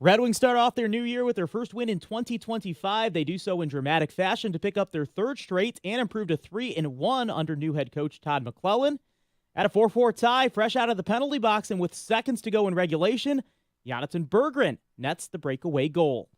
Red Wings start off their new year with their first win in 2025. They do so in dramatic fashion to pick up their third straight and improve to 3-1 under new head coach Todd McClellan. At a 4-4 tie, fresh out of the penalty box and with seconds to go in regulation, Jonathan Berggren nets the breakaway goal.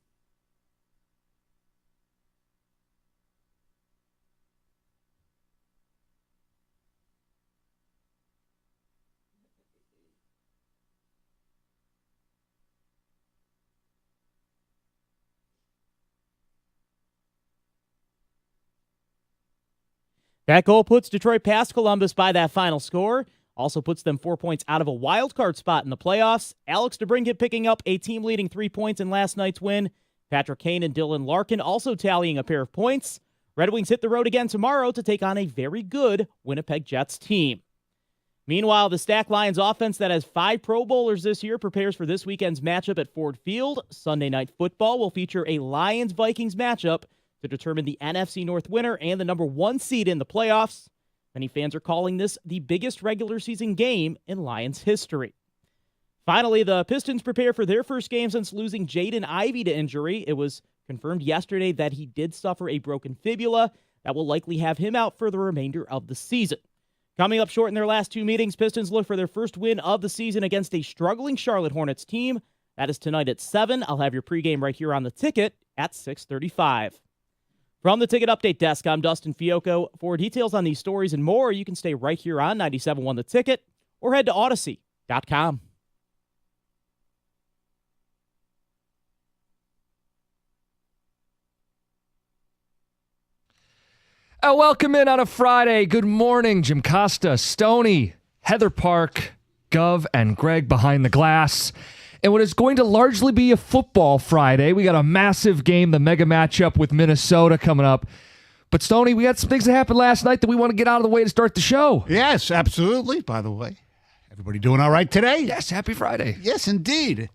That goal puts Detroit past Columbus by that final score. Also puts them 4 points out of a wild card spot in the playoffs. Alex DeBrincat picking up a team-leading 3 points in last night's win. Patrick Kane and Dylan Larkin also tallying a pair of points. Red Wings hit the road again tomorrow to take on a very good Winnipeg Jets team. Meanwhile, the Stack Lions offense that has 5 Pro Bowlers this year prepares for this weekend's matchup at Ford Field. Sunday Night Football will feature a Lions-Vikings matchup to determine the NFC North winner and the number 1 seed in the playoffs. Many fans are calling this the biggest regular season game in Lions history. Finally, the Pistons prepare for their first game since losing Jaden Ivey to injury. It was confirmed yesterday that he did suffer a broken fibula that will likely have him out for the remainder of the season. Coming up short in their last 2 meetings, Pistons look for their first win of the season against a struggling Charlotte Hornets team. That is tonight at 7. I'll have your pregame right here on the Ticket at 6:35. From the Ticket Update Desk, I'm Dustin Fiocco. For details on these stories and more, you can stay right here on 97.1 The Ticket or head to Odyssey.com. Welcome in on a Friday. Good morning, Jim Costa, Stoney, Heather Park, Gov, and Greg behind the glass. And what is going to largely be a football Friday, we got a massive game, the mega matchup with Minnesota coming up. But, Stoney, we had some things that happened last night that we want to get out of the way to start the show. Yes, absolutely, by the way. Everybody doing all right today? Yes, happy Friday. Yes, indeed.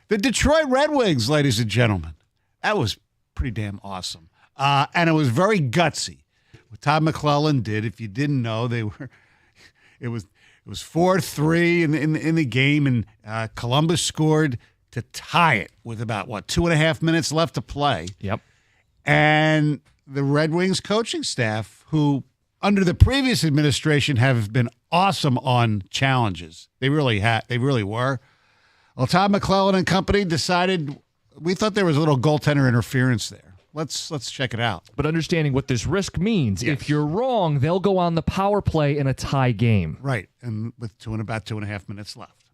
The Detroit Red Wings, ladies and gentlemen. That was pretty damn awesome. And it was very gutsy. What Todd McClellan did, if you didn't know, it was 4-3 in the game, and Columbus scored to tie it with about, 2.5 minutes left to play. Yep. And the Red Wings coaching staff, who under the previous administration have been awesome on challenges. They really were. Well, Todd McClellan and company decided, we thought there was a little goaltender interference there. Let's check it out. But understanding what this risk means, yes. If you're wrong, they'll go on the power play in a tie game. Right, and with about 2.5 minutes left.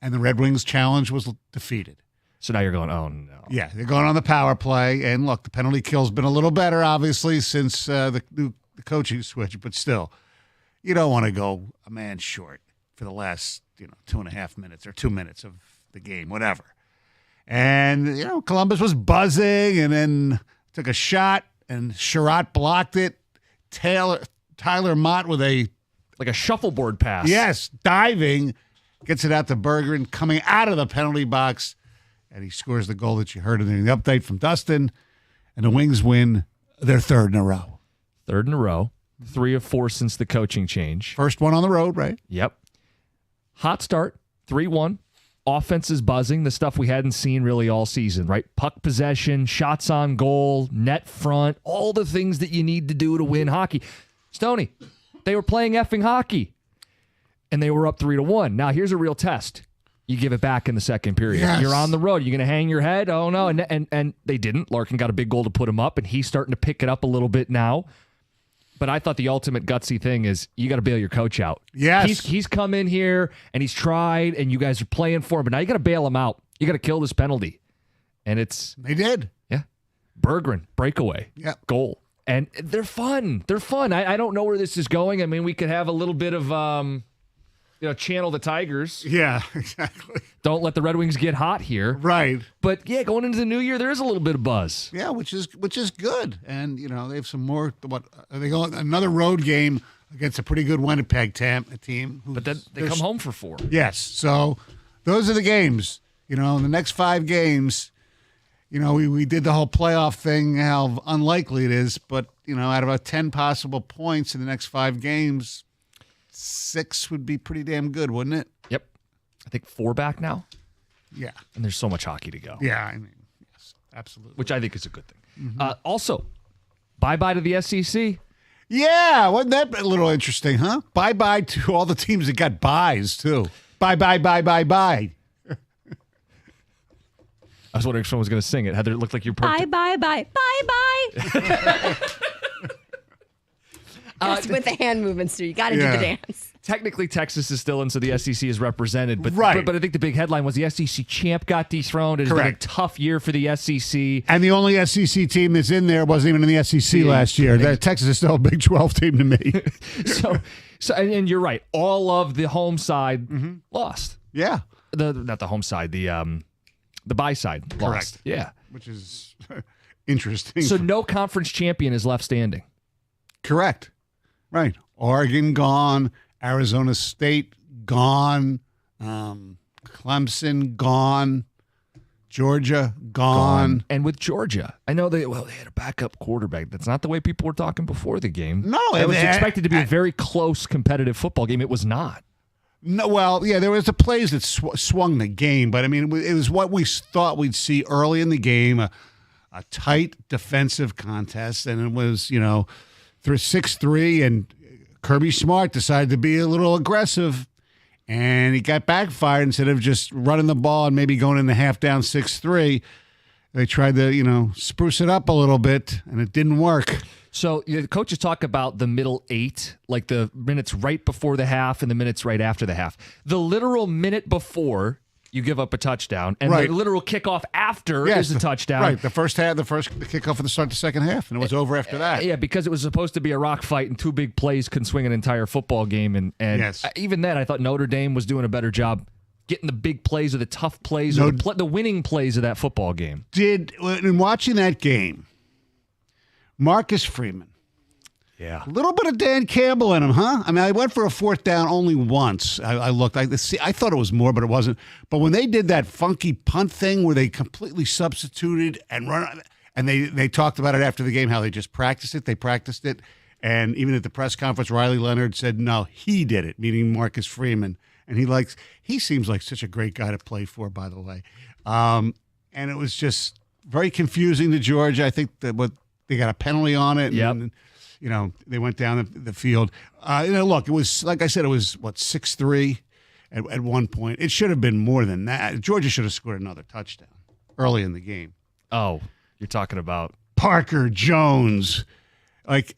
And the Red Wings challenge was defeated. So now you're going, oh, no. Yeah, they're going on the power play. And look, the penalty kill's been a little better, obviously, since the coaching switch. But still, you don't want to go a man short for the last 2.5 minutes or 2 minutes of the game, whatever. And, Columbus was buzzing and then took a shot, and Sherratt blocked it. Tyler Mott with like a shuffleboard pass. Yes, diving, gets it out to Berggren, coming out of the penalty box, and he scores the goal that you heard in the update from Dustin, and the Wings win their third in a row. 3 of 4 since the coaching change. First one on the road, right? Yep. Hot start, 3-1. Offense is buzzing, the stuff we hadn't seen really all season, right? Puck possession, shots on goal, net front, all the things that you need to do to win hockey. Stoney, they were playing effing hockey, and they were up 3-1. Now, here's a real test. You give it back in the second period. Yes. You're on the road. You're going to hang your head? Oh, no. And they didn't. Larkin got a big goal to put him up, and he's starting to pick it up a little bit now. But I thought the ultimate gutsy thing is you got to bail your coach out. Yes. He's come in here, and he's tried, and you guys are playing for him, but now you got to bail him out. You got to kill this penalty. And They did. Yeah. Berggren, breakaway, yep. Goal. And they're fun. I don't know where this is going. I mean, we could have a little bit of, channel the Tigers. Yeah, exactly. Don't let the Red Wings get hot here. Right. But, yeah, going into the new year, there is a little bit of buzz. Yeah, which is good. And, they have some more, they go another road game against a pretty good Winnipeg team. But then they come home for 4. Yes. So those are the games. In the next 5 games, we did the whole playoff thing, how unlikely it is. But, out of about 10 possible points in the next 5 games, 6 would be pretty damn good, wouldn't it? Yep. I think 4 back now. Yeah. And there's so much hockey to go. Yeah, I mean, yes, absolutely. Which I think is a good thing. Also, bye-bye to the SEC. Yeah, wasn't that a little interesting, huh? Bye-bye to all the teams that got buys, too. Bye. I was wondering if someone was going to sing it. Heather, it looked like you perked. Bye. Just with the hand movements, too. You got to do the dance. Technically, Texas is still in, so the SEC is represented. But, Right. but I think the big headline was the SEC champ got dethroned. It's been a tough year for the SEC. And the only SEC team that's in there wasn't even in the SEC last year. Texas is still a Big 12 team to me. And you're right. All of the home side lost. Yeah. Not the home side, the bye side lost. Correct. Yeah. Which is interesting. So no conference champion is left standing. Correct. Right. Oregon gone. Arizona State gone. Clemson gone. Georgia gone. And with Georgia, I know they had a backup quarterback. That's not the way people were talking before the game. No, it was expected to be a very close competitive football game. It was not. No, well, yeah, there was the plays that swung the game, but I mean, it was what we thought we'd see early in the game, a tight defensive contest, and it was, through 6-3, and Kirby Smart decided to be a little aggressive, and he got backfired. Instead of just running the ball and maybe going in the half down 6-3, they tried to, spruce it up a little bit, and it didn't work. So the coaches talk about the middle 8, like the minutes right before the half and the minutes right after the half. The literal minute before you give up a touchdown, and the literal kickoff after is a touchdown. Right, the kickoff at the start of the second half, and it was over after that. Yeah, because it was supposed to be a rock fight, and 2 big plays can swing an entire football game. And yes. Even then, I thought Notre Dame was doing a better job getting the big plays or the tough plays or the winning plays of that football game. In watching that game, Marcus Freeman. Yeah. A little bit of Dan Campbell in him, huh? I mean, I went for a 4th down only once. I looked. I thought it was more, but it wasn't. But when they did that funky punt thing where they completely substituted and run, and they talked about it after the game, how they just practiced it. They practiced it. And even at the press conference, Riley Leonard said, no, he did it, meaning Marcus Freeman. And he seems like such a great guy to play for, by the way. And it was just very confusing to Georgia. I think that they got a penalty on it. Yep. And, they went down the field. Look, it was, like I said, it was, 6-3 at one point. It should have been more than that. Georgia should have scored another touchdown early in the game. Oh, you're talking about Parker Jones. Like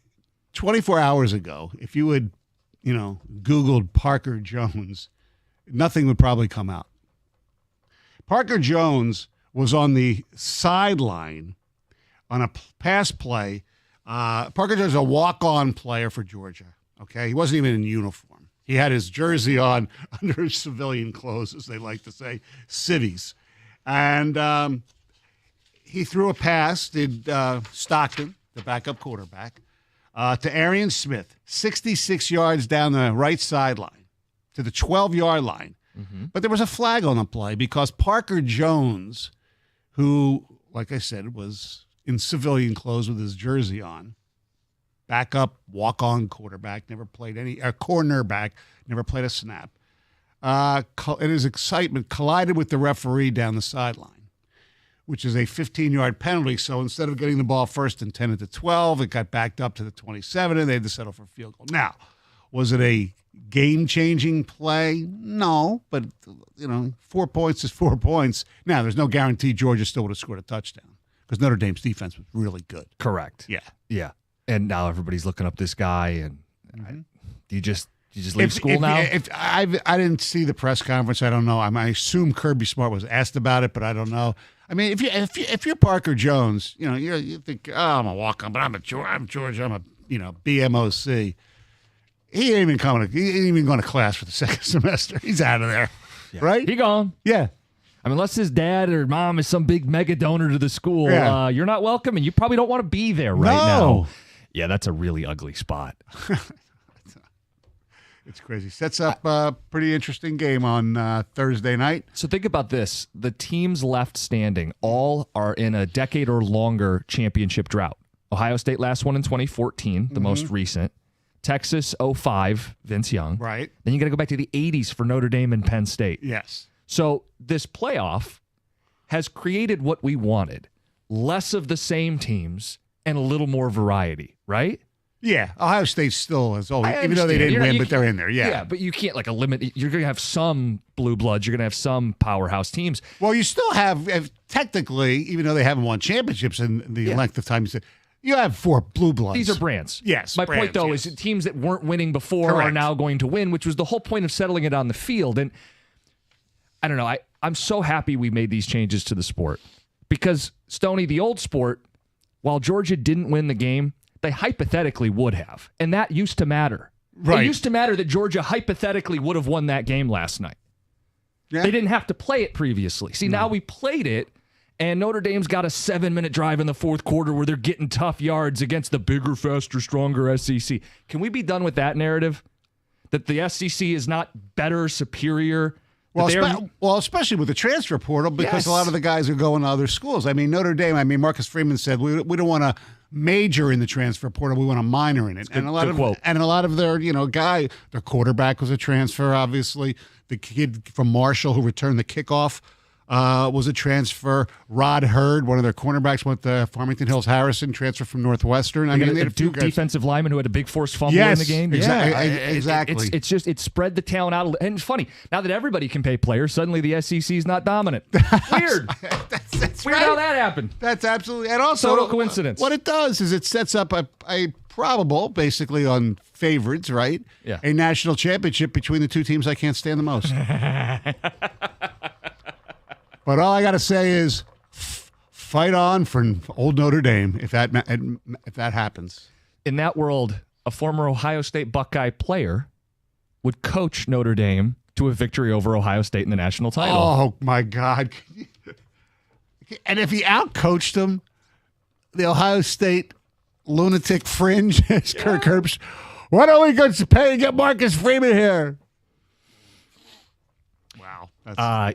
24 hours ago, if you had, Googled Parker Jones, nothing would probably come out. Parker Jones was on the sideline on a pass play. Parker Jones is a walk-on player for Georgia, okay? He wasn't even in uniform. He had his jersey on under his civilian clothes, as they like to say, civvies. And he threw a pass, did Stockton, the backup quarterback, to Arian Smith, 66 yards down the right sideline to the 12-yard line. Mm-hmm. But there was a flag on the play because Parker Jones, who, like I said, was in civilian clothes with his jersey on, backup, walk-on quarterback, cornerback, never played a snap. In his excitement, collided with the referee down the sideline, which is a 15-yard penalty. So instead of getting the ball 1st and 10 at the 12, it got backed up to the 27, and they had to settle for a field goal. Now, was it a game-changing play? No, but 4 points is 4 points. Now, there's no guarantee Georgia still would have scored a touchdown, because Notre Dame's defense was really good. Correct. Yeah. And now everybody's looking up this guy, and do you just leave school now? I didn't see the press conference. I don't know. I assume Kirby Smart was asked about it, but I don't know. I mean, if you're Parker Jones, you think, oh, I'm a walk-on, but I'm Georgia. I'm a BMOC. He ain't even going to class for the second semester. He's out of there, right? He gone. Yeah. I mean, unless his dad or mom is some big mega donor to the school, you're not welcome, and you probably don't want to be there right now. Yeah, that's a really ugly spot. It's crazy. Sets up a pretty interesting game on Thursday night. So think about this. The teams left standing all are in a decade or longer championship drought. Ohio State last one in 2014, the most recent. Texas 05, Vince Young. Right. Then you got to go back to the 80s for Notre Dame and Penn State. Yes. So this playoff has created what we wanted. Less of the same teams and a little more variety, right? Yeah, Ohio State still is always, I even though they didn't win, but can't- they're in there. Yeah. Yeah, but you can't like eliminate. You're going to have some blue bloods. You're going to have some powerhouse teams. Well, you still have, technically, even though they haven't won championships in the length of time, you have 4 blue bloods. These are brands. Yes. My brands, point, though, yes. is teams that weren't winning before are Correct. now going to win, which was the whole point of settling it on the field. And I don't know. I'm so happy we made these changes to the sport because, Stoney, the old sport, while Georgia didn't win the game, they hypothetically would have. And that used to matter. Right. It used to matter that Georgia hypothetically would have won that game last night. Yeah. They didn't have to play it previously. See, now we played it, and Notre Dame's got a 7-minute drive in the fourth quarter where they're getting tough yards against the bigger, faster, stronger SEC. Can we be done with that narrative? That the SEC is not better, superior? Well, especially with the transfer portal, because Yes. a lot of the guys are going to other schools. I mean, Notre Dame, Marcus Freeman said, we don't want to major in the transfer portal, we want to minor in it. And a lot good quote. of their, their quarterback was a transfer, obviously. The kid from Marshall who returned the kickoff was a transfer. Rod Hurd, one of their cornerbacks, went to Farmington Hills Harrison, transfer from Northwestern. I mean, they a had a few Duke guys. defensive lineman who had a big forced fumble Yes, in the game. exactly. It's just it spread the talent out. And it's funny, now that everybody can pay players, suddenly the SEC is not dominant. Weird. That's Weird right. how that happened. That's absolutely, and also Total coincidence. What it does is it sets up a probable, basically on favorites, right? Yeah. A national championship between the two teams I can't stand the most. But all I got to say is, fight on for old Notre Dame if that happens. In that world, a former Ohio State Buckeye player would coach Notre Dame to a victory over Ohio State in the national title. Oh my God! And if he outcoached them, the Ohio State lunatic fringe, as Kirk Herbst, what are we going to pay to get Marcus Freeman here? Wow.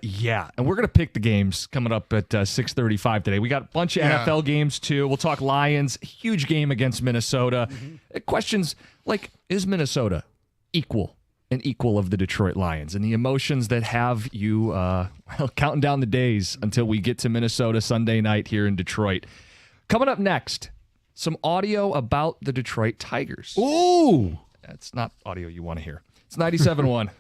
Yeah, and we're going to pick the games coming up at 6:35 today. We got a bunch of NFL games, too. We'll talk Lions, huge game against Minnesota. Questions like, is Minnesota an equal of the Detroit Lions? And the emotions that have you counting down the days until we get to Minnesota Sunday night here in Detroit. Coming up next, some audio about the Detroit Tigers. Ooh. That's not audio you want to hear. It's 97.1.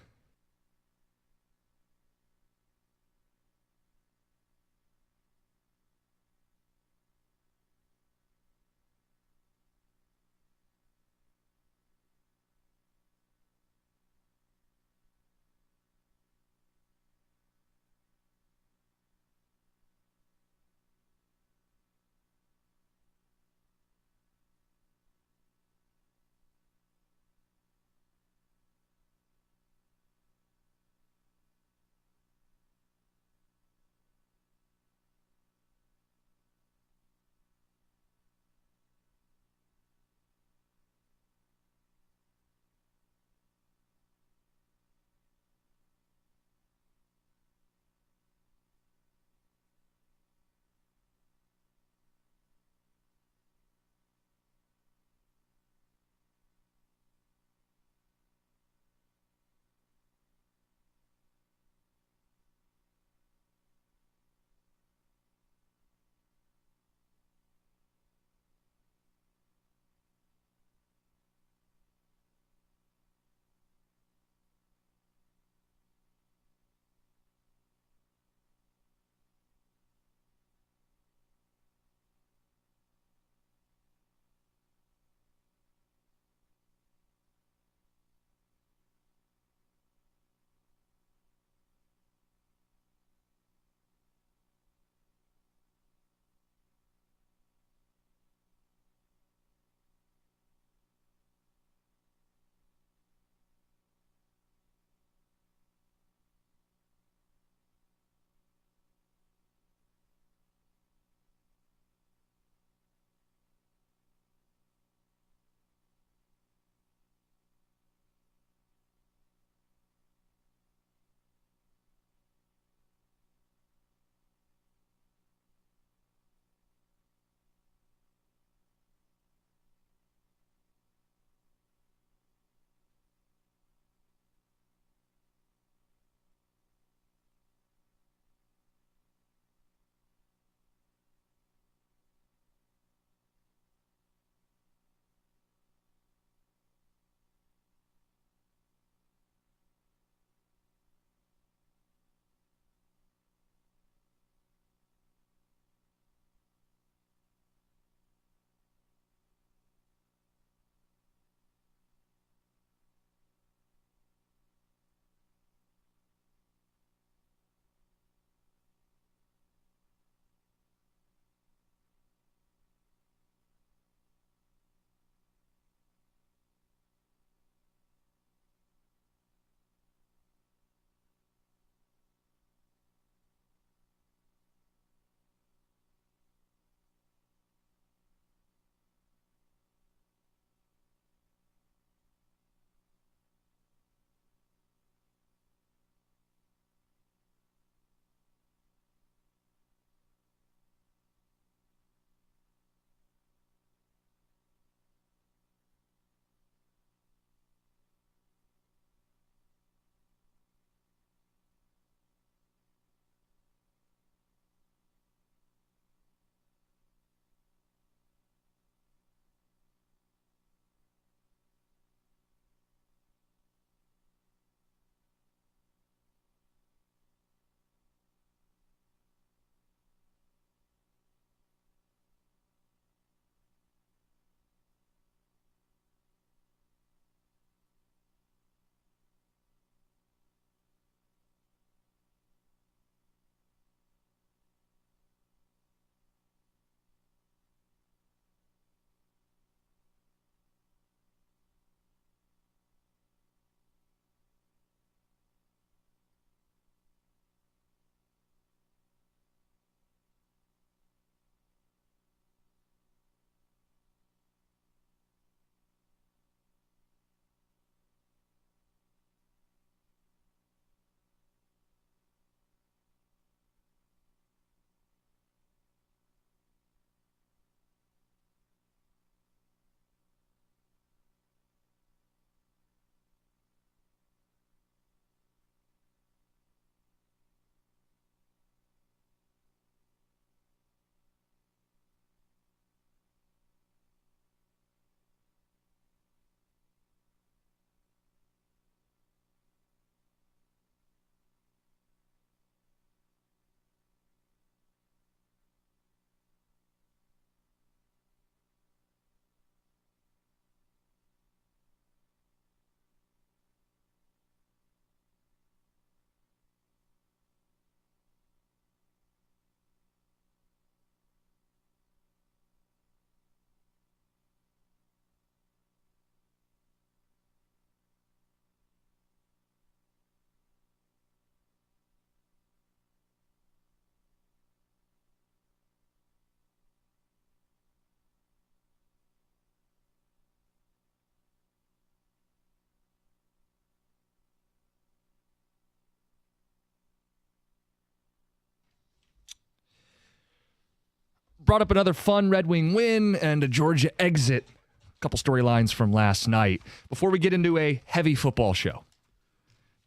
brought up another fun Red Wing win and a Georgia exit. A couple storylines from last night. Before we get into a heavy football show,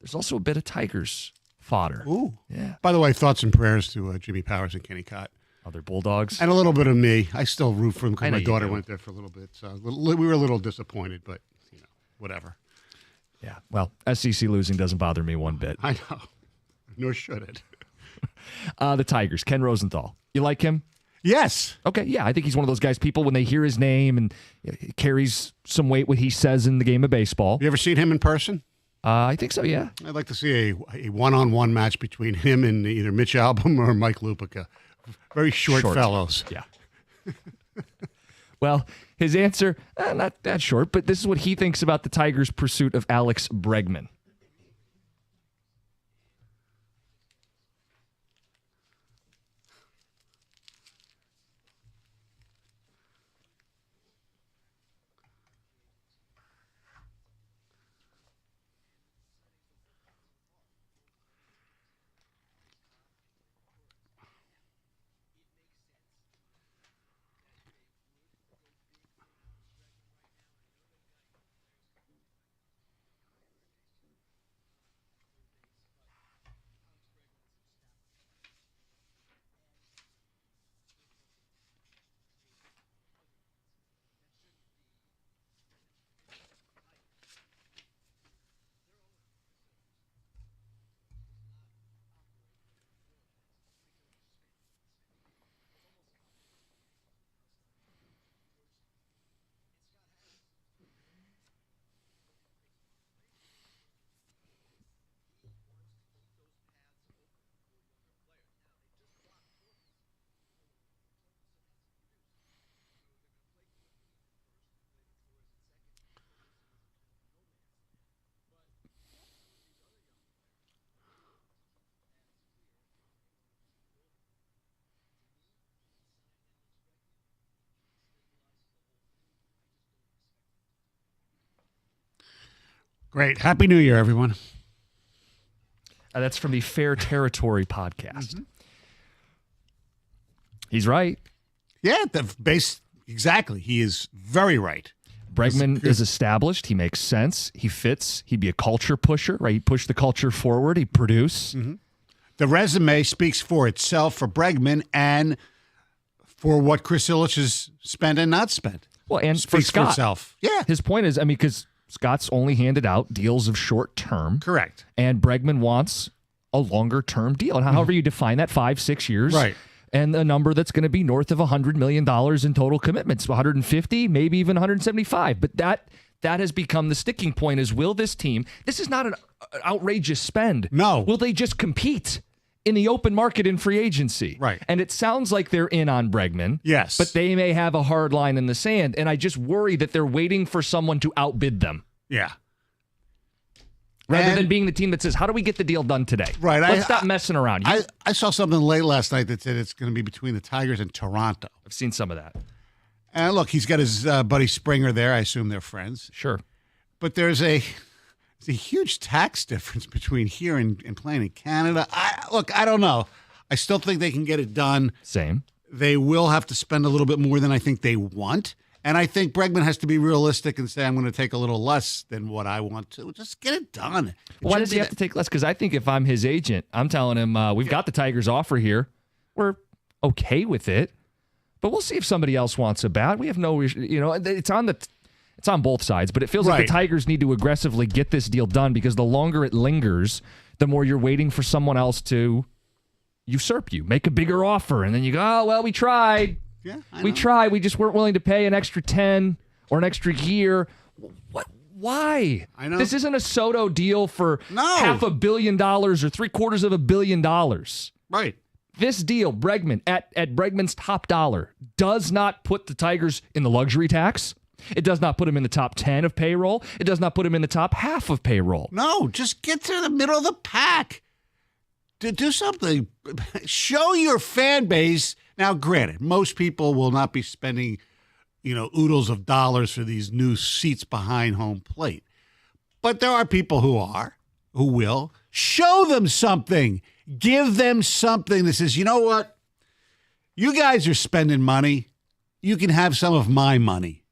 there's also a bit of Tigers fodder. Ooh. Yeah. By the way, thoughts and prayers to Jimmy Powers and Kenny Cott. Other Bulldogs. And a little bit of me. I still root for him I because know my you daughter do. went there for a little bit. So we were a little disappointed, but, whatever. Yeah. Well, SEC losing doesn't bother me one bit. I know. Nor should it. The Tigers, Ken Rosenthal. You like him? Yes. Okay, yeah, I think he's one of those guys, people, when they hear his name and it carries some weight what he says in the game of baseball. You ever seen him in person? I think so, yeah. I'd like to see a one-on-one match between him and either Mitch Albom or Mike Lupica. Very short fellows. Yeah. Well, his answer, not that short, but this is what he thinks about the Tigers' pursuit of Alex Bregman. Great. Happy New Year, everyone. That's from the Fair Territory podcast. He's right. Yeah, exactly. He is very right. Bregman is established. He makes sense. He fits. He'd be a culture pusher, right? He'd push the culture forward. He'd produce. Mm-hmm. The resume speaks for itself for Bregman and for what Chris Ilitch has spent and not spent. Well, and Speaks for Scott, itself. Yeah. his point is, because Scott's only handed out deals of short term. Correct. And Bregman wants a longer term deal. And however you define that, 5-6 years. Right. And a number that's going to be north of $100 million in total commitments, 150, maybe even 175. But that has become the sticking point is, will this team, this is not an outrageous spend. No. Will they just compete in the open market in free agency? Right. And it sounds like they're in on Bregman. Yes. But they may have a hard line in the sand. And I just worry that they're waiting for someone to outbid them. Yeah. Rather than being the team that says, how do we get the deal done today? Right. Let's stop messing around. I saw something late last night that said it's going to be between the Tigers and Toronto. I've seen some of that. And look, he's got his buddy Springer there. I assume they're friends. Sure. But there's a huge tax difference between here and playing in Canada. I don't know. I still think they can get it done. Same. They will have to spend a little bit more than I think they want. And I think Bregman has to be realistic and say, I'm going to take a little less than what I want to. Just get it done. Why does he have to take less? Because I think if I'm his agent, I'm telling him, we've got the Tigers offer here. We're okay with it. But we'll see if somebody else wants a bat. We have no, it's on both sides. But it feels like the Tigers need to aggressively get this deal done, because the longer it lingers, the more you're waiting for someone else to usurp you, make a bigger offer. And then you go, oh, well, we tried. Yeah, we tried. We just weren't willing to pay an extra 10 or an extra year. What? Why? I know. This isn't a Soto deal for $500 million or $750 million. Right. This deal, Bregman, at Bregman's top dollar, does not put the Tigers in the luxury tax. It does not put him in the top 10 of payroll. It does not put him in the top half of payroll. No, just get to the middle of the pack. Do something. Show your fan base. Now, granted, most people will not be spending, oodles of dollars for these new seats behind home plate. But there are people who will. Show them something. Give them something that says, you know what? You guys are spending money. You can have some of my money.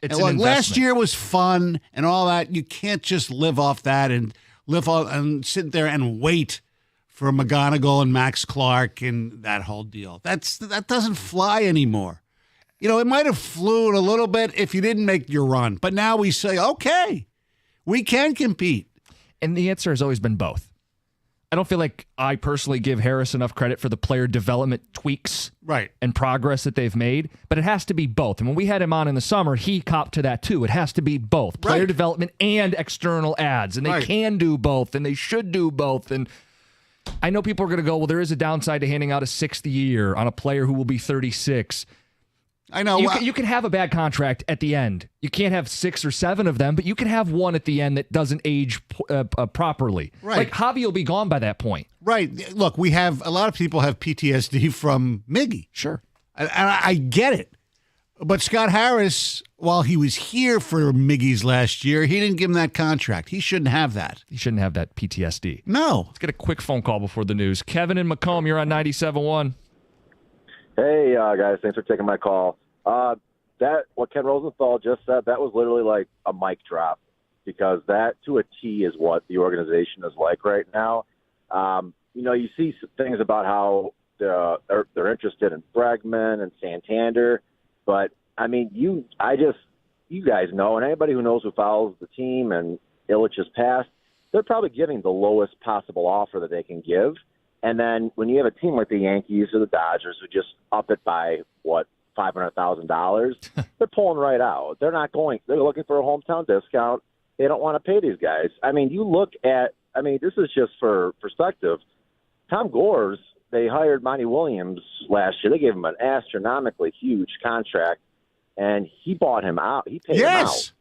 It's and an look, investment. last year was fun and all that. You can't just live off that and sit there and wait for McGonagall and Max Clark and that whole deal. That doesn't fly anymore. It might have flown a little bit if you didn't make your run. But now we say, okay, we can compete. And the answer has always been both. I don't feel like I personally give Harris enough credit for the player development tweaks and progress that they've made, but it has to be both. And when we had him on in the summer, he copped to that too. It has to be both, player development and external ads. And they can do both, and they should do both. And I know people are going to go, well, there is a downside to handing out a 6th year on a player who will be 36. I know. You can have a bad contract at the end. You can't have 6 or 7 of them, but you can have one at the end that doesn't age properly. Right. Like Javi will be gone by that point. Right. Look, we have a lot of people have PTSD from Miggy. Sure. And I get it. But Scott Harris, while he was here for Miggy's last year, he didn't give him that contract. He shouldn't have that. He shouldn't have that PTSD. No. Let's get a quick phone call before the news. Kevin in Macomb, you're on 97.1. Hey, guys, thanks for taking my call. What Ken Rosenthal just said, that was literally like a mic drop, because that to a T is what the organization is like right now. You see some things about how they're interested in Bregman and Santander, but I mean, you guys know, and anybody who knows who follows the team and Illich's past, they're probably giving the lowest possible offer that they can give. And then when you have a team like the Yankees or the Dodgers who just up it by $500,000, they're pulling right out. They're looking for a hometown discount. They don't want to pay these guys. I mean, this is just for perspective. Tom Gores, they hired Monty Williams last year. They gave him an astronomically huge contract, and he bought him out. He paid him out.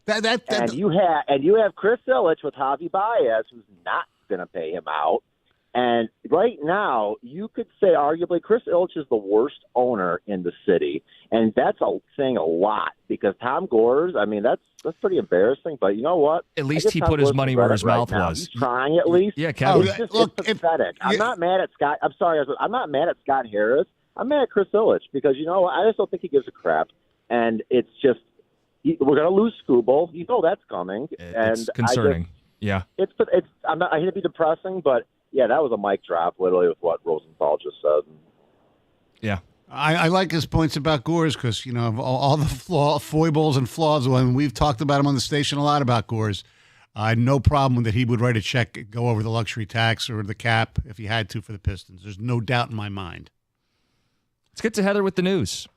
And you have Chris Illich with Javi Baez, who's not going to pay him out. And right now, you could say arguably Chris Illich is the worst owner in the city. And that's saying a lot, because Tom Gores, I mean, that's pretty embarrassing. But you know what? At least he put his money where his mouth was. He's trying at least. Yeah, Kevin. It's pathetic. I'm not mad at Scott. I'm sorry. I'm not mad at Scott Harris. I'm mad at Chris Illich, because, I just don't think he gives a crap. And it's just, we're going to lose Skubal. That's coming. It's concerning. I hate to be depressing, but yeah, that was a mic drop, literally, with what Rosenthal just said. Yeah. I like his points about Gores because, of all the foibles and flaws, when we've talked about him on the station a lot about Gores, I had no problem that he would write a check, go over the luxury tax or the cap if he had to for the Pistons. There's no doubt in my mind. Let's get to Heather with the news.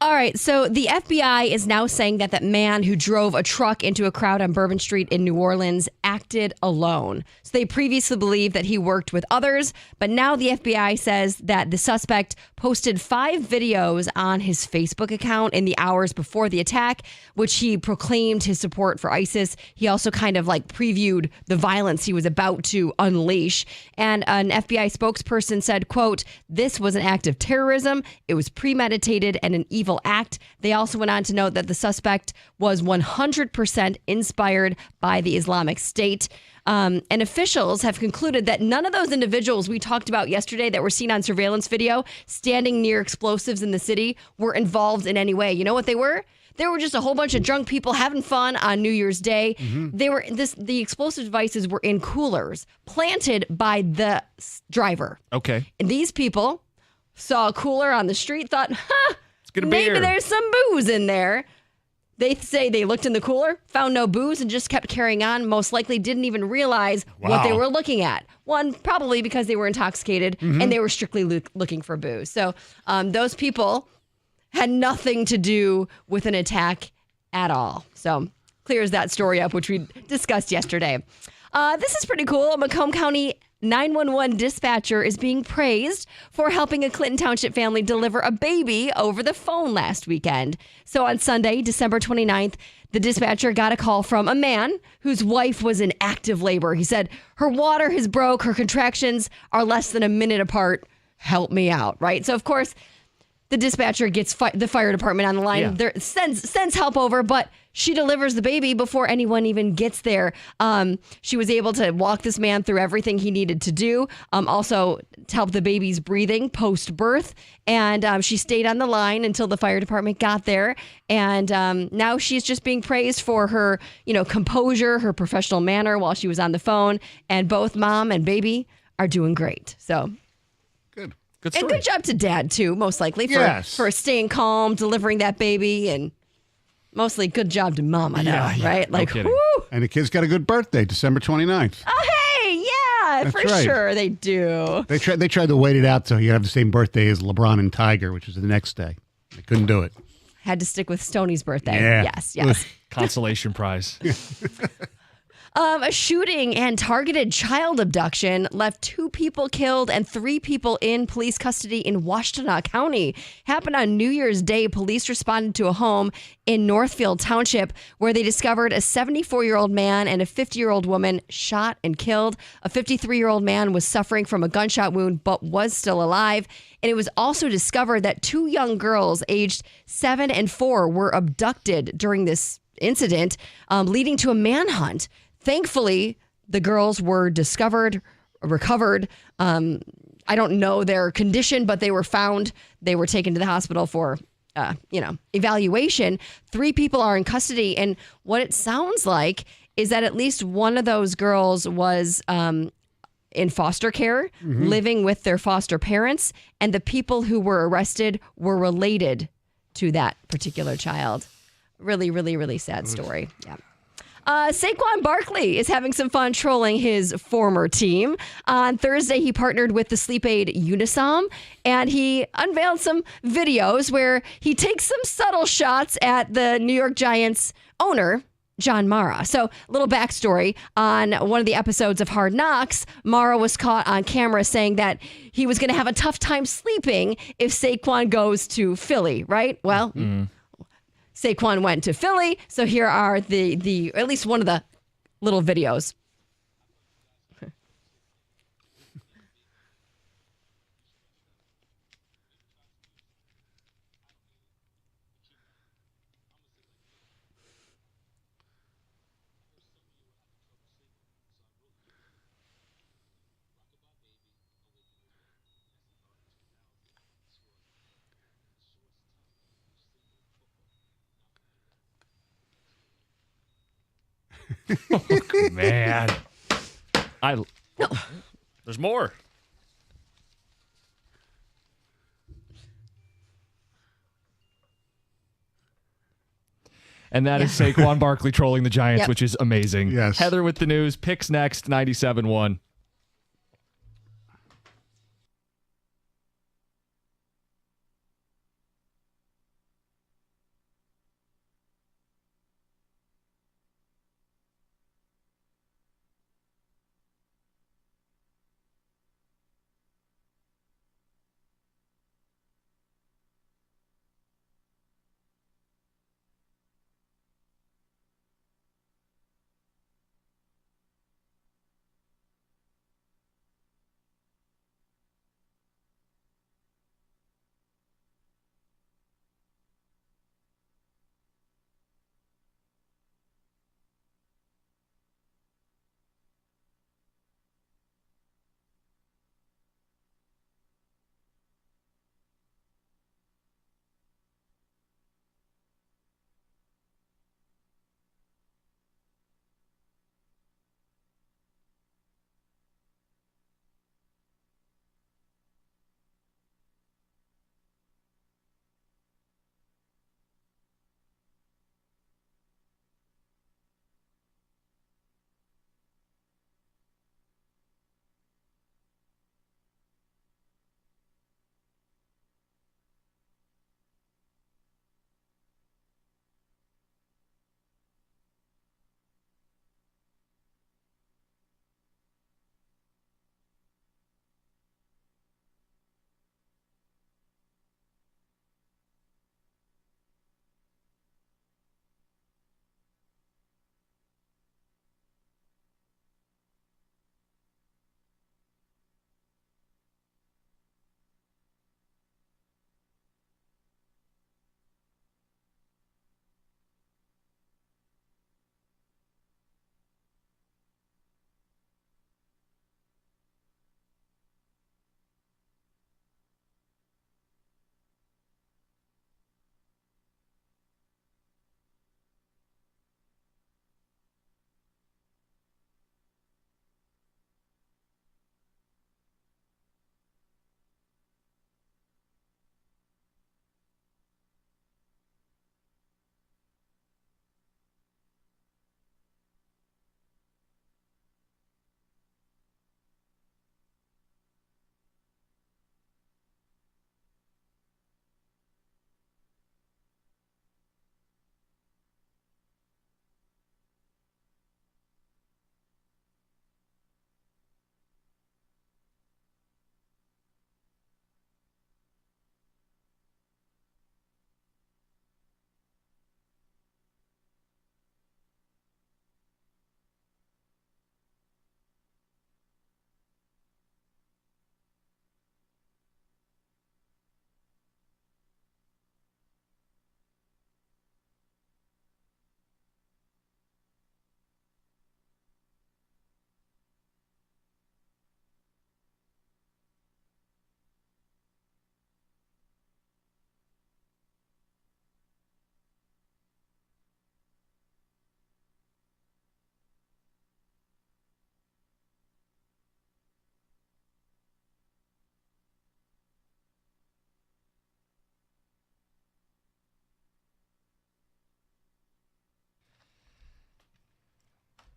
All right, so the FBI is now saying that that man who drove a truck into a crowd on Bourbon Street in New Orleans acted alone. So they previously believed that he worked with others, but now the FBI says that the suspect posted 5 videos on his Facebook account in the hours before the attack, which he proclaimed his support for ISIS. He also kind of previewed the violence he was about to unleash. And an FBI spokesperson said, quote, "This was an act of terrorism. It was premeditated and an evil act." They also went on to note that the suspect was 100% inspired by the Islamic State. And officials have concluded that none of those individuals we talked about yesterday that were seen on surveillance video standing near explosives in the city were involved in any way. You know what they were? They were just a whole bunch of drunk people having fun on New Year's Day. Mm-hmm. The explosive devices were in coolers planted by the driver. Okay. And these people saw a cooler on the street, thought, maybe there's some booze in there. They say they looked in the cooler, found no booze, and just kept carrying on. Most likely didn't even realize what they were looking at. One, probably because they were intoxicated and they were strictly looking for booze. So those people had nothing to do with an attack at all. So clears that story up, which we discussed yesterday. This is pretty cool. A Macomb County 911 dispatcher is being praised for helping a Clinton Township family deliver a baby over the phone last weekend. So on Sunday, December 29th, the dispatcher got a call from a man whose wife was in active labor. He said, "Her water has broke. Her contractions are less than a minute apart. Help me out," right? So, of course, the dispatcher gets the fire department on the line. Yeah. There sends help over, but she delivers the baby before anyone even gets there. She was able to walk this man through everything he needed to do. Also to help the baby's breathing post-birth. And she stayed on the line until the fire department got there. And now she's just being praised for her, composure, her professional manner while she was on the phone. And both mom and baby are doing great. So Good. Good and story. good job to dad too, most likely Yes. for staying calm, delivering that baby, and mostly good job to mom. I know, Yeah, right? no Like, kidding. whoo! And the kid's got a good birthday, December 29th. Oh, hey, yeah, That's for right. sure they do. They tried to wait it out so you have the same birthday as LeBron and Tiger, which is the next day. They couldn't do it. Had to stick with Stoney's birthday. Yeah. Yes. Consolation prize. A shooting and targeted child abduction left 2 people killed and 3 people in police custody in Washtenaw County. Happened on New Year's Day. Police responded to a home in Northfield Township where they discovered a 74-year-old man and a 50-year-old woman shot and killed. A 53-year-old man was suffering from a gunshot wound but was still alive. And it was also discovered that 2 young girls aged 7 and 4 were abducted during this incident, leading to a manhunt. Thankfully, the girls were recovered. I don't know their condition, but they were found. They were taken to the hospital for, evaluation. 3 people are in custody. And what it sounds like is that at least one of those girls was in foster care, living with their foster parents. And the people who were arrested were related to that particular child. Really, really, really sad story. Yeah. Saquon Barkley is having some fun trolling his former team. On Thursday, he partnered with the sleep aid Unisom, and he unveiled some videos where he takes some subtle shots at the New York Giants owner, John Mara. So, a little backstory. On one of the episodes of Hard Knocks, Mara was caught on camera saying that he was going to have a tough time sleeping if Saquon goes to Philly, right? Well, Saquon went to Philly, so here are the at least one of the little videos. Man. There's more. And that is Saquon Barkley trolling the Giants, Yep. which is amazing. Yes. Heather with the news. Picks next, 97.1.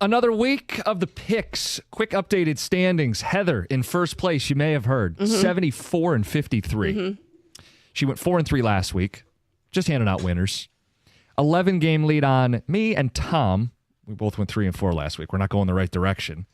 Another week of the picks. Quick updated standings. Heather in first place, you may have heard, 74-53. She went 4-3 last week. Just handing out winners. 11-game lead on me and Tom. We both went 3-4 last week. We're not going the right direction.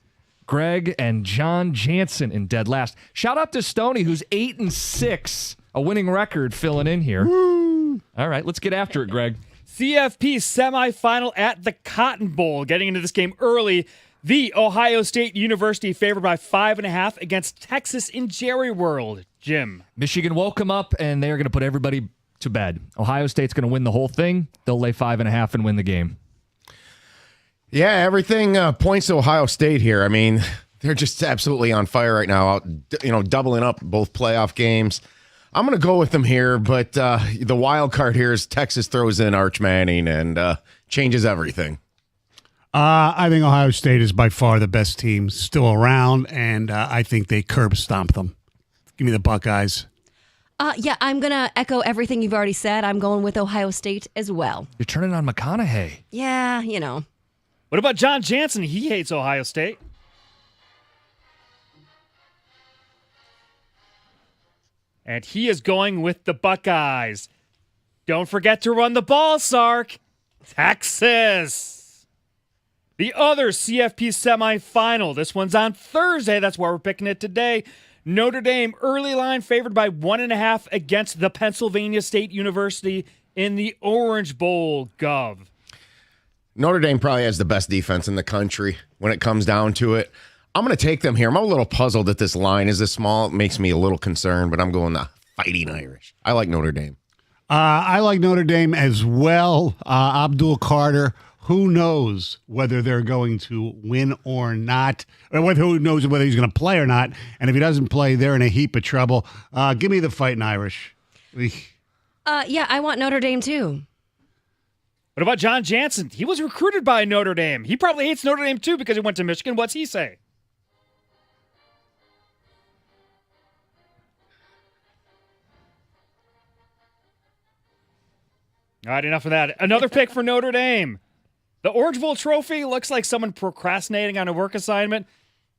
Greg and John Jansen in dead last. Shout out to Stoney, who's 8-6, a winning record filling in here. Woo. All right, let's get after it, Greg. CFP semifinal at the Cotton Bowl. Getting into this game early, the Ohio State University favored by 5.5 against Texas in Jerry World. Jim. Michigan woke them up, and they're going to put everybody to bed. Ohio State's going to win the whole thing. They'll lay 5.5 and win the game. Yeah, everything points to Ohio State here. I mean, they're just absolutely on fire right now. Doubling up both playoff games. I'm going to go with them here, but the wild card here is Texas throws in Arch Manning and changes everything. I think Ohio State is by far the best team still around, and I think they curb stomp them. Give me the Buckeyes. Yeah, I'm going to echo everything you've already said. I'm going with Ohio State as well. You're turning on McConaughey. Yeah, What about John Jansen? He hates Ohio State. And he is going with the Buckeyes. Don't forget to run the ball, Sark. Texas. The other CFP semifinal. This one's on Thursday. That's why we're picking it today. Notre Dame early line favored by 1.5 against the Pennsylvania State University in the Orange Bowl. Gov. Notre Dame probably has the best defense in the country when it comes down to it. I'm going to take them here. I'm a little puzzled that this line is this small. It makes me a little concerned, but I'm going the Fighting Irish. I like Notre Dame. I like Notre Dame as well. Abdul Carter, who knows whether they're going to win or not, or who knows whether he's going to play or not. And if he doesn't play, they're in a heap of trouble. Give me the Fighting Irish. yeah, I want Notre Dame too. What about John Jansen? He was recruited by Notre Dame. He probably hates Notre Dame too because he went to Michigan. What's he say? All right, enough of that. Another pick for Notre Dame. The Orange Bowl trophy looks like someone procrastinating on a work assignment.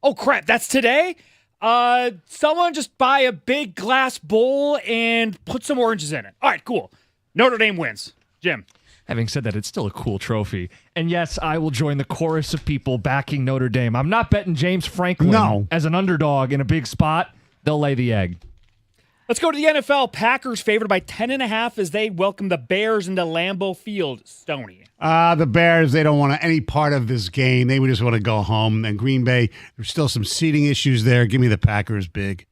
Oh, crap, that's today? Someone just buy a big glass bowl and put some oranges in it. All right, cool. Notre Dame wins. Jim. Having said that, it's still a cool trophy. And yes, I will join the chorus of people backing Notre Dame. I'm not betting James Franklin as an underdog in a big spot. They'll lay the egg. Let's go to the NFL. Packers favored by 10.5 as they welcome the Bears into Lambeau Field. Stoney. The Bears, they don't want any part of this game. They would just want to go home. And Green Bay, there's still some seating issues there. Give me the Packers big.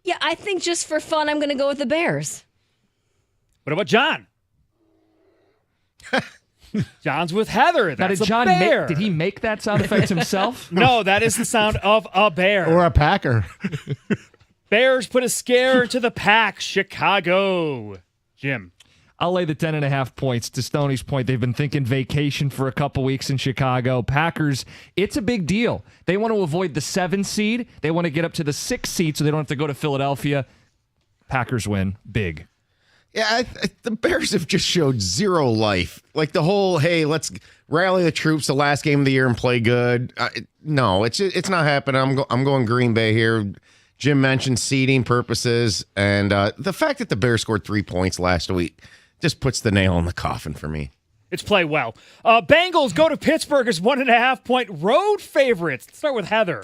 Yeah, I think just for fun, I'm going to go with the Bears. What about John? John's with Heather. That's now, a bear. Did he make that sound effect himself? No, that is the sound of a bear. Or a Packer. Bears put a scare into the pack. Chicago. Jim. I'll lay the 10.5 points. To Stoney's point, they've been thinking vacation for a couple weeks in Chicago. Packers, it's a big deal. They want to avoid the 7 seed. They want to get up to the 6 seed so they don't have to go to Philadelphia. Packers win big. Yeah, the Bears have just showed zero life. Like the whole, hey, let's rally the troops the last game of the year and play good. No, it's not happening. I'm going Green Bay here. Jim mentioned seeding purposes, and the fact that the Bears scored 3 points last week just puts the nail in the coffin for me. It's play well. Bengals go to Pittsburgh as 1.5-point road favorites. Let's start with Heather.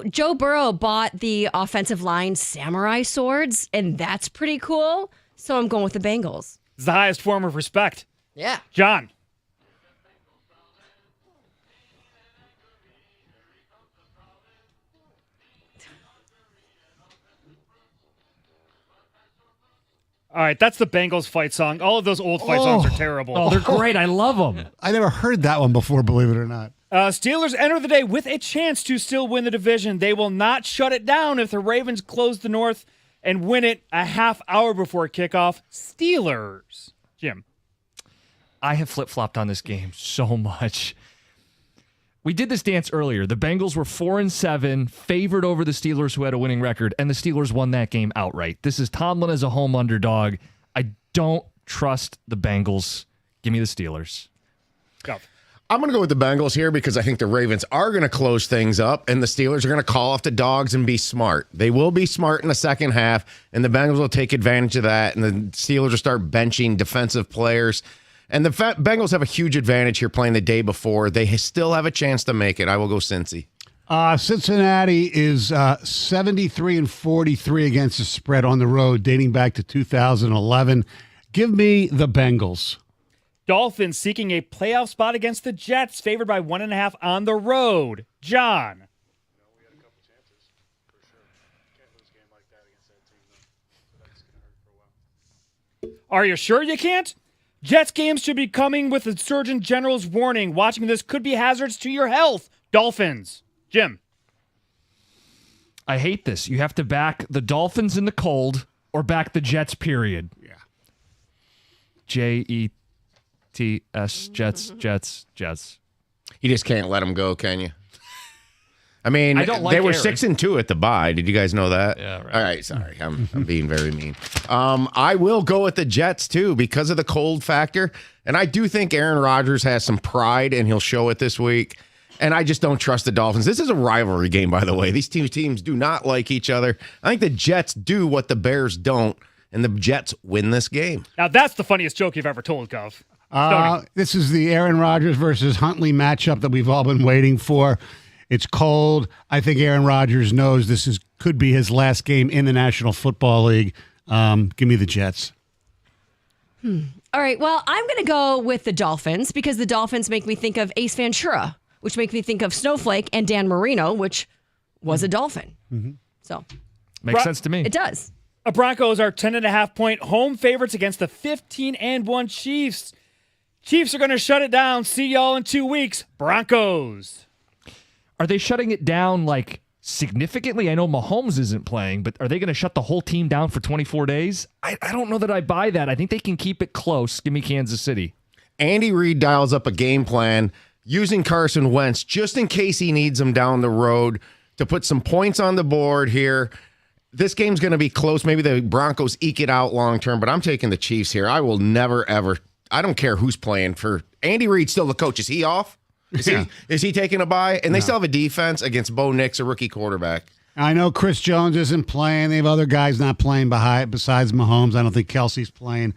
Joe Burrow bought the offensive line samurai swords, and that's pretty cool. So I'm going with the Bengals. It's the highest form of respect. Yeah. John. All right, that's the Bengals fight song. All of those old fight songs are terrible. Oh, they're great. I love them. I never heard that one before, believe it or not. Steelers enter the day with a chance to still win the division. They will not shut it down if the Ravens close the North and win it a half hour before kickoff. Steelers. Jim. I have flip-flopped on this game so much. We did this dance earlier. The Bengals were 4-7, favored over the Steelers, who had a winning record, and the Steelers won that game outright. This is Tomlin as a home underdog. I don't trust the Bengals. Give me the Steelers. Go. I'm going to go with the Bengals here because I think the Ravens are going to close things up and the Steelers are going to call off the dogs and be smart. They will be smart in the second half, and the Bengals will take advantage of that, and the Steelers will start benching defensive players. And the Bengals have a huge advantage here playing the day before. They still have a chance to make it. I will go Cincy. Cincinnati is 73-43 against the spread on the road, dating back to 2011. Give me the Bengals. Dolphins seeking a playoff spot against the Jets, favored by 1.5 on the road. John. We had a couple chances, for sure. Can't lose a game like that against that team, though. So that's going to hurt for a while. Are you sure you can't? Jets games should be coming with the Surgeon General's warning. Watching this could be hazards to your health. Dolphins. Jim. I hate this. You have to back the Dolphins in the cold or back the Jets, period. Yeah. Jets, Jets. You just can't let them go, can you? I mean, I don't like they were Aaron. 6-2 at the bye. Did you guys know that? Yeah, right. All right, sorry. I'm being very mean. I will go with the Jets, too, because of the cold factor. And I do think Aaron Rodgers has some pride, and he'll show it this week. And I just don't trust the Dolphins. This is a rivalry game, by the way. These two teams do not like each other. I think the Jets do what the Bears don't, and the Jets win this game. Now, that's the funniest joke you've ever told, Gov. This is the Aaron Rodgers versus Huntley matchup that we've all been waiting for. It's cold. I think Aaron Rodgers knows could be his last game in the National Football League. Give me the Jets. All right, well, I'm going to go with the Dolphins because the Dolphins make me think of Ace Ventura, which make me think of Snowflake, and Dan Marino, which was a Dolphin. Mm-hmm. So Makes sense to me. it does. The Broncos are 10.5-point home favorites against the 15-1 Chiefs. Chiefs are going to shut it down. See y'all in 2 weeks. Broncos. Are they shutting it down like significantly? I know Mahomes isn't playing, but are they going to shut the whole team down for 24 days? I don't know that I buy that. I think they can keep it close. Give me Kansas City. Andy Reid dials up a game plan using Carson Wentz just in case he needs him down the road to put some points on the board here. This game's going to be close. Maybe the Broncos eke it out long term, but I'm taking the Chiefs here. I will never, ever. I don't care who's playing for Andy Reid. Still the coach. Is he off? Is he taking a bye? And they still have a defense against Bo Nix, a rookie quarterback. I know Chris Jones isn't playing. They have other guys not playing besides Mahomes. I don't think Kelsey's playing.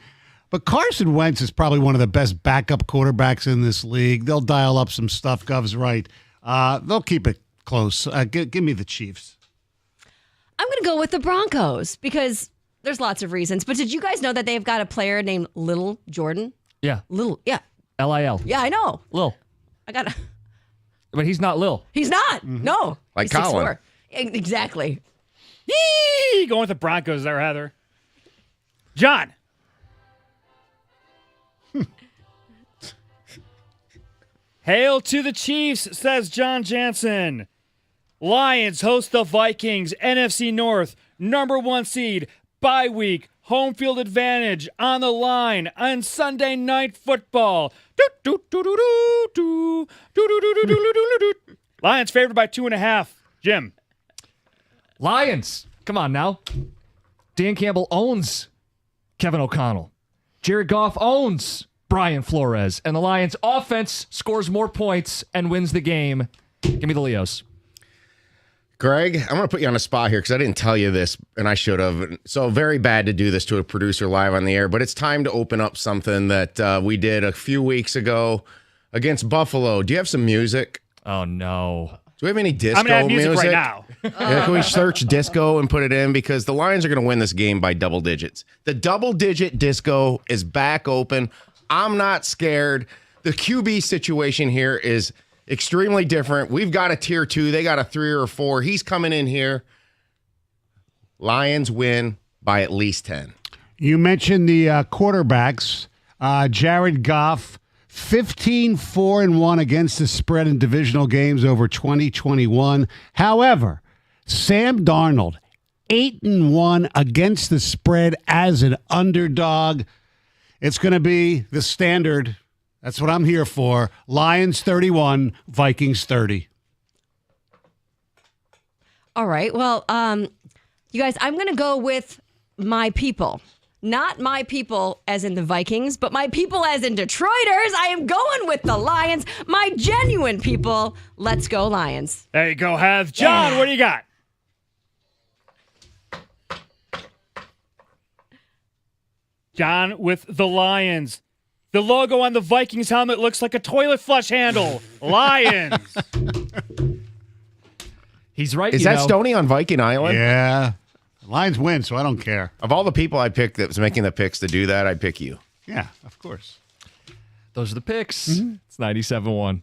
But Carson Wentz is probably one of the best backup quarterbacks in this league. They'll dial up some stuff. Gov's right. They'll keep it close. Give me the Chiefs. I'm going to go with the Broncos because there's lots of reasons. But did you guys know that they've got a player named Little Jordan? Yeah. Yeah. Lil. Yeah, I know. Lil. But he's not Lil. He's not. No. Like He's Colin. 6'4". Exactly. Yee! Going with the Broncos there, Heather. John. Hail to the Chiefs, says John Jansen. Lions host the Vikings, NFC North, number 1 seed, bye week, home field advantage on the line on Sunday Night Football. Lions favored by 2.5. Jim. Lions. Come on now. Dan Campbell owns Kevin O'Connell. Jared Goff owns Brian Flores. And the Lions offense scores more points and wins the game. Give me the Leos. Greg, I'm going to put you on a spot here because I didn't tell you this, and I should have. So very bad to do this to a producer live on the air, but it's time to open up something that we did a few weeks ago against Buffalo. Do you have some music? Oh, no. Do we have any disco I'm going to have music right now. Yeah, can we search disco and put it in? Because the Lions are going to win this game by double digits. The double-digit disco is back open. I'm not scared. The QB situation here is extremely different. We've got a tier 2. They got a 3 or 4. He's coming in here. Lions win by at least 10. You mentioned the quarterbacks. Jared Goff, 15-4-1 against the spread in divisional games over 2021. However, Sam Darnold, 8-1 against the spread as an underdog. It's going to be the standard. That's what I'm here for. Lions 31, Vikings 30. All right. Well, you guys, I'm going to go with my people. Not my people as in the Vikings, but my people as in Detroiters. I am going with the Lions. My genuine people. Let's go, Lions. There you go, Hev. John, what do you got? John with the Lions. The logo on the Vikings helmet looks like a toilet flush handle. Lions. He's right. Is that Stoney on Viking Island? Yeah. Lions win, so I don't care. Of all the people I picked that was making the picks to do that, I'd pick you. Yeah, of course. Those are the picks. It's 97-1.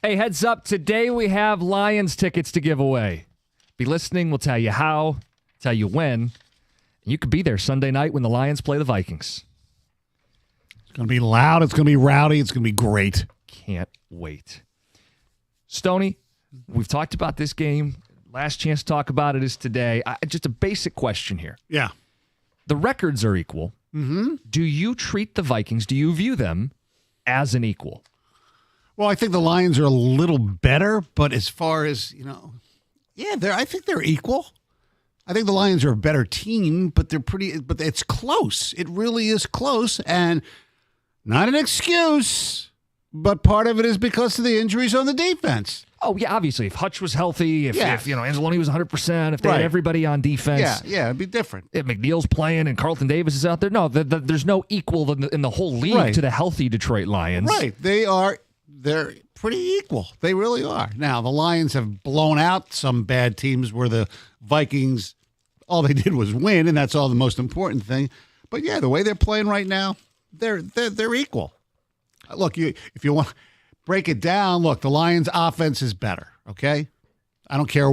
Hey, heads up. Today we have Lions tickets to give away. Be listening. We'll tell you how, tell you when. You could be there Sunday night when the Lions play the Vikings. It's going to be loud. It's going to be rowdy. It's going to be great. Can't wait. Stoney, we've talked about this game. Last chance to talk about it is today. Just a basic question here. Yeah. The records are equal. Mm-hmm. Do you treat the Vikings, do you view them as an equal? Well, I think the Lions are a little better, but as far as, I think they're equal. I think the Lions are a better team, but but it's close. It really is close, and not an excuse, but part of it is because of the injuries on the defense. Oh, yeah, obviously. If Hutch was healthy, if Anzalone was 100%, if they Right. had everybody on defense. Yeah, it'd be different. If McNeil's playing and Carlton Davis is out there. No, there's no equal in the whole league Right. to the healthy Detroit Lions. Right. They're pretty equal. They really are. Now, the Lions have blown out some bad teams where the Vikings, all they did was win, and that's all the most important thing. But yeah, the way they're playing right now, they're equal. Look, if you want to break it down, look, the Lions' offense is better, okay? I don't care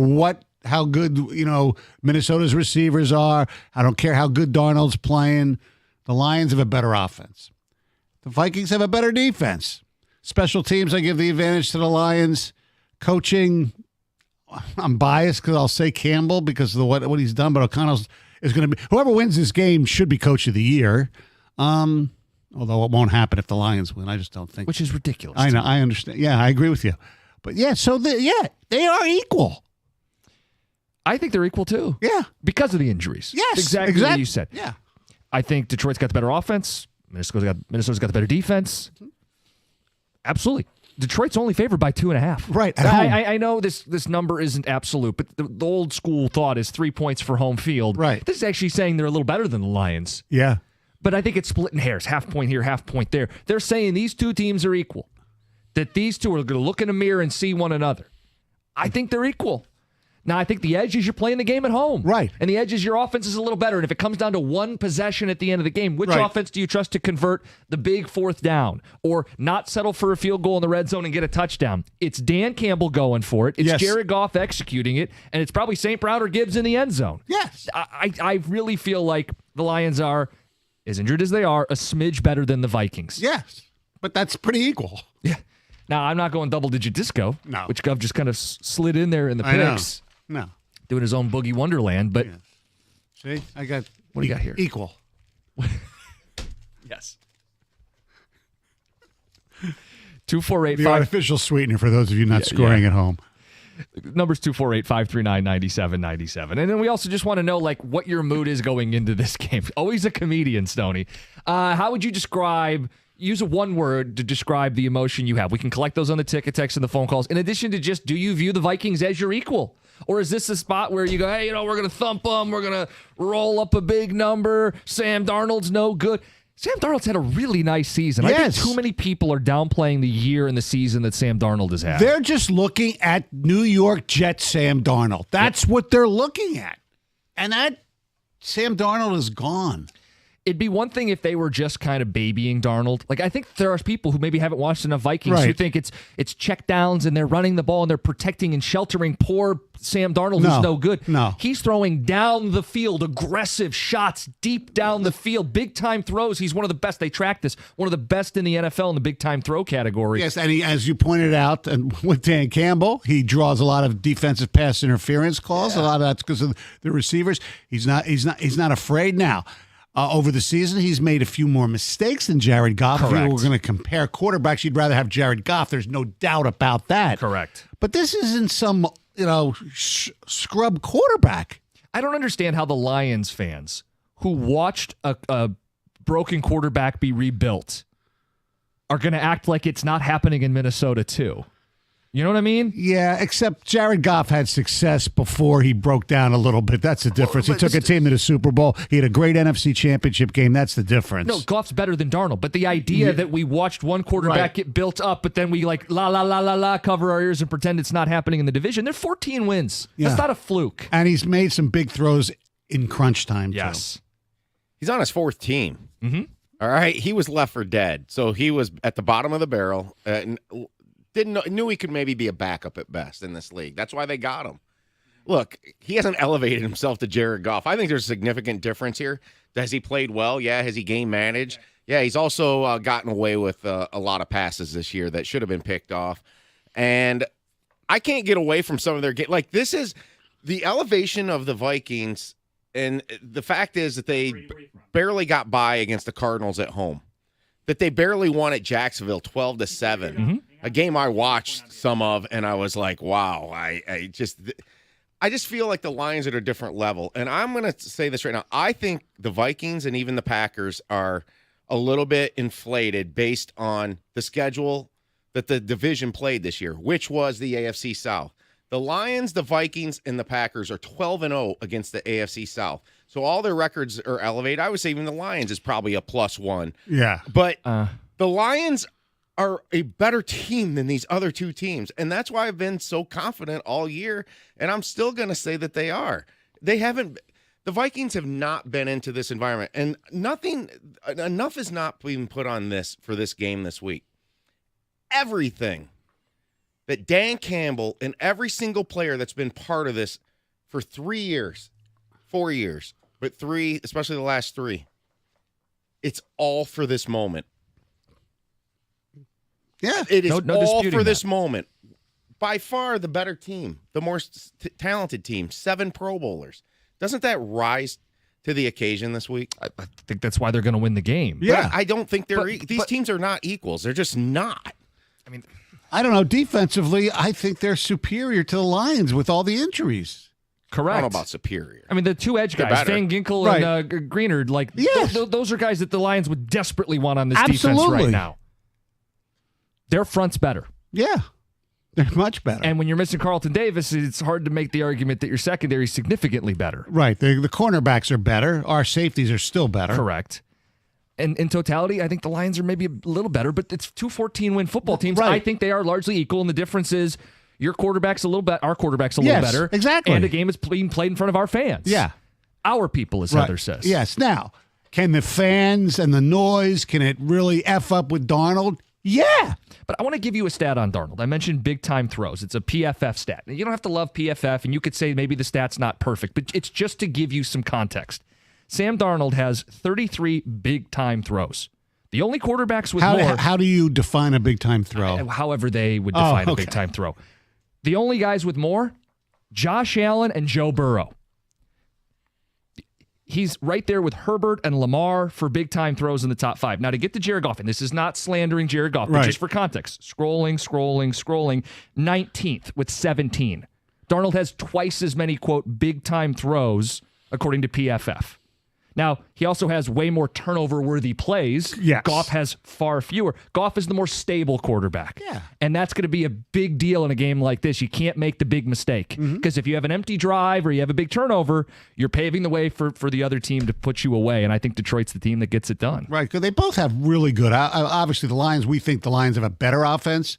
how good, Minnesota's receivers are. I don't care how good Darnold's playing. The Lions have a better offense. The Vikings have a better defense. Special teams, I give the advantage to the Lions. Coaching, I'm biased because I'll say Campbell because of what he's done, but O'Connell is going to be – whoever wins this game should be Coach of the Year. Although it won't happen if the Lions win. I just don't think. Which is ridiculous. I know. I understand. Yeah, I agree with you. But, yeah, they are equal. I think they're equal, too. Yeah. Because of the injuries. Yes. Exactly what you said. Yeah. I think Detroit's got the better offense. Minnesota's got the better defense. Absolutely. Detroit's only favored by 2.5. Right. I know this number isn't absolute, but the old school thought is 3 points for home field. Right. This is actually saying they're a little better than the Lions. Yeah. But I think it's splitting hairs. Half point here, half point there. They're saying these two teams are equal. That these two are going to look in a mirror and see one another. I think they're equal. Now, I think the edge is you're playing the game at home. Right. And the edge is your offense is a little better. And if it comes down to one possession at the end of the game, which Right. offense do you trust to convert the big fourth down or not settle for a field goal in the red zone and get a touchdown? It's Dan Campbell going for it. It's Yes. Jared Goff executing it. And it's probably St. Brown or Gibbs in the end zone. Yes. I really feel like the Lions are, as injured as they are, a smidge better than the Vikings. Yes. But that's pretty equal. Yeah. Now, I'm not going double-digit disco, No. which Gov just kind of slid in there in the I know. picks, No. doing his own boogie wonderland. But See, I got what do you got here? equal. Yes. 248 The artificial sweetener for those of you not scoring at home. Numbers 248-539-9797. And then we also just want to know what your mood is going into this game. Always a comedian, Stoney. How would you use one word to describe the emotion you have? We can collect those on the ticket, text, and the phone calls. In addition to just, do you view the Vikings as your equal? Or is this a spot where you go, hey, we're going to thump them. We're going to roll up a big number. Sam Darnold's no good. Sam Darnold's had a really nice season. Yes. I think too many people are downplaying the year and the season that Sam Darnold has had. They're just looking at New York Jets Sam Darnold. That's what they're looking at. And that Sam Darnold is gone. It'd be one thing if they were just kind of babying Darnold. I think there are people who maybe haven't watched enough Vikings who Right. think it's check downs and they're running the ball and they're protecting and sheltering poor Sam Darnold who's no good. No. He's throwing down the field, aggressive shots deep down the field, big time throws. He's one of the best. They track this. One of the best in the NFL in the big time throw category. Yes, and as you pointed out, and with Dan Campbell, he draws a lot of defensive pass interference calls. A lot of that's because of the receivers. He's not afraid now. Over the season, he's made a few more mistakes than Jared Goff. If Correct. we're going to compare quarterbacks, you'd rather have Jared Goff. There's no doubt about that. Correct. But this isn't some, scrub quarterback. I don't understand how the Lions fans who watched a broken quarterback be rebuilt are going to act like it's not happening in Minnesota too. You know what I mean? Yeah, except Jared Goff had success before he broke down a little bit. That's the difference. He took a team to the Super Bowl. He had a great NFC Championship game. That's the difference. No, Goff's better than Darnold. But the idea that we watched one quarterback Right. get built up, but then we cover our ears and pretend it's not happening in the division. They're 14 wins. Yeah. That's not a fluke. And he's made some big throws in crunch time, too. Yes. He's on his fourth team. Mm-hmm. All right. He was left for dead. So he was at the bottom of the barrel. Knew he could maybe be a backup at best in this league. That's why they got him. Look, he hasn't elevated himself to Jared Goff. I think there's a significant difference here. Has he played well? Yeah. Has he game managed? Yeah. He's also gotten away with a lot of passes this year that should have been picked off. And I can't get away from some of their game. Like, this is the elevation of the Vikings, and the fact is that they barely got by against the Cardinals at home. That they barely won at Jacksonville 12-7. A game I watched some of, and I was like, wow, I just feel like the Lions are at a different level. And I'm going to say this right now. I think the Vikings and even the Packers are a little bit inflated based on the schedule that the division played this year, which was the AFC South. The Lions, the Vikings, and the Packers are 12-0 against the AFC South. So all their records are elevated. I would say even the Lions is probably a +1. Yeah. But the Lions are a better team than these other two teams. And that's why I've been so confident all year. And I'm still going to say that they are. The Vikings have not been into this environment. And enough is not being put on this for this game this week. Everything that Dan Campbell and every single player that's been part of this for 3 years, 4 years, but 3, especially the last 3, it's all for this moment. Yeah. It is No all disputing for this that. moment. By far the better team, the more talented team, 7 Pro Bowlers. Doesn't that rise to the occasion this week? I think that's why they're going to win the game. Yeah. I don't think they're these but- teams are not equals. They're just not. I mean, I don't know. Defensively, I think they're superior to the Lions with all the injuries. I correct. don't know about superior. I mean, the two edge They're guys, better. Van Ginkel Right. and Greenard, like Yes. those are guys that the Lions would desperately want on this defense Absolutely. right now. Their front's better. Yeah. They're much better. And when you're missing Carlton Davis, it's hard to make the argument that your secondary is significantly better. right. The cornerbacks are better. Our safeties are still better. Correct. And in totality, I think the Lions are maybe a little better, but it's 2 14-win football teams. Right. I think they are largely equal, and the difference is your quarterback's a little better, our quarterback's a little Yes, better. exactly. And the game is being played in front of our fans. Yeah. Our people, as Right. Heather says. Yes. Now, can the fans and the noise, can it really F up with Darnold? Yeah. But I want to give you a stat on Darnold. I mentioned big time throws. It's a PFF stat. You don't have to love PFF, and you could say maybe the stat's not perfect, but it's just to give you some context. Sam Darnold has 33 big time throws. The only quarterbacks with more, How do you define a big time throw? however they would define a big time throw. The only guys with more, Josh Allen and Joe Burrow. He's right there with Herbert and Lamar for big time throws in the top 5. Now, to get to Jared Goff, and this is not slandering Jared Goff, but Right. just for context, scrolling, 19th with 17. Darnold has twice as many, quote, big time throws, according to PFF. Now, he also has way more turnover-worthy plays. Yes. Goff has far fewer. Goff is the more stable quarterback. Yeah. And that's going to be a big deal in a game like this. You can't make the big mistake. Because if you have an empty drive or you have a big turnover, you're paving the way for the other team to put you away. And I think Detroit's the team that gets it done. Right, because they both have really good. Obviously, the Lions, we think the Lions have a better offense,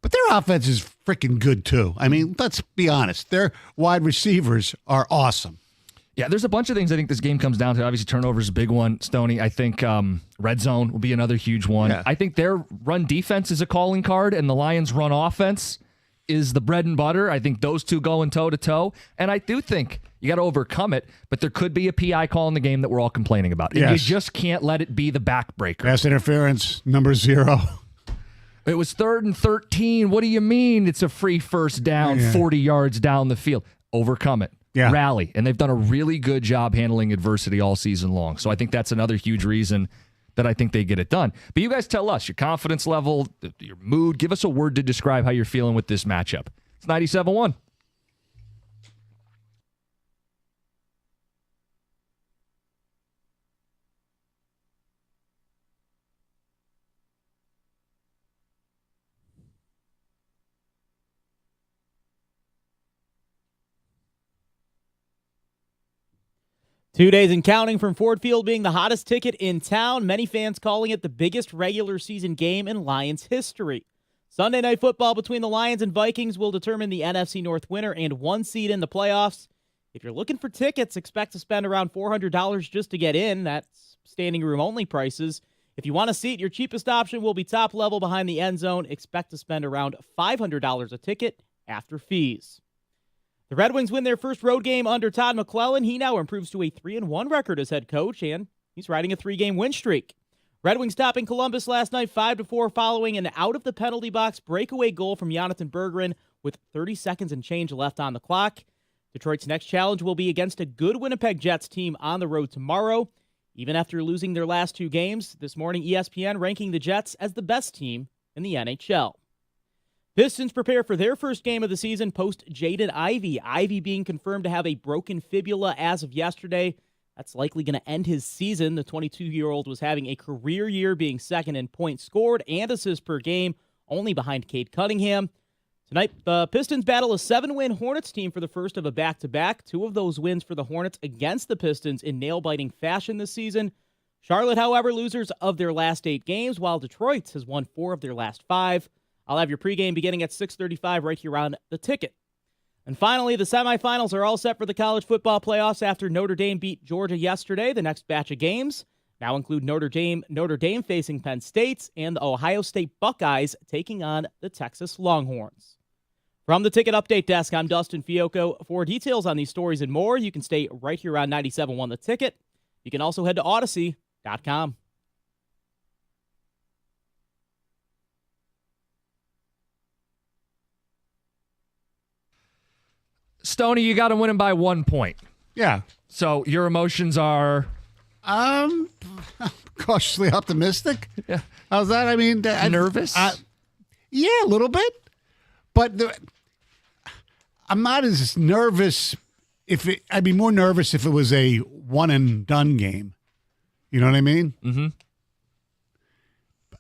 but their offense is freaking good too. I mean, let's be honest. Their wide receivers are awesome. Yeah, there's a bunch of things I think this game comes down to. Obviously, turnovers is a big one, Stoney. I think red zone will be another huge one. Yeah. I think their run defense is a calling card, and the Lions' run offense is the bread and butter. I think those two going toe-to-toe. And I do think you got to overcome it, but there could be a PI call in the game that we're all complaining about. And you Yes. just can't let it be the backbreaker. Pass interference, number 0. It was 3rd and 13. What do you mean it's a free first down 40 yards down the field? Overcome it. Yeah. Rally. And they've done a really good job handling adversity all season long. So I think that's another huge reason that I think they get it done. But you guys tell us your confidence level, your mood. Give us a word to describe how you're feeling with this matchup. It's 97-1. Two days and counting from Ford Field being the hottest ticket in town. Many fans calling it the biggest regular season game in Lions history. Sunday Night Football between the Lions and Vikings will determine the NFC North winner and 1 seed in the playoffs. If you're looking for tickets, expect to spend around $400 just to get in. That's standing room only prices. If you want a seat, your cheapest option will be top level behind the end zone. Expect to spend around $500 a ticket after fees. The Red Wings win their first road game under Todd McClellan. He now improves to a 3-1 record as head coach, and he's riding a 3-game win streak. Red Wings topping Columbus last night 5-4 following an out-of-the-penalty-box breakaway goal from Jonathan Berggren with 30 seconds and change left on the clock. Detroit's next challenge will be against a good Winnipeg Jets team on the road tomorrow. Even after losing their last 2 games, this morning ESPN ranking the Jets as the best team in the NHL. Pistons prepare for their first game of the season post Jaden Ivey. Ivey being confirmed to have a broken fibula as of yesterday. That's likely going to end his season. The 22-year-old was having a career year, being second in points scored and assists per game, only behind Cade Cunningham. Tonight, the Pistons battle a 7-win Hornets team for the first of a back-to-back. 2 of those wins for the Hornets against the Pistons in nail-biting fashion this season. Charlotte, however, losers of their last 8 games, while Detroit has won 4 of their last 5. I'll have your pregame beginning at 6:35 right here on The Ticket. And finally, the semifinals are all set for the college football playoffs after Notre Dame beat Georgia yesterday. The next batch of games now include Notre Dame facing Penn State and the Ohio State Buckeyes taking on the Texas Longhorns. From the Ticket Update Desk, I'm Dustin Fiocco. For details on these stories and more, you can stay right here on 97.1 The Ticket. You can also head to Odyssey.com. Stoney, you got to win him by 1 point. Yeah. So your emotions are... Cautiously optimistic. Yeah. How's that? I mean, nervous? Yeah, a little bit. But I'm not as nervous I'd be more nervous if it was a one-and-done game. You know what I mean? Mm-hmm.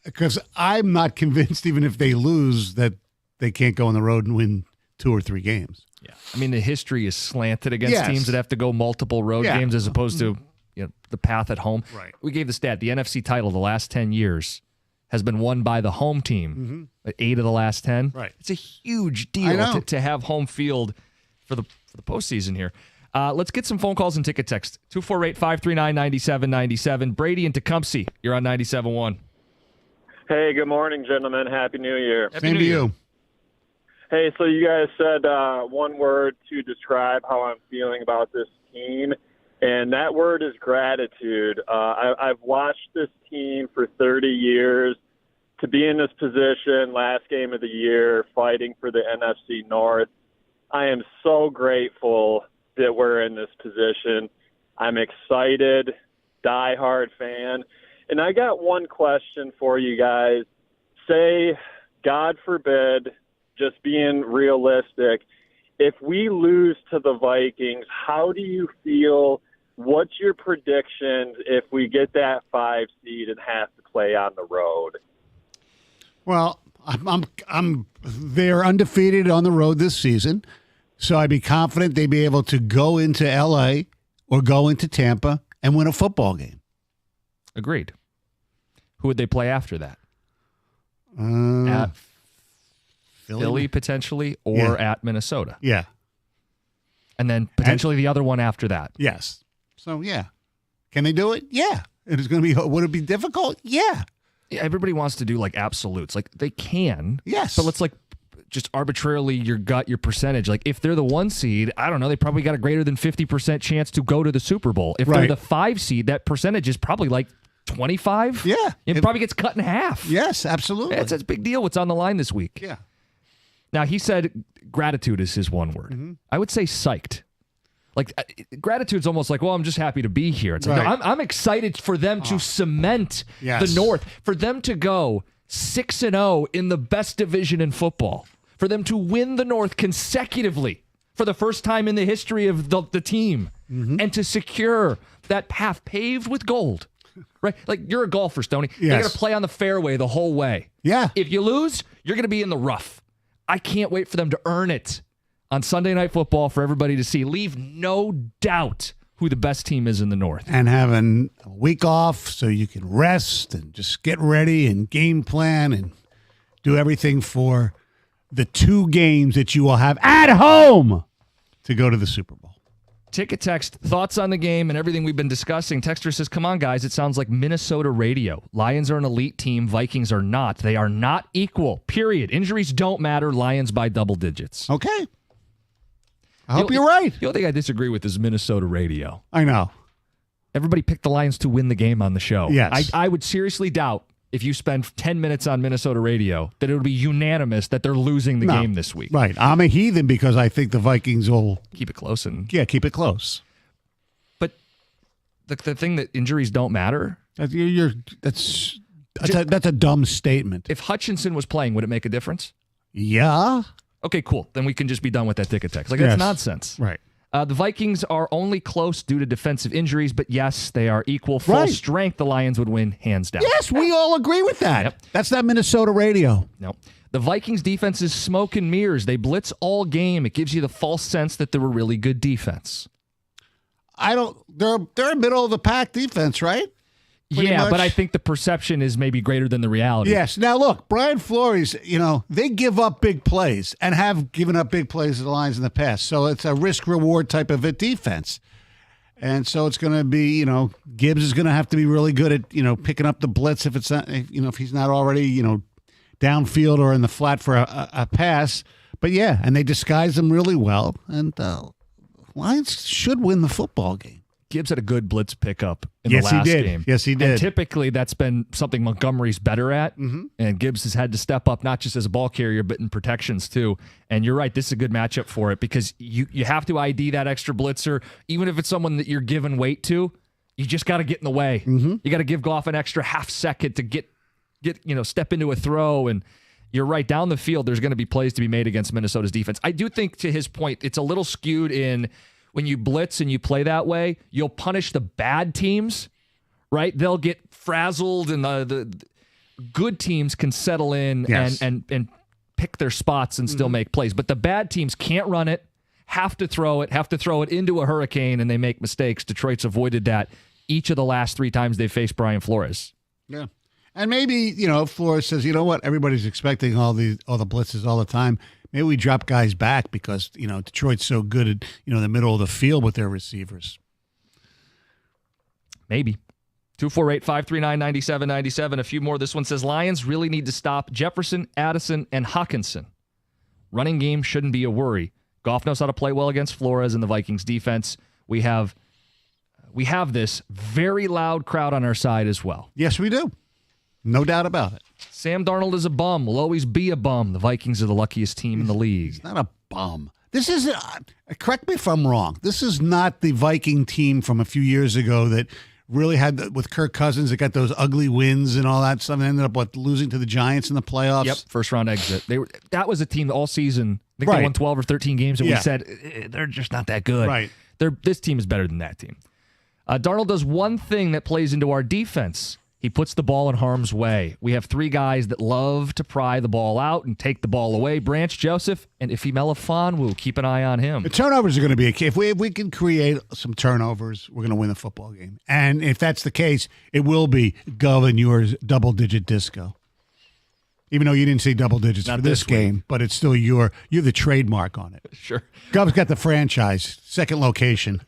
Because I'm not convinced, even if they lose, that they can't go on the road and win 2 or 3 games. Yeah. I mean, the history is slanted against teams that have to go multiple road games as opposed to the path at home. Right. We gave the stat. The NFC title the last 10 years has been won by the home team. 8 of the last 10. Right. It's a huge deal to have home field for the postseason here. Let's get some phone calls and ticket text. 248-539-9797. Brady and Tecumseh, you're on 97.1. Hey, good morning, gentlemen. Happy New Year. Same to you. Hey, so you guys said one word to describe how I'm feeling about this team, and that word is gratitude. I've watched this team for 30 years. To be in this position, last game of the year, fighting for the NFC North, I am so grateful that we're in this position. I'm excited, diehard fan. And I got one question for you guys. Say, God forbid, just being realistic, if we lose to the Vikings, how do you feel? What's your predictions if we get that 5 seed and have to play on the road? Well, they're undefeated on the road this season, so I'd be confident they'd be able to go into L.A. or go into Tampa and win a football game. Agreed. Who would they play after that? At Philly potentially, or at Minnesota. Yeah. And then potentially the other one after that. Yes. So, yeah. Can they do it? Yeah. It is going to be. Would it be difficult? Yeah. Yeah, everybody wants to do like absolutes. Like they can. Yes. But let's like just arbitrarily your percentage. Like if they're the 1 seed, I don't know, they probably got a greater than 50% chance to go to the Super Bowl. If they're the 5 seed, that percentage is probably like 25. Yeah. It probably gets cut in half. Yes, absolutely. It's a big deal what's on the line this week. Yeah. Now, he said gratitude is his one word. Mm-hmm. I would say psyched. Like, gratitude's almost like, well, I'm just happy to be here. It's like, no, I'm excited for them to cement the North, for them to go 6-0 in the best division in football, for them to win the North consecutively for the first time in the history of the team, and to secure that path paved with gold. Right? Like, you're a golfer, Stoney. Yes. You're going to play on the fairway the whole way. Yeah. If you lose, you're going to be in the rough. I can't wait for them to earn it on Sunday Night Football for everybody to see. Leave no doubt who the best team is in the North. And having a week off so you can rest and just get ready and game plan and do everything for the 2 games that you will have at home to go to the Super Bowl. Ticket text, thoughts on the game and everything we've been discussing. Texter says, come on, guys. It sounds like Minnesota radio. Lions are an elite team. Vikings are not. They are not equal, period. Injuries don't matter. Lions by double digits. Okay. I hope you're right. The only thing I disagree with is Minnesota radio. I know. Everybody picked the Lions to win the game on the show. Yes. I would seriously doubt if you spend 10 minutes on Minnesota radio that it would be unanimous that they're losing the game this week. Right. I'm a heathen because I think the Vikings will Keep it close. keep it close. But the thing that injuries don't matter. That's a dumb statement. If Hutchinson was playing, would it make a difference? Yeah. Okay, cool. Then we can just be done with that ticket text. Like, Yes. that's nonsense. Right. The Vikings are only close due to defensive injuries, but yes, they are equal. Full strength, the Lions would win hands down. Yes, we all agree with that. Yep. That's not Minnesota radio. No. The Vikings defense is smoke and mirrors. They blitz all game. It gives you the false sense that they're a really good defense. They're a middle of the pack defense, right? Pretty much. But I think the perception is maybe greater than the reality. Yes. Now, look, Brian Flores, they give up big plays and have given up big plays to the Lions in the past. So it's a risk-reward type of a defense. And so it's going to be, Gibbs is going to have to be really good at, picking up the blitz if it's not, if he's not already, downfield or in the flat for a pass. But yeah, and they disguise them really well. And Lions should win the football game. Gibbs had a good blitz pickup in the last he did. game. Yes, he did. And typically, that's been something Montgomery's better at. Mm-hmm. And Gibbs has had to step up, not just as a ball carrier, but in protections, too. And you're right, this is a good matchup for it because you have to ID that extra blitzer. Even if it's someone that you're giving weight to, you just got to get in the way. Mm-hmm. You got to give Goff an extra half second to get step into a throw. And you're right, down the field, there's going to be plays to be made against Minnesota's defense. I do think, to his point, it's a little skewed in when you blitz and you play that way, you'll punish the bad teams, right? They'll get frazzled, and the good teams can settle in and pick their spots and still make plays. But the bad teams can't run it, have to throw it into a hurricane, and they make mistakes. Detroit's avoided that each of the last 3 times they faced Brian Flores. Yeah. And maybe, Flores says, you know what, everybody's expecting all the blitzes all the time. Maybe we drop guys back because, Detroit's so good at, the middle of the field with their receivers. Maybe. 248-539-9797. A few more. This one says, Lions really need to stop Jefferson, Addison, and Hawkinson. Running game shouldn't be a worry. Goff knows how to play well against Flores and the Vikings defense. We have this very loud crowd on our side as well. Yes, we do. No doubt about it. Sam Darnold is a bum. Will always be a bum. The Vikings are the luckiest team in the league. He's not a bum. This is, correct me if I'm wrong, this is not the Viking team from a few years ago that really had, with Kirk Cousins, that got those ugly wins and all that stuff and ended up losing to the Giants in the playoffs. Yep, first round exit. That was a team that all season, I think they won 12 or 13 games, and we said, they're just not that good. Right. This team is better than that team. Darnold does one thing that plays into our defense. He puts the ball in harm's way. We have 3 guys that love to pry the ball out and take the ball away. Branch Joseph and Ife Melifonwu. Keep an eye on him. The turnovers are going to be a key. If we can create some turnovers, we're going to win the football game. And if that's the case, it will be Gov and yours double-digit disco. Even though you didn't see double digits for this game, but it's still you have the trademark on it. Sure. Gov's got the franchise, second location.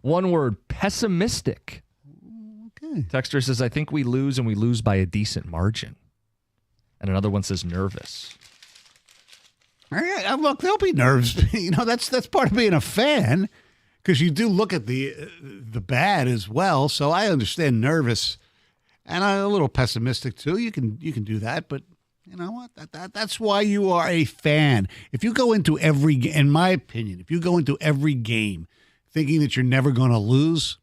One word, pessimistic. Texter says, I think we lose, and we lose by a decent margin. And another one says nervous. Look, there'll be nerves. That's part of being a fan, because you do look at the bad as well. So I understand nervous, and I'm a little pessimistic too. You can do that, but you know what? That's why you are a fan. If you go into in my opinion, if you go into every game thinking that you're never going to lose,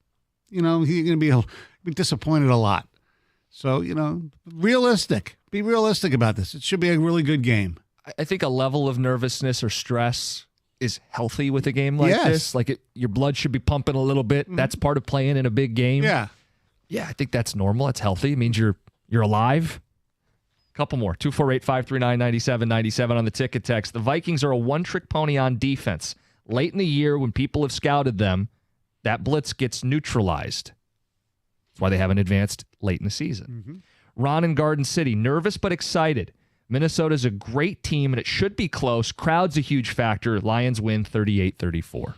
you're going to be disappointed a lot. So, realistic. Be realistic about this. It should be a really good game. I think a level of nervousness or stress is healthy with a game like this. Like your blood should be pumping a little bit. Mm-hmm. That's part of playing in a big game. Yeah. Yeah, I think that's normal. It's healthy. It means you're alive. Couple more. 248-539-9797 on the ticket text. The Vikings are a one-trick pony on defense. Late in the year, when people have scouted them, that blitz gets neutralized. That's why they haven't advanced late in the season. Mm-hmm. Ron in Garden City, nervous but excited. Minnesota's a great team, and it should be close. Crowd's a huge factor. Lions win 38-34.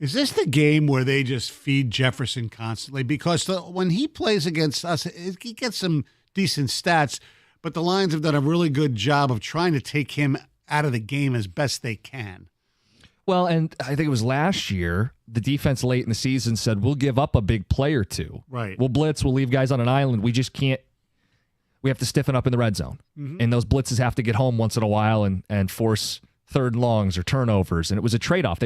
Is this the game where they just feed Jefferson constantly? Because when he plays against us, he gets some decent stats, but the Lions have done a really good job of trying to take him out of the game as best they can. Well, and I think it was last year, the defense late in the season said, we'll give up a big play or two. Right. We'll blitz, we'll leave guys on an island. We just can't. We have to stiffen up in the red zone. Mm-hmm. And those blitzes have to get home once in a while and force third and longs or turnovers. And it was a trade-off.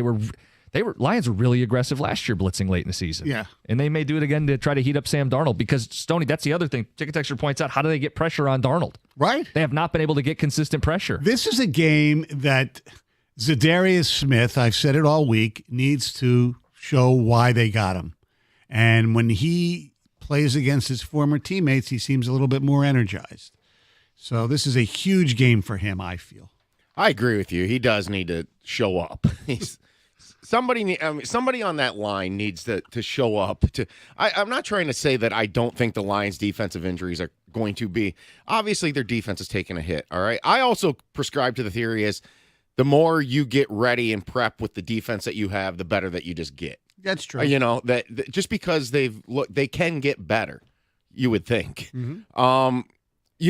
Lions were really aggressive last year blitzing late in the season. Yeah. And they may do it again to try to heat up Sam Darnold because, Stoney, that's the other thing. Ticket Texture points out, how do they get pressure on Darnold? Right. They have not been able to get consistent pressure. This is a game that Zadarius Smith, I've said it all week, needs to show why they got him. And when he plays against his former teammates, he seems a little bit more energized. So this is a huge game for him, I feel. I agree with you. He does need to show up. Somebody on that line needs to show up. I'm not trying to say that I don't think the Lions' defensive injuries are going to be. Obviously, their defense is taking a hit, all right? I also prescribe to the theory is the more you get ready and prep with the defense that you have, the better that you just get. That's true. That just because they can get better, you would think. Mm-hmm.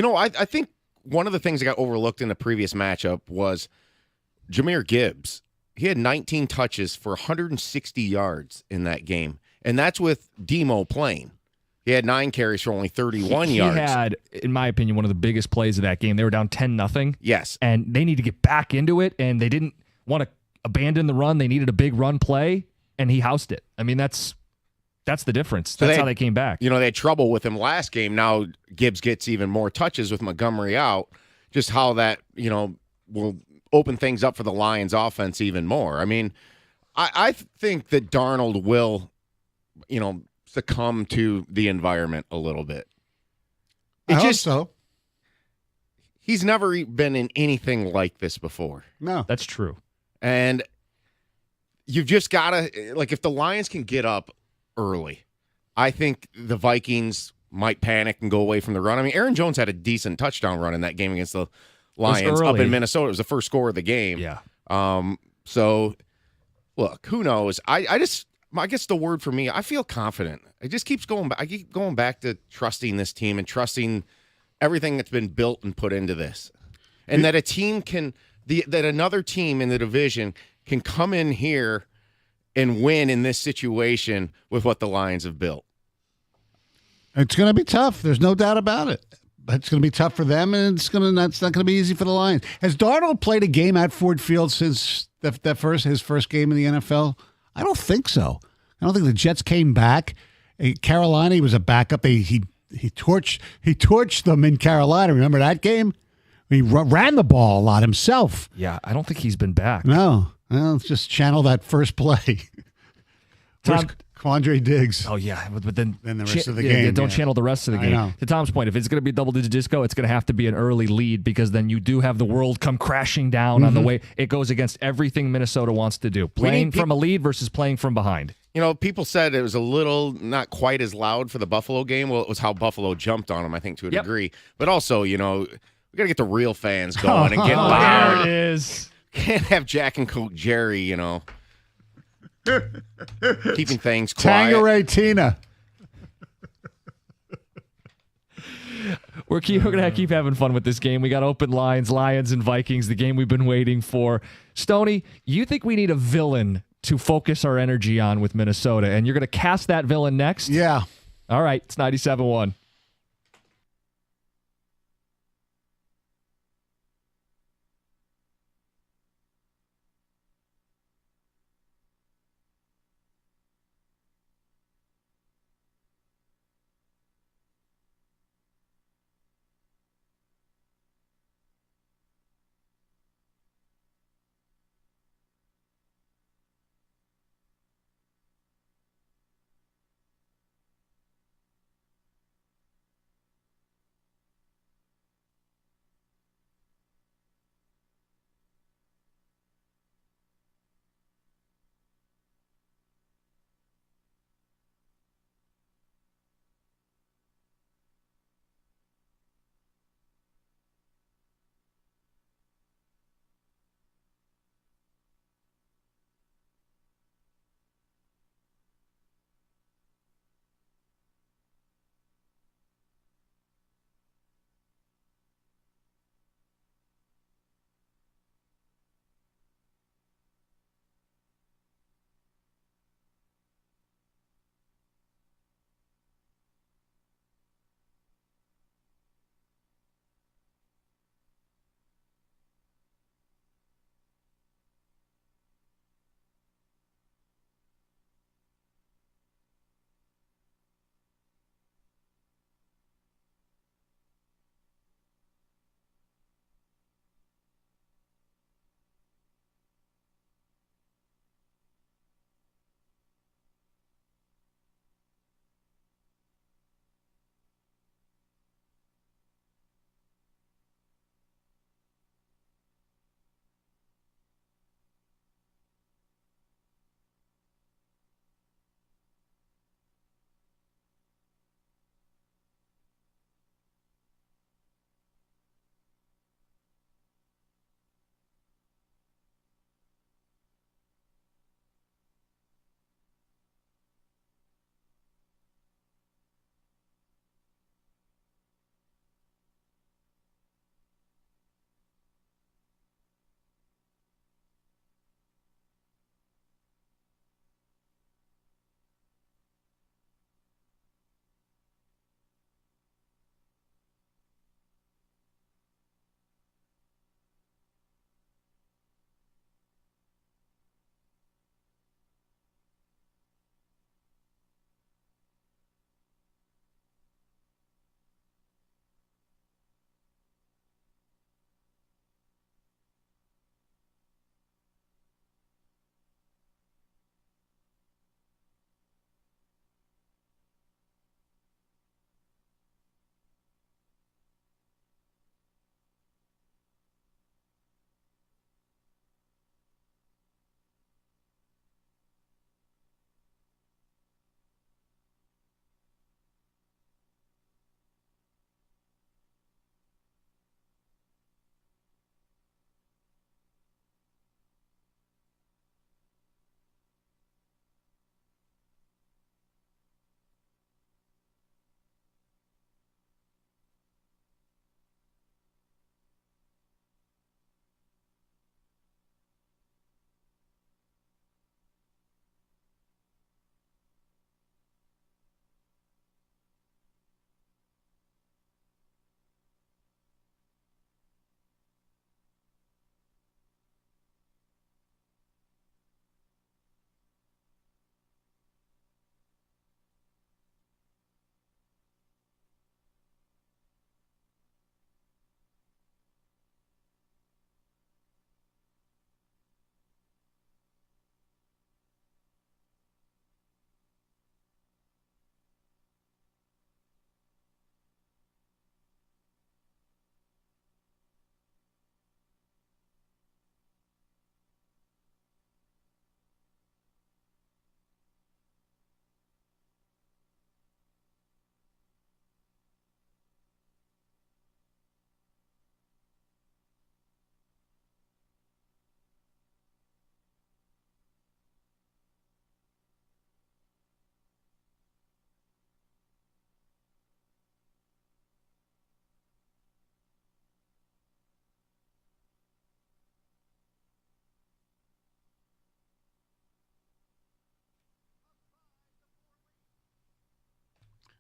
I think one of the things that got overlooked in the previous matchup was Jahmyr Gibbs. He had 19 touches for 160 yards in that game, and that's with Demo playing. He had 9 carries for only 31 yards. He had, in my opinion, one of the biggest plays of that game. They were down 10-0. Yes. And they need to get back into it, and they didn't want to abandon the run. They needed a big run play, and he housed it. I mean, that's the difference. That's how they came back. They had trouble with him last game. Now Gibbs gets even more touches with Montgomery out. Just how that, will open things up for the Lions offense even more. I mean, I think that Darnold will, succumb to the environment a little bit. I hope so. He's never been in anything like this before. No. That's true. And you've just got to, if the Lions can get up early, I think the Vikings might panic and go away from the run. I mean, Aaron Jones had a decent touchdown run in that game against the Lions up in Minnesota. It was the first score of the game. Yeah. So, look, who knows? I guess the word for me, I feel confident. It just keeps going back. I keep going back to trusting this team and trusting everything that's been built and put into this. And that a team that another team in the division can come in here and win in this situation with what the Lions have built. It's going to be tough. There's no doubt about it. It's going to be tough for them, and it's not going to be easy for the Lions. Has Darnold played a game at Ford Field since his first game in the NFL? I don't think so. I don't think the Jets came back. Carolina, he was a backup. He torched them in Carolina. Remember that game? He ran the ball a lot himself. Yeah, I don't think he's been back. No. Well, let's just channel that first play. Tom, Quandre Diggs. Oh, yeah. But then the rest of the game. Yeah, don't channel the rest of the game. Know. To Tom's point, if it's going to be double-digit disco, it's going to have to be an early lead because then you do have the world come crashing down on the way. It goes against everything Minnesota wants to do. Playing from a lead versus playing from behind. People said it was a little not quite as loud for the Buffalo game. Well, it was how Buffalo jumped on them, I think, to a degree. But also, we got to get the real fans going and get loud. There it is. Can't have Jack and Coke Jerry, keeping things quiet. Tangeray Tina. We're going to keep having fun with this game. We got open lines, Lions and Vikings, the game we've been waiting for. Stoney, you think we need a villain to focus our energy on with Minnesota, and you're going to cast that villain next? Yeah. All right, it's 97-1.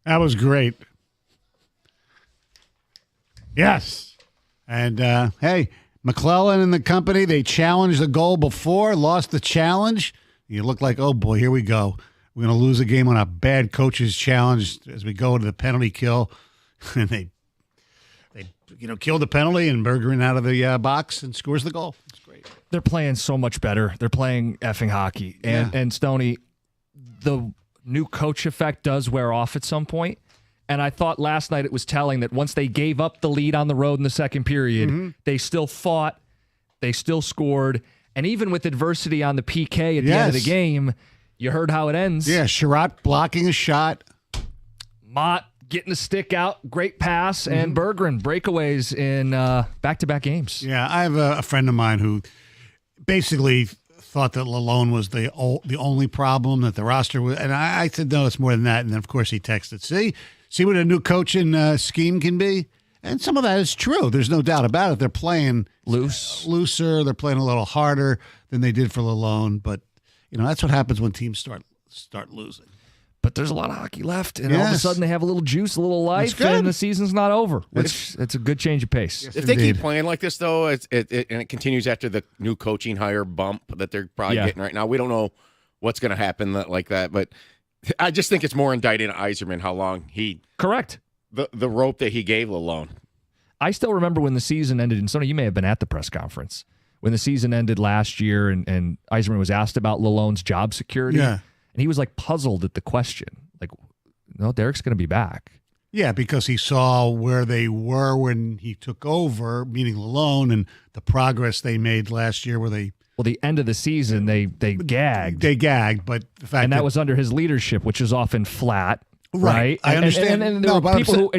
That was great. Yes. And, hey, McClellan and the company, they challenged the goal before, lost the challenge. You look like, oh, boy, here we go. We're going to lose a game on a bad coach's challenge as we go to the penalty kill. And they killed the penalty, and Bergeron out of the box and scores the goal. It's great. They're playing so much better. They're playing effing hockey. And Stoney, the new coach effect does wear off at some point. And I thought last night it was telling that once they gave up the lead on the road in the second period, they still fought, they still scored, and even with adversity on the PK at the end of the game, you heard how it ends. Yeah, Sherratt blocking a shot. Mott getting the stick out, great pass, and Bergeron breakaways in back-to-back games. Yeah, I have a friend of mine who basically thought that Lalone was the only problem, that the roster was, and I said, no, it's more than that. And then, of course, he texted, see what a new coaching scheme can be? And some of that is true. There's no doubt about it. They're playing looser. They're playing a little harder than they did for Lalone. But, that's what happens when teams start losing. But there's a lot of hockey left, and all of a sudden they have a little juice, a little life, and the season's not over. It's a good change of pace. Yes, if they keep playing like this, though, and it continues after the new coaching hire bump that they're probably getting right now, we don't know what's going to happen like that. But I just think it's more indicting Yzerman how long he the rope that he gave Lalone. I still remember when the season ended, and Sonny, you may have been at the press conference when the season ended last year, and Yzerman was asked about Lalone's job security. Yeah. And he was like puzzled at the question. Like, no, Derek's going to be back. Yeah, because he saw where they were when he took over, meaning Lalone, and the progress they made last year where they... Well, the end of the season, they gagged. They gagged, but the fact that was under his leadership, which is often flat, right? I understand. And there were people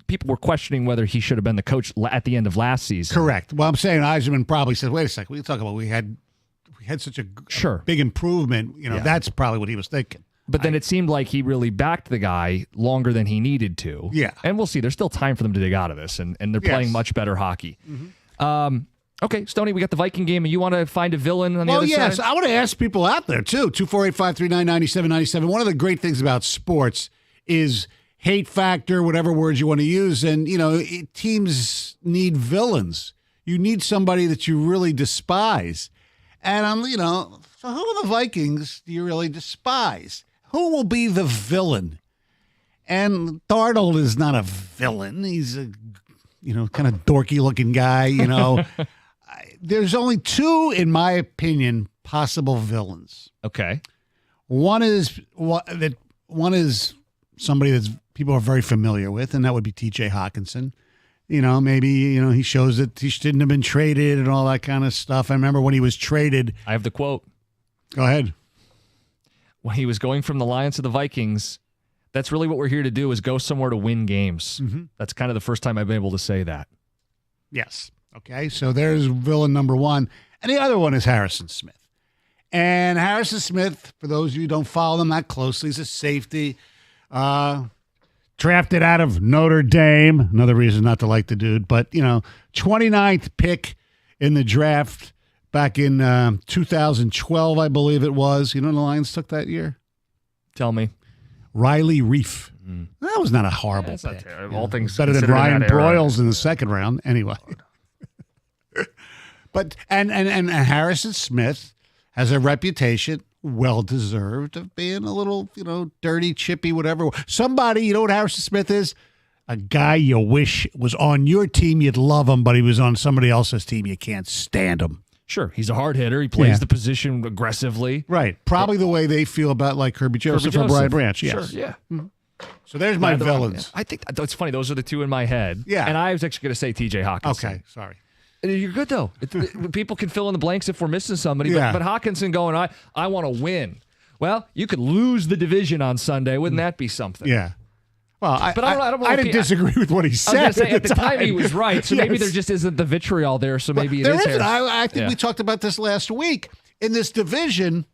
people were questioning whether he should have been the coach at the end of last season. Correct. Well, I'm saying Yzerman probably said, wait a second, we talk about we had such a big improvement. That's probably what he was thinking. But then it seemed like he really backed the guy longer than he needed to. Yeah. And we'll see. There's still time for them to dig out of this, and they're playing much better hockey. Okay, Stoney, we got the Viking game, and you want to find a villain on the other side? Yes. I want to ask people out there, too. 248-539-9797. One of the great things about sports is hate factor, whatever words you want to use. And, teams need villains. You need somebody that you really despise. And so who are the Vikings do you really despise? Who will be the villain? And Darnold is not a villain. He's a, kind of dorky looking guy, There's only two, in my opinion, possible villains. Okay. One is somebody that people are very familiar with, and that would be T.J. Hawkinson. Maybe, he shows that he shouldn't have been traded and all that kind of stuff. I remember when he was traded. I have the quote. Go ahead. When he was going from the Lions to the Vikings, that's really what we're here to do, is go somewhere to win games. Mm-hmm. That's kind of the first time I've been able to say that. Yes. Okay, so there's villain number one. And the other one is Harrison Smith. And Harrison Smith, for those of you who don't follow him that closely, is a safety. Drafted out of Notre Dame. Another reason not to like the dude. But, 29th pick in the draft back in 2012, I believe it was. The Lions took that year? Tell me. Riley Reif. That was not a horrible pick. All things better than Ryan Broyles in the second round. Anyway. But and Harrison Smith has a reputation, well deserved, of being a little, dirty, chippy, whatever. Somebody, you know what Harrison Smith is? A guy you wish was on your team, you'd love him, but he was on somebody else's team, you can't stand him. Sure, he's a hard hitter. He plays the position aggressively. Right. Probably the way they feel about like Kirby Joseph or Brian Branch. Yes. Sure, yeah. Mm-hmm. So there's my villains. I think it's funny. Those are the two in my head. Yeah. And I was actually going to say T.J. Hawkinson. Okay, sorry. You're good, though. People can fill in the blanks if we're missing somebody. Yeah. But Hawkinson going, I want to win. Well, you could lose the division on Sunday. Wouldn't that be something? Yeah. Well, I didn't disagree disagree with what he said. I was going to say, at the time he was right, so maybe there just isn't the vitriol there, so maybe there is. Isn't. I think we talked about this last week. In this division,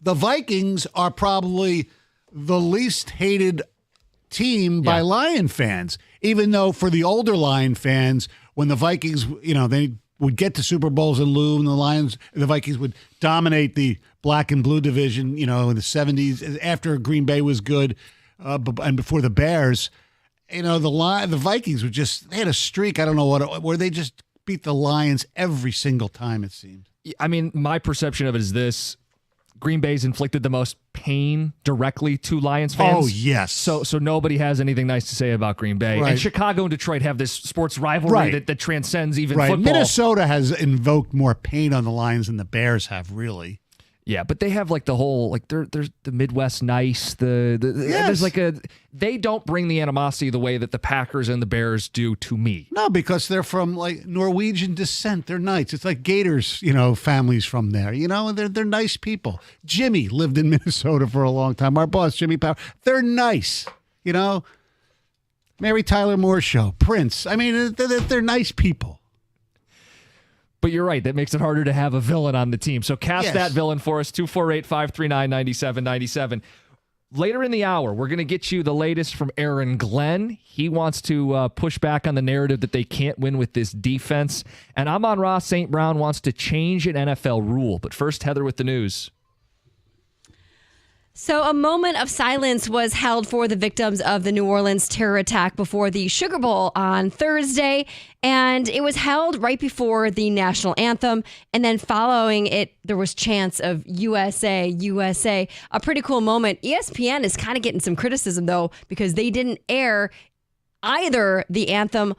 the Vikings are probably the least hated team by Lion fans, even though for the older Lion fans, when the Vikings, they would get to Super Bowls and lose, and the Vikings would dominate the black and blue division, in the 70s after Green Bay was good. and before the Bears, the Vikings they had a streak. I don't know where they just beat the Lions every single time, it seemed. I mean, my perception of it is this. Green Bay's inflicted the most pain directly to Lions fans. Oh, yes. So nobody has anything nice to say about Green Bay. Right. And Chicago and Detroit have this sports rivalry that transcends even football. Minnesota has invoked more pain on the Lions than the Bears have, really. Yeah, but they have like the whole there's the Midwest nice. There's they don't bring the animosity the way that the Packers and the Bears do to me. No, because they're from like Norwegian descent. They're nice. It's like Gators, families from there. They're nice people. Jimmy lived in Minnesota for a long time. Our boss, Jimmy Power. They're nice. Mary Tyler Moore Show, Prince. I mean, they're nice people. But you're right. That makes it harder to have a villain on the team. So cast that villain for us, 248-539-9797. Later in the hour, we're going to get you the latest from Aaron Glenn. He wants to push back on the narrative that they can't win with this defense. And Amon-Ra St. Brown wants to change an NFL rule. But first, Heather with the news. So a moment of silence was held for the victims of the New Orleans terror attack before the Sugar Bowl on Thursday, and it was held right before the national anthem, and then following it, there was chants of USA, USA, a pretty cool moment. ESPN is kind of getting some criticism, though, because they didn't air either the anthem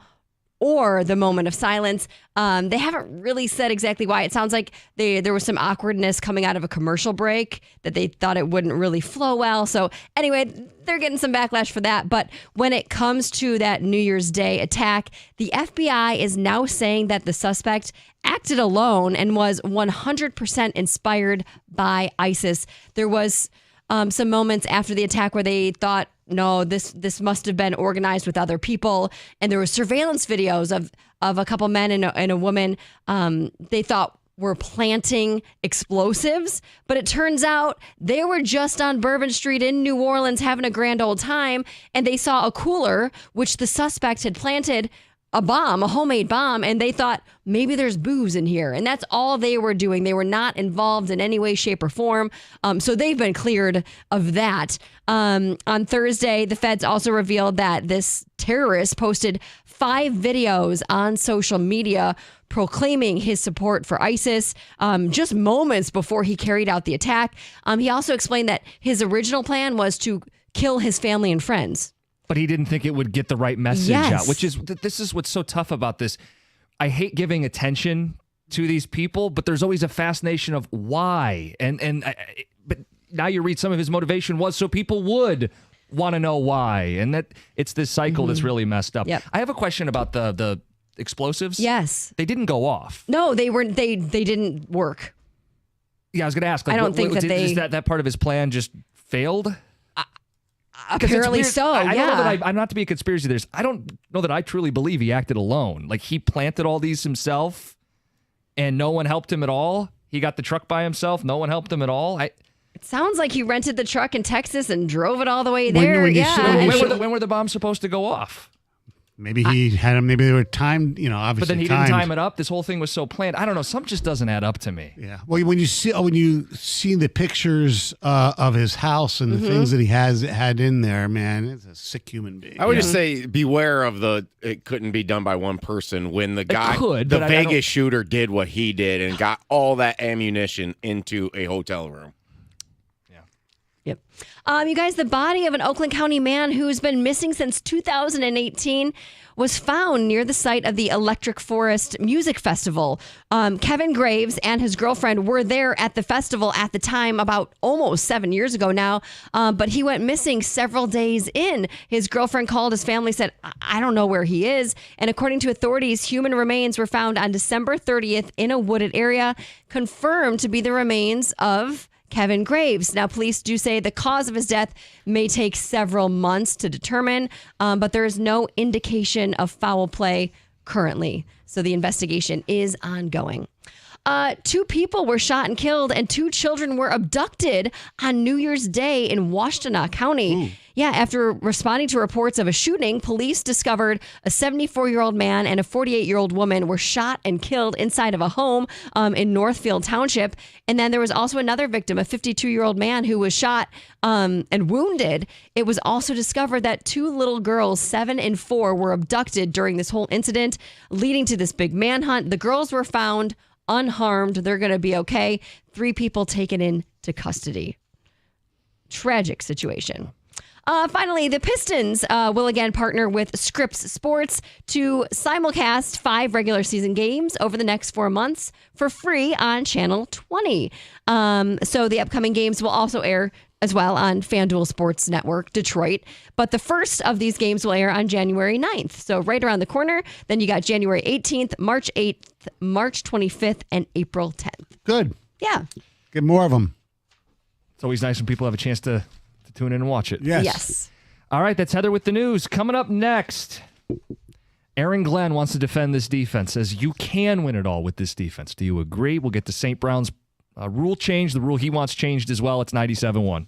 or the moment of silence. They haven't really said exactly why. It sounds like there was some awkwardness coming out of a commercial break that they thought it wouldn't really flow well. So anyway, they're getting some backlash for that. But when it comes to that New Year's Day attack, the FBI is now saying that the suspect acted alone and was 100% inspired by ISIS. There was some moments after the attack where they thought, no, this must have been organized with other people. And there were surveillance videos of a couple men and a woman they thought were planting explosives. But it turns out they were just on Bourbon Street in New Orleans having a grand old time. And they saw a cooler, which the suspect had planted a bomb, a homemade bomb, and they thought maybe there's booze in here. And that's all they were doing. They were not involved in any way, shape, or form. So they've been cleared of that. On Thursday, the feds also revealed that this terrorist posted 5 videos on social media proclaiming his support for ISIS just moments before he carried out the attack. He also explained that his original plan was to kill his family and friends. But he didn't think it would get the right message out, which is, this is what's so tough about this. I hate giving attention to these people, but there's always a fascination of why. But now you read some of his motivation was so people would want to know why. And that it's this cycle that's really messed up. Yep. I have a question about the explosives. Yes. They didn't go off. No, they weren't. They didn't work. Yeah, I was going to ask. I don't think that is that part of his plan just failed? Apparently so, I yeah. don't know that I'm not to be a conspiracy theorist. I don't know that I truly believe he acted alone. Like, he planted all these himself and no one helped him at all. He got the truck by himself. No one helped him at all. It sounds like he rented the truck in Texas and drove it all the way there. When were the bombs supposed to go off? Maybe he had them. Maybe they were timed, obviously. But then he didn't time it up. This whole thing was so planned. I don't know. Something just doesn't add up to me. Yeah. Well, when you see the pictures of his house and the things that he had in there, man, it's a sick human being. I would just say beware of it couldn't be done by one person when the guy, the Vegas shooter did what he did and got all that ammunition into a hotel room. Yep. You guys, the body of an Oakland County man who's been missing since 2018 was found near the site of the Electric Forest Music Festival. Kevin Graves and his girlfriend were there at the festival at the time, about almost 7 years ago now, but he went missing several days in. His girlfriend called his family, said, I don't know where he is. And according to authorities, human remains were found on December 30th in a wooded area, confirmed to be the remains of Kevin Graves. Now, police do say the cause of his death may take several months to determine, but there is no indication of foul play currently. So the investigation is ongoing. 2 people were shot and killed, and 2 children were abducted on New Year's Day in Washtenaw County. Ooh. Yeah, after responding to reports of a shooting, police discovered a 74-year-old man and a 48-year-old woman were shot and killed inside of a home in Northfield Township. And then there was also another victim, a 52-year-old man who was shot and wounded. It was also discovered that 2 little girls, 7 and 4, were abducted during this whole incident, leading to this big manhunt. The girls were found unharmed. They're going to be okay. 3 people taken into custody. Tragic situation. Finally, the Pistons will again partner with Scripps Sports to simulcast 5 regular season games over the next 4 months for free on Channel 20. So the upcoming games will also air as well on FanDuel Sports Network Detroit. But the first of these games will air on January 9th. So right around the corner. Then you got January 18th, March 8th, March 25th, and April 10th. Good. Yeah. Get more of them. It's always nice when people have a chance to tune in and watch it. Yes. All right, that's Heather with the news. Coming up next, Aaron Glenn wants to defend this defense, says you can win it all with this defense. Do you agree? We'll get to St. Brown's rule change, the rule he wants changed as well. It's 97.1.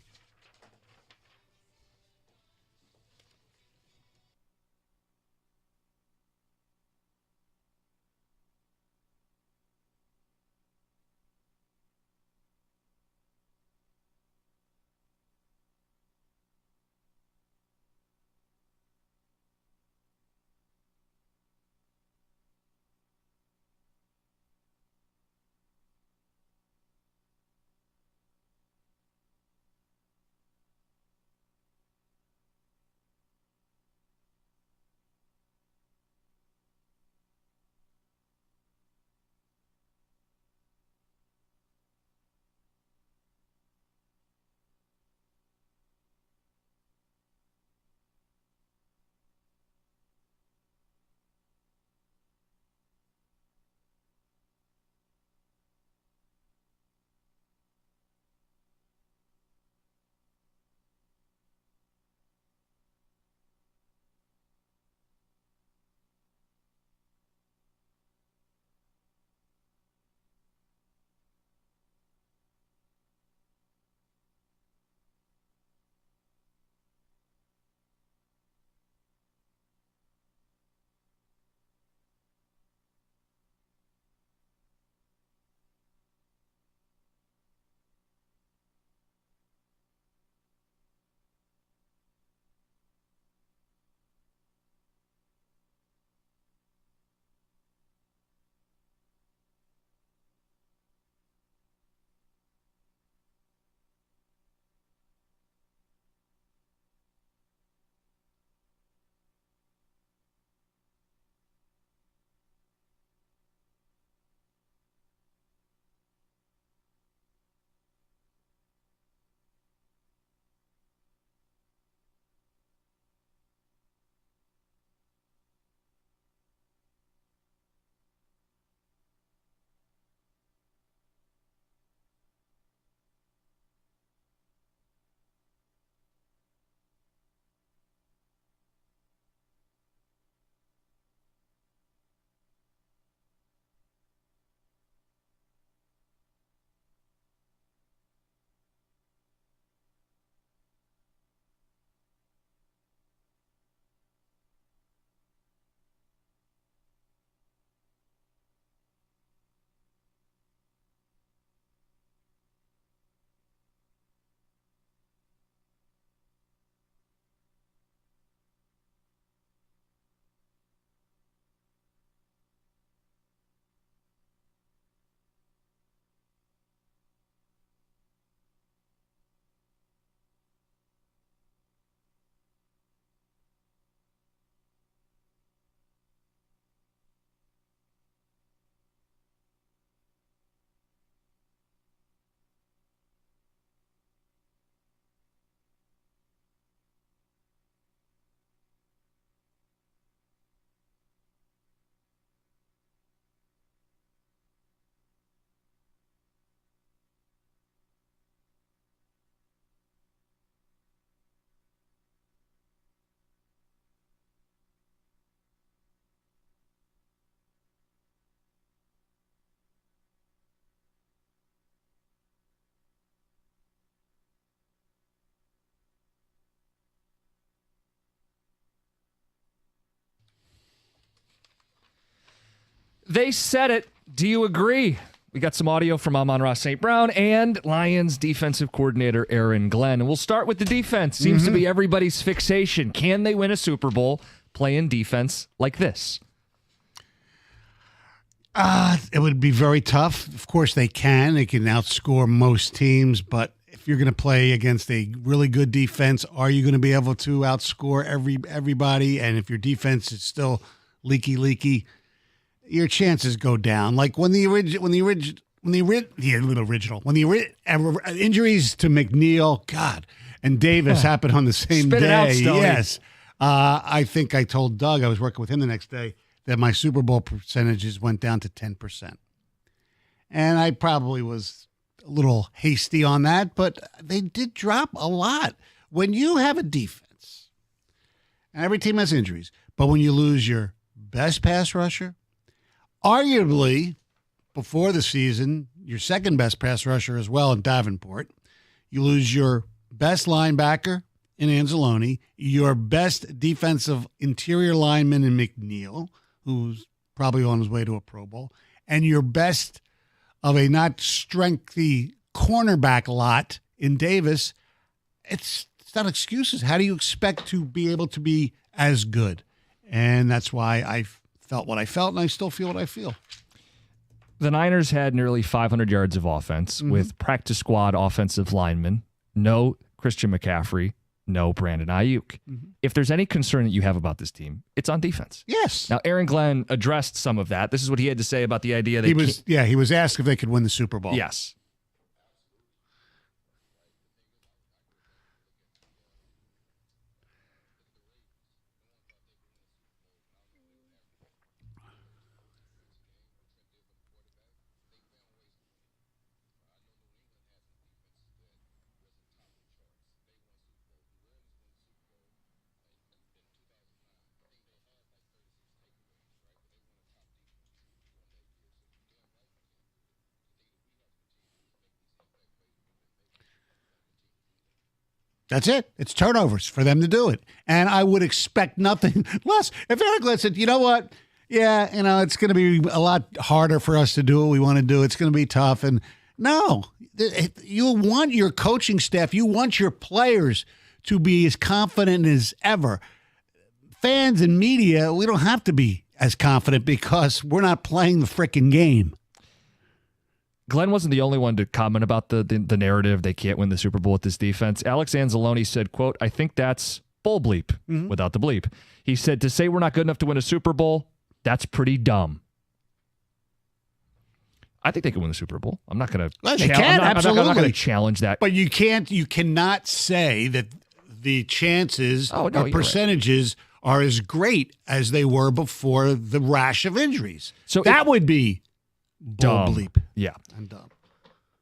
They said it. Do you agree? We got some audio from Amon-Ra St. Brown and Lions defensive coordinator Aaron Glenn. And we'll start with the defense. Seems to be everybody's fixation. Can they win a Super Bowl playing defense like this? It would be very tough. Of course, they can. They can outscore most teams, but if you're going to play against a really good defense, are you going to be able to outscore everybody? And if your defense is still leaky, your chances go down. Like when the injuries to McNeil, God, and Davis happened on the same Spit day. it out, Stoney. Yes, I think I told Doug, I was working with him the next day, that my Super Bowl percentages went down to 10%, and I probably was a little hasty on that, but they did drop a lot. When you have a defense, and every team has injuries, but when you lose your best pass rusher, arguably before the season, your second best pass rusher as well in Davenport, you lose your best linebacker in Anzalone, your best defensive interior lineman in McNeil, who's probably on his way to a Pro Bowl, and your best of a not strengthy cornerback lot in Davis. It's not excuses. How do you expect to be able to be as good? And that's why I felt what I felt, and I still feel what I feel. The Niners had nearly 500 yards of offense with practice squad offensive linemen, no Christian McCaffrey, no Brandon Ayuk. If there's any concern that you have about this team, it's on defense. Yes. Now, Aaron Glenn addressed some of that. This is what he had to say about the idea that he was asked if they could win the Super Bowl. Yes. That's it. It's turnovers for them to do it. And I would expect nothing less. If Aaron Glenn said, you know what? Yeah, it's going to be a lot harder for us to do what we want to do. It's going to be tough. And no, you want your coaching staff, you want your players to be as confident as ever. Fans and media, we don't have to be as confident because we're not playing the freaking game. Glenn wasn't the only one to comment about the narrative they can't win the Super Bowl with this defense. Alex Anzalone said, quote, I think that's bull bleep without the bleep. He said, to say we're not good enough to win a Super Bowl, that's pretty dumb. I think they can win the Super Bowl. I'm not going to absolutely. going to challenge that. But you cannot say that the chances or percentages are as great as they were before the rash of injuries. So that would be dumb. Bleep. Yeah. I'm dumb.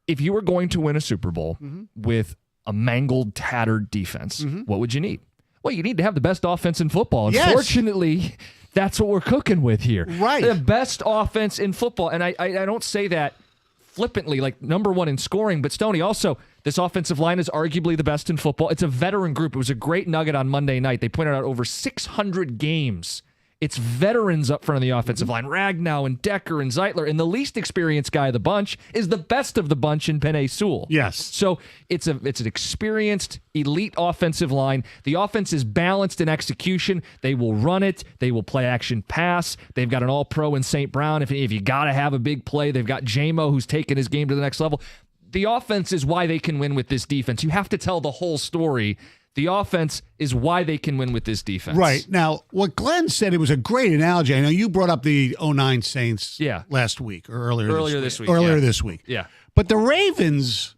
If you were going to win a Super Bowl with a mangled, tattered defense, what would you need? Well, you need to have the best offense in football. Unfortunately, that's what we're cooking with here. Right. The best offense in football. And I don't say that flippantly, like number one in scoring, but Stoney, also, this offensive line is arguably the best in football. It's a veteran group. It was a great nugget on Monday night. They pointed out over 600 games. It's veterans up front of the offensive line. Ragnow and Decker and Zeitler. And the least experienced guy of the bunch is the best of the bunch in Penei Sewell. Yes. So it's an experienced, elite offensive line. The offense is balanced in execution. They will run it. They will play action pass. They've got an all-pro in St. Brown. If you got to have a big play, they've got J-Mo who's taken his game to the next level. The offense is why they can win with this defense. You have to tell the whole story. The offense is why they can win with this defense. Right. Now, what Glenn said, it was a great analogy. I know you brought up the 09 Saints last week or earlier this week. Earlier this week. Yeah. But the Ravens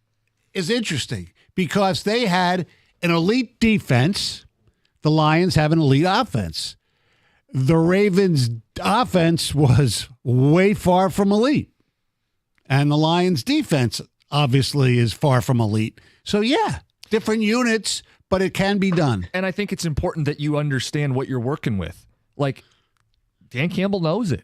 is interesting because they had an elite defense. The Lions have an elite offense. The Ravens' offense was way far from elite. And the Lions' defense obviously is far from elite. So, yeah, different units, but it can be done. And I think it's important that you understand what you're working with. Like, Dan Campbell knows it.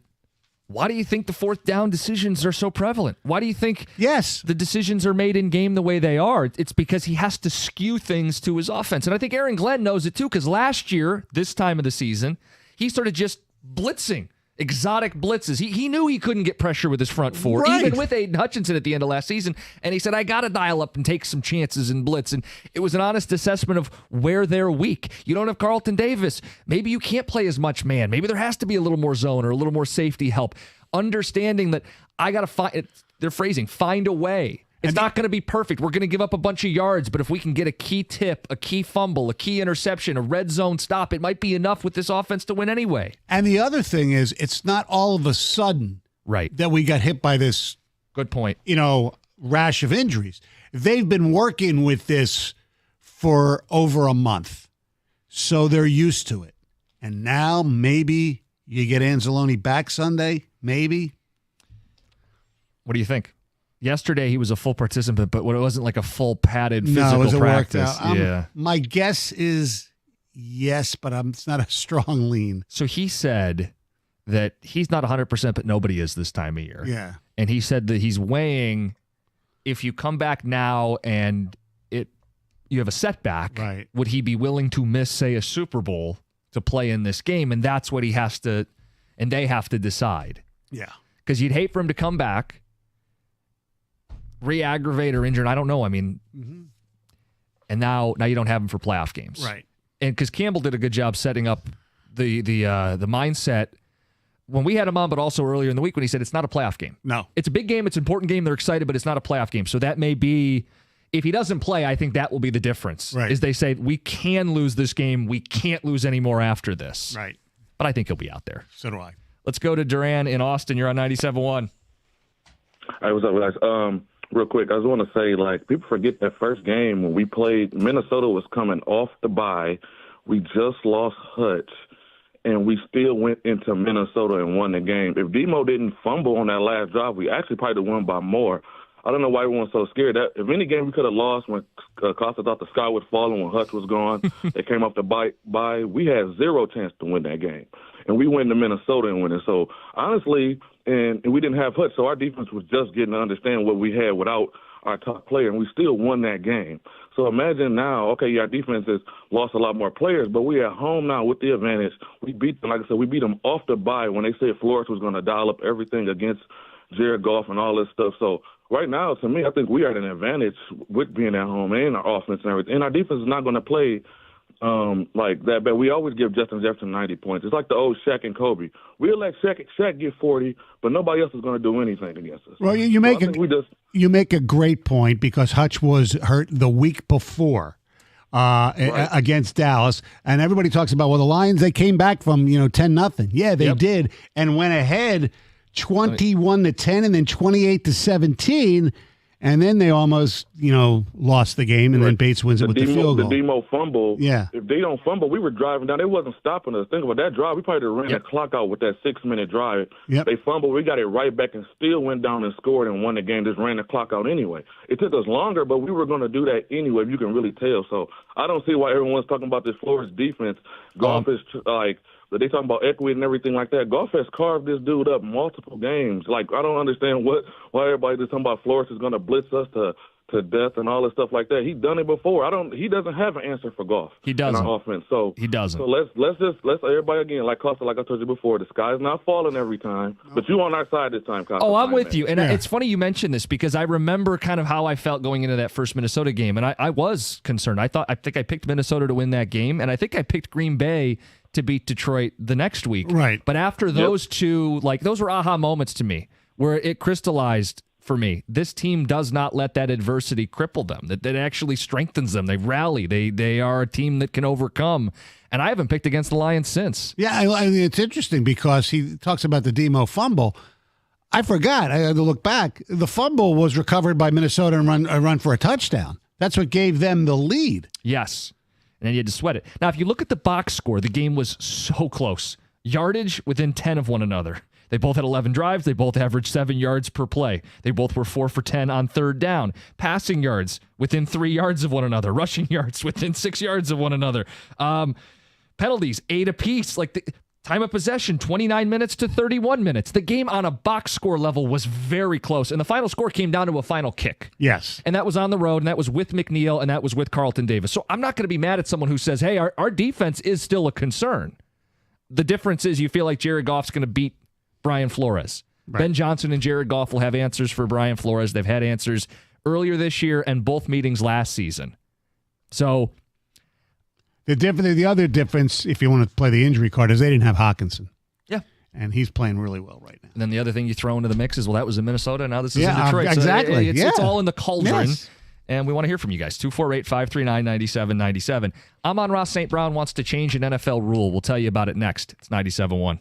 Why do you think the fourth down decisions are so prevalent? Why do you think the decisions are made in game the way they are? It's because he has to skew things to his offense. And I think Aaron Glenn knows it too, because last year, this time of the season, he started just blitzing. exotic blitzes. He knew he couldn't get pressure with his front four, Right. even with Aiden Hutchinson at the end of last season. And he said, I got to dial up and take some chances in blitz. And it was an honest assessment of where they're weak. You don't have Carlton Davis. Maybe you can't play as much man. Maybe there has to be a little more zone or a little more safety help. Understanding that I got to find, they're phrasing, find a way. It's not going to be perfect. We're going to give up a bunch of yards, but if we can get a key tip, a key fumble, a key interception, a red zone stop, it might be enough with this offense to win anyway. And the other thing is, it's not all of a sudden Right. that we got hit by this, Good point. rash of injuries. They've been working with this for over a month, so they're used to it. And now maybe you get Anzalone back Sunday, maybe. What do you think? Yesterday he was a full participant, but it wasn't like a full padded No, physical it was a practice. workout. Yeah. My guess is yes, but it's not a strong lean. So he said that he's not 100%, but nobody is this time of year. Yeah. And he said that he's weighing if you come back now and you have a setback, Right. would he be willing to miss, say, a Super Bowl to play in this game? And that's what he has to, and they have to decide. Yeah. Because you'd hate for him to come back, re-aggravate or injure. I don't know. I mean, and now you don't have him for playoff games, Right. And because Campbell did a good job setting up the mindset when we had him on, but also earlier in the week when he said it's not a playoff game. No. It's a big game. It's an important game. They're excited, but it's not a playoff game. So that may be, if he doesn't play, I think that will be the difference. Right. Is they say we can lose this game. We can't lose any more after this. Right. But I think he'll be out there. So do I. Let's go to Duran in Austin. You're on 97.1. Hey, what's up, guys? Real quick, I just want to say, people forget that first game when we played, Minnesota was coming off the bye. We just lost Hutch, and we still went into Minnesota and won the game. If Demo didn't fumble on that last drive, we actually probably won by more. I don't know why everyone's so scared. That if any game we could have lost when Costa thought the sky would fall and when Hutch was gone, they came off the bye. We had zero chance to win that game. And we went to Minnesota and win it. So, honestly, and we didn't have Hutch, so our defense was just getting to understand what we had without our top player, and we still won that game. So imagine now, okay, our defense has lost a lot more players, but we at home now with the advantage. We beat them, like I said, we beat them off the bye when they said Flores was going to dial up everything against Jared Goff and all this stuff. So right now, to me, I think we are at an advantage with being at home and our offense and everything. And our defense is not going to play like that, but we always give Justin Jefferson 90 points. It's like the old Shaq and Kobe. We'll let Shaq get 40, but nobody else is going to do anything against us. Well, you make you make a great point because Hutch was hurt the week before against Dallas, and everybody talks about, well, the Lions, they came back from 10-0. Yeah, they did, and went ahead 21-10, and then 28-17. And then they almost, lost the game, and then Bates wins it with the field goal. The Demo fumble. Yeah. If they don't fumble, we were driving down. They wasn't stopping us. Think about that drive. We probably ran the clock out with that 6-minute drive. Yep. They fumbled. We got it right back and still went down and scored and won the game. Just ran the clock out anyway. It took us longer, but we were going to do that anyway, if you can really tell. So I don't see why everyone's talking about this Flores defense. Goff is they talking about equity and everything like that. Goff has carved this dude up multiple games. I don't understand why everybody's talking about Flores is going to blitz us to death and all this stuff like that. He's done it before. He doesn't have an answer for Goff. He doesn't. In our offense. So he doesn't. So let's everybody again, like Costa, like I told you before, the sky's not falling every time. But you on our side this time, Costa. Oh, I'm with you. And it's funny you mentioned this because I remember kind of how I felt going into that first Minnesota game. And I was concerned. I think I picked Minnesota to win that game. And I think I picked Green Bay to beat Detroit the next week. Right. But after those two, those were aha moments to me where it crystallized for me. This team does not let that adversity cripple them. That actually strengthens them. They rally. They are a team that can overcome. And I haven't picked against the Lions since. Yeah, I mean, it's interesting because he talks about the Demo fumble. I forgot. I had to look back. The fumble was recovered by Minnesota and run for a touchdown. That's what gave them the lead. Yes. And then you had to sweat it. Now, if you look at the box score, the game was so close. Yardage within 10 of one another. They both had 11 drives. They both averaged 7 yards per play. They both were 4 for 10 on third down. Passing yards within 3 yards of one another. Rushing yards within 6 yards of one another. Penalties, 8 apiece. Time of possession, 29 minutes to 31 minutes. The game on a box score level was very close, and the final score came down to a final kick. Yes. And that was on the road, and that was with McNeil, and that was with Carlton Davis. So I'm not going to be mad at someone who says, hey, our defense is still a concern. The difference is you feel like Jared Goff's going to beat Brian Flores. Right. Ben Johnson and Jared Goff will have answers for Brian Flores. They've had answers earlier this year and both meetings last season. So the other difference, if you want to play the injury card, is they didn't have Hawkinson. yeah. And he's playing really well right now. And then the other thing you throw into the mix is, well, that was in Minnesota. Now this is Yeah, in Detroit. So exactly. it's Yeah. all in the cauldron. Yes. And we want to hear from you guys. 248-539-9797. Amon-Ra St. Brown wants to change an NFL rule. We'll tell you about it next. It's 97.1.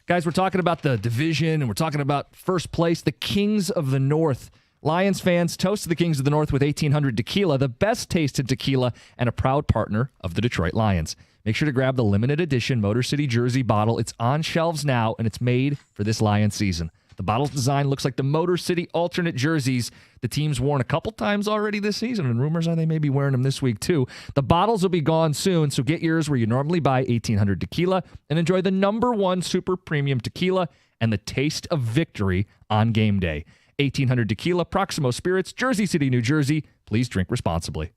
Guys, we're talking about the division, and we're talking about first place, the Kings of the North. Lions fans, toast to the Kings of the North with 1800 Tequila, the best tasted tequila and a proud partner of the Detroit Lions. Make sure to grab the limited edition Motor City jersey bottle. It's on shelves now, and it's made for this Lions season. The bottle's design looks like the Motor City alternate jerseys the team's worn a couple times already this season, and rumors are they may be wearing them this week too. The bottles will be gone soon, so get yours where you normally buy 1800 Tequila and enjoy the #1 super premium tequila and the taste of victory on game day. 1800 Tequila, Proximo Spirits, Jersey City, New Jersey. Please drink responsibly.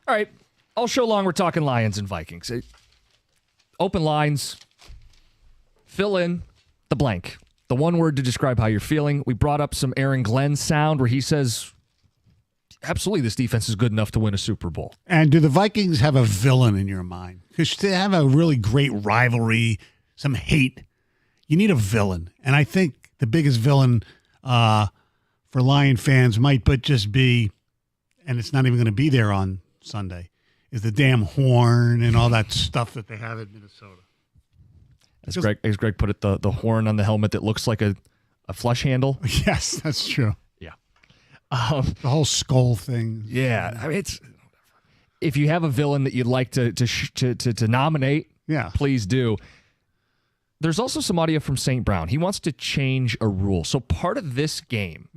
All right. All show long, we're talking Lions and Vikings. Open lines. Fill in the blank. The one word to describe how you're feeling. We brought up some Aaron Glenn sound where he says, absolutely, this defense is good enough to win a Super Bowl. And do the Vikings have a villain in your mind? Because they have a really great rivalry, some hate. You need a villain. And I think the biggest villain for Lion fans might but just be, and it's not even going to be there on Sunday, is the damn horn and all that stuff that they have in Minnesota. As Greg put it, the horn on the helmet that looks like a flush handle. Yes, that's true. Yeah. The whole skull thing. Yeah. I mean, it's if you have a villain that you'd like to nominate, yeah, please do. There's also some audio from St. Brown. He wants to change a rule. So part of this game,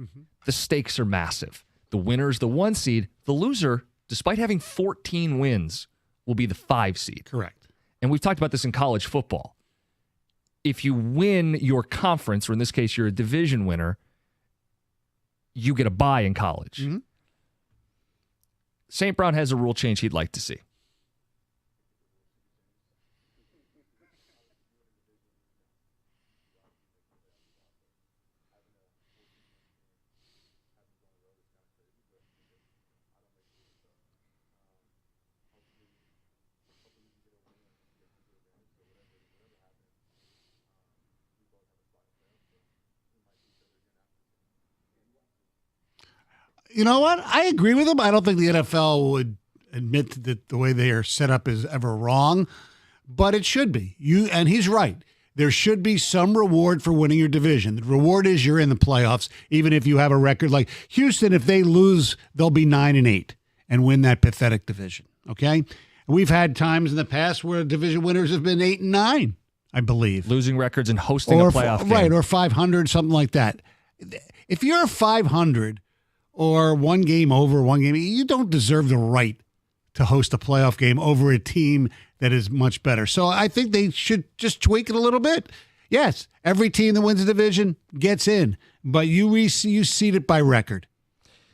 the stakes are massive. The winner's the 1 seed. The loser, despite having 14 wins, will be the 5 seed. Correct. And we've talked about this in college football. If you win your conference, or in this case, you're a division winner, you get a bye in college. Mm-hmm. St. Brown has a rule change he'd like to see. You know what? I agree with him. I don't think the NFL would admit that the way they are set up is ever wrong, but it should be. And he's right. There should be some reward for winning your division. The reward is you're in the playoffs, even if you have a record like Houston. If they lose, they'll be 9-8 and win that pathetic division. Okay, we've had times in the past where division winners have been 8-9, I believe, losing records and hosting a playoff game. Right, or 500, something like that. If you're 500. Or one game over, one game, you don't deserve the right to host a playoff game over a team that is much better. So I think they should just tweak it a little bit. Yes, every team that wins a division gets in, but you seed it by record.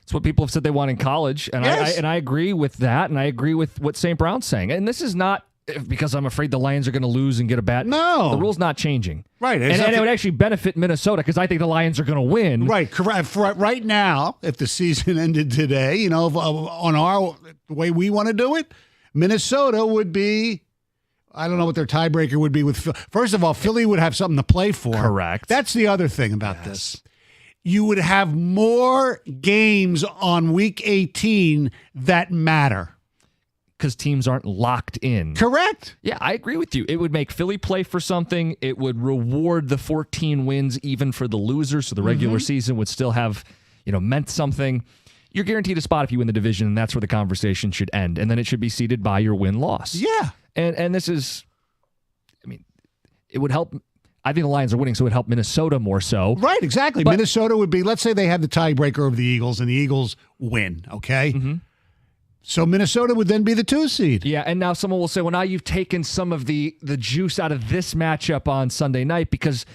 It's what people have said they want in college, and yes. I agree with that, and I agree with what St. Brown's saying. And this is not because I'm afraid the Lions are going to lose and get a bat. No. The rule's not changing. Right. And it would actually benefit Minnesota because I think the Lions are going to win. Right. Correct. Right now, if the season ended today, on the way we want to do it, Minnesota would be, I don't know what their tiebreaker would be with. First of all, Philly would have something to play for. Correct. That's the other thing about this. You would have more games on week 18 that matter. Because teams aren't locked in. Correct. Yeah, I agree with you. It would make Philly play for something. It would reward the 14 wins even for the losers, so the regular season would still have, meant something. You're guaranteed a spot if you win the division, and that's where the conversation should end. And then it should be seeded by your win-loss. Yeah. And this is, it would help. I think the Lions are winning, so it would help Minnesota more so. Right, exactly. But Minnesota would be, let's say they had the tiebreaker over the Eagles, and the Eagles win, okay? Mm-hmm. So Minnesota would then be the 2 seed. Yeah, and now someone will say, well, now you've taken some of the juice out of this matchup on Sunday night because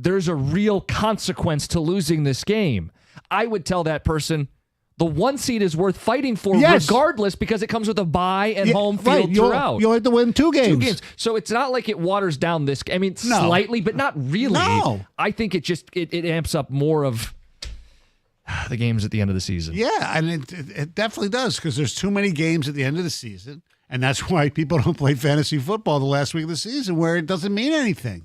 there's a real consequence to losing this game. I would tell that person, the 1 seed is worth fighting for regardless because it comes with a bye and home field throughout. You'll have to win 2 games. 2 games. So it's not like it waters down this. Slightly, but not really. No. I think it amps up more of the games at the end of the season. Yeah, and it definitely does because there's too many games at the end of the season, and that's why people don't play fantasy football the last week of the season where it doesn't mean anything.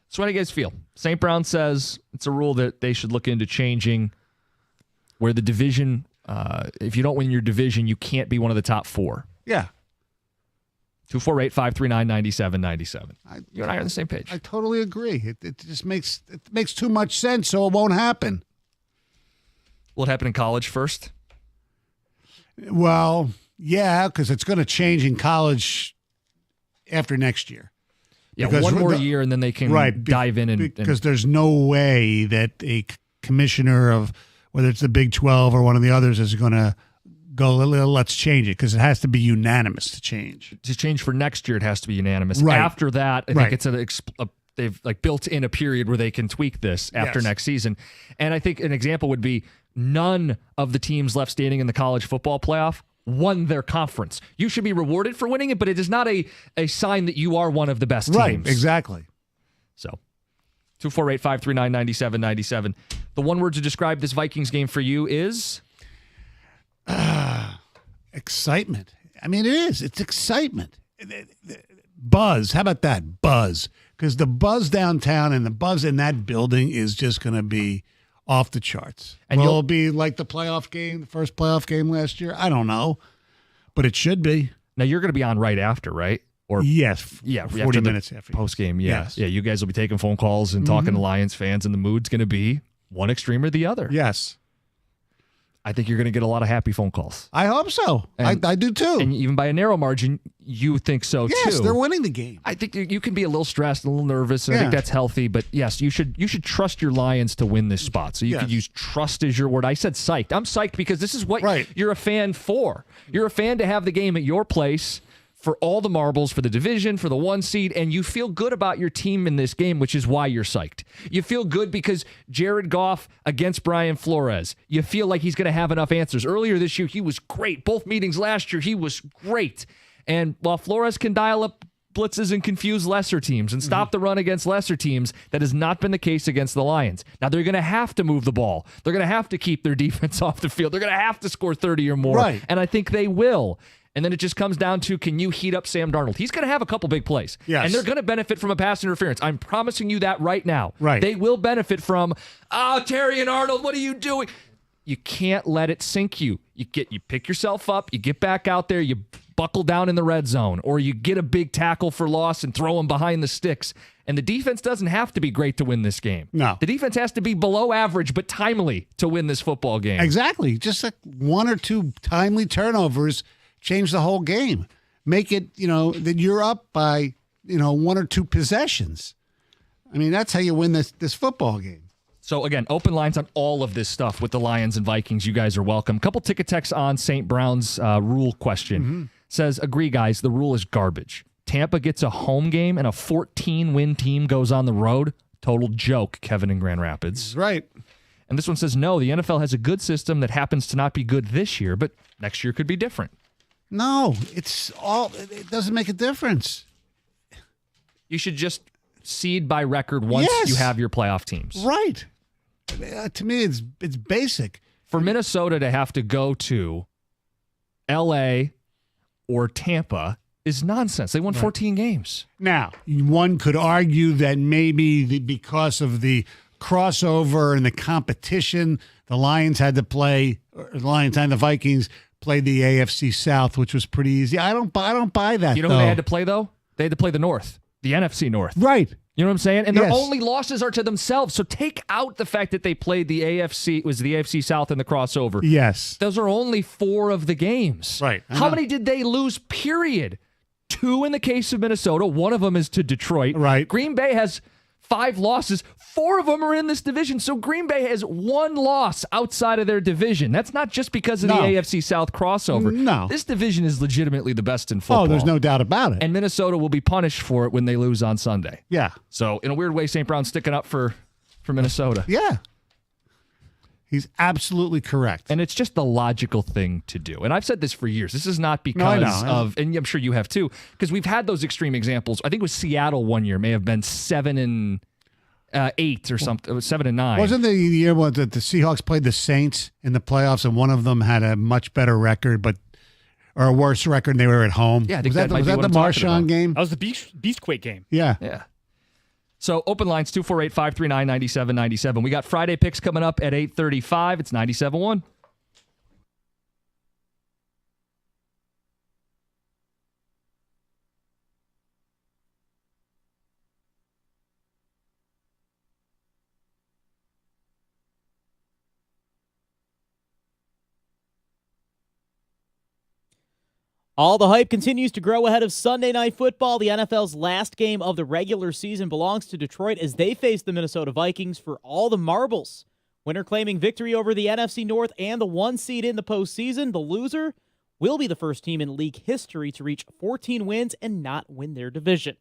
So how do you guys feel? St. Brown says it's a rule that they should look into changing where the division, if you don't win your division, you can't be one of the top 4. Yeah. 248-539-9797. You and I are on the same page. I totally agree. It just makes too much sense, so it won't happen. Will it happen in college first? Well, yeah, because it's going to change in college after next year. Yeah, because one more year, and then they can dive in. Because there's no way that a commissioner of, whether it's the Big 12 or one of the others, is going to go, let's change it, because it has to be unanimous to change. To change for next year, it has to be unanimous. Right. After that, I think it's they've built in a period where they can tweak this after next season. And I think an example would be none of the teams left standing in the college football playoff won their conference. You should be rewarded for winning it, but it is not a sign that you are one of the best teams. Right, exactly. So 248-539-9797. The one word to describe this Vikings game for you is? Excitement. I mean, it is. It's excitement. Buzz. How about that? Buzz. Because the buzz downtown and the buzz in that building is just going to be off the charts. And will it be like the playoff game, the first playoff game last year? I don't know. But it should be. Now, you're going to be on right after, right? Or yes. 40 minutes after. Post game, yeah. Yes. Yeah, you guys will be taking phone calls and talking to Lions fans, and the mood's going to be one extreme or the other. Yes. I think you're going to get a lot of happy phone calls. I hope so. I do too. And even by a narrow margin, you think so too. Yes, they're winning the game. I think you can be a little stressed, a little nervous, and I think that's healthy. But yes, you should trust your Lions to win this spot. So you could use trust as your word. I said psyched. I'm psyched because this is what you're a fan for. You're a fan to have the game at your place for all the marbles, for the division, for the 1 seed, and you feel good about your team in this game, which is why you're psyched. You feel good because Jared Goff against Brian Flores. You feel like he's going to have enough answers. Earlier this year, he was great. Both meetings last year, he was great. And while Flores can dial up blitzes and confuse lesser teams and stop the run against lesser teams, that has not been the case against the Lions. Now, they're going to have to move the ball. They're going to have to keep their defense off the field. They're going to have to score 30 or more. Right. And I think they will. And then it just comes down to, can you heat up Sam Darnold? He's going to have a couple big plays. Yes. And they're going to benefit from a pass interference. I'm promising you that right now. Right. They will benefit from, Terry and Arnold, what are you doing? You can't let it sink you. You pick yourself up, you get back out there, you buckle down in the red zone, or you get a big tackle for loss and throw them behind the sticks. And the defense doesn't have to be great to win this game. No. The defense has to be below average but timely to win this football game. Exactly. Just like 1 or 2 timely turnovers change the whole game. Make it, that you're up by, 1 or 2 possessions. I mean, that's how you win this football game. So, again, open lines on all of this stuff with the Lions and Vikings. You guys are welcome. Couple ticket texts on St. Brown's rule question. Says, agree, guys, the rule is garbage. Tampa gets a home game and a 14-win team goes on the road. Total joke, Kevin in Grand Rapids. Right. And this one says, no, the NFL has a good system that happens to not be good this year, but next year could be different. No, it doesn't make a difference. You should just seed by record once you have your playoff teams. Right. To me, it's basic. For Minnesota to have to go to L.A. or Tampa is nonsense. They won 14 games. Now, one could argue that maybe because of the crossover and the competition, the Lions and the Vikings played the AFC South, which was pretty easy. I don't buy that. You know who they had to play, though? They had to play the North, the NFC North. Right. You know what I'm saying? And their only losses are to themselves. So take out the fact that they played the AFC South in the crossover. Yes. Those are only 4 of the games. Right. How many did they lose, period? 2 in the case of Minnesota. 1 of them is to Detroit. Right. Green Bay has 5 losses. 4 of them are in this division. So Green Bay has 1 loss outside of their division. That's not just because of the AFC South crossover. No. This division is legitimately the best in football. Oh, there's no doubt about it. And Minnesota will be punished for it when they lose on Sunday. Yeah. So in a weird way, St. Brown's sticking up for Minnesota. Yeah. He's absolutely correct. And it's just the logical thing to do. And I've said this for years. This is not because of, and I'm sure you have too, because we've had those extreme examples. I think it was Seattle one year, may have been 7-8 or something. It was 7-9. Wasn't the year that the Seahawks played the Saints in the playoffs and one of them had a much better record, or a worse record, and they were at home? Yeah, I was think that might be the what I'm talking Marshawn about. game? That was the Beastquake game. Yeah. Yeah. So open lines 248-539-9797. We got Friday picks coming up at 8:35. It's 97.1. All the hype continues to grow ahead of Sunday Night Football. The NFL's last game of the regular season belongs to Detroit as they face the Minnesota Vikings for all the marbles. Winner claiming victory over the NFC North and the 1 seed in the postseason. The loser will be the first team in league history to reach 14 wins and not win their division.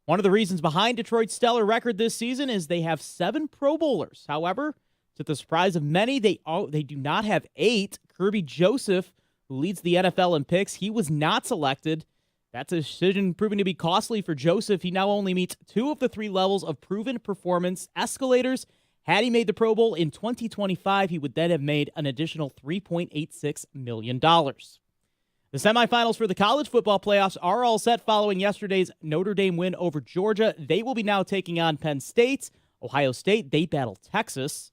One of the reasons behind Detroit's stellar record this season is they have 7 Pro Bowlers. However, to the surprise of many, they do not have 8. Kirby Joseph who leads the NFL in picks. He was not selected. That's a decision proving to be costly for Joseph. He now only meets 2 of the 3 levels of proven performance escalators. Had he made the Pro Bowl in 2025, he would then have made an additional $3.86 million. The semifinals for the college football playoffs are all set following yesterday's Notre Dame win over Georgia. They will be now taking on Penn State. Ohio State, they battle Texas.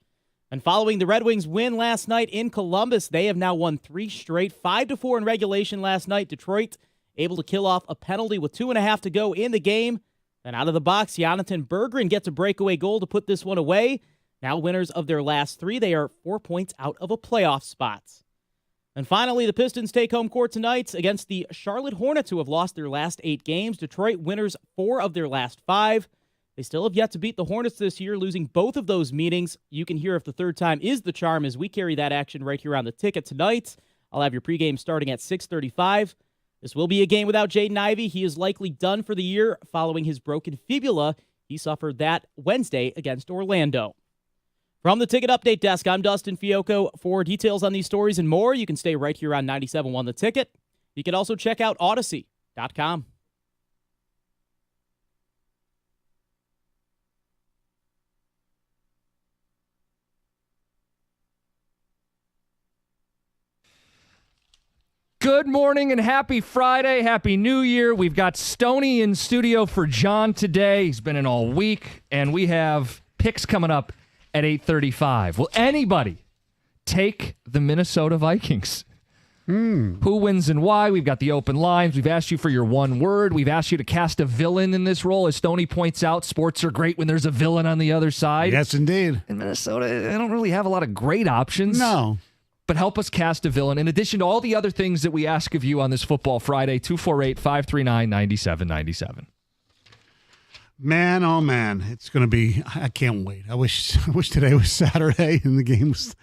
And following the Red Wings' win last night in Columbus, they have now won 3 straight, 5-4 in regulation last night. Detroit able to kill off a penalty with 2.5 to go in the game. Then out of the box, Jonathan Berggren gets a breakaway goal to put this one away. Now winners of their last 3, they are 4 points out of a playoff spot. And finally, the Pistons take home court tonight against the Charlotte Hornets, who have lost their last 8 games. Detroit winners 4 of their last 5. They still have yet to beat the Hornets this year, losing both of those meetings. You can hear if the third time is the charm as we carry that action right here on the ticket tonight. I'll have your pregame starting at 6:35. This will be a game without Jaden Ivey. He is likely done for the year following his broken fibula. He suffered that Wednesday against Orlando. From the Ticket Update Desk, I'm Dustin Fiocco. For details on these stories and more, you can stay right here on 97.1 The Ticket. You can also check out Odyssey.com. Good morning and happy Friday. Happy New Year. We've got Stoney in studio for John today. He's been in all week, and we have picks coming up at 8:35. Will anybody take the Minnesota Vikings? Who wins and why? We've got the open lines. We've asked you for your one word. We've asked you to cast a villain in this role. As Stoney points out, sports are great when there's a villain on the other side. Yes, indeed. In Minnesota, they don't really have a lot of great options. No. But help us cast a villain. In addition to all the other things that we ask of you on this Football Friday, 248-539-9797. Man, oh man, it's going to be. I can't wait. I wish today was Saturday and the game was.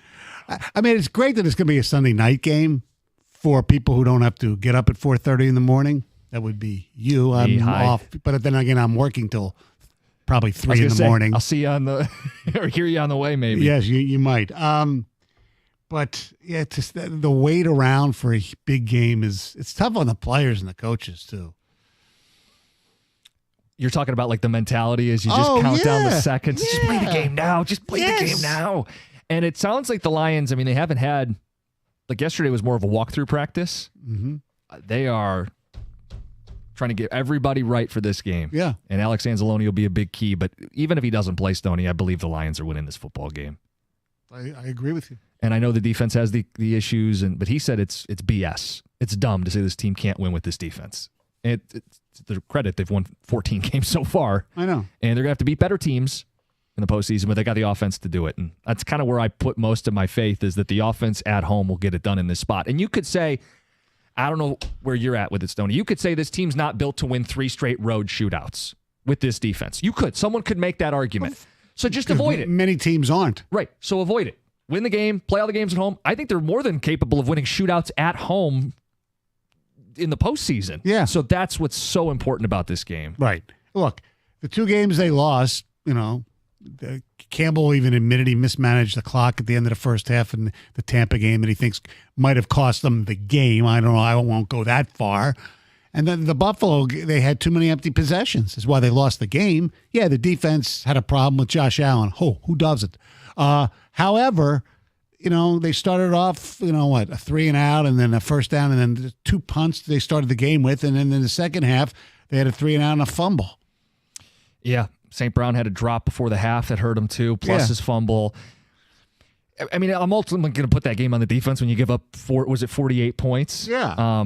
I mean, it's great that it's going to be a Sunday night game for people who don't have to get up at 4:30 in the morning. That would be you. I'm off, but then again, I'm working till probably 3 in the morning. I'll see you on the or hear you on the way, maybe. Yes, you might. But yeah, just the wait around for a big game it's tough on the players and the coaches too. You're talking about like the mentality as you just count down the seconds. Just play the game now. Just play the game now. And it sounds like the Lions, I mean, they haven't had, like yesterday was more of a walkthrough practice. Mm-hmm. They are trying to get everybody right for this game. Yeah. And Alex Anzalone will be a big key. But even if he doesn't play Stoney, I believe the Lions are winning this football game. I agree with you. And I know the defense has the issues, but he said it's BS. It's dumb to say this team can't win with this defense. It's to their credit, they've won 14 games so far. I know. And they're going to have to beat better teams in the postseason, but they got the offense to do it. And that's kind of where I put most of my faith, is that the offense at home will get it done in this spot. And you could say, I don't know where you're at with it, Stoney. You could say this team's not built to win 3 straight road shootouts with this defense. You could. Someone could make that argument. So just avoid it. Many teams aren't. Right. So avoid it. Win the game, play all the games at home. I think they're more than capable of winning shootouts at home in the postseason. Yeah. So that's what's so important about this game. Right. Look, the 2 games they lost, Campbell even admitted he mismanaged the clock at the end of the first half in the Tampa game that he thinks might have cost them the game. I don't know. I won't go that far. And then the Buffalo, they had too many empty possessions. That's why they lost the game. Yeah, the defense had a problem with Josh Allen. Oh, who doesn't? However, they started off, a 3 and out and then a first down and then 2 punts they started the game with. And then in the second half, they had a 3 and out and a fumble. Yeah. St. Brown had a drop before the half that hurt him too, plus his fumble. I mean, I'm ultimately going to put that game on the defense when you give up 48 points? Yeah.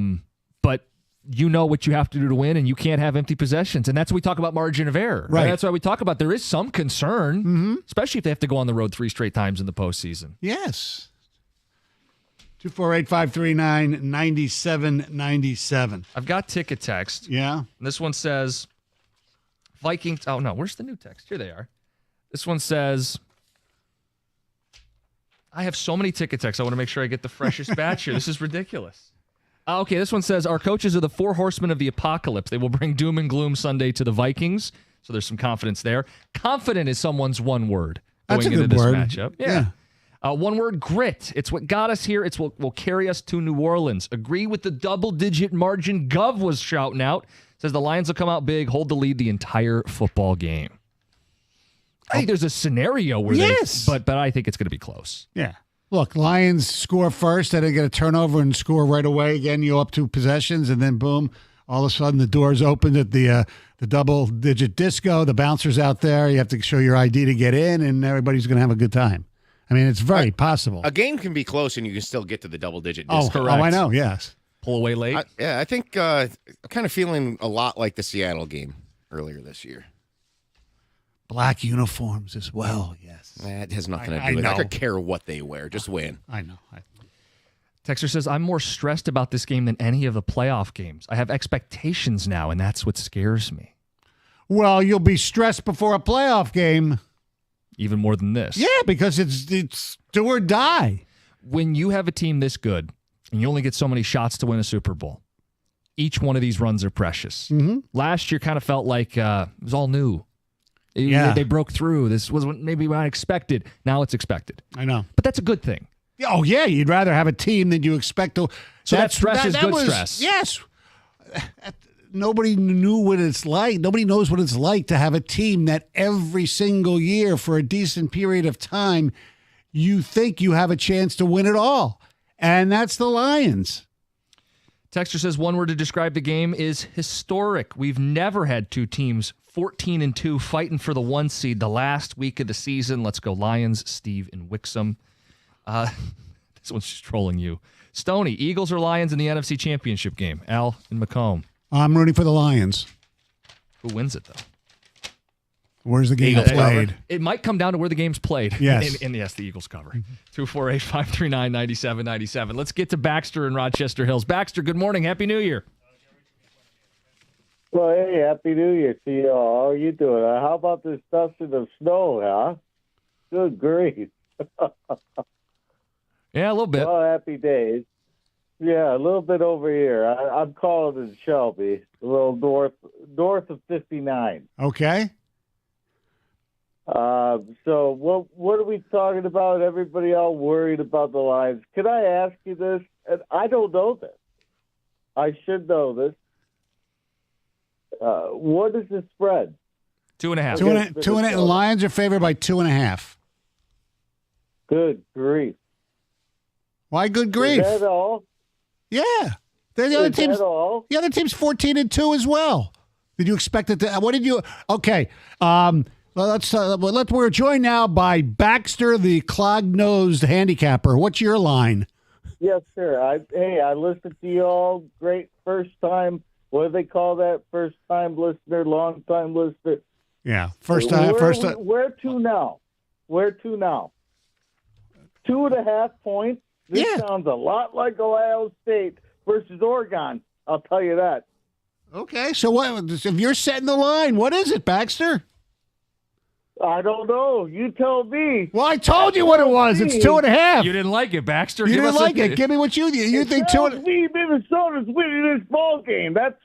But you know what you have to do to win, and you can't have empty possessions. And that's what we talk about margin of error. Right. And that's why we talk about there is some concern, especially if they have to go on the road 3 straight times in the postseason. Yes. 248-539-9797. I've got ticket text. Yeah. And this one says, Vikings. Oh, no. Where's the new text? Here they are. This one says, I have so many ticket texts. I want to make sure I get the freshest batch here. This is ridiculous. Okay, this one says, our coaches are the 4 horsemen of the apocalypse. They will bring doom and gloom Sunday to the Vikings. So there's some confidence there. Confident is someone's one word going That's a into good this word. matchup. Yeah. One word, grit. It's what got us here. It's what will carry us to New Orleans. Agree with the double-digit margin Gov was shouting out. Says the Lions will come out big, hold the lead the entire football game. I think there's a scenario where but I think it's going to be close. Yeah. Look, Lions score first, then they get a turnover and score right away. Again, you up 2 possessions, and then boom, all of a sudden the doors open at the double-digit disco. The bouncer's out there. You have to show your ID to get in, and everybody's going to have a good time. I mean, it's very possible. A game can be close, and you can still get to the double-digit Oh, disco. correct. I know, yes. Pull away late? I think I'm kind of feeling a lot like the Seattle game earlier this year. Black uniforms as well, yes. That has nothing to do with it. I could care what they wear. Just win. I know. Texter says, I'm more stressed about this game than any of the playoff games. I have expectations now, and that's what scares me. Well, you'll be stressed before a playoff game. Even more than this. Yeah, because it's do or die. When you have a team this good, and you only get so many shots to win a Super Bowl, each one of these runs are precious. Mm-hmm. Last year kind of felt like it was all new. Yeah. They broke through. This was maybe what I expected. Now it's expected. I know. But that's a good thing. Oh, yeah, you'd rather have a team than you expect to. So that stress is good stress. Yes. Nobody knew what it's like. Nobody knows what it's like to have a team that every single year for a decent period of time, you think you have a chance to win it all. And that's the Lions. Texter says one word to describe the game is historic. We've never had 2 teams 14-2 fighting for the 1 seed the last week of the season. Let's go Lions, Steve in Wixom. This one's just trolling you. Stoney, Eagles or Lions in the NFC Championship game? Al and Macomb. I'm rooting for the Lions. Who wins it, though? Where's the game Eagles played? It might come down to where the game's played. Yes. And yes, the Eagles cover. 248-539-9797. Let's get to Baxter in Rochester Hills. Baxter, good morning. Happy New Year. Well, hey, Happy New Year to you all. How are you doing? How about this dusting of snow, huh? Good grief. Yeah, a little bit. Well, happy days. Yeah, a little bit over here. I'm calling in Shelby, a little north of 59. Okay. So what are we talking about? Everybody all worried about the Lions. Can I ask you this? And I don't know this. I should know this. What is the spread? 2.5. 2.5. The Lions are favored by 2.5. Good grief. Why good grief? Is that all? Yeah. The other Is team's that all? 14-2 as well. Did you expect it to? What did you? Okay. We're joined now by Baxter, the clog-nosed handicapper. What's your line? Yes, sir. I listened to you all. Great first time. What do they call that? First time listener, long time listener. Yeah, first time. Where to now? 2.5 points. This sounds a lot like Ohio State versus Oregon. I'll tell you that. Okay, so what? If you're setting the line, what is it, Baxter? I don't know. You tell me. Well, I told you what it was. It's 2.5. You didn't like it, Baxter. You didn't like it. Give me what you think. Minnesota's winning this ball game. That's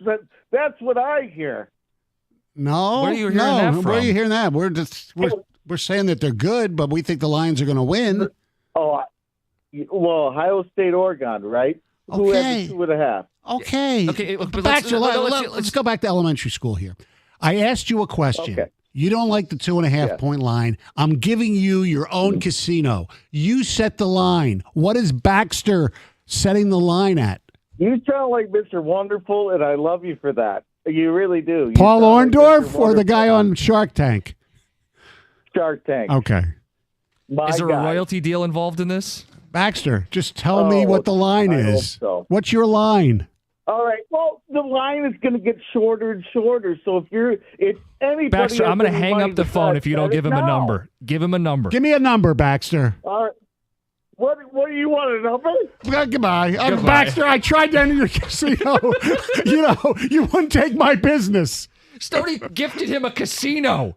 what I hear. No. Where are you hearing that from? Where are you hearing that? We're saying that they're good, but we think the Lions are going to win. Oh, well, Ohio State, Oregon, right? Who has the 2.5? Okay. Okay, but Baxter, let's go back to elementary school here. I asked you a question. Okay. You don't like the 2.5 point line. I'm giving you your own casino. You set the line. What is Baxter setting the line at? You sound like Mr. Wonderful, and I love you for that. You really do. You Paul sound like Orndorff Mr. or the Wonderful guy on Shark Tank? Shark Tank? Okay. Is there a royalty deal involved in this? Baxter, just tell me what the line I hope is. so. What's your line? All right. Well, the line is going to get shorter and shorter. So if anybody, Baxter, I'm going to has any hang money up the phone if you don't give him a now. number. Give him a number. Give me a number, Baxter. All right. What do you want, a number? Goodbye. Goodbye. Baxter, I tried to enter your casino. You wouldn't take my business. Stoney gifted him a casino,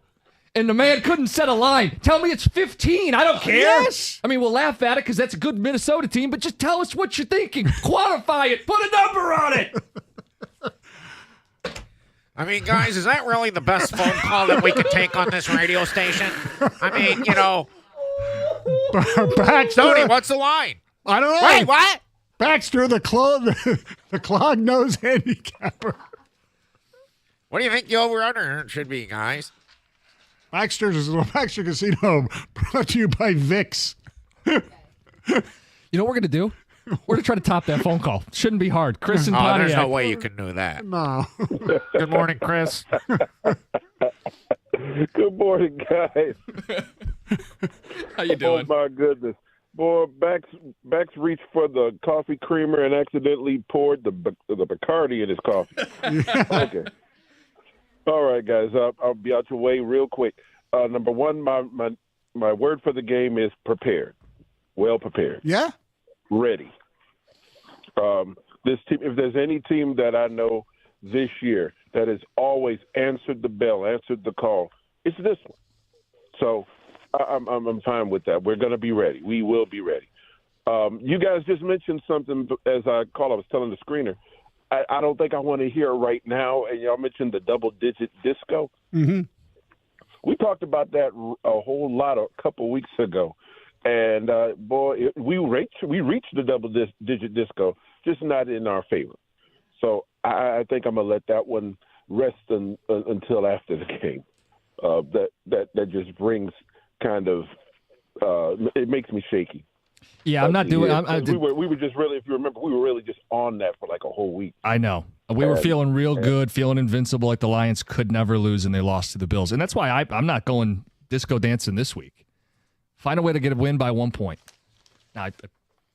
and the man couldn't set a line. Tell me it's 15. I don't care. Yes. I mean, we'll laugh at it because that's a good Minnesota team, but just tell us what you're thinking. Quantify it. Put a number on it. I mean, guys, is that really the best phone call that we could take on this radio station? I mean, Baxter. Tony, what's the line? I don't know. Wait, what? Baxter, the clog nose handicapper. What do you think the over-under should be, guys? Baxter Casino brought to you by Vicks. You know what we're going to do? We're going to try to top that phone call. Shouldn't be hard. Chris and Oh, Pontiac. there's no way you can do that. No. Good morning, Chris. Good morning, guys. How you doing? Oh my goodness, boy! Bex reached for the coffee creamer and accidentally poured the Bacardi in his coffee. Okay. All right, guys. I'll be out your way real quick. Number one, my word for the game is prepared. Well prepared. Yeah. Ready. This team. If there's any team that I know this year that has always answered the bell, answered the call, it's this one. So I'm fine with that. We're going to be ready. We will be ready. You guys just mentioned something as I was telling the screener. I don't think I want to hear it right now. And y'all mentioned the double-digit disco. Mm-hmm. We talked about that a whole lot a couple weeks ago. And, we reached the double-digit disco, just not in our favor. So I think I'm going to let that one rest until after the game. That just brings kind of it makes me shaky. Yeah, I'm not doing. We were just really, if you remember, we were really just on that for like a whole week. I know. We were feeling real good, feeling invincible, like the Lions could never lose, and they lost to the Bills. And that's why I'm not going disco dancing this week. Find a way to get a win by 1 point. Now, I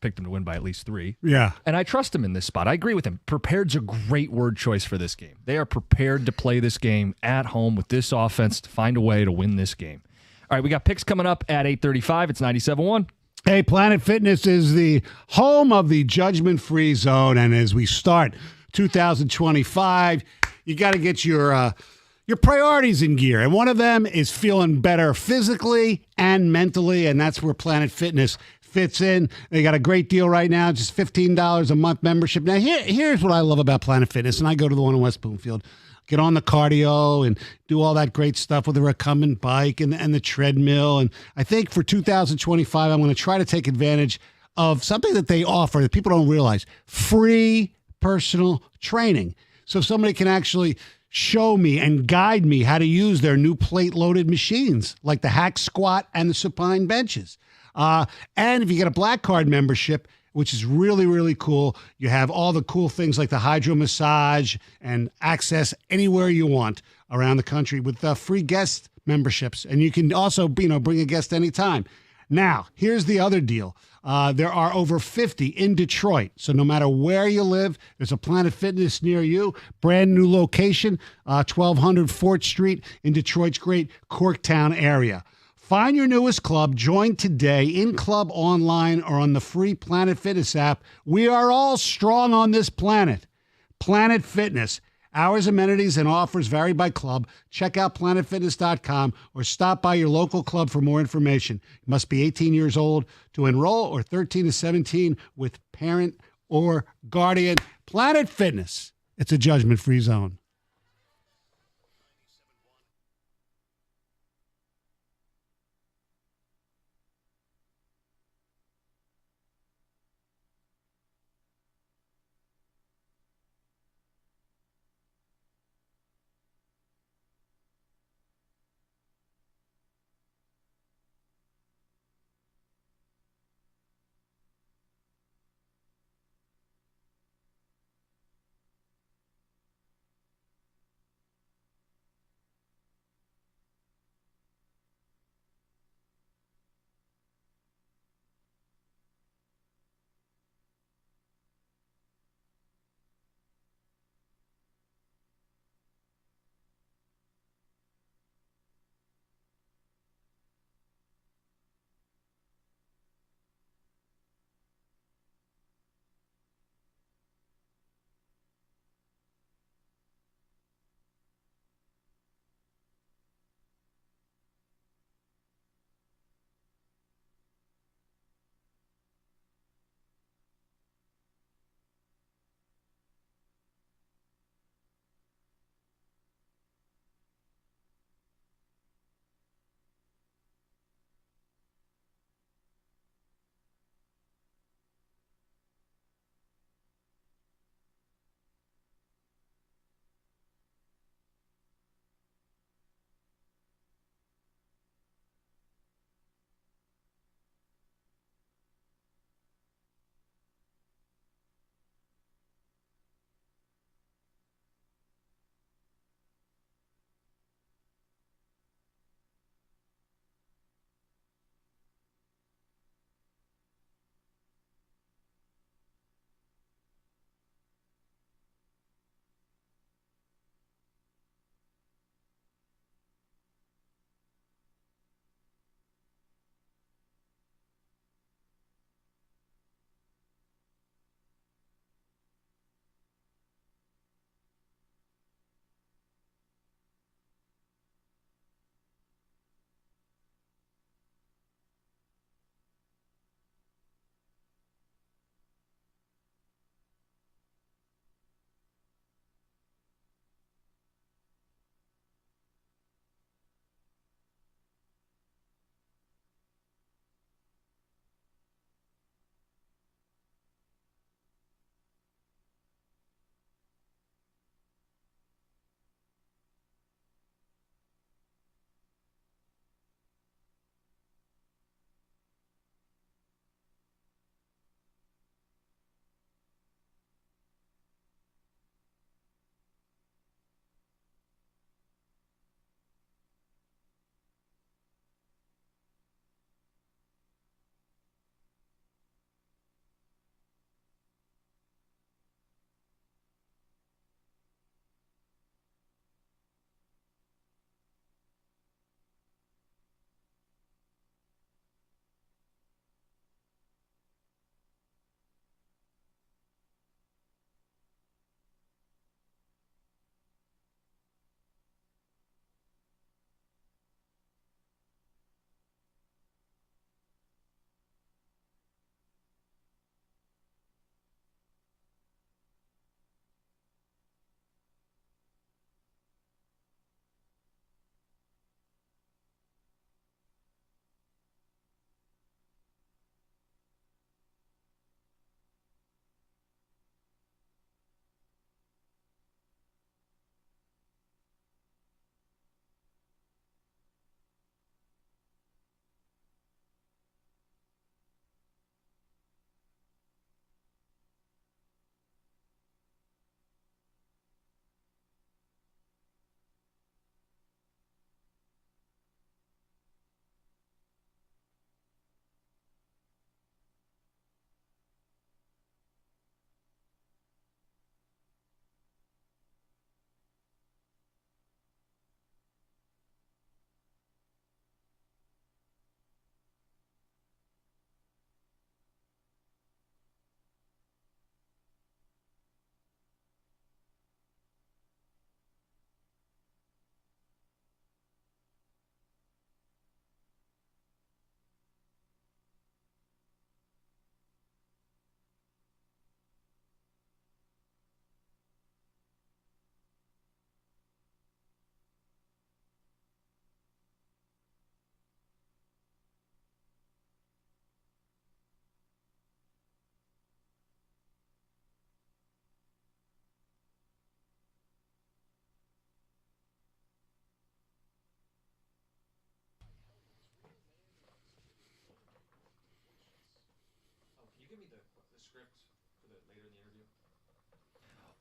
picked him to win by at least 3. Yeah. And I trust him in this spot. I agree with him. Prepared's a great word choice for this game. They are prepared to play this game at home with this offense to find a way to win this game. All right, we got picks coming up at 8:35. It's 97.1. Hey, Planet Fitness is the home of the judgment-free zone, and as we start 2025, you got to get your priorities in gear, and one of them is feeling better physically and mentally, and that's where Planet Fitness fits in. They got a great deal right now, just $15 a month membership. Now, here's what I love about Planet Fitness, and I go to the one in West Bloomfield. Get on the cardio and do all that great stuff with the recumbent bike and the treadmill. And I think for 2025, I'm going to try to take advantage of something that they offer that people don't realize: free personal training. So somebody can actually show me and guide me how to use their new plate-loaded machines, like the hack squat and the supine benches. And if you get a Black Card membership, which is really, really cool, you have all the cool things like the hydro massage and access anywhere you want around the country with free guest memberships. And you can also, bring a guest anytime. Now, here's the other deal. There are over 50 in Detroit. So no matter where you live, there's a Planet Fitness near you. Brand new location, 1200 Fort Street in Detroit's great Corktown area. Find your newest club. Join today in club, online, or on the free Planet Fitness app. We are all strong on this planet. Planet Fitness. Hours, amenities, and offers vary by club. Check out planetfitness.com or stop by your local club for more information. You must be 18 years old to enroll or 13 to 17 with parent or guardian. Planet Fitness. It's a judgment-free zone.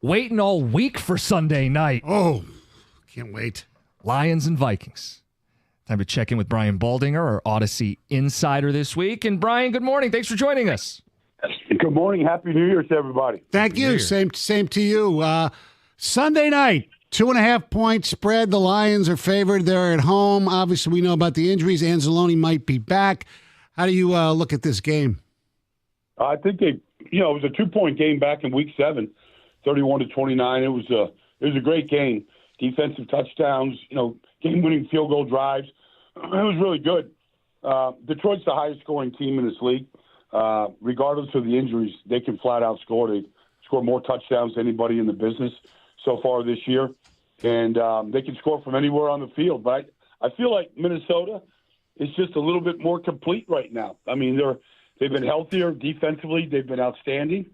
Waiting all week for Sunday night. Oh, can't wait. Lions and Vikings. Time to check in with Brian Baldinger, our Odyssey insider this week. And Brian, good morning. Thanks for joining us. Good morning. Happy New Year to everybody. Thank you. Same to you. Sunday night, 2.5 point spread. The Lions are favored. They're at home. Obviously, we know about the injuries. Anzalone might be back. How do you look at this game? I think it was a 2-point game back in Week 7, 31-29. It was a great game. Defensive touchdowns, game-winning field goal drives. It was really good. Detroit's the highest scoring team in this league. Regardless of the injuries, they can flat out score. They score more touchdowns than anybody in the business so far this year. And they can score from anywhere on the field. But I feel like Minnesota is just a little bit more complete right now. I mean, they've been healthier defensively. They've been outstanding.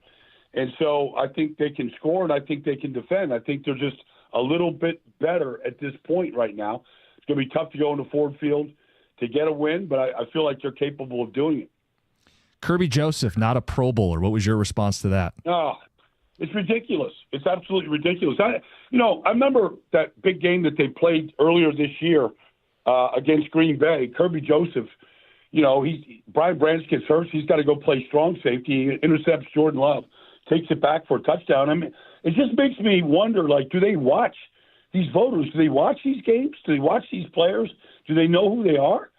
And so I think they can score, and I think they can defend. I think they're just a little bit better at this point right now. It's going to be tough to go into Ford Field to get a win, but I feel like they're capable of doing it. Kirby Joseph, not a Pro Bowler. What was your response to that? Oh, it's ridiculous. It's absolutely ridiculous. I remember that big game that they played earlier this year against Green Bay. Kirby Joseph, Brian Branch gets hurt. He's got to go play strong safety. He intercepts Jordan Love, takes it back for a touchdown. I mean, it just makes me wonder, do they watch these voters? Do they watch these games? Do they watch these players? Do they know who they are?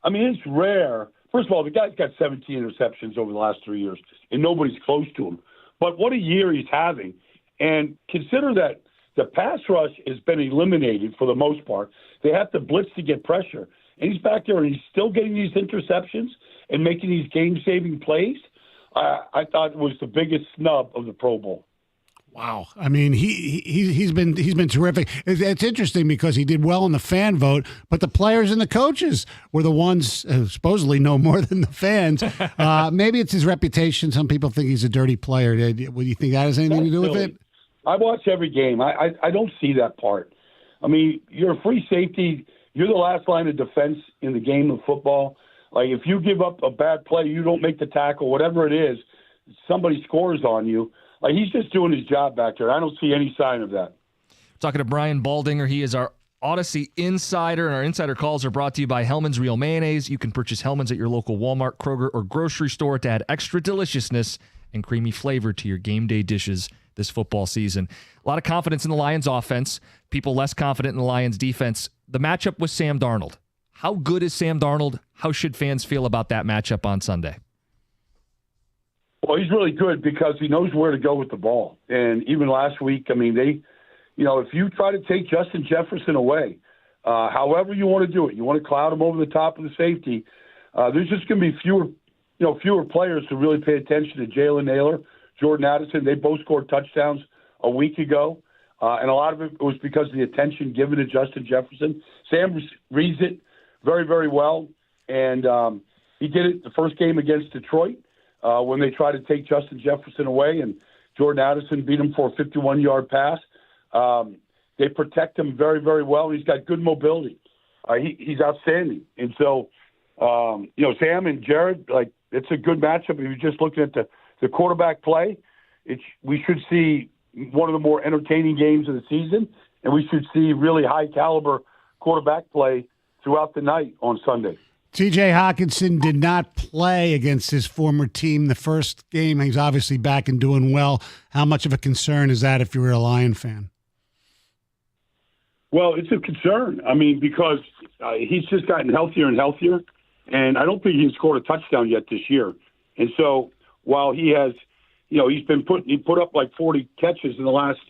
I mean, it's rare. First of all, the guy's got 17 interceptions over the last 3 years, and nobody's close to him. But what a year he's having. And consider that the pass rush has been eliminated for the most part. They have to blitz to get pressure. And he's back there, and he's still getting these interceptions and making these game-saving plays. I thought it was the biggest snub of the Pro Bowl. Wow. I mean, he's been terrific. It's interesting because he did well in the fan vote, but the players and the coaches were the ones who supposedly know more than the fans. Maybe it's his reputation. Some people think he's a dirty player. Do you think that has anything to do with it? I watch every game. I don't see that part. I mean, you're a free safety. You're the last line of defense in the game of football. Like, if you give up a bad play, you don't make the tackle, whatever it is, somebody scores on you. Like, he's just doing his job back there. I don't see any sign of that. Talking to Brian Baldinger. He is our Odyssey insider, and our insider calls are brought to you by Hellman's Real Mayonnaise. You can purchase Hellman's at your local Walmart, Kroger, or grocery store to add extra deliciousness and creamy flavor to your game day dishes this football season. A lot of confidence in the Lions offense. People less confident in the Lions defense. The matchup with Sam Darnold. How good is Sam Darnold? How should fans feel about that matchup on Sunday? Well, he's really good because he knows where to go with the ball. And even last week, I mean, if you try to take Justin Jefferson away, however you want to do it, you want to cloud him over the top of the safety, there's just going to be fewer players to really pay attention to Jalen Naylor, Jordan Addison. They both scored touchdowns a week ago. And a lot of it was because of the attention given to Justin Jefferson. Sam reads it very, very well. And he did it the first game against Detroit. When they tried to take Justin Jefferson away and Jordan Addison beat him for a 51-yard pass. They protect him very, very well. He's got good mobility. He's outstanding. And so, Sam and Jared, it's a good matchup. If you're just looking at the quarterback play, we should see one of the more entertaining games of the season, and we should see really high-caliber quarterback play throughout the night on Sunday. TJ Hawkinson did not play against his former team the first game. He's obviously back and doing well. How much of a concern is that if you're a Lion fan? Well, it's a concern. I mean, because he's just gotten healthier and healthier, and I don't think he's scored a touchdown yet this year. And so while he has, he put up like 40 catches in the last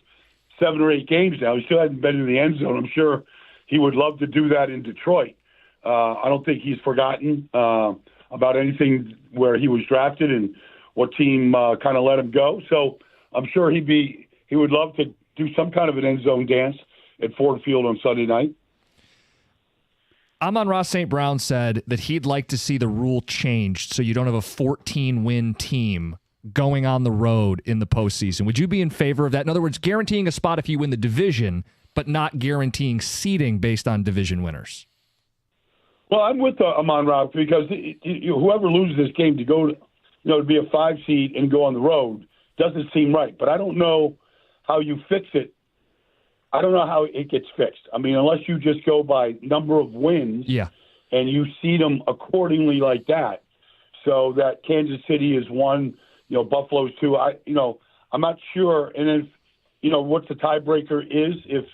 7 or 8 games now. He still hasn't been in the end zone. I'm sure he would love to do that in Detroit. I don't think he's forgotten about anything where he was drafted and what team kind of let him go. So I'm sure he would love to do some kind of an end zone dance at Ford Field on Sunday night. Amon-Ra St. Brown said that he'd like to see the rule changed so you don't have a 14-win team going on the road in the postseason. Would you be in favor of that? In other words, guaranteeing a spot if you win the division, but not guaranteeing seeding based on division winners. Well, I'm with Amon-Ra because whoever loses this game to go to be a 5 seed and go on the road doesn't seem right. But I don't know how you fix it. I don't know how it gets fixed. I mean, unless you just go by number of wins and you seed them accordingly like that, so that Kansas City is 1, Buffalo's 2. I'm not sure. And then, what the tiebreaker is if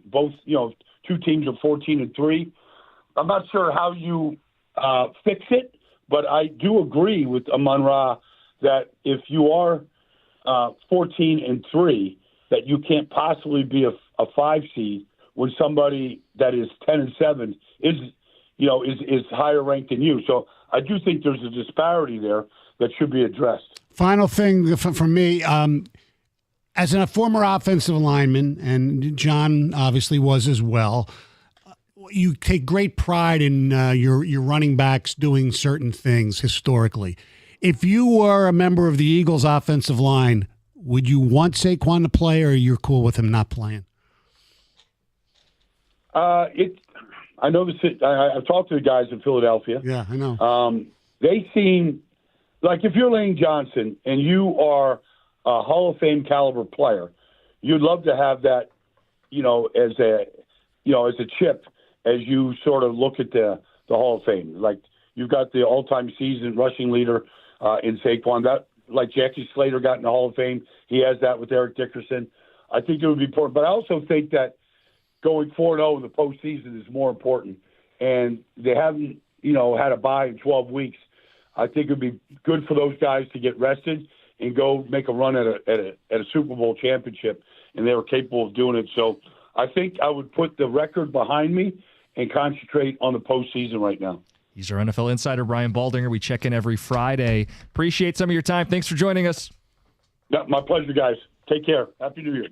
both 2 teams are 14-3. I'm not sure how you fix it, but I do agree with Amon-Ra that if you are 14-3, that you can't possibly be a 5 seed when somebody that is 10-7 is higher ranked than you. So I do think there's a disparity there that should be addressed. Final thing for me, as a former offensive lineman, and John obviously was as well, you take great pride in your running backs doing certain things historically. If you were a member of the Eagles offensive line, would you want Saquon to play, or you're cool with him not playing? I know I've talked to the guys in Philadelphia. Yeah, I know. They seem like if you're Lane Johnson and you are a Hall of Fame caliber player, you'd love to have that, as a chip as you sort of look at the Hall of Fame. Like you've got the all-time season rushing leader in Saquon. That, like Jackie Slater got in the Hall of Fame, he has that with Eric Dickerson. I think it would be important. But I also think that going 4-0 in the postseason is more important. And they haven't, had a bye in 12 weeks. I think it would be good for those guys to get rested and go make a run at a Super Bowl championship. And they were capable of doing it. So I think I would put the record behind me and concentrate on the postseason right now. He's our NFL insider, Brian Baldinger. We check in every Friday. Appreciate some of your time. Thanks for joining us. Yeah, my pleasure, guys. Take care. Happy New Year.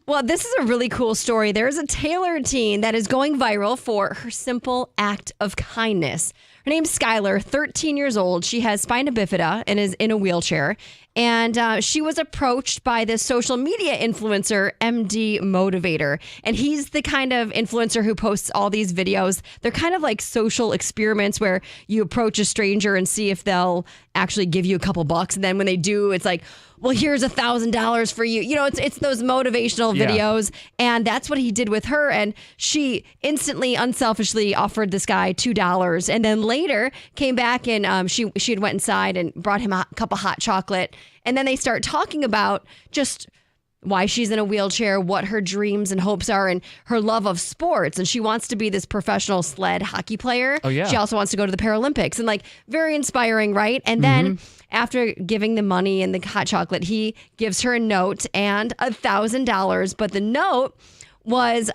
Well, this is a really cool story. There's a Taylor teen that is going viral for her simple act of kindness. Her name's Skylar, 13 years old. She has spina bifida and is in a wheelchair. And she was approached by this social media influencer, MD Motivator. And he's the kind of influencer who posts all these videos. They're kind of like social experiments where you approach a stranger and see if they'll actually give you a couple bucks. And then when they do, it's like, well, here's $1,000 for you. It's those motivational videos. And that's what he did with her. And she instantly, unselfishly offered this guy $2. And then later came back and she had went inside and brought him a cup of hot chocolate. And then they start talking about just why she's in a wheelchair, what her dreams and hopes are, and her love of sports. And she wants to be this professional sled hockey player. Oh, yeah. She also wants to go to the Paralympics. And very inspiring, right? And then after giving the money and the hot chocolate, he gives her a note and $1,000. But the note was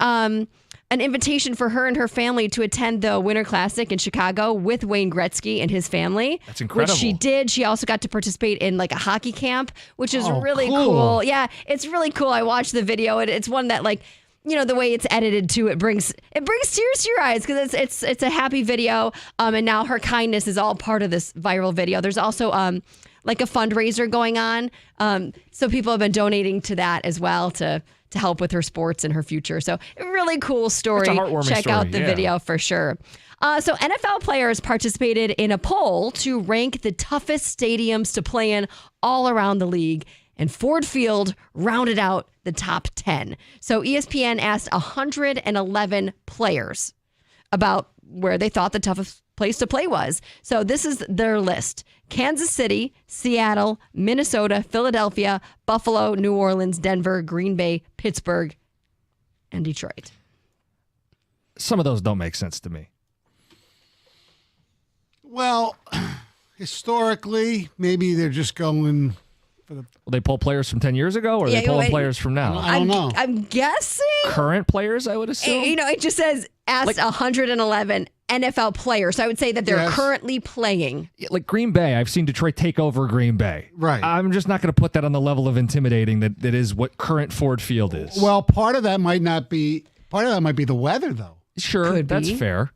an invitation for her and her family to attend the Winter Classic in Chicago with Wayne Gretzky and his family. That's incredible. Which she did. She also got to participate in a hockey camp, which is really cool. Yeah, it's really cool. I watched the video. It's one that the way it's edited too, it brings tears to your eyes because it's a happy video. And now her kindness is all part of this viral video. There's also a fundraiser going on. So people have been donating to that as well to help with her sports and her future. So a really cool story. It's a heartwarming Check story, out the video for sure. So NFL players participated in a poll to rank the toughest stadiums to play in all around the league. And Ford Field rounded out the top 10. So ESPN asked 111 players about where they thought the toughest place to play was. So this is their list: Kansas City, Seattle, Minnesota, Philadelphia, Buffalo, New Orleans, Denver, Green Bay, Pittsburgh, and Detroit. Some of those don't make sense to me. Well, historically, maybe they're just going for the... Will they pull players from 10 years ago, or are they pulling players from now? I don't know. I'm guessing. Current players, I would assume? It just says asked 111 NFL players. So I would say that they're currently playing. Like Green Bay, I've seen Detroit take over Green Bay. Right. I'm just not going to put that on the level of intimidating that is what current Ford Field is. Well, part of that might be the weather, though. Sure, that's fair.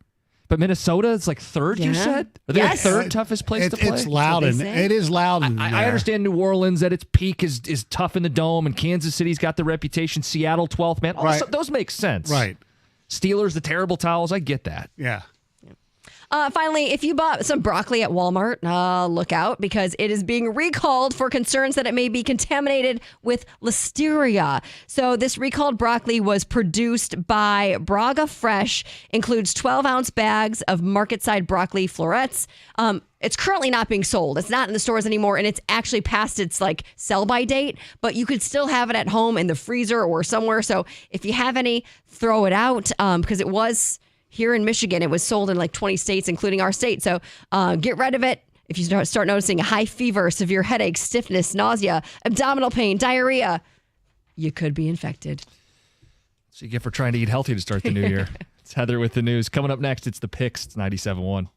But Minnesota is like third, you Yeah. said? Are they Yes. the third toughest place to play? It's loud, and it is loud. I understand New Orleans at its peak is tough in the dome, and Kansas City's got the reputation. Seattle, 12th man. Right. Those make sense. Right. Steelers, the terrible towels. I get that. Yeah. Finally, if you bought some broccoli at Walmart, look out because it is being recalled for concerns that it may be contaminated with listeria. So this recalled broccoli was produced by Braga Fresh, includes 12-ounce bags of market-side broccoli florets. It's currently not being sold. It's not in the stores anymore, and it's actually past its like sell-by date, but you could still have it at home in the freezer or somewhere. So if you have any, throw it out because it was... Here in Michigan, it was sold in like 20 states, including our state. So get rid of it. If you start noticing a high fever, severe headache, stiffness, nausea, abdominal pain, diarrhea, you could be infected. So you get for trying to eat healthy to start the new year. It's Heather with the news. Coming up next, it's the Picks. It's 97.1.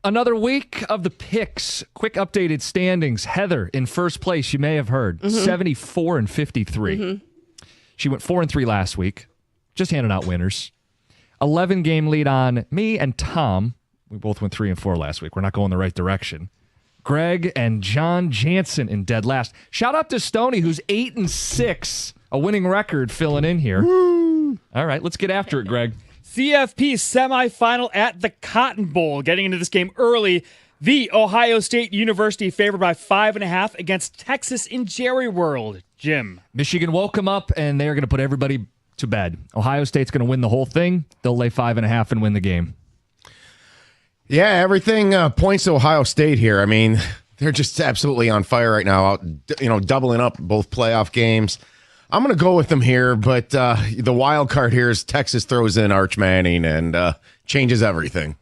Another week of the picks. Quick updated standings. Heather in first place, you may have heard, 74 and 53. She went 4-3 last week. Just handing out winners. 11 game lead on me and Tom. We both went 3-4 last week. We're not going the right direction. Greg and John Jansen in dead last. Shout out to Stoney, who's 8-6, a winning record filling in here. Woo. All right, let's get after it, Greg. CFP semifinal at the Cotton Bowl. Getting into this game early, the Ohio State University favored by 5.5 against Texas in Jerry World. Jim. Michigan woke them up, and they're going to put everybody to bed. Ohio State's going to win the whole thing. They'll lay 5.5 and win the game. Yeah, everything points to Ohio State here. I mean, they're just absolutely on fire right now. Doubling up both playoff games. I'm going to go with them here, but the wild card here is Texas throws in Arch Manning and changes everything.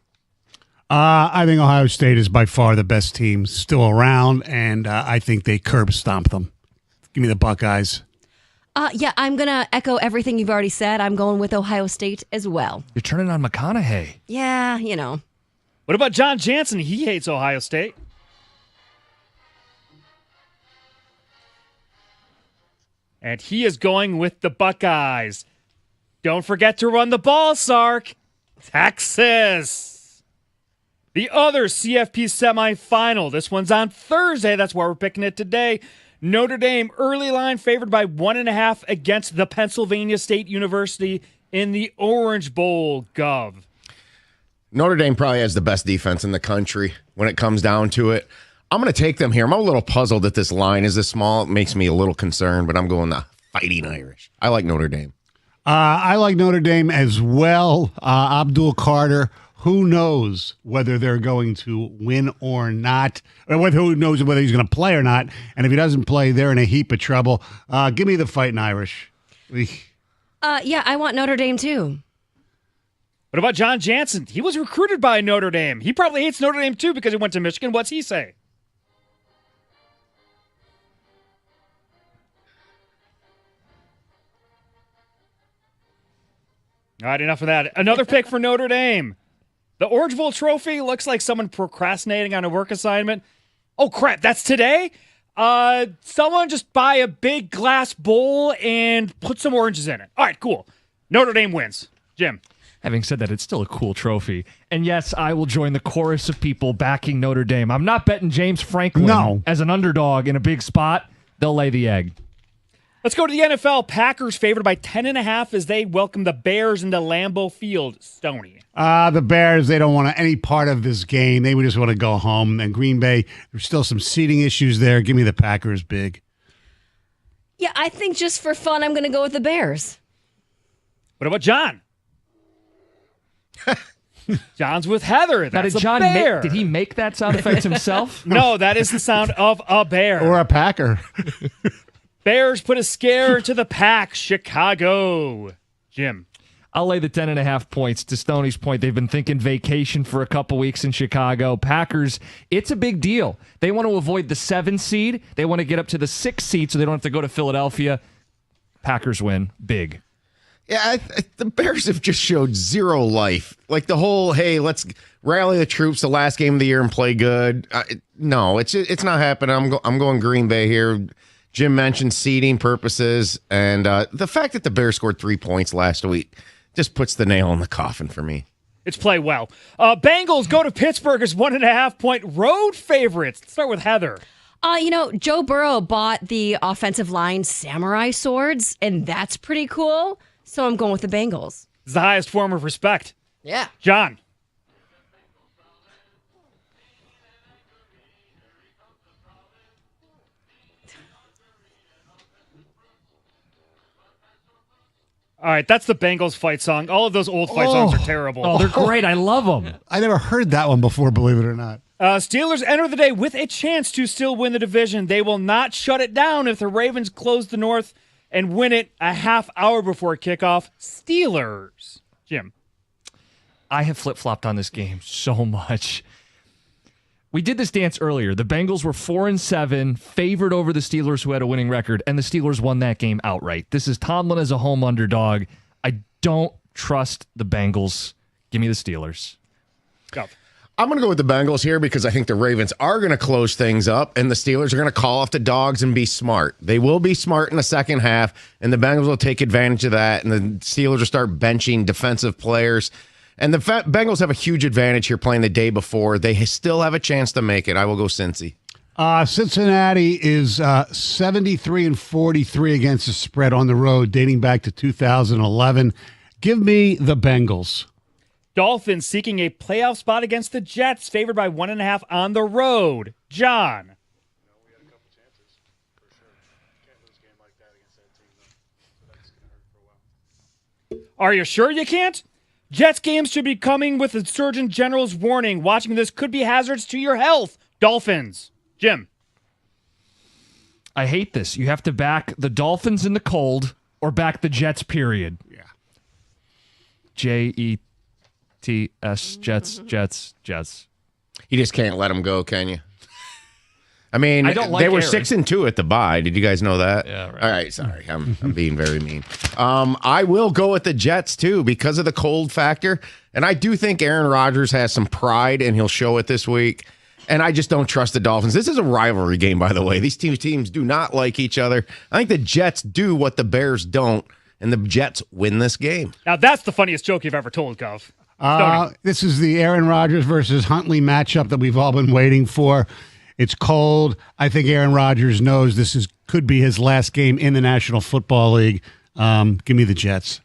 I think Ohio State is by far the best team still around, and I think they curb stomp them. Give me the Buckeyes. Yeah, I'm going to echo everything you've already said. I'm going with Ohio State as well. You're turning on McConaughey. Yeah, you know. What about John Jansen? He hates Ohio State. And he is going with the Buckeyes. Don't forget to run the ball, Sark. Texas. The other CFP semifinal. This one's on Thursday. That's why we're picking it today. Notre Dame early line favored by 1.5 against the Pennsylvania State University in the Orange Bowl. Gov. Notre Dame probably has the best defense in the country when it comes down to it. I'm going to take them here. I'm a little puzzled that this line is this small. It makes me a little concerned, but I'm going the Fighting Irish. I like Notre Dame. I like Notre Dame as well. Abdul Carter, who knows whether they're going to win or not, or who knows whether he's going to play or not. And if he doesn't play, they're in a heap of trouble. Give me the Fighting Irish. Yeah, I want Notre Dame too. What about John Jansen? He was recruited by Notre Dame. He probably hates Notre Dame too because he went to Michigan. What's he say? All right, enough of that. Another pick for Notre Dame. The Orange Bowl trophy looks like someone procrastinating on a work assignment. Oh, crap, that's today? Someone just buy a big glass bowl and put some oranges in it. All right, cool. Notre Dame wins. Jim. Having said that, it's still a cool trophy. And yes, I will join the chorus of people backing Notre Dame. I'm not betting James Franklin as an underdog in a big spot. They'll lay the egg. Let's go to the NFL. Packers favored by 10.5 as they welcome the Bears into Lambeau Field. Stoney. The Bears, they don't want any part of this game. They would just want to go home. And Green Bay, there's still some seating issues there. Give me the Packers big. Yeah, I think just for fun, I'm going to go with the Bears. What about John? John's with Heather. That's did John a bear. did he make that sound effect himself? No, that is the sound of a bear. Or a Packer. Bears put a scare to the Pack. Chicago. Jim. I'll lay the 10.5 points. To Stoney's point, they've been thinking vacation for a couple weeks in Chicago. Packers, it's a big deal. They want to avoid the 7 seed. They want to get up to the 6 seed so they don't have to go to Philadelphia. Packers win. Big. Yeah, the Bears have just showed zero life. Like the whole, hey, let's rally the troops the last game of the year and play good. No, it's not happening. I'm going Green Bay here. Jim mentioned seeding purposes, and the fact that the Bears scored 3 points last week just puts the nail in the coffin for me. It's play well. Bengals go to Pittsburgh as 1.5-point road favorites. Let's start with Heather. Joe Burrow bought the offensive line samurai swords, and that's pretty cool. So I'm going with the Bengals. It's the highest form of respect. Yeah. John. All right, that's the Bengals fight song. All of those old fight songs are terrible. Oh, they're great. I love them. I never heard that one before, believe it or not. Steelers enter the day with a chance to still win the division. They will not shut it down if the Ravens close the North and win it a half hour before kickoff. Steelers. Jim. I have flip-flopped on this game so much. We did this dance earlier. The Bengals were 4-7, favored over the Steelers, who had a winning record, and the Steelers won that game outright. This is Tomlin as a home underdog. I don't trust the Bengals. Give me the Steelers. Go. I'm going to go with the Bengals here because I think the Ravens are going to close things up, and the Steelers are going to call off the dogs and be smart. They will be smart in the second half, and the Bengals will take advantage of that, and the Steelers will start benching defensive players. And the Bengals have a huge advantage here playing the day before. They still have a chance to make it. I will go Cincy. Cincinnati is 73-43 against the spread on the road, dating back to 2011. Give me the Bengals. Dolphins seeking a playoff spot against the Jets, favored by 1.5 on the road. John. We had a couple chances, for sure. Can't lose a game like that against that team, though. So that's going to hurt for a while. Are you sure you can't? Jets games should be coming with the Surgeon General's warning. Watching this could be hazards to your health. Dolphins. Jim. I hate this. You have to back the Dolphins in the cold or back the Jets, period. Yeah. Jets, Jets. You just can't let them go, can you? I mean, I don't like they were Aaron. 6-2 at the bye. Did you guys know that? Yeah, right. All right, sorry. I'm being very mean. I will go with the Jets, too, because of the cold factor. And I do think Aaron Rodgers has some pride, and he'll show it this week. And I just don't trust the Dolphins. This is a rivalry game, by the way. These two teams do not like each other. I think the Jets do what the Bears don't, and the Jets win this game. Now, that's the funniest joke you've ever told, Gov. This is the Aaron Rodgers versus Huntley matchup that we've all been waiting for. It's cold. I think Aaron Rodgers knows this could be his last game in the National Football League. Give me the Jets.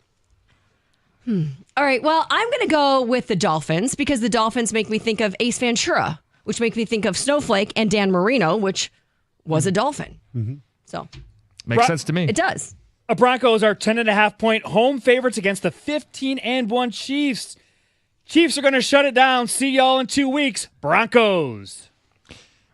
All right, well, I'm going to go with the Dolphins because the Dolphins make me think of Ace Ventura, which make me think of Snowflake, and Dan Marino, which was a Dolphin. Mm-hmm. So makes sense to me. It does. Broncos are 10.5-point home favorites against the 15-1 Chiefs. Chiefs are going to shut it down. See y'all in 2 weeks. Broncos.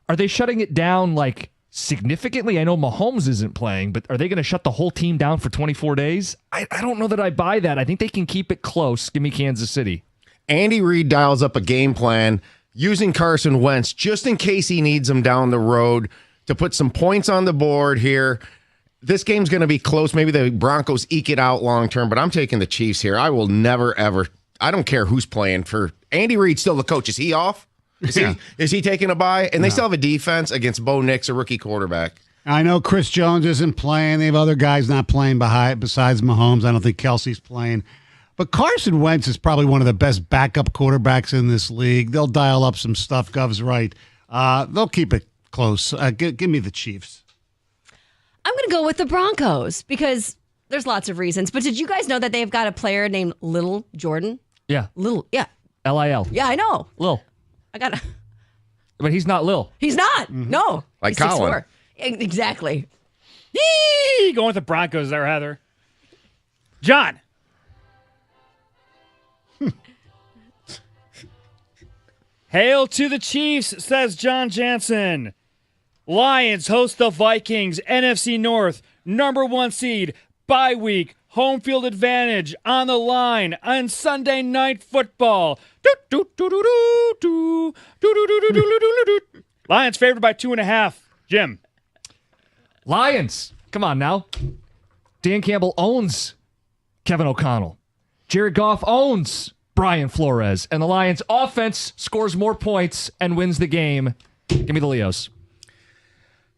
Are they shutting it down like significantly? I know Mahomes isn't playing, but are they going to shut the whole team down for 24 days? I don't know that I buy that. I think they can keep it close. Give me Kansas City. Andy Reid dials up a game plan using Carson Wentz just in case he needs him down the road to put some points on the board here. This game's going to be close. Maybe the Broncos eke it out long term, but I'm taking the Chiefs here. I will never, ever. I don't care who's playing for Andy Reid. Still the coach. Is he off? Is he taking a bye? And they still have a defense against Bo Nix, a rookie quarterback. I know Chris Jones isn't playing. They have other guys not playing besides Mahomes. I don't think Kelsey's playing. But Carson Wentz is probably one of the best backup quarterbacks in this league. They'll dial up some stuff. Gov's right. They'll keep it close. Give me the Chiefs. I'm going to go with the Broncos because there's lots of reasons. But did you guys know that they've got a player named Little Jordan? Yeah. Little, yeah. Lil. Yeah, I know. Lil. But he's not Lil. He's not. No. Like He's Colin. 6'4". Exactly. Yee! Going with the Broncos there, Heather. John. Hail to the Chiefs, says John Jansen. Lions host the Vikings, NFC North, #1 seed, bye week, home field advantage on the line on Sunday Night Football. Lions favored by 2.5. Jim. Lions. Come on now. Dan Campbell owns Kevin O'Connell. Jared Goff owns Brian Flores. And the Lions offense scores more points and wins the game. Give me the Leos.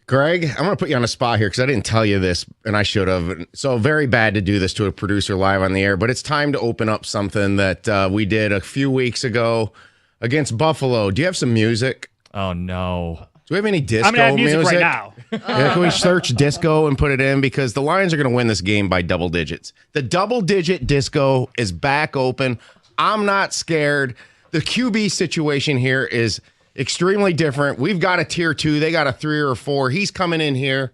Greg, I'm going to put you on a spot here because I didn't tell you this, and I should have. So very bad to do this to a producer live on the air, but it's time to open up something that we did a few weeks ago against Buffalo. Do you have some music? Oh, no. Do we have any disco I'm going to have music right now. Yeah, can we search disco and put it in? Because the Lions are going to win this game by double digits. The double-digit disco is back open. I'm not scared. The QB situation here is extremely different. We've got a tier 2. They got a 3 or 4. He's coming in here.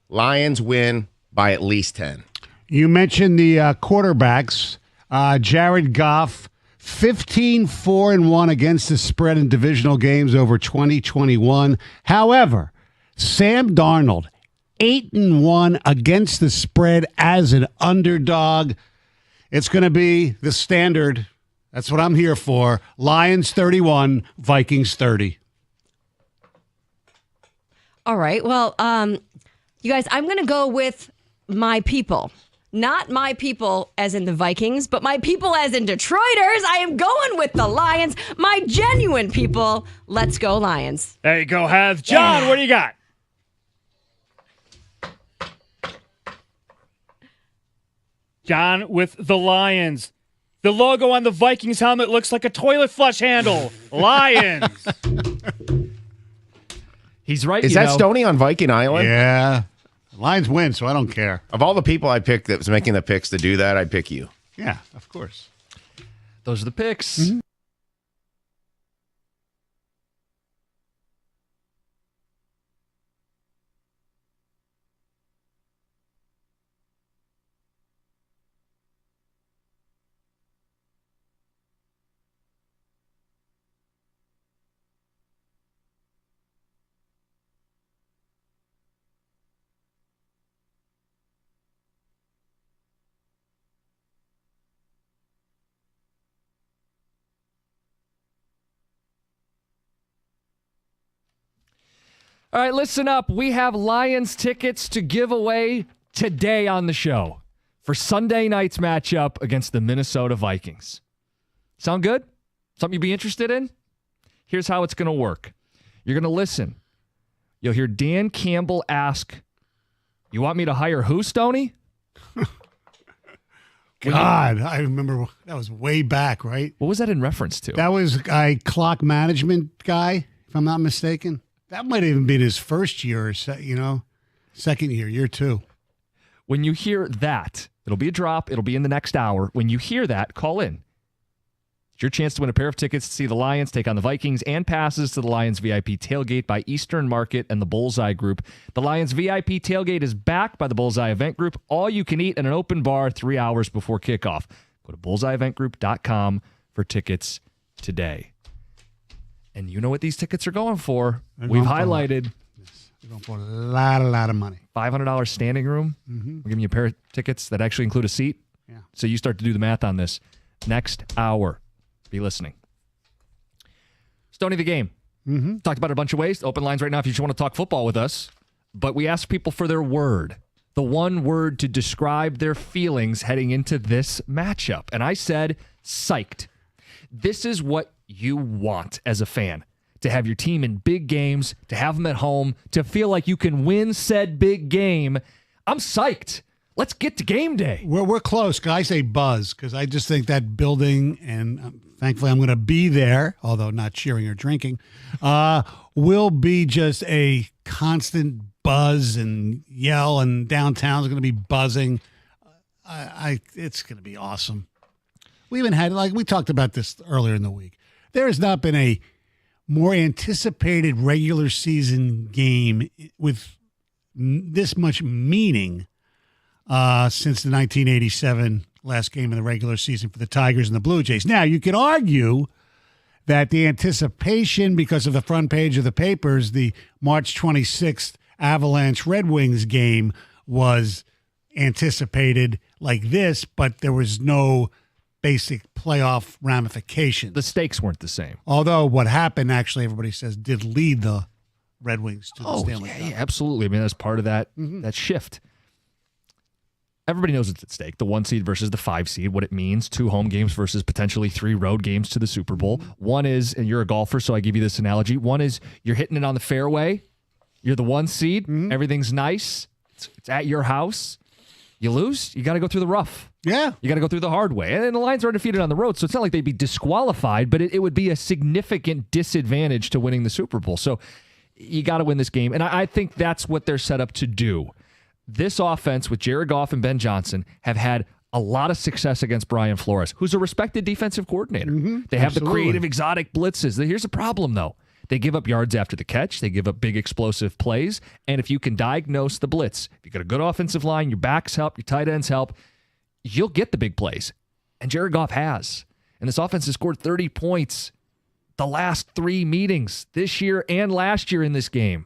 Lions win by at least 10. You mentioned the quarterbacks. Jared Goff, 15-4-1 against the spread in divisional games over 2021. However, Sam Darnold, 8-1 against the spread as an underdog. It's going to be the standard. That's what I'm here for. Lions 31, Vikings 30. All right. Well, you guys, I'm going to go with my people. Not my people as in the Vikings, but my people as in Detroiters. I am going with the Lions. My genuine people. Let's go, Lions. There you go, Hev. John, what do you got? John with the Lions. The logo on the Vikings helmet looks like a toilet flush handle. Lions. He's right. Is that Stoney on Viking Island? Yeah. Lions win, so I don't care. Of all the people I picked that was making the picks to do that, I'd pick you. Yeah, of course. Those are the picks. All right, listen up. We have Lions tickets to give away today on the show for Sunday night's matchup against the Minnesota Vikings. Sound good? Something you'd be interested in? Here's how it's going to work. You're going to listen. You'll hear Dan Campbell ask, "You want me to hire who, Stoney?" God, I remember that was way back, right? What was that in reference to? That was a clock management guy, if I'm not mistaken. That might have even been his first year or second year 2. When you hear that, it'll be a drop. It'll be in the next hour. When you hear that, call in. It's your chance to win a pair of tickets to see the Lions take on the Vikings and passes to the Lions VIP tailgate by Eastern Market and the Bullseye Group. The Lions VIP tailgate is backed by the Bullseye Event Group. All you can eat in an open bar 3 hours before kickoff. Go to bullseyeeventgroup.com for tickets today. And you know what these tickets are going for. We've highlighted. They're going for a lot of money. $500 standing room. We're giving you a pair of tickets that actually include a seat. Yeah. So you start to do the math on this. Next hour. Be listening. Stoney the game. Talked about it a bunch of ways. Open lines right now if you just want to talk football with us. But we asked people for their word. The one word to describe their feelings heading into this matchup. And I said, psyched. This is what you want as a fan, to have your team in big games, to have them at home, to feel like you can win said big game. I'm psyched. Let's get to game day. We're close. I say buzz because I just think that building, and thankfully I'm going to be there, although not cheering or drinking, will be just a constant buzz and yell, and downtown's going to be buzzing. It's going to be awesome. We even had, we talked about this earlier in the week. There has not been a more anticipated regular season game with this much meaning since the 1987 last game of the regular season for the Tigers and the Blue Jays. Now, you could argue that the anticipation, because of the front page of the papers, the March 26th Avalanche Red Wings game was anticipated like this, but there was no basic playoff ramifications. The stakes weren't the same. Although what happened, actually, everybody says, did lead the Red Wings to the Stanley Cup. Yeah, absolutely. I mean, that's part of that that shift. Everybody knows it's at stake. The 1 seed versus the 5 seed, what it means. 2 home games versus potentially 3 road games to the Super Bowl. One is, and you're a golfer, so I give you this analogy. One is you're hitting it on the fairway. You're the 1 seed. Everything's nice. It's at your house. You lose, you got to go through the rough. Yeah. You got to go through the hard way. And the Lions are undefeated on the road, so it's not like they'd be disqualified, but it would be a significant disadvantage to winning the Super Bowl. So you got to win this game. And I think that's what they're set up to do. This offense with Jared Goff and Ben Johnson have had a lot of success against Brian Flores, who's a respected defensive coordinator. They have the creative, exotic blitzes. Here's the problem, though. They give up yards after the catch. They give up big explosive plays. And if you can diagnose the blitz, if you got a good offensive line, your backs help, your tight ends help, you'll get the big plays. And Jared Goff has. And this offense has scored 30 points the last 3 meetings this year and last year in this game.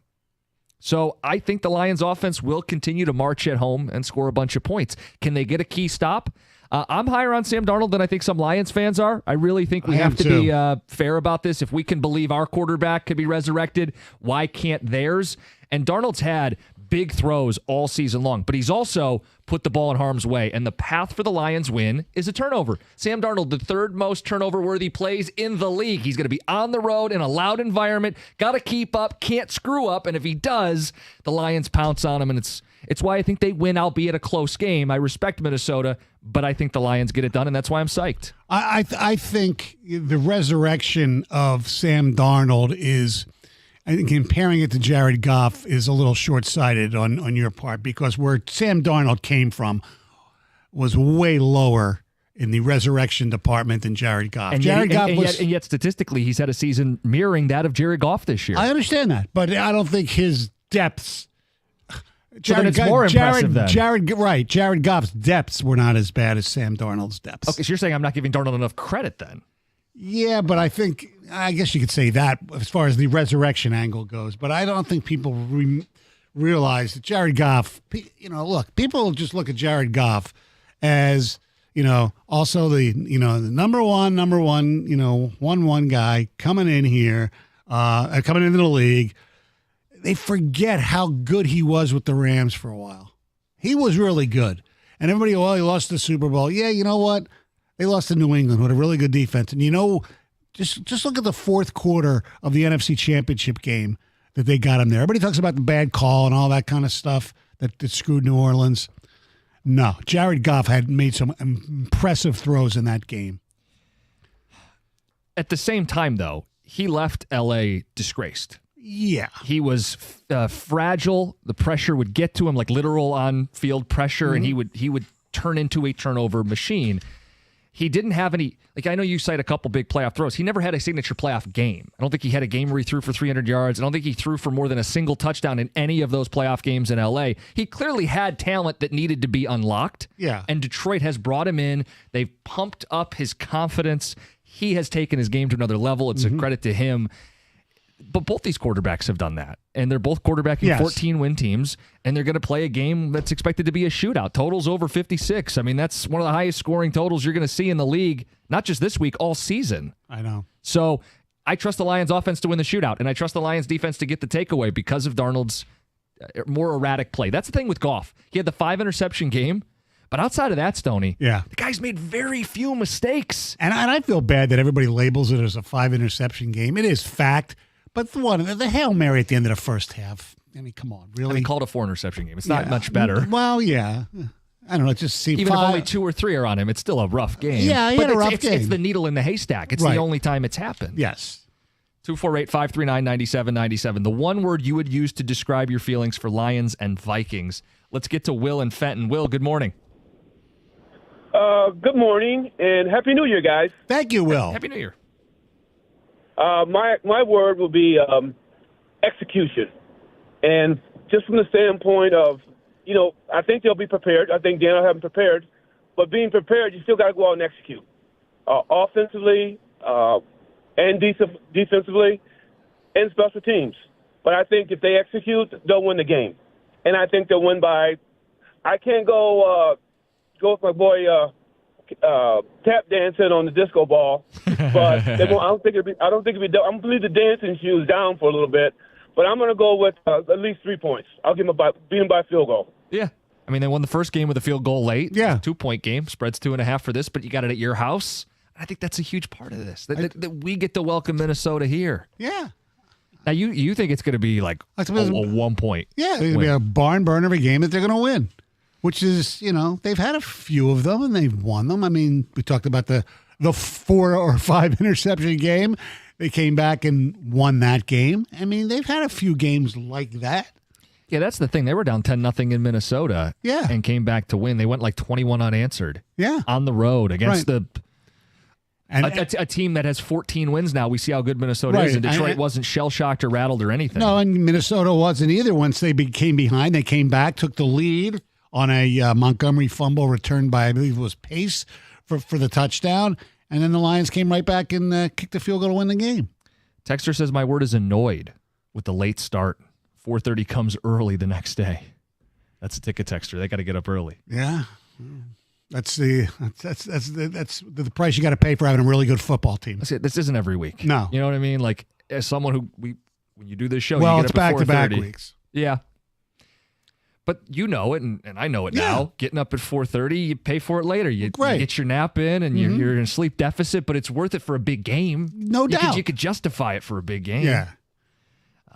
So I think the Lions offense will continue to march at home and score a bunch of points. Can they get a key stop? I'm higher on Sam Darnold than I think some Lions fans are. I really think we have to be fair about this. If we can believe our quarterback could be resurrected, why can't theirs? And Darnold's had big throws all season long, but he's also put the ball in harm's way, and the path for the Lions win is a turnover. Sam Darnold, the third most turnover-worthy plays in the league. He's going to be on the road in a loud environment, got to keep up, can't screw up, and if he does, the Lions pounce on him, and it's why I think they win, albeit a close game. I respect Minnesota, but I think the Lions get it done, and that's why I'm psyched. I think the resurrection of Sam Darnold is, I think comparing it to Jared Goff is a little short-sighted on your part, because where Sam Darnold came from was way lower in the resurrection department than Jared Goff. And yet statistically, he's had a season mirroring that of Jared Goff this year. I understand that, but I don't think his depths. It's more impressive then. Jared Goff's depths were not as bad as Sam Darnold's depths. Okay, so you're saying I'm not giving Darnold enough credit then? Yeah, but I guess you could say that as far as the resurrection angle goes. But I don't think people realize that Jared Goff, look, people just look at Jared Goff as, also the number one, 1-1 guy coming in here, coming into the league. They forget how good he was with the Rams for a while. He was really good. And everybody, he lost the Super Bowl. Yeah, you know what? They lost to New England with a really good defense. And just look at the fourth quarter of the NFC Championship game that they got him there. Everybody talks about the bad call and all that kind of stuff that screwed New Orleans. No, Jared Goff had made some impressive throws in that game. At the same time, though, he left L.A. disgraced. Yeah. He was fragile. The pressure would get to him, like literal on-field pressure, and he would turn into a turnover machine. He didn't have any, I know you cite a couple big playoff throws. He never had a signature playoff game. I don't think he had a game where he threw for 300 yards. I don't think he threw for more than a single touchdown in any of those playoff games in L.A. He clearly had talent that needed to be unlocked. Yeah. And Detroit has brought him in. They've pumped up his confidence. He has taken his game to another level. It's a credit to him. But both these quarterbacks have done that. And they're both quarterbacking 14-win teams, and they're going to play a game that's expected to be a shootout. Totals over 56. I mean, that's one of the highest scoring totals you're going to see in the league, not just this week, all season. I know. So I trust the Lions offense to win the shootout, and I trust the Lions defense to get the takeaway because of Darnold's more erratic play. That's the thing with Goff. He had the 5-interception game, but outside of that, Stoney, the guy's made very few mistakes. And I feel bad that everybody labels it as a 5-interception game. It is fact. But the Hail Mary at the end of the first half. I mean, come on, really? I mean, called a 4-interception game. It's not much better. Well, yeah. I don't know. It just seems even if only 2 or 3 are on him, it's still a rough game. Yeah, he had a rough game. It's the needle in the haystack. It's the only time it's happened. Yes. 248-539-9797. The one word you would use to describe your feelings for Lions and Vikings. Let's get to Will and Fenton. Will, good morning. Good morning, and Happy New Year, guys. Thank you, Will. Happy New Year. My word will be execution. And just from the standpoint of, I think they'll be prepared. I think Dan will have them prepared. But being prepared, you still got to go out and execute. Offensively and defensively and special teams. But I think if they execute, they'll win the game. And I think they'll win by – I can't go with my boy tap dancing on the disco ball, but I don't think it'll be. I'm gonna leave the dancing shoes down for a little bit, but I'm gonna go with at least 3 points. I'll give them beat them by field goal. Yeah, I mean they won the first game with a field goal late. Yeah, 2-point game. Spreads 2.5 for this, but you got it at your house. I think that's a huge part of this. That we get to welcome Minnesota here. Yeah. Now you think it's gonna be like a 1 point? Yeah, it's gonna be a barn burner of a game that they're gonna win. Which is, they've had a few of them and they've won them. I mean, we talked about the 4 or 5 interception game. They came back and won that game. I mean, they've had a few games like that. Yeah, that's the thing. They were down 10-0 in Minnesota. Yeah. And came back to win. They went like 21 unanswered. Yeah. On the road against a team that has 14 wins now. We see how good Minnesota is. And Detroit wasn't shell-shocked or rattled or anything. No, and Minnesota wasn't either. Once they came behind, they came back, took the lead on a Montgomery fumble returned by, I believe it was Pace for the touchdown. And then the Lions came right back and kicked the field goal to win the game. Texter says, my word is annoyed with the late start. 4:30 comes early the next day. That's a ticket texter. They got to get up early. Yeah. That's the price you got to pay for having a really good football team. That's it. This isn't every week. No. You know what I mean? Like, as someone when you do this show, well, you get it's up at 4:30. back-to-back weeks. Yeah. But you know it, and I know it now. Getting up at 4:30, you pay for it later. You get your nap in, and you're in a sleep deficit, but it's worth it for a big game. No doubt. You could justify it for a big game. Yeah.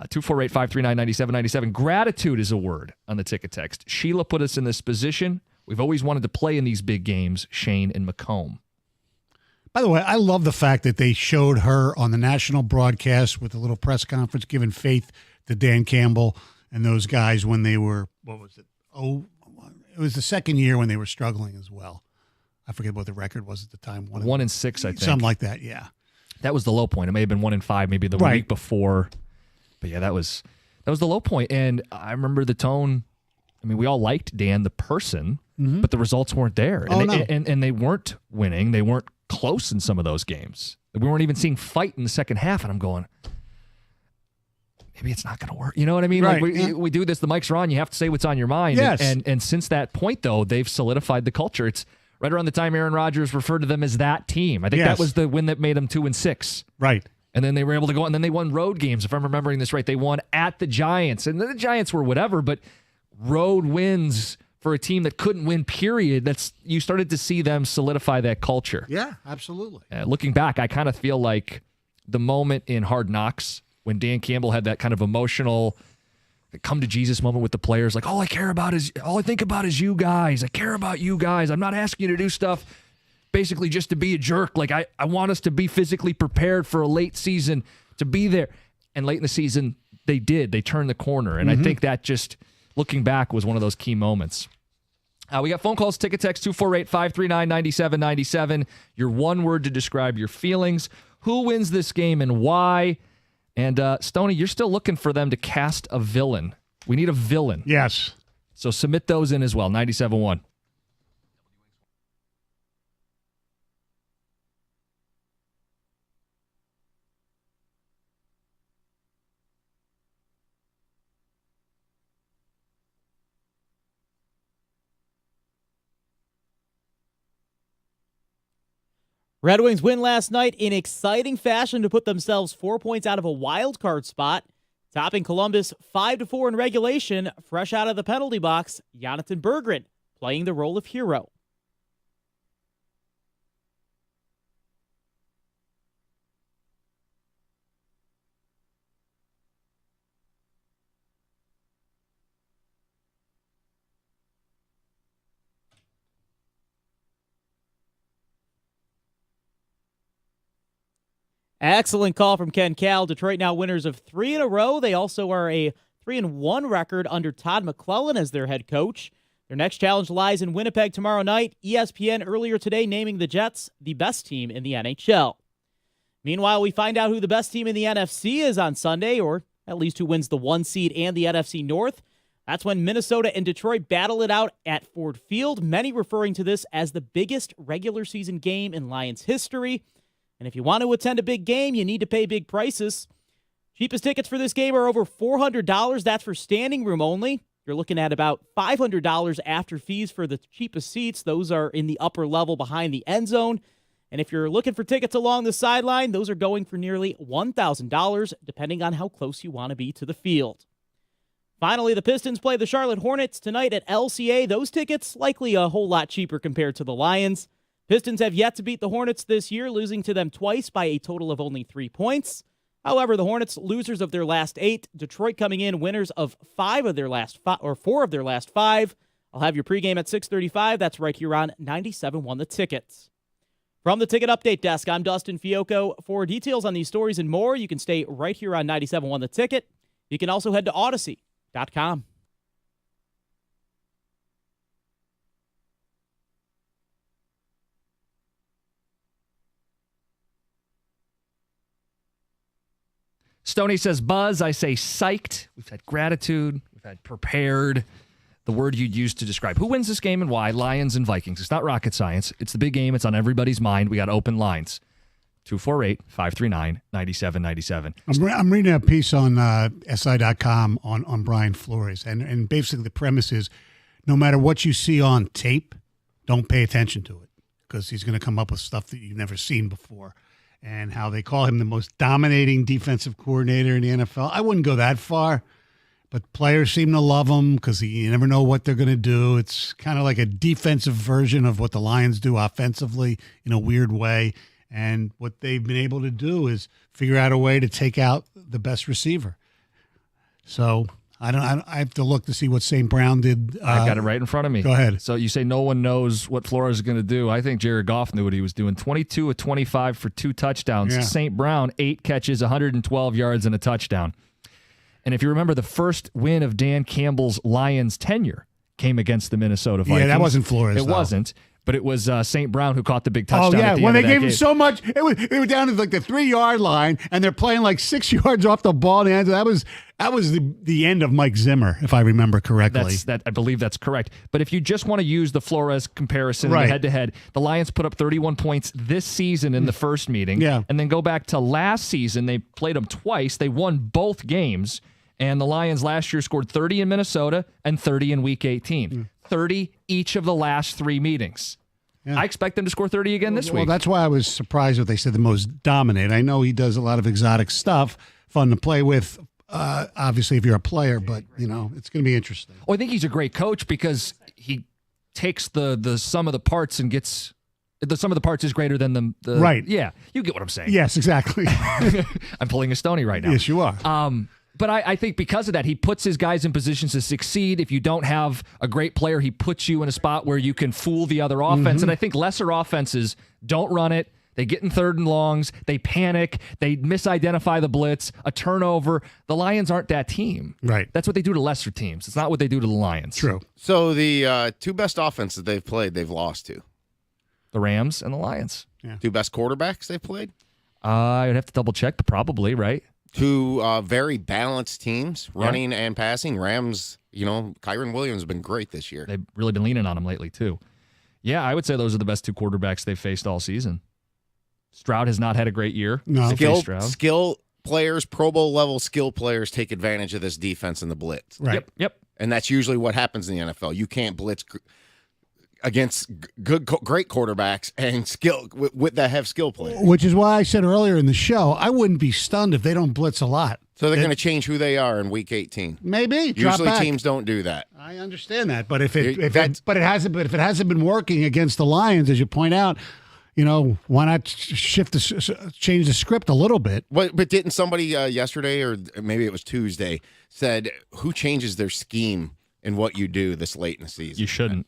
248-539-9797. Gratitude is a word on the ticket text. Sheila put us in this position. We've always wanted to play in these big games, Shane and Macomb. By the way, I love the fact that they showed her on the national broadcast with a little press conference giving faith to Dan Campbell and those guys when they were, what was it? It was the second year when they were struggling as well. I forget what the record was at the time. 1-6, I think. Something like that, yeah. That was the low point. It may have been 1-5, maybe the week before. But yeah, that was the low point. And I remember the tone. I mean, we all liked Dan, the person, but the results weren't there. And they weren't winning. They weren't close in some of those games. We weren't even seeing fight in the second half. And I'm going, maybe it's not going to work. You know what I mean? Right. Like we do this. The mics are on. You have to say what's on your mind. Yes. And since that point, though, they've solidified the culture. It's right around the time Aaron Rodgers referred to them as that team. I think that was the win that made them 2-6. Right. And then they were able to go, and then they won road games. If I'm remembering this right, they won at the Giants. And the Giants were whatever, but road wins for a team that couldn't win, period. You started to see them solidify that culture. Yeah, absolutely. Looking back, I kind of feel like the moment in Hard Knocks when Dan Campbell had that kind of emotional come to Jesus moment with the players, like, all I think about is you guys. I care about you guys. I'm not asking you to do stuff basically just to be a jerk. Like, I want us to be physically prepared for a late season to be there. And late in the season, they did. They turned the corner. And I think that just, looking back, was one of those key moments. We got phone calls, ticket text, 248-539-9797. Your one word to describe your feelings. Who wins this game and why? And, Stoney, you're still looking for them to cast a villain. We need a villain. Yes. So submit those in as well, 97.1. Red Wings win last night in exciting fashion to put themselves 4 points out of a wild card spot, topping Columbus 5-4 in regulation. Fresh out of the penalty box, Jonathan Berggren playing the role of hero. Excellent call from Ken Cal. Detroit now winners of 3 in a row. They also are a 3-1 record under Todd McClellan as their head coach. Their next challenge lies in Winnipeg tomorrow night. ESPN earlier today naming the Jets the best team in the NHL. Meanwhile, we find out who the best team in the NFC is on Sunday, or at least who wins the 1 seed and the NFC North. That's when Minnesota and Detroit battle it out at Ford Field, many referring to this as the biggest regular season game in Lions history. And if you want to attend a big game, you need to pay big prices. Cheapest tickets for this game are over $400. That's for standing room only. You're looking at about $500 after fees for the cheapest seats. Those are in the upper level behind the end zone. And if you're looking for tickets along the sideline, those are going for nearly $1,000, depending on how close you want to be to the field. Finally, the Pistons play the Charlotte Hornets tonight at LCA. Those tickets likely a whole lot cheaper compared to the Lions. Pistons have yet to beat the Hornets this year, losing to them twice by a total of only 3 points. However, the Hornets losers of their last 8. Detroit coming in winners of 4 of their last 5. I'll have your pregame at 6:35. That's right here on 97.1 The Tickets. From the Ticket Update Desk, I'm Dustin Fiocco. For details on these stories and more, you can stay right here on 97.1 The Ticket. You can also head to Odyssey.com. Stoney says buzz. I say psyched. We've had gratitude. We've had prepared. The word you'd use to describe who wins this game and why. Lions and Vikings. It's not rocket science. It's the big game. It's on everybody's mind. We got open lines. 248-539-9797. I'm reading a piece on SI.com on Brian Flores. And basically the premise is no matter what you see on tape, don't pay attention to it because he's going to come up with stuff that you've never seen before. And how they call him the most dominating defensive coordinator in the NFL. I wouldn't go that far, but players seem to love him because you never know what they're going to do. It's kind of like a defensive version of what the Lions do offensively in a weird way. And what they've been able to do is figure out a way to take out the best receiver. So I have to look to see what St. Brown did. I've got it right in front of me. Go ahead. So you say no one knows what Flores is going to do. I think Jared Goff knew what he was doing. 22 of 25 for 2 touchdowns. Yeah. St. Brown, 8 catches, 112 yards, and a touchdown. And if you remember, the first win of Dan Campbell's Lions tenure came against the Minnesota Vikings. Yeah, that wasn't Flores. It though. wasn't. But it was St. Brown who caught the big touchdown. Oh yeah, at the when end they of that gave him game. so much, they were down to like the 3-yard line, and they're playing like 6 yards off the ball. And that was the end of Mike Zimmer, if I remember correctly. I believe that's correct. But if you just want to use the Flores comparison in the head-to-head, the Lions put up 31 points this season in the first meeting. Yeah. And then go back to last season. They played them twice. They won both games. And the Lions last year scored 30 in Minnesota and 30 in Week 18. 30 each of the last 3 meetings. Yeah. I expect them to score 30 again this Well, week. that's why I was surprised that they said the most dominant. I know he does a lot of exotic stuff, fun to play with, obviously, if you're a player, but, it's going to be interesting. Well, I think he's a great coach because he takes the sum of the parts and gets the sum of the parts is greater than the right. Yeah, you get what I'm saying. Yes, exactly. I'm pulling a Stoney right now. Yes, you are. But I think because of that, he puts his guys in positions to succeed. If you don't have a great player, he puts you in a spot where you can fool the other offense. And I think lesser offenses don't run it. They get in 3rd and longs. They panic. They misidentify the blitz, a turnover. The Lions aren't that team. Right. That's what they do to lesser teams. It's not what they do to the Lions. True. So the 2 best offenses they've played, they've lost to. The Rams and the Lions. Yeah. 2 best quarterbacks they've played? I'd have to double check, but probably, right? 2 very balanced teams, running and passing. Rams, Kyron Williams has been great this year. They've really been leaning on him lately, too. Yeah, I would say those are the best 2 quarterbacks they've faced all season. Stroud has not had a great year. No. Skill players, Pro Bowl level skill players take advantage of this defense in the blitz. Right. Yep. And that's usually what happens in the NFL. You can't blitz against great quarterbacks and that have skill players. Which is why I said earlier in the show, I wouldn't be stunned if they don't blitz a lot. So they're going to change who they are in Week 18. Maybe. Usually teams don't do that. I understand that, but if it hasn't been working against the Lions, as you point out, why not change the script a little bit? But didn't somebody yesterday, or maybe it was Tuesday, said who changes their scheme in what you do this late in the season? You shouldn't.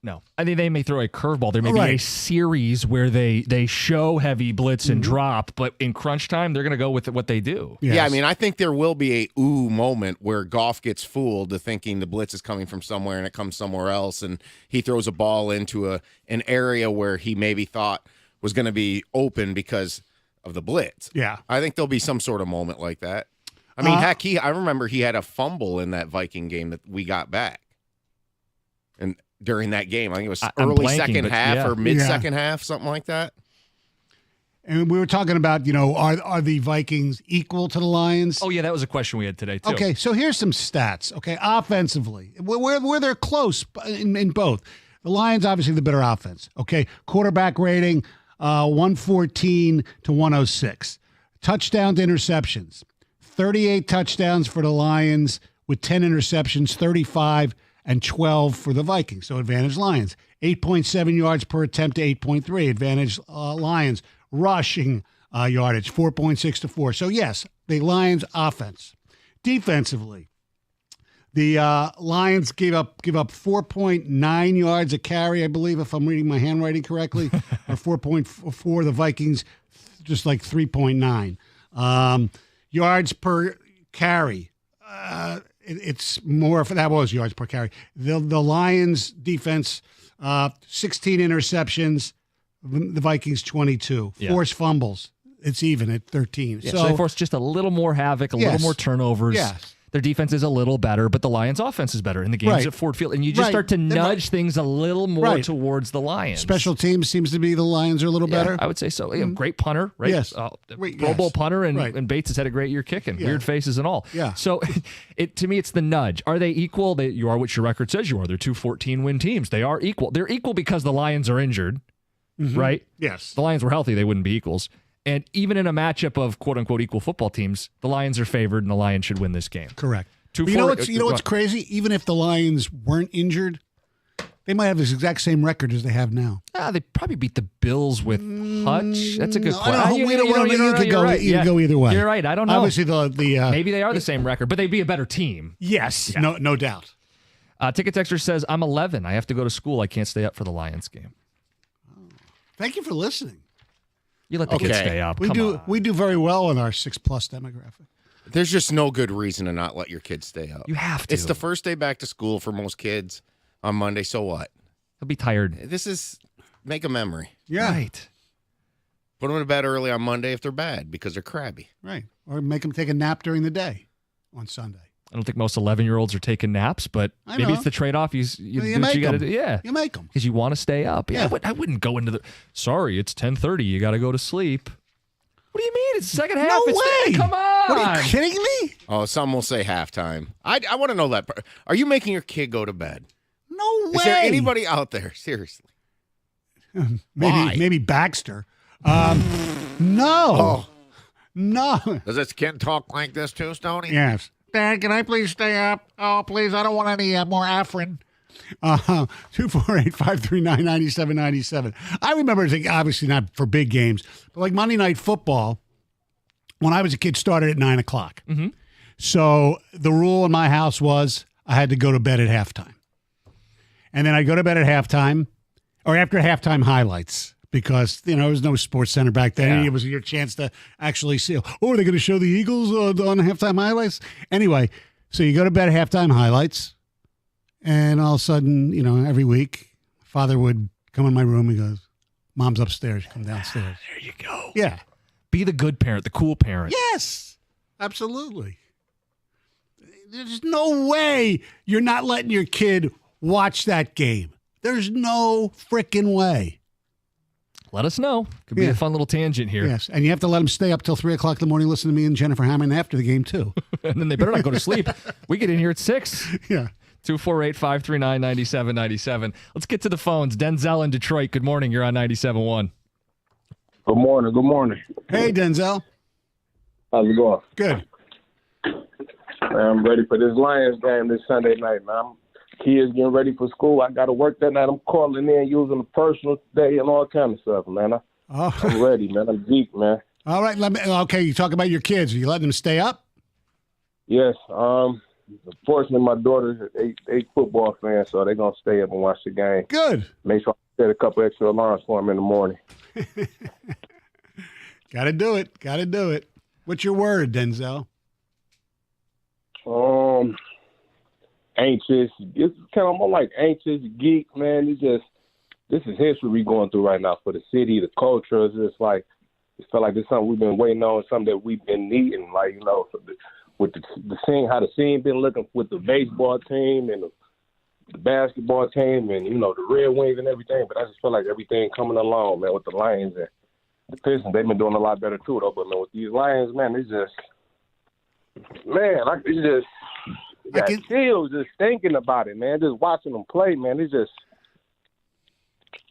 No. I think they may throw a curveball. There may be a series where they show heavy blitz and drop, but in crunch time, they're going to go with what they do. Yes. Yeah, I mean, I think there will be a moment where Goff gets fooled to thinking the blitz is coming from somewhere and it comes somewhere else, and he throws a ball into an area where he maybe thought was going to be open because of the blitz. Yeah. I think there'll be some sort of moment like that. I mean, heck, I remember he had a fumble in that Viking game that we got back. And during that game, I think it was early second half or mid-second half, something like that. And we were talking about, are the Vikings equal to the Lions? Oh, yeah, that was a question we had today, too. Okay, so here's some stats. Okay, offensively, where they're close in both. The Lions, obviously, the better offense. Okay, quarterback rating, 114 to 106. Touchdown to interceptions, 38 touchdowns for the Lions with 10 interceptions, 35 and 12 for the Vikings. So advantage Lions. 8.7 yards per attempt to 8.3. Advantage Lions. Rushing yardage, 4.6 to 4. So, yes, the Lions offense. Defensively, the Lions gave up 4.9 yards a carry, I believe, if I'm reading my handwriting correctly, or 4.4. The Vikings, just like 3.9. Yards per carry. It's more for that was yards per carry. The Lions defense, 16 interceptions. The Vikings 22. Yeah. Forced fumbles. It's even at 13. Yeah, so they forced just a little more havoc, a little more turnovers. Yes. Their defense is a little better, but the Lions' offense is better in the games at Ford Field. And you just start to nudge things a little more towards the Lions. Special teams seems to be the Lions are a little better. I would say so. Great punter, right? Yes. Pro Bowl punter, and Bates has had a great year kicking. Yeah. Weird faces and all. Yeah. So to me, it's the nudge. Are they equal? You are what your record says you are. They're 2 14-win teams. They are equal. They're equal because the Lions are injured, right? Yes. If the Lions were healthy, they wouldn't be equals. And even in a matchup of quote-unquote equal football teams, the Lions are favored, and the Lions should win this game. Correct. But you know what's crazy? Even if the Lions weren't injured, they might have this exact same record as they have now. They probably beat the Bills with Hutch. That's a good question. You could go either way. You're right. I don't know. Obviously, maybe they are the same record, but they'd be a better team. Yes, yeah. No doubt. Ticket Texter says, I'm 11. I have to go to school. I can't stay up for the Lions game. Thank you for listening. You let the kids stay up. We do very well in our 6+ demographic. There's just no good reason to not let your kids stay up. You have to. It's the first day back to school for most kids on Monday, so what? They'll be tired. This is make a memory. Yeah. Right. Put them to bed early on Monday if they're bad because they're crabby. Right. Or make them take a nap during the day on Sunday. I don't think most 11-year-olds are taking naps, but maybe it's the trade-off. You do what you got to do. Yeah. You make them. Because you want to stay up. Yeah. I wouldn't go into sorry, it's 10:30. You got to go to sleep. What do you mean? It's the second half. No way. Come on. What are you kidding me? Oh, some will say halftime. I want to know that part. Are you making your kid go to bed? No way. Is there anybody out there? Seriously. Maybe Baxter. No. No. Does this kid talk like this too, Stoney? Yes. Dad, can I please stay up? Oh, please, I don't want any more Afrin. 248-539-9797. I remember, obviously not for big games, but like Monday Night Football, when I was a kid, started at 9 o'clock. Mm-hmm. So the rule in my house was I had to go to bed at halftime. And then I'd go to bed at halftime or after halftime highlights because, there was no Sports Center back then. Yeah. It was your chance to actually see, are they going to show the Eagles on halftime highlights? Anyway, so you go to bed at halftime highlights. And all of a sudden, every week, Father would come in my room. He goes, Mom's upstairs. Come downstairs. There you go. Yeah. Be the good parent, the cool parent. Yes, absolutely. There's no way you're not letting your kid watch that game. There's no freaking way. Let us know. Could be a fun little tangent here. Yes, and you have to let them stay up till 3 o'clock in the morning, listen to me and Jennifer Hammond after the game, too. And then they better not go to sleep. We get in here at 6. Yeah. 248-539-9797. Let's get to the phones. Denzel in Detroit. Good morning. You're on 97.1. Good morning. Good morning. Hey, Denzel. How's it going? Good. I'm ready for this Lions game this Sunday night, man. Kids getting ready for school. I got to work that night. I'm calling in using a personal day and all kind of stuff, man. I'm ready, man. I'm geek, man. All right. Okay, you talk about your kids. Are you letting them stay up? Yes. Fortunately, my daughter's a football fan, so they're going to stay up and watch the game. Good. Make sure I set a couple extra alarms for them in the morning. Got to do it. Got to do it. What's your word, Denzel? Anxious. It's kind of more like anxious, geek, man. This is history we're going through right now for the city, the culture. It's just like, it felt like it's something we've been waiting on, something that we've been needing, like, with the scene, how the scene been looking with the baseball team and the basketball team and, the Red Wings and everything. But I just feel like everything coming along, man, with the Lions and the Pistons. They've been doing a lot better too, though. But, man, with these Lions, man, it's just got chills just thinking about it, man. Just watching them play, man. It's just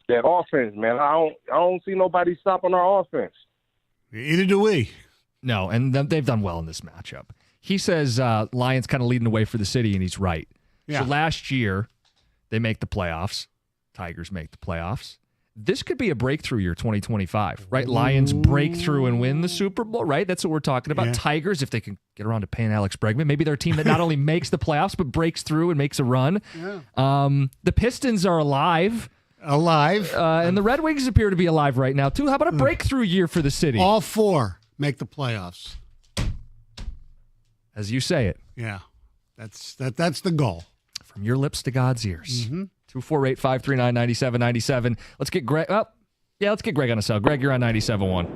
that offense, man. I don't see nobody stopping our offense. Either do we. No, and they've done well in this matchup. He says Lions kind of leading the way for the city, and he's right. Yeah. So last year, they make the playoffs. Tigers make the playoffs. This could be a breakthrough year, 2025, right? Lions break through and win the Super Bowl, right? That's what we're talking about. Yeah. Tigers, if they can get around to paying Alex Bregman, maybe they're a team that not only makes the playoffs, but breaks through and makes a run. Yeah. The Pistons are alive. And the Red Wings appear to be alive right now, too. How about a breakthrough year for the city? All 4 make the playoffs. As you say it. Yeah. That's the goal. From your lips to God's ears. Mm-hmm. 248-539-9797. Let's get Greg. Let's get Greg on the cell. Greg, you're on 97.1.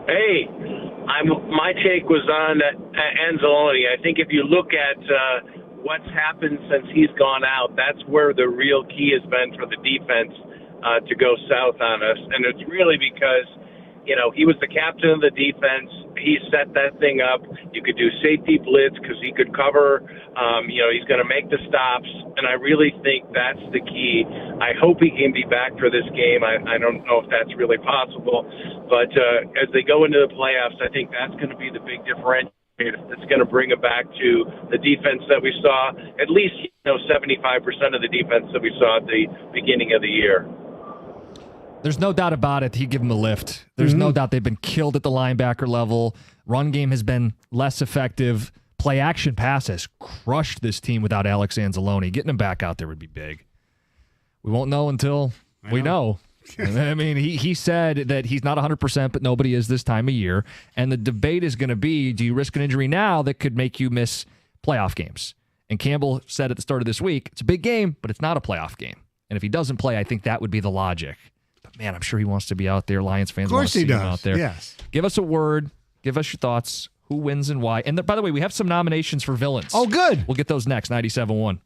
Hey, my take was on Anzalone. I think if you look at what's happened since he's gone out, that's where the real key has been for the defense to go south on us. And it's really because, he was the captain of the defense, he set that thing up. You could do safety blitz because he could cover. He's going to make the stops, and I really think that's the key. I hope he can be back for this game. I don't know if that's really possible, but as they go into the playoffs, I think that's going to be the big differentiator. It's going to bring it back to the defense that we saw, at least 75% of the defense that we saw at the beginning of the year. There's no doubt about it. He'd give them a lift. There's no doubt they've been killed at the linebacker level. Run game has been less effective. Play action pass has crushed this team without Alex Anzalone. Getting him back out there would be big. We won't know until we know. I mean, he said that he's not 100%, but nobody is this time of year. And the debate is going to be, do you risk an injury now that could make you miss playoff games? And Campbell said at the start of this week, it's a big game, but it's not a playoff game. And if he doesn't play, I think that would be the logic. But, man, I'm sure he wants to be out there. Lions fans want to see him out there. Yes. Give us a word. Give us your thoughts. Who wins and why? And by the way, we have some nominations for villains. Oh, good. We'll get those next, 97.1.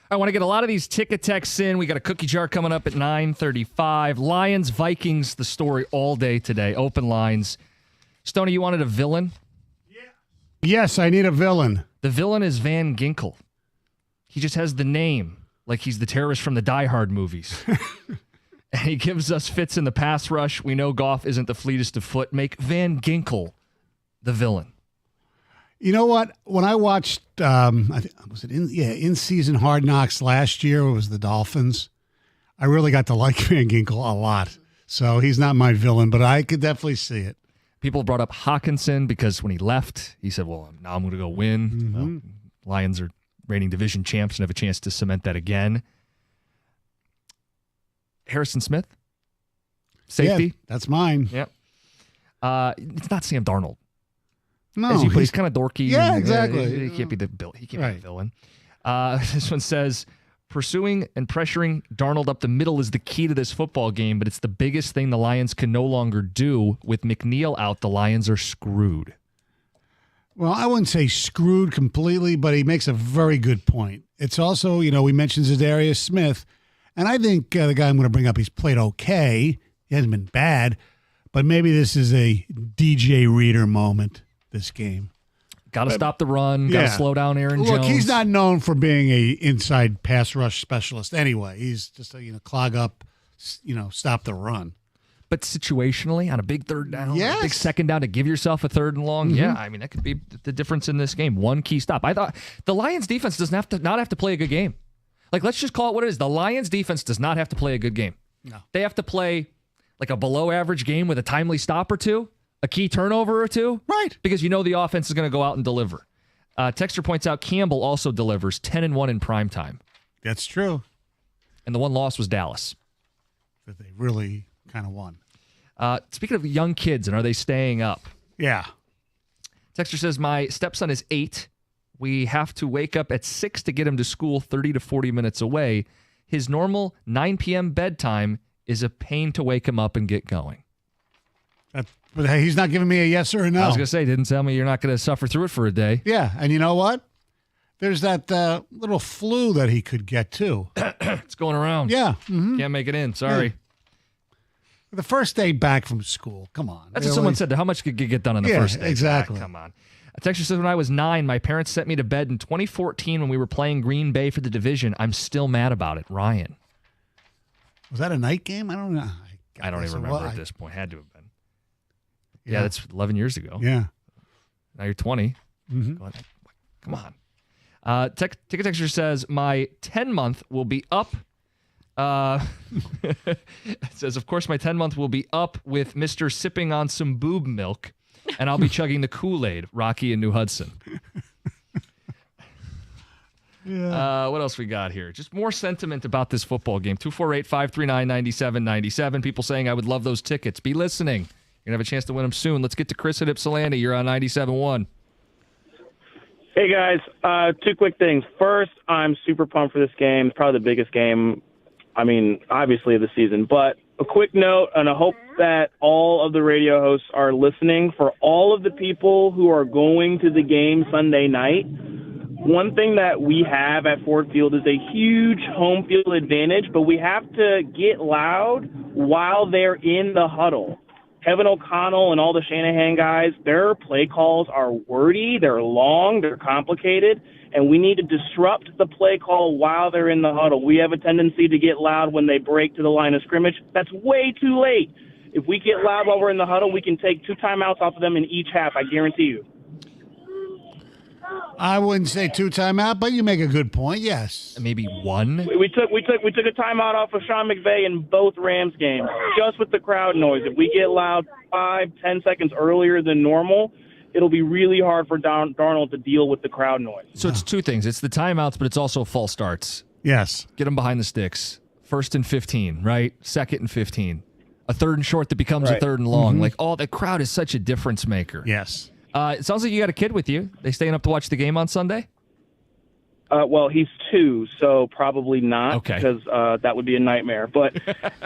I want to get a lot of these ticket texts in. We got a cookie jar coming up at 9:35. Lions, Vikings, the story all day today. Open lines. Stoney, you wanted a villain? Yes, I need a villain. The villain is Van Ginkel. He just has the name like he's the terrorist from the Die Hard movies. And he gives us fits in the pass rush. We know Goff isn't the fleetest of foot. Make Van Ginkel the villain. You know what? When I watched, in season Hard Knocks last year, it was the Dolphins. I really got to like Van Ginkel a lot. So he's not my villain, but I could definitely see it. People brought up Hawkinson because when he left, he said, well, now I'm going to go win. Mm-hmm. Well, Lions are reigning division champs and have a chance to cement that again. Harrison Smith, safety. Yeah, that's mine. Yep. It's not Sam Darnold. No, he's kind of dorky. Yeah, exactly. He can't be the villain. This one says, pursuing and pressuring Darnold up the middle is the key to this football game, but it's the biggest thing the Lions can no longer do. With McNeil out, the Lions are screwed. Well, I wouldn't say screwed completely, but he makes a very good point. It's also, we mentioned Zadarius Smith, and I think the guy I'm going to bring up, he's played okay. He hasn't been bad, but maybe this is a DJ Reader moment, this game. Got to stop the run. Got to slow down Aaron Jones. Look, he's not known for being a inside pass rush specialist anyway. He's just a clog up, stop the run. But situationally, on a big third down, yes. a big second down to give yourself a third and long, that could be the difference in this game. One key stop. I thought the Lions defense doesn't have to play a good game. Like, let's just call it what it is. The Lions defense does not have to play a good game. No. They have to play like a below average game with a timely stop or two, a key turnover or two. Right. Because the offense is going to go out and deliver. Texter points out Campbell also delivers 10-1 in primetime. That's true. And the one loss was Dallas. That they really kind of won. Speaking of young kids, and are they staying up? Yeah. Texter says, my stepson is 8. We have to wake up at 6 to get him to school 30 to 40 minutes away. His normal 9 p.m. bedtime is a pain to wake him up and get going. But hey, he's not giving me a yes or a no. I was going to say, didn't tell me you're not going to suffer through it for a day. Yeah, and you know what? There's that little flu that he could get, too. It's going around. Yeah. Mm-hmm. Can't make it in. Sorry. Yeah. The first day back from school. Come on. That's what someone said. How much could you get done on the first day? Exactly. Come on. A texter says, when I was 9, my parents sent me to bed in 2014 when we were playing Green Bay for the division. I'm still mad about it. Ryan. Was that a night game? I don't know. I don't even remember at this point. Had to have been. Yeah, that's 11 years ago. Yeah. Now you're 20. Mm-hmm. Come on. Ticket Texture says, my 10-month will be up. It says, of course, my 10-month will be up with Mr. sipping on some boob milk, and I'll be chugging the Kool-Aid, Rocky in New Hudson. Yeah. What else we got here? Just more sentiment about this football game. 248-539-9797. People saying, I would love those tickets. Be listening. You're going to have a chance to win them soon. Let's get to Chris at Ypsilanti. You're on 97.1. Hey, guys. 2 quick things. First, I'm super pumped for this game. It's probably the biggest game, obviously, of the season. But a quick note, and I hope that all of the radio hosts are listening. For all of the people who are going to the game Sunday night, one thing that we have at Ford Field is a huge home field advantage, but we have to get loud while they're in the huddle. Kevin O'Connell and all the Shanahan guys, their play calls are wordy, they're long, they're complicated, and we need to disrupt the play call while they're in the huddle. We have a tendency to get loud when they break to the line of scrimmage. That's way too late. If we get loud while we're in the huddle, we can take 2 timeouts off of them in each half, I guarantee you. I wouldn't say 2 timeout, but you make a good point. Yes, maybe 1. We took a timeout off of Sean McVay in both Rams games, just with the crowd noise. If we get loud 5-10 seconds earlier than normal, it'll be really hard for Darnold to deal with the crowd noise. So it's 2 things. It's the timeouts, but it's also false starts. Yes. Get them behind the sticks. 1st and 15, right? 2nd and 15. A 3rd and short that becomes a 3rd and long. Mm-hmm. The crowd is such a difference maker. Yes. It sounds like you got a kid with you. They staying up to watch the game on Sunday? Well, he's 2, so probably not. Okay. Because that would be a nightmare. But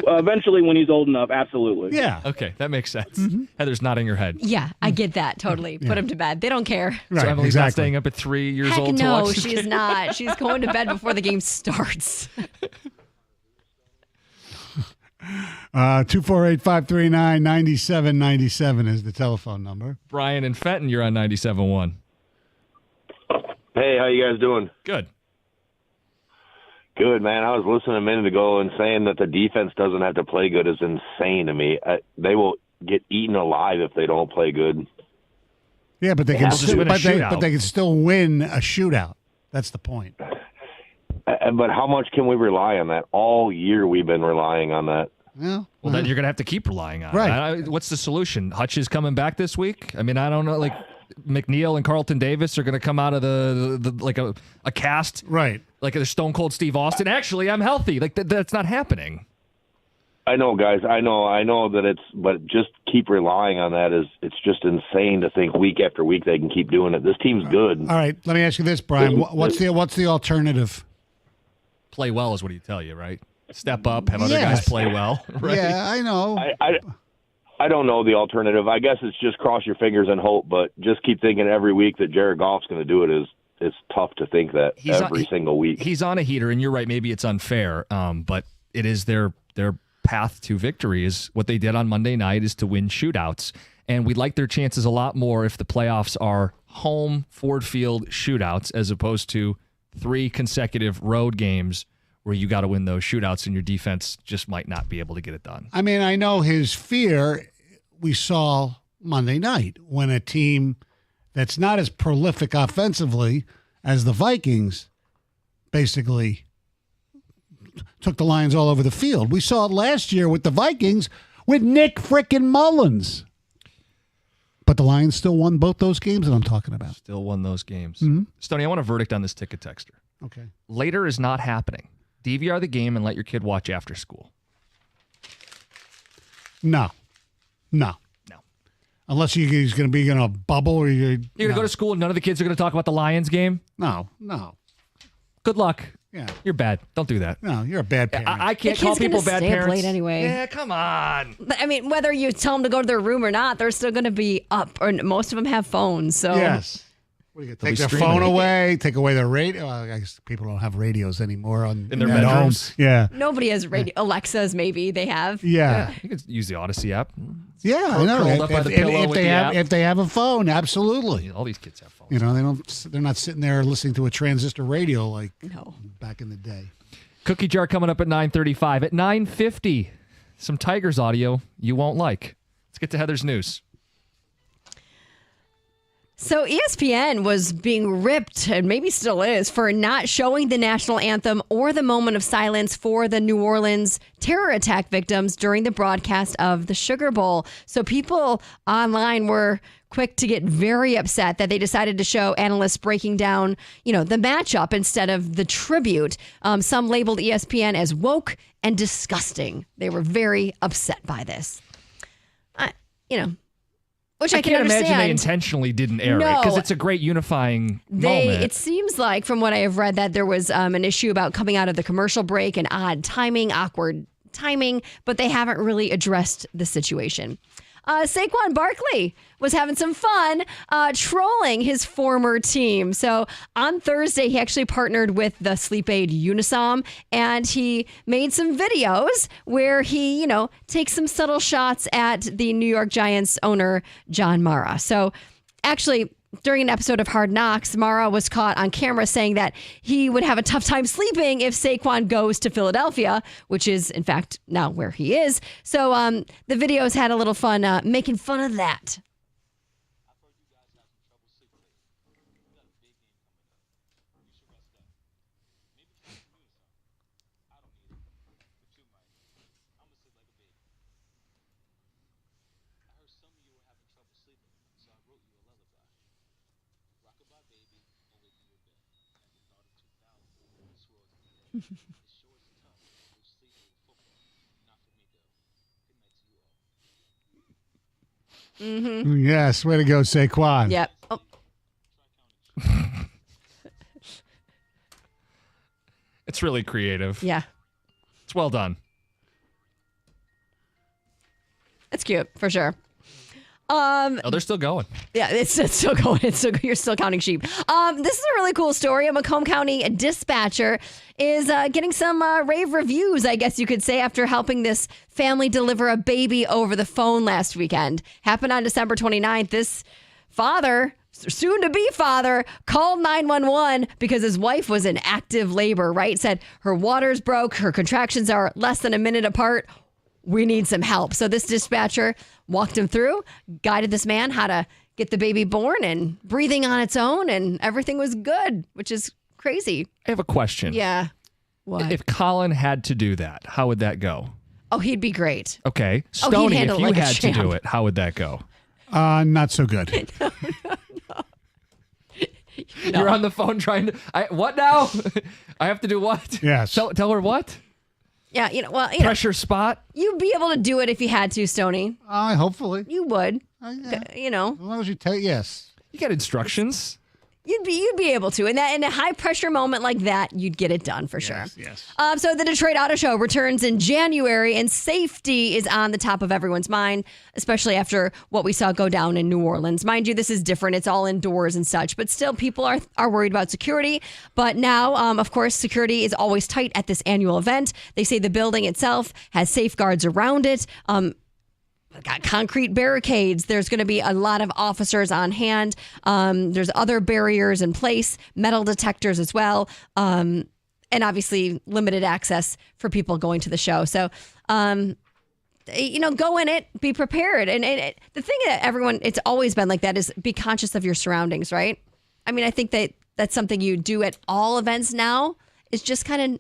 eventually, when he's old enough, absolutely. Yeah. Okay, that makes sense. Heather's nodding her head. Yeah, I get that totally. Put him to bed. They don't care. So Emily's not staying up at 3 years Heck old to no, watch the she's game? not. She's going to bed before the game starts. 248-539-9797 is the telephone number. Brian and Fenton, you're on 97.1. Hey, how you guys doing? Good. Good, man. I was listening a minute ago and saying that the defense doesn't have to play good is insane to me. They will get eaten alive if they don't play good. Yeah, but they can Just still, win a shootout. but they can still win a shootout. That's the point. But how much can we rely on that? All year we've been relying on that. Yeah. Well, then you're going to have to keep relying on Right. it. What's the solution? Hutch is coming back this week? I mean, I don't know. Like, McNeil and Carlton Davis are going to come out of the like a cast. Right. Like a Stone Cold Steve Austin. Actually, I'm healthy. Like, that's not happening. I know, guys. I know that but just keep relying on that it's just insane to think week after week they can keep doing it. This team's good. All right, let me ask you this, Brian. What's the alternative? Play well is what he tell you, right? Step up, have other guys play well. Right? Yeah, I know. I don't know the alternative. I guess it's just cross your fingers and hope, but just keep thinking every week that Jared Goff's going to do it is tough to think that every single week. He's on a heater, and you're right. Maybe it's unfair, but it is their path to victory. Is what they did on Monday night is to win shootouts, and we'd like their chances a lot more if the playoffs are home Ford Field shootouts as opposed to 3 consecutive road games where you got to win those shootouts, and your defense just might not be able to get it done. I mean, I know his fear we saw Monday night when a team that's not as prolific offensively as the Vikings basically took the Lions all over the field. We saw it last year with the Vikings with Nick frickin' Mullins. But the Lions still won both those games that I'm talking about. Still won those games. Mhm. Stoney, I want a verdict on this ticket texter. Okay. Later is not happening. DVR the game and let your kid watch after school. No. Unless he's going to be in a bubble or You're going to go to school and none of the kids are going to talk about the Lions game? No. Good luck. Yeah. You're bad. Don't do that. No, you're a bad parent. I can't The call kid's gonna people bad stay up parents. late anyway. Yeah, come on. But, I mean, whether you tell them to go to their room or not, they're still going to be up. Or most of them have phones. So Yes. Take their phone away, take away their radio. Well, I guess people don't have radios anymore in their at home. bedrooms. Yeah. Nobody has radio. Alexas, maybe they have. Yeah. You could use the Odyssey app. Yeah, I know. Curled up by the pillow with the app. If they have a phone, absolutely. All these kids have phones. You know, they're not sitting there listening to a transistor radio like back in the day. Cookie jar coming up at 9:35. At 9:50, some Tigers audio you won't like. Let's get to Heather's news. So ESPN was being ripped, and maybe still is, for not showing the national anthem or the moment of silence for the New Orleans terror attack victims during the broadcast of the Sugar Bowl. So people online were quick to get very upset that they decided to show analysts breaking down, the matchup instead of the tribute. Some labeled ESPN as woke and disgusting. They were very upset by this. Which I can can't understand. imagine they intentionally didn't air it because it's a great unifying moment. It seems like, from what I have read, that there was an issue about coming out of the commercial break and awkward timing, but they haven't really addressed the situation. Saquon Barkley was having some fun trolling his former team. So on Thursday, he actually partnered with the sleep aid Unisom, and he made some videos where he, takes some subtle shots at the New York Giants owner, John Mara. So actually, during an episode of Hard Knocks, Mara was caught on camera saying that he would have a tough time sleeping if Saquon goes to Philadelphia, which is, in fact, now where he is. So the videos had a little fun making fun of that. Mm-hmm. Yes, way to go, Saquon. Yep. Oh. That's really creative. Yeah. It's well done. It's cute, for sure. Oh, they're still going. Yeah, it's still going. You're still counting sheep. This is a really cool story. A Macomb County dispatcher is getting some rave reviews, I guess you could say, after helping this family deliver a baby over the phone last weekend. Happened on December 29th. This father, soon-to-be father, called 911 because his wife was in active labor, right? Said her waters broke, her contractions are less than a minute apart. We need some help. So this dispatcher walked him through, guided this man how to get the baby born and breathing on its own, and everything was good, which is crazy. I have a question. Yeah. What? If Colin had to do that, how would that go? Oh, he'd be great. Okay. Oh, he'd Stoney, handle if it you like a had to do champ. it, how would that go? Not so good. You're on the phone trying to. What now? I have to do what? Yes. Tell her what? Yeah, Pressure spot. You'd be able to do it if you had to, Stoney. Hopefully. You would. Yeah. You know. As long as you tell yes. You got instructions. You'd be able to. In a high pressure moment like that, you'd get it done for sure. Yes. So the Detroit Auto Show returns in January, and safety is on the top of everyone's mind, especially after what we saw go down in New Orleans. Mind you, this is different. It's all indoors and such, but still people are worried about security. But now, of course, security is always tight at this annual event. They say the building itself has safeguards around it. Got concrete barricades. There's going to be a lot of officers on hand. There's other barriers in place, metal detectors as well, and obviously limited access for people going to the show. So, go in it, be prepared. And the thing that it's always been like that is be conscious of your surroundings, right? I mean, I think that's something you do at all events now is just kind of.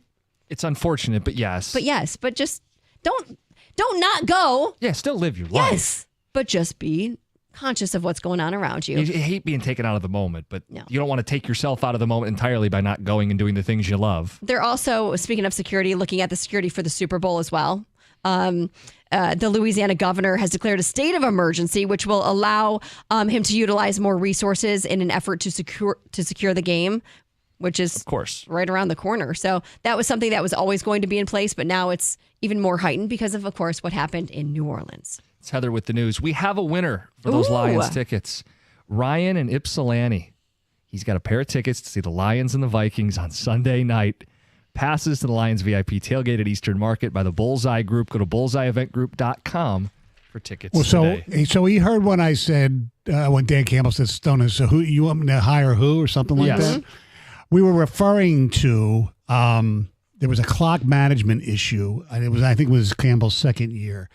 It's unfortunate, but yes. But just don't not go. Yeah, still live your life. Yes, but just be conscious of what's going on around you. You hate being taken out of the moment, but you don't want to take yourself out of the moment entirely by not going and doing the things you love. They're also, speaking of security, looking at the security for the Super Bowl as well. The Louisiana governor has declared a state of emergency, which will allow him to utilize more resources in an effort to secure the game, which is of course right around the corner. So that was something that was always going to be in place, but now it's even more heightened because of course, what happened in New Orleans. It's Heather with the news. We have a winner for those Lions tickets. Ryan in Ypsilanti. He's got a pair of tickets to see the Lions and the Vikings on Sunday night. Passes to the Lions VIP tailgate at Eastern Market by the Bullseye Group. Go to bullseyeeventgroup.com for tickets today. So he heard when I said, when Dan Campbell said, Stoner, so who you want me to hire who or something like that? We were referring to there was a clock management issue. I think it was Campbell's second year,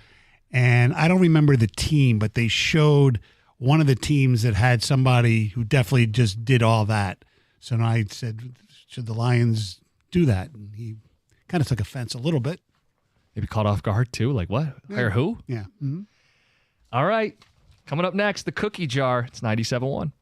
and I don't remember the team, but they showed one of the teams that had somebody who definitely just did all that. So then I said, should the Lions do that? And he kind of took offense a little bit. Maybe caught off guard too. Like what? Hire who? Yeah. Mm-hmm. All right. Coming up next, the cookie jar. It's 97.1.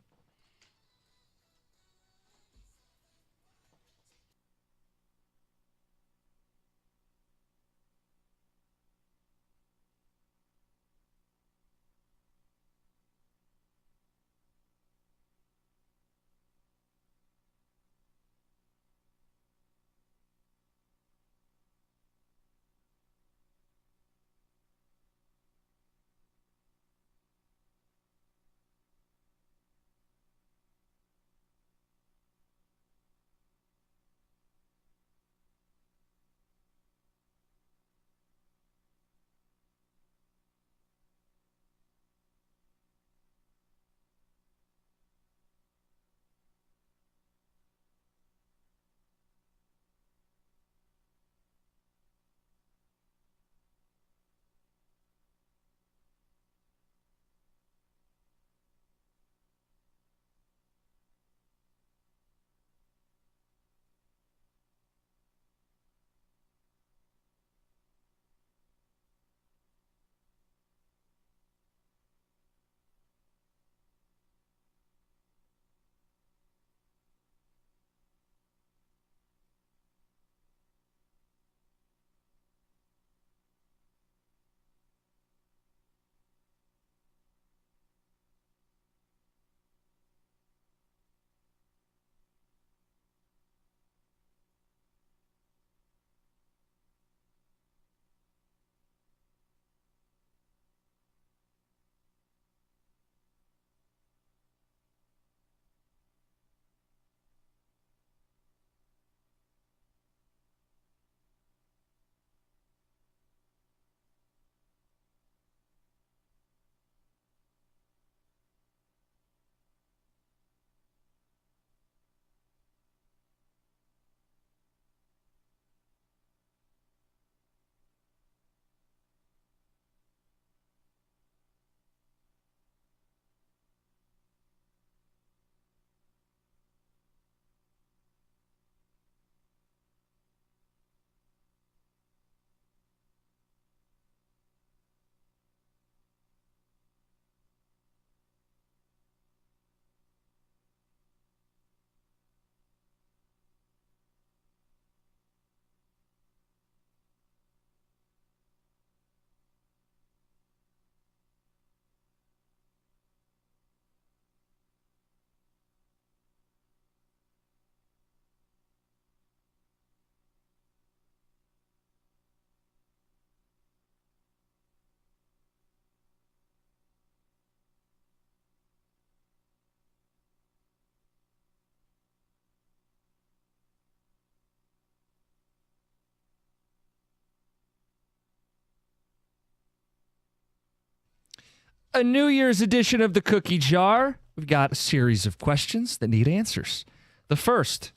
a New Year's edition of the Cookie Jar. We've got a series of questions that need answers. The first,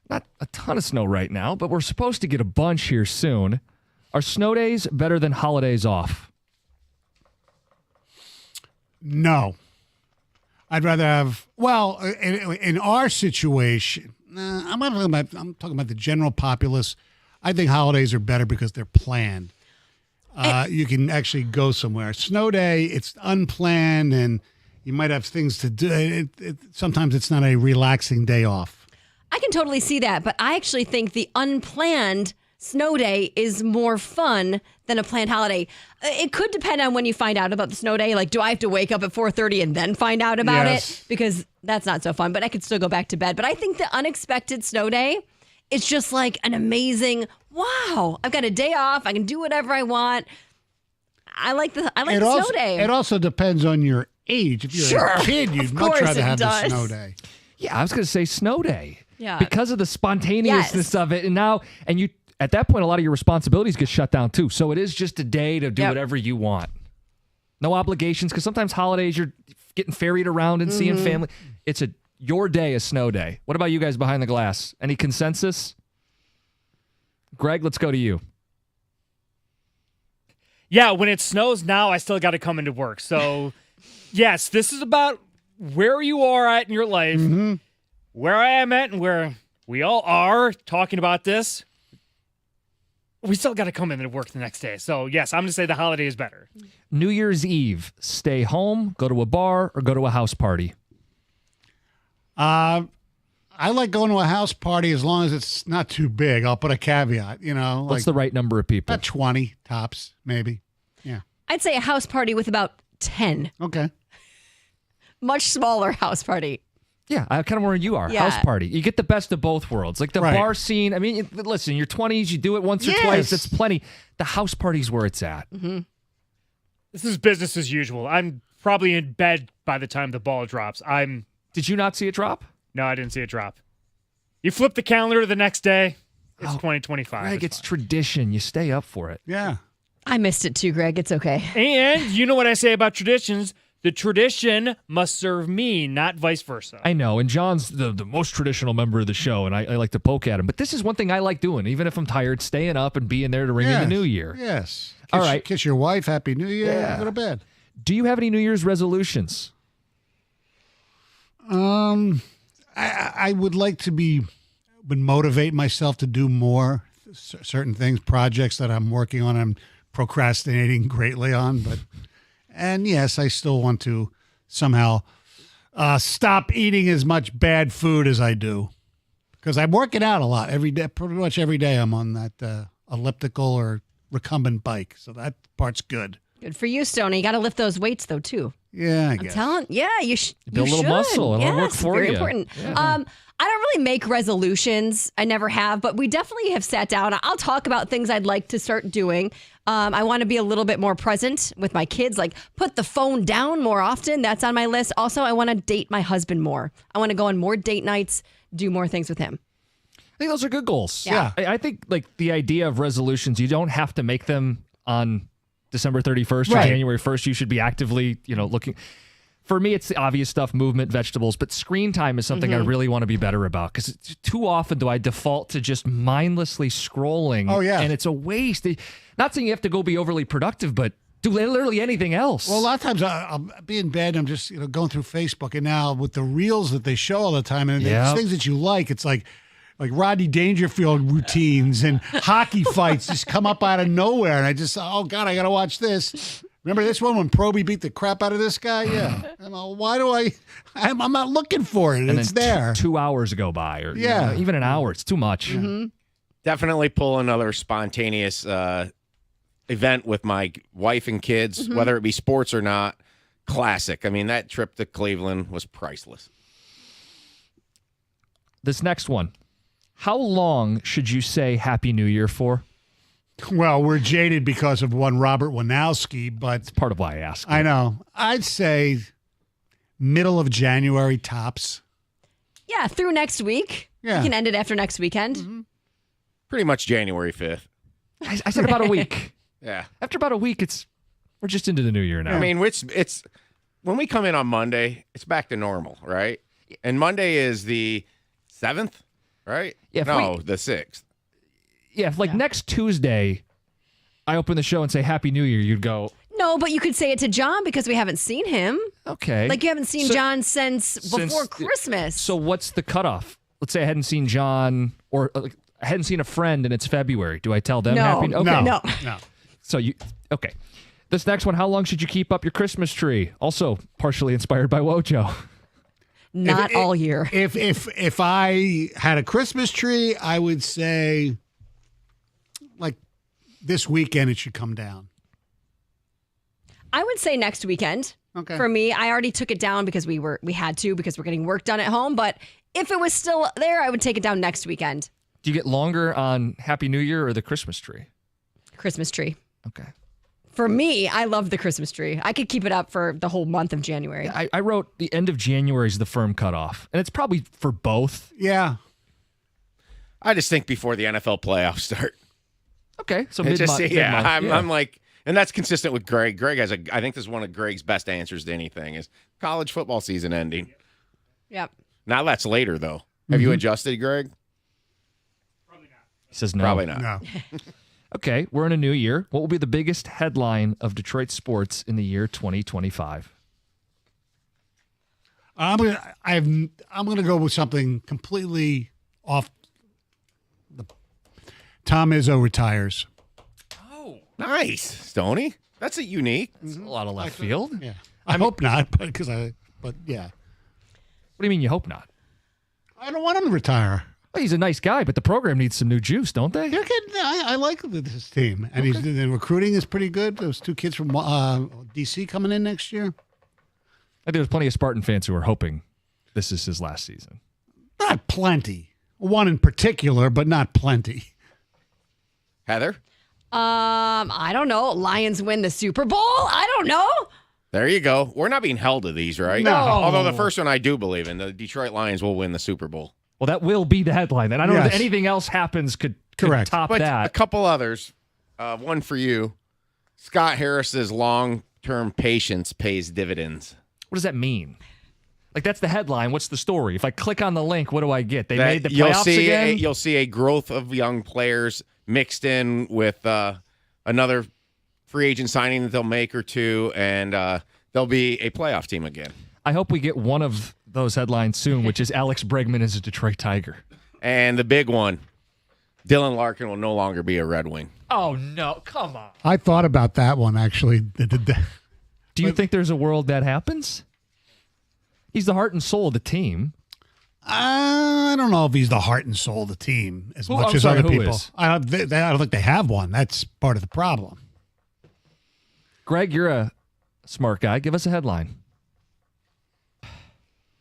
not a ton of snow right now, but we're supposed to get a bunch here soon. Are snow days better than holidays off? No. I'd rather have, well, in our situation, I'm talking about the general populace. I think holidays are better because they're planned. You can actually go somewhere. Snow day, it's unplanned, and you might have things to do. Sometimes it's not a relaxing day off. I can totally see that, but I actually think the unplanned snow day is more fun than a planned holiday. It could depend on when you find out about the snow day. Like, do I have to wake up at 4:30 and then find out about it? Because that's not so fun, but I could still go back to bed. But I think the unexpected snow day, it's just like an amazing, wow, I've got a day off. I can do whatever I want. I like the snow day. It also depends on your age. If you're a kid, you'd much rather have the snow day. Yeah, I was going to say snow day. Yeah. Because of the spontaneousness of it. And you at that point, a lot of your responsibilities get shut down too. So it is just a day to do whatever you want. No obligations, because sometimes holidays you're getting ferried around and seeing family. It's your day, a snow day. What about you guys behind the glass? Any consensus? Greg, let's go to you. Yeah, when it snows now, I still got to come into work. So, yes, this is about where you are at in your life, where I am at, and where we all are talking about this. We still got to come into work the next day. So, yes, I'm going to say the holiday is better. New Year's Eve, stay home, go to a bar, or go to a house party? I like going to a house party as long as it's not too big. I'll put a caveat, What's the right number of people? About 20 tops, maybe. Yeah. I'd say a house party with about 10. Okay. Much smaller house party. Yeah, I kind of where you are. Yeah. House party. You get the best of both worlds. Like the bar scene. I mean, listen, in your 20s, you do it once or twice. That's plenty. The house party's where it's at. This is business as usual. I'm probably in bed by the time the ball drops. Did you not see it drop? No, I didn't see it drop. You flip the calendar the next day, it's 2025. Greg, it's tradition. You stay up for it. Yeah. I missed it too, Greg. It's okay. And you know what I say about traditions? The tradition must serve me, not vice versa. I know, and John's the most traditional member of the show, and I like to poke at him. But this is one thing I like doing, even if I'm tired, staying up and being there to ring in the new year. Yes. All right. Kiss your wife. Happy New Year. Yeah. Go to bed. Do you have any New Year's resolutions? I would like to would motivate myself to do more certain things, projects that I'm working on. I'm procrastinating greatly on, and yes, I still want to somehow stop eating as much bad food as I do, because I'm working out a lot every day. Pretty much every day I'm on that elliptical or recumbent bike, so that part's good. Good for you, Stoney. You got to lift those weights, though, too. Yeah, I I'm guess. telling you should. Build a little muscle and it'll work for very you. important. Yeah. I don't really make resolutions. I never have, but we definitely have sat down. I'll talk about things I'd like to start doing. I want to be a little bit more present with my kids, like put the phone down more often. That's on my list. Also, I want to date my husband more. I want to go on more date nights, do more things with him. I think those are good goals. Yeah. I think like the idea of resolutions, you don't have to make them on December 31st or January 1st. You should be actively, looking. For me, it's the obvious stuff, movement, vegetables, but screen time is something I really want to be better about, because too often do I default to just mindlessly scrolling. Oh, yeah. And it's a waste. Not saying you have to go be overly productive, but do literally anything else. Well, a lot of times I'll be in bed and I'm just going through Facebook, and now with the reels that they show all the time, and there's things that you like, it's like Rodney Dangerfield routines and hockey fights just come up out of nowhere, and I just, oh God, I got to watch this. Remember this one when Proby beat the crap out of this guy? Yeah. Why do I'm not looking for it. And it's then there. 2 hours go by, or even an hour. It's too much. Definitely pull another spontaneous event with my wife and kids, whether it be sports or not. Classic. I mean, that trip to Cleveland was priceless. This next one. How long should you say Happy New Year for? Well, we're jaded because of one Robert Winowski, but it's part of why I asked. I know. I'd say middle of January tops. Yeah, through next week. Yeah. You can end it after next weekend. Pretty much January 5th. I said about a week. Yeah. After about a week, it's We're just into the new year now. I mean, it's when we come in on Monday, it's back to normal, right? And Monday is the 7th, right? Yeah, the 6th. Yeah, if next Tuesday, I open the show and say Happy New Year, you'd go, No, but you could say it to John because we haven't seen him. okay. Like you haven't seen John since before Christmas. So what's the cutoff? Let's say I hadn't seen John or I hadn't seen a friend and it's February. Do I tell them No. Happy? Okay. No. So okay. This next one, how long should you keep up your Christmas tree? Also partially inspired by Wojo. Not all year. If I had a Christmas tree, I would say like this weekend it should come down. I would say next weekend. Okay. For me, I already took it down because we had to because we're getting work done at home. But if it was still there, I would take it down next weekend. Do you get longer on Happy New Year or the Christmas tree? Christmas tree. Okay. For me, I love the Christmas tree. I could keep it up for the whole month of January. I wrote the end of January is the firm cutoff, and it's probably for both. Yeah. I just think before the NFL playoffs start. Okay, so It's mid-month. just, I'm like, and that's consistent with Greg. Greg has I think this is one of Greg's best answers to anything is college football season ending. Yep. Now that's later though. Have you adjusted, Greg? He says no. Probably not. No. Okay, we're in a new year. What will be the biggest headline of Detroit sports in the year 2025? I'm gonna go with something completely off. Tom Izzo retires. Oh, nice, Stoney. That's a unique. That's a lot of left field. Yeah, I hope not, but yeah. What do you mean you hope not? I don't want him to retire. Well, he's a nice guy, but the program needs some new juice, don't they? I like this team, and the recruiting is pretty good. Those two kids from DC coming in next year. I think there's plenty of Spartan fans who are hoping this is his last season. Not plenty. One in particular, but not plenty. Heather? I don't know. Lions win the Super Bowl? I don't know. There you go. We're not being held to these, right? No. Although the first one I do believe in. The Detroit Lions will win the Super Bowl. Well, that will be the headline. And I don't know if Yes. anything else happens could Correct. top But that. a couple others. One for you. Scott Harris's long-term patience pays dividends. What does that mean? Like, that's the headline. What's the story? If I click on the link, what do I get? They made the playoffs again? You'll see a growth of young players mixed in with another free agent signing that they'll make or two, and they'll be a playoff team again. I hope we get one of those headlines soon, which is Alex Bregman is a Detroit Tiger. And the big one, Dylan Larkin will no longer be a Red Wing. Oh, no. Come on. I thought about that one, actually. Do you think there's a world that happens? He's the heart and soul of the team. I don't know if he's the heart and soul of the team as much as sorry, other who people. is? I don't think they have one. That's part of the problem. Greg, you're a smart guy. Give us a headline.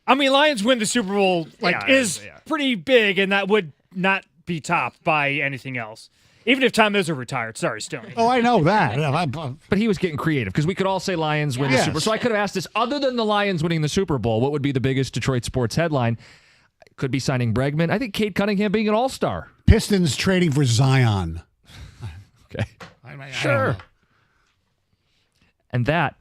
I mean, Lions win the Super Bowl is pretty big, and that would not be topped by anything else. Even if Tom Izzo retired. Sorry, Stoney. Oh, I know that. But he was getting creative because we could all say Lions win the Super Bowl. So I could have asked this, other than the Lions winning the Super Bowl, what would be the biggest Detroit sports headline? Could be signing Bregman. I think Cade Cunningham being an all-star. Pistons trading for Zion. Okay. I Sure. And that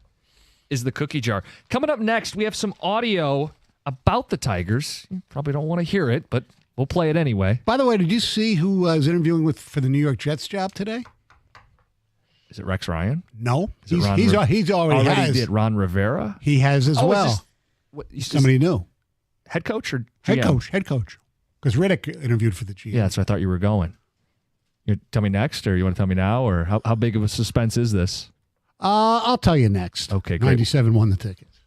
is the cookie jar. Coming up next, we have some audio about the Tigers. You probably don't want to hear it, but we'll play it anyway. By the way, did you see who was interviewing for the New York Jets job today? Is it Rex Ryan? No, Is it Ron he's already has. did. Ron Rivera? He has as well. Somebody new. Head coach or GM? Head coach. Because Riddick interviewed for the GM. Yeah, that's where I thought you were going. You tell me next, or you want to tell me now, or how big of a suspense is this? I'll tell you next. Okay, great. 97 won the tickets.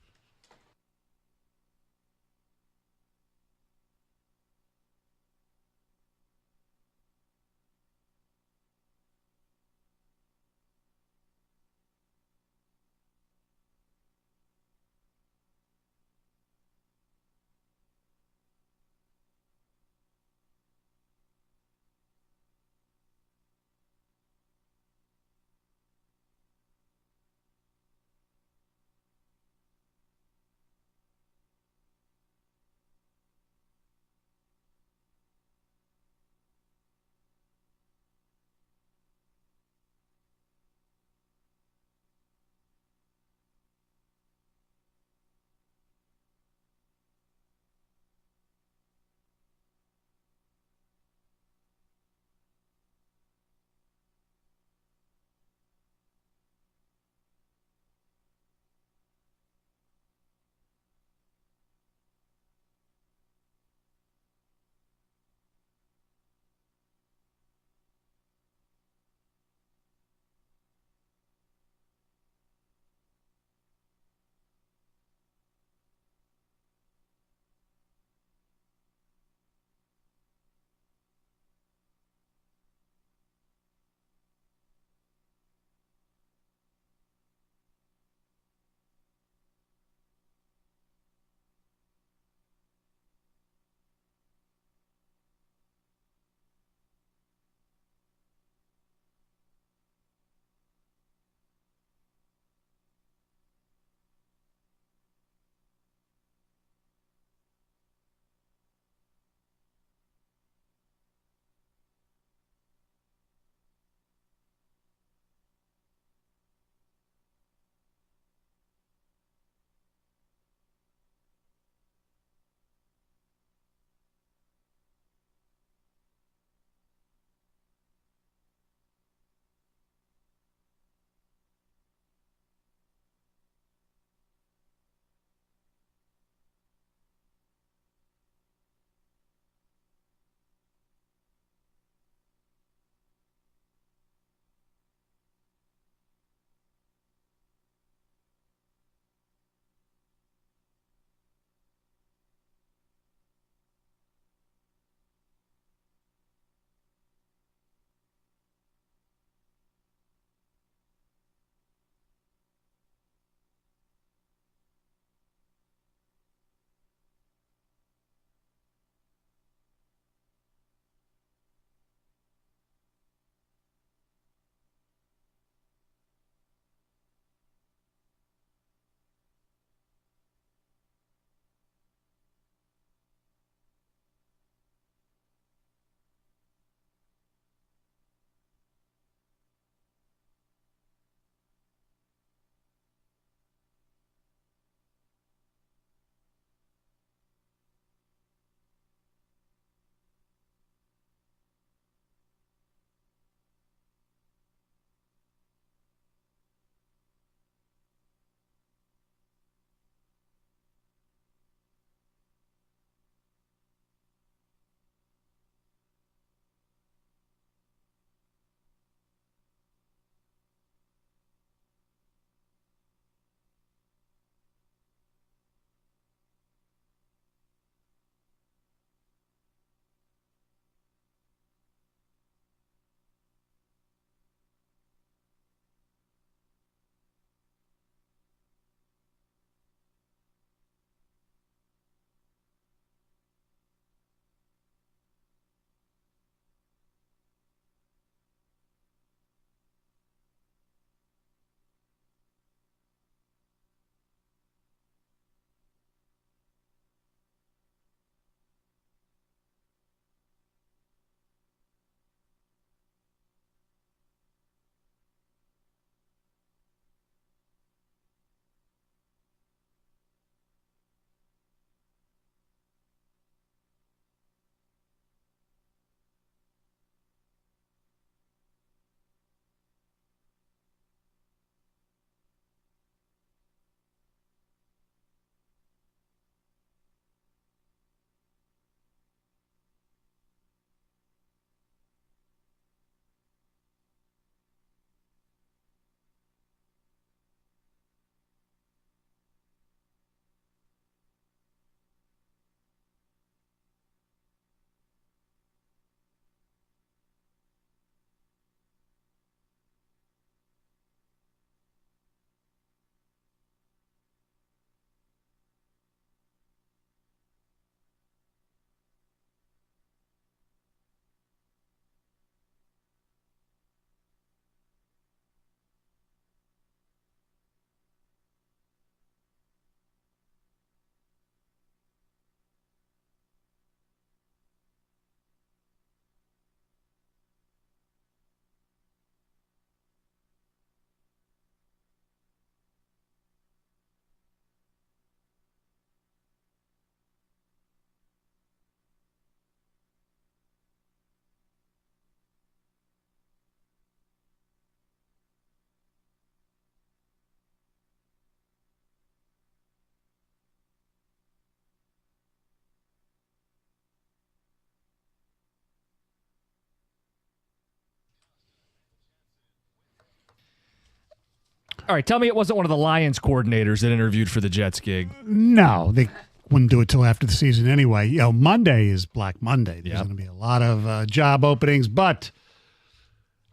All right, tell me it wasn't one of the Lions coordinators that interviewed for the Jets gig. No, they wouldn't do it till after the season anyway. Monday is Black Monday. There's going to be a lot of job openings, but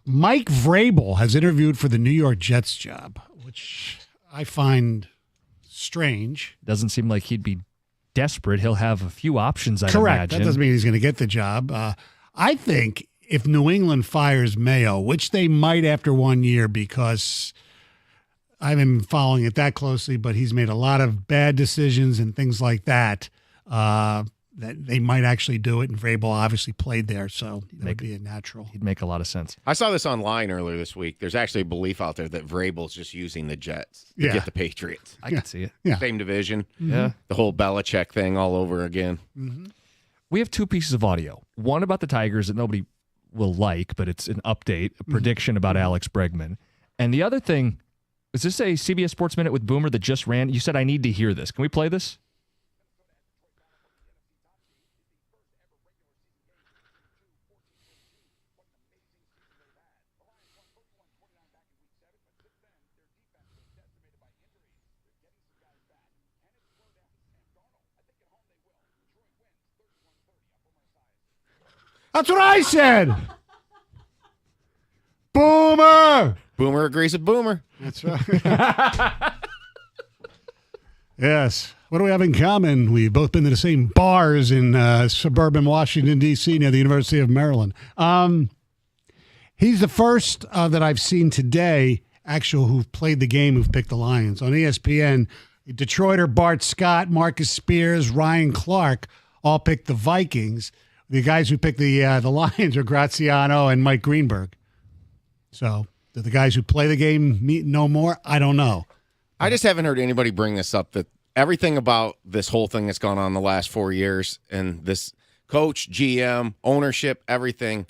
Mike Vrabel has interviewed for the New York Jets job, which I find strange. Doesn't seem like he'd be desperate. He'll have a few options, I'd Correct. imagine. That doesn't mean he's going to get the job. I think if New England fires Mayo, which they might after 1 year because I haven't been following it that closely, but he's made a lot of bad decisions and things like that, that they might actually do it. And Vrabel obviously played there, so that would be a natural. He'd make a lot of sense. I saw this online earlier this week. There's actually a belief out there that Vrabel's just using the Jets to get the Patriots. I can see it. Yeah. Same division. Yeah. The whole Belichick thing all over again. Mm-hmm. We have two pieces of audio. One about the Tigers that nobody will like, but it's an update, a prediction about Alex Bregman. And the other thing, is this a CBS Sports Minute with Boomer that just ran? You said I need to hear this. Can we play this? That's what I said. Boomer. Boomer agrees with Boomer. That's right. Yes. What do we have in common? We've both been to the same bars in suburban Washington, D.C., near the University of Maryland. He's the first that I've seen today, who've played the game, who've picked the Lions. On ESPN, Detroiter Bart Scott, Marcus Spears, Ryan Clark all picked the Vikings. The guys who picked the Lions are Graziano and Mike Greenberg. So, do the guys who play the game know more? I don't know. I just haven't heard anybody bring this up, that everything about this whole thing that's gone on the last 4 years and this coach, GM, ownership, everything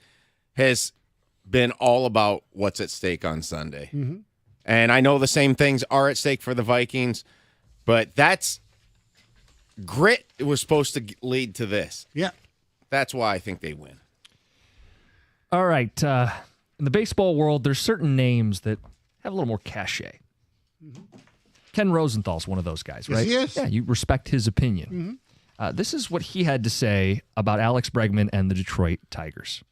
has been all about what's at stake on Sunday. Mm-hmm. And I know the same things are at stake for the Vikings, but that's grit. It was supposed to lead to this. Yeah. That's why I think they win. All right. In the baseball world, there's certain names that have a little more cachet. Ken Rosenthal's one of those guys, right? Yes, he is. Yeah, you respect his opinion. This is what he had to say about Alex Bregman and the Detroit Tigers.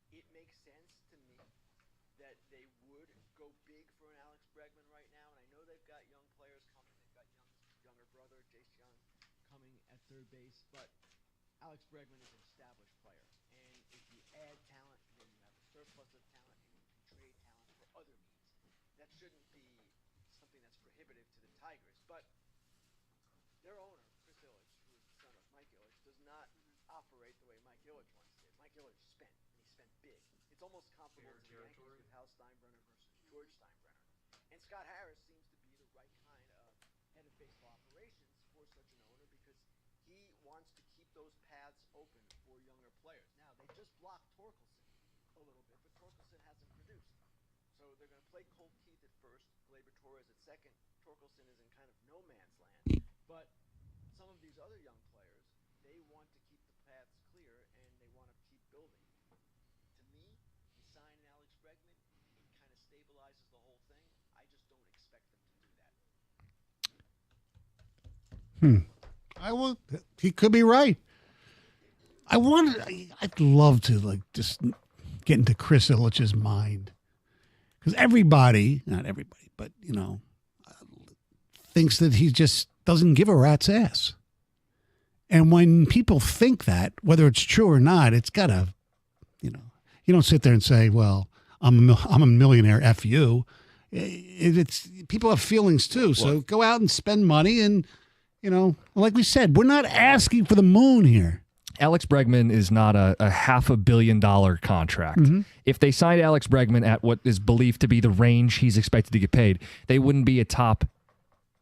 It makes sense to me that they would go big for an Alex Bregman right now, and I know they've got young players coming. They've got younger brother Jace Young coming at third base, but Alex Bregman is an established player, and if you add talent, then you have a surplus of talent, and you can trade talent for other means. That shouldn't be something that's prohibitive to the Tigers, but their owner, Chris Ilitch, who is the son of Mike Ilitch, does not operate the way Mike Ilitch once did. Mike Ilitch spent, and he spent big. It's almost comparable to the Yankees with Hal Steinbrenner versus George Steinbrenner. And Scott Harris seems to be the right kind of head of baseball operations for such an owner because he wants to keep those paths open for younger players. Now, they just blocked Torkelson a little bit, but Torkelson hasn't produced. So they're going to play Colt Keith at first, Gleyber Torres at second. Torkelson is in kind of no man's land. But some of these other young players, they want to keep the paths clear and they want to keep building. To me, you sign Alex Bregman, it kind of stabilizes the whole thing. I just don't expect them to do that. He could be right. I'd love to just get into Chris Ilitch's mind. Because everybody, not everybody, but thinks that he just doesn't give a rat's ass. And when people think that, whether it's true or not, it's got to, you don't sit there and say, well, I'm a millionaire, F you. It's people have feelings too. So go out and spend money. And, like we said, we're not asking for the moon here. Alex Bregman is not a $500 million contract. Mm-hmm. If they signed Alex Bregman at what is believed to be the range he's expected to get paid, they wouldn't be a top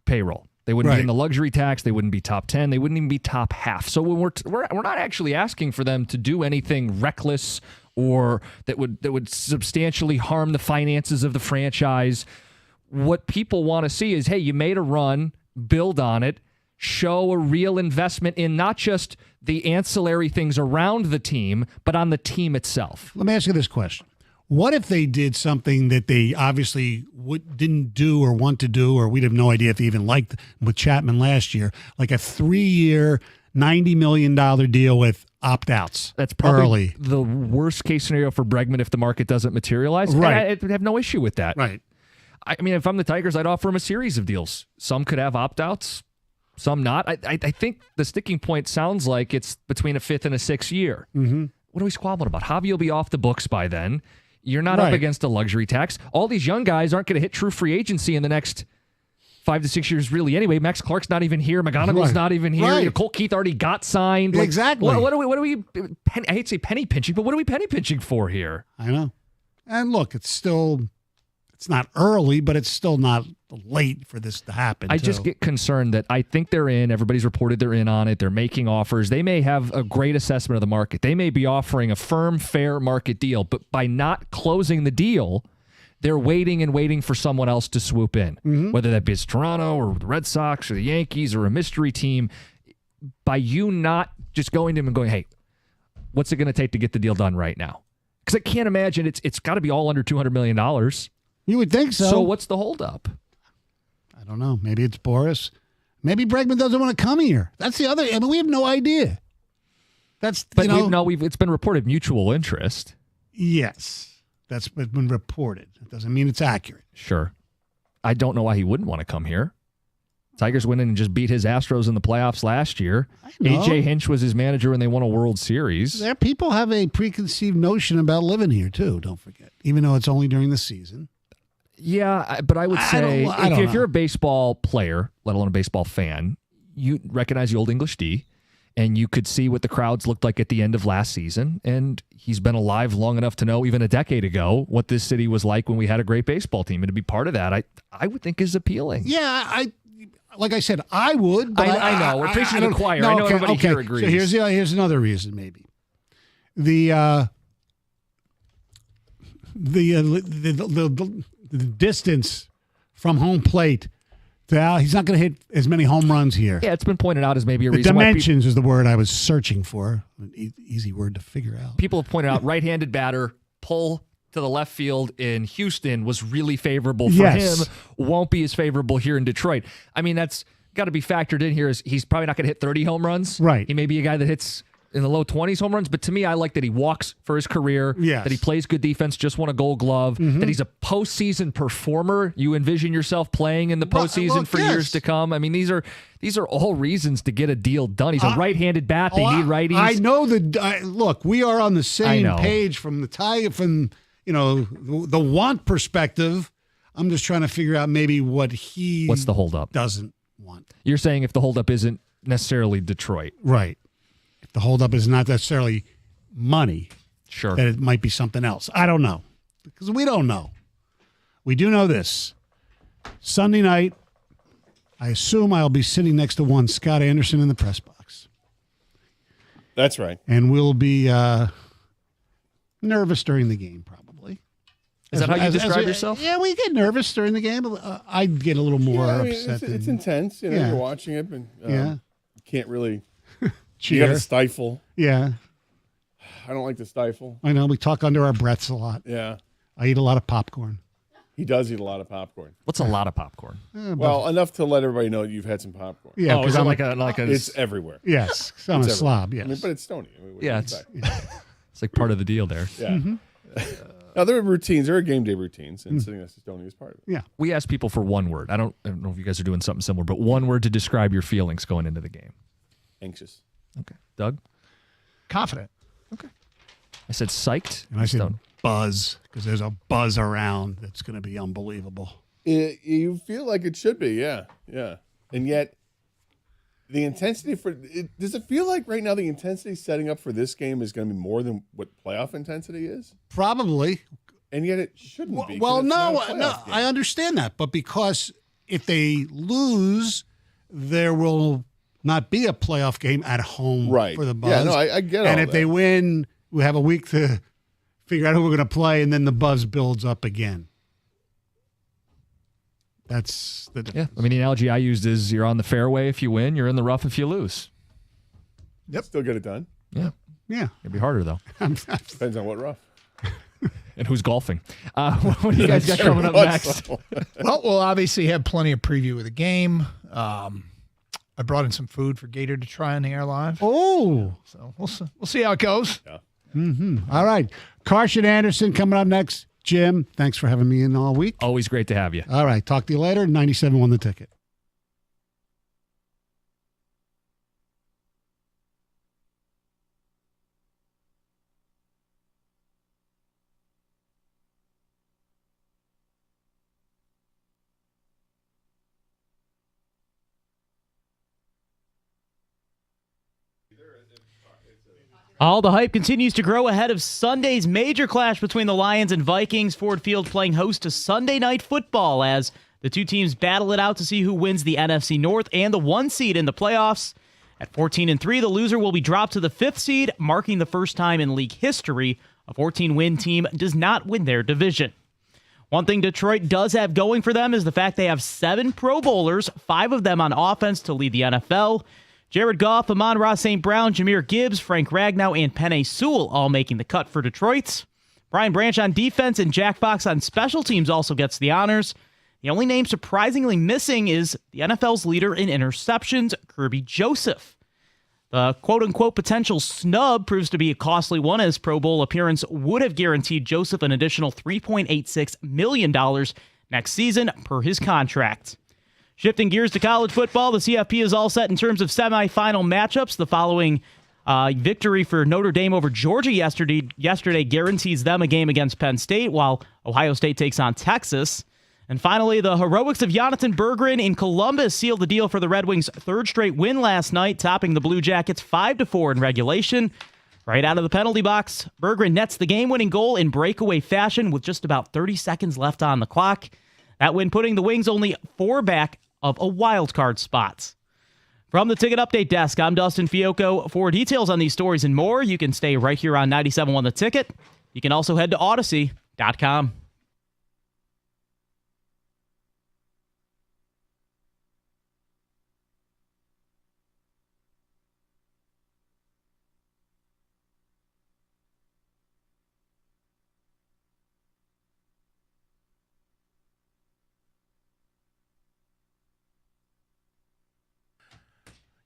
payroll. They wouldn't be in the luxury tax. They wouldn't be top 10. They wouldn't even be top half. So when we're not actually asking for them to do anything reckless or that would substantially harm the finances of the franchise. What people want to see is, hey, you made a run, build on it, show a real investment in not just the ancillary things around the team, but on the team itself. Let me ask you this question. What if they did something that they obviously didn't do or want to do, or we'd have no idea if they even liked with Chapman last year, like a 3-year, $90 million deal with opt-outs? That's probably early. The worst case scenario for Bregman if the market doesn't materialize. Right. And I have no issue with that. Right. I mean, if I'm the Tigers, I'd offer him a series of deals. Some could have opt-outs, some not. I think the sticking point sounds like it's between a 5th and a 6th year. Mm-hmm. What are we squabbling about? Javi will be off the books by then. You're not Right. up against a luxury tax. All these young guys aren't going to hit true free agency in the next 5 to 6 years, really. Anyway, Max Clark's not even here. McGonigal's Right. not even here. Right. Colt Keith already got signed. Exactly. What are we? I hate to say penny pinching, but what are we penny pinching for here? I know. And look, it's not early, but it's still not late for this to happen. I just get concerned that I think they're in. Everybody's reported they're in on it. They're making offers. They may have a great assessment of the market. They may be offering a firm, fair market deal, but by not closing the deal, they're waiting and waiting for someone else to swoop in, whether that be it's Toronto or the Red Sox or the Yankees or a mystery team. By you not just going to them and going, hey, what's it going to take to get the deal done right now? Because I can't imagine it's got to be all under $200 million. You would think so. So what's the holdup? I don't know. Maybe it's Boris. Maybe Bregman doesn't want to come here. That's the other. I mean, we have no idea. It's been reported mutual interest. Yes, that's been reported. It doesn't mean it's accurate. Sure. I don't know why he wouldn't want to come here. Tigers went in and just beat his Astros in the playoffs last year. A.J. Hinch was his manager when they won a World Series. There, people have a preconceived notion about living here too. Don't forget, even though it's only during the season. Yeah, but I would say if you're a baseball player, let alone a baseball fan, you recognize the Old English D, and you could see what the crowds looked like at the end of last season. And he's been alive long enough to know, even a decade ago, what this city was like when we had a great baseball team. And to be part of that, I would think is appealing. Yeah, like I said, I would. But I know. We're preaching to the choir. I know everybody here agrees. So here's another reason, maybe. The distance from home plate to he's not going to hit as many home runs here. Yeah, it's been pointed out as maybe a the reason. Dimensions is the word I was searching for. An easy word to figure out. People have pointed out right-handed batter, pull to the left field in Houston was really favorable for him. Won't be as favorable here in Detroit. I mean, that's got to be factored in here. Is he's probably not going to hit 30 home runs. Right. He may be a guy that hits in the low 20s home runs, but to me, I like that he walks for his career, that he plays good defense, just won a Gold Glove, that he's a postseason performer. You envision yourself playing in the postseason for years to come. I mean, these are all reasons to get a deal done. He's a right-handed bat. They need righties. I know look, we are on the same page from the the want perspective. I'm just trying to figure out maybe what's the holdup doesn't want. You're saying if the holdup isn't necessarily Detroit, right? If the holdup is not necessarily money, sure, that it might be something else. I don't know because we don't know. We do know this: Sunday night, I assume I'll be sitting next to one Scott Anderson in the press box. That's right, and we'll be nervous during the game, probably. Is that how you describe yourself? Yeah, we get nervous during the game. I get a little more upset. It's intense. You're watching it, and you can't really. Cheer. You got to stifle. Yeah. I don't like to stifle. I know. We talk under our breaths a lot. Yeah. I eat a lot of popcorn. He does eat a lot of popcorn. What's a lot of popcorn? Well, enough to let everybody know you've had some popcorn. Yeah, because I'm like a. It's everywhere. Yes, I'm a slob. Yes, I mean, but it's Stony. It's like part of the deal there. Yeah. Mm-hmm. Now there are routines. There are game day routines, and sitting next to Stony is part of it. Yeah. We ask people for one word. I don't know if you guys are doing something similar, but one word to describe your feelings going into the game. Anxious. Okay. Doug? Confident. Okay. I said psyched. And I said buzz, because there's a buzz around that's going to be unbelievable. You feel like it should be, yeah. And yet, the intensity does it feel like right now the intensity setting up for this game is going to be more than what playoff intensity is? Probably. And yet it shouldn't be. Well, no, I understand that. But because if they lose, there will not be a playoff game at home for the Buzz. Yeah, no, I get it. And if they win, we have a week to figure out who we're going to play, and then the buzz builds up again. That's the difference. Yeah, I mean, the analogy I used is you're on the fairway if you win, you're in the rough if you lose. Yep. Still get it done. Yeah. Yeah. It'd be harder, though. Depends on what rough. And who's golfing. What do you guys got coming up next? Well, we'll obviously have plenty of preview of the game. I brought in some food for Gator to try on the air live. Oh. So we'll see how it goes. Yeah. Mm-hmm. All right. Carson Anderson coming up next. Jim, thanks for having me in all week. Always great to have you. All right. Talk to you later. 97 won the ticket. All the hype continues to grow ahead of Sunday's major clash between the Lions and Vikings. Ford Field playing host to Sunday Night Football as the two teams battle it out to see who wins the NFC North and the 1 seed in the playoffs. At 14-3, the loser will be dropped to the 5th seed, marking the first time in league history a 14-win team does not win their division. One thing Detroit does have going for them is the fact they have 7 Pro Bowlers, 5 of them on offense to lead the NFL. Jared Goff, Amon-Ra St. Brown, Jahmyr Gibbs, Frank Ragnow, and Penei Sewell all making the cut for Detroit. Brian Branch on defense and Jack Fox on special teams also gets the honors. The only name surprisingly missing is the NFL's leader in interceptions, Kirby Joseph. The quote-unquote potential snub proves to be a costly one, as Pro Bowl appearance would have guaranteed Joseph an additional $3.86 million next season per his contract. Shifting gears to college football, the CFP is all set in terms of semifinal matchups. The following victory for Notre Dame over Georgia yesterday guarantees them a game against Penn State, while Ohio State takes on Texas. And finally, the heroics of Jonathan Berggren in Columbus sealed the deal for the Red Wings' 3rd straight win last night, topping the Blue Jackets 5-4 in regulation. Right out of the penalty box, Berggren nets the game-winning goal in breakaway fashion with just about 30 seconds left on the clock. That win putting the Wings only 4 back of a wild card spot. From the Ticket Update Desk, I'm Dustin Fiocco. For details on these stories and more, you can stay right here on 97.1 The Ticket. You can also head to Odyssey.com.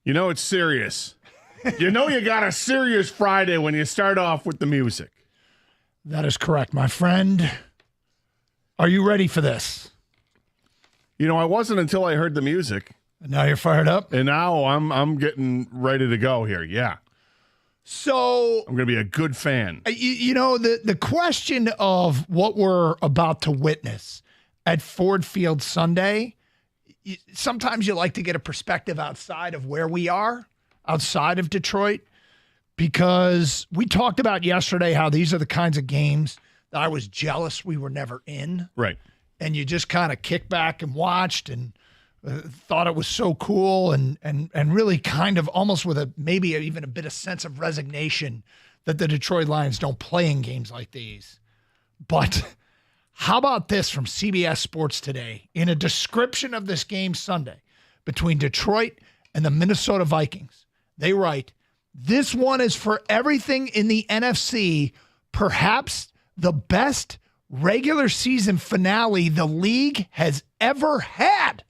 You know it's serious. You know you got a serious Friday when you start off with the music. That is correct, my friend. Are you ready for this? You know, I wasn't until I heard the music. And now you're fired up? And now I'm getting ready to go here. Yeah. So I'm going to be a good fan. You know, the question of what we're about to witness at Ford Field Sunday, sometimes you like to get a perspective outside of where we are, outside of Detroit, because we talked about yesterday how these are the kinds of games that I was jealous we were never in. Right. And you just kind of kicked back and watched and thought it was so cool and really kind of almost with maybe even a bit of sense of resignation that the Detroit Lions don't play in games like these. But how about this from CBS Sports Today in a description of this game Sunday between Detroit and the Minnesota Vikings? They write, "This one is for everything in the NFC, perhaps the best regular season finale the league has ever had."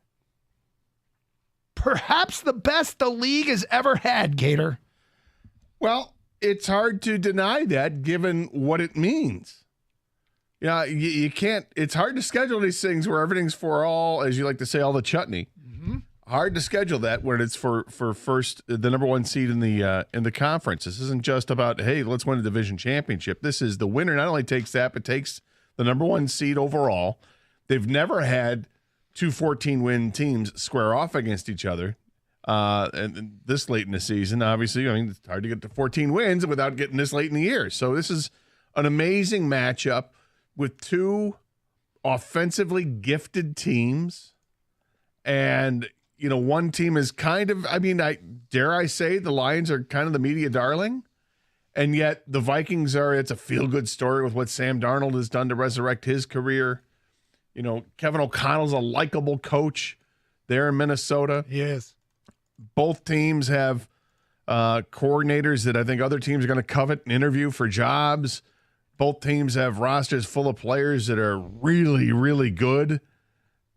Perhaps the best the league has ever had, Gator. Well, it's hard to deny that given what it means. Yeah, you can't. It's hard to schedule these things where everything's for all, as you like to say, all the chutney. Mm-hmm. Hard to schedule that when it's for first, the number 1 seed in the conference. This isn't just about, hey, let's win a division championship. This is the winner not only takes that, but takes the number 1 seed overall. They've never had 2 14-win teams square off against each other. And this late in the season, obviously, I mean, it's hard to get to 14 wins without getting this late in the year. So this is an amazing matchup with 2 offensively gifted teams. And, you know, one team is kind of, I mean, dare I say the Lions are kind of the media darling. And yet the Vikings it's a feel-good story with what Sam Darnold has done to resurrect his career. You know, Kevin O'Connell's a likable coach there in Minnesota. He is. Both teams have coordinators that I think other teams are going to covet and interview for jobs. Both teams have rosters full of players that are really, really good.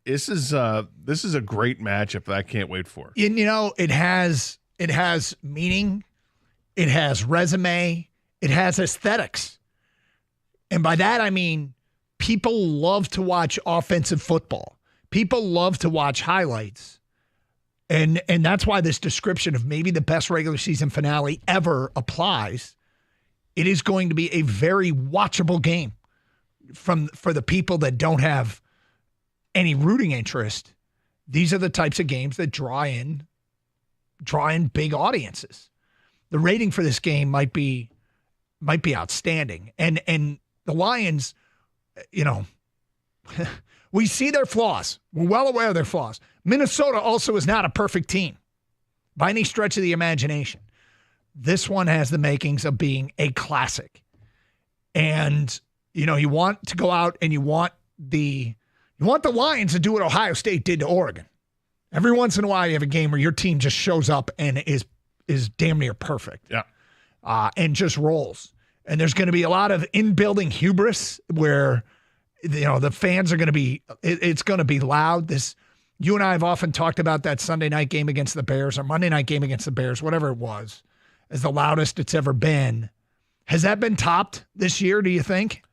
This is a great matchup that I can't wait for. You know, it has meaning, it has resume, it has aesthetics. And by that I mean people love to watch offensive football. People love to watch highlights. And that's why this description of maybe the best regular season finale ever applies. It is going to be a very watchable game for the people that don't have any rooting interest. These are the types of games that draw in big audiences. The rating for this game might be outstanding. And the Lions, you know, we see their flaws. We're well aware of their flaws. Minnesota also is not a perfect team by any stretch of the imagination. This one has the makings of being a classic. And, you know, you want to go out and you want the Lions to do what Ohio State did to Oregon. Every once in a while you have a game where your team just shows up and is damn near perfect. Yeah. And just rolls. And there's going to be a lot of in-building hubris where, you know, the fans are going to be, it's going to be loud. You and I have often talked about that Sunday night game against the Bears or Monday night game against the Bears, whatever it was, as the loudest it's ever been. Has that been topped this year, do you think?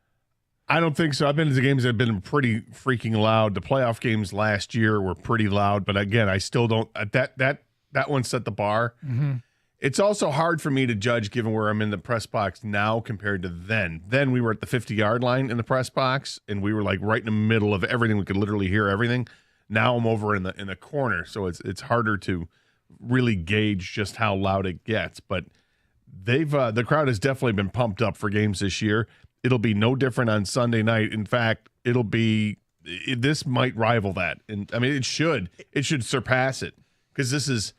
I don't think so. I've been to the games that have been pretty freaking loud. The playoff games last year were pretty loud, but again, I still don't. That one set the bar. Mm-hmm. It's also hard for me to judge given where I'm in the press box now compared to then. Then we were at the 50-yard line in the press box, and we were like right in the middle of everything. We could literally hear everything. Now I'm over in the corner, so it's harder to really gauge just how loud it gets. But the crowd has definitely been pumped up for games this year. It'll be no different on Sunday night. In fact, this might rival that. And I mean, it should surpass it because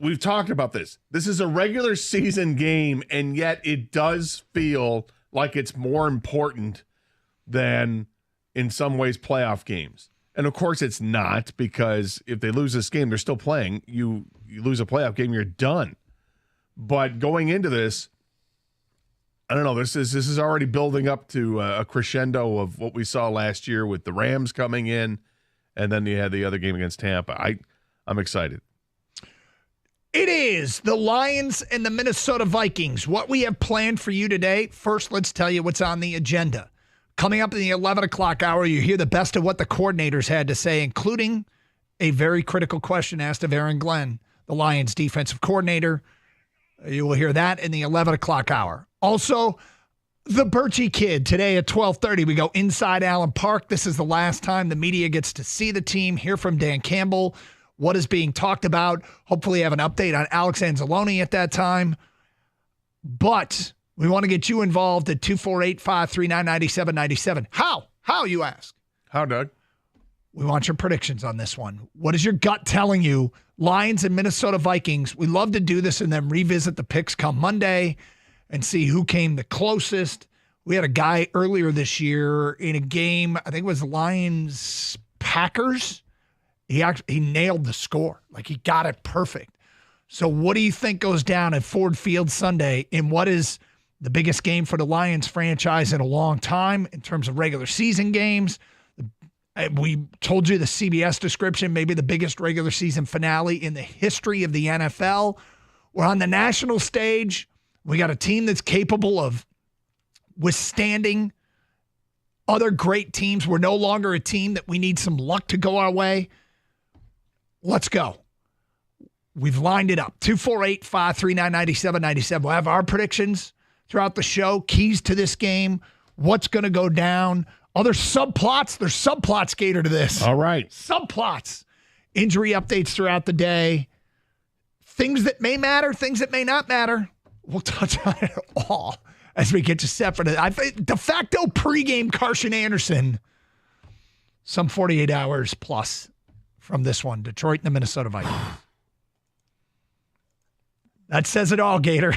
we've talked about this. This is a regular season game, and yet it does feel like it's more important than in some ways playoff games. And of course it's not, because if they lose this game, they're still playing. You lose a playoff game, you're done. But going into this, I don't know. This is already building up to a crescendo of what we saw last year with the Rams coming in, and then you had the other game against Tampa. I'm excited. It is the Lions and the Minnesota Vikings. What we have planned for you today. First, let's tell you what's on the agenda. Coming up in the 11 o'clock hour, you hear the best of what the coordinators had to say, including a very critical question asked of Aaron Glenn, the Lions defensive coordinator. You will hear that in the 11 o'clock hour. Also, the Birchie Kid today at 12:30. We go inside Allen Park. This is the last time the media gets to see the team, hear from Dan Campbell, what is being talked about. Hopefully have an update on Alex Anzalone at that time. But we want to get you involved at 248-539-9797. How, you ask? How, Doug? We want your predictions on this one. What is your gut telling you? Lions and Minnesota Vikings. We love to do this and then revisit the picks come Monday and see who came the closest. We had a guy earlier this year in a game, I think it was Lions-Packers. He nailed the score. Like, he got it perfect. So what do you think goes down at Ford Field Sunday in what is the biggest game for the Lions franchise in a long time in terms of regular season games? We told you the CBS description, maybe the biggest regular season finale in the history of the NFL. We're on the national stage. We got a team that's capable of withstanding other great teams. We're no longer a team that we need some luck to go our way. Let's go. We've lined it up. 248-539-9797. We'll have our predictions throughout the show. Keys to this game. What's going to go down. Other subplots. There's subplots, Gator, to this. All right. Subplots. Injury updates throughout the day. Things that may matter, things that may not matter. We'll touch on it all as we get you set for the de facto pregame Carson Anderson. Some 48 hours plus from this one. Detroit and the Minnesota Vikings. That says it all, Gator.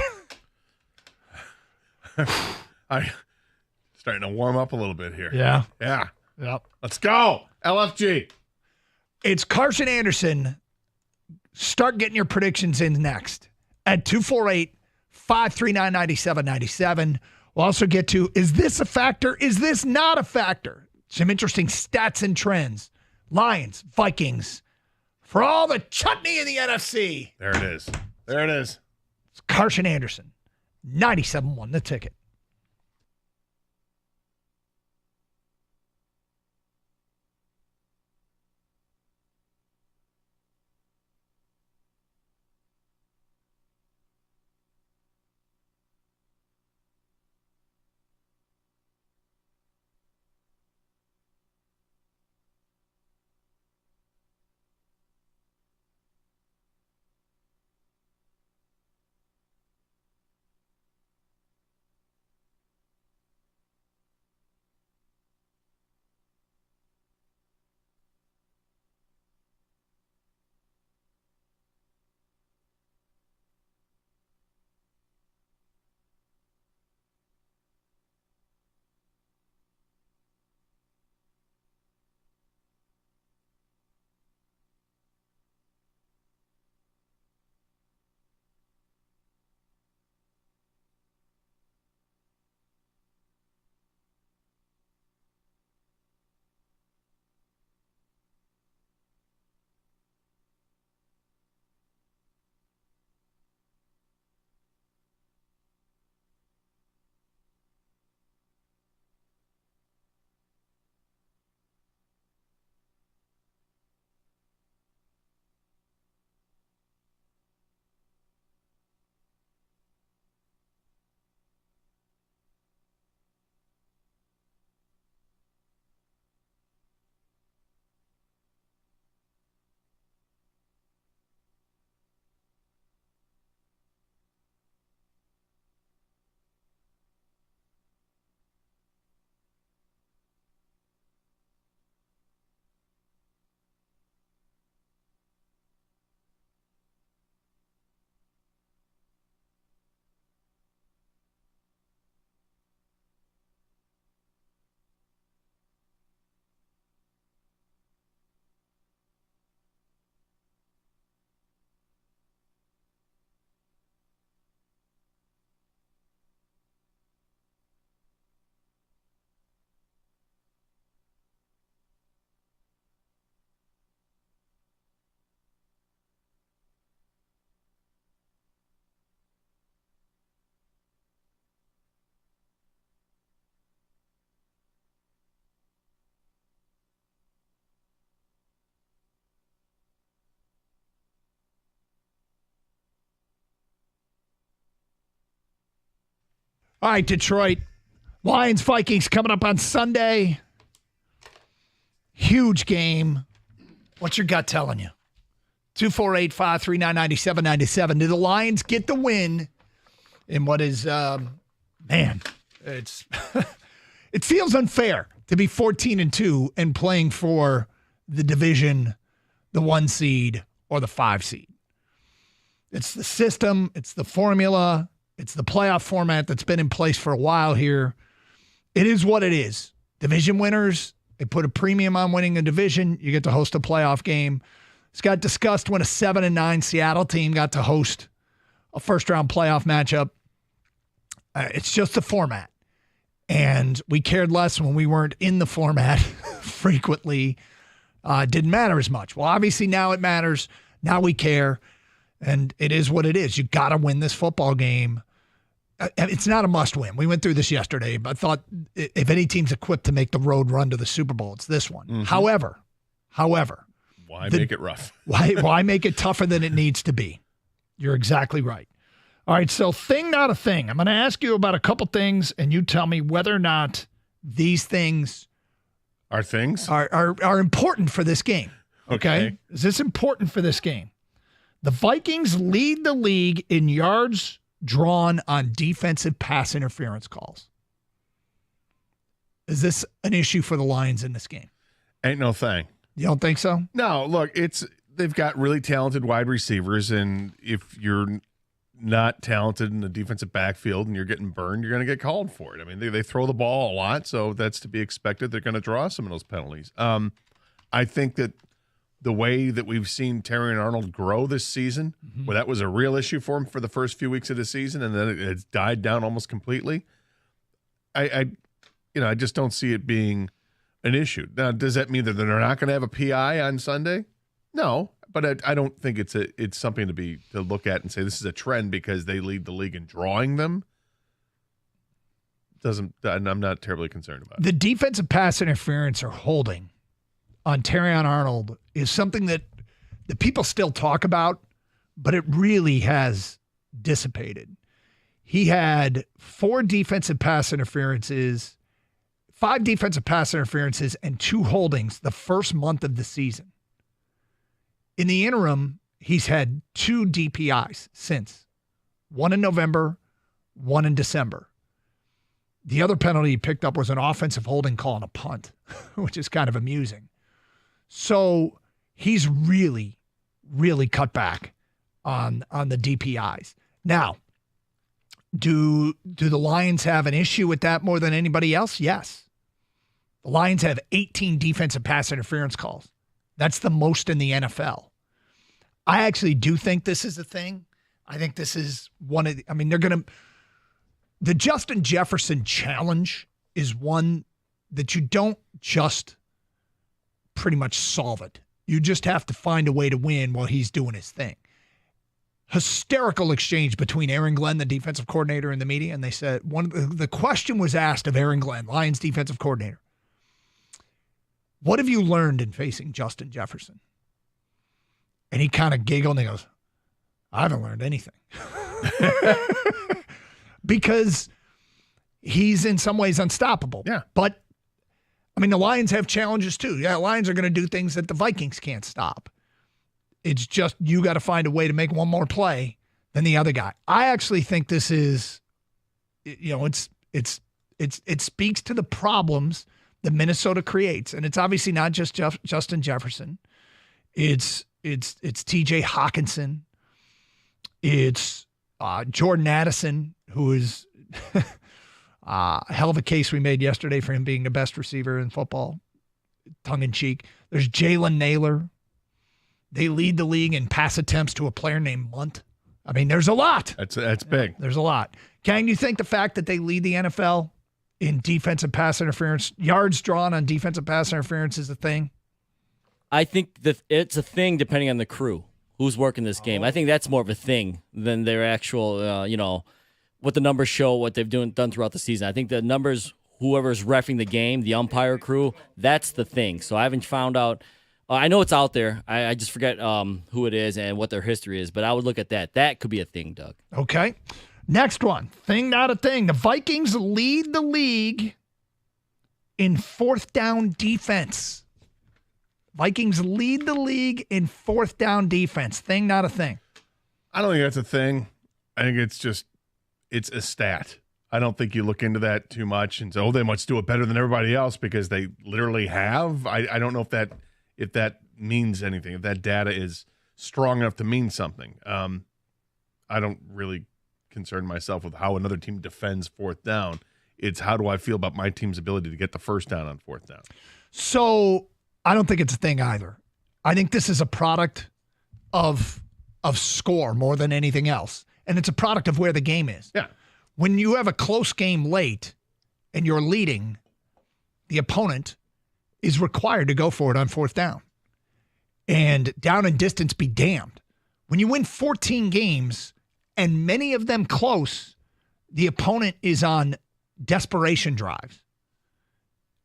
I starting to warm up a little bit here. Yeah. Yeah. Yep. Let's go. LFG. It's Carson Anderson. Start getting your predictions in next at 248-539-9797. We'll also get to, is this a factor? Is this not a factor? Some interesting stats and trends. Lions, Vikings, for all the chutney in the NFC. There it is. There it is. It's Carson Anderson, 97.1 The Ticket. All right, Detroit. Lions, Vikings coming up on Sunday. Huge game. What's your gut telling you? 248-539-9797. Do the Lions get the win in what is, man, it's it feels unfair to be 14-2 and playing for the division, the 1 seed, or the 5 seed. It's the system, it's the formula, it's the playoff format that's been in place for a while here. It is what it is. Division winners, they put a premium on winning a division. You get to host a playoff game. It's got discussed when a 7-9 Seattle team got to host a first-round playoff matchup. It's just the format. And we cared less when we weren't in the format frequently. Didn't matter as much. Well, obviously now it matters. Now we care. And it is what it is. You got to win this football game. It's not a must win. We went through this yesterday, but I thought if any team's equipped to make the road run to the Super Bowl, it's this one. Mm-hmm. However, why make it rough? why make it tougher than it needs to be? You're exactly right. All right, so thing, not a thing. I'm going to ask you about a couple things, and you tell me whether or not these things are important for this game. Okay? Is this important for this game? The Vikings lead the league in yards drawn on defensive pass interference calls. Is this an issue for the Lions in this game? Ain't no thing. You don't think so? No, look, they've got really talented wide receivers, and if you're not talented in the defensive backfield and you're getting burned, you're going to get called for it. I mean, they throw the ball a lot, so that's to be expected. They're going to draw some of those penalties. I think that the way that we've seen Terry and Arnold grow this season, where that was a real issue for him for the first few weeks of the season, and then it's died down almost completely. I just don't see it being an issue. Now, does that mean that they're not going to have a PI on Sunday? No, but I don't think it's something to look at and say this is a trend because they lead the league in drawing them. I'm not terribly concerned about it. The defensive pass interference or holding on Terrion Arnold is something that the people still talk about, but it really has dissipated. He had 5 defensive pass interferences, and 2 holdings the first month of the season. In the interim, he's had 2 DPIs since. 1 in November, 1 in December. The other penalty he picked up was an offensive holding call on a punt, which is kind of amusing. So he's really, really cut back on the DPIs. Now, do the Lions have an issue with that more than anybody else? Yes. The Lions have 18 defensive pass interference calls. That's the most in the NFL. I actually do think this is a thing. I think this is the Justin Jefferson challenge is one that you don't just pretty much solve it. You just have to find a way to win while he's doing his thing. Hysterical exchange between Aaron Glenn, the defensive coordinator, and the media, and they said the question was asked of Aaron Glenn, Lions defensive coordinator. What have you learned in facing Justin Jefferson? And he kind of giggled and he goes, I haven't learned anything. Because he's in some ways unstoppable. Yeah. But, the Lions have challenges too. Yeah, Lions are going to do things that the Vikings can't stop. It's just you got to find a way to make one more play than the other guy. I actually think this is, it speaks to the problems that Minnesota creates, and it's obviously not just Justin Jefferson. It's T.J. Hawkinson. It's Jordan Addison, who is a hell of a case we made yesterday for him being the best receiver in football, tongue in cheek. There's Jalen Naylor. They lead the league in pass attempts to a player named Munt. There's a lot. That's big. There's a lot. Kang, you think the fact that they lead the NFL in defensive pass interference, yards drawn on defensive pass interference is a thing? I think that it's a thing depending on the crew who's working this game. I think that's more of a thing than their actual, what the numbers show, what they've done throughout the season. I think the numbers, whoever's reffing the game, the umpire crew, that's the thing. So I haven't found out. I know it's out there. I just forget who it is and what their history is, but I would look at that. That could be a thing, Doug. Okay. Next one. Thing, not a thing. The Vikings lead the league in 4th down defense. Vikings lead the league in 4th down defense. Thing, not a thing. I don't think that's a thing. I think it's a stat. I don't think you look into that too much and say, they must do it better than everybody else because they literally have. I don't know if that means anything, if that data is strong enough to mean something. I don't really concern myself with how another team defends 4th down. It's how do I feel about my team's ability to get the first down on 4th down. So I don't think it's a thing either. I think this is a product of score more than anything else. And it's a product of where the game is. Yeah. When you have a close game late and you're leading, the opponent is required to go for it on 4th down. And down and distance be damned. When you win 14 games and many of them close, the opponent is on desperation drives.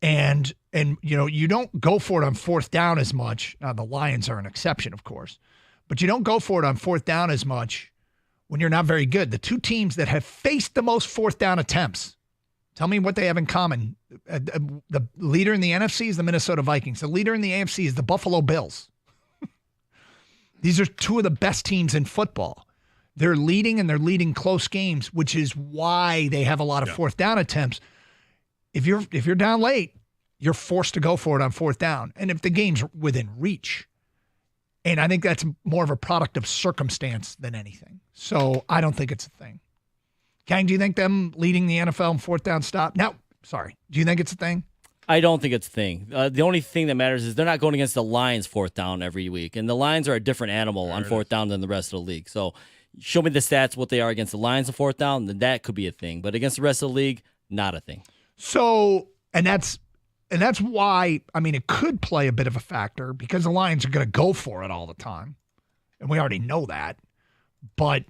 And you don't go for it on 4th down as much. Now, the Lions are an exception, of course. But you don't go for it on 4th down as much when you're not very good. The 2 teams that have faced the most 4th down attempts, tell me what they have in common. The leader in the NFC is the Minnesota Vikings. The leader in the AFC is the Buffalo Bills. These are 2 of the best teams in football. They're leading, and they're leading close games, which is why they have a lot of 4th down attempts. If you're down late, you're forced to go for it on 4th down. And if the game's within reach, And I think that's more of a product of circumstance than anything. So I don't think it's a thing. Kang, do you think them leading the NFL in fourth down stop? No, sorry. Do you think it's a thing? I don't think it's a thing. The only thing that matters is they're not going against the Lions fourth down every week. And the Lions are a different animal on fourth down than the rest of the league. So show me the stats, what they are against the Lions on fourth down, then that could be a thing. But against the rest of the league, not a thing. So, and that's why, I mean, it could play a bit of a factor because the Lions are going to go for it all the time. And we already know that. But,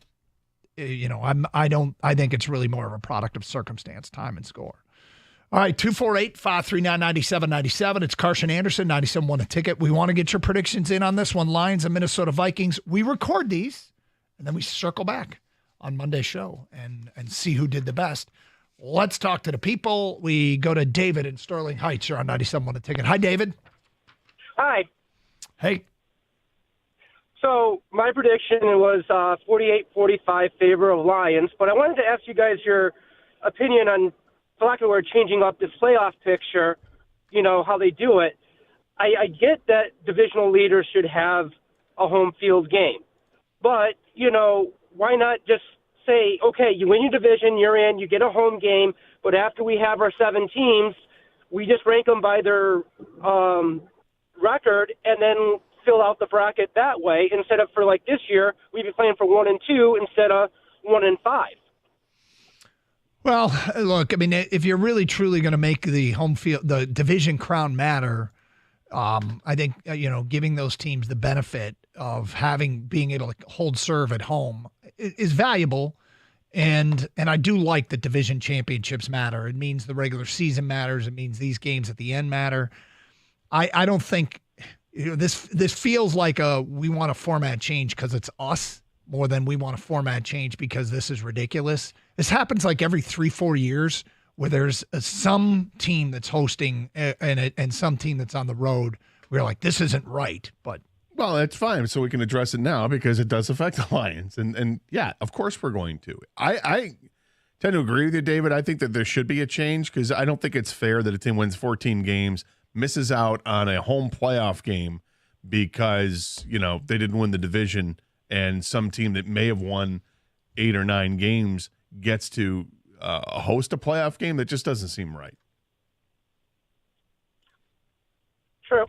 I think it's really more of a product of circumstance, time, and score. All right, 248-539-9797. It's Carson Anderson, 97.1 a ticket. We want to get your predictions in on this one. Lions and Minnesota Vikings. We record these, and then we circle back on Monday's show and see who did the best. Let's talk to the people. We go to David in Sterling Heights. You're on 97.1 a ticket. Hi, David. Hi. Hey. So my prediction was 48-45 favor of Lions, but I wanted to ask you guys your opinion on, for lack of a word, changing up this playoff picture, how they do it. I get that divisional leaders should have a home field game, but, why not just say, okay, you win your division, you're in, you get a home game, but after we have our 7 teams, we just rank them by their record and then fill out the bracket that way instead of for like this year, we'd be playing for 1 and 2 instead of 1 and 5. Well, look, I mean, if you're really truly going to make the home field, the division crown matter, I think, giving those teams the benefit of being able to hold serve at home is valuable. And I do like that division championships matter. It means the regular season matters. It means these games at the end matter. I don't think this feels like we want a format change because it's us more than we want a format change because this is ridiculous. This happens like every 3-4 years where there's some team that's hosting and some team that's on the road. We're like, this isn't right, but. Well, that's fine. So we can address it now because it does affect the Lions. And yeah, of course we're going to. I tend to agree with you, David. I think that there should be a change because I don't think it's fair that a team wins 14 games, misses out on a home playoff game because, they didn't win the division and some team that may have won 8 or 9 games gets to host a playoff game. That just doesn't seem right. True.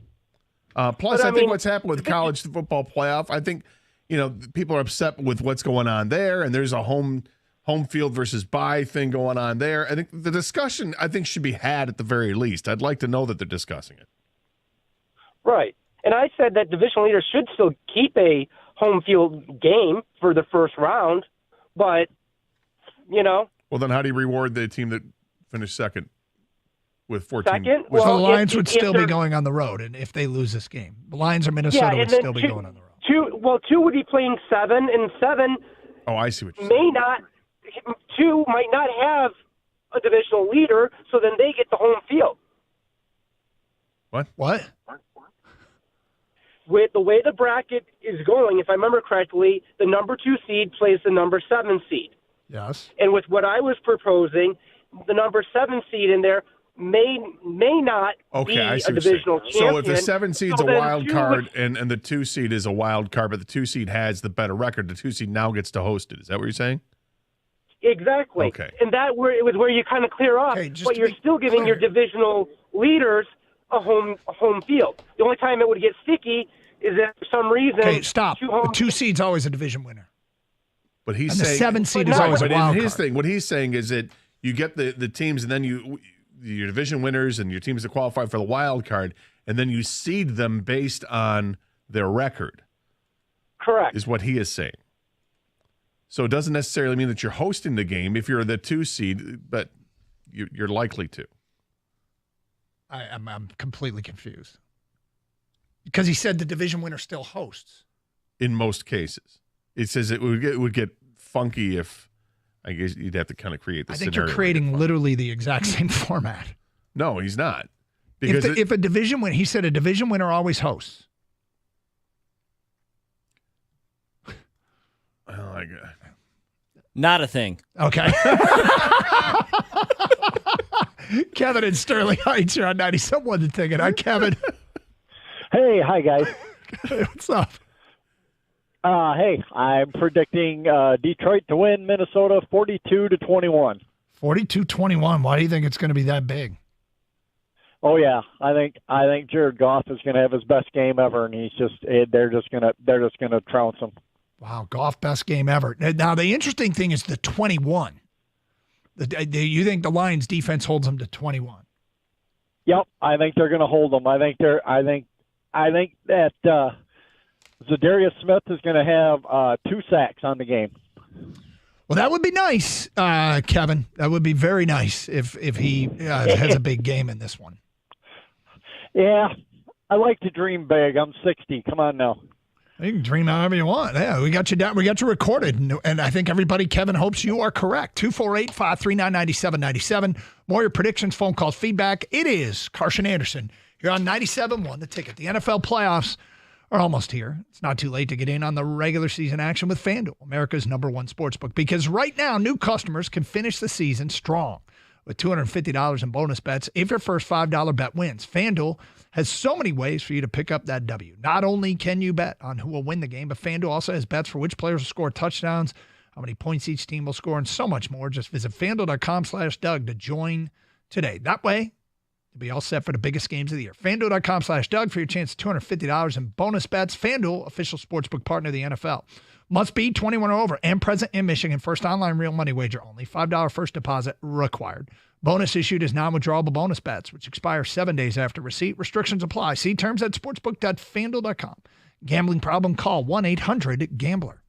Plus, I think what's happened with the college football playoff, I think, people are upset with what's going on there, and there's a home field versus bye thing going on there. I think the discussion, should be had at the very least. I'd like to know that they're discussing it. Right. And I said that division leaders should still keep a home field game for the first round, but, Well, then how do you reward the team that finished second? With 14. Second? So the Lions would still be going on the road, and if they lose this game, the Lions or Minnesota would still be going on the road. 2 would be playing 7, and 7. Oh, I see what you're saying. 2 might not have a divisional leader, so then they get the home field. What? With the way the bracket is going, if I remember correctly, the number 2 seed plays the number 7 seed. Yes. And with what I was proposing, the number 7 seed in there may not be I see a divisional champion. So if the 7 seed's a wild card and the 2 seed is a wild card, but the 2 seed has the better record, the 2 seed now gets to host it. Is that what you're saying? Exactly. Okay. And it was where you kind of clear off, but you're still giving your divisional leaders a home field. The only time it would get sticky is if for some reason. Okay, stop. The 2 seed's always a division winner. But he's and saying the 7 seed is always a wild card. What he's saying is that you get the teams, and then your division winners and your teams that qualify for the wild card, and then you seed them based on their record. Correct. Is what he is saying. So it doesn't necessarily mean that you're hosting the game if you're the 2 seed, but you're likely to. I'm completely confused. Because he said the division winner still hosts. In most cases. It says it would get funky if, I guess you'd have to kind of create the scenario. I think you're creating literally the exact same format. No, he's not. Because if a division winner, he said a division winner always hosts. Oh, my God. Not a thing. Okay. Kevin in Sterling Heights, you're on 97.1 The Ticket. Hi, Kevin. Hey, hi, guys. What's up? Hey, I'm predicting Detroit to win Minnesota 42-21. 42-21. Why do you think it's going to be that big? Oh yeah, I think Jared Goff is going to have his best game ever, and they're just gonna trounce him. Wow, Goff best game ever. Now the interesting thing is the 21. You think the Lions defense holds them to 21? Yep, I think they're going to hold them. I think that Zadarius Smith is going to have 2 sacks on the game. Well, that would be nice, Kevin. That would be very nice if he has a big game in this one. Yeah, I like to dream big. I'm 60. Come on now. You can dream however you want. Yeah, we got you down. We got you recorded. And I think everybody, Kevin, hopes you are correct. 248-539-9797. More your predictions, phone calls, feedback. It is Carson Anderson here on 97.1 The Ticket. The NFL playoffs are almost here. It's not too late to get in on the regular season action with FanDuel, America's #1 sportsbook. Because right now, new customers can finish the season strong with $250 in bonus bets if your first $5 bet wins. FanDuel has so many ways for you to pick up that W. Not only can you bet on who will win the game, but FanDuel also has bets for which players will score touchdowns, how many points each team will score, and so much more. Just visit FanDuel.com/Doug to join today. That way, you'll be all set for the biggest games of the year. FanDuel.com/Doug for your chance at $250 in bonus bets. FanDuel, official sportsbook partner of the NFL. Must be 21 or over and present in Michigan. First online real money wager only. $5 first deposit required. Bonus issued as non-withdrawable bonus bets, which expire 7 days after receipt. Restrictions apply. See terms at sportsbook.fanduel.com. Gambling problem? Call 1-800-GAMBLER.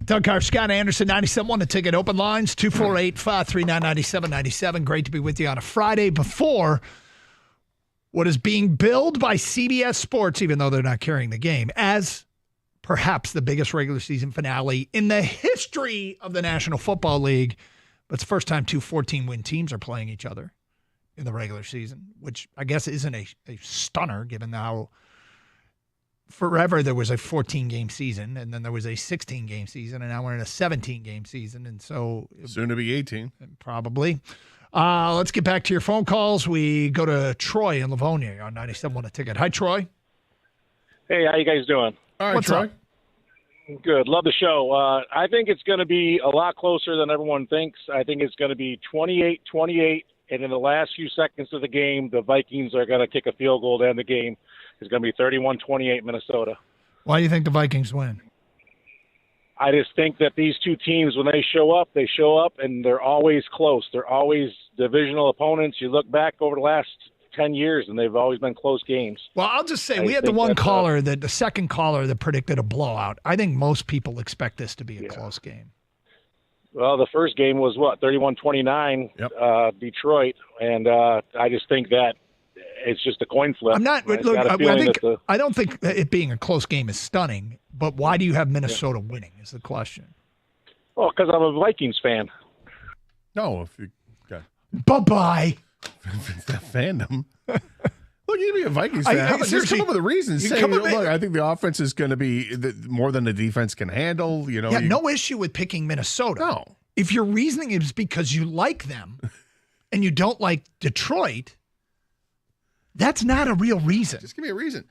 Doug Carr, Scott Anderson, 97.1 The Ticket. Open lines, 248-539-9797. Great to be with you on a Friday before what is being billed by CBS Sports, even though they're not carrying the game, as perhaps the biggest regular season finale in the history of the National Football League. But it's the first time two 14-win teams are playing each other in the regular season, which I guess isn't a stunner given how forever there was a 14-game season, and then there was a 16-game season, and now we're in a 17-game season, and so soon to be 18. Probably. Let's get back to your phone calls. We go to Troy in Livonia on 97.1 A Ticket. Hi, Troy. Hey, how you guys doing? All right, What's Troy. up? Good. Love the show. I think it's going to be a lot closer than everyone thinks. I think it's going to be 28-28, and in the last few seconds of the game, the Vikings are going to kick a field goal to end the game. It's going to be 31-28 Minnesota. Why do you think the Vikings win? I just think that these two teams, when they show up, and they're always close. They're always divisional opponents. You look back over the last 10 years, and they've always been close games. Well, I'll just say we had the second caller that predicted a blowout. I think most people expect this to be a close game. Well, the first game was, 31-29, Detroit, and I just think that it's just a coin flip. I'm not. I Look, got a feeling I don't think it being a close game is stunning. But why do you have Minnesota winning? Is the question. Well, because I'm a Vikings fan. No, if you got bye. It's that fandom. Look, you be a Vikings fan. Just come up with a reason. Say, look, I think the offense is going to be more than the defense can handle. You know, no issue with picking Minnesota. No. If your reasoning is because you like them and you don't like Detroit, that's not a real reason. Just give me a reason.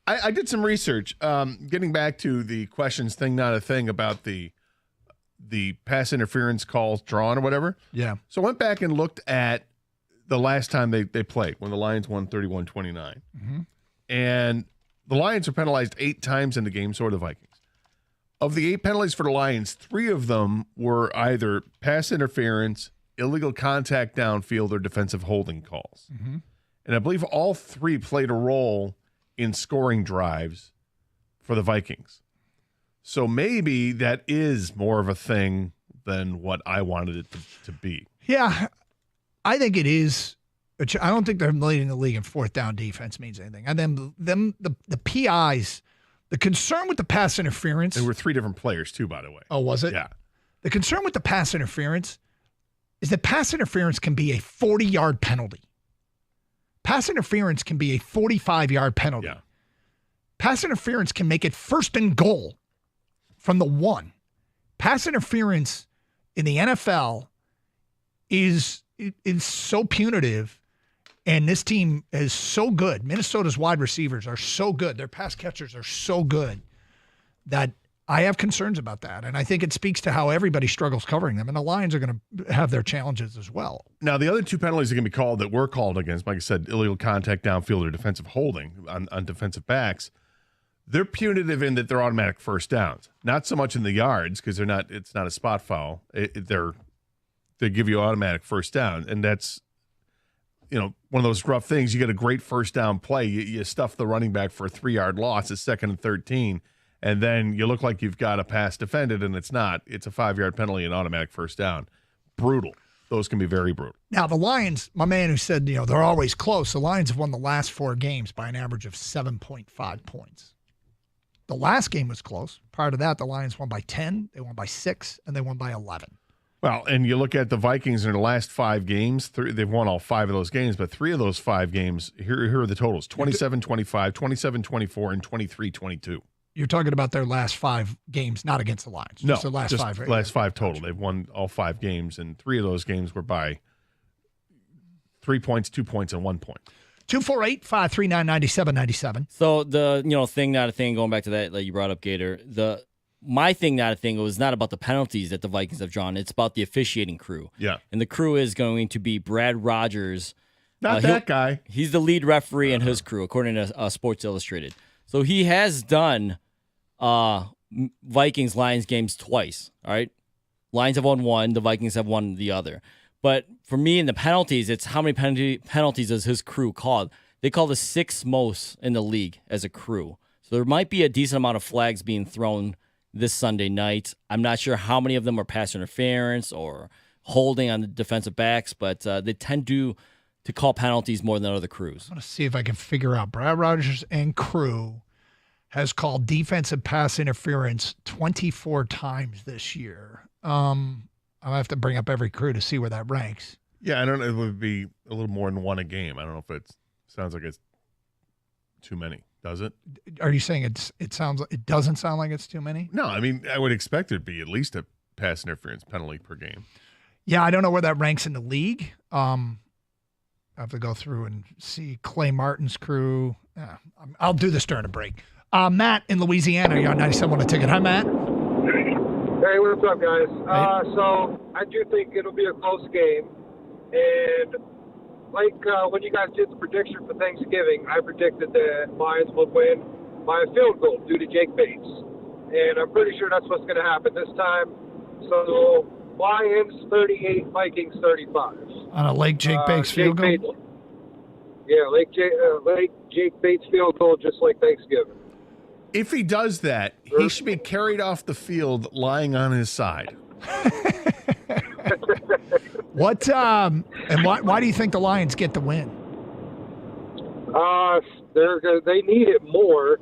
I did some research, getting back to the questions thing, not a thing, about the pass interference calls drawn or whatever. Yeah. So I went back and looked at the last time they played when the Lions won 31-29. Mm-hmm. And the Lions were penalized 8 times in the game, so were the Vikings. Of the 8 penalties for the Lions, 3 of them were either pass interference, illegal contact downfield, or defensive holding calls. Mm-hmm. And I believe all 3 played a role in scoring drives for the Vikings. So maybe that is more of a thing than what I wanted it to be. Yeah, I think it is. I don't think they're leading the league in fourth down defense means anything. And then the PIs, the concern with the pass interference. There were 3 different players too, by the way. Oh, was it? Yeah. The concern with the pass interference is that pass interference can be a 40-yard penalty. Pass interference can be a 45-yard penalty. Yeah. Pass interference can make it 1st and goal from the 1. Pass interference in the NFL is so punitive, and this team is so good. Minnesota's wide receivers are so good. Their pass catchers are so good that I have concerns about that, and I think it speaks to how everybody struggles covering them, and the Lions are going to have their challenges as well. Now, the other 2 penalties that can be called that were called against, like I said, illegal contact downfield or defensive holding on defensive backs, they're punitive in that they're automatic first downs. Not so much in the yards because it's not a spot foul. They give you automatic first down, and that's one of those rough things. You get a great first down play, you stuff the running back for a 3-yard loss, it's 2nd and 13. And then you look like you've got a pass defended, and it's not. It's a 5-yard penalty and automatic first down. Brutal. Those can be very brutal. Now, the Lions, my man who said, they're always close. The Lions have won the last 4 games by an average of 7.5 points. The last game was close. Prior to that, the Lions won by 10, they won by 6, and they won by 11. Well, and you look at the Vikings in the last 5 games, they've won all 5 of those games, but 3 of those 5 games, here are the totals, 27-25, 27-24, and 23-22. You're talking about their last 5 games, not against the Lions. No, just the last 5. Right? Last 5 total. They've won all 5 games, and 3 of those games were by 3 points, 2 points, and 1 point. 248-539-9797. So the thing, not a thing. Going back to that you brought up, Gator. My thing, not a thing. It was not about the penalties that the Vikings have drawn. It's about the officiating crew. Yeah, and the crew is going to be Brad Rogers. Not that guy. He's the lead referee in his crew, according to Sports Illustrated. So he has done Vikings-Lions games twice, all right? Lions have won 1, the Vikings have won the other. But for me, in the penalties, it's how many penalties has his crew called. They call the 6th most in the league as a crew. So there might be a decent amount of flags being thrown this Sunday night. I'm not sure how many of them are pass interference or holding on the defensive backs, but they tend to call penalties more than other crews. I'm going to see if I can figure out. Brad Rogers and crew has called defensive pass interference 24 times this year. I'll have to bring up every crew to see where that ranks. Yeah, I don't know. It would be a little more than one a game. I don't know if it sounds like it's too many. Does it? Are you saying it doesn't sound like it's too many? No, I mean, I would expect it to be at least a pass interference penalty per game. Yeah, I don't know where that ranks in the league. I have to go through and see Clay Martin's crew. I'll do this during a break. Matt in Louisiana, you're on 97 on a ticket. Hi, Matt. Hey, what's up, guys? So I do think it'll be a close game. And like when you guys did the prediction for Thanksgiving, I predicted that Lions would win by a field goal due to Jake Bates. And I'm pretty sure that's what's going to happen this time. So Lions 38, Vikings 35. On a Lake Jake Bates field goal? Bates, yeah, Lake Jake Bates field goal, just like Thanksgiving. If he does that, he should be carried off the field lying on his side. What and why do you think the Lions get the win? They need it more.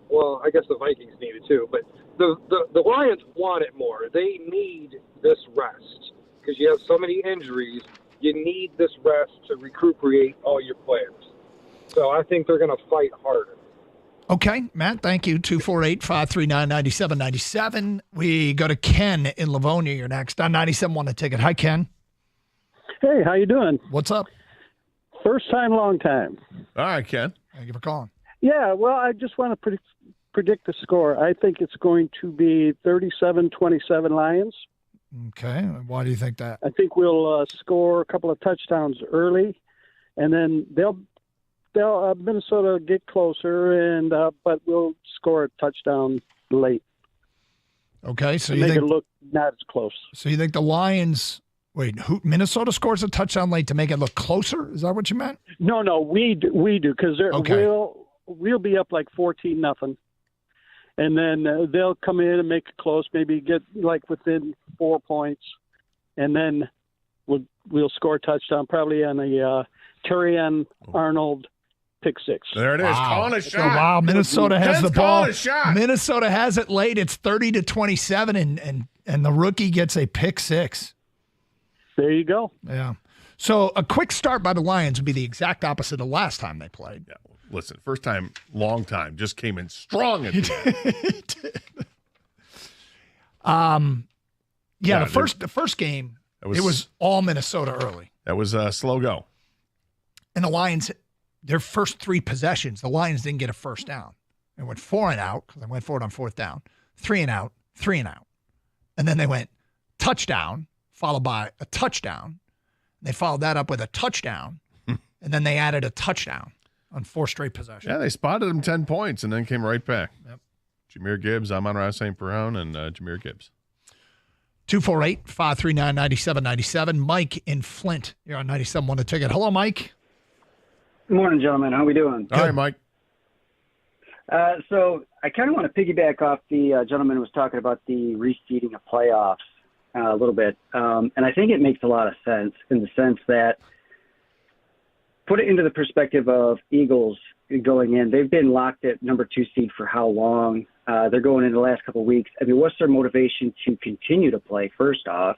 Well, I guess the Vikings need it too, but the Lions want it more. They need this rest because you have so many injuries. You need this rest to recuperate all your players. So I think they're going to fight harder. Okay, Matt, thank you. 248-539-9797. We go to Ken in Livonia. You're next on 97 on a ticket. Hi, Ken. Hey, how you doing? What's up? First time, long time. All right, Ken. Thank you for calling. Yeah, well, I just want to predict the score. I think it's going to be 37-27 Lions. Okay, why do you think that? I think we'll score a couple of touchdowns early, and then they'll Minnesota get closer, and but we'll score a touchdown late. Okay, so you make it look not as close. So you think the Lions? Wait, Minnesota scores a touchdown late to make it look closer? Is that what you meant? No, we do because we'll be up like 14-0, and then they'll come in and make it close, maybe get like within 4 points, and then we'll score a touchdown probably on a Terry Arnold pick six. There it is. Wow. Calling a shot. Wow, Minnesota has the ball. A shot. Minnesota has it late. It's 30-27, and the rookie gets a pick six. There you go. Yeah. So a quick start by the Lions would be the exact opposite of last time they played. Yeah. Listen, first time, long time, just came in strong at the end. The first game, it was all Minnesota early. That was a slow go. And the Lions, their first three possessions, the Lions didn't get a first down. They went 4 and out because they went for it on fourth down, 3 and out, 3 and out. And then they went touchdown, followed by a touchdown. They followed that up with a touchdown, and then they added a touchdown on 4 straight possessions. Yeah, they spotted him 10 points and then came right back. Yep. Jameer Gibbs, Amon-Ra St. Brown, and Jameer Gibbs. 248-539-9797. Mike in Flint. You're on 97 on the ticket. Hello, Mike. Good morning, gentlemen. How are we doing? All right, Mike. So I kind of want to piggyback off the gentleman who was talking about the reseeding of playoffs a little bit. And I think it makes a lot of sense in the sense that put it into the perspective of Eagles going in. They've been locked at number 2 seed for how long? They're going in the last couple of weeks. I mean, what's their motivation to continue to play, first off?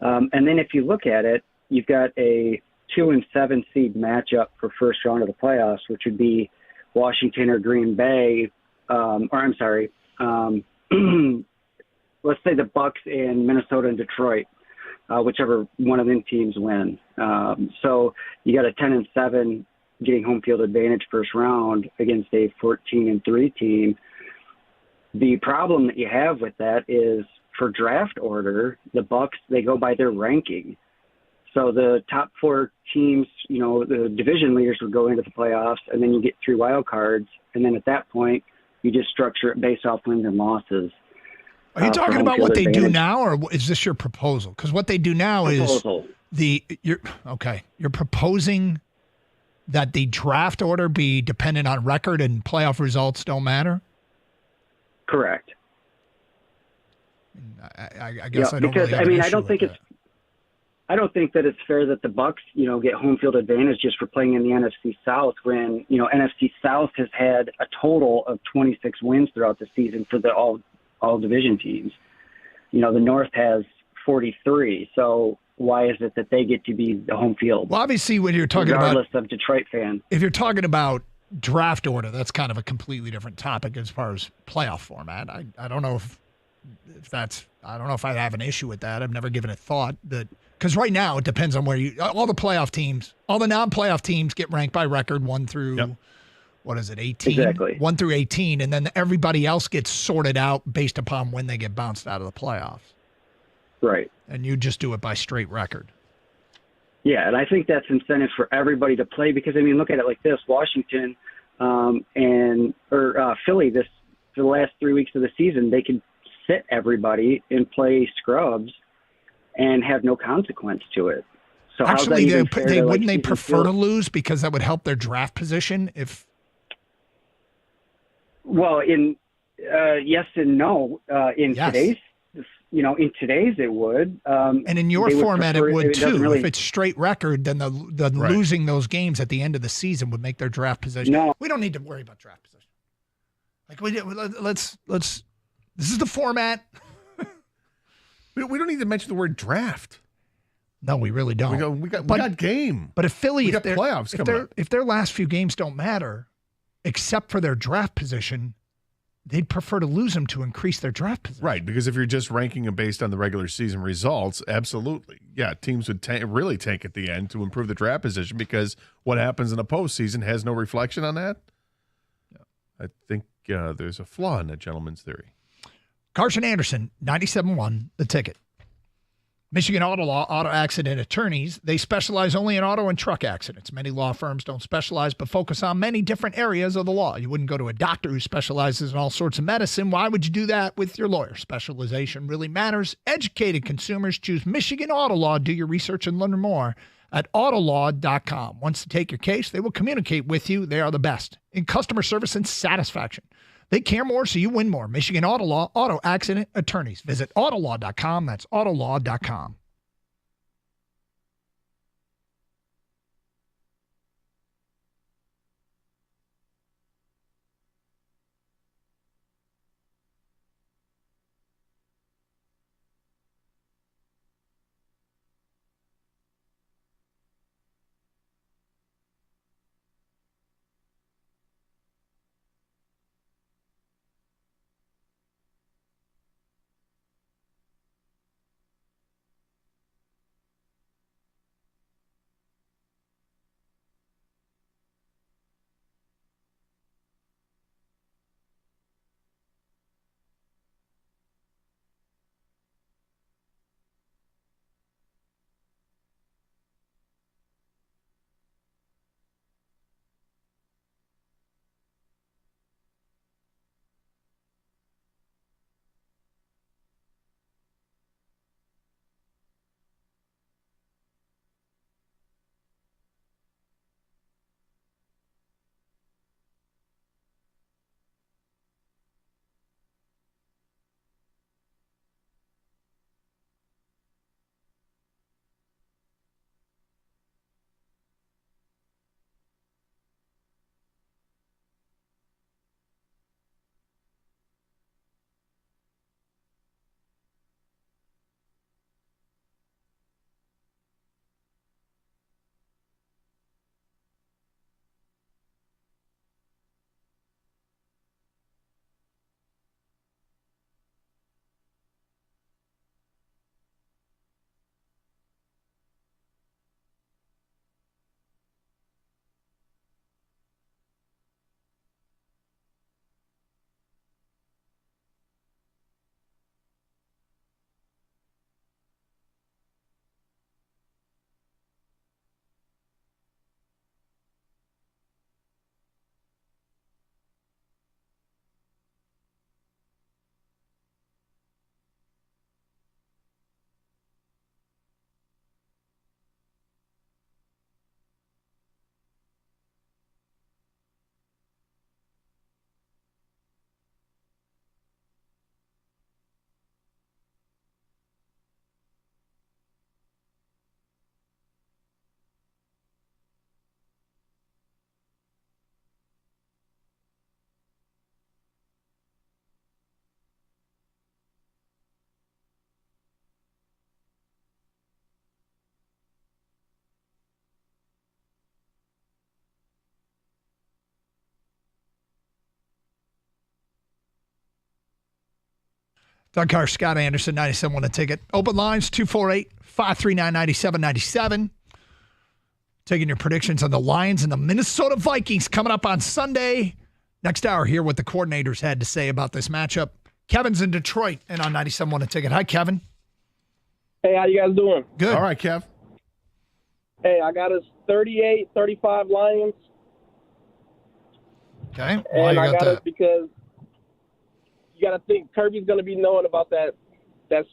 And then if you look at it, you've got a 2 and 7 seed matchup for first round of the playoffs, which would be Washington or Green Bay, let's say the Bucks in Minnesota and Detroit, whichever one of them teams win. So you got a 10 and 7 getting home field advantage first round against a 14 and 3 team. The problem that you have with that is for draft order, the Bucks, they go by their ranking. So the top 4 teams, the division leaders would go into the playoffs, and then you get 3 wild cards, and then at that point, you just structure it based off wins and losses. Are you talking about what they do now, or is this your proposal? Because what they do now is you're proposing that the draft order be dependent on record and playoff results don't matter? Correct. I guess I don't because really have an I issue don't with think that. I don't think that it's fair that the Bucks, get home field advantage just for playing in the NFC South when, NFC South has had a total of 26 wins throughout the season for the all division teams. The North has 43. So why is it that they get to be the home field? Well, obviously, when you're talking regardless about of Detroit fan. if you're talking about draft order, that's kind of a completely different topic as far as playoff format. I don't know if that's I don't know if I have an issue with that. I've never given it thought that because right now it depends on where all the playoff teams, all the non-playoff teams get ranked by record 1 through what is it, 18? Exactly. 1 through 18, and then everybody else gets sorted out based upon when they get bounced out of the playoffs. Right. And you just do it by straight record. Yeah, and I think that's incentive for everybody to play because look at it like this: Washington or Philly for the last 3 weeks of the season, they could sit everybody and play scrubs and have no consequence to it. So actually, wouldn't they season prefer to field? lose because that would help their draft position if. Well, in yes and no. In today's, in today's it would. And in your they format, prefer, it would doesn't too. really- If it's straight record, then the Right. losing those games at the end of the season would make their draft position. No. We don't need to worry about draft position. Like let's. This is the format. We don't need to mention the word draft. No, we really don't. We got game. But if Philly, We got playoffs coming up. if their last few games don't matter, except for their draft position, they'd prefer to lose them to increase their draft position. Right, because if you're just ranking them based on the regular season results, absolutely. Yeah, teams would really tank at the end to improve the draft position because what happens in the postseason has no reflection on that. I think there's a flaw in that gentleman's theory. Carson Anderson, 97.1, The Ticket. Michigan Auto Law, auto accident attorneys. They specialize only in auto and truck accidents. Many law firms don't specialize, but focus on many different areas of the law. You wouldn't go to a doctor who specializes in all sorts of medicine. Why would you do that with your lawyer? Specialization really matters. Educated consumers choose Michigan Auto Law. Do your research and learn more at autolaw.com. Once they take your case, they will communicate with you. They are the best in customer service and satisfaction. They care more, so you win more. Michigan Auto Law, auto accident attorneys. Visit autolaw.com. That's autolaw.com. Doug Carr, Scott Anderson, 97 a ticket. Open lines, 248-539-9797. Taking your predictions on the Lions and the Minnesota Vikings coming up on Sunday. Next hour, hear what the coordinators had to say about this matchup. Kevin's in Detroit and on 97 a ticket. Hi, Kevin. Hey, how you guys doing? Good. All right, Kev. Hey, I got us 38-35 Lions. Okay. And I got us because you got to think Kirby's going to be knowing about that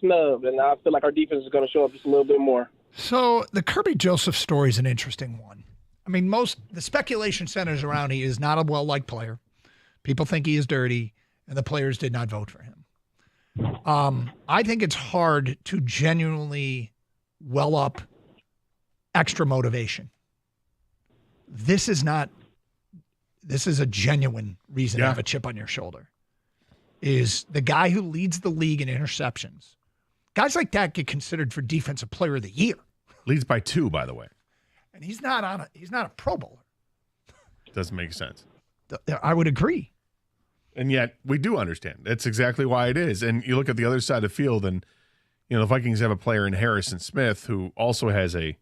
snub, and I feel like our defense is going to show up just a little bit more. So the Kirby Joseph story is an interesting one. I mean, the speculation centers around he is not a well-liked player. People think he is dirty, and the players did not vote for him. I think it's hard to genuinely well up extra motivation. This is a genuine reason to have a chip on your shoulder. Is the guy who leads the league in interceptions. Guys like that get considered for Defensive Player of the Year. Leads by 2, by the way. And he's not a Pro Bowler. Doesn't make sense. I would agree. And yet we do understand. That's exactly why it is. And you look at the other side of the field, and the Vikings have a player in Harrison Smith who also has a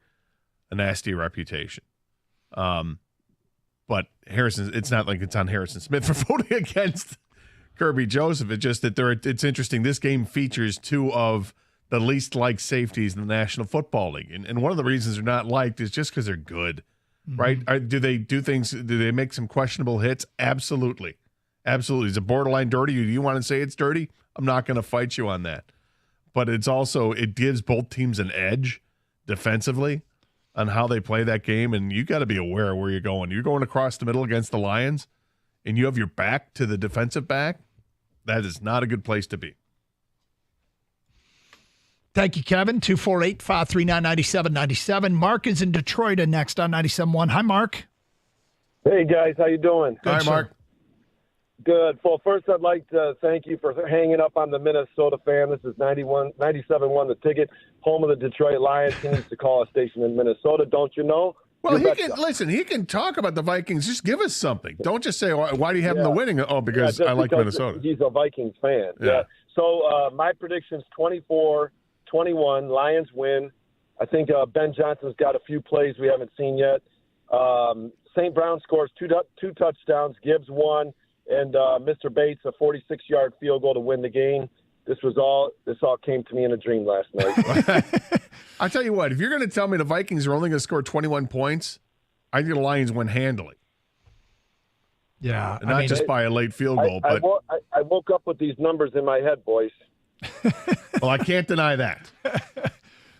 nasty reputation. But Harrison, it's not like it's on Harrison Smith for voting against Kirby Joseph. It's just that it's interesting. This game features 2 of the least liked safeties in the National Football League. And one of the reasons they're not liked is just because they're good, right? Do they do things? Do they make some questionable hits? Absolutely. Absolutely. Is it borderline dirty? Do you want to say it's dirty? I'm not going to fight you on that. But it's also, it gives both teams an edge defensively on how they play that game. And you got to be aware of where you're going. You're going across the middle against the Lions and you have your back to the defensive back. That is not a good place to be. Thank you, Kevin. 248-539-9797. Mark is in Detroit and next on 97.1. Hi, Mark. Hey, guys. How you doing? Good, Hi, Mark. Good. Well, first, I'd like to thank you for hanging up on the Minnesota fan. This is 97.1 The Ticket, home of the Detroit Lions. He needs to call a station in Minnesota, don't you know? Well, he can talk about the Vikings. Just give us something. Don't just say, why do you have them winning? Oh, because I like Minnesota. He's a Vikings fan. Yeah. So my prediction's 24-21, Lions win. I think Ben Johnson's got a few plays we haven't seen yet. St. Brown scores two touchdowns, Gibbs one, and Mr. Bates a 46-yard field goal to win the game. This all came to me in a dream last night. I'll tell you what, if you're going to tell me the Vikings are only going to score 21 points, I think the Lions win handily. Yeah. And not just by a late field goal. I woke up with these numbers in my head, boys. Well, I can't deny that.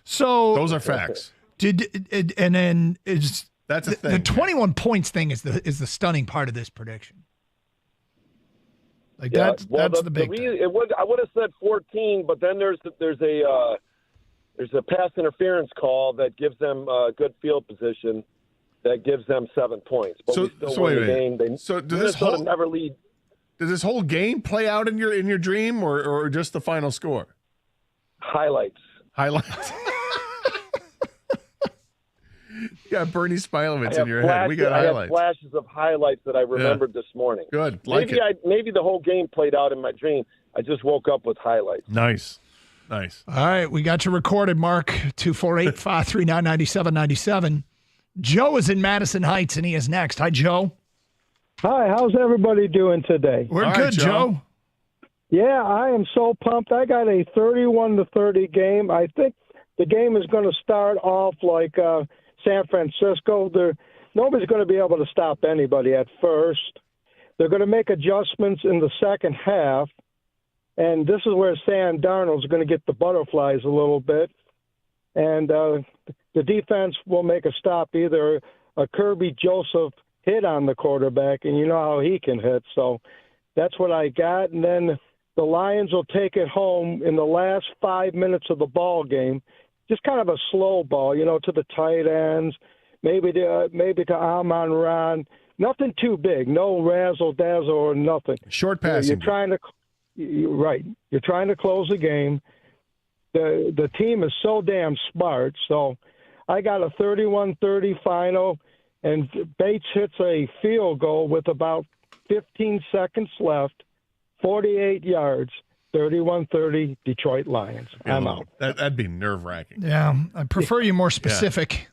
So those are facts. That's a thing. The 21 points thing is the stunning part of this prediction. That's the big thing. I would have said 14, but then there's a pass interference call that gives them good field position that gives them 7 points. But we still win the game. Minnesota never lead. Does this whole game play out in your dream or just the final score? Highlights. You got Bernie Smilovitz in your head. We got highlights. I have flashes of highlights that I remembered this morning. Good. Maybe the whole game played out in my dream. I just woke up with highlights. Nice. All right, we got you recorded, Mark. 248-539-9797. Joe is in Madison Heights, and he is next. Hi, Joe. Hi, how's everybody doing today? We're good, Joe. Yeah, I am so pumped. I got a 31-30 game. I think the game is going to start off like San Francisco. Nobody's going to be able to stop anybody at first. They're going to make adjustments in the second half, and this is where Sam Darnold's going to get the butterflies a little bit. And the defense will make a stop, either a Kirby Joseph hit on the quarterback, and you know how he can hit. So that's what I got. And then the Lions will take it home in the last 5 minutes of the ball game. Just kind of a slow ball, to the tight ends, maybe to Amon-Ra. Nothing too big, no razzle-dazzle or nothing. Short passing. You're trying to close the game. The team is so damn smart. So I got a 31-30 final, and Bates hits a field goal with about 15 seconds left, 48 yards 31-30 Detroit Lions. I'm out. That'd be nerve-wracking. Yeah, I prefer you more specific.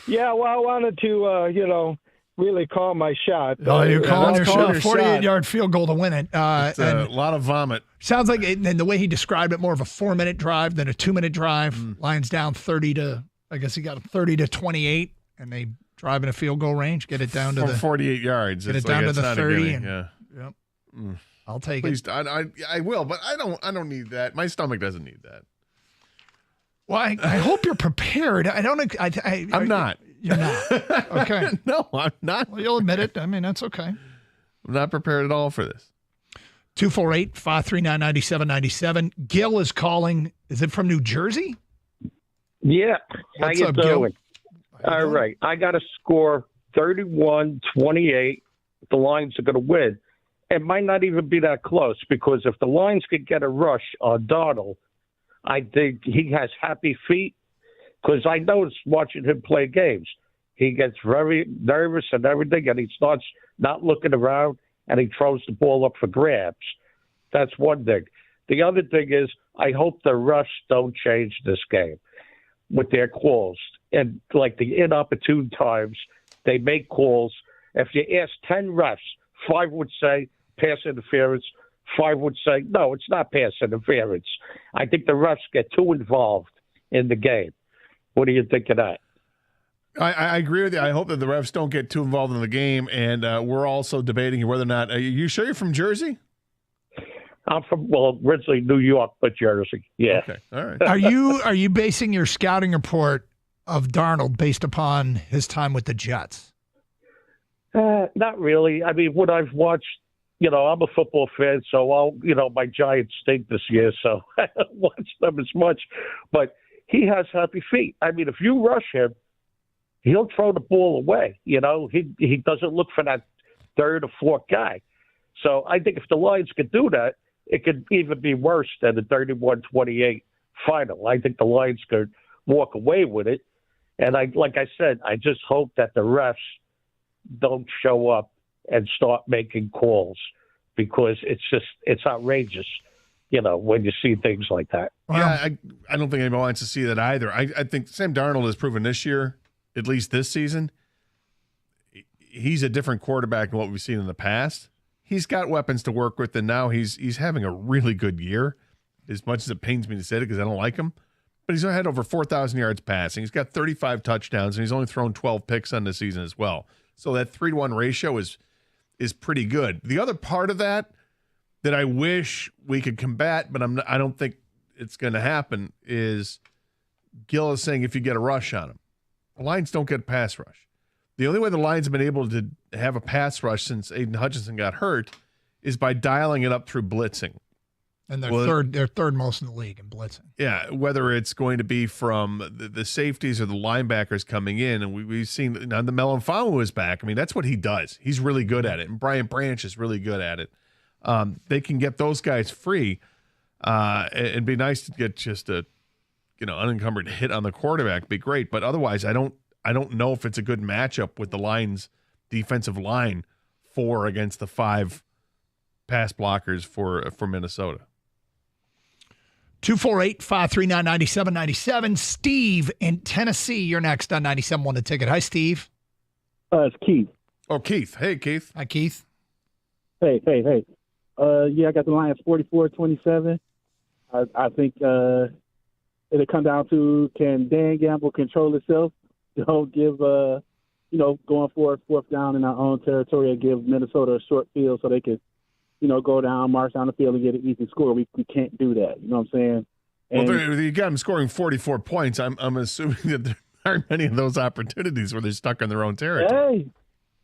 Yeah, well, I wanted to, really call my shot. Oh, you're calling your shot. 48-yard shot. field goal to win it. It's a lot of vomit. Sounds like, and the way he described it, more of a 4-minute drive than a 2-minute drive. Lions down 30 to, I guess he got 30 to 28, and they drive in a field goal range, get it down to From 48 yards. Get It's it down like, to it's the not a 30. gimme, And, yeah. Yep. I'll take Please, it. I will, but I don't need that. My stomach doesn't need that. Well, I hope you're prepared. I'm not. You're not. Okay. No, I'm not. Well, you'll admit it. I mean, that's okay. I'm not prepared at all for this. 248-539-9797. Gil is calling. Is it from New Jersey? Yeah. What's How you up, Gil? doing? All right. I got a score 31-28. The Lions are going to win. It might not even be that close because if the Lions could get a rush on Donald, I think he has happy feet because I noticed watching him play games. He gets very nervous and everything, and he starts not looking around, and he throws the ball up for grabs. That's one thing. The other thing is I hope the refs don't change this game with their calls. And like the inopportune times, they make calls. If you ask 10 refs, 5 would say pass interference, 5 would say, no, it's not pass interference. I think the refs get too involved in the game. What do you think of that? I agree with you. I hope that the refs don't get too involved in the game, and we're also debating whether or not. Are you sure you're from Jersey? I'm from, originally New York, but Jersey. Yeah. Okay. All right. Are you basing your scouting report of Darnold based upon his time with the Jets? Not really. I mean, what I've watched, I'm a football fan, so my Giants stink this year, so I don't watch them as much. But he has happy feet. I mean, if you rush him, he'll throw the ball away. He doesn't look for that third or fourth guy. So I think if the Lions could do that, it could even be worse than the 31-28 final. I think the Lions could walk away with it. And like I said, I just hope that the refs don't show up and start making calls because it's outrageous, when you see things like that. Yeah, I don't think anybody wants to see that either. I think Sam Darnold has proven this year, at least this season, he's a different quarterback than what we've seen in the past. He's got weapons to work with, and now he's having a really good year, as much as it pains me to say it because I don't like him. But he's had over 4,000 yards passing. He's got 35 touchdowns, and he's only thrown 12 picks on the season as well. So that 3-to-1 ratio is pretty good. The other part of that I wish we could combat, but I don't think it's going to happen, is Gil is saying if you get a rush on him. The Lions don't get a pass rush. The only way the Lions have been able to have a pass rush since Aiden Hutchinson got hurt is by dialing it up through blitzing. And they're third most in the league in blitzing. Yeah, whether it's going to be from the safeties or the linebackers coming in, and we've seen the Melanfamu is back. I mean, that's what he does. He's really good at it, and Brian Branch is really good at it. They can get those guys free, and it'd be nice to get just a unencumbered hit on the quarterback. Be great, but otherwise, I don't know if it's a good matchup with the Lions' defensive line 4 against the 5 pass blockers for Minnesota. 248-539-9797. Steve in Tennessee, you're next on 97.1 The Ticket. Hi, Steve. It's Keith. Oh, Keith. Hey, Keith. Hi, Keith. Hey. I got the Lions 44-27. I think it'll come down to, can Dan Gamble control himself? Don't give, going for a fourth down in our own territory and give Minnesota a short field so they could, go down, march down the field and get an easy score. We can't do that. You know what I'm saying? And, well, you got them scoring 44 points. I'm assuming that there aren't many of those opportunities where they're stuck in their own territory. Hey,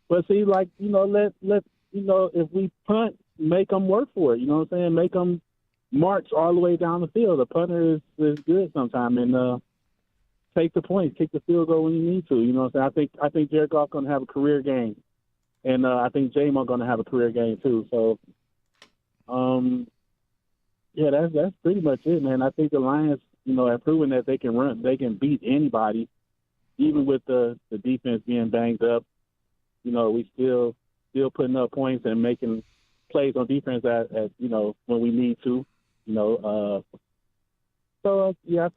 but see, let if we punt, make them work for it. You know what I'm saying? Make them march all the way down the field. The punter is good sometimes, and take the points, kick the field goal when you need to. You know what I'm saying? I think Jared Goff going to have a career game, and I think J-Mo going to have a career game too. So, that's pretty much it, man. I think the Lions, have proven that they can run, they can beat anybody, even with the defense being banged up. We still putting up points and making plays on defense at when we need to. Yeah,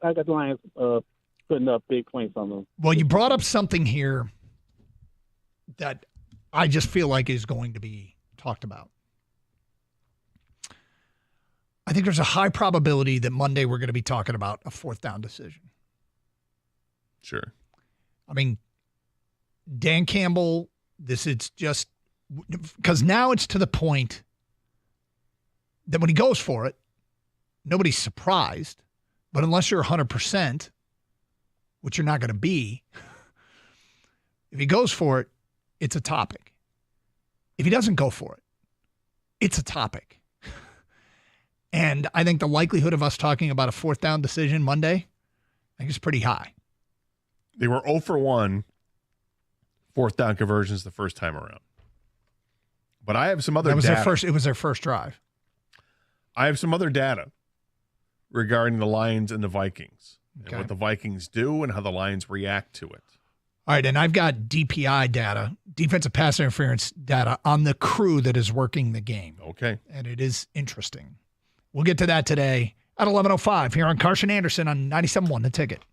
I got the Lions putting up big points on them. Well, you brought up something here that I just feel like is going to be talked about. I think there's a high probability that Monday we're going to be talking about a fourth down decision. Sure. I mean, Dan Campbell, this is just because now it's to the point that when he goes for it, nobody's surprised. But unless you're 100%, which you're not going to be, if he goes for it, it's a topic. If he doesn't go for it, it's a topic. And I think the likelihood of us talking about a fourth down decision Monday, I think is pretty high. They were 0 for 1 fourth down conversions the first time around. But I have some other data. It was their first drive. I have some other data regarding the Lions and the Vikings and what the Vikings do and how the Lions react to it. All right, and I've got DPI data, defensive pass interference data, on the crew that is working the game. Okay. And it is interesting. We'll get to that today at 11:05 here on Carson Anderson on 97.1 The Ticket.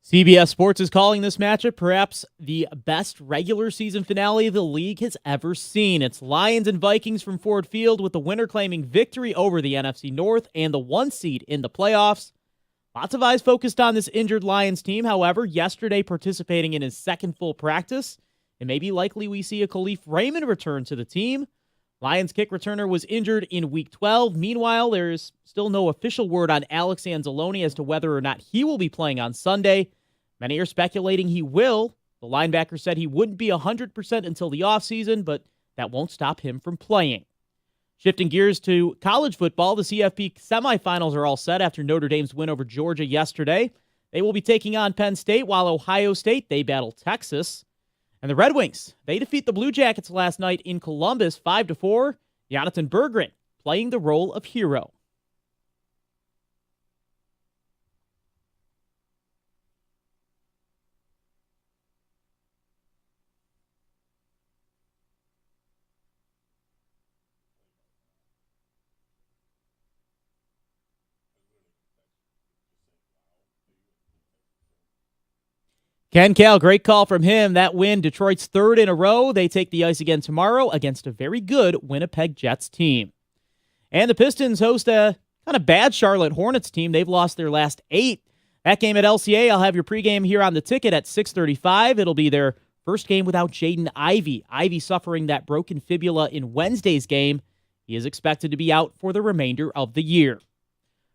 CBS Sports is calling this matchup perhaps the best regular season finale the league has ever seen. It's Lions and Vikings from Ford Field, with the winner claiming victory over the NFC North and the 1 seed in the playoffs. Lots of eyes focused on this injured Lions team, however, yesterday participating in his second full practice. It may be likely we see a Khalif Raymond return to the team. Lions kick returner was injured in Week 12. Meanwhile, there is still no official word on Alex Anzalone as to whether or not he will be playing on Sunday. Many are speculating he will. The linebacker said he wouldn't be 100% until the offseason, but that won't stop him from playing. Shifting gears to college football, the CFP semifinals are all set after Notre Dame's win over Georgia yesterday. They will be taking on Penn State, while Ohio State, they battle Texas. And the Red Wings, they defeat the Blue Jackets last night in Columbus 5-4. Jonathan Berggren playing the role of hero. Ken Cal, great call from him. That win, Detroit's third in a row. They take the ice again tomorrow against a very good Winnipeg Jets team. And the Pistons host a kind of bad Charlotte Hornets team. They've lost their last 8. That game at LCA, I'll have your pregame here on the ticket at 6:35. It'll be their first game without Jaden Ivey. Ivey suffering that broken fibula in Wednesday's game. He is expected to be out for the remainder of the year.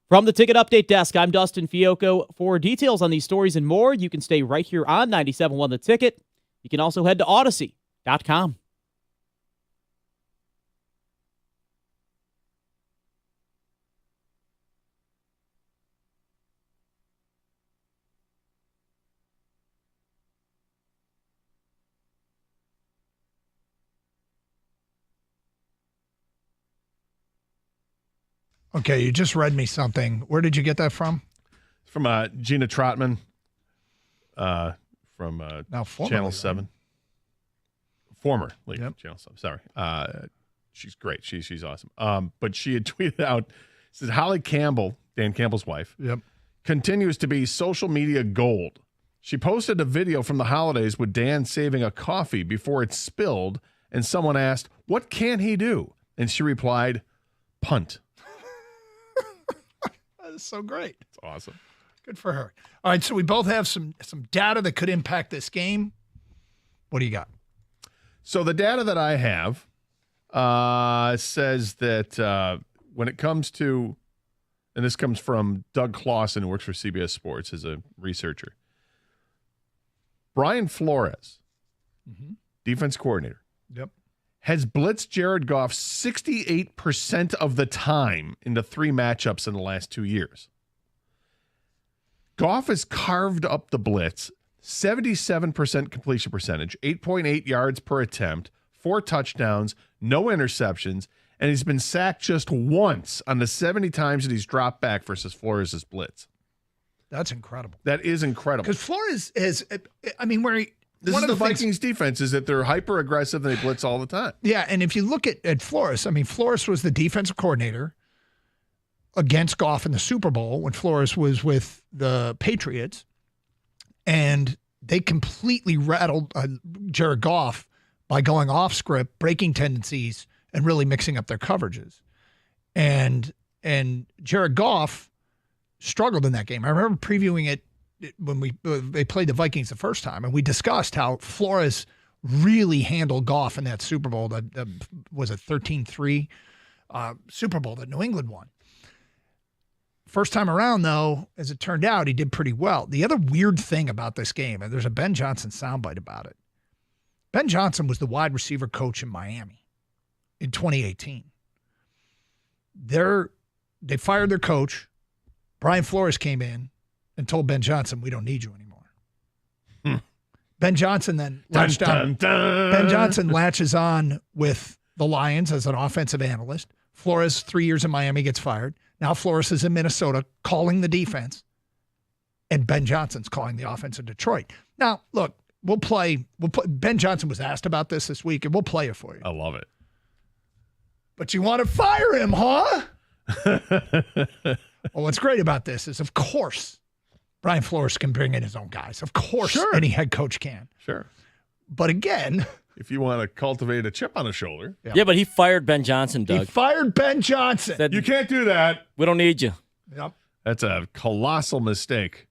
From the Ticket Update Desk, I'm Dustin Fiocco. For details on these stories and more, you can stay right here on 97.1 The Ticket. You can also head to Odyssey.com. Okay, you just read me something. Where did you get that from? From Gina Trotman from Channel 7. Former lead, Channel 7. Sorry. She's great. She's awesome. But she had tweeted out, says Holly Campbell, Dan Campbell's wife, continues to be social media gold. She posted a video from the holidays with Dan saving a coffee before it spilled, and someone asked, "What can he do?" And she replied, "Punt." That's so great. It's awesome. Good for her. All right, so we both have some data that could impact this game. What do you got? So the data that I have says that when it comes to, and this comes from Doug Clausen, who works for CBS Sports as a researcher, Brian Flores, defense coordinator, has blitzed Jared Goff 68% of the time into 3 matchups in the last 2 years. Goff has carved up the blitz, 77% completion percentage, 8.8 yards per attempt, 4 touchdowns, no interceptions, and he's been sacked just once on the 70 times that he's dropped back versus Flores' blitz. That's incredible. That is incredible. Because Flores is, where he... This is the Vikings' defense, is that they're hyper-aggressive and they blitz all the time. Yeah, and if you look at Flores, Flores was the defensive coordinator against Goff in the Super Bowl when Flores was with the Patriots, and they completely rattled Jared Goff by going off script, breaking tendencies, and really mixing up their coverages. And Jared Goff struggled in that game. I remember previewing it when they played the Vikings the first time, and we discussed how Flores really handled Goff in that Super Bowl. That was a 13-3 Super Bowl that New England won. First time around, though, as it turned out, he did pretty well. The other weird thing about this game, and there's a Ben Johnson soundbite about it. Ben Johnson was the wide receiver coach in Miami in 2018. They fired their coach. Brian Flores came in and told Ben Johnson, "We don't need you anymore." Ben Johnson then latched on. Ben Johnson latches on with the Lions as an offensive analyst. Flores, 3 years in Miami, gets fired. Now Flores is in Minnesota calling the defense, and Ben Johnson's calling the offense in Detroit. Now, look, we'll play. Ben Johnson was asked about this week, and we'll play it for you. I love it. But you want to fire him, huh? Well, what's great about this is, of course, Brian Flores can bring in his own guys. Of course, any head coach can. Sure. But again, if you want to cultivate a chip on his shoulder. Yeah, but he fired Ben Johnson, Doug. He fired Ben Johnson. Said, you can't do that. We don't need you. Yep. That's a colossal mistake.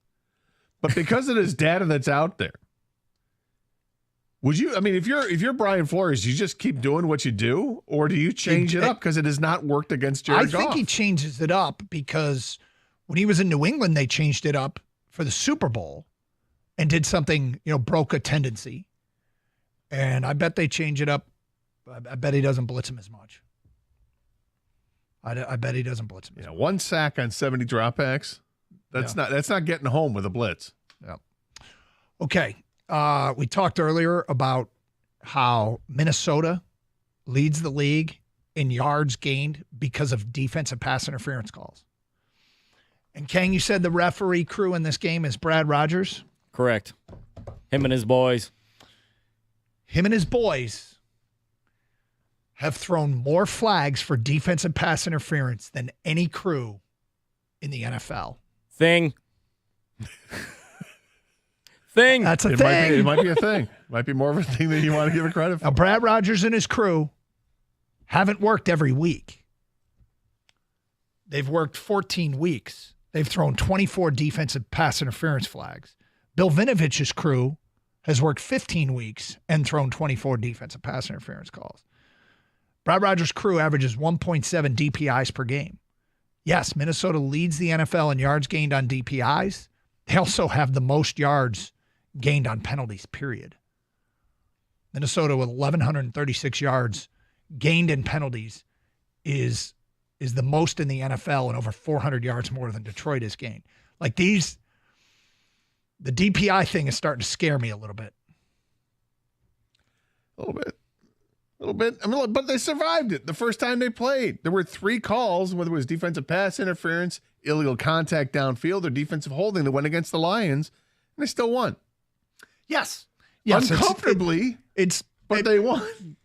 But because of this data that's out there, would you? I mean, if you're Brian Flores, you just keep doing what you do, or do you change it up because it has not worked against Jared Goff? I think he changes it up because when he was in New England, they changed it up for the Super Bowl and did something, broke a tendency. And I bet they change it up. I bet he doesn't blitz him as much. I bet he doesn't blitz him. Yeah, 1 sack on 70 dropbacks. That's not getting home with a blitz. Yeah. Okay. We talked earlier about how Minnesota leads the league in yards gained because of defensive pass interference calls. And Kang, you said the referee crew in this game is Brad Rogers? Correct. Him and his boys. Him and his boys have thrown more flags for defensive pass interference than any crew in the NFL. Thing. That's a thing. It might be a thing. Might be more of a thing than you want to give it credit for. Now, Brad Rogers and his crew haven't worked every week. They've worked 14 weeks. They've thrown 24 defensive pass interference flags. Bill Vinovich's crew has worked 15 weeks and thrown 24 defensive pass interference calls. Brad Rogers' crew averages 1.7 DPIs per game. Yes, Minnesota leads the NFL in yards gained on DPIs. They also have the most yards gained on penalties, period. Minnesota with 1,136 yards gained in penalties is the most in the NFL and over 400 yards more than Detroit has gained. Like the DPI thing is starting to scare me a little bit. A little bit. I mean, but they survived it the first time they played. There were 3 calls, whether it was defensive pass interference, illegal contact downfield, or defensive holding that went against the Lions, and they still won. Yes. Uncomfortably, but they won.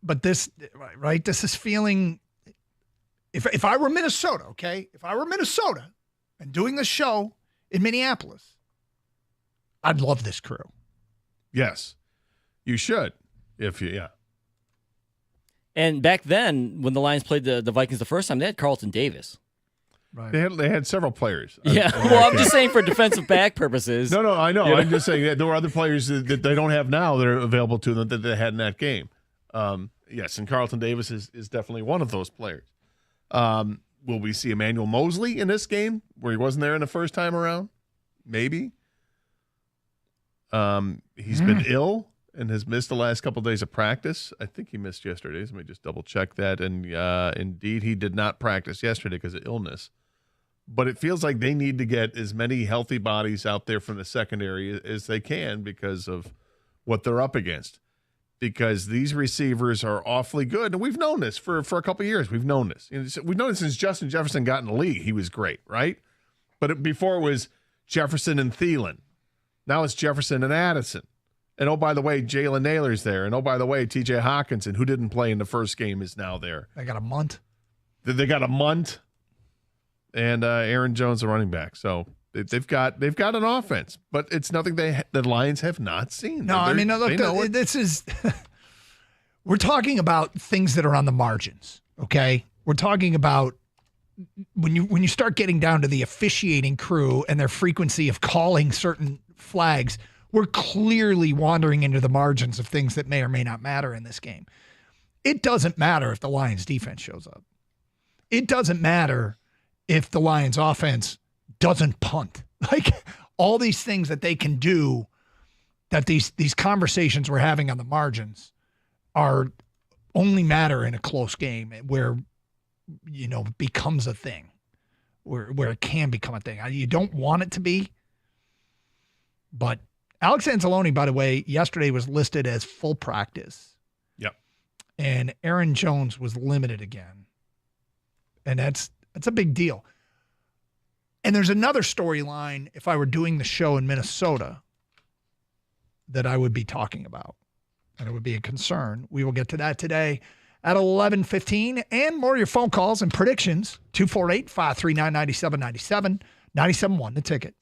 But this is feeling, if I were Minnesota, okay? If I were Minnesota and doing the show in Minneapolis, I'd love this crew. Yes, you should. And back then, when the Lions played the Vikings the first time, they had Carlton Davis. Right. They had several players. Yeah, well, I'm just saying for defensive back purposes. No, I know. I'm just saying that there were other players that they don't have now that are available to them that they had in that game. Yes, and Carlton Davis is definitely one of those players. Will we see Emmanuel Mosley in this game where he wasn't there in the first time around? Maybe. He's been ill and has missed the last couple of days of practice. I think he missed yesterday's. Let me just double check that. And indeed, he did not practice yesterday because of illness. But it feels like they need to get as many healthy bodies out there from the secondary as they can because of what they're up against. Because these receivers are awfully good. And we've known this for a couple of years. We've known this. We've known it since Justin Jefferson got in the league. He was great, right? But before it was Jefferson and Thielen. Now it's Jefferson and Addison. And, oh, by the way, Jalen Naylor's there. And, oh, by the way, T.J. Hawkinson, who didn't play in the first game, is now there. They got a month. They got a month. And Aaron Jones, the running back. So they've got an offense, but it's nothing the Lions have not seen. No, I mean, look, this is we're talking about things that are on the margins. Okay, we're talking about when you start getting down to the officiating crew and their frequency of calling certain flags. We're clearly wandering into the margins of things that may or may not matter in this game. It doesn't matter if the Lions defense shows up. It doesn't matter if the Lions offense doesn't punt. Like all these things that they can do, that these conversations we're having on the margins are only matter in a close game where, it becomes a thing, where it can become a thing. You don't want it to be, but Alex Anzalone, by the way, yesterday was listed as full practice. Yep. And Aaron Jones was limited again. And that's a big deal. And there's another storyline, if I were doing the show in Minnesota, that I would be talking about. And it would be a concern. We will get to that today at 11:15. And more of your phone calls and predictions. 248-539-9797. 97.1, the ticket.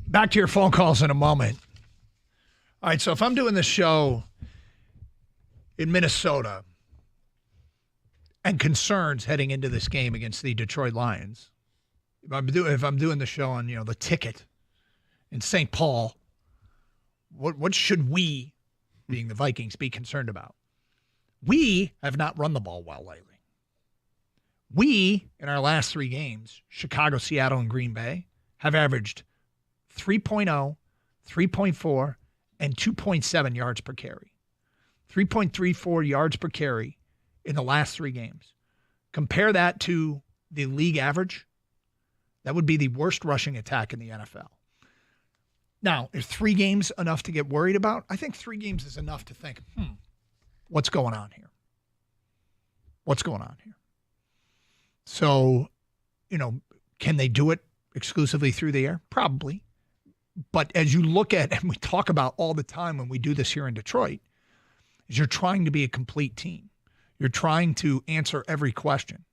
Back to your phone calls in a moment. All right, so if I'm doing the show in Minnesota and concerns heading into this game against the Detroit Lions, if I'm doing the show on, the ticket in St. Paul, what should we, being the Vikings, be concerned about? We have not run the ball well lately. We, in our last 3 games, Chicago, Seattle, and Green Bay, have averaged 3.0, 3.4, and 2.7 yards per carry. 3.34 yards per carry in the last 3 games. Compare that to the league average. That would be the worst rushing attack in the NFL. Now, is 3 games enough to get worried about? I think 3 games is enough to think, what's going on here? What's going on here? So, can they do it exclusively through the air? Probably. But as you look at, and we talk about all the time when we do this here in Detroit, is you're trying to be a complete team. You're trying to answer every question.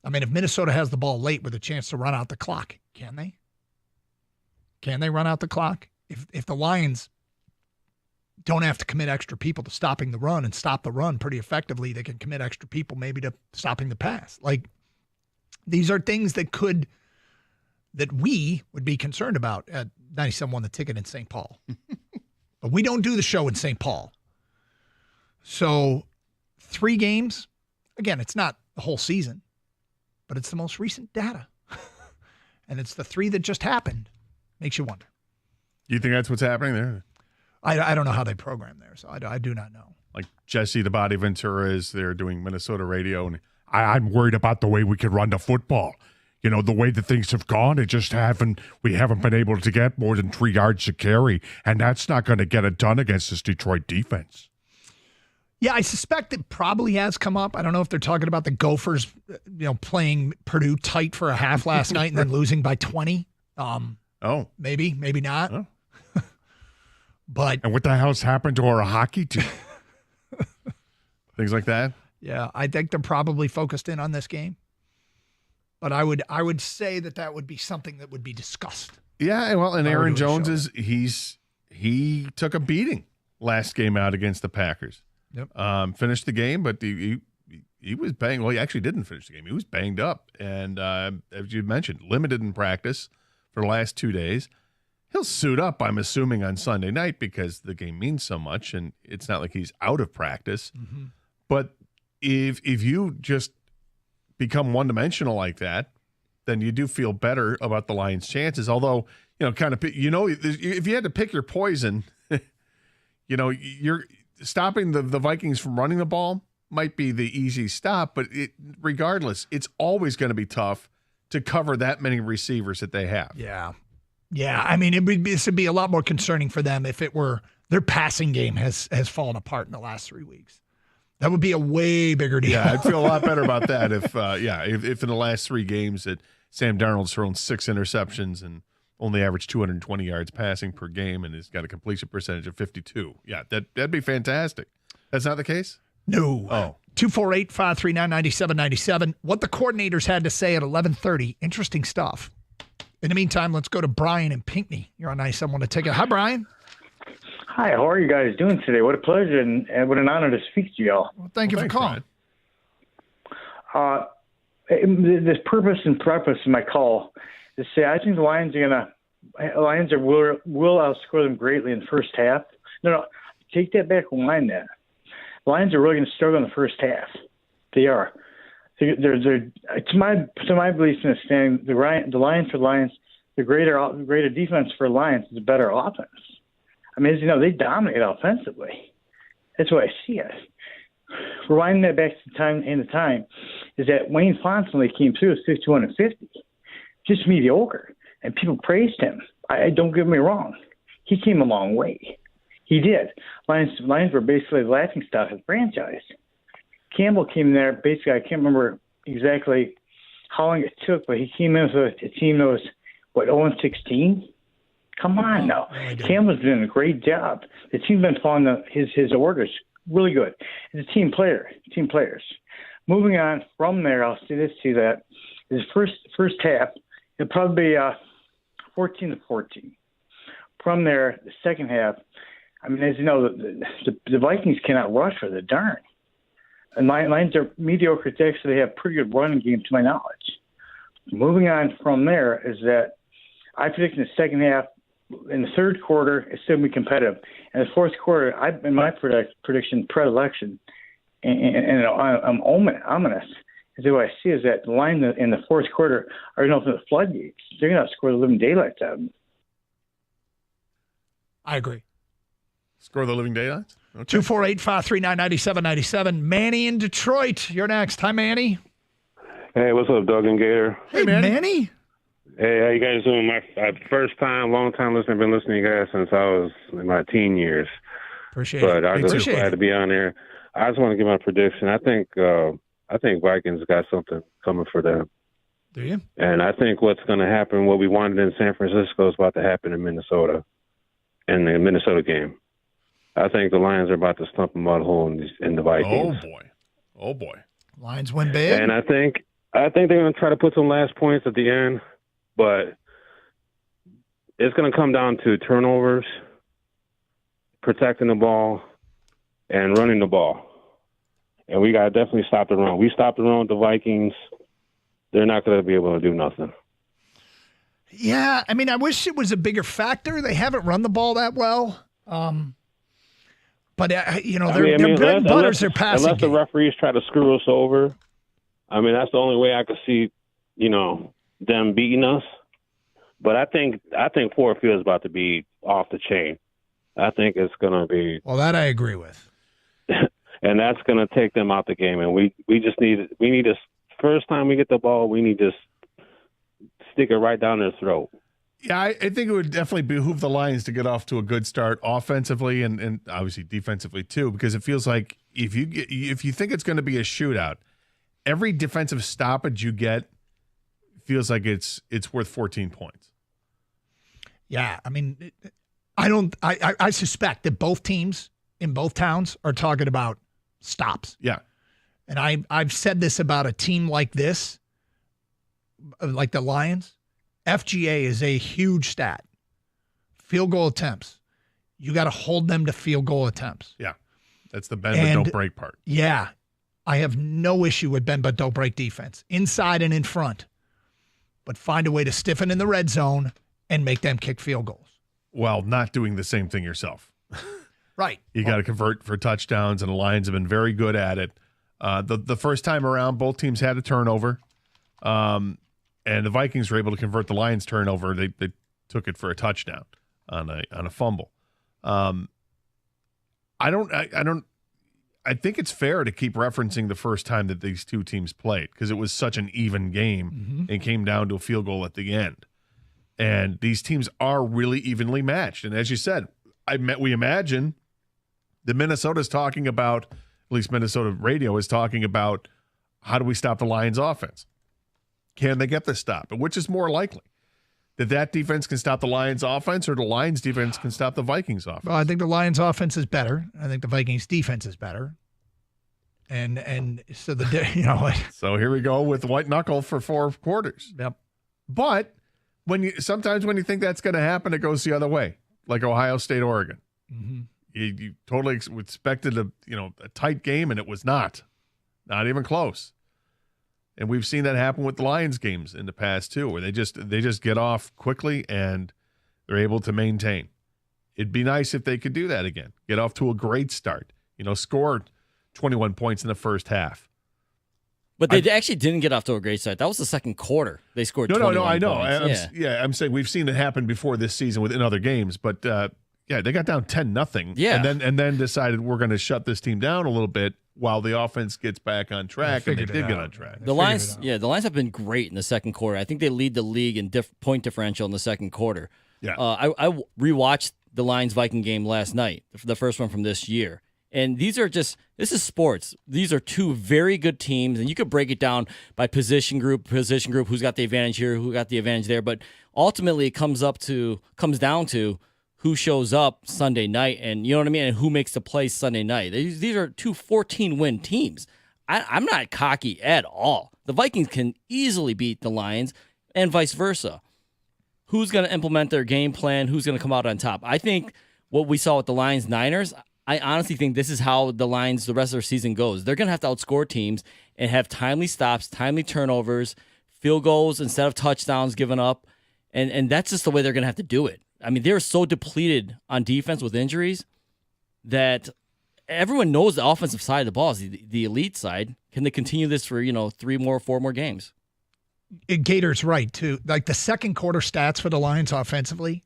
I mean, if Minnesota has the ball late with a chance to run out the clock, can they? Can they run out the clock? If the Lions don't have to commit extra people to stopping the run and stop the run pretty effectively, they can commit extra people maybe to stopping the pass. Like, these are things that we would be concerned about at 97.1 The Ticket in St. Paul. But we don't do the show in St. Paul. So 3 games, again, it's not the whole season, but it's the most recent data. And it's the 3 that just happened. Makes you wonder. You think that's what's happening there? I don't know how they program there, so I do not know. Like Jesse the Body Ventura is there doing Minnesota radio, and I'm worried about the way we can run the football. You know, the way that things have gone, we haven't been able to get more than 3 yards to carry, and that's not going to get it done against this Detroit defense. Yeah, I suspect it probably has come up. I don't know if they're talking about the Gophers, playing Purdue tight for a half last night and then losing by 20. Maybe not. Oh. But and what the hell's happened to our hockey team? Things like that. Yeah, I think they're probably focused in on this game. But I would say that would be something that would be discussed. Yeah, well, and Aaron Jones he took a beating last game out against the Packers. Yep. Finished the game, but he was banged. Well, he actually didn't finish the game. He was banged up, and as you mentioned, limited in practice for the last 2 days. He'll suit up, I'm assuming, on Sunday night because the game means so much, and it's not like he's out of practice. Mm-hmm. But if you just become one-dimensional like that, then you do feel better about the Lions' chances. Although, if you had to pick your poison, you're stopping the Vikings from running the ball might be the easy stop, but regardless, it's always going to be tough to cover that many receivers that they have. Yeah. I mean, this would be a lot more concerning for them if it were their passing game has fallen apart in the last 3 weeks. That would be a way bigger deal. Yeah, I'd feel a lot better about that if in the last 3 games that Sam Darnold's thrown 6 interceptions and only averaged 220 yards passing per game and has got a completion percentage of 52. Yeah, that'd be fantastic. That's not the case? No. Oh. 248-539-9797. What the coordinators had to say at 11:30. Interesting stuff. In the meantime, let's go to Brian in Pinckney. You're on 97 to take it. Hi, Brian. Hi, how are you guys doing today? What a pleasure and what an honor to speak to y'all. Well, thank you for calling. This purpose and preface of my call is to say I think the Lions will outscore them greatly in the first half. No, take that back. Rewind that. The Lions are really going to struggle in the first half. They are. They're to my belief and understanding, the Lions for Lions, the greater defense for Lions is a better offense. I mean, as you know, they dominate offensively. That's the way I see it. Rewinding that back to the time is that Wayne Fonson, when he came through, was 51-50, just mediocre, and people praised him. I don't get me wrong, he came a long way. He did. Lions were basically the laughing stock of the franchise. Campbell came there, basically, I can't remember exactly how long it took, but he came in with a team that was, 0-16? Come on now. Campbell's doing a great job. The team's been following his orders really good. He's a team players. Moving on from there, I'll say this to you, that his first half, it'll probably be 14-14. From there, the second half, I mean, as you know, the Vikings cannot rush for the darn. And Lions are mediocre. They actually have pretty good running game, to my knowledge. Moving on from there is that I predict in the second half, in the third quarter, it's still going to be competitive. In the fourth quarter, in my predilection, and I'm ominous, is the way I see is that the line in the fourth quarter are going to open the floodgates. They're going to score the living daylights out of them. I agree. Score the living daylights? Okay. 248-539-9797. Manny in Detroit. You're next. Hi, Manny. Hey, what's up, Doug and Gator? Hey, Manny. Hey, how you guys doing? My first time, long time listener. I've been listening to you guys since I was in my teen years. Appreciate it. But I'm just glad to be on there. I just want to give my prediction. I think Vikings got something coming for them. Do you? And I think what's going to happen, what we wanted in San Francisco, is about to happen in Minnesota, in the Minnesota game. I think the Lions are about to stump them out hole in the Vikings. Oh boy. Lions win big. And I think they're going to try to put some last points at the end, but it's going to come down to turnovers, protecting the ball, and running the ball. And we got to definitely stop the run. We stopped the run with the Vikings. They're not going to be able to do nothing. Yeah, I mean, I wish it was a bigger factor. They haven't run the ball that well. But, their bread and butter is their passing Unless the game. referees try to screw us over, I mean, that's the only way I could see, them beating us. But I think Ford Field is about to be off the chain. I think it's going to be. Well, that I agree with. and that's going to take them out the game. And we need to first time we get the ball, we need to stick it right down their throat. Yeah, I think it would definitely behoove the Lions to get off to a good start offensively and obviously defensively too, because it feels like if you think it's going to be a shootout, every defensive stoppage you get feels like it's worth 14 points. Yeah, I mean, I suspect that both teams in both towns are talking about stops. Yeah. And I've said this about a team like this, like the Lions. FGA is a huge stat. Field goal attempts. You got to hold them to field goal attempts. Yeah. That's the bend but don't break part. Yeah. I have no issue with bend but don't break defense, inside and in front. But find a way to stiffen in the red zone and make them kick field goals. Well, not doing the same thing yourself. Right. You got to convert for touchdowns, and the Lions have been very good at it. The first time around, both teams had a turnover. And the Vikings were able to convert the Lions' turnover. They took it for a touchdown on a fumble. I think it's fair to keep referencing the first time that these two teams played because it was such an even game and came down to a field goal at the end. And these teams are really evenly matched. And as you said, we imagine that Minnesota's talking about, at least Minnesota radio is talking about, how do we stop the Lions' offense? Can they get the stop? And which is more likely? That defense can stop the Lions' offense or the Lions' defense can stop the Vikings' offense? Well, I think the Lions' offense is better. I think the Vikings' defense is better. And so So here we go with white knuckle for 4 quarters. Yep. But sometimes when you think that's going to happen, it goes the other way, like Ohio State, Oregon. Mm-hmm. You totally expected a tight game, and it was not even close. And we've seen that happen with the Lions games in the past too, where they just get off quickly and they're able to maintain. It'd be nice if they could do that again. Get off to a great start. Scored 21 points in the first half. But they actually didn't get off to a great start. That was the second quarter. They scored 21 I know. points. I'm saying we've seen it happen before this season in other games, but they got down 10-0. Yeah. And then decided we're going to shut this team down a little bit while the offense gets back on track, and they did get on track. The Lions have been great in the second quarter. I think they lead the league in point differential in the second quarter. Yeah. I rewatched the Lions-Viking game last night, the first one from this year. And this is sports. These are two very good teams, and you could break it down by position group, who's got the advantage here, who got the advantage there. But ultimately, it comes down to who shows up Sunday night, and you know what I mean, and who makes the play Sunday night. These are two 14-win teams. I'm not cocky at all. The Vikings can easily beat the Lions, and vice versa. Who's going to implement their game plan? Who's going to come out on top? I think what we saw with the Lions-Niners, I honestly think this is how the Lions, the rest of their season goes. They're going to have to outscore teams and have timely stops, timely turnovers, field goals instead of touchdowns given up, and that's just the way they're going to have to do it. I mean, they're so depleted on defense with injuries that everyone knows the offensive side of the ball is the elite side. Can they continue this for 4 more games? Gator's right, too. Like the second quarter stats for the Lions offensively,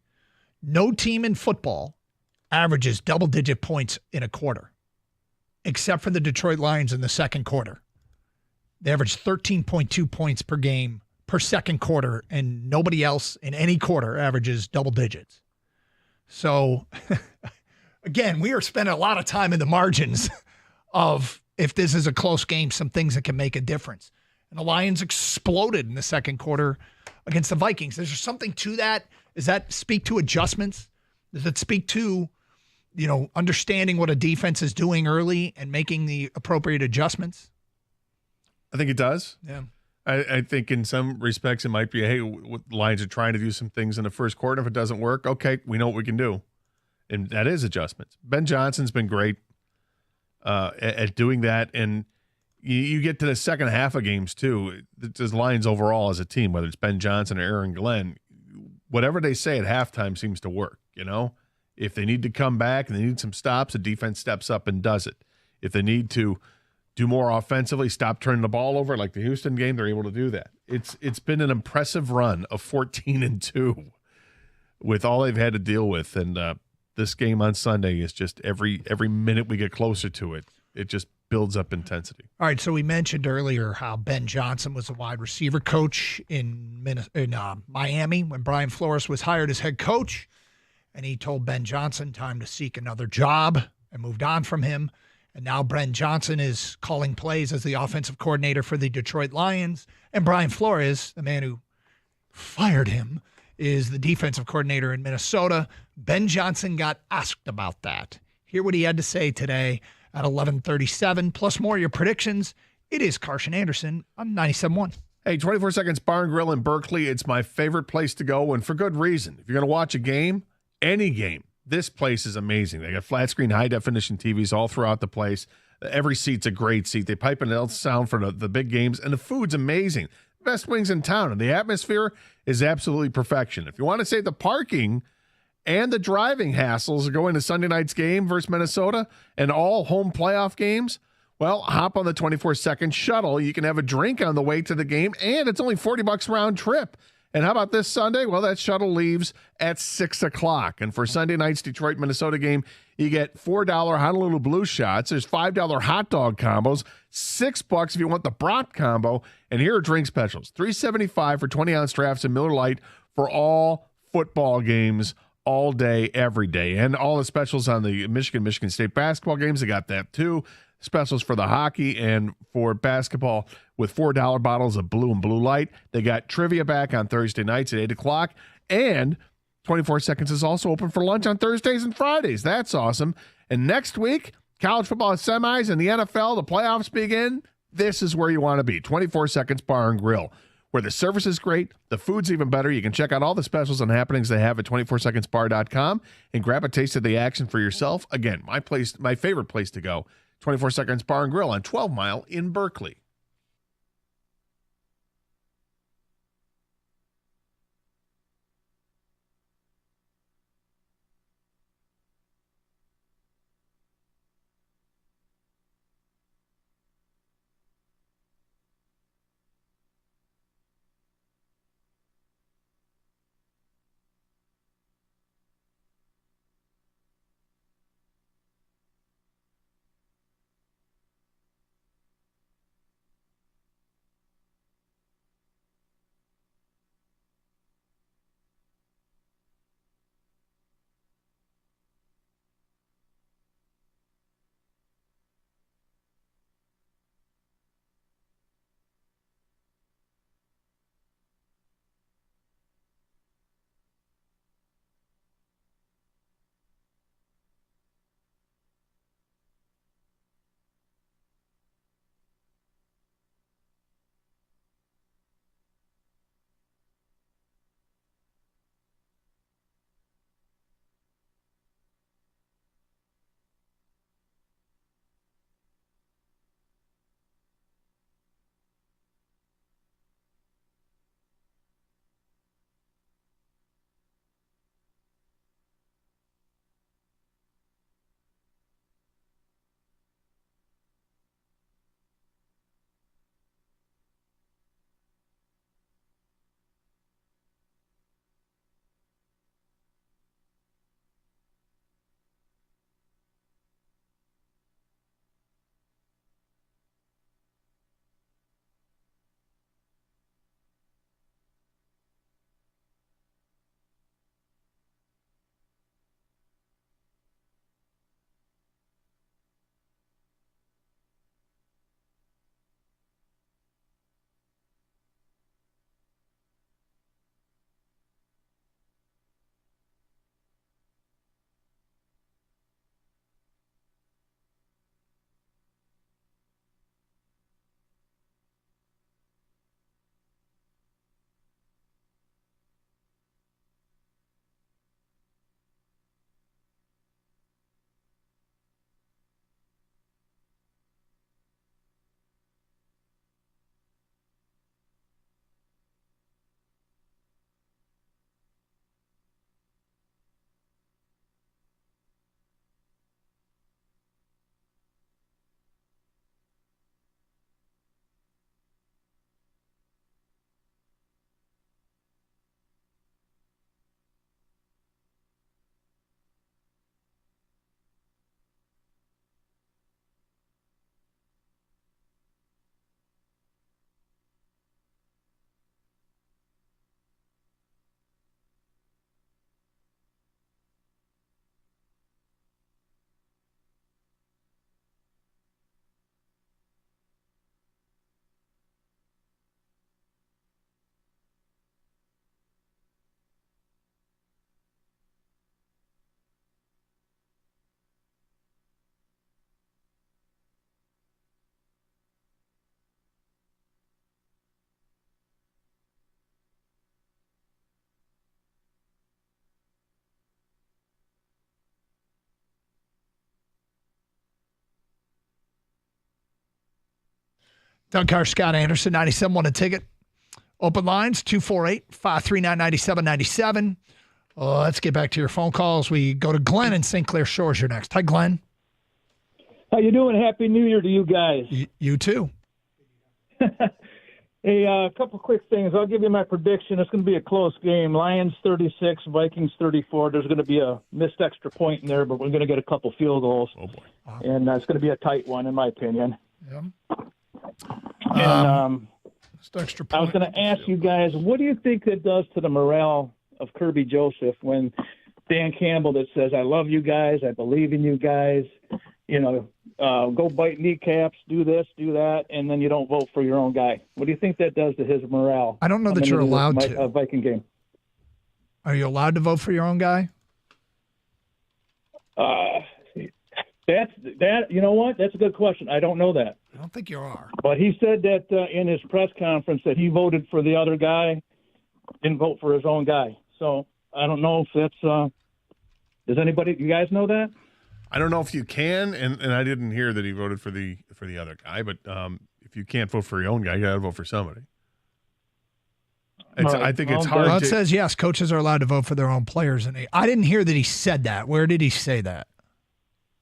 no team in football averages double-digit points in a quarter, except for the Detroit Lions in the second quarter. They averaged 13.2 points per game per second quarter, and nobody else in any quarter averages double digits. So, again, we are spending a lot of time in the margins of, if this is a close game, some things that can make a difference. And the Lions exploded in the second quarter against the Vikings. Is there something to that? Does that speak to adjustments? Does it speak to, understanding what a defense is doing early and making the appropriate adjustments? I think it does. Yeah. I think in some respects it might be, hey, the Lions are trying to do some things in the first quarter. If it doesn't work, okay, we know what we can do. And that is adjustments. Ben Johnson's been great at doing that. And you get to the second half of games, too. The Lions overall as a team, whether it's Ben Johnson or Aaron Glenn, whatever they say at halftime seems to work, If they need to come back and they need some stops, the defense steps up and does it. If they need to do more offensively, stop turning the ball over like the Houston game, they're able to do that. It's been an impressive run of 14-2 with all they've had to deal with, and this game on Sunday is just every minute we get closer to it, it just builds up intensity. All right, so we mentioned earlier how Ben Johnson was a wide receiver coach in Miami when Brian Flores was hired as head coach, and he told Ben Johnson time to seek another job and moved on from him. And now Ben Johnson is calling plays as the offensive coordinator for the Detroit Lions, and Brian Flores, the man who fired him, is the defensive coordinator in Minnesota. Ben Johnson got asked about that. Hear what he had to say today at 11:37, plus more your predictions. It is Carson Anderson on 97.1. Hey, 24 Seconds Bar and Grill in Berkeley. It's my favorite place to go, and for good reason. If you're going to watch a game, any game, this place is amazing. They got flat screen, high definition TVs all throughout the place. Every seat's a great seat. They pipe in the sound for the big games, and the food's amazing. Best wings in town, and the atmosphere is absolutely perfection. If you want to save the parking and the driving hassles of going to Sunday night's game versus Minnesota and all home playoff games, well, hop on the 24-second shuttle. You can have a drink on the way to the game, and it's only $40 round trip. And how about this Sunday? Well, that shuttle leaves at 6 o'clock. And for Sunday night's Detroit-Minnesota game, you get $4 Honolulu Blue shots. There's $5 hot dog combos, $6 if you want the brat combo. And here are drink specials. $3.75 for 20-ounce drafts and Miller Lite for all football games all day, every day. And all the specials on the Michigan State basketball games, they got that too. Specials for the hockey and for basketball with $4 bottles of Blue and Blue Light. They got trivia back on Thursday nights at 8 o'clock. And 24 Seconds is also open for lunch on Thursdays and Fridays. That's awesome. And next week, college football semis and the NFL, the playoffs begin. This is where you want to be. 24 Seconds Bar and Grill, where the service is great, the food's even better. You can check out all the specials and happenings they have at 24secondsbar.com and grab a taste of the action for yourself. Again, my favorite place to go, 24 Seconds Bar and Grill on 12 Mile in Berkeley. Doug Carr, Scott Anderson, 97 a ticket. Open lines, 248-539-9797. Let's get back to your phone calls. We go to Glenn in St. Clair Shores. You're next. Hi, Glenn. How you doing? Happy New Year to you guys. You too. Hey, a couple quick things. I'll give you my prediction. It's going to be a close game. Lions 36, Vikings 34. There's going to be a missed extra point in there, but we're going to get a couple field goals. Oh, boy. And it's going to be a tight one, in my opinion. Yeah. And extra I was going to ask you guys, what do you think that does to the morale of Kirby Joseph when Dan Campbell that says, I love you guys, I believe in you guys, go bite kneecaps, do this, do that, and then you don't vote for your own guy. What do you think that does to his morale? I don't know that you're allowed to. Viking game. Are you allowed to vote for your own guy? You know what? That's a good question. I don't know that. I don't think you are. But he said that in his press conference that he voted for the other guy, didn't vote for his own guy. So I don't know if that's does anybody, you guys know that? I don't know if you can, and I didn't hear that he voted for the other guy, but if you can't vote for your own guy, you got to vote for somebody. Right. I think it's hard. Well, it says yes, coaches are allowed to vote for their own players, and I didn't hear that he said that. Where did he say that?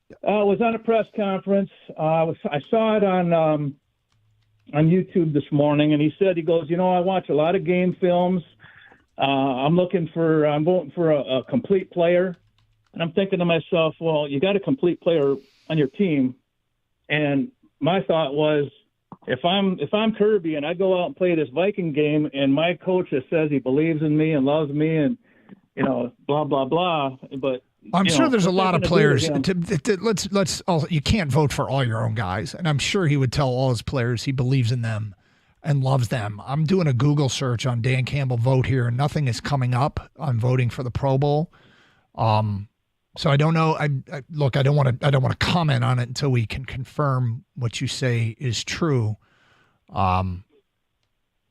It was on a press conference. I saw it on YouTube this morning, and he goes, I watch a lot of game films. I'm voting for a complete player. And I'm thinking to myself, well, you got a complete player on your team. And my thought was, if I'm Kirby and I go out and play this Viking game and my coach says he believes in me and loves me and, blah, blah, blah. But I'm sure there's a lot of players. You can't vote for all your own guys. And I'm sure he would tell all his players he believes in them and loves them. I'm doing a Google search on Dan Campbell vote here, and nothing is coming up on voting for the Pro Bowl. So I don't know. I don't want to comment on it until we can confirm what you say is true. But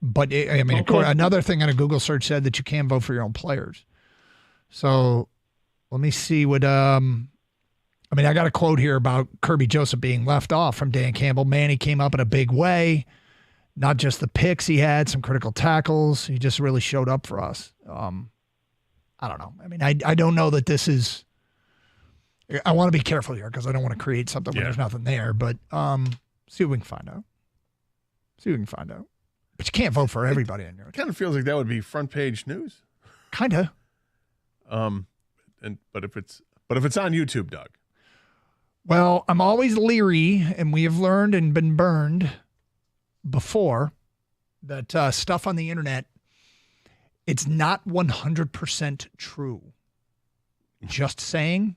another thing on a Google search said that you can vote for your own players. So let me see what. I got a quote here about Kirby Joseph being left off from Dan Campbell. Man, he came up in a big way. Not just the picks he had, some critical tackles. He just really showed up for us. I don't know. I don't know that this is. I want to be careful here because I don't want to create something where there's nothing there. But see what we can find out. But you can't vote for everybody in your. It kind of feels like that would be front page news. Kind of. But if it's on YouTube, Doug. Well, I'm always leery, and we have learned and been burned before that stuff on the internet. It's not 100% true. Just saying.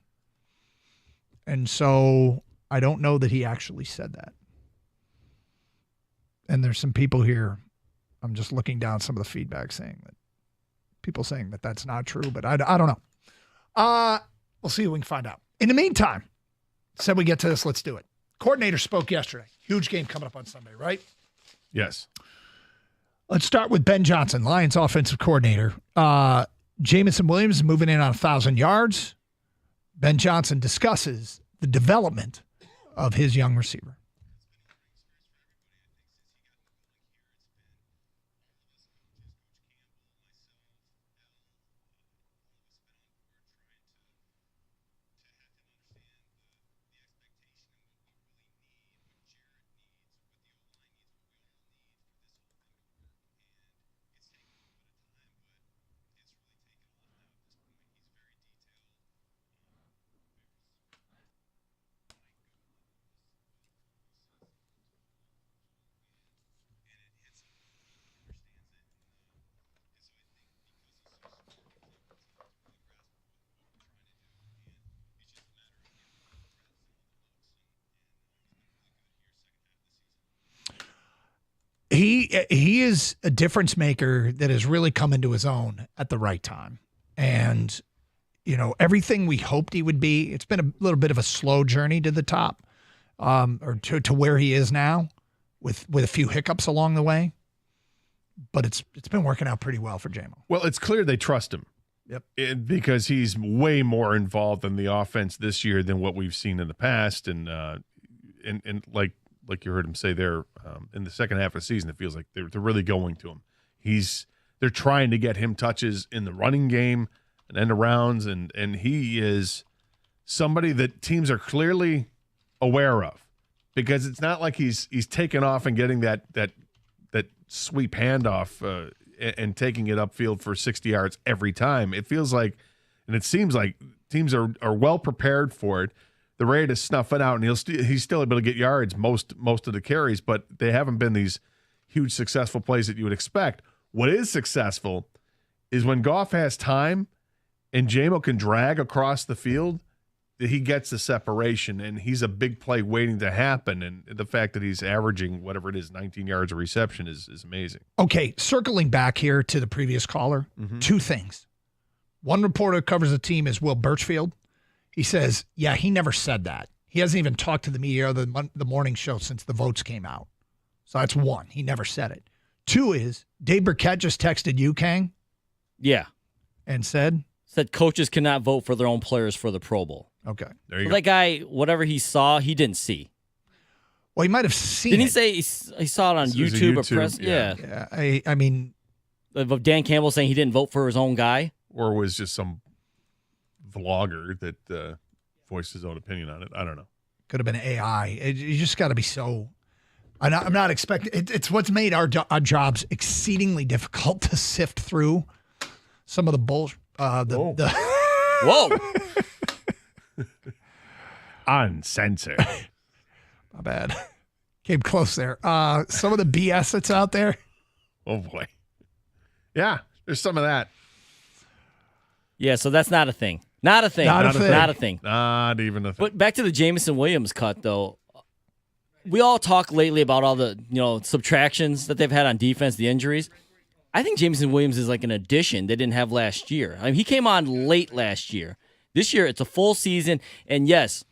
And so I don't know that he actually said that. And there's some people here, I'm just looking down some of the feedback saying that that's not true, but I don't know. We'll see if we can find out. In the meantime, said we get to this, let's do it. Coordinator spoke yesterday. Huge game coming up on Sunday, right? Yes. Let's start with Ben Johnson, Lions offensive coordinator. Jamison Williams is moving in on 1,000 yards. Ben Johnson discusses the development of his young receiver. He is a difference maker that has really come into his own at the right time. And, everything we hoped he would be, it's been a little bit of a slow journey to the top, or to where he is now with a few hiccups along the way. But it's been working out pretty well for JMO. Well, it's clear they trust him. Yep. Because he's way more involved in the offense this year than what we've seen in the past. And like you heard him say there, in the second half of the season. It feels like they're really going to him. They're trying to get him touches in the running game and end arounds, and he is somebody that teams are clearly aware of, because it's not like he's taking off and getting that sweep handoff and taking it upfield for 60 yards every time. It feels like, and it seems like teams are well prepared for it. They're ready to snuff it out, and he's still able to get yards most of the carries, but they haven't been these huge successful plays that you would expect. What is successful is when Goff has time and J-Mo can drag across the field, that he gets the separation, and he's a big play waiting to happen. And the fact that he's averaging whatever it is, 19 yards a reception is amazing. Okay, circling back here to the previous caller, two things. One reporter who covers the team is Will Birchfield. He says, yeah, he never said that. He hasn't even talked to the media or the morning show since the votes came out. So that's one. He never said it. Two is Dave Burkett just texted you, Kang. Yeah. And said coaches cannot vote for their own players for the Pro Bowl. Okay. There you So go. that guy, whatever he saw, he didn't see. Well, he might have seen Didn't he it. say he saw it on This was a YouTube or YouTube, press? yeah. Yeah, I mean, Of Dan Campbell saying he didn't vote for his own guy? Or was just some vlogger that voiced his own opinion on it. I don't know. could have been AI. You just got to be so. I'm not expecting. It's what's made our jobs exceedingly difficult to sift through some of the bull. Whoa. Uncensored. My bad. Came close there. Some of the BS that's out there. Oh boy. Yeah, there's some of that. Yeah, so that's not a thing. Not a thing. Not a thing. Not a thing. Not even a thing. But back to the Jameson Williams cut, though. We all talk lately about all the subtractions that they've had on defense, the injuries. I think Jameson Williams is like an addition they didn't have last year. I mean, he came on late last year. This year, it's a full season, and yes,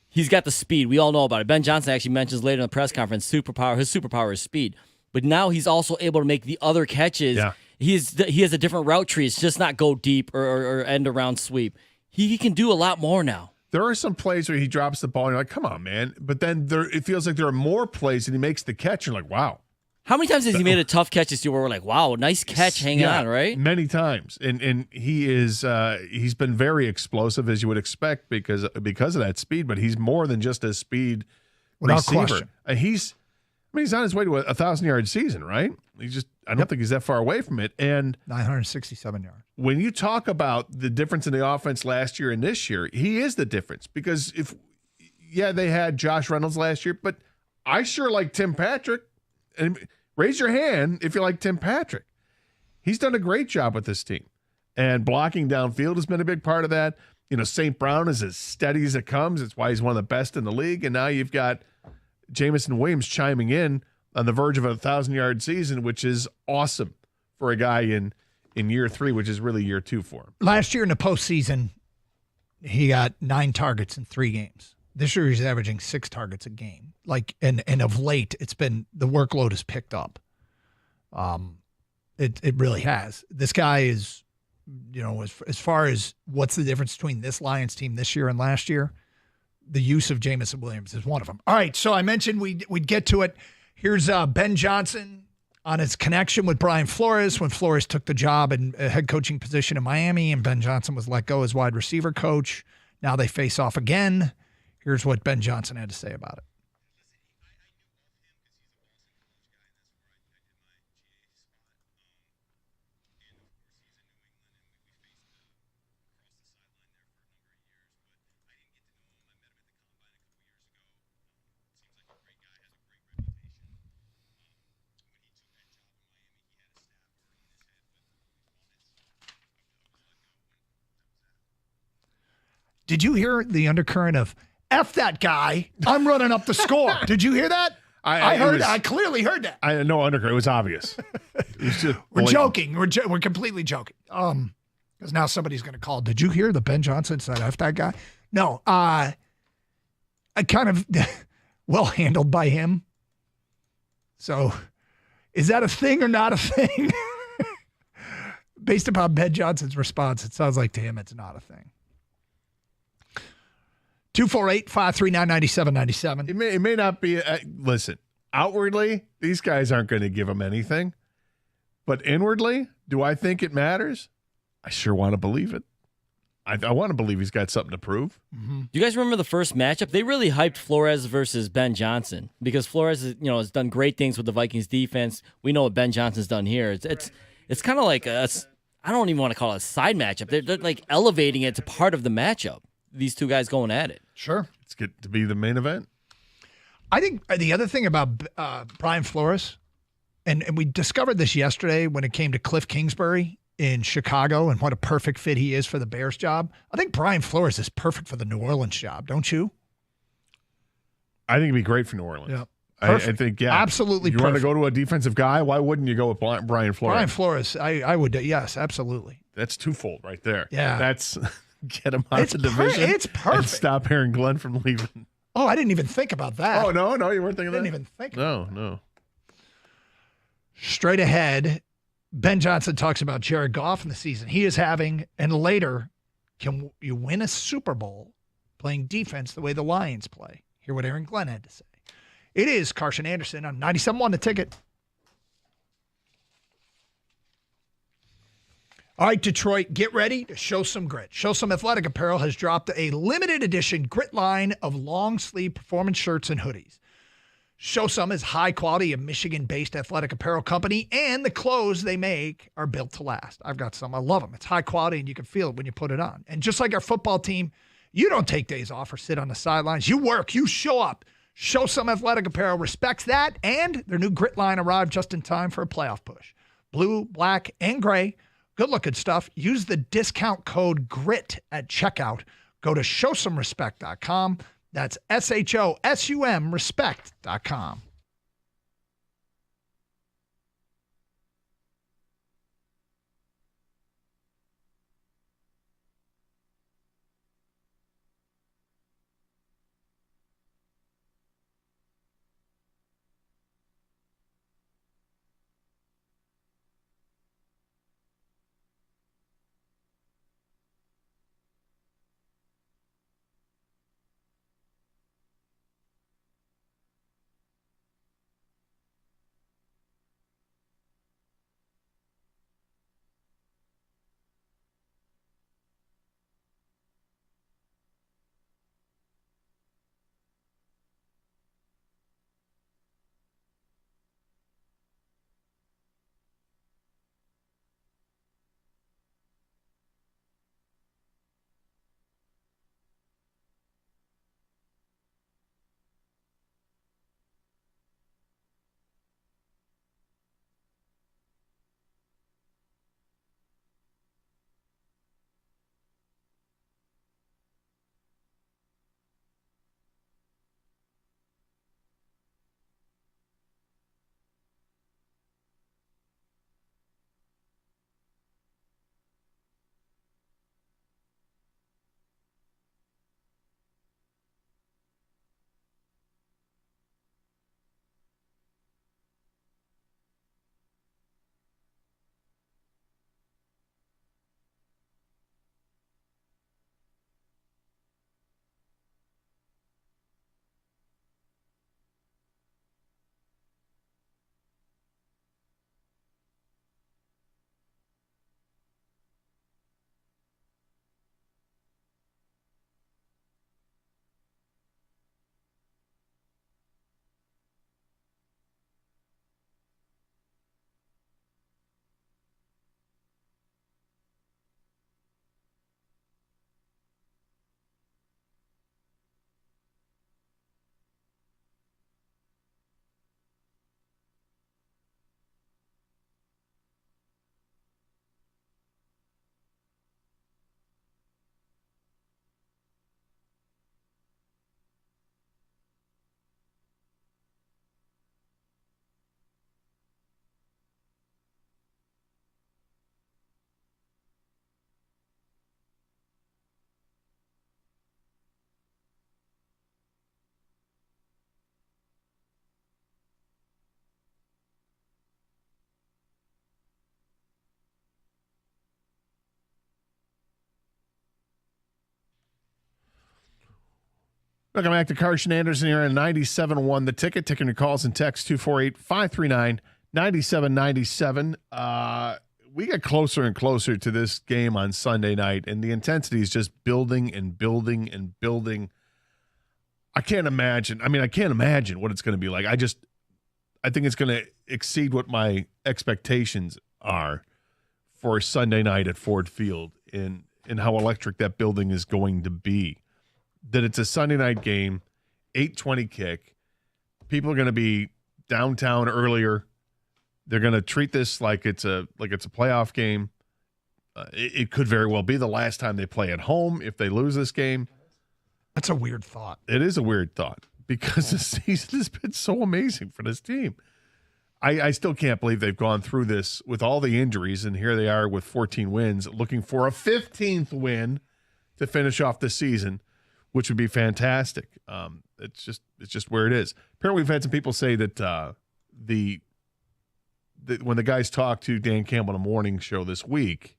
he's got the speed. We all know about it. Ben Johnson actually mentions later in the press conference, his superpower is speed. But now he's also able to make the other catches. Yeah. He has a different route tree. It's just not go deep or end around sweep. He can do a lot more now. There are some plays where he drops the ball and you're like, come on, man. But then it feels like there are more plays and he makes the catch. And you're like, wow. How many times has he made a tough catch this year where we're like, wow, nice catch, hang on, right? Many times. And he is he's been very explosive, as you would expect, because of that speed, but he's more than just a speed Without receiver. question. He's on his way to a 1,000-yard season, right? I don't think he's that far away from it. And 967 yards. when you talk about the difference in the offense last year and this year, he is the difference. Because they had Josh Reynolds last year, but I sure like Tim Patrick. And raise your hand if you like Tim Patrick. He's done a great job with this team. And blocking downfield has been a big part of that. St. Brown is as steady as it comes. It's why he's one of the best in the league. And now you've got Jameson Williams chiming in on the verge of a 1,000-yard season, which is awesome for a guy in year 3, which is really year 2 for him. Last year in the postseason, he got 9 targets in 3 games. This year he's averaging 6 targets a game. And of late, it's been the workload has picked up. It really has. This guy is, as far as what's the difference between this Lions team this year and last year, the use of Jameson Williams is one of them. All right, so I mentioned we'd get to it. Here's Ben Johnson on his connection with Brian Flores when Flores took the job and a head coaching position in Miami, and Ben Johnson was let go as wide receiver coach. Now they face off again. Here's what Ben Johnson had to say about it. Did you hear the undercurrent of F that guy? I'm running up the score. Did you hear that? I heard that. I clearly heard that. I no undercurrent. It was obvious. It was just We're blatant. joking. We're completely joking. Because now somebody's going to call. Did you hear the Ben Johnson said F that guy? No. I kind of well handled by him. So is that a thing or not a thing? Based upon Ben Johnson's response, it sounds like to him it's not a thing. 248-539-9797. It may not be. Listen, outwardly, these guys aren't going to give him anything. But inwardly, do I think it matters? I sure want to believe it. I want to believe he's got something to prove. Do you guys remember the first matchup? They really hyped Flores versus Ben Johnson because Flores, has done great things with the Vikings defense. We know what Ben Johnson's done here. It's kind of like I don't even want to call it a side matchup. They're like elevating it to part of the matchup. These two guys going at it. Sure, it's good to be the main event. I think the other thing about Brian Flores, and we discovered this yesterday when it came to Cliff Kingsbury in Chicago and what a perfect fit he is for the Bears job. I think Brian Flores is perfect for the New Orleans job, don't you? I think it'd be great for New Orleans. Yeah. I think, absolutely. You want to go to a defensive guy? Why wouldn't you go with Brian Flores? Brian Flores, I would, yes, absolutely. That's twofold right there. Yeah. That's get him out of the division. It's perfect. And stop Aaron Glenn from leaving. Oh, I didn't even think about that. Oh, no, you weren't thinking I that? didn't even think No. Straight ahead, Ben Johnson talks about Jared Goff in the season he is having, and later, can you win a Super Bowl playing defense the way the Lions play? Hear what Aaron Glenn had to say. It is Carson Anderson on 97.1 The Ticket. All right, Detroit, get ready to show some grit. Show Some Athletic Apparel has dropped a limited edition grit line of long sleeve performance shirts and hoodies. Show Some is high quality, a Michigan-based athletic apparel company, and the clothes they make are built to last. I've got some. I love them. It's high quality, and you can feel it when you put it on. And just like our football team, you don't take days off or sit on the sidelines. You work. You show up. Show Some Athletic Apparel respects that, and their new grit line arrived just in time for a playoff push. Blue, black, and gray. Good-looking stuff. Use the discount code GRIT at checkout. Go to showsomerespect.com. That's SHOSUM respect.com. Welcome back to Carson Anderson here on 97.1 The Ticket. Taking your calls and texts 248-539-9797. We get closer and closer to this game on Sunday night, and the intensity is just building and building and building. I can't imagine what it's going to be like. I think it's going to exceed what my expectations are for Sunday night at Ford Field and how electric that building is going to be. That it's a Sunday night game, 8:20 kick. People are going to be downtown earlier. They're going to treat this like it's a playoff game. It could very well be the last time they play at home if they lose this game. That's a weird thought. It is a weird thought because the season has been so amazing for this team. I still can't believe they've gone through this with all the injuries, and here they are with 14 wins, looking for a 15th win to finish off the season, which would be fantastic. It's just where it is. Apparently, we've had some people say that when the guys talked to Dan Campbell on a morning show this week,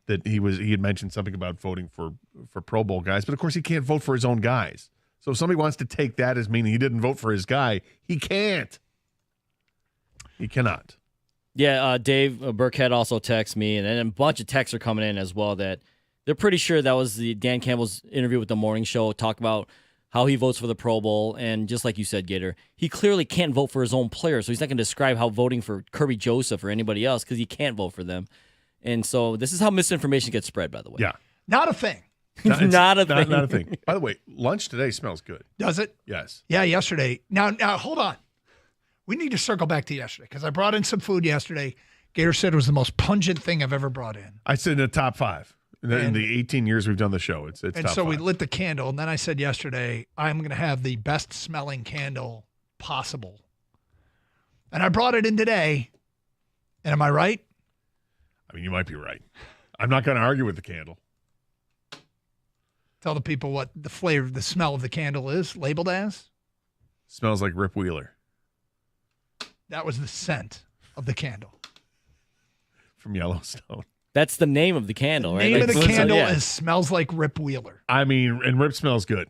that he had mentioned something about voting for Pro Bowl guys, but of course he can't vote for his own guys. So if somebody wants to take that as meaning he didn't vote for his guy, he can't. He cannot. Yeah, Dave Burkhead also texted me, and then a bunch of texts are coming in as well that they're pretty sure that was the Dan Campbell's interview with the morning show, talk about how he votes for the Pro Bowl. And just like you said, Gator, he clearly can't vote for his own player, so he's not going to describe how voting for Kirby Joseph or anybody else because he can't vote for them. And so this is how misinformation gets spread, by the way. Yeah. Not a thing. Not a thing. Not a thing. By the way, lunch today smells good. Does it? Yes. Yeah, yesterday. Now, hold on. We need to circle back to yesterday because I brought in some food yesterday. Gator said it was the most pungent thing I've ever brought in. I said in the top 5. In the 18 years we've done the show, it's and top so 5. we lit the candle, and then I said yesterday, I'm going to have the best smelling candle possible. And I brought it in today. And am I right? I mean, you might be right. I'm not going to argue with the candle. Tell the people what the flavor, the smell of the candle is labeled as. Smells like Rip Wheeler. That was the scent of the candle. From Yellowstone. That's the name of the candle, right? Name of the candle is Smells Like Rip Wheeler. I mean, and Rip smells good.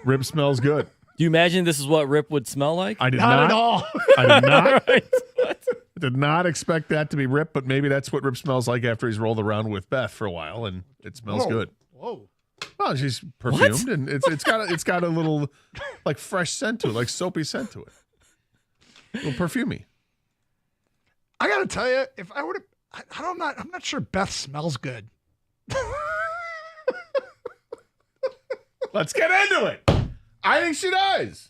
Rip smells good. Do you imagine this is what Rip would smell like? I did not at all. I did not. Right. I did not expect that to be Rip, but maybe that's what Rip smells like after he's rolled around with Beth for a while, and it smells good. Whoa. Well, she's perfumed, and it's got a little like fresh scent to it, like soapy scent to it. A little perfumey. I got to tell you, if I would have, I'm not sure Beth smells good. Let's get into it. I think she does.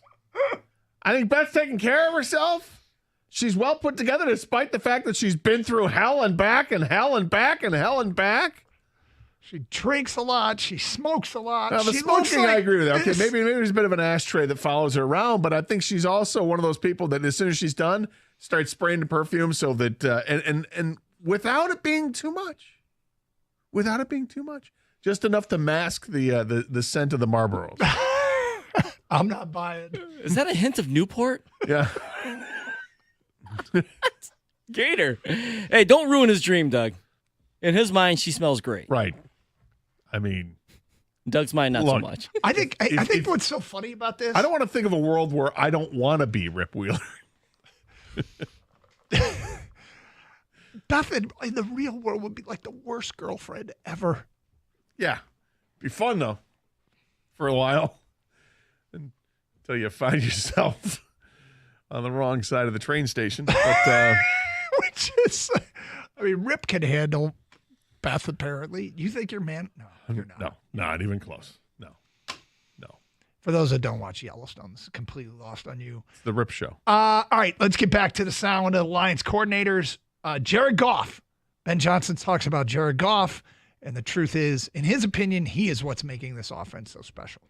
I think Beth's taking care of herself. She's well put together despite the fact that she's been through hell and back and hell and back and hell and back. She drinks a lot. She smokes a lot. Now, the she smoking, like I agree with that. Okay, maybe there's a bit of an ashtray that follows her around, but I think she's also one of those people that as soon as she's done, starts spraying the perfume so that and without it being too much. Without it being too much. Just enough to mask the scent of the Marlboros. I'm not buying. Is that a hint of Newport? Yeah. Gator. Hey, don't ruin his dream, Doug. In his mind, she smells great. Right. I mean, Doug's mind, not so look, much. I think what's so funny about this. I don't want to think of a world where I don't want to be Rip Wheeler. Beth in the real world would be like the worst girlfriend ever. Yeah. Be fun, though, for a while. Until you find yourself on the wrong side of the train station. But, which is, I mean, Rip can handle Beth, apparently. You think you're man? No, you're not. No, not even close. No. For those that don't watch Yellowstone, this is completely lost on you. It's the Rip Show. All right, let's get back to the sound of the Lions coordinators. Jared Goff. Ben Johnson talks about Jared Goff, and the truth is, in his opinion, he is what's making this offense so special.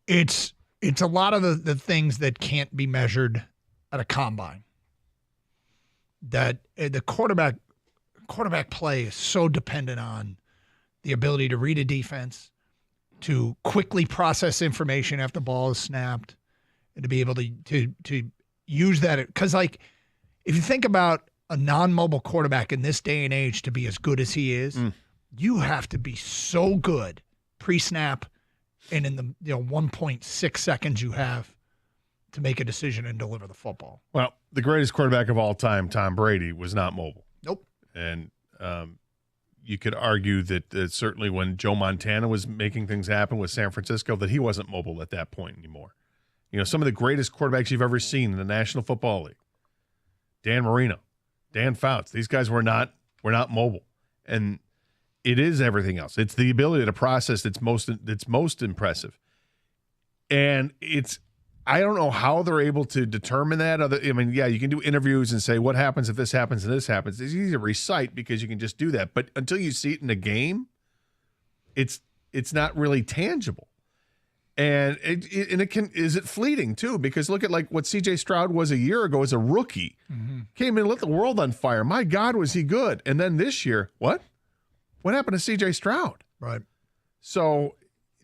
It's a lot of the things that can't be measured at a combine. That the quarterback play is so dependent on the ability to read a defense, to quickly process information after the ball is snapped, and to be able to use that. Because, like, if you think about a non-mobile quarterback in this day and age to be as good as he is, you have to be so good pre-snap and in the 1.6 seconds you have to make a decision and deliver the football. Well, the greatest quarterback of all time, Tom Brady, was not mobile. Nope. And you could argue that certainly when Joe Montana was making things happen with San Francisco, that he wasn't mobile at that point anymore. Some of the greatest quarterbacks you've ever seen in the National Football League, Dan Marino, Dan Fouts, these guys were not mobile. And it is everything else. It's the ability to process that's most impressive. And I don't know how they're able to determine that. You can do interviews and say, what happens if this happens and this happens? It's easy to recite because you can just do that. But until you see it in a game, it's not really tangible. And is it fleeting too? Because look at like what C.J. Stroud was a year ago as a rookie. Mm-hmm. Came in and lit the world on fire. My God, was he good. And then this year, what? What happened to C.J. Stroud? Right. So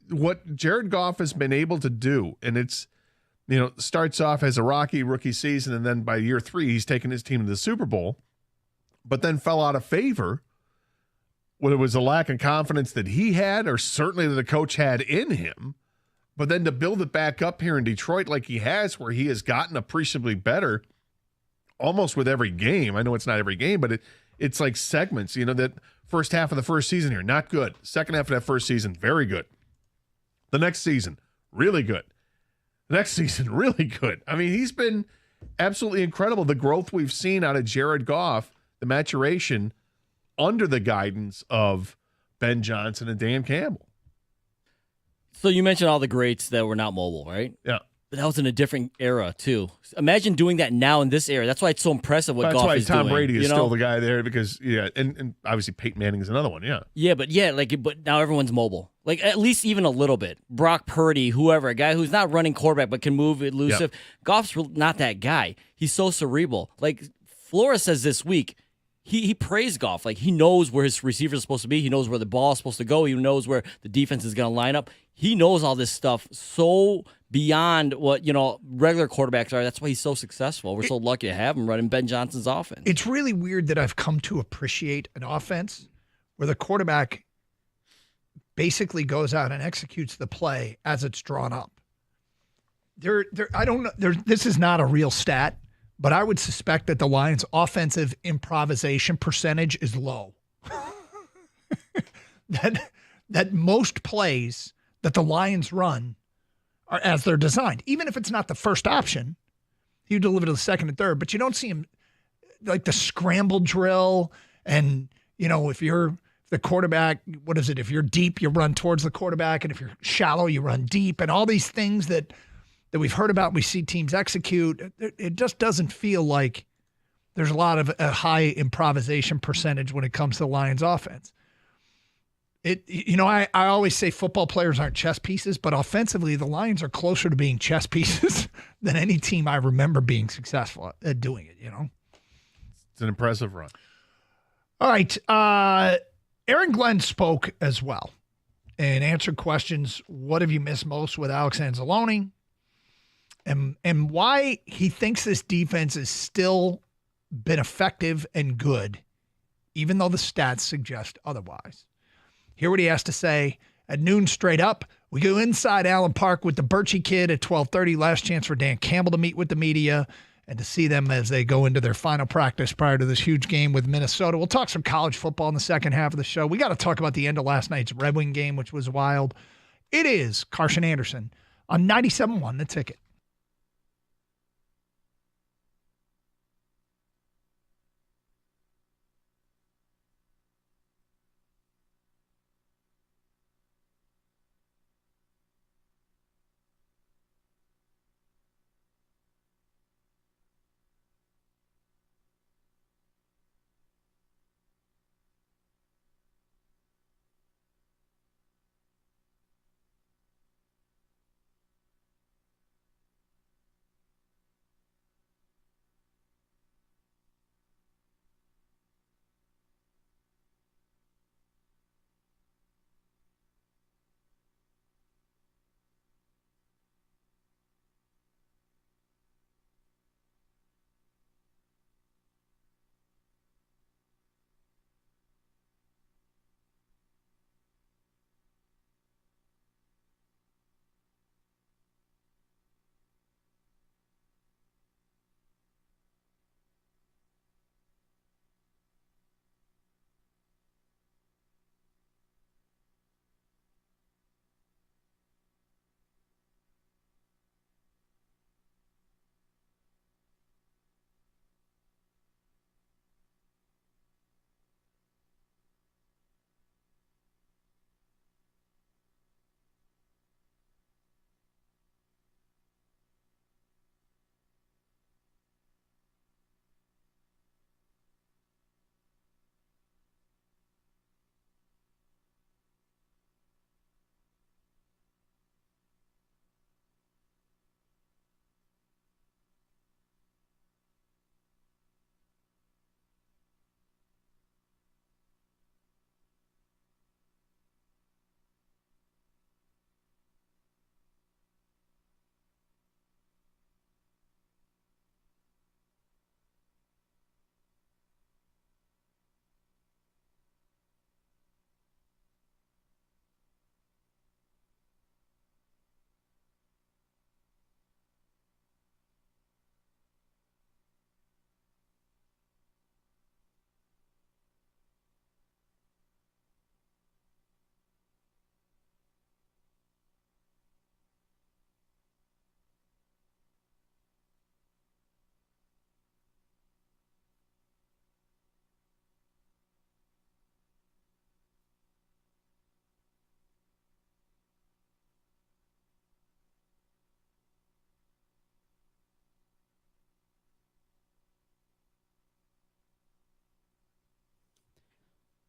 what Jared Goff has been able to do, and it's, starts off as a rocky rookie season, and then by year 3, he's taken his team to the Super Bowl, but then fell out of favor. Whether it was a lack of confidence that he had, or certainly that the coach had in him, but then to build it back up here in Detroit like he has, where he has gotten appreciably better almost with every game. I know it's not every game, but it's like segments, that first half of the first season here, not good. Second half of that first season, very good. The next season, really good. The next season, really good. I mean, he's been absolutely incredible. The growth we've seen out of Jared Goff, the maturation under the guidance of Ben Johnson and Dan Campbell. So you mentioned all the greats that were not mobile, right? Yeah. But that was in a different era, too. Imagine doing that now in this era. That's why it's so impressive what Goff is doing. That's why Tom Brady is still the guy there because, and obviously Peyton Manning is another one, yeah. Yeah, but now everyone's mobile. Like, at least even a little bit. Brock Purdy, whoever, a guy who's not running quarterback but can move elusive. Yep. Goff's not that guy. He's so cerebral. Like, Flores says this week, he praised Goff. Like, he knows where his receivers are supposed to be. He knows where the ball is supposed to go. He knows where the defense is going to line up. He knows all this stuff so beyond what, regular quarterbacks are. That's why he's so successful. We're so lucky to have him running Ben Johnson's offense. It's really weird that I've come to appreciate an offense where the quarterback basically goes out and executes the play as it's drawn up. I don't know. This is not a real stat, but I would suspect that the Lions' offensive improvisation percentage is low. that most plays that the Lions run are as they're designed. Even if it's not the first option, you deliver to the second and third, but you don't see him like the scramble drill. And, if you're the quarterback, what is it? If you're deep, you run towards the quarterback. And if you're shallow, you run deep. And all these things that we've heard about, we see teams execute. It just doesn't feel like there's a lot of a high improvisation percentage when it comes to the Lions offense. I always say football players aren't chess pieces, but offensively, the Lions are closer to being chess pieces than any team I remember being successful at doing it, It's an impressive run. All right. Aaron Glenn spoke as well and answered questions. What have you missed most with Alex Anzalone? And why he thinks this defense has still been effective and good, even though the stats suggest otherwise. Hear what he has to say at noon straight up. We go inside Allen Park with the Birchie kid at 12:30. Last chance for Dan Campbell to meet with the media and to see them as they go into their final practice prior to this huge game with Minnesota. We'll talk some college football in the second half of the show. We got to talk about the end of last night's Red Wing game, which was wild. It is Carson Anderson on 97.1 The Ticket.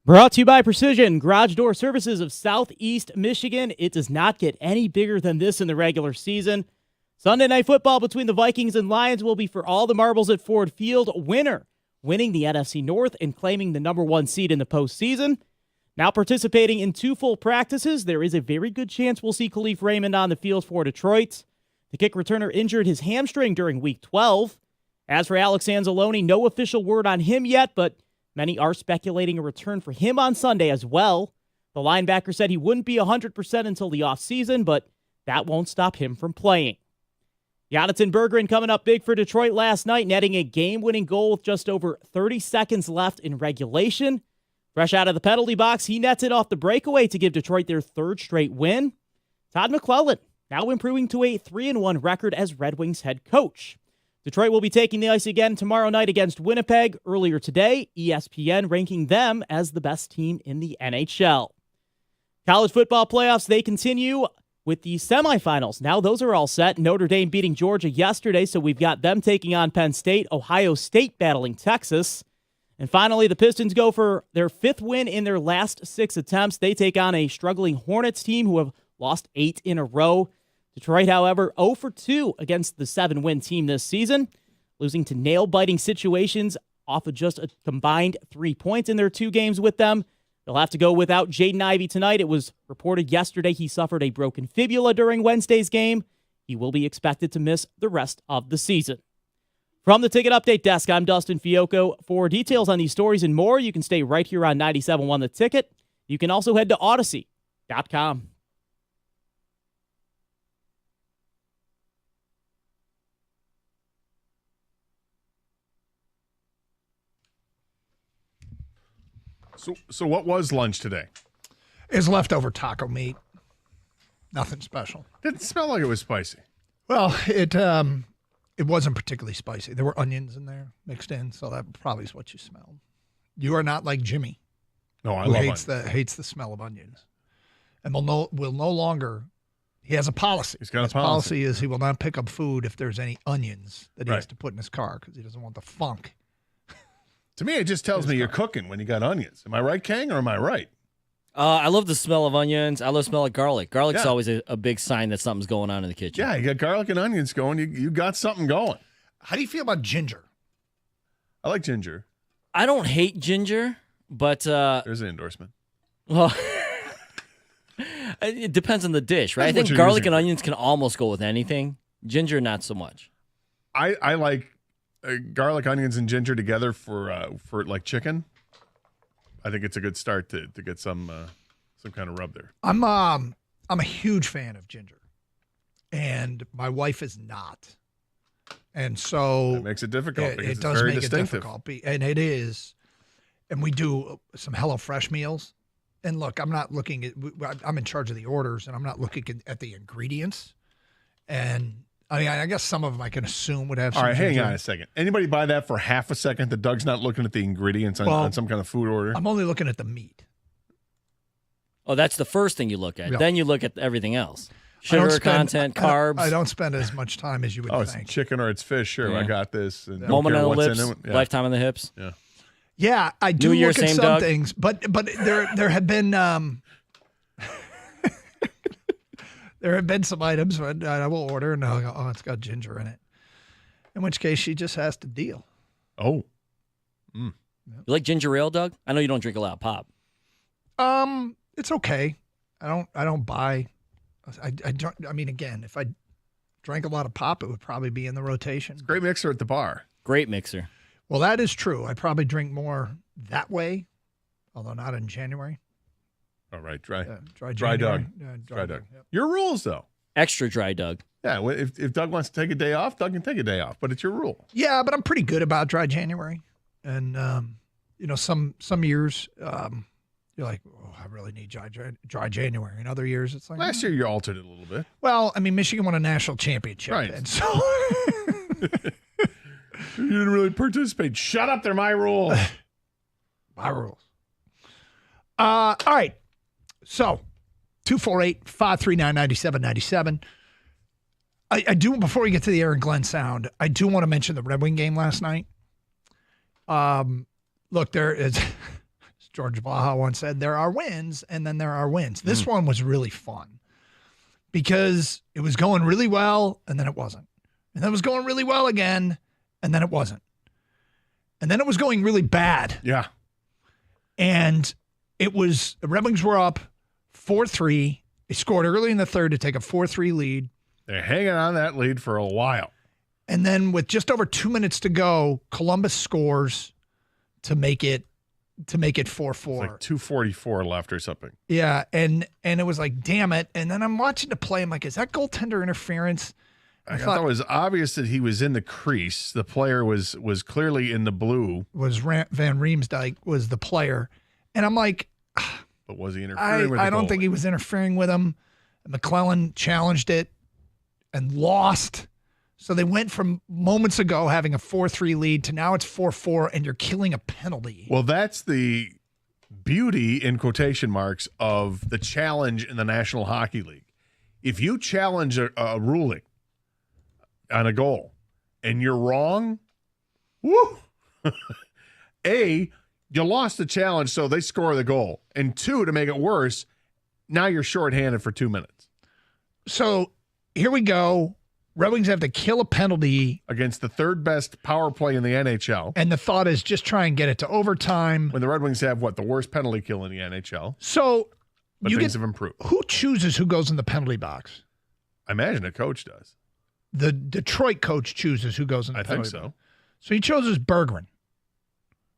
Brought to you by Precision Garage Door Services of Southeast Michigan. It does not get any bigger than this in the regular season. Sunday Night Football between the Vikings and Lions will be for all the marbles at Ford Field. Winner winning the NFC North and claiming the number 1 seed in the postseason. Now participating in 2 full practices, there is a very good chance we'll see Khalif Raymond on the field for Detroit. The kick returner injured his hamstring during Week 12. As for Alex Anzalone, no official word on him yet, but many are speculating a return for him on Sunday as well. The linebacker said he wouldn't be 100% until the offseason, but that won't stop him from playing. Jonathan Berggren coming up big for Detroit last night, netting a game-winning goal with just over 30 seconds left in regulation. Fresh out of the penalty box, he nets it off the breakaway to give Detroit their 3rd straight win. Todd McClellan now improving to a 3-1 record as Red Wings head coach. Detroit will be taking the ice again tomorrow night against Winnipeg. Earlier today, ESPN ranking them as the best team in the NHL. College football playoffs, they continue with the semifinals. Now those are all set. Notre Dame beating Georgia yesterday, so we've got them taking on Penn State. Ohio State battling Texas. And finally, the Pistons go for their 5th win in their last 6 attempts. They take on a struggling Hornets team who have lost 8 in a row. Detroit, however, 0 for 2 against the 7-win team this season, losing to nail-biting situations off of just a combined 3 points in their 2 games with them. They'll have to go without Jaden Ivey tonight. It was reported yesterday he suffered a broken fibula during Wednesday's game. He will be expected to miss the rest of the season. From the Ticket Update Desk, I'm Dustin Fiocco. For details on these stories and more, you can stay right here on 97.1 The Ticket. You can also head to Odyssey.com. So what was lunch today? It's leftover taco meat. Nothing special. Didn't smell like it was spicy. Well, it wasn't particularly spicy. There were onions in there mixed in, so that probably is what you smelled. You are not like Jimmy. No, I who love hates onions. the smell of onions, and will no longer. He has a policy. He's got a His policy. is he will not pick up food if there's any onions that he has Right. to put in his car because he doesn't want the funk. To me, it just tells me you're cooking when you got onions. Am I right, Kang, or am I right? I love the smell of onions. I love the smell of garlic. Garlic's Yeah. always a big sign that something's going on in the kitchen. Yeah, you got garlic and onions going. You got something going. How do you feel about ginger? I like ginger. I don't hate ginger, but There's an endorsement. well, it depends on the dish, right? Depends I what think you're garlic using and it for. onions can almost go with anything. Ginger, not so much. I like garlic, onions, and ginger together for like chicken. I think it's a good start to get some kind of rub there. I'm a huge fan of ginger, and my wife is not, and so That makes it difficult because it it's does very make distinctive. it difficult, and it is. And we do some HelloFresh meals, and look, I'm not looking at. I'm in charge of the orders, and I'm not looking at the ingredients, and. I mean, I guess some of them I can assume would have All some right, hang ginger. on a second. Anybody buy that for half a second that Doug's not looking at the ingredients on, Well, on some kind of food order? I'm only looking at the meat. Oh, that's the first thing you look at. Yeah. Then you look at everything else. I don't Sugar spend- content, I don't- carbs. I don't spend as much time as you would Oh, it's think. chicken or it's fish. Sure, Yeah. I got this. And don't Moment care on the what's in lips, it. Yeah. lifetime on the hips. Yeah. Yeah, I do New Year, look at same some Doug? things, but there have been there have been some items that I will order and I'll go, oh, it's got ginger in it. In which case, she just has to deal. Oh, You like ginger ale, Doug? I know you don't drink a lot of pop. It's okay. I don't buy. I don't. I mean, again, if I drank a lot of pop, it would probably be in the rotation. Great mixer at the bar. Great mixer. Well, that is true. I probably drink more that way, although not in January. All right, dry Dry Doug. January. Dry Doug. Your rules, though. Extra dry, Doug. Yeah, well, if Doug wants to take a day off, Doug can take a day off, but it's your rule. Yeah, but I'm pretty good about dry January, and some years you're like, oh, I really need dry January. And other years, it's like Last year you altered it a little bit. Well, I mean, Michigan won a national championship, Right. and so You didn't really participate. Shut up, they're my rules. my rules. All right, so 248-539-9797. I do, before we get to the Aaron Glenn sound, I do want to mention the Red Wing game last night. Look, there is George Blaha once said, there are wins and then there are wins. This one was really fun because it was going really well and then it wasn't. And then it was going really well again and then it wasn't. And then it was going really bad. Yeah. And the Red Wings were up 4-3. They scored early in the third to take a 4-3 lead. They're hanging on that lead for a while. And then with just over 2 minutes to go, Columbus scores to make it 4-4. It's like 2:44 left or something. Yeah, and it was like, damn it. And then I'm watching the play. I'm like, is that goaltender interference? I thought it was obvious that he was in the crease. The player was clearly in the blue. Was Van Riemsdyk was the player. And I'm like, but was he interfering with the I don't goalie? think he was interfering with him. McClellan challenged it and lost. So they went from moments ago having a 4-3 lead to now it's 4-4, and you're killing a penalty. Well, that's the beauty, in quotation marks, of the challenge in the National Hockey League. If you challenge a ruling on a goal and you're wrong, woo! A, you lost the challenge, so they score the goal. And two, to make it worse, now you're shorthanded for 2 minutes. So here we go. Red Wings have to kill a penalty against the third best power play in the NHL. And the thought is just try and get it to overtime. When the Red Wings have, the worst penalty kill in the NHL. So but things have improved. Who chooses who goes in the penalty box? I imagine a coach does. The Detroit coach chooses who goes in the penalty box. I think so. So he chooses Berggren,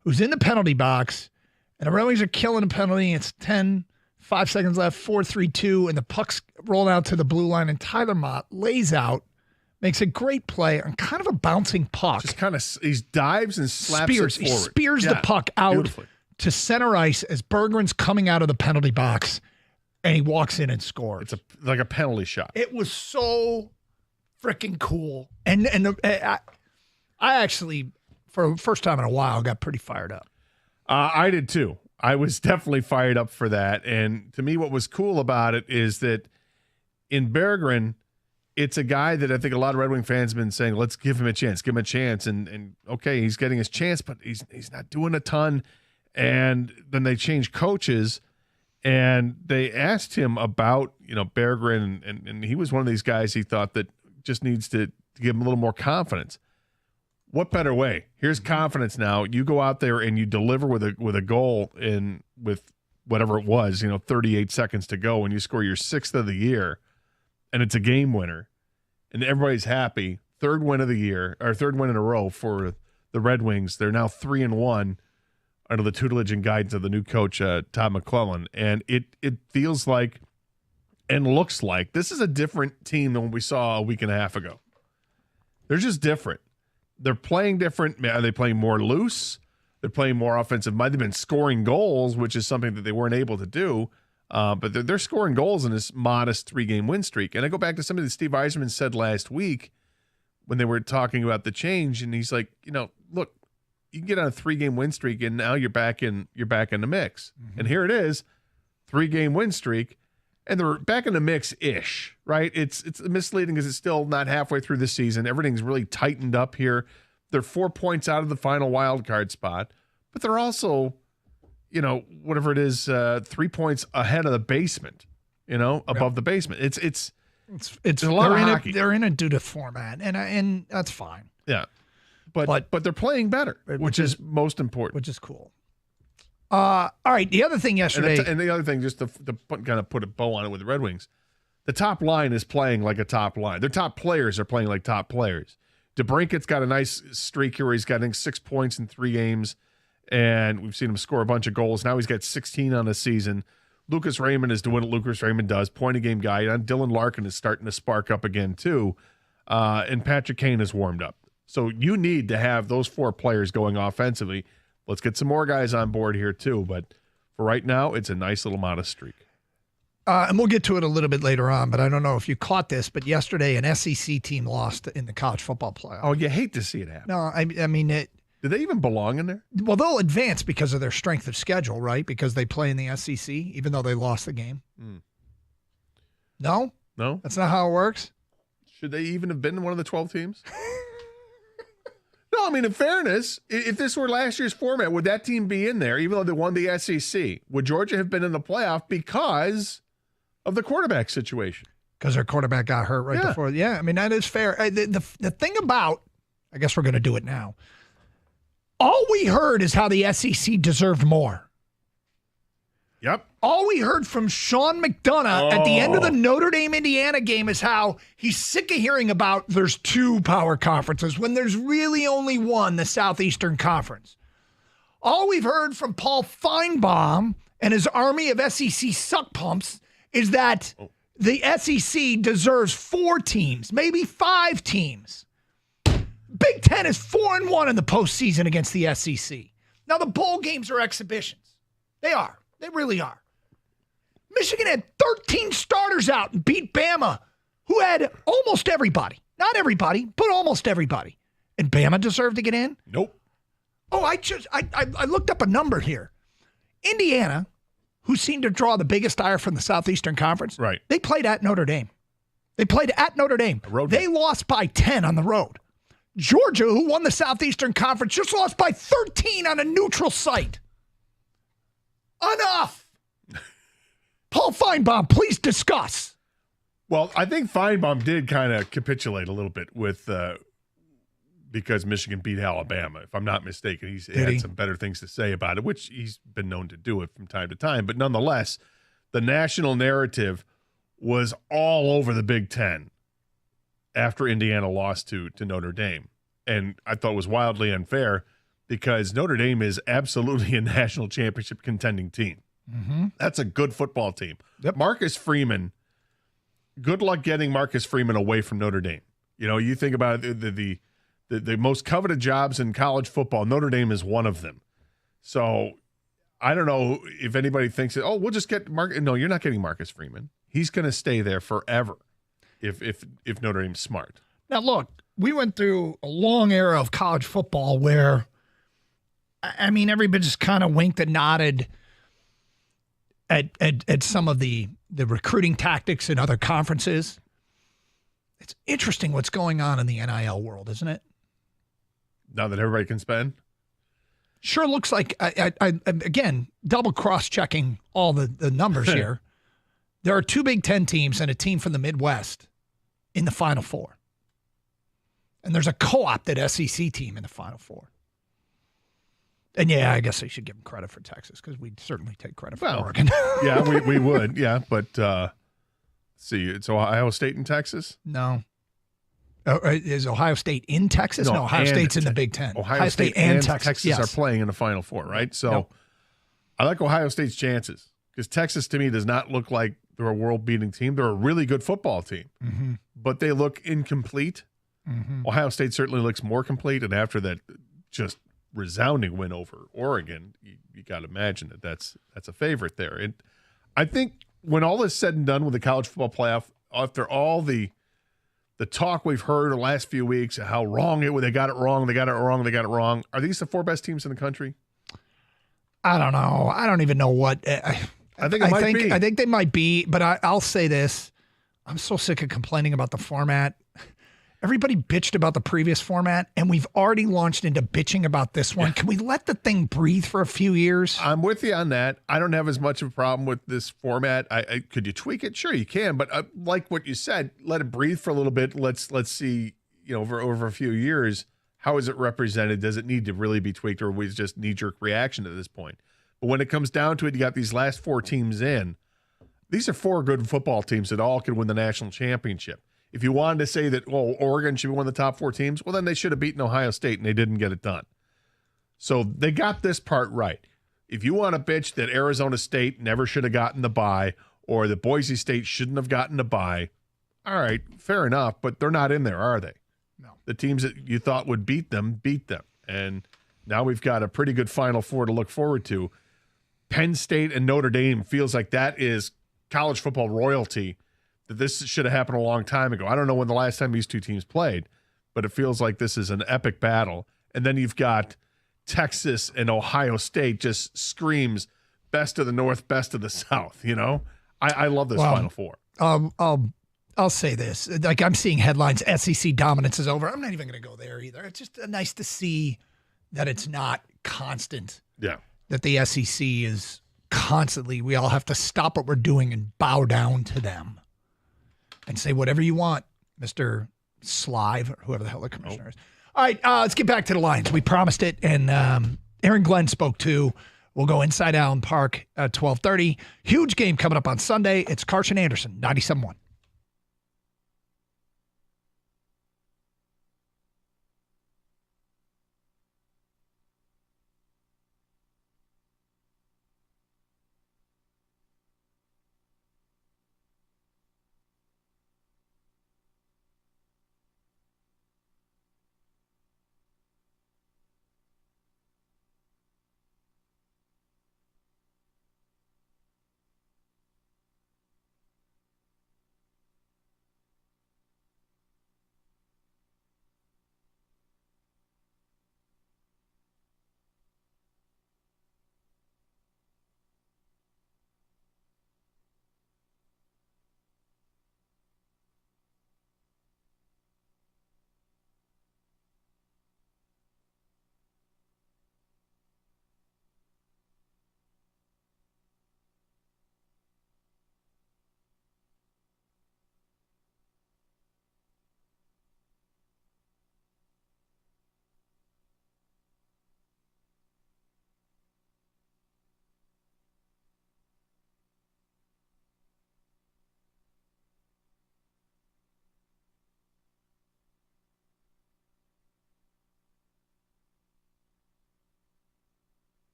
who's in the penalty box, and the Red Wings are killing a penalty. It's 5 seconds left, 4-3-2, and the puck's rolled out to the blue line, and Tyler Mott lays out, makes a great play on kind of a bouncing puck. Just kind of, he dives and slaps it forward. He spears the puck out to center ice as Berggren's coming out of the penalty box, and he walks in and scores. It's like a penalty shot. It was so freaking cool. And I actually, for the first time in a while, got pretty fired up. I did too. I was definitely fired up for that. And to me, what was cool about it is that in Berggren, it's a guy that I think a lot of Red Wing fans have been saying, let's give him a chance, And okay, he's getting his chance, but he's not doing a ton. And then they changed coaches, and they asked him about, Berggren, and he was one of these guys he thought that just needs to give him a little more confidence. What better way? Here's confidence now. You go out there and you deliver with a goal with whatever it was, 38 seconds to go, and you score your 6th of the year, and it's a game winner, and everybody's happy. Third win of the year, or third win in a row for the Red Wings. They're now 3-1 under the tutelage and guidance of the new coach, Todd McClellan. And it feels like and looks like this is a different team than what we saw a week and a half ago. They're just different. They're playing different. Are they playing more loose? They're playing more offensive. Might have been scoring goals, which is something that they weren't able to do. But they're scoring goals in this modest 3-game win streak. And I go back to something that Steve Yzerman said last week when they were talking about the change. And he's like, look, you can get on a 3-game win streak, and now you're back in the mix. Mm-hmm. And here it is, 3-game win streak, and they're back in the mix-ish, right? It's misleading because it's still not halfway through the season. Everything's really tightened up here. They're 4 points out of the final wild card spot, but they're also, whatever it is, 3 points ahead of the basement, above the basement. It's a lot of hockey. They're in a due to format, and that's fine. Yeah. But they're playing better, which is most important. Which is cool. All right, the other thing yesterday. And the other thing, just to kind of put a bow on it with the Red Wings, the top line is playing like a top line. Their top players are playing like top players. DeBrincat's got a nice streak here where he's getting 6 points in 3 games, and we've seen him score a bunch of goals. Now he's got 16 on the season. Lucas Raymond is doing what Lucas Raymond does, point-a-game guy. And Dylan Larkin is starting to spark up again, too. And Patrick Kane has warmed up. So you need to have those 4 players going offensively. Let's get some more guys on board here, too. But for right now, it's a nice little modest streak. And we'll get to it a little bit later on, but I don't know if you caught this, but yesterday an SEC team lost in the college football playoff. Oh, you hate to see it happen. No, I mean it. Do they even belong in there? Well, they'll advance because of their strength of schedule, right? Because they play in the SEC, even though they lost the game. No? That's not how it works? Should they even have been one of the 12 teams? No, I mean, in fairness, if this were last year's format, would that team be in there, even though they won the SEC? Would Georgia have been in the playoff because of the quarterback situation? Because their quarterback got hurt right before. Yeah, I mean, that is fair. The thing about, I guess we're going to do it now. All we heard is how the SEC deserved more. Yep. All we heard from Sean McDonough at the end of the Notre Dame-Indiana game is how he's sick of hearing about there's 2 power conferences when there's really only one, the Southeastern Conference. All we've heard from Paul Feinbaum and his army of SEC suck pumps is that the SEC deserves 4 teams, maybe 5 teams. Big Ten is 4-1 in the postseason against the SEC. Now, the bowl games are exhibitions. They are. They really are. Michigan had 13 starters out and beat Bama, who had almost everybody. Not everybody, but almost everybody. And Bama deserved to get in? Nope. Oh, I looked up a number here. Indiana, who seemed to draw the biggest ire from the Southeastern Conference, right? They played at Notre Dame. They lost by 10 on the road. Georgia, who won the Southeastern Conference, just lost by 13 on a neutral site. Enough. Paul Feinbaum, please discuss. Well, I think Feinbaum did kind of capitulate a little bit with because Michigan beat Alabama, if I'm not mistaken. He's had some better things to say about it, which he's been known to do it from time to time. But nonetheless, the national narrative was all over the Big Ten after Indiana lost to Notre Dame. And I thought it was wildly unfair because Notre Dame is absolutely a national championship contending team. Mm-hmm. That's a good football team. Yep. Marcus Freeman, good luck getting Marcus Freeman away from Notre Dame. You know, you think about the most coveted jobs in college football, Notre Dame is one of them. So I don't know if anybody thinks that, we'll just get Marcus. No, you're not getting Marcus Freeman. He's going to stay there forever if Notre Dame's smart. Now, look, we went through a long era of college football where, I mean, everybody just kind of winked and nodded at some of the recruiting tactics in other conferences. It's interesting what's going on in the NIL world, isn't it? Now that everybody can spend? Sure looks like, I again, double cross-checking all the numbers here. There are 2 Big Ten teams and a team from the Midwest in the Final Four. And there's a co-opted SEC team in the Final Four. And yeah, I guess I should give them credit for Texas because we'd certainly take credit for Oregon. Yeah, we would. Yeah, but see, it's Ohio State and Texas? No. Is Ohio State in Texas? No, Ohio State's in the Big Ten. Ohio State and Texas are playing in the Final Four, right? So I like Ohio State's chances because Texas, to me, does not look like they're a world-beating team. They're a really good football team, but they look incomplete. Ohio State certainly looks more complete, and after that just resounding win over Oregon, you got to imagine that's a favorite there. And I think when all is said and done with the college football playoff, after all the talk we've heard the last few weeks, how wrong they got it wrong, are these the 4 best teams in the country? I don't know. I don't even know what. I think it might be. I think they might be, but I'll say this. I'm so sick of complaining about the format. Everybody bitched about the previous format, and we've already launched into bitching about this one. Can we let the thing breathe for a few years? I'm with you on that. I don't have as much of a problem with this format. Could you tweak it? Sure, you can. But like what you said, let it breathe for a little bit. Let's see, over a few years, how is it represented? Does it need to really be tweaked, or was just knee-jerk reaction at this point? But when it comes down to it, you got these last 4 teams in. These are 4 good football teams that all could win the national championship. If you wanted to say that, Oregon should be one of the top 4 teams, well, then they should have beaten Ohio State, and they didn't get it done. So they got this part right. If you want to bitch that Arizona State never should have gotten the bye or that Boise State shouldn't have gotten the bye, all right, fair enough, but they're not in there, are they? No. The teams that you thought would beat them, beat them. And now we've got a pretty good Final Four to look forward to. Penn State and Notre Dame feels like that is college football royalty, that this should have happened a long time ago. I don't know when the last time these 2 teams played, but it feels like this is an epic battle. And then you've got Texas and Ohio State just screams best of the North, best of the South, I love this Final Four. I'll say this. Like, I'm seeing headlines, SEC dominance is over. I'm not even going to go there either. It's just nice to see that it's not constant. Yeah. That the SEC is constantly, we all have to stop what we're doing and bow down to them and say whatever you want, Mr. Slive, or whoever the hell the commissioner is. All right, let's get back to the Lions. We promised it, and Aaron Glenn spoke too. We'll go inside Allen Park at 12:30. Huge game coming up on Sunday. It's Carson Anderson, 97.1.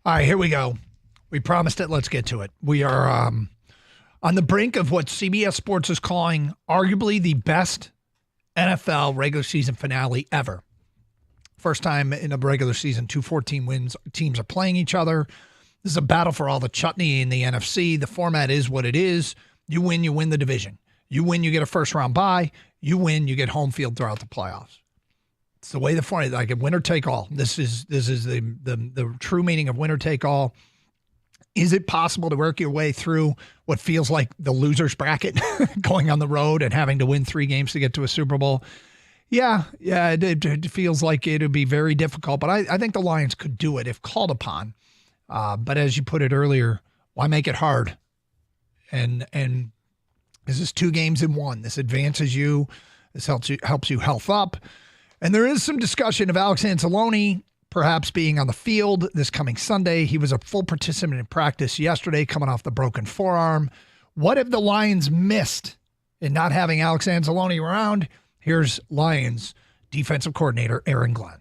All right, here we go. We promised it. Let's get to it. We are on the brink of what CBS Sports is calling arguably the best NFL regular season finale ever. First time in a regular season, 2 14-wins teams are playing each other. This is a battle for all the chutney in the NFC. The format is what it is. You win the division. You win, you get a first-round bye. You win, you get home field throughout the playoffs. It's the way the format, like a winner take all. This is the true meaning of winner take all. Is it possible to work your way through what feels like the loser's bracket, going on the road and having to win 3 games to get to a Super Bowl? Yeah, it feels like it would be very difficult, but I think the Lions could do it if called upon. But as you put it earlier, why make it hard? And this is 2 games in 1. This advances you. This helps you health up. And there is some discussion of Alex Anzalone perhaps being on the field this coming Sunday. He was a full participant in practice yesterday, coming off the broken forearm. What have the Lions missed in not having Alex Anzalone around? Here's Lions defensive coordinator Aaron Glenn.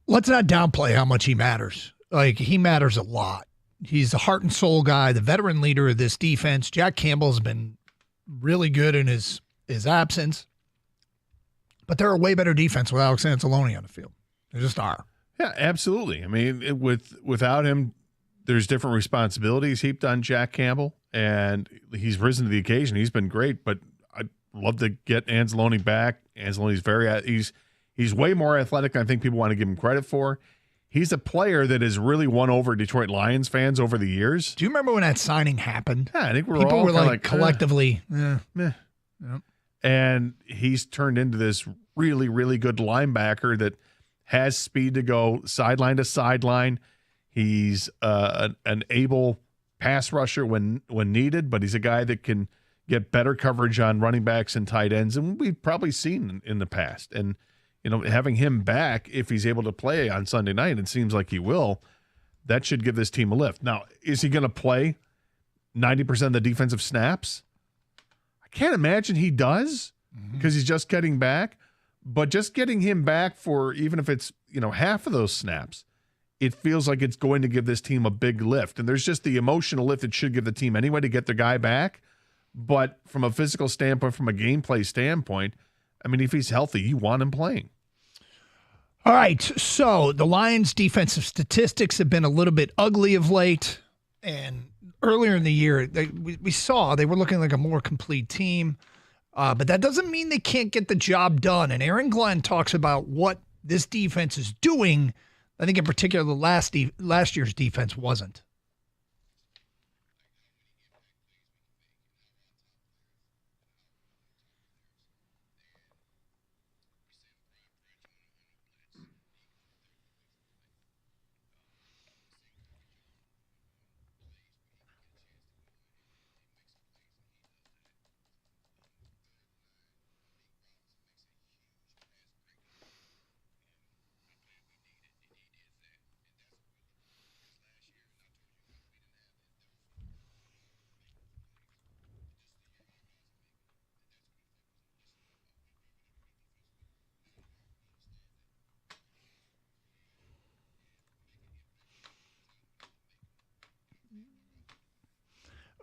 Let's not downplay how much he matters. Like, he matters a lot. He's the heart and soul guy, the veteran leader of this defense. Jack Campbell's been really good in his absence. But they're a way better defense with Alex Anzalone on the field. They just are. Yeah, absolutely. I mean, without him, there's different responsibilities heaped on Jack Campbell, and he's risen to the occasion. He's been great, but I'd love to get Anzalone back. Anzalone's he's way more athletic than I think people want to give him credit for. he's a player that has really won over Detroit Lions fans over the years. Do you remember when that signing happened? Yeah, I think People all were kinda like collectively, meh. Yep. And he's turned into this really, really good linebacker that has speed to go sideline to sideline. He's an able pass rusher when needed, but he's a guy that can get better coverage on running backs and tight ends, and we've probably seen in the past. And having him back, if he's able to play on Sunday night, it seems like he will, that should give this team a lift. Now, is he going to play 90% of the defensive snaps? I can't imagine he does because he's just getting back. But just getting him back for even if it's half of those snaps, it feels like it's going to give this team a big lift. And there's just the emotional lift it should give the team anyway to get the guy back. But from a physical standpoint, from a gameplay standpoint, I mean, if he's healthy, you want him playing. All right, so the Lions' defensive statistics have been a little bit ugly of late. And earlier in the year, we saw they were looking like a more complete team. But that doesn't mean they can't get the job done. And Aaron Glenn talks about what this defense is doing. I think in particular the last year's defense wasn't.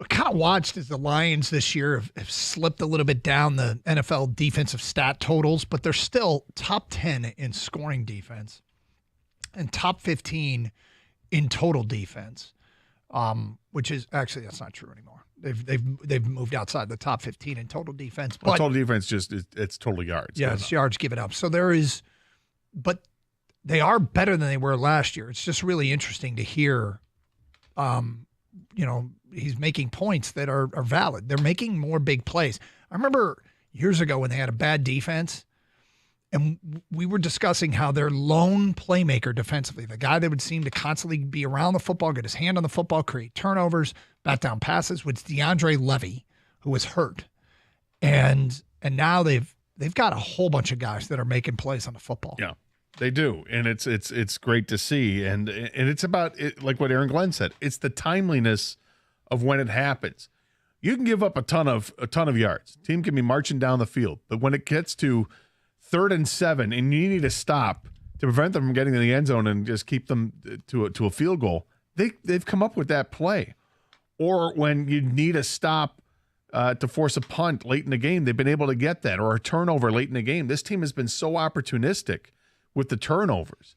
Kind of watched as the Lions this year have slipped a little bit down the NFL defensive stat totals, but they're still top 10 in scoring defense and top 15 in total defense, which is actually that's not true anymore. They've moved outside the top 15 in total defense. But total defense it's total yards. Yeah, it's yards given up. So but they are better than they were last year. It's just really interesting to hear. He's making points that are valid. They're making more big plays. I remember years ago when they had a bad defense, and we were discussing how their lone playmaker defensively, the guy that would seem to constantly be around the football, get his hand on the football, create turnovers, bat down passes, was DeAndre Levy, who was hurt. And now they've got a whole bunch of guys that are making plays on the football. Yeah. They do, and it's great to see, and it's about it, like what Aaron Glenn said. It's the timeliness of when it happens. You can give up a ton of yards. Team can be marching down the field, but when it gets to 3rd and 7, and you need to stop to prevent them from getting in the end zone and just keep them to a field goal, they've come up with that play. Or when you need a stop to force a punt late in the game, they've been able to get that, or a turnover late in the game. This team has been so opportunistic with the turnovers.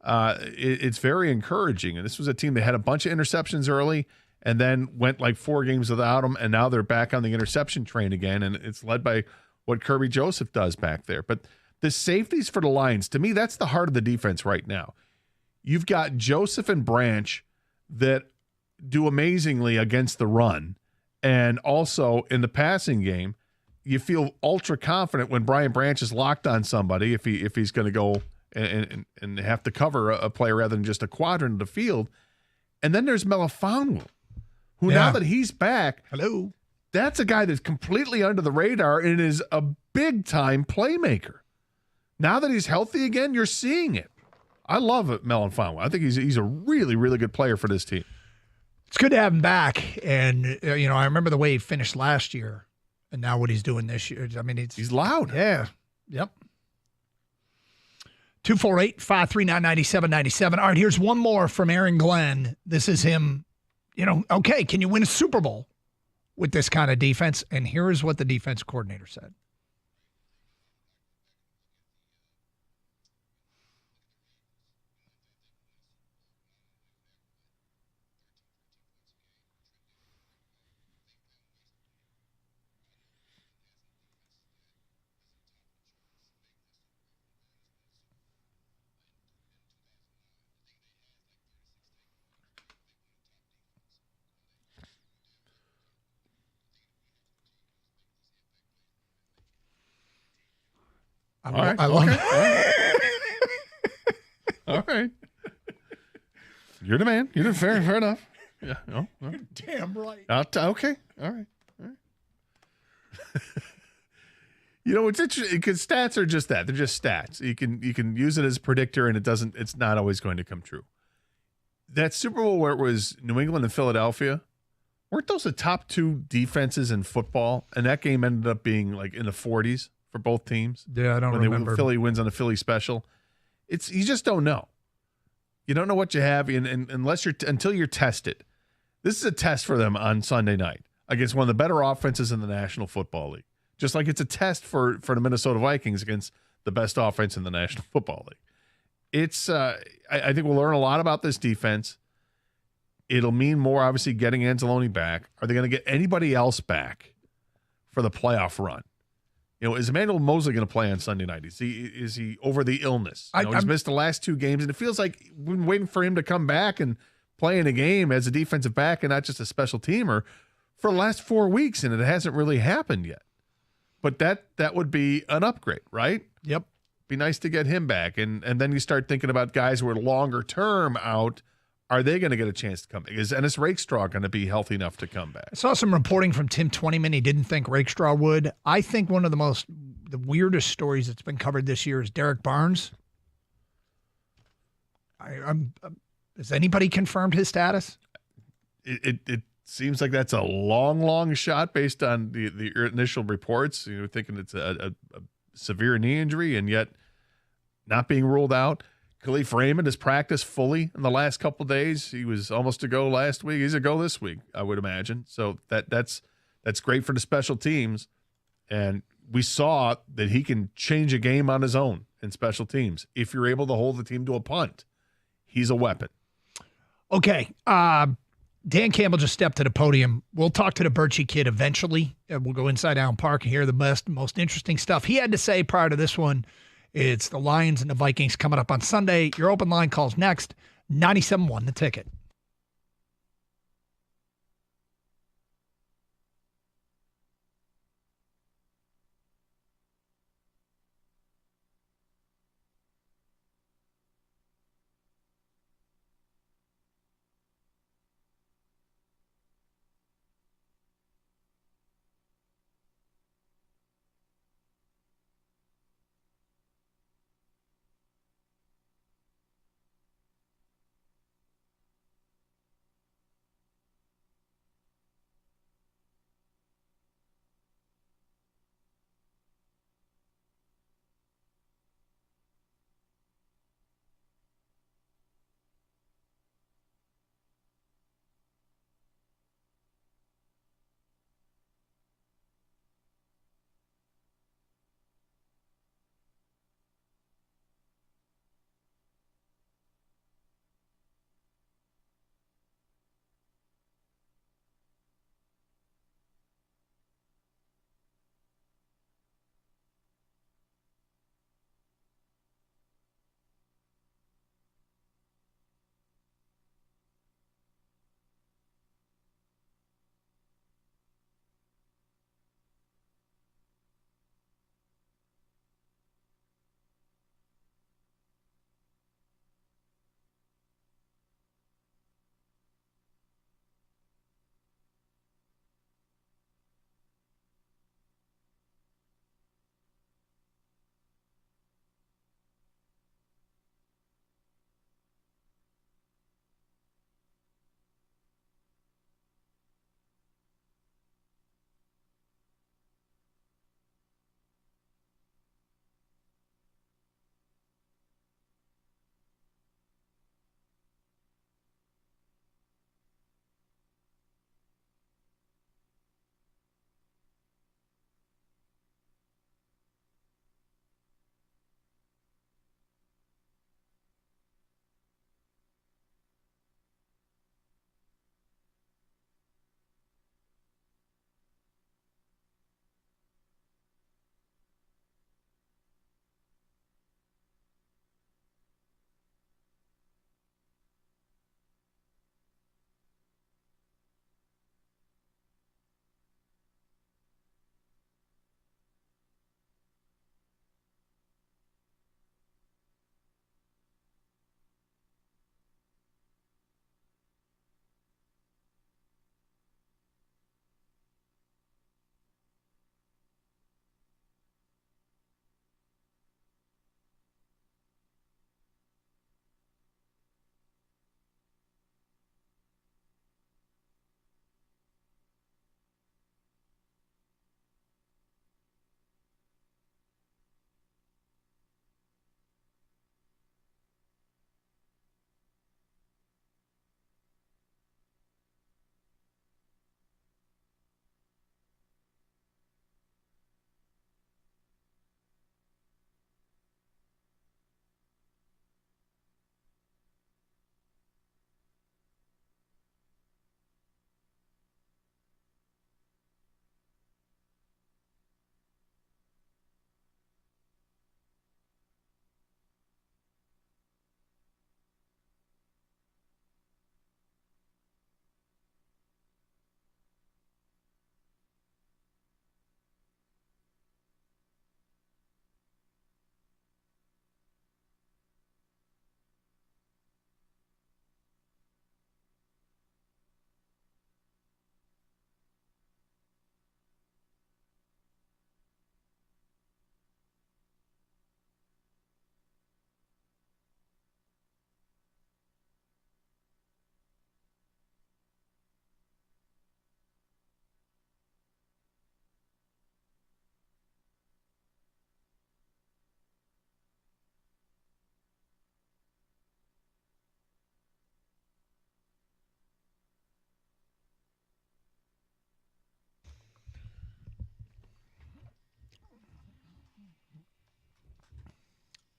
It's very encouraging. And this was a team that had a bunch of interceptions early and then went like 4 games without them, and now they're back on the interception train again, and it's led by what Kirby Joseph does back there. But the safeties for the Lions, to me, that's the heart of the defense right now. You've got Joseph and Branch that do amazingly against the run, and also in the passing game, you feel ultra confident when Brian Branch is locked on somebody if he's going to go and have to cover a player rather than just a quadrant of the field. And then there's Melifonwu, who now that he's back, that's a guy that's completely under the radar and is a big-time playmaker. Now that he's healthy again, you're seeing it. I love it, Melifonwu. I think he's a really, really good player for this team. It's good to have him back. And, I remember the way he finished last year and now what he's doing this year. I mean, he's loud. Yeah. Yep. 248-539-9797. All right, here's one more from Aaron Glenn. This is him, okay, can you win a Super Bowl with this kind of defense? And here is what the defense coordinator said. I right. love Okay. All right. You're the man. You're the fair enough. Yeah. No. Damn right. Okay. All right. It's interesting because stats are just that. They're just stats. You can use it as a predictor, and it's not always going to come true. That Super Bowl where it was New England and Philadelphia, weren't those the top two defenses in football? And that game ended up being like in the 40s for both teams. Yeah, I don't remember. Philly wins on a Philly special. You just don't know. You don't know what you have, and until you're tested. This is a test for them on Sunday night against one of the better offenses in the National Football League. Just like it's a test for the Minnesota Vikings against the best offense in the National Football League. It's I think we'll learn a lot about this defense. It'll mean more, obviously, getting Anzalone back. Are they going to get anybody else back for the playoff run? Is Emmanuel Mosley going to play on Sunday night? Is he over the illness? He's missed the last two games, and it feels like we've been waiting for him to come back and play in a game as a defensive back and not just a special teamer for the last 4 weeks, and it hasn't really happened yet. But that would be an upgrade, right? Yep. Be nice to get him back. And then you start thinking about guys who are longer term out. Are they going to get a chance to come back? Is Ennis Rakestraw going to be healthy enough to come back? I saw some reporting from Tim Twentyman. He didn't think Rakestraw would. I think one of the weirdest stories that's been covered this year is Derek Barnes. Has anybody confirmed his status? It seems like that's a long shot based on the initial reports. Thinking it's a severe knee injury, and yet not being ruled out. Khalif Raymond has practiced fully in the last couple of days. He was almost a go last week. He's a go this week, I would imagine. So that's great for the special teams. And we saw that he can change a game on his own in special teams. If you're able to hold the team to a punt, he's a weapon. Okay. Dan Campbell just stepped to the podium. We'll talk to the Birchie kid eventually. We'll go inside Allen Park and hear the most interesting stuff he had to say prior to this one. It's the Lions and the Vikings coming up on Sunday. Your open line calls next. 97.1 The Ticket.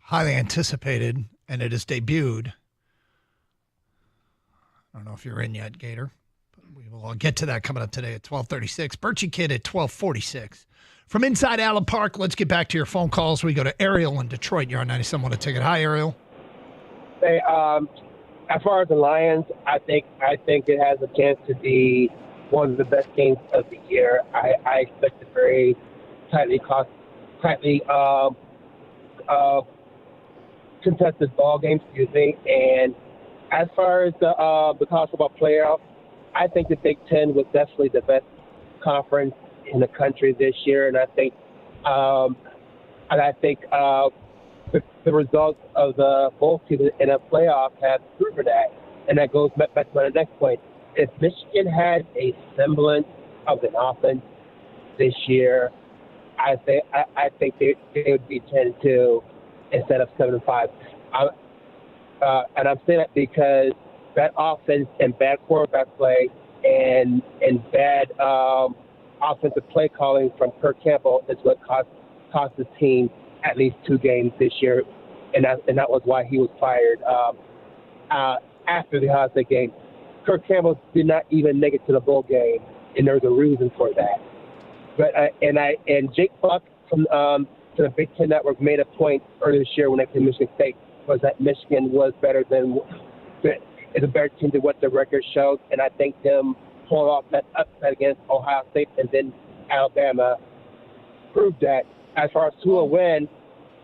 highly anticipated, and it has debuted. I don't know if you're in yet, Gator. But we will get to that coming up today at 12:36. Birchie Kid at 12:46. From inside Allen Park, let's get back to your phone calls. We go to Ariel in Detroit. You're on 97 a ticket. Hi, Ariel. Hey, as far as the Lions, I think it has a chance to be one of the best games of the year. I expect a very tightly contested ball game, And as far as the college football playoff, I think the Big Ten was definitely the best conference in the country this year, and I think the results of the bowl season in a playoff have proven that. And that goes back to the next point. If Michigan had a semblance of an offense this year, I think they would be 10-2 instead of 7-5. And I'm saying that because bad offense and bad quarterback play and bad offensive play calling from Kirk Campbell is what cost the team at least 2 games this year, and that was why he was fired after the Ohio State game. Kirk Campbell did not even make it to the bowl game, and there's a reason for that. But and Jake Buck from the Big Ten Network made a point earlier this year when they played Michigan State, was that Michigan was is a better team than what the record shows, and I think them pulling off that upset against Ohio State and then Alabama proved that. As far as who will win,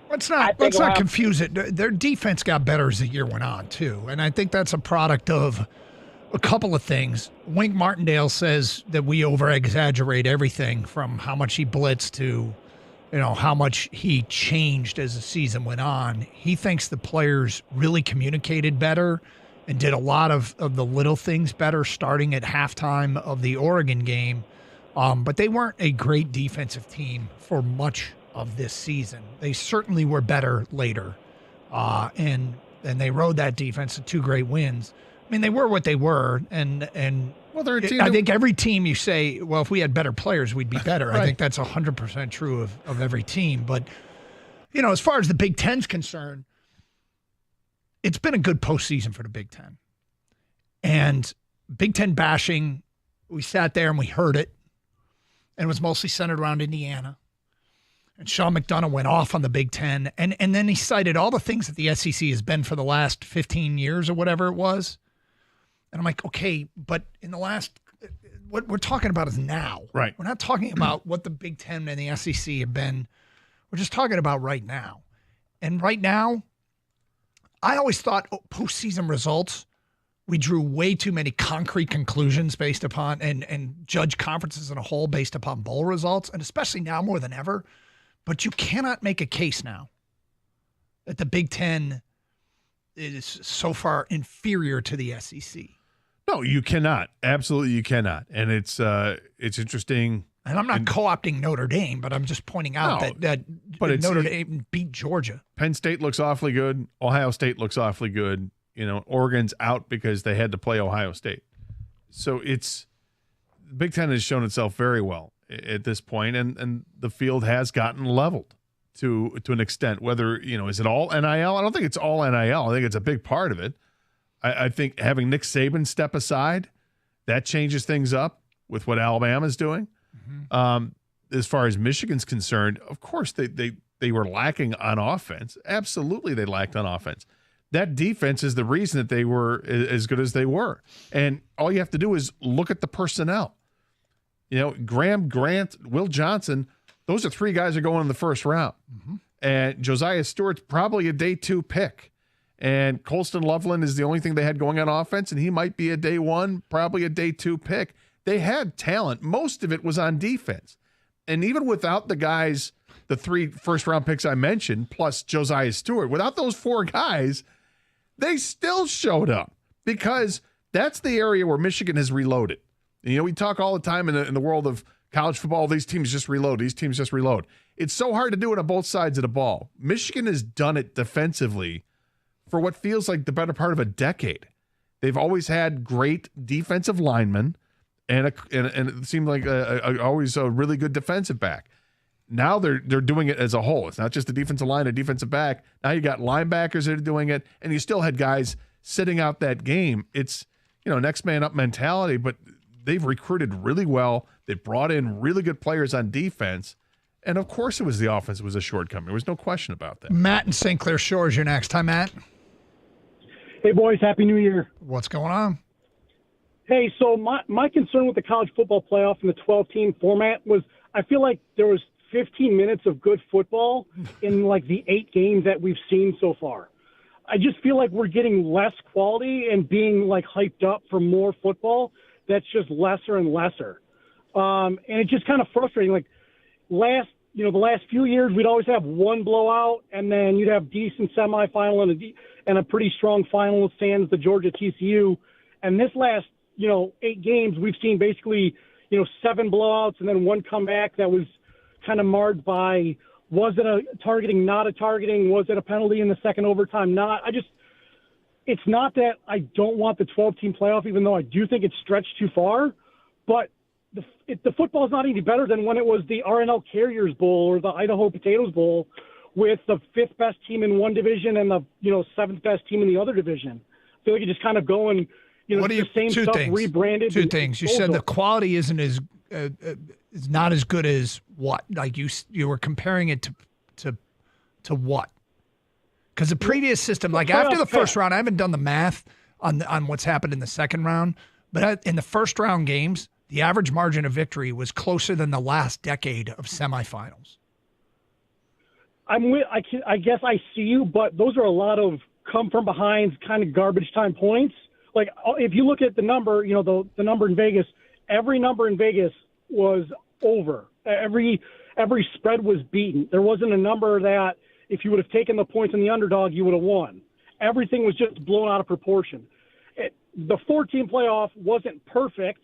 let's not confuse it. Their defense got better as the year went on too, and I think that's a product of a couple of things. Wink Martindale says that we over-exaggerate everything from how much he blitzed to, how much he changed as the season went on. He thinks the players really communicated better and did a lot of the little things better starting at halftime of the Oregon game. But they weren't a great defensive team for much of this season. They certainly were better later. And they rode that defense to 2 great wins. I mean, they were what they were, and well, they're a team I think every team you say, well, if we had better players, we'd be better. Right. I think that's 100% true of every team. But, as far as the Big Ten's concerned, it's been a good postseason for the Big Ten. And Big Ten bashing, we sat there and we heard it, and it was mostly centered around Indiana. And Sean McDonough went off on the Big Ten, and then he cited all the things that the SEC has been for the last 15 years or whatever it was. And I'm like, okay, but in the last, what we're talking about is now. Right. We're not talking about what the Big Ten and the SEC have been. We're just talking about right now. And right now, I always thought postseason results, we drew way too many concrete conclusions based upon and judge conferences in a whole based upon bowl results, and especially now more than ever. But you cannot make a case now that the Big Ten is so far inferior to the SEC. No, you cannot. Absolutely, you cannot. And it's interesting. And I'm not co-opting Notre Dame, but I'm just pointing out that Notre Dame beat Georgia. Penn State looks awfully good. Ohio State looks awfully good. Oregon's out because they had to play Ohio State. So Big Ten has shown itself very well at this point, and the field has gotten leveled to an extent. Whether, is it all NIL? I don't think it's all NIL. I think it's a big part of it. I think having Nick Saban step aside, that changes things up with what Alabama's doing. Mm-hmm. As far as Michigan's concerned, of course they were lacking on offense. Absolutely, they lacked on offense. That defense is the reason that they were as good as they were. And all you have to do is look at the personnel. Graham Grant, Will Johnson, those are 3 guys that are going in the first round. Mm-hmm. And Josiah Stewart's probably a day 2 pick. And Colston Loveland is the only thing they had going on offense, and he might be a day 1, probably a day 2 pick. They had talent. Most of it was on defense. And even without the guys, the 3 first-round picks I mentioned, plus Josiah Stewart, without those 4 guys, they still showed up because that's the area where Michigan has reloaded. We talk all the time in the world of college football, these teams just reload. These teams just reload. It's so hard to do it on both sides of the ball. Michigan has done it defensively for what feels like the better part of a decade. They've always had great defensive linemen and it seemed like always a really good defensive back. Now they're doing it as a whole. It's not just the defensive line, a defensive back. Now you got linebackers that are doing it, and you still had guys sitting out that game. It's, next man up mentality, but they've recruited really well. They brought in really good players on defense. And of course it was the offense that was a shortcoming. There was no question about that. Matt in St. Clair Shores, you're next. Hi, Matt. Hey, boys. Happy New Year. What's going on? Hey, so my concern with the college football playoff and the 12-team format was I feel like there was 15 minutes of good football in like the 8 games that we've seen so far. I just feel like we're getting less quality and being like hyped up for more football that's just lesser and lesser. And it's just kind of frustrating. Like the last few years, we'd always have one blowout, and then you'd have decent semifinal and a pretty strong final, sans the Georgia TCU. And this last, 8 games, we've seen basically, 7 blowouts and then one comeback that was kind of marred by, was it a targeting, not a targeting? Was it a penalty in the second overtime? Not. It's not that I don't want the 12-team playoff, even though I do think it's stretched too far, but the football is not any better than when it was the RNL Carriers Bowl or the Idaho Potatoes Bowl with the 5th best team in one division and the 7th best team in the other division. I feel like you're just kind of going, the same stuff rebranded. Two things. You said the quality isn't is not as good as what? Like you were comparing it to what? Because the previous system, like after the first round, I haven't done the math on what's happened in the second round, but in the first round games, the average margin of victory was closer than the last decade of semifinals. I guess I see you, but those are a lot of come from behind kind of garbage time points. Like if you look at the number, the number in Vegas, every number in Vegas was over. Every spread was beaten. There wasn't a number that if you would have taken the points on the underdog, you would have won. Everything was just blown out of proportion. The 4-team playoff wasn't perfect,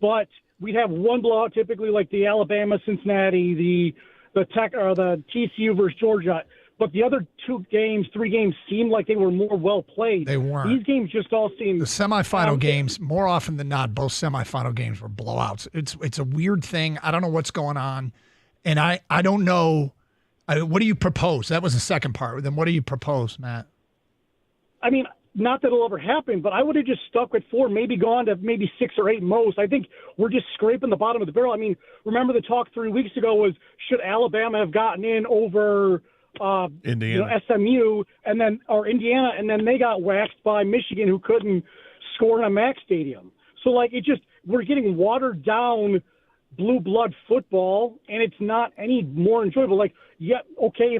but we'd have one blowout typically, like the Alabama, Cincinnati, the Tech or the TCU versus Georgia. But the other 3 games seemed like they were more well played. They weren't. These games just all seemed the semifinal games. More often than not, both semifinal games were blowouts. It's a weird thing. I don't know what's going on, and I don't know. What do you propose? That was the second part. Then what do you propose, Matt? I mean, not that it'll ever happen, but I would have just stuck with 4, maybe gone to maybe 6 or 8 most. I think we're just scraping the bottom of the barrel. I mean, remember the talk 3 weeks ago was should Alabama have gotten in over Indiana, SMU, or Indiana, and then they got waxed by Michigan, who couldn't score in a Mac Stadium. So we're getting watered down blue blood football, and it's not any more enjoyable. If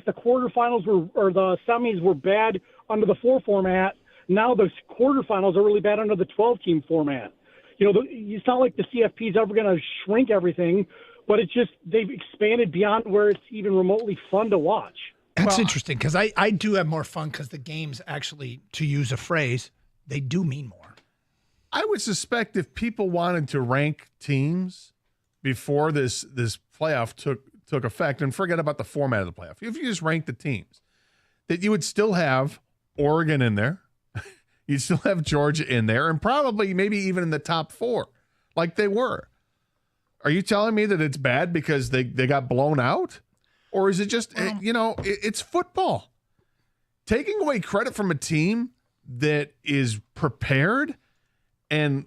the quarterfinals or the semis were bad under the 4 format, now the quarterfinals are really bad under the 12-team format. It's not like the CFP is ever going to shrink everything, but it's just they've expanded beyond where it's even remotely fun to watch. That's interesting because I do have more fun because the games actually, to use a phrase, they do mean more. I would suspect if people wanted to rank teams before this playoff took effect, and forget about the format of the playoff, if you just rank the teams, that you would still have Oregon in there, you'd still have Georgia in there, and probably maybe even in the top 4, like they were. Are you telling me that it's bad because they got blown out? Or is it just, it's football. Taking away credit from a team that is prepared and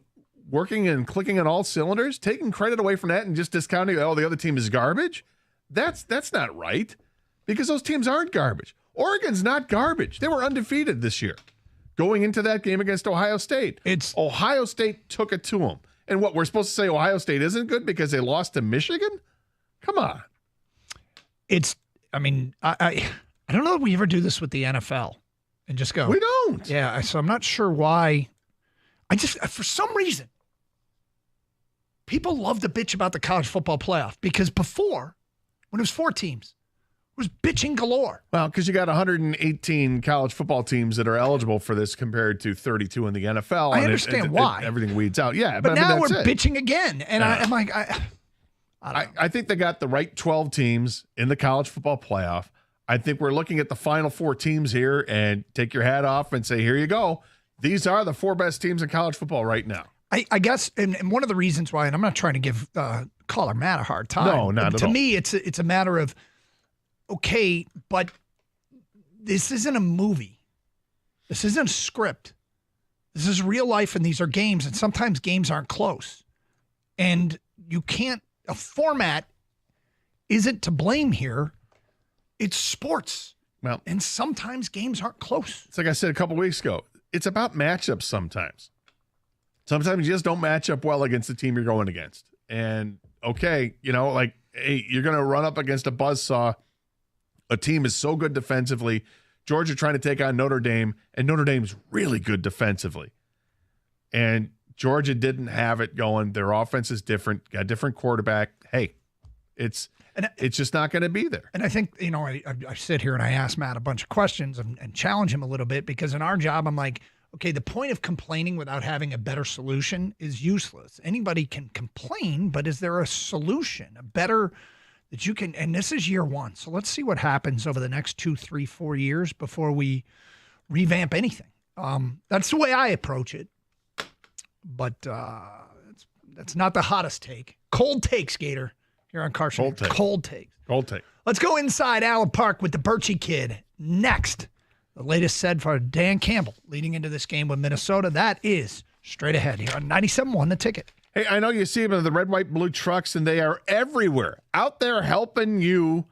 working and clicking on all cylinders, taking credit away from that and just discounting, the other team is garbage, that's not right, because those teams aren't garbage. Oregon's not garbage. They were undefeated this year. Going into that game against Ohio State, Ohio State took it to them. And what, we're supposed to say Ohio State isn't good because they lost to Michigan? Come on. I don't know if we ever do this with the NFL and just go. We don't. Yeah, so I'm not sure why. For some reason, people love to bitch about the college football playoff because before, when it was 4 teams, it was bitching galore. Well, because you got 118 college football teams that are eligible for this compared to 32 in the NFL. I understand why. Everything weeds out. Yeah, but now we're bitching again. And I'm like, I think they got the right 12 teams in the college football playoff. I think we're looking at the final 4 teams here and take your hat off and say, here you go. These are the 4 best teams in college football right now. I guess, and one of the reasons why, and I'm not trying to give caller Matt a hard time. No, not but at to all. me, it's a matter of, okay, but this isn't a movie. This isn't a script. This is real life, and these are games, and sometimes games aren't close. And you can't, a format isn't to blame here. It's sports. Well, and sometimes games aren't close. It's like I said a couple weeks ago. It's about matchups sometimes. Sometimes you just don't match up well against the team you're going against. And, okay, like, hey, you're going to run up against a buzzsaw. A team is so good defensively. Georgia trying to take on Notre Dame, and Notre Dame's really good defensively. And Georgia didn't have it going. Their offense is different, got a different quarterback. Hey, it's just not going to be there. And I think, I sit here and I ask Matt a bunch of questions and challenge him a little bit, because in our job, I'm like, okay, the point of complaining without having a better solution is useless. Anybody can complain, but is there a solution, a better that you can, and this is year one. So let's see what happens over the next 2, 3, 4 years before we revamp anything. That's the way I approach it. But that's not the hottest take. Cold takes, Gator. Here on Carson. Cold takes. Cold take. Let's go inside Allen Park with the Birchie Kid next. The latest said for Dan Campbell leading into this game with Minnesota. That is straight ahead here on 97.1 The Ticket. Hey, I know you see them in the red, white, blue trucks, and they are everywhere. Out there helping you,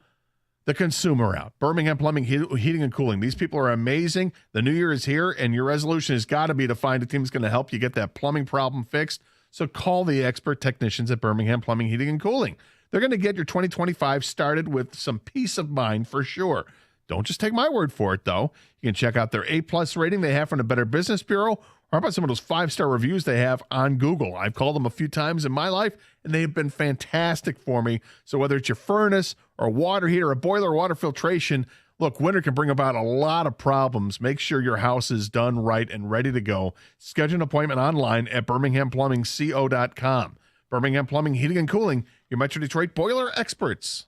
the consumer, out. Birmingham Plumbing, Heating, and Cooling. These people are amazing. The new year is here, and your resolution has got to be to find a team that's going to help you get that plumbing problem fixed. So call the expert technicians at Birmingham Plumbing, Heating, and Cooling. They're going to get your 2025 started with some peace of mind for sure. Don't just take my word for it, though. You can check out their A-plus rating they have from the Better Business Bureau, or how about some of those 5-star reviews they have on Google. I've called them a few times in my life, and they have been fantastic for me. So whether it's your furnace or a water heater, a boiler, or water filtration, look, winter can bring about a lot of problems. Make sure your house is done right and ready to go. Schedule an appointment online at birminghamplumbingco.com. Birmingham Plumbing, Heating, and Cooling, your Metro Detroit boiler experts.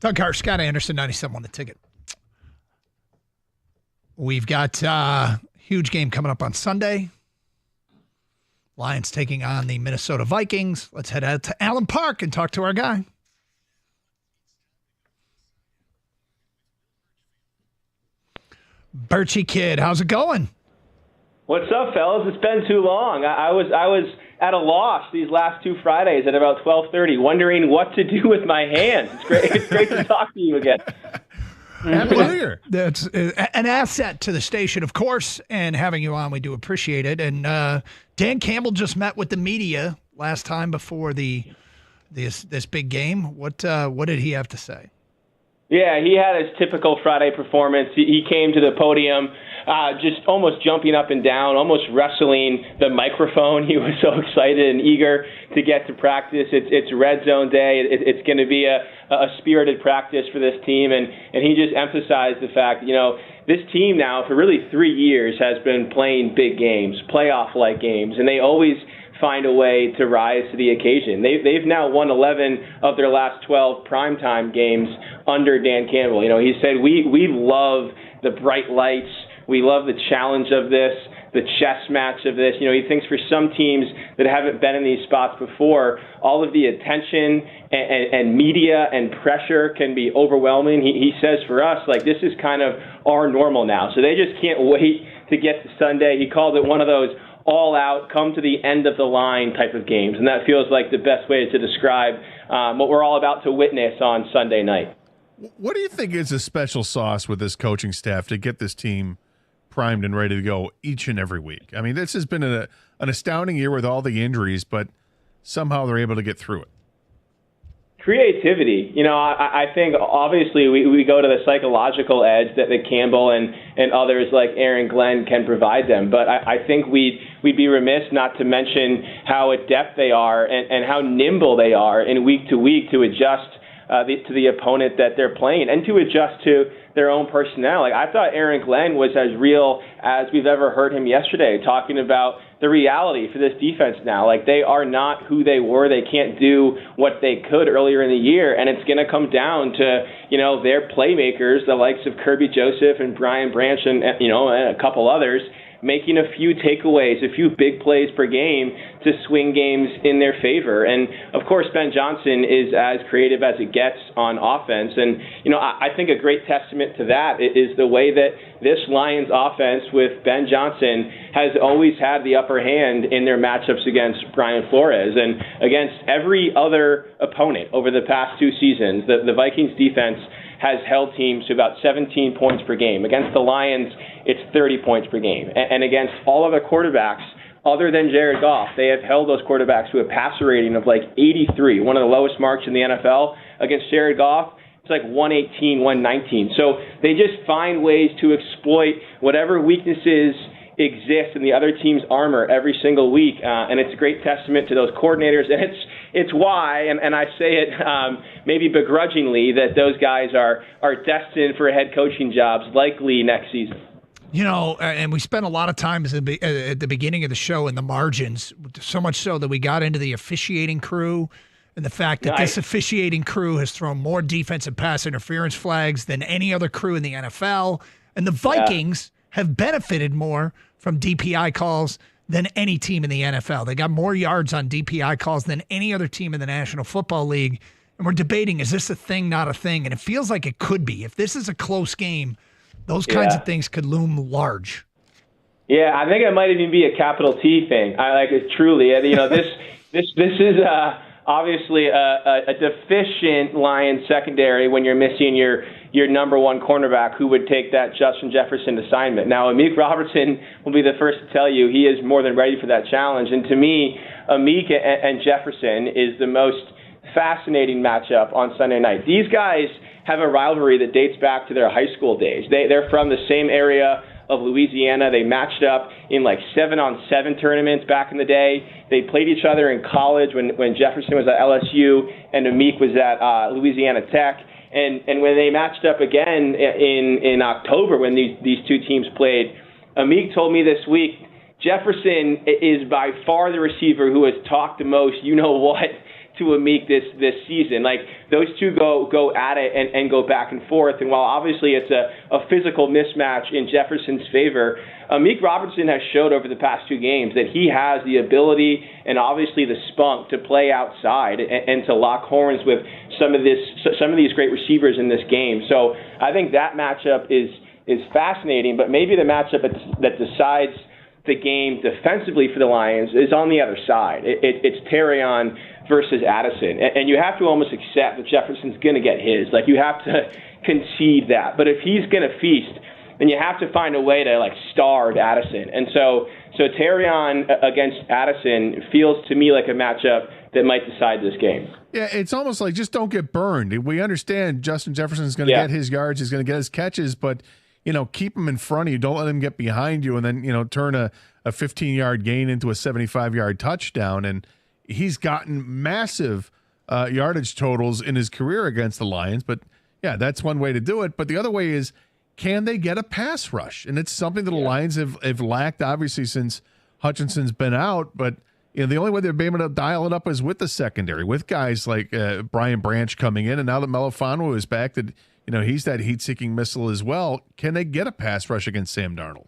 Doug Hart, Scott Anderson, 97 on the ticket. We've got a huge game coming up on Sunday. Lions taking on the Minnesota Vikings. Let's head out to Allen Park and talk to our guy. Birchie Kid, how's it going? What's up, fellas? It's been too long. I was at a loss these last 2 Fridays at about 12:30, wondering what to do with my hands. It's great to talk to you again. Happy New Year. That's an asset to the station, of course, and having you on, we do appreciate it. And Dan Campbell just met with the media last time before this big game. What did he have to say? Yeah, he had his typical Friday performance. He came to the podium just almost jumping up and down, almost wrestling the microphone. He was so excited and eager to get to practice. It's red zone day. It's going to be a spirited practice for this team. And he just emphasized the fact, this team now for really 3 years has been playing big games, playoff-like games, and they always find a way to rise to the occasion. They've now won 11 of their last 12 primetime games under Dan Campbell. He said, we love the bright lights. We love the challenge of this, the chess match of this. He thinks for some teams that haven't been in these spots before, all of the attention and media and pressure can be overwhelming. He says for us, this is kind of our normal now. So they just can't wait to get to Sunday. He called it one of those all-out, come to the end of the line type of games. And that feels like the best way to describe what we're all about to witness on Sunday night. What do you think is a special sauce with this coaching staff to get this team primed and ready to go each and every week? I mean, this has been an astounding year with all the injuries, but somehow they're able to get through it. Creativity. I think obviously we go to the psychological edge that Campbell and others like Aaron Glenn can provide them. But I think we'd be remiss not to mention how adept they are and how nimble they are in week to week to adjust to the opponent that they're playing and to adjust to their own personnel. I thought Aaron Glenn was as real as we've ever heard him yesterday, talking about the reality for this defense now. They are not who they were. They can't do what they could earlier in the year, and it's going to come down to, their playmakers, the likes of Kirby Joseph and Brian Branch and a couple others, making a few takeaways, a few big plays per game to swing games in their favor. And, of course, Ben Johnson is as creative as it gets on offense. And, I think a great testament to that is the way that this Lions offense with Ben Johnson has always had the upper hand in their matchups against Brian Flores. And against every other opponent over the past 2 seasons, the Vikings defense has held teams to about 17 points per game. Against the Lions, it's 30 points per game. And against all other quarterbacks, other than Jared Goff, they have held those quarterbacks to a passer rating of 83, one of the lowest marks in the NFL. Against Jared Goff, it's 118, 119. So they just find ways to exploit whatever weaknesses exist in the other team's armor every single week. And it's a great testament to those coordinators. And it's why, and I say it maybe begrudgingly, that those guys are destined for head coaching jobs likely next season. And we spent a lot of time at the beginning of the show in the margins, so much so that we got into the officiating crew and the fact that this officiating crew has thrown more defensive pass interference flags than any other crew in the NFL. And the Vikings have benefited more from DPI calls than any team in the NFL. They got more yards on DPI calls than any other team in the National Football League. And we're debating, is this a thing, not a thing? And it feels like it could be. If this is a close game, those kinds of things could loom large. Yeah, I think it might even be a capital T thing. I like it truly. This is obviously a deficient Lions secondary when you're missing your number one cornerback who would take that Justin Jefferson assignment. Now, Amik Robertson will be the first to tell you he is more than ready for that challenge. And to me, Amik and Jefferson is the most fascinating matchup on Sunday night. These guys have a rivalry that dates back to their high school days. They're from the same area of Louisiana. They matched up in 7-on-7 tournaments back in the day. They played each other in college when Jefferson was at LSU and Amik was at Louisiana Tech. And when they matched up again in October when these two teams played, Amik told me this week, Jefferson is by far the receiver who has talked the most, to Amik this season. Like, those two go at it and go back and forth. And while obviously it's a physical mismatch in Jefferson's favor, Amik Robertson has showed over the past 2 games that he has the ability and obviously the spunk to play outside and to lock horns with some of these great receivers in this game. So I think that matchup is fascinating, but maybe the matchup that decides the game defensively for the Lions is on the other side. It's Terrion versus Addison, and you have to almost accept that Jefferson's going to get his. Like, you have to concede that. But if he's going to feast, then you have to find a way to starve Addison. And so Terrion against Addison feels to me like a matchup that might decide this game. Yeah, it's almost like just don't get burned. We understand Justin Jefferson's going to get his yards, he's going to get his catches, but keep him in front of you. Don't let him get behind you and then, turn a 15-yard gain into a 75-yard touchdown. And he's gotten massive yardage totals in his career against the Lions. But, yeah, that's one way to do it. But the other way is, can they get a pass rush? And it's something that the Lions have lacked, obviously, since Hutchinson's been out. But the only way they've been able to dial it up is with the secondary, with guys like Brian Branch coming in. And now that Melifonwu is back, that he's that heat-seeking missile as well. Can they get a pass rush against Sam Darnold?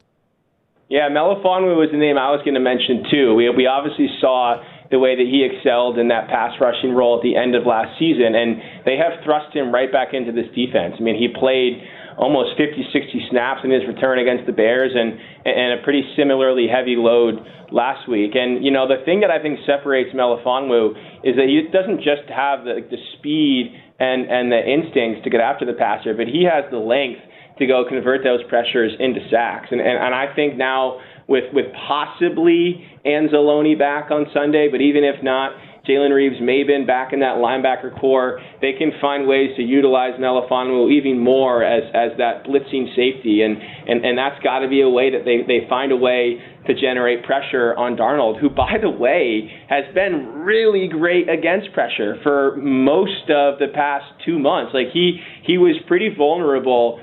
Yeah, Melifonwu was the name I was going to mention, too. We obviously saw the way that he excelled in that pass rushing role at the end of last season, and they have thrust him right back into this defense. I mean, he played almost 50, 60 snaps in his return against the Bears and a pretty similarly heavy load last week. And, the thing that I think separates Melifonwu is that he doesn't just have the speed and the instincts to get after the passer, but he has the length to go convert those pressures into sacks. And I think now with possibly Anzalone back on Sunday, but even if not, Jalen Reeves-Maybin back in that linebacker core, they can find ways to utilize Melifonwu even more as that blitzing safety. And that's got to be a way that they find a way to generate pressure on Darnold, who, by the way, has been really great against pressure for most of the past 2 months. Like, he was pretty vulnerable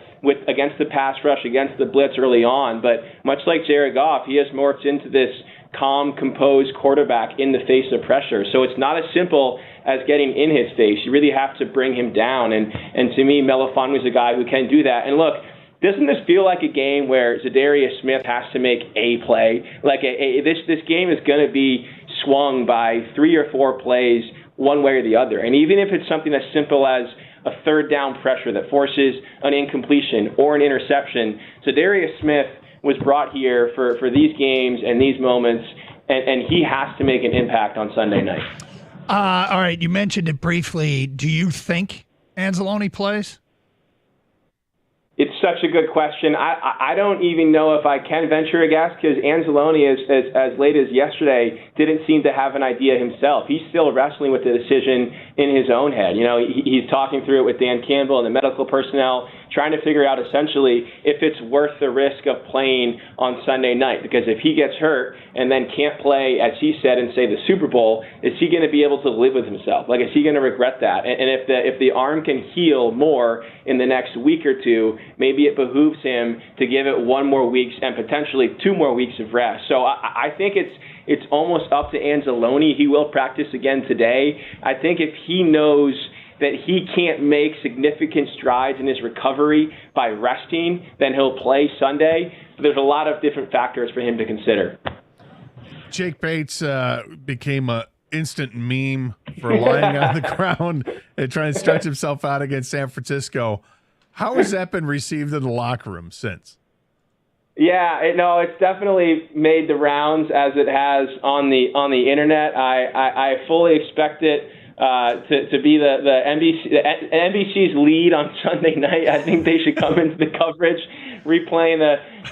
against the pass rush, against the blitz early on, but much like Jared Goff, he has morphed into this calm, composed quarterback in the face of pressure. So it's not as simple as getting in his face. You really have to bring him down, and to me, Melifonwu is a guy who can do that. And look, doesn't this feel like a game where Zadarius Smith has to make a play? Like this game is going to be swung by 3 or 4 plays one way or the other. And even if it's something as simple as a third down pressure that forces an incompletion or an interception, Zadarius Smith was brought here for these games and these moments, and he has to make an impact on Sunday night. All right, you mentioned it briefly. Do you think Anzalone plays? It's such a good question. I don't even know if I can venture a guess, because Anzalone, as late as yesterday, didn't seem to have an idea himself. He's still wrestling with the decision in his own head. He's talking through it with Dan Campbell and the medical personnel, trying to figure out essentially if it's worth the risk of playing on Sunday night. Because if he gets hurt and then can't play, as he said, in, say, the Super Bowl, is he going to be able to live with himself? Like, is he going to regret that? And if the arm can heal more in the next week or two, maybe it behooves him to give it 1 more week and potentially 2 more weeks of rest. So I think it's almost up to Anzalone. He will practice again today. I think if he knows that he can't make significant strides in his recovery by resting, then he'll play Sunday. But there's a lot of different factors for him to consider. Jake Bates became an instant meme for lying on the ground and trying to stretch himself out against San Francisco. How has that been received in the locker room since? Yeah, it's definitely made the rounds as it has on the internet. I fully expect it to be the NBC's lead on Sunday night. I think they should come into the coverage replaying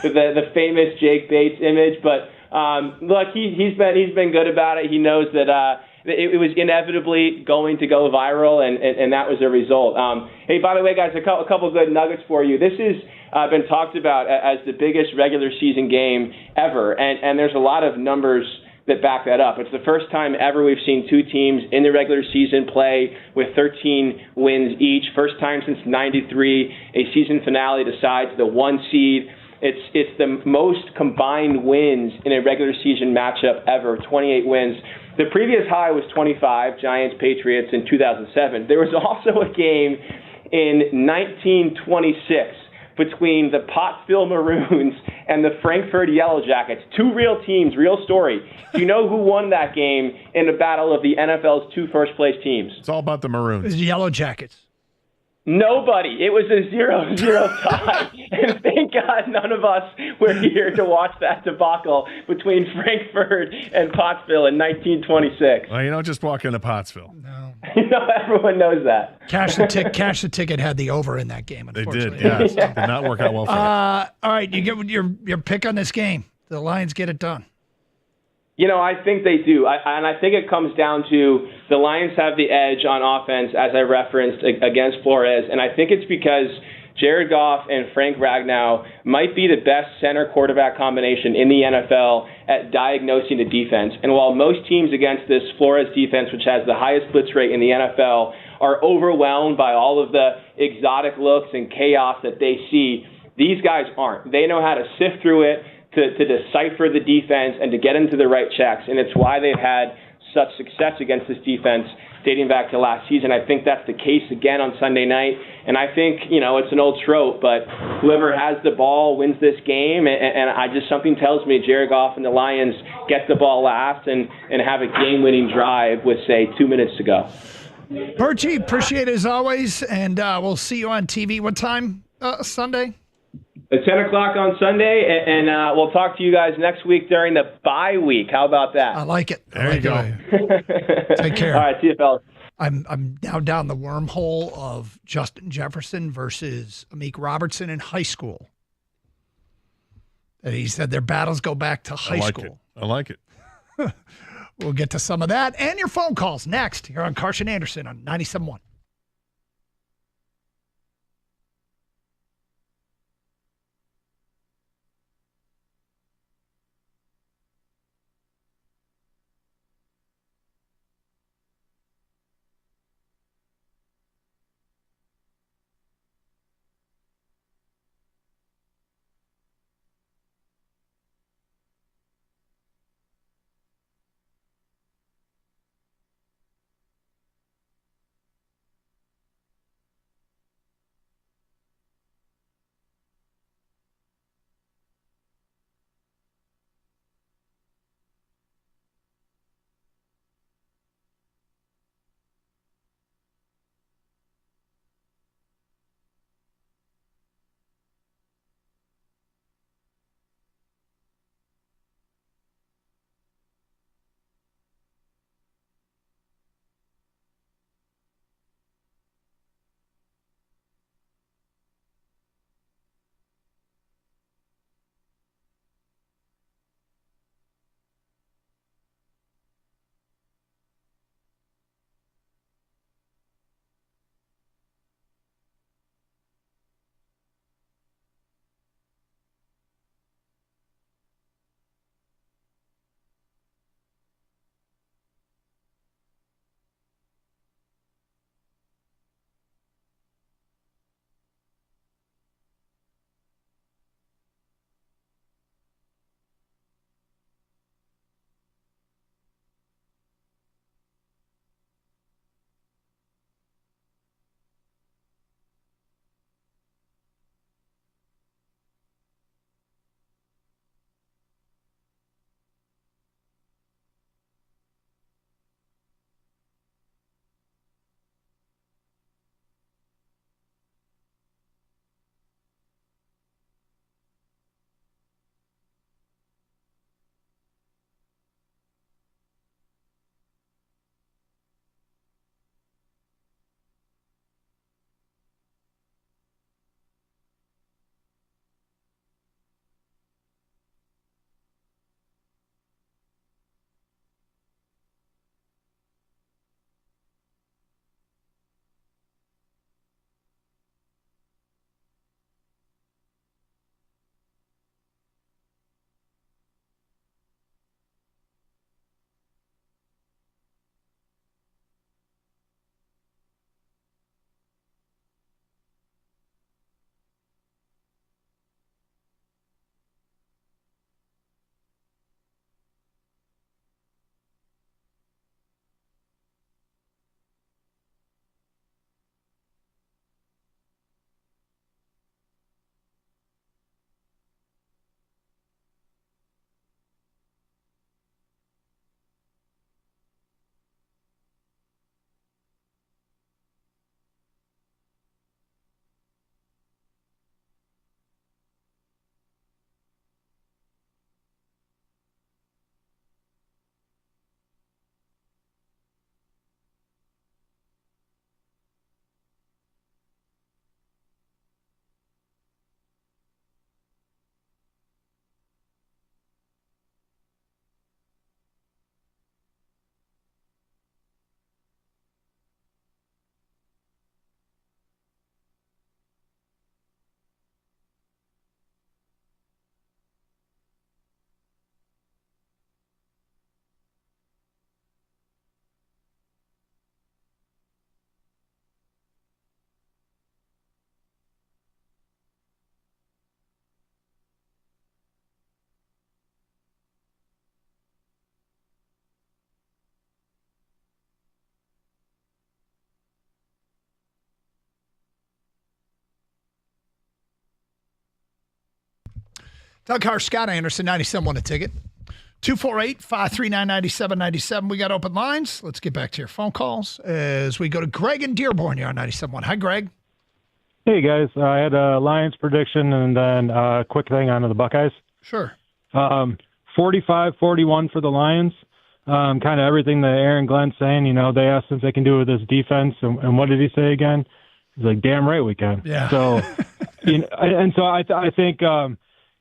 the famous Jake Bates image. But look, he's been good about it. He knows that it was inevitably going to go viral, and that was the result. Hey, by the way, guys, a couple good nuggets for you. This has been talked about as the biggest regular season game ever, and there's a lot of numbers that back that up. It's the first time ever we've seen 2 teams in the regular season play with 13 wins each. First time since '93 a season finale decides the 1 seed It's the most combined wins in a regular season matchup ever, 28 wins. The previous high was 25, Giants-Patriots in 2007. There was also a game in 1926 between the Pottsville Maroons and the Frankfurt Yellow Jackets. Two real teams, real story. Do you know who won that game in the battle of the NFL's two first-place teams? It's all about the It Maroons. was the Yellow Jackets. Nobody. It was a 0-0 tie. And thank God none of us were here to watch that debacle between Frankfurt and Pottsville in 1926. Well, you don't just walk into Pottsville. Everyone knows that. Cash the Ticket had the over in that game, They unfortunately. did, yes. Did not work out well for them. All right, you get your pick on this game. The Lions get it done. I think they do. And I think it comes down to the Lions have the edge on offense, as I referenced, against Flores. And I think it's because Jared Goff and Frank Ragnow might be the best center quarterback combination in the NFL at diagnosing the defense. And while most teams against this Flores defense, which has the highest blitz rate in the NFL, are overwhelmed by all of the exotic looks and chaos that they see, these guys aren't. They know how to sift through it, to decipher the defense and to get into the right checks. And it's why they've had such success against this defense dating back to last season. I think that's the case again on Sunday night. And I think, it's an old trope, but whoever has the ball wins this game. And something tells me Jared Goff and the Lions get the ball last and have a game-winning drive with, say, 2 minutes to go. Birchie, appreciate it as always. And we'll see you on TV. What time Sunday? At 10 o'clock on Sunday, and we'll talk to you guys next week during the bye week. How about that? I like it. There you go. Take care. All right, see you, fellas. I'm now down the wormhole of Justin Jefferson versus Amik Robertson in high school. And he said their battles go back to high school. I like it. We'll get to some of that and your phone calls next here on Carson Anderson on 97.1. Doug Carr, Scott Anderson, 97.1 a ticket. 248-539-9797. We got open lines. Let's get back to your phone calls as we go to Greg in Dearborn. You're on 97.1. Hi, Greg. Hey, guys. I had a Lions prediction and then a quick thing on the Buckeyes. Sure. 45-41 for the Lions. Kind of everything that Aaron Glenn's saying. They asked if they can do it with this defense. And what did he say again? He's like, damn right we can. Yeah. So, I think,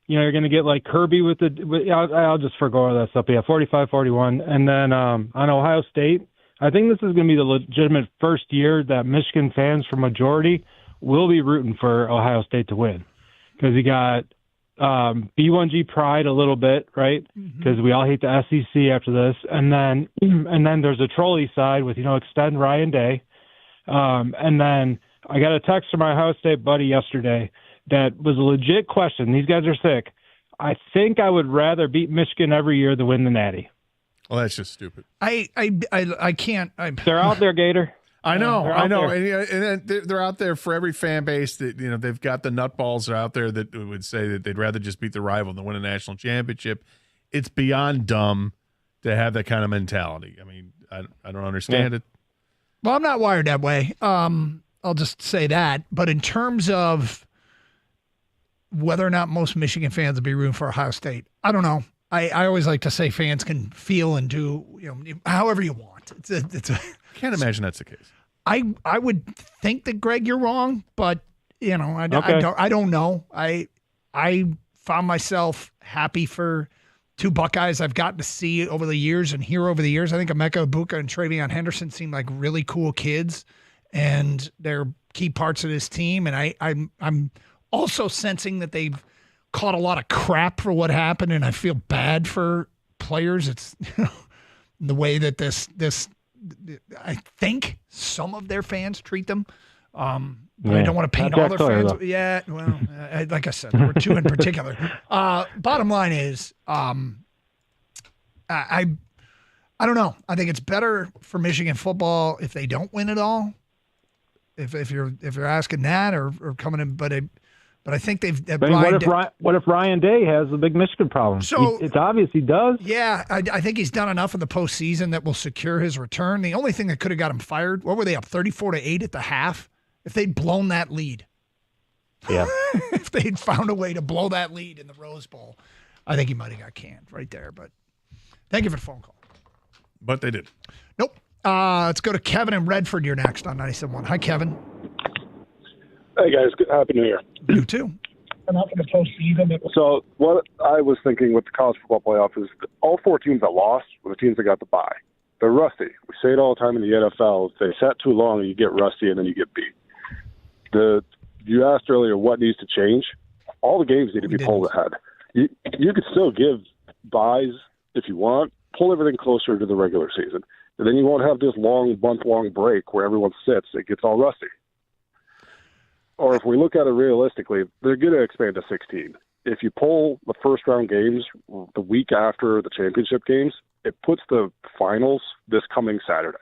you're going to get like Kirby with I'll just forgo all that stuff. But yeah, 45-41. And then on Ohio State, I think this is going to be the legitimate first year that Michigan fans for majority will be rooting for Ohio State to win. Because you got B1G pride a little bit, right? Because we all hate the SEC after this. And then there's a trolley side with, extend Ryan Day. And then I got a text from my Ohio State buddy yesterday that was a legit question. These guys are sick. I think I would rather beat Michigan every year than win the Natty. Well, that's just stupid. I can't. They're out there, Gator. I know. There. And they're out there for every fan base that, they've got the nutballs out there that would say that they'd rather just beat the rival than win a national championship. It's beyond dumb to have that kind of mentality. I mean, I don't understand it. Well, I'm not wired that way. I'll just say that. But in terms of whether or not most Michigan fans will be rooting for Ohio State, I don't know. I always like to say fans can feel and do however you want. Can't imagine that's the case. I would think that, Greg, you're wrong, but I don't know. I found myself happy for two Buckeyes I've gotten to see over the years and hear over the years. I think Emeka Ibuka and Travion Henderson seem like really cool kids, and they're key parts of this team. And I'm also sensing that they've caught a lot of crap for what happened, and I feel bad for players. It's the way that this I think some of their fans treat them. But I don't want to paint all their fans. Though. Yeah, well, like I said, there were two in particular. Bottom line is, I don't know. I think it's better for Michigan football if they don't win it all. If you're asking that or coming in, but I think what if Ryan Day has a big Michigan problem? So it's obvious he does. Yeah, I think he's done enough in the postseason that will secure his return. The only thing that could have got him fired, what were they up 34-8 at the half? If they'd blown that lead, yeah. If they'd found a way to blow that lead in the Rose Bowl, I think he might have got canned right there. But thank you for the phone call. But they did. Nope. Let's go to Kevin in Redford. You're next on 97.1. Hi, Kevin. Hey, guys. Happy New Year. You too. So what I was thinking with the college football playoff is that all four teams that lost were the teams that got the bye. They're rusty. We say it all the time in the NFL. If they sat too long, you get rusty and then you get beat. You asked earlier what needs to change. All the games need to be pulled ahead. You could still give buys if you want. Pull everything closer to the regular season. And then you won't have this month-long break where everyone sits. It gets all rusty. Or if we look at it realistically, they're going to expand to 16. If you pull the first-round games the week after the championship games, it puts the finals this coming Saturday.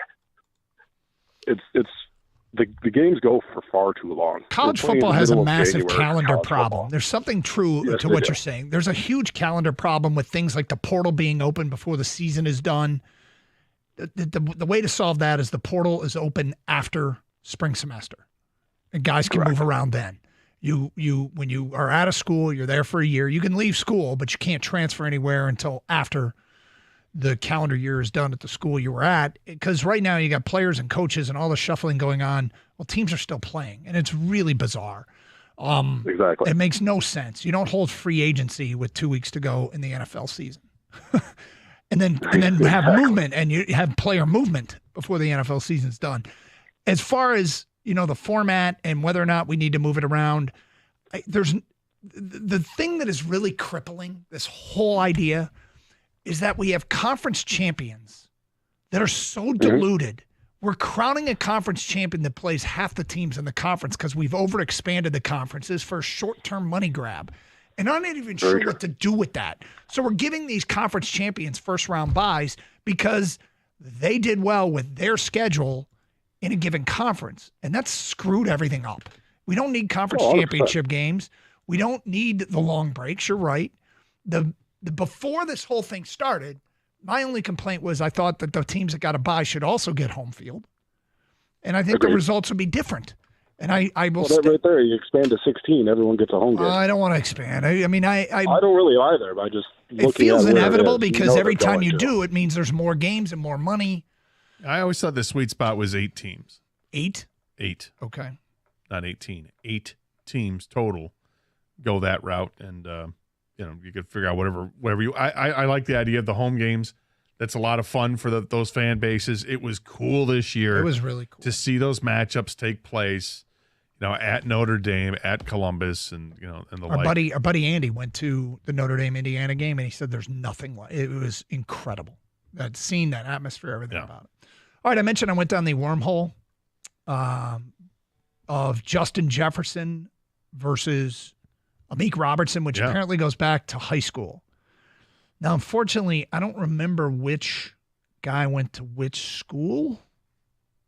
The games go for far too long. College football has a massive calendar problem. There's something true to what you're saying. There's a huge calendar problem with things like the portal being open before the season is done. The way to solve that is the portal is open after spring semester. And guys can move around then. You when you are out of school, you're there for a year. You can leave school, but you can't transfer anywhere until after the calendar year is done at the school you were at. Because right now you got players and coaches and all the shuffling going on. Well, teams are still playing, and it's really bizarre. Exactly. It makes no sense. You don't hold free agency with 2 weeks to go in the NFL season. and then have movement, and you have player movement before the NFL season's done. As far as the format and whether or not we need to move it around, there's the thing that is really crippling this whole idea is that we have conference champions that are so diluted. We're crowning a conference champion that plays half the teams in the conference because we've overexpanded the conferences for a short-term money grab. And I'm not even sure what to do with that. So we're giving these conference champions first-round buys because they did well with their schedule in a given conference, and that's screwed everything up. We don't need conference championship games. We don't need the long breaks. You're right. the before this whole thing started, my only complaint was I thought that the teams that got a bye should also get home field. And I think the results would be different. And I will. Well, that right there, you expand to 16, everyone gets a home game. I don't want to expand. I mean, I don't really either. But I just it feels inevitable because every time you do do, it means there's more games and more money. I always thought the sweet spot was 8 teams. 8? 8. Okay. Not 18. 8 teams total go that route, and you could figure out whatever you. I like the idea of the home games. That's a lot of fun for those fan bases. It was cool this year. It was really cool to see those matchups take place. At Notre Dame, at Columbus, and the our like. Our buddy Andy went to the Notre Dame Indiana game, and he said there's nothing like it. Was incredible. That scene, that atmosphere, everything about it. All right, I mentioned I went down the wormhole of Justin Jefferson versus Amik Robertson, which apparently goes back to high school. Now, unfortunately, I don't remember which guy went to which school.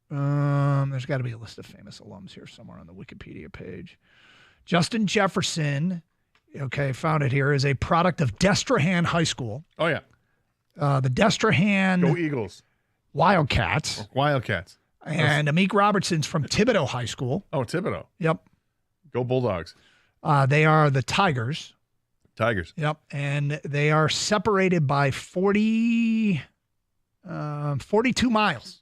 There's got to be a list of famous alums here somewhere on the Wikipedia page. Justin Jefferson, found it here, is a product of Destrehan High School. Oh, yeah. The Destrehan Go Eagles. Wildcats. Wildcats. And Amik Robertson's from Thibodeau High School. Oh, Thibodeau. Yep. Go Bulldogs. They are the Tigers. Tigers. Yep. And they are separated by 42 miles.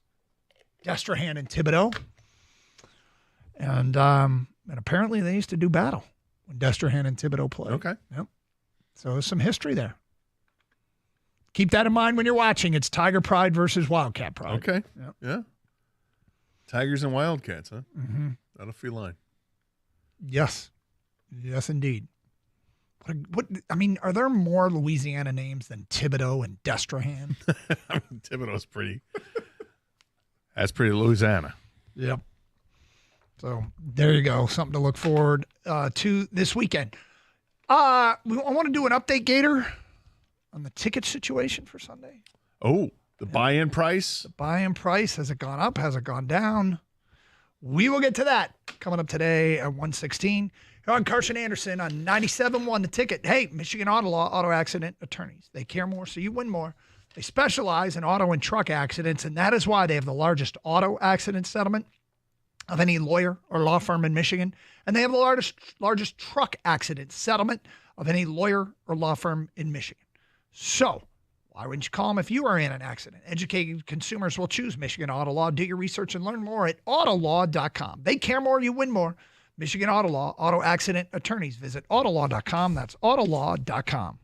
Destrehan and Thibodeau. And apparently they used to do battle when Destrehan and Thibodeau played. Okay. Yep. So there's some history there. Keep that in mind when you're watching. It's Tiger Pride versus Wildcat Pride. Okay. Yep. Yeah. Tigers and Wildcats, huh? Mm-hmm. That'll feel line. Yes. Yes, indeed. Are there more Louisiana names than Thibodeau and Destrehan? Thibodeau's pretty. That's pretty Louisiana. Yep. So there you go. Something to look forward to this weekend. I want to do an update, Gator, on the ticket situation for Sunday. Oh, the buy-in price? The buy-in price. Has it gone up? Has it gone down? We will get to that coming up today at 1:16. Here on Carson Anderson on 97.1 The Ticket. Hey, Michigan Auto Law, auto accident attorneys. They care more, so you win more. They specialize in auto and truck accidents, and that is why they have the largest auto accident settlement of any lawyer or law firm in Michigan. And they have the largest truck accident settlement of any lawyer or law firm in Michigan. So why wouldn't you call them if you are in an accident? Educated consumers will choose Michigan Auto Law. Do your research and learn more at autolaw.com. They care more, you win more. Michigan Auto Law, auto accident attorneys. Visit autolaw.com. That's autolaw.com.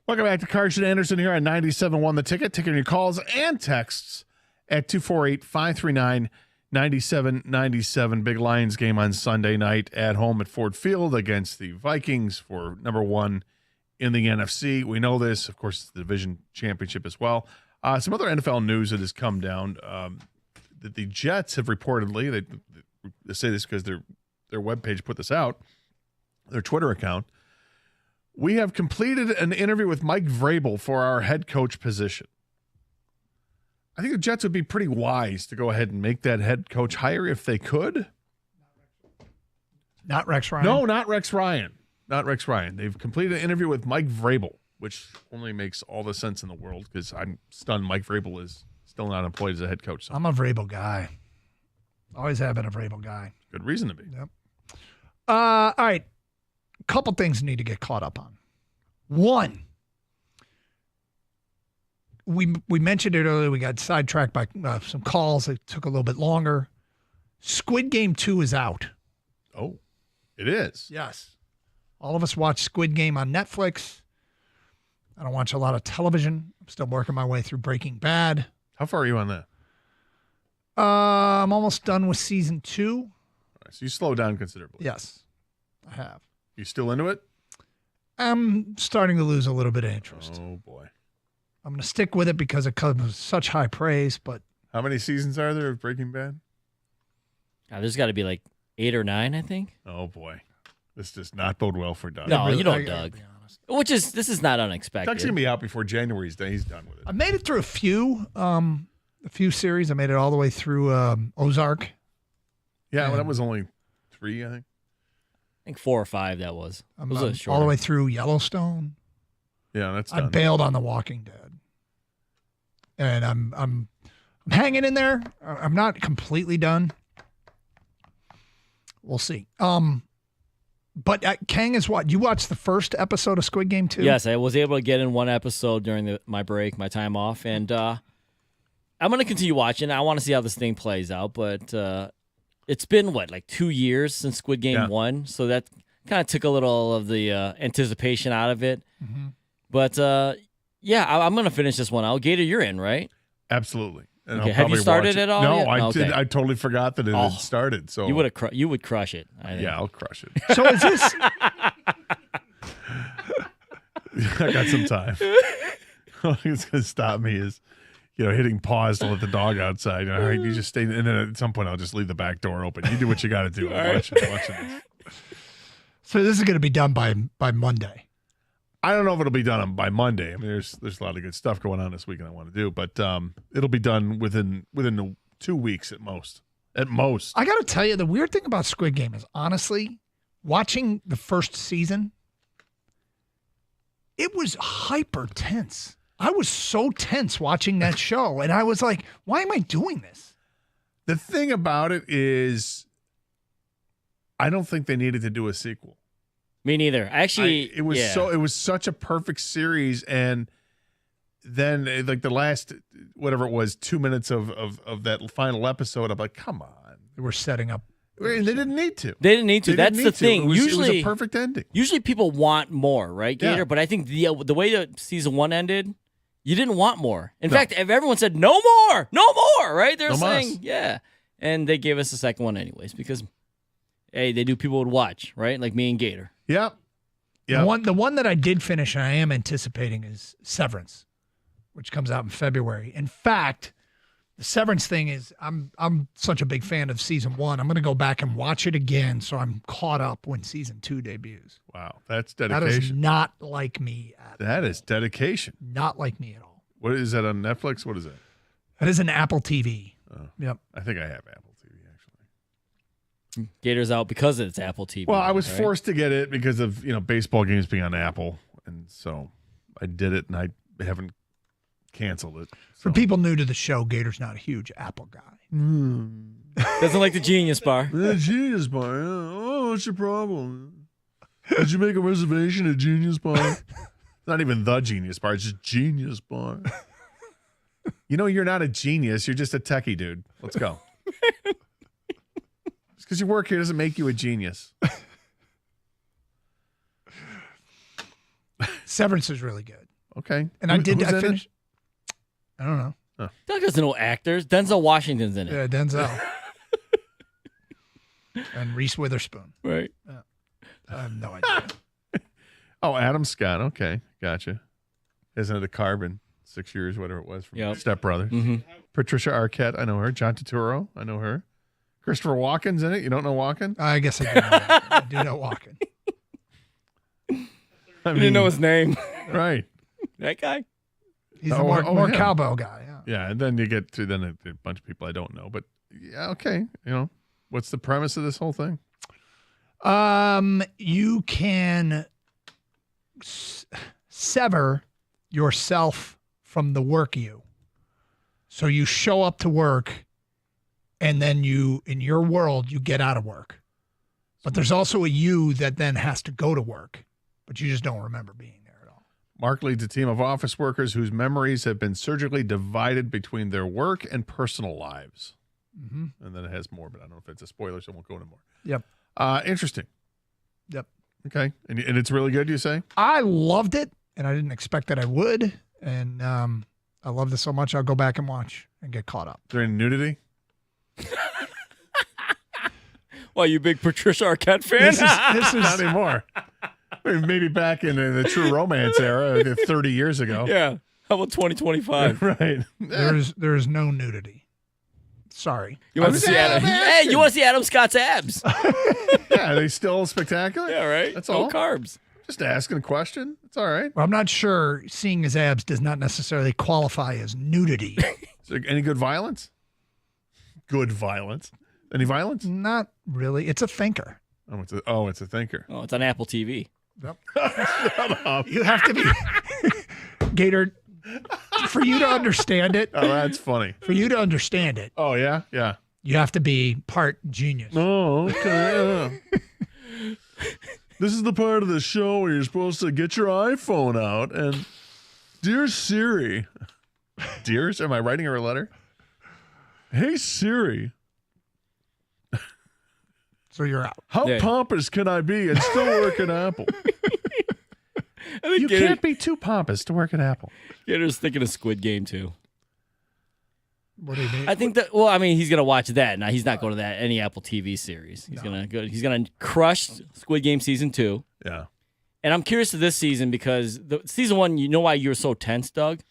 Welcome back to Carson Anderson here on 97.1 The Ticket. Taking your calls and texts at 248-539-9797. Big Lions game on Sunday night at home at Ford Field against the Vikings for number 1 in the NFC. We know this. Of course, it's the division championship as well. Some other NFL news that has come down that the Jets have reportedly, they say this because their webpage put this out, their Twitter account. We have completed an interview with Mike Vrabel for our head coach position. I think the Jets would be pretty wise to go ahead and make that head coach hire if they could. Not Rex Ryan? No, not Rex Ryan. Not Rex Ryan. They've completed an interview with Mike Vrabel, which only makes all the sense in the world because I'm stunned Mike Vrabel is still not employed as a head coach. So. I'm a Vrabel guy. Always have been a Vrabel guy. Good reason to be. Yep. All right. Couple things need to get caught up on. One, we mentioned it earlier. We got sidetracked by some calls. It took a little bit longer. Squid Game 2 is out. Oh, it is? Yes. All of us watch Squid Game on Netflix. I don't watch a lot of television. I'm still working my way through Breaking Bad. How far are you on that? I'm almost done with season 2. All right, so you slow down considerably. Yes, I have. You still into it? I'm starting to lose a little bit of interest. Oh, boy. I'm going to stick with it because it comes with such high praise, but... How many seasons are there of Breaking Bad? There's got to be like 8 or 9, I think. Oh, boy. This does not bode well for Doug. No, you don't, Doug. This is not unexpected. Doug's going to be out before January's day. He's done with it. I made it through a few series. I made it all the way through Ozark. Yeah, well, that was only 3, I think. I think 4 or 5 that was. I'm It was all the way through Yellowstone. Yeah, that's I done. bailed on The Walking Dead. And I'm hanging in there. I'm not completely done. We'll see. But Kang is what? You watched the first episode of Squid Game 2? Yes, I was able to get in one episode during my break, my time off, and I'm going to continue watching. I want to see how this thing plays out, but it's been, like 2 years since Squid Game 1, so that kind of took a little of the anticipation out of it. Mm-hmm. But, I'm going to finish this one out. Gator, you're in, right? Absolutely. And Okay. Have you started it all No, yet? I Okay. did. I totally forgot that it had started. So you would crush it. I think. Yeah, I'll crush it. So is this... I got some time. It's going to stop me is, hitting pause to let the dog outside. All right, you just stay. And then at some point, I'll just leave the back door open. You do what you got to do. I'm watching this. So this is going to be done by Monday. I don't know if it'll be done by Monday. I mean, there's a lot of good stuff going on this weekend I want to do, but it'll be done within 2 weeks at most. At most. I got to tell you, the weird thing about Squid Game is, honestly, watching the first season, it was hyper tense. I was so tense watching that show, and I was like, why am I doing this? The thing about it is, I don't think they needed to do a sequel. Me neither. Actually, it was such a perfect series, and then like the last whatever it was 2 minutes of that final episode, I'm like, come on, they were setting up. They didn't need to. They didn't need to. That's the thing. It was Usually, a perfect ending. Usually, people want more, right, Gator? Yeah. But I think the way that season 1 ended, you didn't want more. In fact, everyone said no more, right? They're saying and they gave us the second one anyways because hey, they knew people would watch, right? Like me and Gator. Yep. The one that I did finish and I am anticipating is Severance, which comes out in February. In fact, the Severance thing is I'm such a big fan of season 1. I'm going to go back and watch it again so I'm caught up when season 2 debuts. Wow, that's dedication. That is not like me. That is dedication. Not like me at all. What is that on Netflix? What is it? That is an Apple TV. Oh, yep. I think I have Apple TV actually. Gator's out because it's Apple TV. Well, I was right? forced to get it because of baseball games being on Apple, and so I did it, and I haven't canceled it. For people new to the show, Gator's not a huge Apple guy. Doesn't like the Genius Bar. The Genius Bar. Yeah. Oh, what's your problem? Did you make a reservation at Genius Bar? Not even the Genius Bar. It's just Genius Bar. You're not a genius. You're just a techie dude. Let's go. Just because you work here doesn't make you a genius. Severance is really good. Okay. And I Who's in it? finished. I don't know. Doug doesn't know actors. Denzel Washington's in it. Yeah, Denzel. And Reese Witherspoon. Right. Yeah. I have no idea. Oh, Adam Scott. Okay. Gotcha. Isn't it a Carbon? 6 years, whatever it was, from Step Brothers. Mm-hmm. Patricia Arquette. I know her. John Turturro. I know her. Christopher Walken's in it. You don't know Walken? I guess I do know that. I do know Walken. I didn't know his name. Right. That guy. He's a more cowbell guy. Yeah. Yeah, and then you get to a bunch of people I don't know. But, yeah, okay. What's the premise of this whole thing? You can sever yourself from the work you. So you show up to work, and then in your world, you get out of work. But there's also a you that then has to go to work, but you just don't remember being there at all. Mark leads a team of office workers whose memories have been surgically divided between their work and personal lives. Mm-hmm. And then it has more, but I don't know if it's a spoiler, so I won't go into more. Yep. Interesting. Yep. Okay. And it's really good, you say? I loved it, and I didn't expect that I would. And I loved it so much, I'll go back and watch and get caught up. Is there any nudity? Well, you big Patricia Arquette fan? This is Not anymore. Maybe back in the True Romance era, 30 years ago. Yeah. How about 2025? Right. There is no nudity. Sorry. You want to see Adam? Hey, you want to see Adam Scott's abs? Yeah, are they still spectacular? Yeah, right. That's no all. Carbs. Just asking a question. It's all right. Well, I'm not sure seeing his abs does not necessarily qualify as nudity. Is there any good violence? Good violence. Any violence? Not really. It's a thinker. Oh, it's a thinker. Oh, it's on Apple TV. Yep. Shut up. You have to be Gator for you to understand it. Oh, that's funny. For you to understand it. Oh, yeah? Yeah. You have to be part genius. Oh, okay. This is the part of the show where you're supposed to get your iPhone out and, dear Siri. Dear? Am I writing her a letter? Hey, Siri. So you're out. How pompous can I be and still work at Apple? You can't be too pompous to work at Apple. Gator's thinking of Squid Game, too. What do you mean? I think that. Well, I mean, he's gonna watch that. Now he's not going to any Apple TV series. He's gonna go. He's gonna crush Squid Game season 2. Yeah. And I'm curious to this season because the season 1, you know why you were so tense, Doug?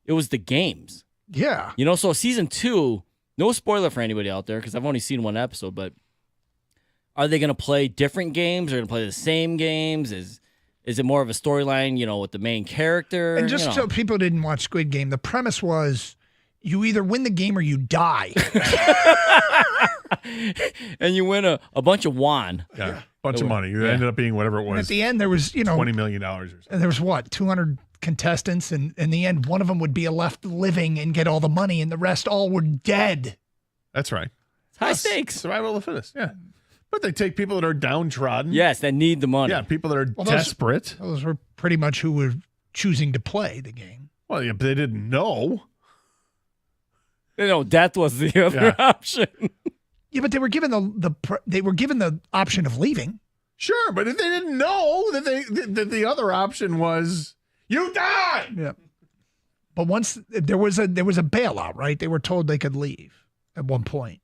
It was the games. Yeah. So season 2, no spoiler for anybody out there because I've only seen one episode, but are they gonna play different games? Are they gonna play the same games? Is it more of a storyline? With the main character. And just so people didn't watch Squid Game, the premise was. You either win the game or you die. And you win a bunch of won. Yeah, a bunch of money. It ended up being whatever it was. And at the end, there was, $20 million or something. And there was 200 contestants. And in the end, one of them would be left living and get all the money, and the rest all were dead. That's right. High stakes. Survival of the fittest, yeah. But they take people that are downtrodden. Yes, that need the money. Yeah, people that are desperate. Those were pretty much who were choosing to play the game. Well, yeah, but they didn't know. Death was the other option. Yeah, but they were given the option of leaving. Sure, but if they didn't know that the other option was you die. Yeah. But once there was a bailout, right? They were told they could leave at one point.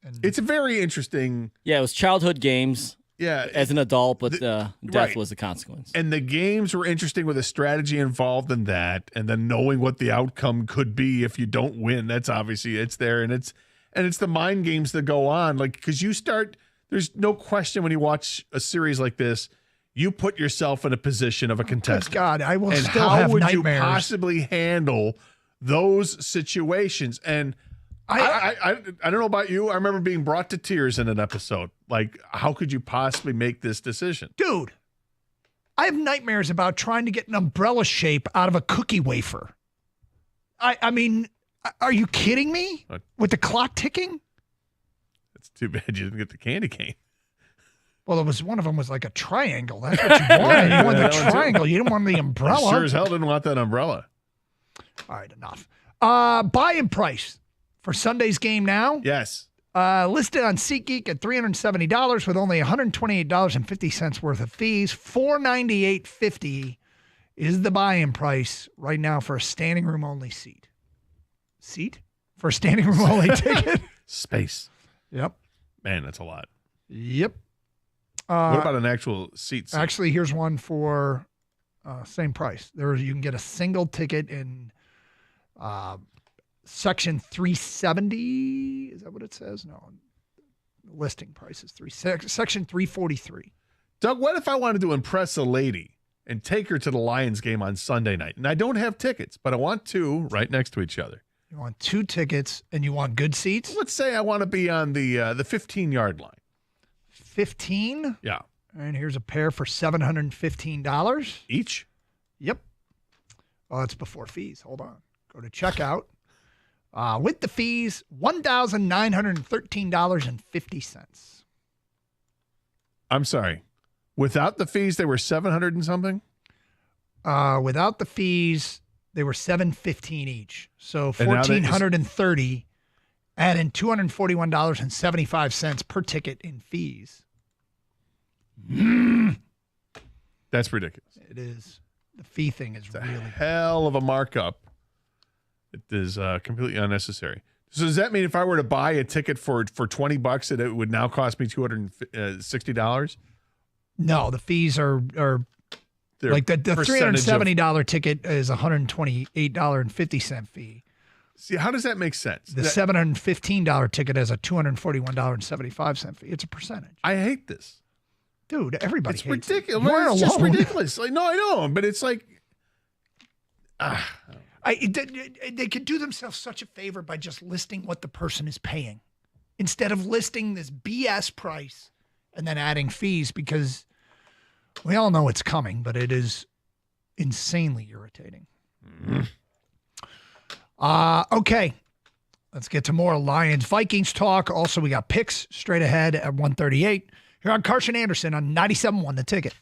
And it's a very interesting. Yeah, it was childhood games. Yeah, as an adult, but death right. was the consequence. And the games were interesting with the strategy involved in that, and then knowing what the outcome could be if you don't win. That's obviously it's there, and it's the mind games that go on, like because you start. There's no question when you watch a series like this, you put yourself in a position of a contestant. God, I will and still how have would nightmares. you possibly handle those situations? And I don't know about you. I remember being brought to tears in an episode. Like, how could you possibly make this decision? Dude, I have nightmares about trying to get an umbrella shape out of a cookie wafer. I mean, are you kidding me? With the clock ticking? It's too bad you didn't get the candy cane. Well, one of them was like a triangle. That's what you wanted. You wanted the triangle. You didn't want the umbrella. I sure as hell didn't want that umbrella. All right, enough. Buy-in price for Sunday's game now. Yes. Listed on SeatGeek at $370 with only $128.50 worth of fees. $498.50 is the buy-in price right now for a standing room only seat. Seat? For a standing room only ticket? Space. Yep. Man, that's a lot. Yep. What about an actual seat? Actually, here's one for same price. You can get a single ticket in section 370. Is that what it says? No. Listing price is section 343. Doug, what if I wanted to impress a lady and take her to the Lions game on Sunday night? And I don't have tickets, but I want two right next to each other. You want two tickets and you want good seats? Let's say I want to be on the 15-yard line. 15? Yeah. And here's a pair for $715. Each? Yep. Oh, that's before fees. Hold on. Go to checkout. With the fees, $1,913.50. I'm sorry. Without the fees, they were 700 and something? Without the fees, they were $715 each. So And now they- $1,430, add in $241.75 per ticket in fees. That's ridiculous. It is. The fee thing is really hell of a markup. It is completely unnecessary. So does that mean if I were to buy a ticket for $20, that it would now cost me $260? No, the fees are They're like the percentage $370 ticket is $128.50 fee. See, how does that make sense? The $715 ticket has a $241.75 fee. It's a percentage. I hate this. Dude, everybody It's hates ridiculous. it. You aren't It's just alone. ridiculous. Like, no, I know, but it's like, They could do themselves such a favor by just listing what the person is paying instead of listing this BS price and then adding fees, because we all know it's coming, but it is insanely irritating. Okay. Let's get to more Lions Vikings talk. Also, we got picks straight ahead at 1:38 here on Carson Anderson on 97.1 The Ticket.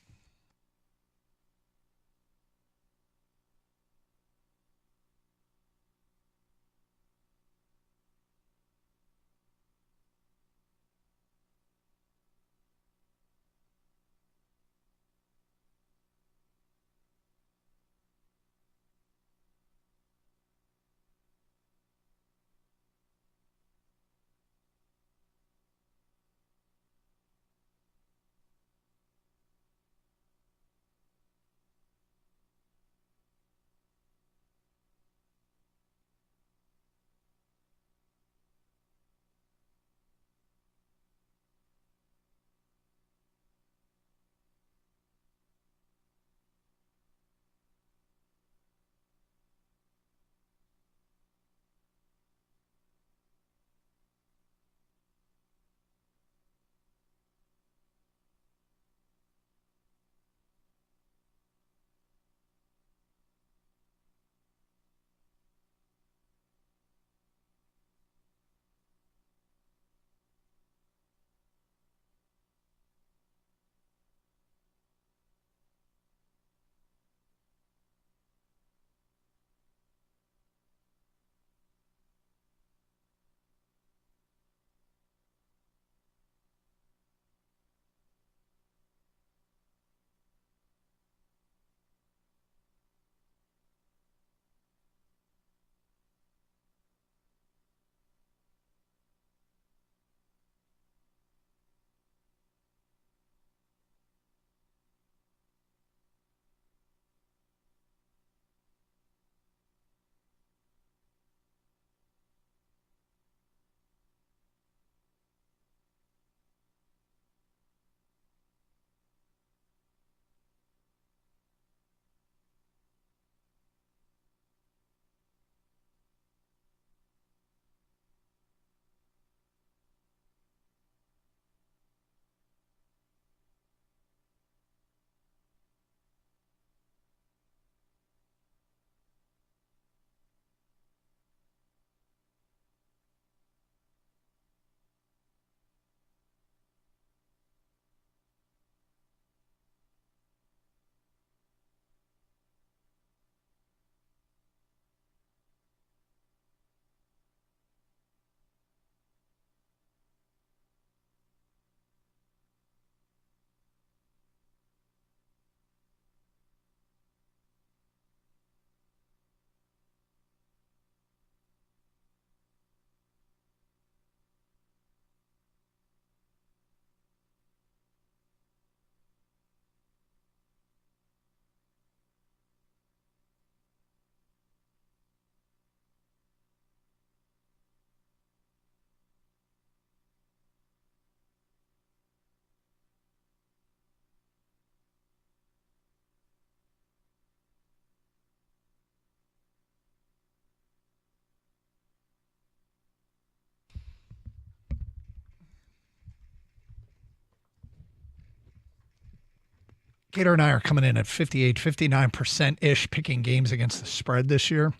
Gator and I are coming in at 58, 59%-ish picking games against the spread this year.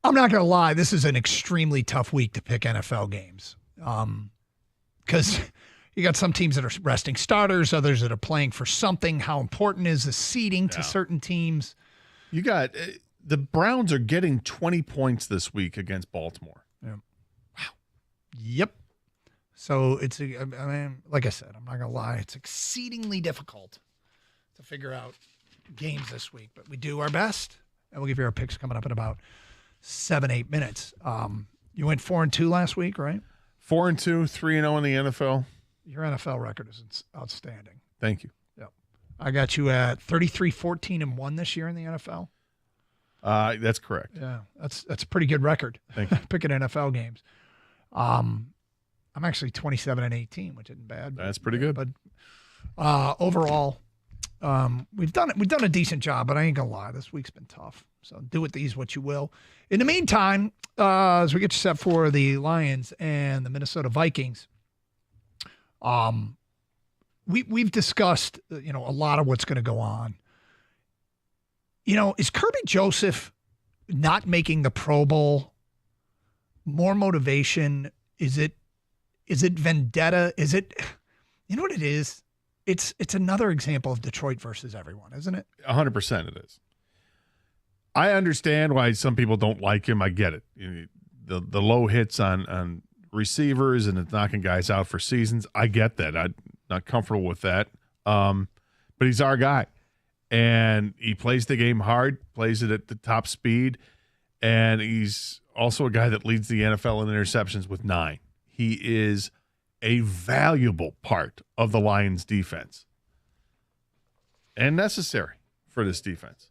I'm not going to lie. This is an extremely tough week to pick NFL games because you got some teams that are resting starters, others that are playing for something. How important is the seeding to certain teams? You got the Browns are getting 20 points this week against Baltimore. Yeah. Wow. Yep. So it's, I mean, like I said, I'm not going to lie. It's exceedingly difficult to figure out games this week, but we do our best, and we'll give you our picks coming up in about 7-8 minutes. You went 4-2 last week, right? 4-2, 3-0 in the NFL. Your NFL record is outstanding. Thank you. Yep. I got you at 33-14-1 this year in the NFL. That's correct. Yeah, that's a pretty good record. Thank you. Picking NFL games. I'm actually 27-18, which isn't bad. That's pretty good. But overall, we've done a decent job. But I ain't gonna lie, this week's been tough. So do with these what you will. In the meantime, as we get you set for the Lions and the Minnesota Vikings, we've discussed a lot of what's going to go on. Is Kirby Joseph not making the Pro Bowl more motivation? Is it vendetta? Is it, what it is? It's another example of Detroit versus everyone, isn't it? 100% it is. I understand why some people don't like him. I get it. The low hits on receivers and it's knocking guys out for seasons. I get that. I'm not comfortable with that. But he's our guy. And he plays the game hard, plays it at the top speed, and he's also a guy that leads the NFL in interceptions with 9. He is a valuable part of the Lions defense and necessary for this defense.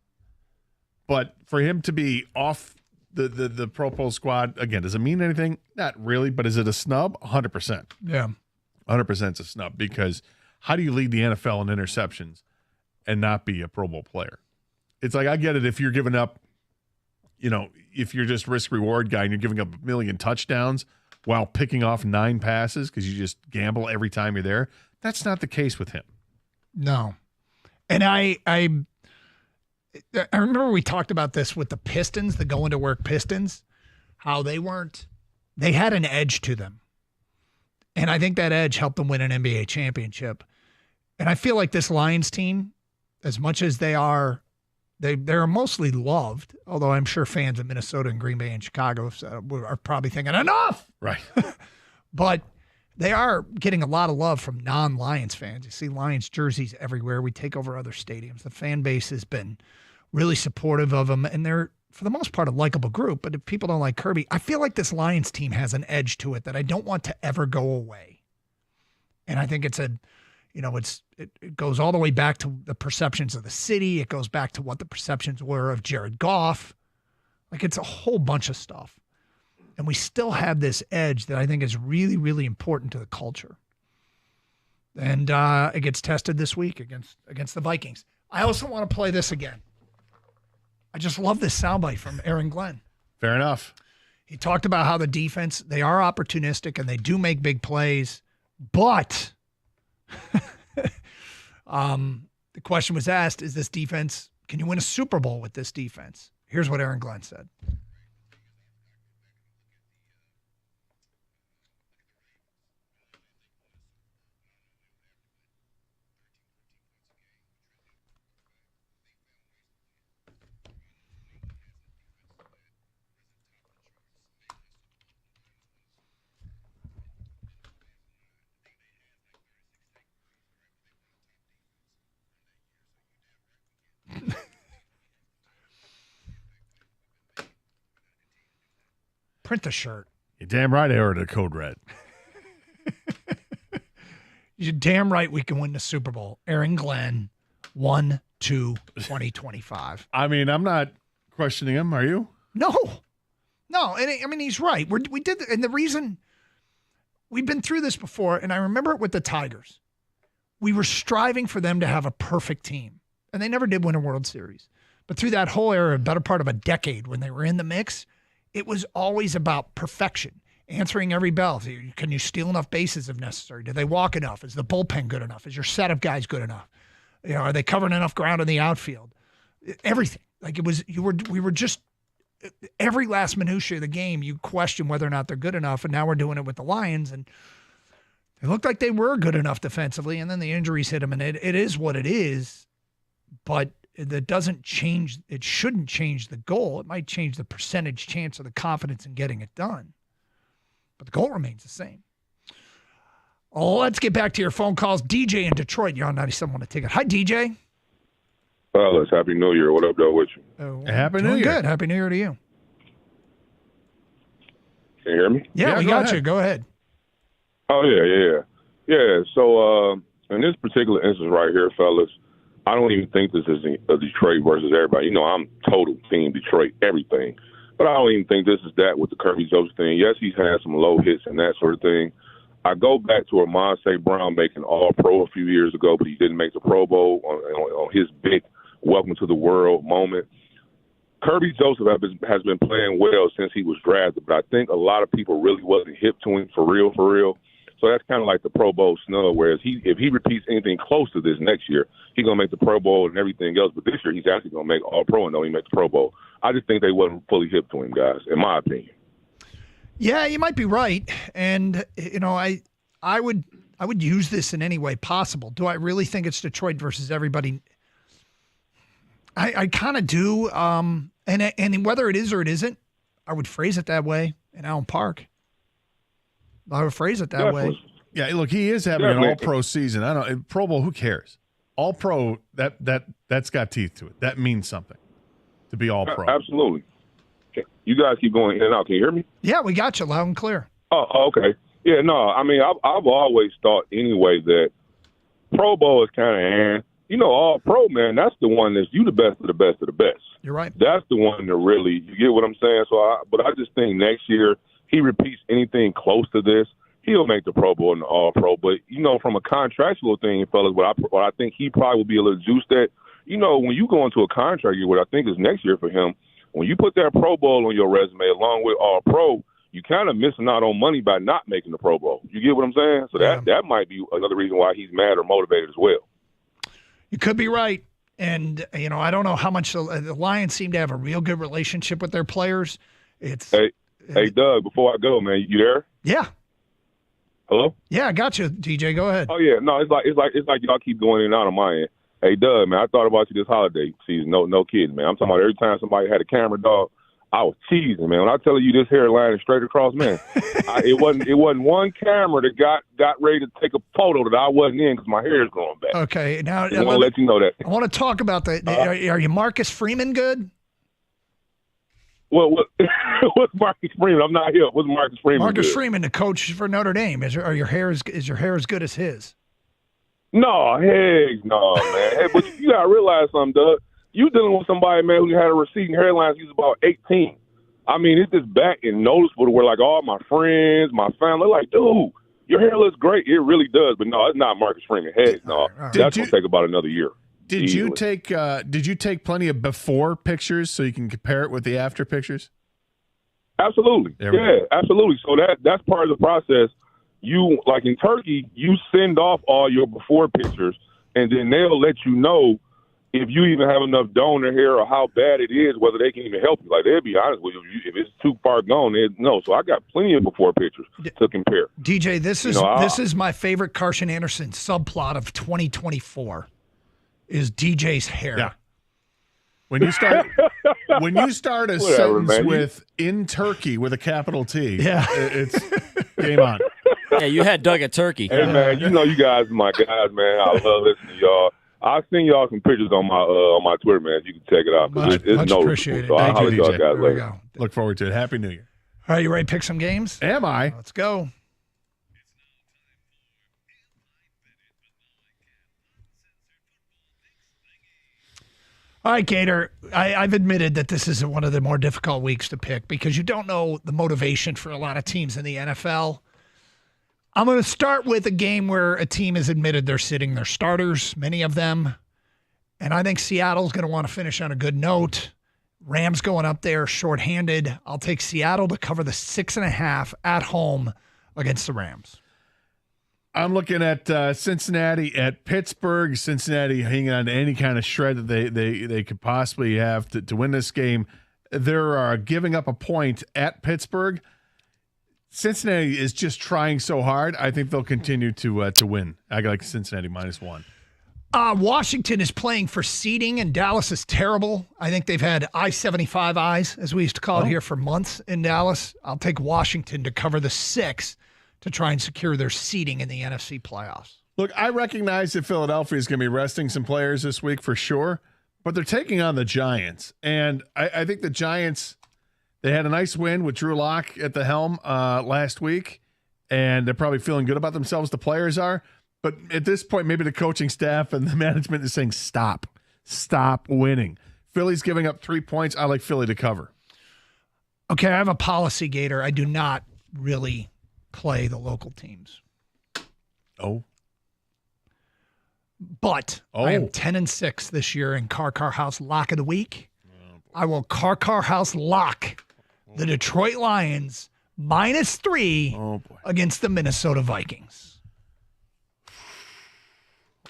But for him to be off the Pro Bowl squad, again, does it mean anything? Not really, but is it a snub? 100%. Yeah. 100% is a snub because how do you lead the NFL in interceptions and not be a Pro Bowl player? It's like, I get it if you're giving up, if you're just risk-reward guy and you're giving up 1 million touchdowns while picking off 9 passes because you just gamble every time you're there. That's not the case with him. No. And I remember we talked about this with the Pistons, the going to work Pistons, how they had an edge to them. And I think that edge helped them win an NBA championship. And I feel like this Lions team, as much as they're mostly loved, although I'm sure fans of Minnesota and Green Bay and Chicago are probably thinking, enough! Right. But they are getting a lot of love from non-Lions fans. You see Lions jerseys everywhere. We take over other stadiums. The fan base has been really supportive of them, and they're, for the most part, a likable group. But if people don't like Kirby, I feel like this Lions team has an edge to it that I don't want to ever go away. And I think it goes all the way back to the perceptions of the city. It goes back to what the perceptions were of Jared Goff. Like, it's a whole bunch of stuff. And we still have this edge that I think is really, really important to the culture. And it gets tested this week against the Vikings. I also want to play this again. I just love this soundbite from Aaron Glenn. Fair enough. He talked about how the defense, they are opportunistic and they do make big plays, but the question was asked, can you win a Super Bowl with this defense? Here's what Aaron Glenn said. Print the shirt. You're damn right I ordered a code red. You're damn right we can win the Super Bowl. Aaron Glenn, 1-2-2025. I mean, I'm not questioning him. Are you? No. And I mean, he's right. We did, and the reason we've been through this before, and I remember it with the Tigers. We were striving for them to have a perfect team, and they never did win a World Series. But through that whole era, a better part of a decade, when they were in the mix, it was always about perfection, answering every bell. Can you steal enough bases if necessary? Do they walk enough? Is the bullpen good enough? Is your set of guys good enough? Are they covering enough ground in the outfield? Everything. Like we were just every last minutia of the game. You question whether or not they're good enough, and now we're doing it with the Lions, and it looked like they were good enough defensively, and then the injuries hit them, and it is what it is. But that doesn't change. It shouldn't change the goal. It might change the percentage chance of the confidence in getting it done, but the goal remains the same. Oh, let's get back to your phone calls. DJ in Detroit, you're on 97 on a ticket. Hi, DJ. Fellas, Happy New Year. What up, though, with you? Happy New Year. Good. Happy New Year to you. Can you hear me? Yeah, we got you. Go ahead. Oh, yeah. So, in this particular instance right here, fellas, I don't even think this is a Detroit versus everybody. I'm total team Detroit, everything. But I don't even think this is that with the Kirby Joseph thing. Yes, he's had some low hits and that sort of thing. I go back to Amon St. Brown making All-Pro a few years ago, but he didn't make the Pro Bowl on his big welcome to the world moment. Kirby Joseph has been playing well since he was drafted, but I think a lot of people really wasn't hip to him for real. So that's kind of like the Pro Bowl snub, whereas if he repeats anything close to this next year, he's going to make the Pro Bowl and everything else. But this year, he's actually going to make All-Pro and don't even make the Pro Bowl. I just think they wasn't fully hip to him, guys, in my opinion. Yeah, you might be right. And, I would use this in any way possible. Do I really think it's Detroit versus everybody? I kind of do. And whether it is or it isn't, I would phrase it that way in Allen Park. I would phrase it that way. Yeah, look, he is having an All-Pro season. I don't Pro Bowl, who cares? All-Pro, that's got teeth to it. That means something to be All-Pro. Absolutely. You guys keep going in and out. Can you hear me? Yeah, we got you loud and clear. Oh, okay. Yeah, no, I mean, I've always thought anyway that Pro Bowl is kind of All-Pro, man, that's the one that's you the best of the best of the best. You're right. That's the one that really, you get what I'm saying? But I just think next year he repeats anything close to this, he'll make the Pro Bowl and the All-Pro. But, from a contractual thing, fellas, what I think he probably will be a little juiced at, when you go into a contract year, what I think is next year for him, when you put that Pro Bowl on your resume along with All-Pro, you kind of missing out on money by not making the Pro Bowl. You get what I'm saying? So that might be another reason why he's mad or motivated as well. You could be right. And, I don't know how much the Lions seem to have a real good relationship with their players. Hey, Doug, before I go, man, you there? Yeah. Hello? Yeah, I got you, DJ. Go ahead. Oh, yeah. No, it's like y'all keep going in and out on my end. Hey, Doug, man, I thought about you this holiday season. No kidding, man. I'm talking about every time somebody had a camera, dog, I was teasing, man. When I tell you this hairline is straight across, man, it wasn't one camera that got ready to take a photo that I wasn't in because my hair is growing back. Okay, now I want to let you know that. I want to talk about that. Are you Marcus Freeman good? Well, what's Marcus Freeman? I'm not here. What's Marcus Freeman? Marcus Freeman, the coach for Notre Dame. Is your hair as good as his? No, heck no, man. Hey, but you gotta realize something, Doug. You dealing with somebody, man, who had a receding hairline since he was about 18. I mean, it's just back and noticeable to where, like, all my friends, my family, like, dude, your hair looks great. It really does. But no, it's not Marcus Freeman. Heck no. That's gonna take about another year. Did you take plenty of before pictures so you can compare it with the after pictures? Absolutely. Yeah, absolutely. So that's part of the process. You, like in Turkey, you send off all your before pictures, and then they'll let you know if you even have enough donor hair or how bad it is, whether they can even help you. Like, they'll be honest with you. If it's too far gone, they'll know. So I got plenty of before pictures to compare. DJ, this is my favorite Carson Anderson subplot of 2024 is DJ's hair. Yeah. When you start a Whatever, sentence man. with "in Turkey" with a capital T, yeah, it's game on. Yeah, you had Doug at Turkey. Hey, man, you know you guys are my guys, man. I love listening to y'all. I'll send y'all some pictures on my Twitter, man. You can check it out. Much noticeable. appreciated. So I'll Thank you, holler at y'all DJ. guys There we later. go. Look forward to it. Happy New Year. All right, you ready to pick some games? Am I? Let's go. All right, Gator, I've admitted that this is one of the more difficult weeks to pick because you don't know the motivation for a lot of teams in the NFL. I'm going to start with a game where a team has admitted they're sitting their starters, many of them. And I think Seattle's going to want to finish on a good note. Rams going up there shorthanded. I'll take Seattle to cover the 6.5 at home against the Rams. I'm looking at Cincinnati at Pittsburgh. Cincinnati hanging on to any kind of shred that they could possibly have to win this game. They're giving up a point at Pittsburgh. Cincinnati is just trying so hard. I think they'll continue to win. I like Cincinnati -1. Washington is playing for seeding, and Dallas is terrible. I think they've had I-75 eyes, as we used to call it here, for months in Dallas. I'll take Washington to cover the 6 to try and secure their seeding in the NFC playoffs. Look, I recognize that Philadelphia is going to be resting some players this week for sure, but they're taking on the Giants. And I think the Giants, they had a nice win with Drew Lock at the helm last week, and they're probably feeling good about themselves. The players are. But at this point, maybe the coaching staff and the management is saying, stop winning. Philly's giving up 3 points. I like Philly to cover. Okay, I have a policy, Gator. I do not really play the local teams. Oh. But I am 10-6 this year in Car House Lock of the Week. I will Car House lock the Detroit Lions -3 against the Minnesota Vikings.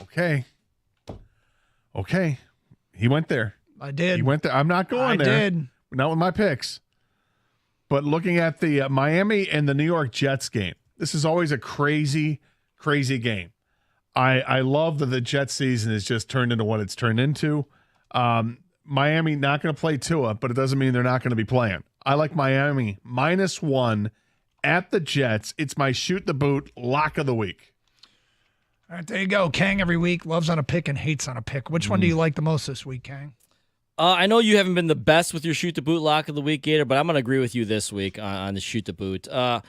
Okay. He went there. I did. He went there. I'm not going there. I did. Not with my picks. But looking at the Miami and the New York Jets game, this is always a crazy, crazy game. I love that the Jets season has just turned into what it's turned into. Miami not going to play Tua, but it doesn't mean they're not going to be playing. I like Miami -1 at the Jets. It's my shoot the boot lock of the week. All right, there you go. Kang every week loves on a pick and hates on a pick. Which one do you like the most this week, Kang? I know you haven't been the best with your shoot the boot lock of the week, Gator, but I'm going to agree with you this week on the shoot the boot. I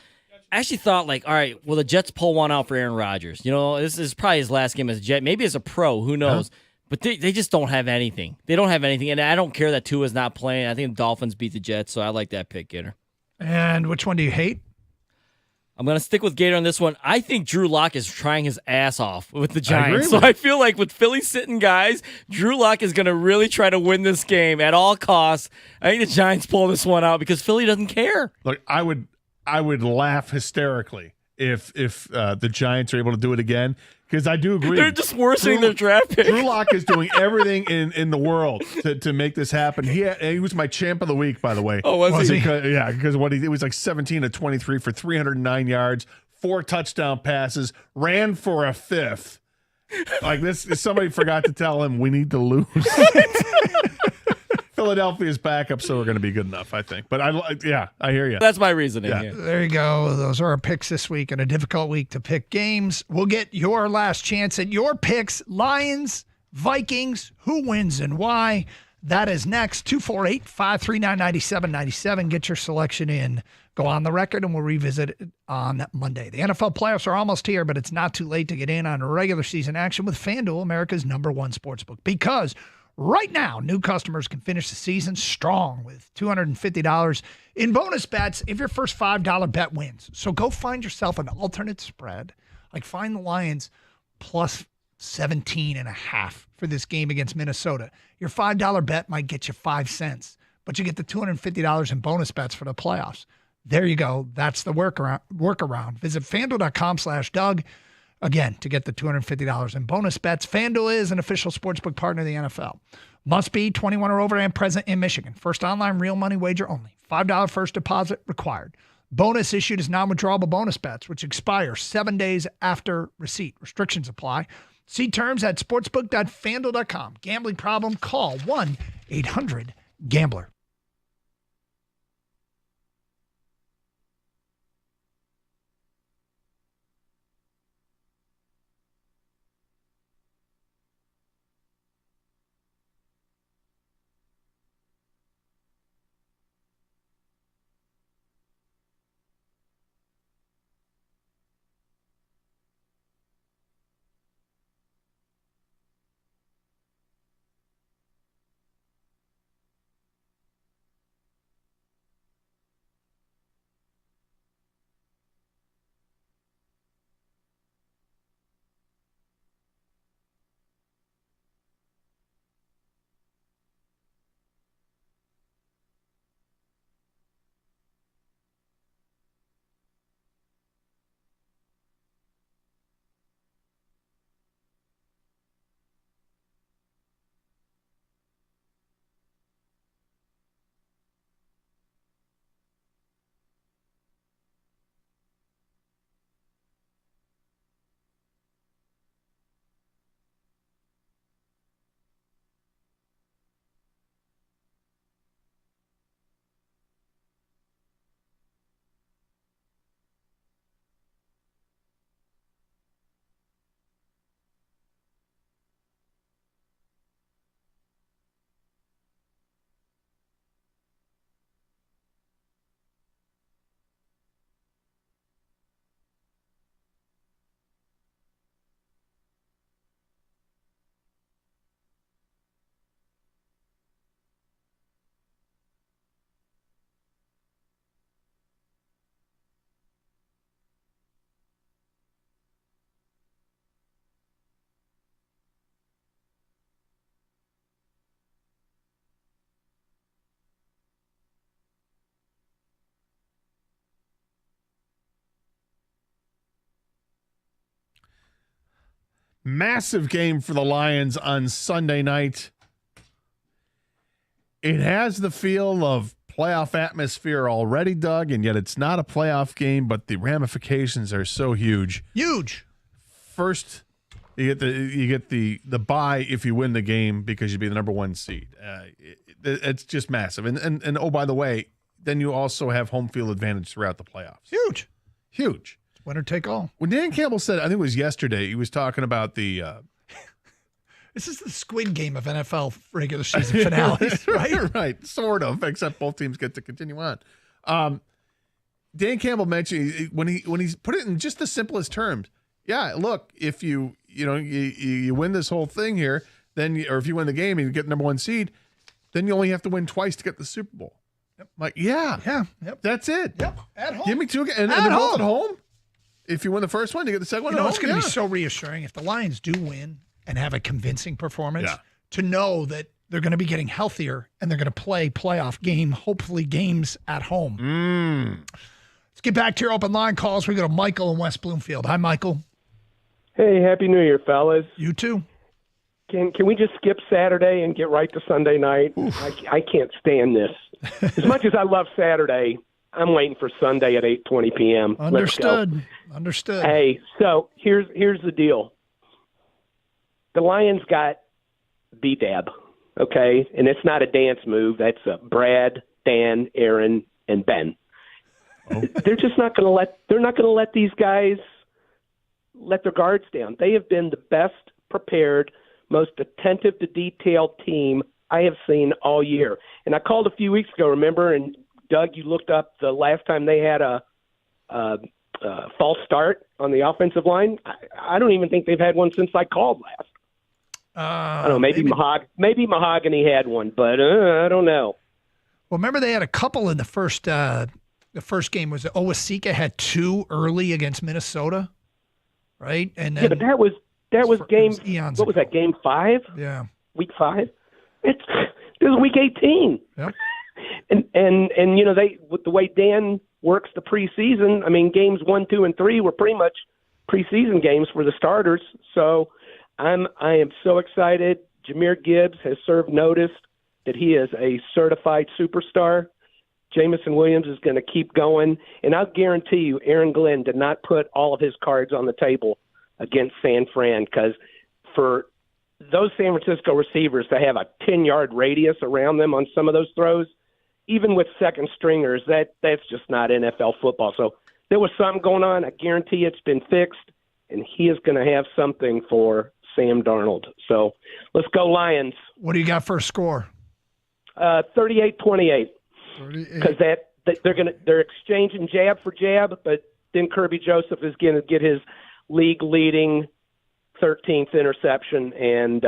actually thought, all right, will the Jets pull one out for Aaron Rodgers? This is probably his last game as a Jet, maybe as a pro, who knows? But they just don't have anything. They don't have anything, and I don't care that Tua's not playing. I think the Dolphins beat the Jets, so I like that pick, Gator. And which one do you hate? I'm going to stick with Gator on this one. I think Drew Lock is trying his ass off with the Giants. I feel like with Philly sitting guys, Drew Lock is going to really try to win this game at all costs. I think the Giants pull this one out because Philly doesn't care. Look, I would laugh hysterically if the Giants are able to do it again, because I do agree. They're just worsening their draft pick. Drew Lock is doing everything in the world to make this happen. He was my champ of the week, by the way. Oh, was he? Because what he did was like 17 of 23 for 309 yards, 4 touchdown passes, ran for a 5th. Like this, somebody forgot to tell him we need to lose. Philadelphia's backup, so we're going to be good enough, I think. But I hear you. That's my reasoning. Yeah. Yeah. There you go. Those are our picks this week, and a difficult week to pick games. We'll get your last chance at your picks. Lions, Vikings, who wins and why? That is next. 248-539-9797. Get your selection in. Go on the record, and we'll revisit it on Monday. The NFL playoffs are almost here, but it's not too late to get in on regular season action with FanDuel, America's #1 sportsbook. Because right now, new customers can finish the season strong with $250 in bonus bets if your first $5 bet wins. So go find yourself an alternate spread, like find the Lions plus 17.5 for this game against Minnesota. Your $5 bet might get you 5 cents, but you get the $250 in bonus bets for the playoffs. There you go. That's the workaround. Visit FanDuel.com/Doug. Again, to get the $250 in bonus bets. FanDuel is an official sportsbook partner of the NFL. Must be 21 or over and present in Michigan. First online real money wager only. $5 first deposit required. Bonus issued as non-withdrawable bonus bets, which expire 7 days after receipt. Restrictions apply. See terms at sportsbook.fanduel.com. Gambling problem? Call 1-800-GAMBLER. Massive game for the Lions on Sunday night. It has the feel of playoff atmosphere already, Doug, and yet it's not a playoff game, but the ramifications are so huge. Huge. First, you get the bye if you win the game because you'd be the number 1 seed. It's just massive. And oh, by the way, then you also have home field advantage throughout the playoffs. Huge. Winner take all. When Dan Campbell said, I think it was yesterday, he was talking about the this is the Squid Game of NFL regular season finales, right? Right, sort of, except both teams get to continue on. Dan Campbell mentioned when he's put it in just the simplest terms. Yeah, look, if you win this whole thing here, then or if you win the game and you get the number 1 seed, then you only have to win twice to get the Super Bowl. Yep. Like, yep, that's it. Yep, at home. Give me 2 and they're both at home. If you win the first one, you get the second one. It's going to be so reassuring if the Lions do win and have a convincing performance to know that they're going to be getting healthier and they're going to play playoff hopefully games at home. Let's get back to your open line calls. We go to Michael in West Bloomfield. Hi, Michael. Hey, Happy New Year, fellas. You too. Can we just skip Saturday and get right to Sunday night? I can't stand this. As much as I love Saturday, I'm waiting for Sunday at 8:20 p.m. Understood. Hey, so here's the deal. The Lions got B-Dab, okay? And it's not a dance move. That's Brad, Dan, Aaron, and Ben. Oh. They're just not going to let these guys let their guards down. They have been the best prepared, most attentive to detail team I have seen all year. And I called a few weeks ago, remember? And Doug, you looked up the last time they had a false start on the offensive line. I don't even think they've had one since I called last. I don't know. Maybe Mahogany had one, but I don't know. Well, remember they had a couple in the first. The first game was Owasika had 2 early against Minnesota, right? And then but that was game. What was that? Game 5? Yeah, week 5. This is week 18. Yep. And with the way Dan works the preseason, I mean, games 1, 2, and 3 were pretty much preseason games for the starters. So I am so excited. Jahmyr Gibbs has served notice that he is a certified superstar. Jamison Williams is going to keep going. And I'll guarantee you, Aaron Glenn did not put all of his cards on the table against San Fran, because for those San Francisco receivers to have a 10-yard radius around them on some of those throws, even with second stringers, that's just not NFL football. So there was something going on. I guarantee it's been fixed, and he is going to have something for Sam Darnold. So let's go Lions. What do you got for a score? 38-28. Because they're exchanging jab for jab, but then Kirby Joseph is going to get his league-leading 13th interception, and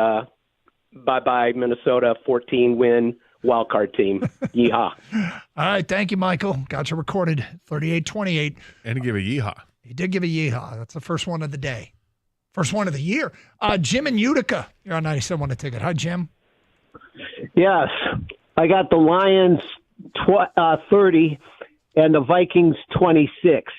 bye-bye Minnesota 14-win wildcard team. Yeehaw. All right, thank you, Michael. Got you recorded. 38-28. And he gave a yeehaw. He did give a yeehaw. That's the first one of the day. First one of the year. Jim in Utica. You're on 97 a ticket. Hi, Jim. Yes. I got the Lions 30 and the Vikings 26.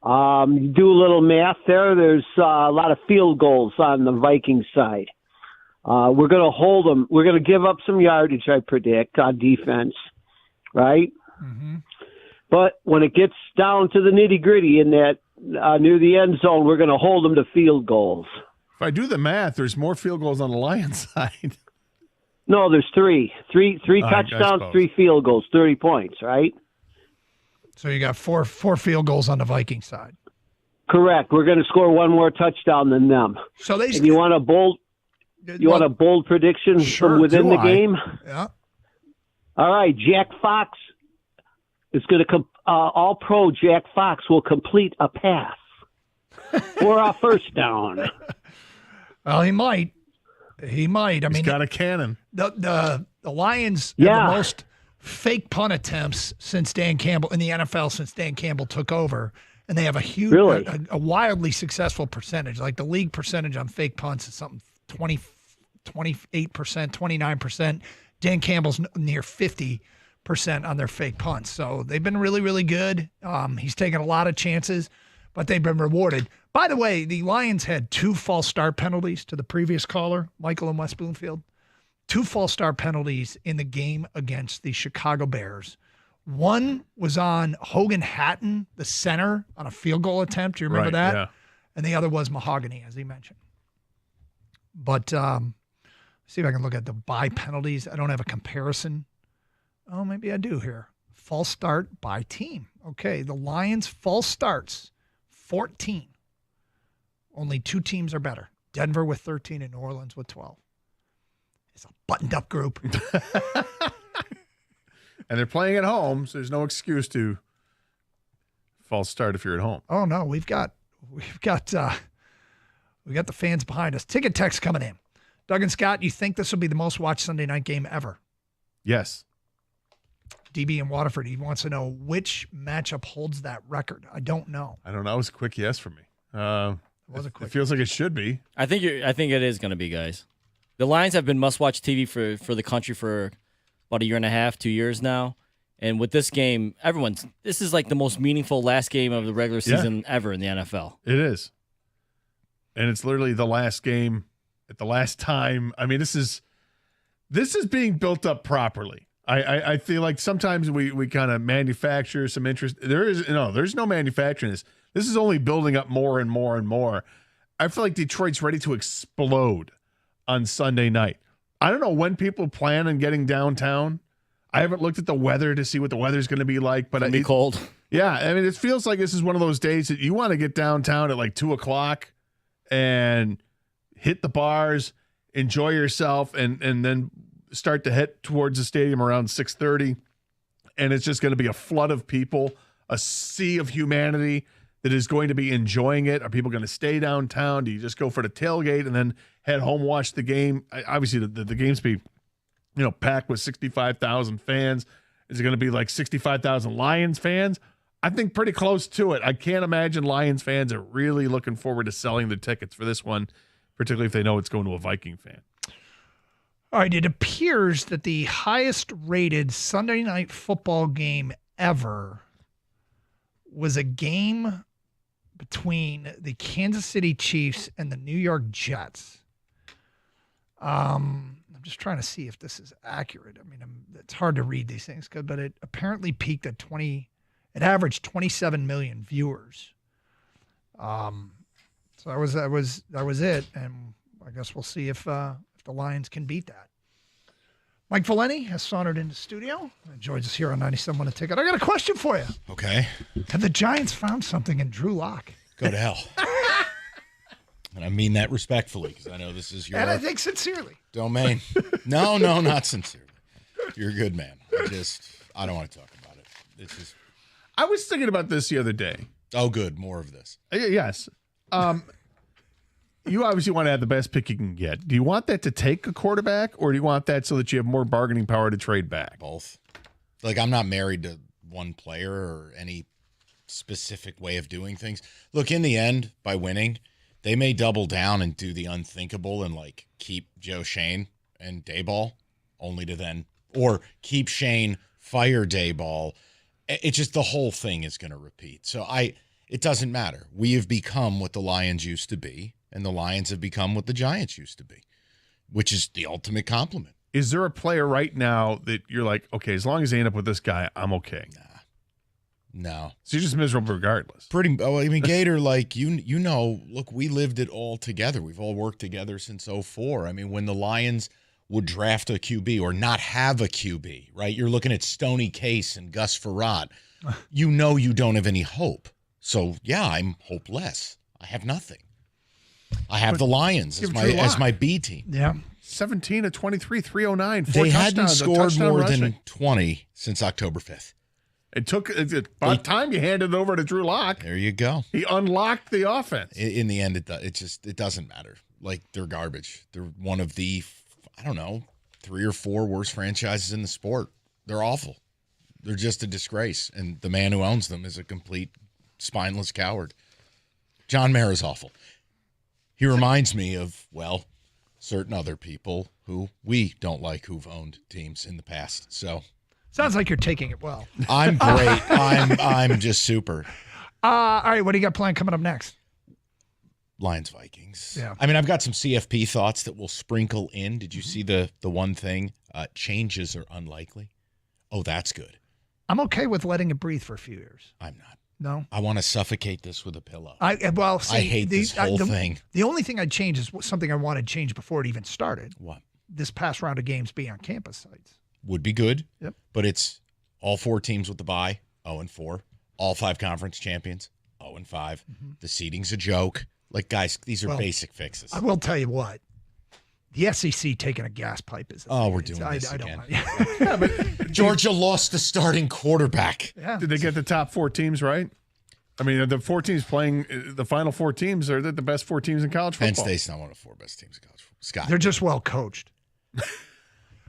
You do a little math there. There's a lot of field goals on the Vikings side. We're going to hold them. We're going to give up some yardage, I predict, on defense, right? Mm-hmm. But when it gets down to the nitty-gritty in that near the end zone, we're going to hold them to field goals. If I do the math, there's more field goals on the Lions side. No, there's three touchdowns, 3 field goals, 30 points, right? So you got four field goals on the Viking side. Correct. We're going to score one more touchdown than them. So and you want a bold prediction from within the game? Yeah. All right, Jack Fox is going to All-Pro Jack Fox will complete a pass for a first down. Well, he might. He might. He's got a cannon. The Lions have the most fake punt attempts since Dan Campbell in the NFL since Dan Campbell took over, and they have a huge, a wildly successful percentage. Like the league percentage on fake punts is something 28%, 29%. Dan Campbell's near 50% on their fake punts. So they've been really, really good. He's taken a lot of chances. but they've been rewarded. By the way, the Lions had 2 false start penalties to the previous caller, Michael in West Bloomfield. 2 false start penalties in the game against the Chicago Bears. One was on Hogan Hatton, the center, on a field goal attempt. Do you remember that? Yeah. And the other was Mahogany, as he mentioned. But see if I can look at the by penalties. I don't have a comparison. Oh, maybe I do here. False start by team. Okay, the Lions' false starts, 14. Only 2 teams are better. Denver with 13 and New Orleans with 12. It's a buttoned-up group. And they're playing at home, so there's no excuse to false start if you're at home. Oh no, we've got the fans behind us. Ticket text coming in. Doug and Scott, you think this will be the most watched Sunday night game ever? Yes. DB in Waterford, he wants to know which matchup holds that record. I don't know. I don't know. It was a quick yes for me. It feels like it should be. I think it is going to be, guys. The Lions have been must-watch TV for the country for about a year and a half, 2 years now. And with this game, this is like the most meaningful last game of the regular season ever in the NFL. It is. And it's literally the last game at the last time. I mean, this is being built up properly. I feel like sometimes we kind of manufacture some interest. There's no manufacturing this. This is only building up more and more and more. I feel like Detroit's ready to explode on Sunday night. I don't know when people plan on getting downtown. I haven't looked at the weather to see what the weather's going to be like, but It'll be cold. Yeah, I mean, it feels like this is one of those days that you want to get downtown at like 2:00 and hit the bars, enjoy yourself, and then start to head towards the stadium around 6:30. And it's just going to be a flood of people, a sea of humanity that is going to be enjoying it. Are people going to stay downtown? Do you just go for the tailgate and then head home, watch the game? Obviously, the games be, packed with 65,000 fans. Is it going to be like 65,000 Lions fans? I think pretty close to it. I can't imagine Lions fans are really looking forward to selling the tickets for this one, particularly if they know it's going to a Viking fan. All right, it appears that the highest rated Sunday night football game ever was a game between the Kansas City Chiefs and the New York Jets. I'm just trying to see if this is accurate. I mean, it's hard to read these things, but it apparently peaked at it averaged 27 million viewers. So that was it, and I guess we'll see if the Lions can beat that. Mike Valeni has sauntered into studio and joins us here on 97.1 A Ticket. I got a question for you. Okay. Have the Giants found something in Drew Lock? Go to hell. And I mean that respectfully, because I know this is your and I think sincerely. Domain. No, not sincerely. You're a good man. I don't want to talk about it. I was thinking about this the other day. Oh, good. More of this. Yes. You obviously want to have the best pick you can get. Do you want that to take a quarterback, or do you want that so that you have more bargaining power to trade back? Both. Like, I'm not married to one player or any specific way of doing things. Look, in the end, by winning, they may double down and do the unthinkable and, like, keep Joe Shane and Dayball, only to then, or keep Shane, fire Dayball. It's just the whole thing is going to repeat. So it doesn't matter. We have become what the Lions used to be. And the Lions have become what the Giants used to be, which is the ultimate compliment. Is there a player right now that you're like, okay, as long as they end up with this guy, I'm okay? No. So you're just miserable regardless. Gator, like, look, we lived it all together. We've all worked together since 2004. I mean, when the Lions would draft a QB or not have a QB, right? You're looking at Stoney Case and Gus Frerotte. You don't have any hope. So, yeah, I'm hopeless. I have nothing. I have the Lions as my B team. Yeah. 17 of 23, 309. They hadn't scored more than 20 since October 5th. It took about time you handed it over to Drew Lock. There you go. He unlocked the offense. In the end, it doesn't matter. Like, they're garbage. They're one of the, 3 or 4 worst franchises in the sport. They're awful. They're just a disgrace. And the man who owns them is a complete spineless coward. John Mara's awful. He reminds me of, certain other people who we don't like who've owned teams in the past. So sounds like you're taking it well. I'm great. I'm just super. All right, what do you got planned coming up next? Lions Vikings. Yeah. I mean, I've got some CFP thoughts that we'll sprinkle in. Did you see the one thing? Changes are unlikely. Oh, that's good. I'm okay with letting it breathe for a few years. I'm not. No? I want to suffocate this with a pillow. I hate this whole thing. The only thing I'd change is something I wanted changed before it even started. What? This past round of games being on campus sites. Would be good. Yep. But it's all 4 teams with the bye, 0-4. All 5 conference champions, 0-5. Mm-hmm. The seeding's a joke. Like, guys, these are basic fixes. I will tell you what. The SEC taking a gas pipe is. We're doing this again. Yeah, but Georgia lost the starting quarterback. Yeah. Did they get the top 4 teams right? I mean, the 4 teams playing the final 4 teams are the best 4 teams in college football. Penn State's not one of the 4 best teams in college football. Scott, they're just well coached.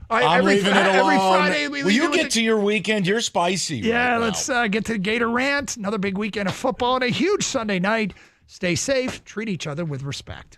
I'm leaving it alone. Every Friday, will you get to your weekend? You're spicy. Yeah, right now. let's get to the Gator Rant. Another big weekend of football and a huge Sunday night. Stay safe. Treat each other with respect.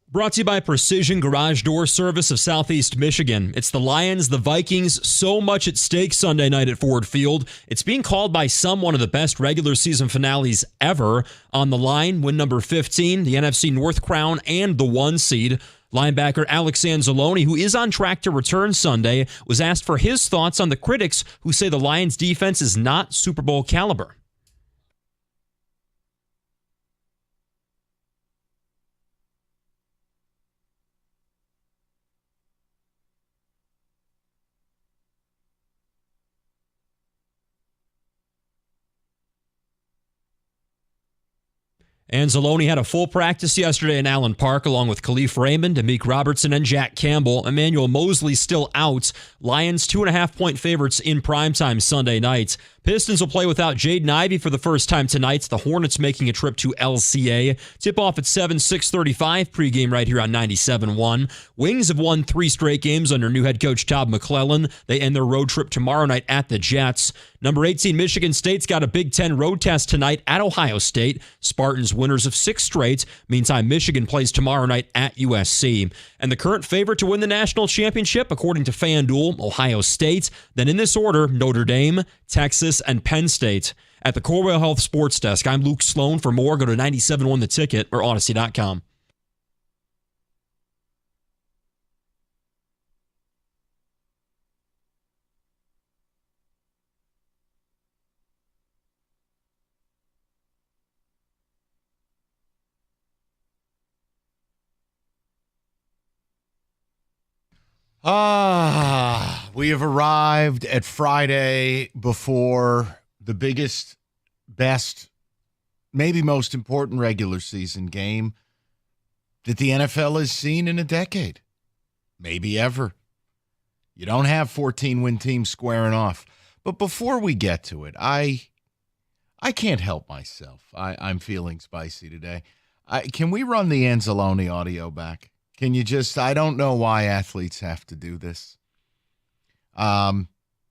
Brought to you by Precision Garage Door Service of Southeast Michigan. It's the Lions, the Vikings, so much at stake Sunday night at Ford Field. It's being called by some one of the best regular season finales ever. On the line, win number 15, the NFC North crown, and the 1 seed. Linebacker Alex Anzalone, who is on track to return Sunday, was asked for his thoughts on the critics who say the Lions' defense is not Super Bowl caliber. Anzalone had a full practice yesterday in Allen Park along with Khalif Raymond, Amik Robertson, and Jack Campbell. Emmanuel Mosley still out. Lions 2.5-point favorites in primetime Sunday night. Pistons will play without Jaden Ivey for the first time tonight. The Hornets making a trip to LCA. Tip-off at 7, 6:35 pregame right here on 97.1. Wings have won 3 straight games under new head coach Todd McClellan. They end their road trip tomorrow night at the Jets. Number 18, Michigan State's got a Big Ten road test tonight at Ohio State. Spartans winners of 6 straight. Meantime, Michigan plays tomorrow night at USC. And the current favorite to win the national championship, according to FanDuel, Ohio State. Then in this order, Notre Dame, Texas, and Penn State. At the Corwell Health Sports Desk, I'm Luke Sloan. For more, go to 97.1 The Ticket or Odyssey.com. We have arrived at Friday before the biggest, best, maybe most important regular season game that the NFL has seen in a decade, maybe ever. You don't have 14-win teams squaring off. But before we get to it, I can't help myself. I'm feeling spicy today. Can we run the Anzalone audio back? Can you just, I don't know why athletes have to do this. The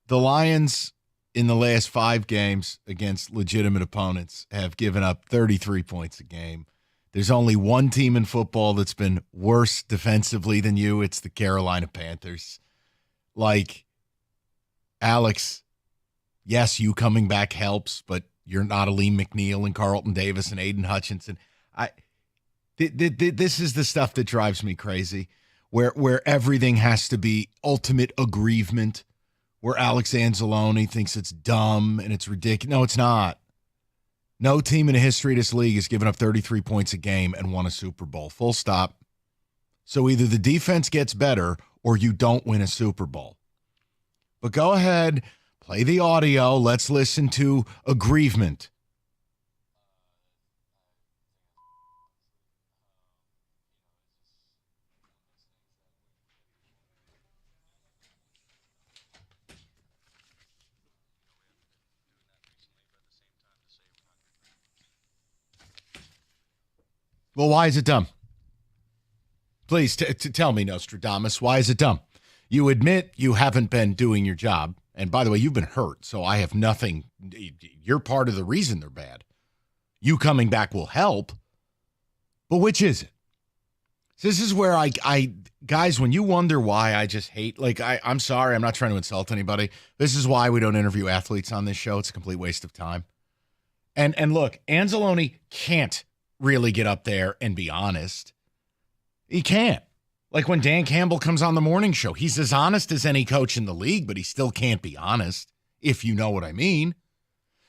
Lions in the last 5 games against legitimate opponents have given up 33 points a game. There's only one team in football that's been worse defensively than you. It's the Carolina Panthers. Like, Alex, yes, you coming back helps, but you're not Aleem McNeil and Carlton Davis and Aiden Hutchinson. This is the stuff that drives me crazy, where everything has to be ultimate aggrievement, where Alex Anzalone thinks it's dumb and it's ridiculous. No, it's not. No team in the history of this league has given up 33 points a game and won a Super Bowl. Full stop. So either the defense gets better or you don't win a Super Bowl. But go ahead, play the audio. Let's listen to aggrievement. Well, why is it dumb? Please tell me, Nostradamus, why is it dumb? You admit you haven't been doing your job. And by the way, you've been hurt, so I have nothing. You're part of the reason they're bad. You coming back will help. But which is it? This is where I guys, when you wonder why I just hate, I'm sorry, I'm not trying to insult anybody. This is why we don't interview athletes on this show. It's a complete waste of time. And look, Anzalone can't really get up there and be honest. He can't. Like when Dan Campbell comes on the morning show, he's as honest as any coach in the league, but he still can't be honest, if you know what I mean.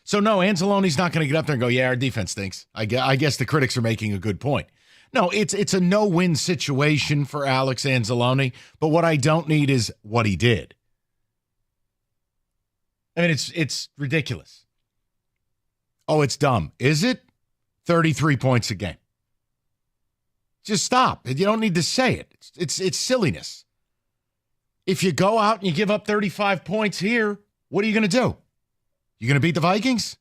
So no, Anzalone's not going to get up there and go, yeah, our defense stinks. I guess the critics are making a good point. No, it's a no-win situation for Alex Anzalone, but what I don't need is what he did. I mean, it's ridiculous. Oh, it's dumb. Is it? 33 points a game. Just stop. You don't need to say it. It's silliness. If you go out and you give up 35 points here, what are you going to do? You going to beat the Vikings?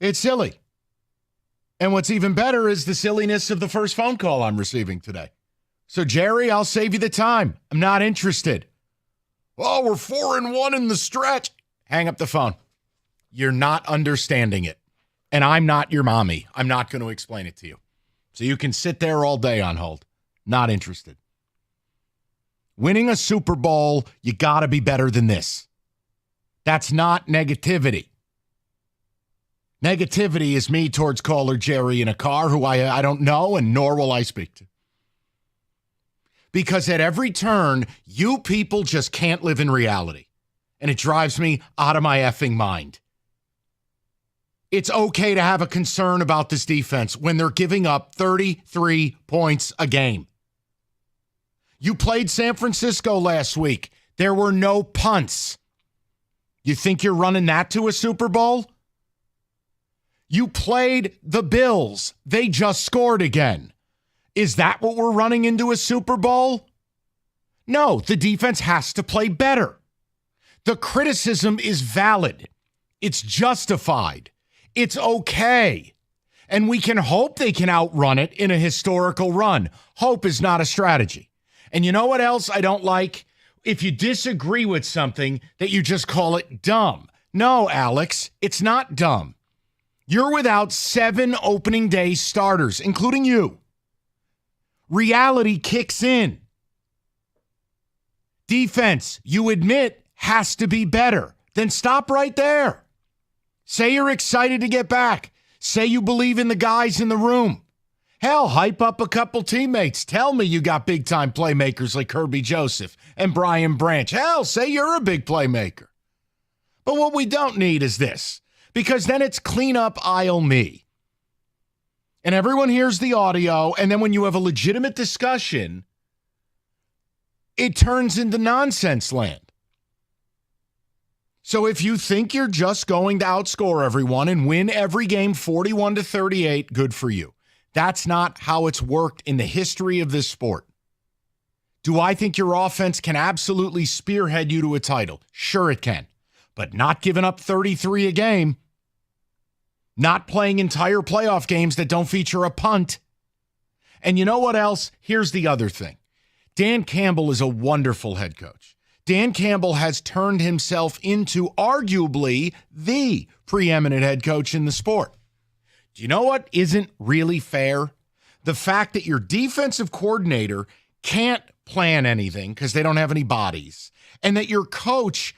It's silly. And what's even better is the silliness of the first phone call I'm receiving today. So, Jerry, I'll save you the time. I'm not interested. Oh, we're 4-1 in the stretch. Hang up the phone. You're not understanding it. And I'm not your mommy. I'm not going to explain it to you. So you can sit there all day on hold. Not interested. Winning a Super Bowl, you got to be better than this. That's not negativity. Negativity is me towards caller Jerry in a car who I don't know and nor will I speak to. Because at every turn, you people just can't live in reality. And it drives me out of my effing mind. It's okay to have a concern about this defense when they're giving up 33 points a game. You played San Francisco last week. There were no punts. You think you're running that to a Super Bowl? You played the Bills. They just scored again. Is that what we're running into a Super Bowl? No, the defense has to play better. The criticism is valid. It's justified. It's okay. And we can hope they can outrun it in a historical run. Hope is not a strategy. And you know what else I don't like? If you disagree with something, that you just call it dumb. No, Alex, it's not dumb. You're without 7 opening day starters, including you. Reality kicks in. Defense, you admit, has to be better. Then stop right there. Say you're excited to get back. Say you believe in the guys in the room. Hell, hype up a couple teammates. Tell me you got big-time playmakers like Kirby Joseph and Brian Branch. Hell, say you're a big playmaker. But what we don't need is this, because then it's clean up aisle me. And everyone hears the audio, and then when you have a legitimate discussion, it turns into nonsense land. So if you think you're just going to outscore everyone and win every game 41-38, good for you. That's not how it's worked in the history of this sport. Do I think your offense can absolutely spearhead you to a title? Sure it can. But not giving up 33 a game. Not playing entire playoff games that don't feature a punt. And you know what else? Here's the other thing. Dan Campbell is a wonderful head coach. Dan Campbell has turned himself into arguably the preeminent head coach in the sport. Do you know what isn't really fair? The fact that your defensive coordinator can't plan anything because they don't have any bodies, and that your coach,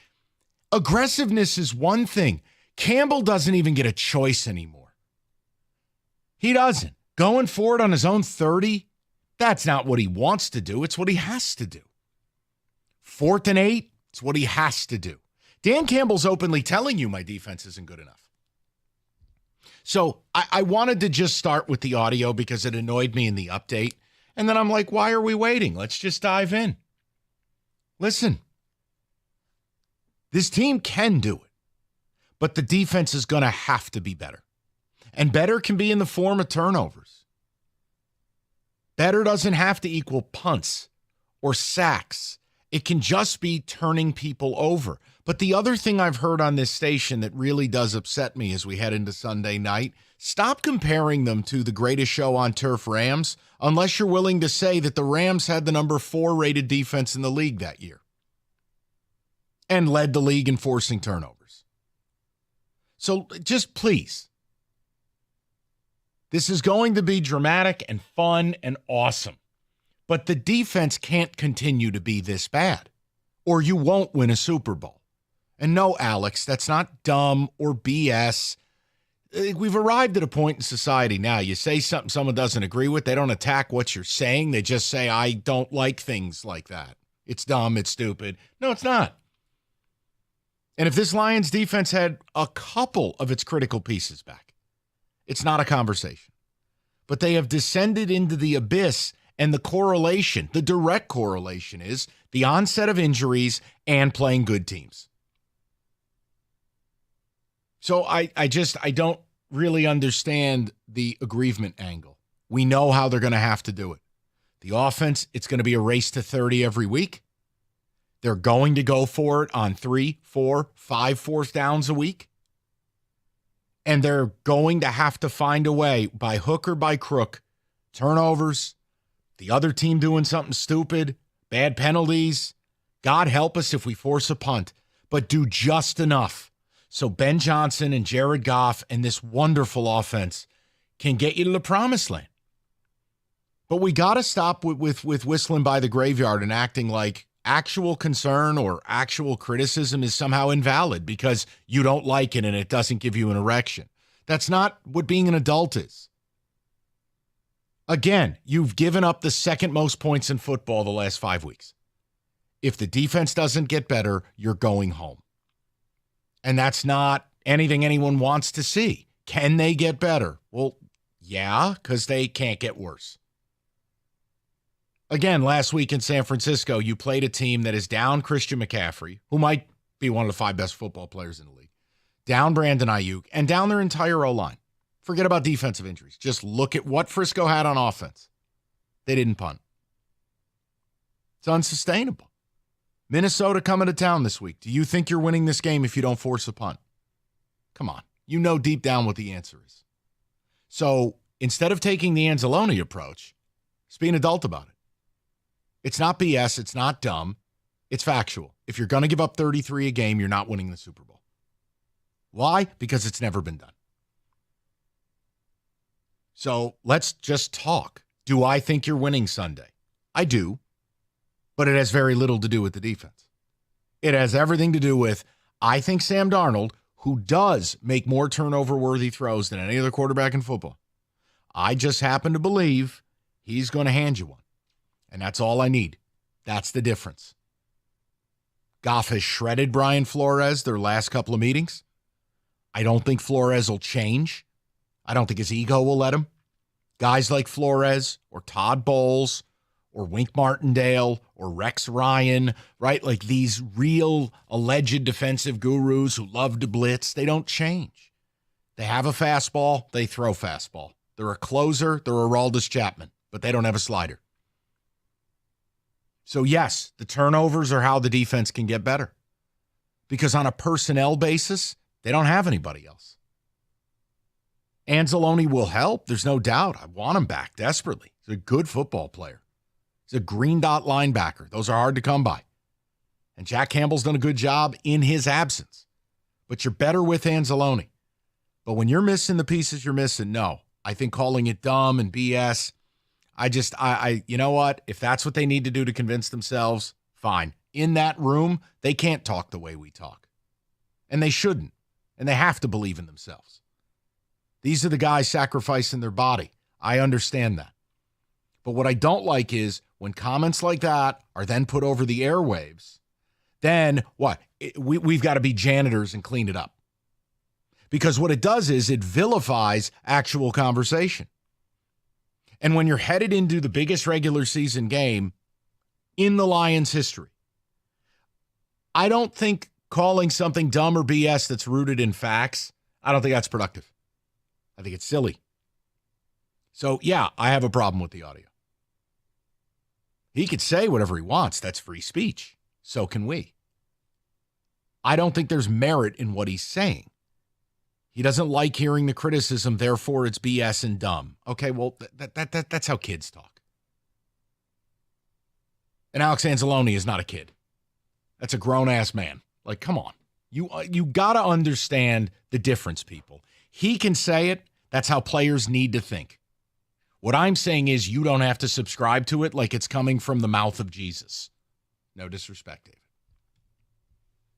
aggressiveness is one thing. Campbell doesn't even get a choice anymore. He doesn't. Going forward on his own 30, that's not what he wants to do. It's what he has to do. 4th and 8, it's what he has to do. Dan Campbell's openly telling you my defense isn't good enough. So I wanted to just start with the audio because it annoyed me in the update. And then I'm like, why are we waiting? Let's just dive in. Listen, this team can do it, but the defense is going to have to be better. And better can be in the form of turnovers. Better doesn't have to equal punts or sacks. It can just be turning people over. But the other thing I've heard on this station that really does upset me as we head into Sunday night, stop comparing them to the greatest show on turf, Rams, unless you're willing to say that the Rams had the number 4 rated defense in the league that year and led the league in forcing turnovers. So just please, this is going to be dramatic and fun and awesome. But the defense can't continue to be this bad, or you won't win a Super Bowl. And no, Alex, that's not dumb or BS. We've arrived at a point in society now. You say something someone doesn't agree with, they don't attack what you're saying. They just say, I don't like things like that. It's dumb, it's stupid. No, it's not. And if this Lions defense had a couple of its critical pieces back, it's not a conversation. But they have descended into the abyss. And the correlation, the direct correlation is the onset of injuries and playing good teams. So I don't really understand the aggrievement angle. We know how they're going to have to do it. The offense, it's going to be a race to 30 every week. They're going to go for it on 3, 4, 5 fourth downs a week. And they're going to have to find a way, by hook or by crook, turnovers, the other team doing something stupid, bad penalties. God help us if we force a punt, but do just enough so Ben Johnson and Jared Goff and this wonderful offense can get you to the promised land. But we got to stop with whistling by the graveyard and acting like actual concern or actual criticism is somehow invalid because you don't like it and it doesn't give you an erection. That's not what being an adult is. Again, you've given up the second most points in football the last 5 weeks. If the defense doesn't get better, you're going home. And that's not anything anyone wants to see. Can they get better? Well, yeah, because they can't get worse. Again, last week in San Francisco, you played a team that is down Christian McCaffrey, who might be one of the 5 best football players in the league, down Brandon Ayuk, and down their entire O-line. Forget about defensive injuries. Just look at what Frisco had on offense. They didn't punt. It's unsustainable. Minnesota coming to town this week. Do you think you're winning this game if you don't force a punt? Come on. You know deep down what the answer is. So instead of taking the Anzalone approach, just be an adult about it. It's not BS. It's not dumb. It's factual. If you're going to give up 33 a game, you're not winning the Super Bowl. Why? Because it's never been done. So let's just talk. Do I think you're winning Sunday? I do, but it has very little to do with the defense. It has everything to do with, I think Sam Darnold, who does make more turnover-worthy throws than any other quarterback in football, I just happen to believe he's going to hand you one. And that's all I need. That's the difference. Goff has shredded Brian Flores their last couple of meetings. I don't think Flores will change. I don't think his ego will let him. Guys like Flores or Todd Bowles or Wink Martindale or Rex Ryan, right? Like these real alleged defensive gurus who love to blitz, they don't change. They have a fastball, they throw fastball. They're a closer, they're a Aroldis Chapman, but they don't have a slider. So yes, the turnovers are how the defense can get better. Because on a personnel basis, they don't have anybody else. Anzalone will help. There's no doubt. I want him back desperately. He's a good football player. He's a green dot linebacker. Those are hard to come by. And Jack Campbell's done a good job in his absence. But you're better with Anzalone. But when you're missing the pieces you're missing, no. I think calling it dumb and BS, you know what? If that's what they need to do to convince themselves, fine. In that room, they can't talk the way we talk. And they shouldn't. And they have to believe in themselves. These are the guys sacrificing their body. I understand that. But what I don't like is when comments like that are then put over the airwaves, then what? We've got to be janitors and clean it up. Because what it does is it vilifies actual conversation. And when you're headed into the biggest regular season game in the Lions' history, I don't think calling something dumb or BS that's rooted in facts, I don't think that's productive. I think it's silly. So, yeah, I have a problem with the audio. He could say whatever he wants. That's free speech. So can we. I don't think there's merit in what he's saying. He doesn't like hearing the criticism, therefore it's BS and dumb. Okay, well, that's how kids talk. And Alex Anzalone is not a kid. That's a grown-ass man. Like, come on. You got to understand the difference, people. He can say it. That's how players need to think. What I'm saying is you don't have to subscribe to it like it's coming from the mouth of Jesus. No disrespect, David.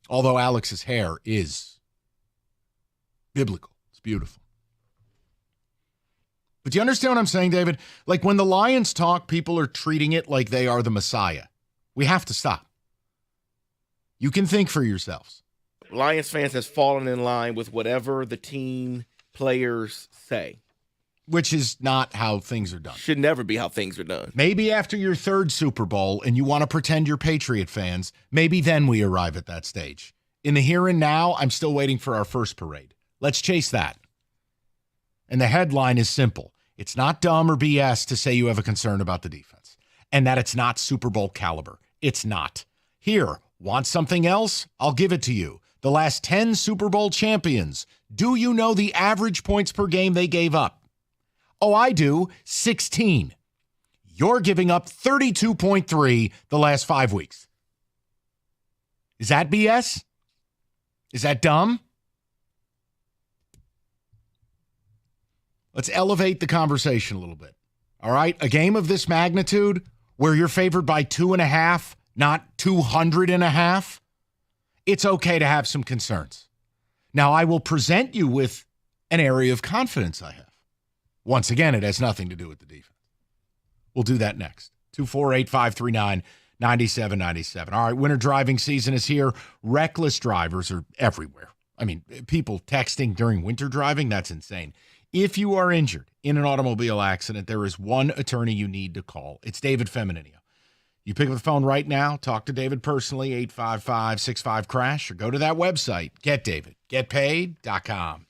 Although Alex's hair is biblical. It's beautiful. But do you understand what I'm saying, David? Like when the Lions talk, people are treating it like they are the Messiah. We have to stop. You can think for yourselves. Lions fans has fallen in line with whatever the team players say. Which is not how things are done. Should never be how things are done. Maybe after your third Super Bowl and you want to pretend you're Patriot fans, maybe then we arrive at that stage. In the here and now, I'm still waiting for our first parade. Let's chase that. And the headline is simple. It's not dumb or BS to say you have a concern about the defense and that it's not Super Bowl caliber. It's not. Here, want something else? I'll give it to you. The last 10 Super Bowl champions. Do you know the average points per game they gave up? Oh, I do. 16. You're giving up 32.3 the last 5 weeks. Is that BS? Is that dumb? Let's elevate the conversation a little bit. All right? A game of this magnitude where you're favored by 2.5, not 200.5, it's okay to have some concerns. Now, I will present you with an area of confidence I have. Once again, it has nothing to do with the defense. We'll do that next. 248-539-9797. All right, winter driving season is here. Reckless drivers are everywhere. I mean, people texting during winter driving, that's insane. If you are injured in an automobile accident, there is one attorney you need to call. It's David Femininio. You pick up the phone right now, talk to David personally, 855-65-CRASH, or go to that website, getpaid.com.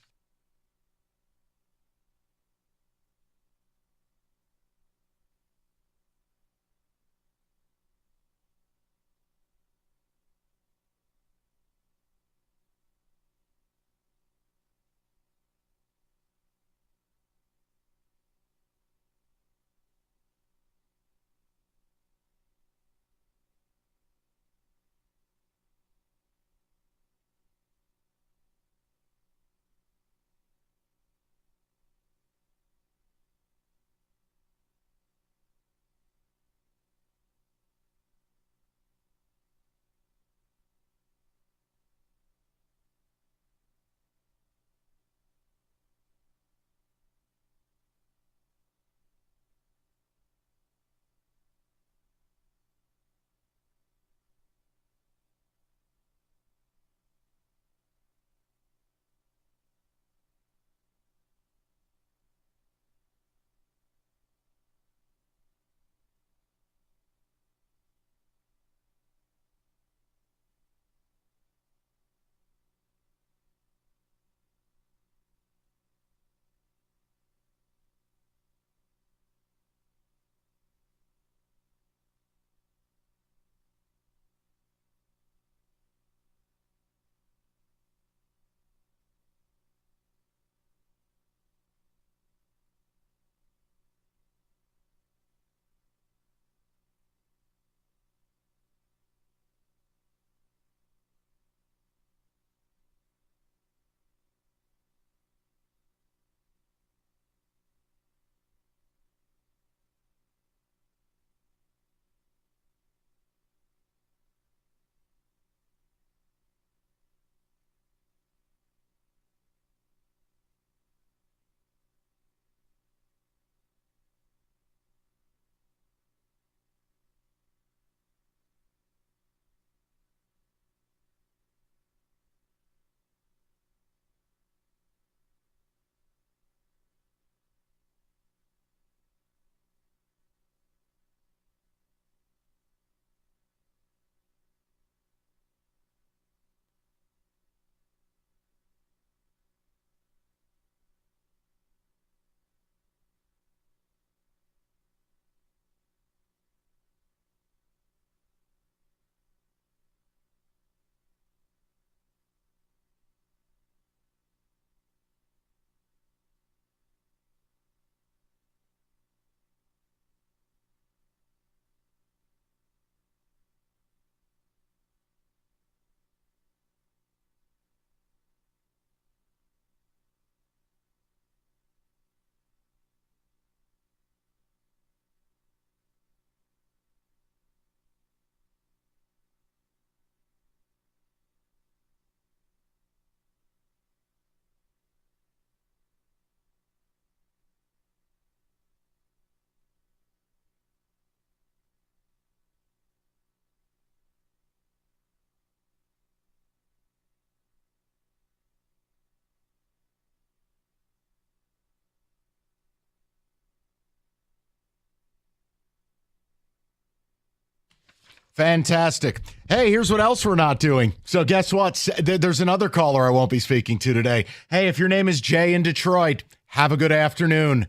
Fantastic. Hey, here's what else we're not doing. So guess what? There's another caller I won't be speaking to today. Hey, if your name is Jay in Detroit, have a good afternoon.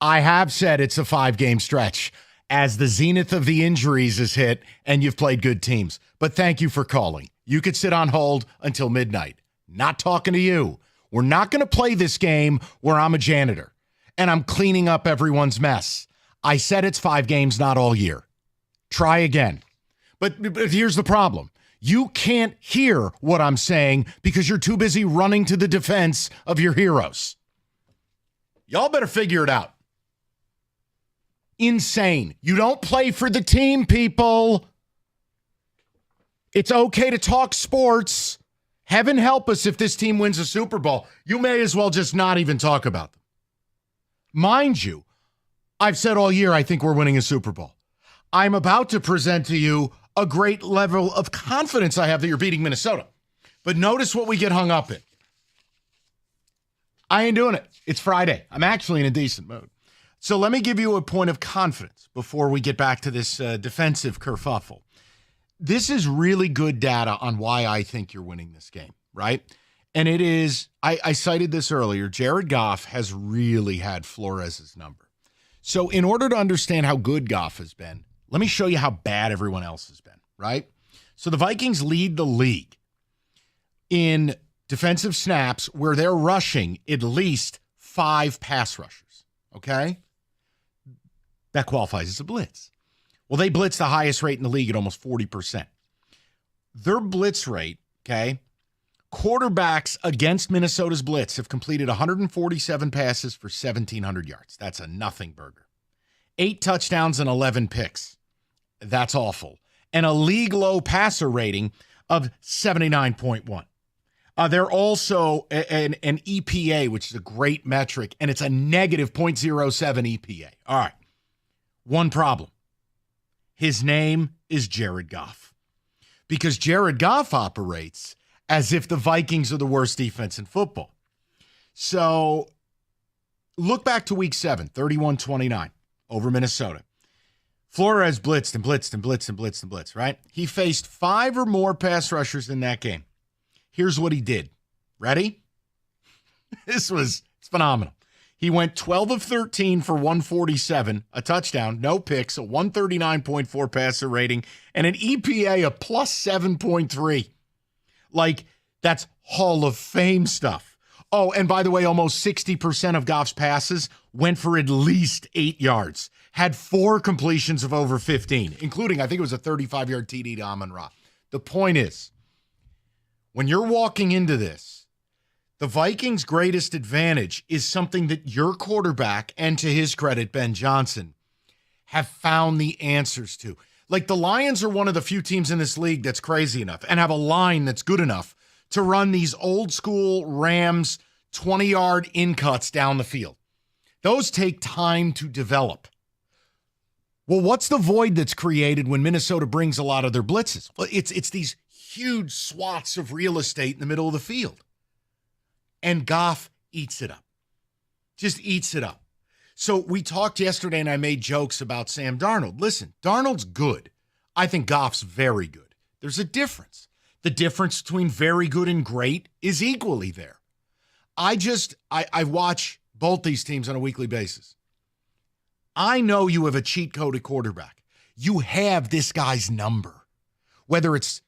I have said it's a 5-game stretch as the zenith of the injuries is hit and you've played good teams. But thank you for calling. You could sit on hold until midnight. Not talking to you. We're not going to play this game where I'm a janitor and I'm cleaning up everyone's mess. I said it's 5 games, not all year. Try again. But here's the problem. You can't hear what I'm saying because you're too busy running to the defense of your heroes. Y'all better figure it out. Insane. You don't play for the team, people. It's okay to talk sports. Heaven help us if this team wins a Super Bowl. You may as well just not even talk about them. Mind you, I've said all year I think we're winning a Super Bowl. I'm about to present to you a great level of confidence I have that you're beating Minnesota. But notice what we get hung up in. I ain't doing it. It's Friday. I'm actually in a decent mood. So let me give you a point of confidence before we get back to this defensive kerfuffle. This is really good data on why I think you're winning this game, right? And it is, I cited this earlier, Jared Goff has really had Flores' number. So in order to understand how good Goff has been, let me show you how bad everyone else has been, right? So the Vikings lead the league in defensive snaps where they're rushing at least 5 pass rushers, okay? That qualifies as a blitz. Well, they blitz the highest rate in the league at almost 40%. Their blitz rate, okay, quarterbacks against Minnesota's blitz have completed 147 passes for 1,700 yards. That's a nothing burger. 8 touchdowns and 11 picks. That's awful. And a league-low passer rating of 79.1. They're also an EPA, which is a great metric, and it's a negative 0.07 EPA. All right. One problem. His name is Jared Goff. Because Jared Goff operates as if the Vikings are the worst defense in football. So look back to week 7, 31-29 over Minnesota. Flores blitzed and blitzed and blitzed and blitzed and blitzed, right? He faced 5 or more pass rushers in that game. Here's what he did. Ready? It's phenomenal. He went 12 of 13 for 147, a touchdown, no picks, a 139.4 passer rating, and an EPA of plus 7.3. Like, that's Hall of Fame stuff. Oh, and by the way, almost 60% of Goff's passes went for at least 8 yards. Had 4 completions of over 15, including, I think it was a 35-yard TD to Amon-Ra. The point is, when you're walking into this, the Vikings' greatest advantage is something that your quarterback, and to his credit, Ben Johnson, have found the answers to. Like, the Lions are one of the few teams in this league that's crazy enough and have a line that's good enough to run these old-school Rams 20-yard in-cuts down the field. Those take time to develop. Well, what's the void that's created when Minnesota brings a lot of their blitzes? Well, it's these huge swaths of real estate in the middle of the field. And Goff eats it up. Just eats it up. So we talked yesterday and I made jokes about Sam Darnold. Listen, Darnold's good. I think Goff's very good. There's a difference. The difference between very good and great is equally there. I watch both these teams on a weekly basis. I know you have a cheat code at quarterback. You have this guy's number. Whether it's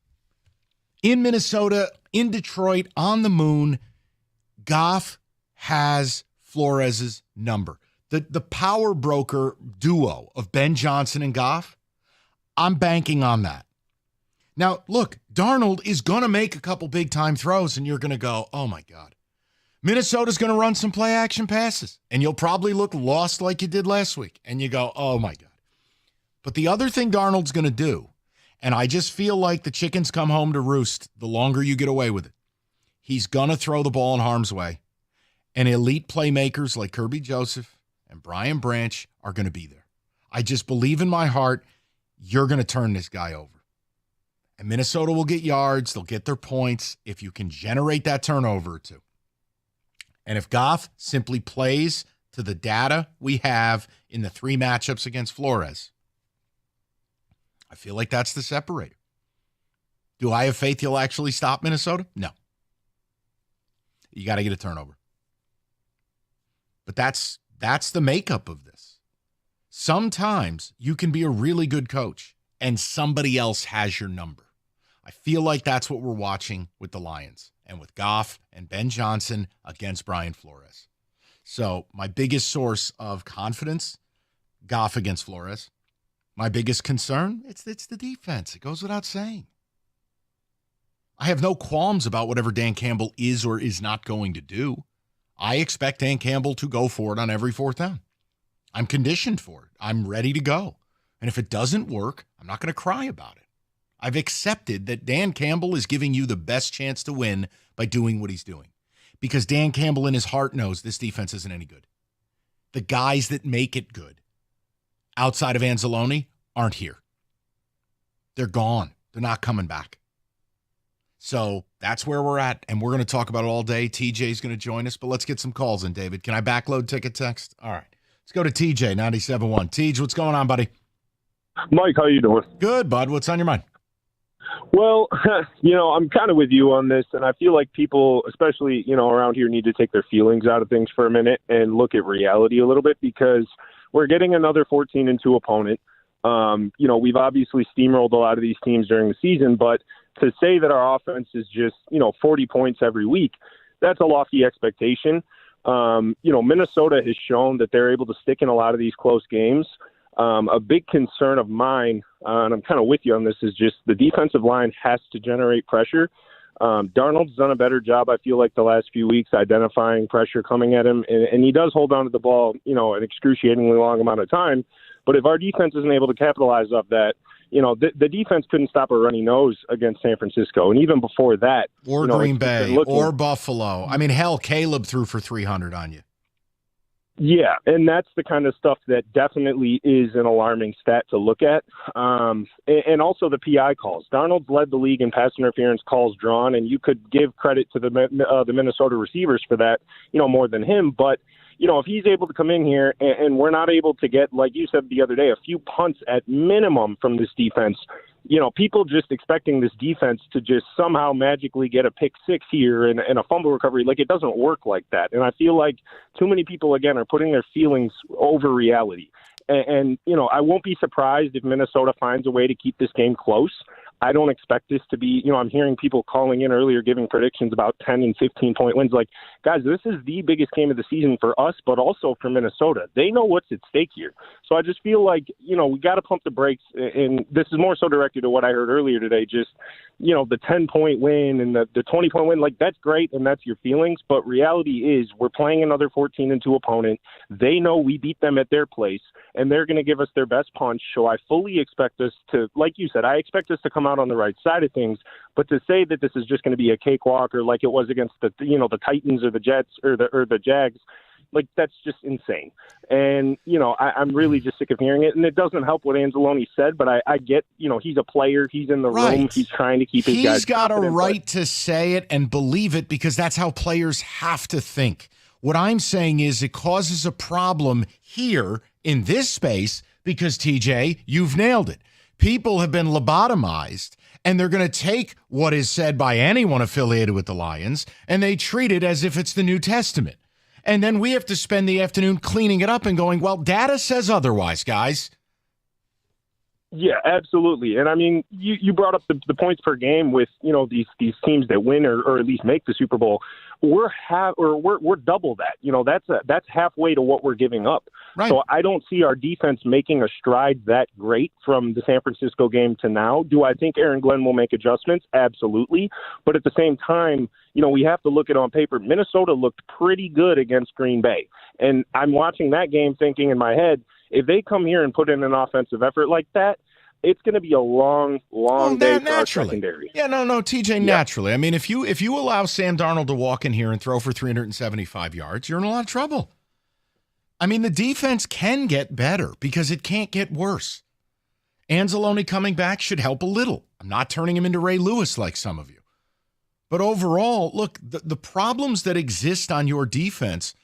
in Minnesota, in Detroit, on the moon, Goff has Flores' number. The power broker duo of Ben Johnson and Goff, I'm banking on that. Now, look, Darnold is going to make a couple big-time throws, and you're going to go, oh, my God. Minnesota's going to run some play-action passes, and you'll probably look lost like you did last week, and you go, oh, my God. But the other thing Darnold's going to do, and I just feel like the chickens come home to roost the longer you get away with it, he's going to throw the ball in harm's way, and elite playmakers like Kirby Joseph and Brian Branch are going to be there. I just believe in my heart you're going to turn this guy over. And Minnesota will get yards. They'll get their points if you can generate that turnover or two. And if Goff simply plays to the data we have in the 3 matchups against Flores, I feel like that's the separator. Do I have faith he'll actually stop Minnesota? No. You got to get a turnover. But that's the makeup of this. Sometimes you can be a really good coach and somebody else has your number. I feel like that's what we're watching with the Lions and with Goff and Ben Johnson against Brian Flores. So my biggest source of confidence, Goff against Flores. My biggest concern, it's the defense. It goes without saying. I have no qualms about whatever Dan Campbell is or is not going to do. I expect Dan Campbell to go for it on every 4th down. I'm conditioned for it. I'm ready to go. And if it doesn't work, I'm not going to cry about it. I've accepted that Dan Campbell is giving you the best chance to win by doing what he's doing. Because Dan Campbell in his heart knows this defense isn't any good. The guys that make it good outside of Anzalone aren't here. They're gone. They're not coming back. So that's where we're at, and we're going to talk about it all day. TJ's going to join us, but let's get some calls in, David. Can I backload ticket text? All right. Let's go to TJ, 97.1. TJ, what's going on, buddy? Mike, how you doing? Good, bud. What's on your mind? Well, I'm kind of with you on this, and I feel like people, especially, around here, need to take their feelings out of things for a minute and look at reality a little bit, because we're getting another 14-2 opponent. We've obviously steamrolled a lot of these teams during the season, but to say that our offense is just, 40 points every week, that's a lofty expectation. Minnesota has shown that they're able to stick in a lot of these close games. A big concern of mine, and I'm kind of with you on this, is just the defensive line has to generate pressure. Darnold's done a better job, I feel like, the last few weeks identifying pressure coming at him, and he does hold on to the ball, an excruciatingly long amount of time. But if our defense isn't able to capitalize off that, the defense couldn't stop a runny nose against San Francisco. And even before that. Or Green Bay, or Buffalo. I mean, hell, Caleb threw for 300 on you. Yeah, and that's the kind of stuff that definitely is an alarming stat to look at. And also the PI calls. Darnold's led the league in pass interference calls drawn, and you could give credit to the Minnesota receivers for that, more than him. But if he's able to come in here and we're not able to get, like you said the other day, a few punts at minimum from this defense, people just expecting this defense to just somehow magically get a pick six here and a fumble recovery, like, it doesn't work like that. And I feel like too many people, again, are putting their feelings over reality. And I won't be surprised if Minnesota finds a way to keep this game close. I don't expect this to be, I'm hearing people calling in earlier giving predictions about 10 and 15-point wins. Like, guys, this is the biggest game of the season for us, but also for Minnesota. They know what's at stake here. So I just feel like, we got to pump the brakes. And this is more so directed to what I heard earlier today, just, the 10-point win and the 20-point win. Like, that's great, and that's your feelings. But reality is we're playing another 14-2 opponent. They know we beat them at their place, and they're going to give us their best punch. So I fully expect us to, like you said, I expect us to come out on the right side of things. But to say that this is just going to be a cakewalk, or like it was against the Titans or the Jets or the Jags, like, that's just insane. And I'm really just sick of hearing it. And it doesn't help what Anzalone said, but I get, he's a player, he's in the room, he's trying to keep his guys. He's got a right to say it and believe it, because that's how players have to think. What I'm saying is it causes a problem here in this space because, TJ, you've nailed it. People have been lobotomized, and they're going to take what is said by anyone affiliated with the Lions, and they treat it as if it's the New Testament. And then we have to spend the afternoon cleaning it up and going, well, data says otherwise, guys. Yeah, absolutely. And I mean, you brought up the points per game with, these teams that win or at least make the Super Bowl. We're double that. That's halfway to what we're giving up. Right. So I don't see our defense making a stride that great from the San Francisco game to now. Do I think Aaron Glenn will make adjustments? Absolutely. But at the same time, we have to look at on paper. Minnesota looked pretty good against Green Bay. And I'm watching that game thinking in my head, if they come here and put in an offensive effort like that, it's going to be a long day for our secondary. Yeah, no, TJ, naturally. I mean, if you allow Sam Darnold to walk in here and throw for 375 yards, you're in a lot of trouble. I mean, the defense can get better because it can't get worse. Anzalone coming back should help a little. I'm not turning him into Ray Lewis like some of you. But overall, look, the problems that exist on your defense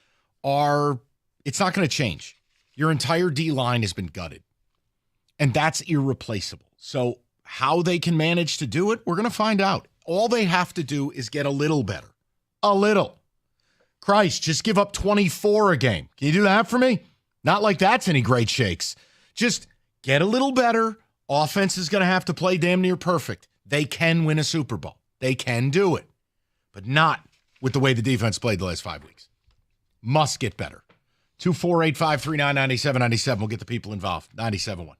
it's not going to change. Your entire D-line has been gutted. And that's irreplaceable. So how they can manage to do it, we're going to find out. All they have to do is get a little better. A little. Christ, just give up 24 a game. Can you do that for me? Not like that's any great shakes. Just get a little better. Offense is going to have to play damn near perfect. They can win a Super Bowl. They can do it. But not with the way the defense played the last 5 weeks. Must get better. 248-539-9797. We'll get the people involved. 97.1.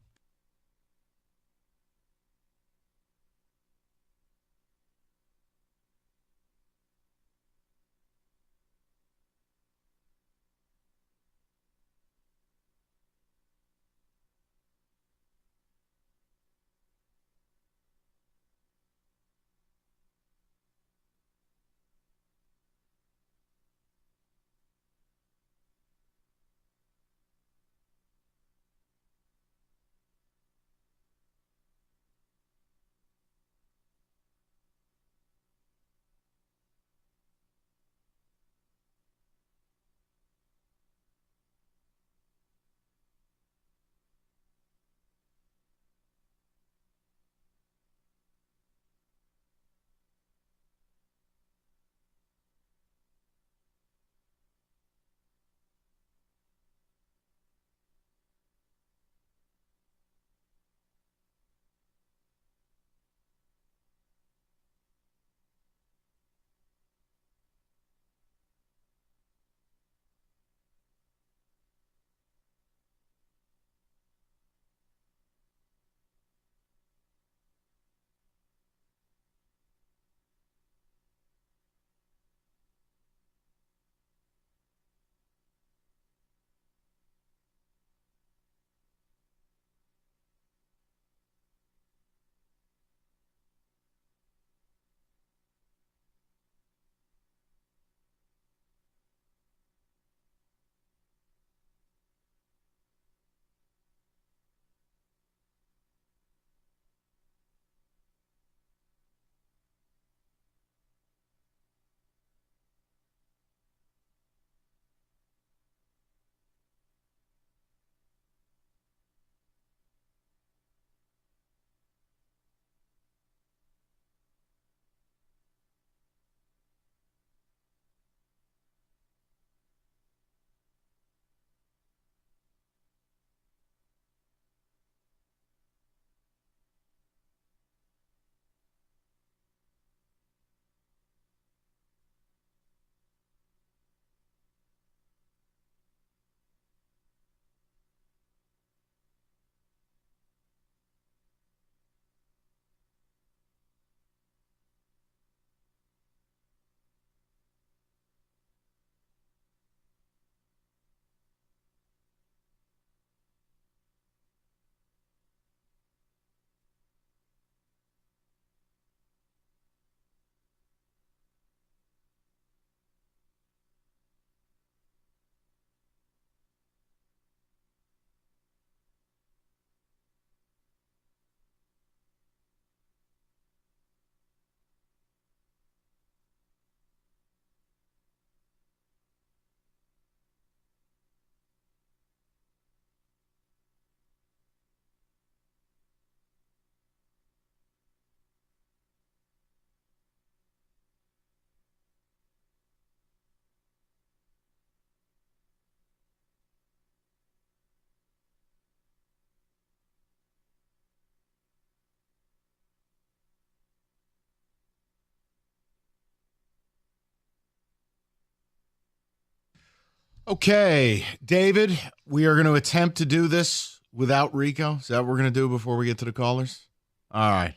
Okay, David, we are going to attempt to do this without Rico. Is that what we're going to do before we get to the callers? All right.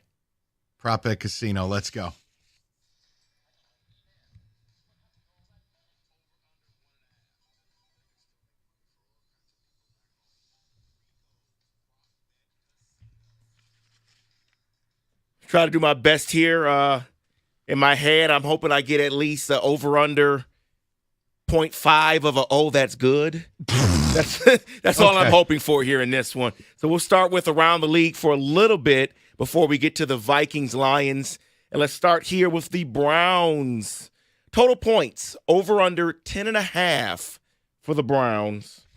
Prop Bet Casino, let's go. Try to do my best here. In my head, I'm hoping I get at least over-under 0.5 of a, oh, that's good. That's all I'm hoping for here in this one. So we'll start with around the league for a little bit before we get to the Vikings-Lions. And let's start here with the Browns. Total points, over-under 10.5 for the Browns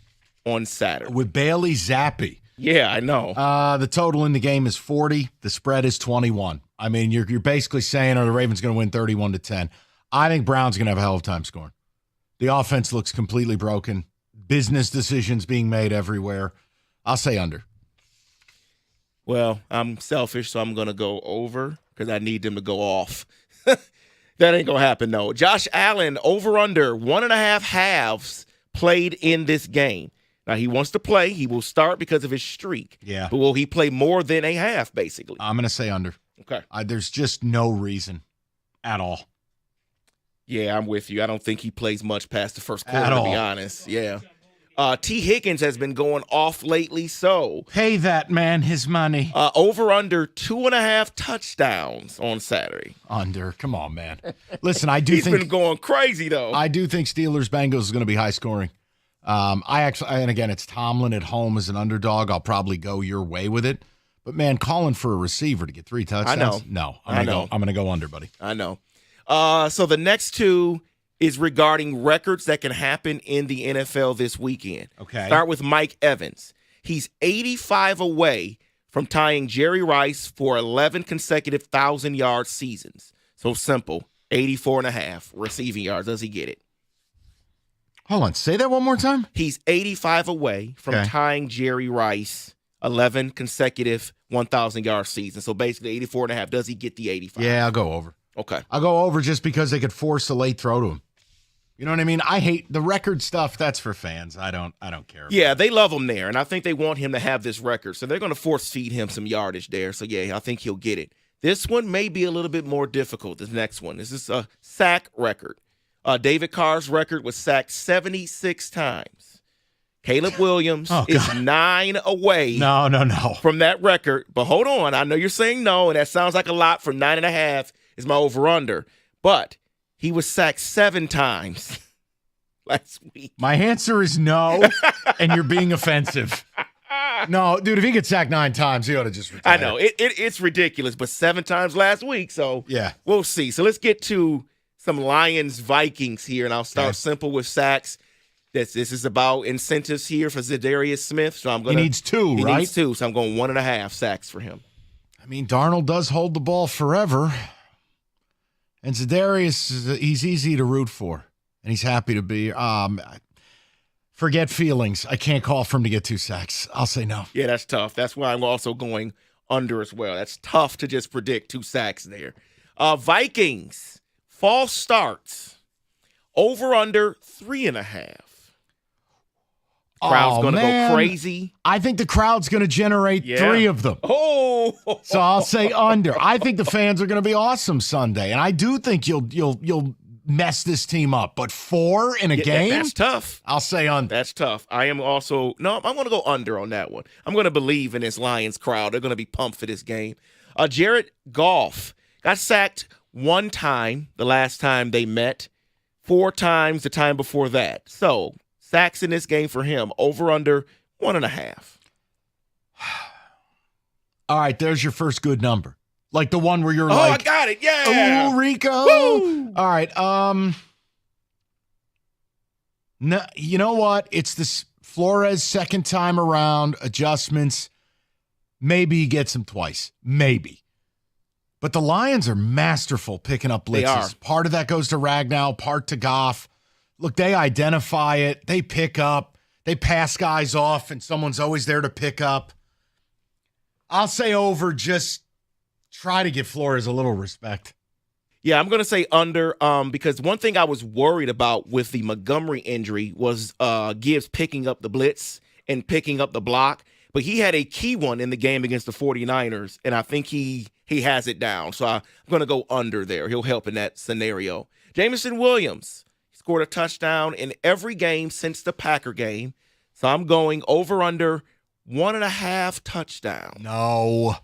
on Saturday. With Bailey Zappi. Yeah, I know. The total in the game is 40. The spread is 21. I mean, you're basically saying, are the Ravens going to win 31-10? I think Brown's going to have a hell of a time scoring. The offense looks completely broken. Business decisions being made everywhere. I'll say under. Well, I'm selfish, so I'm going to go over because I need them to go off. That ain't going to happen, though. Josh Allen, over-under 1.5 halves played in this game. Now, he wants to play. He will start because of his streak. Yeah. But will he play more than a half, basically? I'm going to say under. Okay. There's just no reason at all. Yeah, I'm with you. I don't think he plays much past the first quarter, At to all. be honest. Yeah. T. Higgins has been going off lately, so. Pay that man his money. Over under 2.5 touchdowns on Saturday. Under. Come on, man. Listen, I do He's think. been going crazy, though. I do think Steelers-Bengals is going to be high scoring. And again, it's Tomlin at home as an underdog. I'll probably go your way with it. But man, calling for a receiver to get 3 touchdowns. I know. No, I'm gonna go under, buddy. I know. So the next two is regarding records that can happen in the NFL this weekend. Okay. Start with Mike Evans. He's 85 away from tying Jerry Rice for 11 consecutive 1,000-yard seasons. So simple. 84.5 receiving yards. Does he get it? Hold on. Say that one more time. He's 85 away from tying Jerry Rice 11 consecutive 1,000-yard seasons. So basically 84.5. Does he get the 85? Yeah, I'll go over. Okay. I'll go over just because they could force a late throw to him. You know what I mean? I hate the record stuff. That's for fans. I don't care. Yeah, they love him there, and I think they want him to have this record. So they're going to force feed him some yardage there. So, yeah, I think he'll get it. This one may be a little bit more difficult, this next one. This is a sack record. David Carr's record was sacked 76 times. Caleb Williams is 9 away from that record. But hold on. I know you're saying no, and that sounds like a lot for 9.5 is my over-under. But he was sacked 7 times last week. My answer is no, and you're being offensive. No, dude, if he gets sacked 9 times, he ought to just retire. I know. It's ridiculous, but 7 times last week, so yeah, we'll see. So let's get to some Lions-Vikings here, and I'll start simple with sacks. This is about incentives here for Zadarius Smith. So I'm going. He needs 2, right? He needs 2, so I'm going 1.5 sacks for him. I mean, Darnold does hold the ball forever. And Zadarius, he's easy to root for, and he's happy to be. Forget feelings. I can't call for him to get 2 sacks. I'll say no. Yeah, that's tough. That's why I'm also going under as well. That's tough to just predict 2 sacks there. Vikings, false starts, over under 3.5. Crowd's going to go crazy. I think the crowd's going to generate 3 of them. Oh, so I'll say under. I think the fans are going to be awesome Sunday, and I do think you'll mess this team up. But 4 in a game, that's tough. I'll say under. That's tough. I'm going to go under on that one. I'm going to believe in this Lions crowd. They're going to be pumped for this game. Jared Goff got sacked 1 time the last time they met, 4 times the time before that. So sacks in this game for him, over under 1.5. All right, there's your first good number. Like the one where you're I got it. Yeah. Oh, Rico. Woo! All right. No, you know what? It's this Flores second time around, adjustments. Maybe he gets him twice. Maybe. But the Lions are masterful picking up blitzes. They are. Part of that goes to Ragnow, part to Goff. Look, they identify it. They pick up. They pass guys off, and someone's always there to pick up. I'll say over, just try to give Flores a little respect. Yeah, I'm going to say under because one thing I was worried about with the Montgomery injury was Gibbs picking up the blitz and picking up the block. But he had a key one in the game against the 49ers, and I think he has it down. So I'm going to go under there. He'll help in that scenario. Jameson Williams scored a touchdown in every game since the Packer game. So I'm going over under 1.5 touchdowns. No,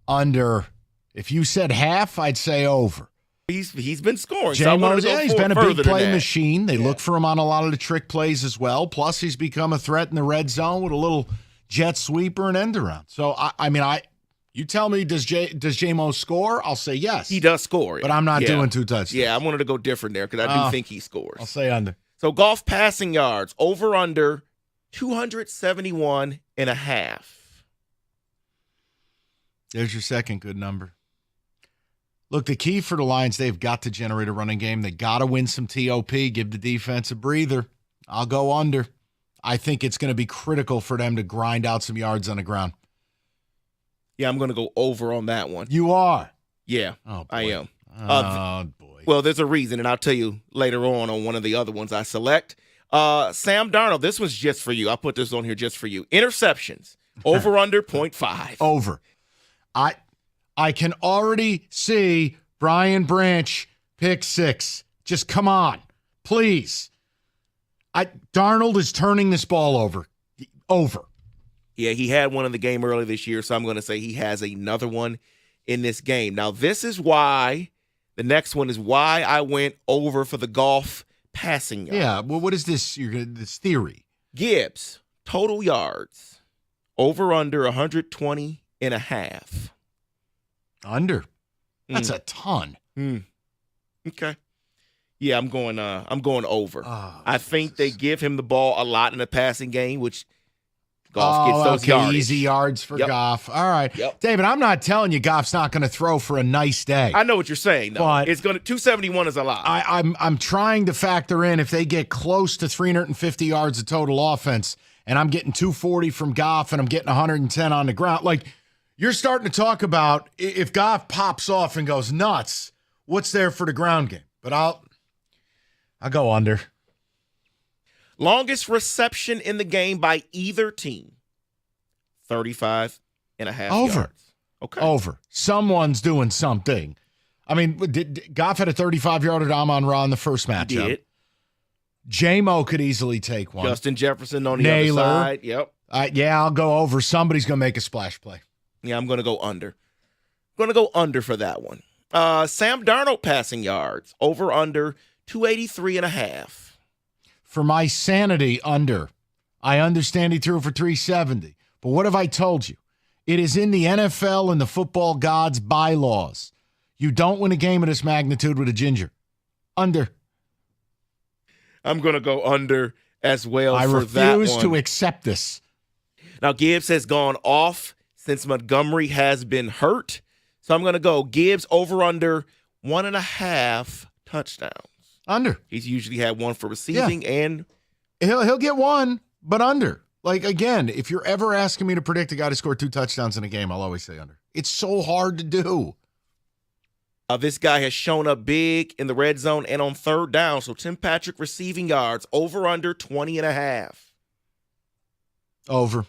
under. If you said half, I'd say over. He's been scoring. J-Mo's, So he's been a big play that. machine. They look for him on a lot of the trick plays as well. Plus, he's become a threat in the red zone with a little jet sweeper and end around. So, you tell me, does J-Mo score? I'll say yes. He does score. But I'm not doing 2 touchdowns. Yeah, I wanted to go different there because I do think he scores. I'll say under. So, Goff passing yards, over under 271.5. There's your second good number. Look, the key for the Lions, they've got to generate a running game. They got to win some TOP, give the defense a breather. I'll go under. I think it's going to be critical for them to grind out some yards on the ground. Yeah, I'm going to go over on that one. You are? Yeah, oh, I am. Oh, boy. Well, there's a reason, and I'll tell you later on one of the other ones I select. Sam Darnold, this one's just for you. I'll put this on here just for you. Interceptions, over under 0.5. Over. I can already see Brian Branch pick 6. Just come on, please. Darnold is turning this ball over. Over. Yeah, he had one in the game earlier this year, so I'm going to say he has another one in this game. Now, this is why, the next one is why I went over for the Goff passing yards. Yeah, well, what is this? This theory. Gibbs, total yards, over under 120.5. Under. That's a ton. Okay. Yeah, I'm going over. Oh, I think they give him the ball a lot in the passing game, which Goff gets those yards. Easy yards for Goff. All right. David, I'm not telling you Goff's not going to throw for a nice day. I know what you're saying, though. But it's going to 271 is a lot. I'm trying to factor in if they get close to 350 yards of total offense, and I'm getting 240 from Goff and I'm getting 110 on the ground. Like, you're starting to talk about if Goff pops off and goes nuts, what's there for the ground game? But I'll go under. Longest reception in the game by either team, 35.5 over. yards. Okay. Over. Someone's doing something. I mean, Goff had a 35-yarder to Amon-Ra in the first matchup. He did. J-Mo could easily take one. Justin Jefferson on the Naylor. other side. Yep. Yeah, I'll go over. Somebody's going to make a splash play. Yeah, I'm going to go under. For that one. Sam Darnold passing yards, over under 283.5. For my sanity, under. I understand he threw for 370. But what have I told you? It is in the NFL and the football gods' bylaws. You don't win a game of this magnitude with a ginger. Under. I'm going to go under as well I for that one. refuse to accept this. Now, Gibbs has gone off since Montgomery has been hurt. So I'm going to go Gibbs over under 1.5 touchdowns. Under. He's usually had one for receiving and he'll get one, but under. Like, again, if you're ever asking me to predict a guy to score 2 touchdowns in a game, I'll always say under. It's so hard to do. This guy has shown up big in the red zone and on third down. So Tim Patrick receiving yards over under 20.5. Over.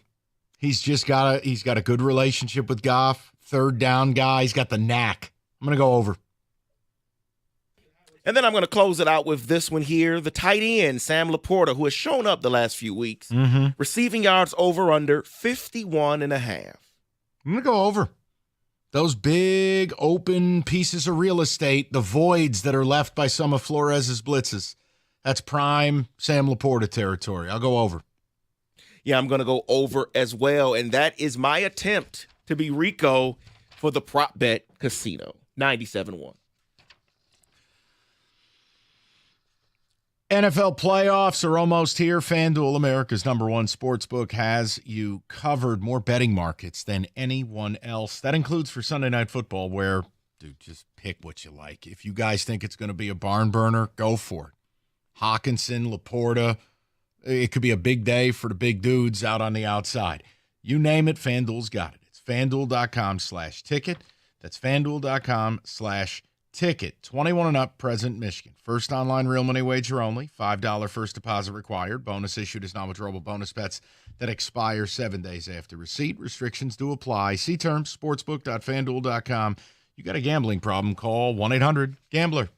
He's got a good relationship with Goff. Third down guy. He's got the knack. I'm going to go over. And then I'm going to close it out with this one here. The tight end, Sam Laporta, who has shown up the last few weeks. Receiving yards over under 51.5. I'm going to go over. Those big open pieces of real estate, the voids that are left by some of Flores' blitzes. That's prime Sam Laporta territory. I'll go over. Yeah, I'm going to go over as well. And that is my attempt to be Rico for the prop bet casino. 97-1. NFL playoffs are almost here. FanDuel, America's #1 sportsbook, has you covered. More betting markets than anyone else. That includes for Sunday Night Football, where, dude, just pick what you like. If you guys think it's going to be a barn burner, go for it. Hawkinson, Laporta, it could be a big day for the big dudes out on the outside. You name it, FanDuel's got it. It's FanDuel.com/ticket. That's FanDuel.com/ticket. Ticket, 21 and up, present Michigan. First online real money wager only. $5 first deposit required. Bonus issued as non-withdrawable bonus bets that expire 7 days after receipt. Restrictions do apply. See terms, sportsbook.fanduel.com. You got a gambling problem, call 1-800-GAMBLER.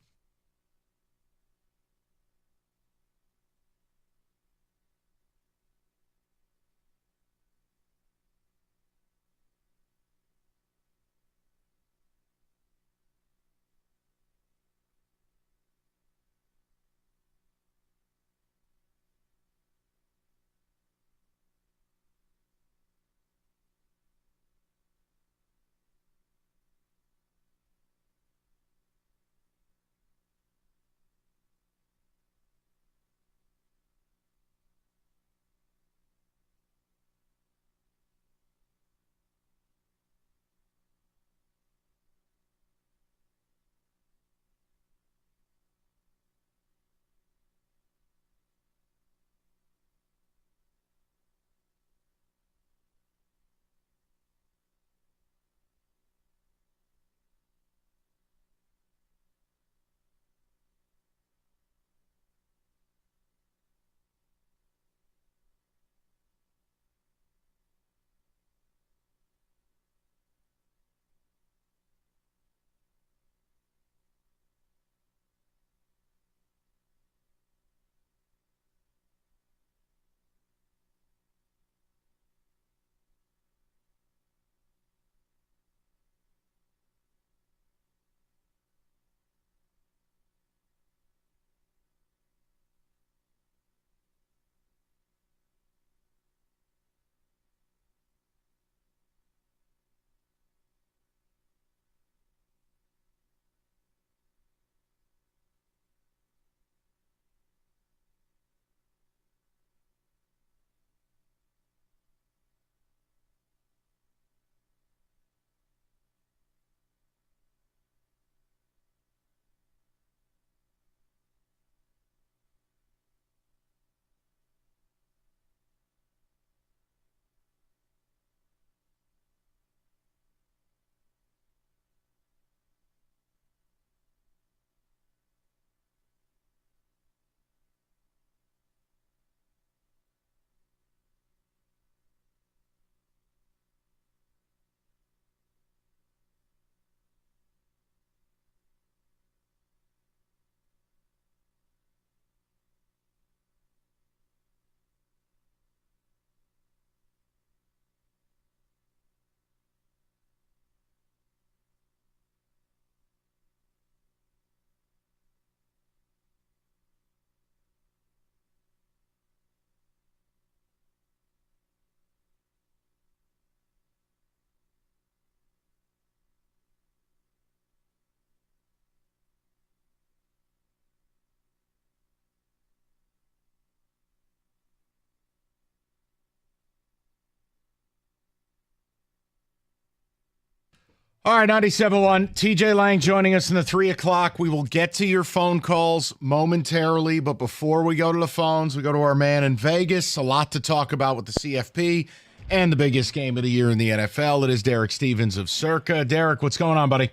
All right, 97.1, TJ Lang joining us in the 3 o'clock. We will get to your phone calls momentarily, but before we go to the phones, we go to our man in Vegas. A lot to talk about with the CFP and the biggest game of the year in the NFL. It is Derek Stevens of Circa. Derek, what's going on, buddy?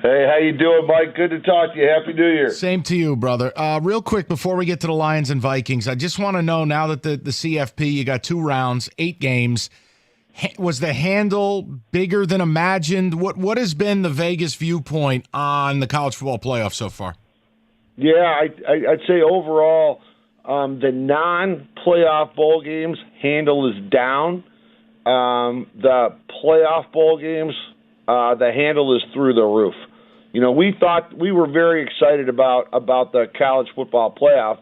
Hey, how you doing, Mike? Good to talk to you. Happy New Year. Same to you, brother. Real quick, before we get to the Lions and Vikings, I just want to know, now that the CFP, you got 2 rounds, 8 games, was the handle bigger than imagined? What has been the Vegas viewpoint on the college football playoff so far? Yeah, I'd say overall, the non-playoff bowl games handle is down. The playoff bowl games, the handle is through the roof. You know, we were very excited about the college football playoff,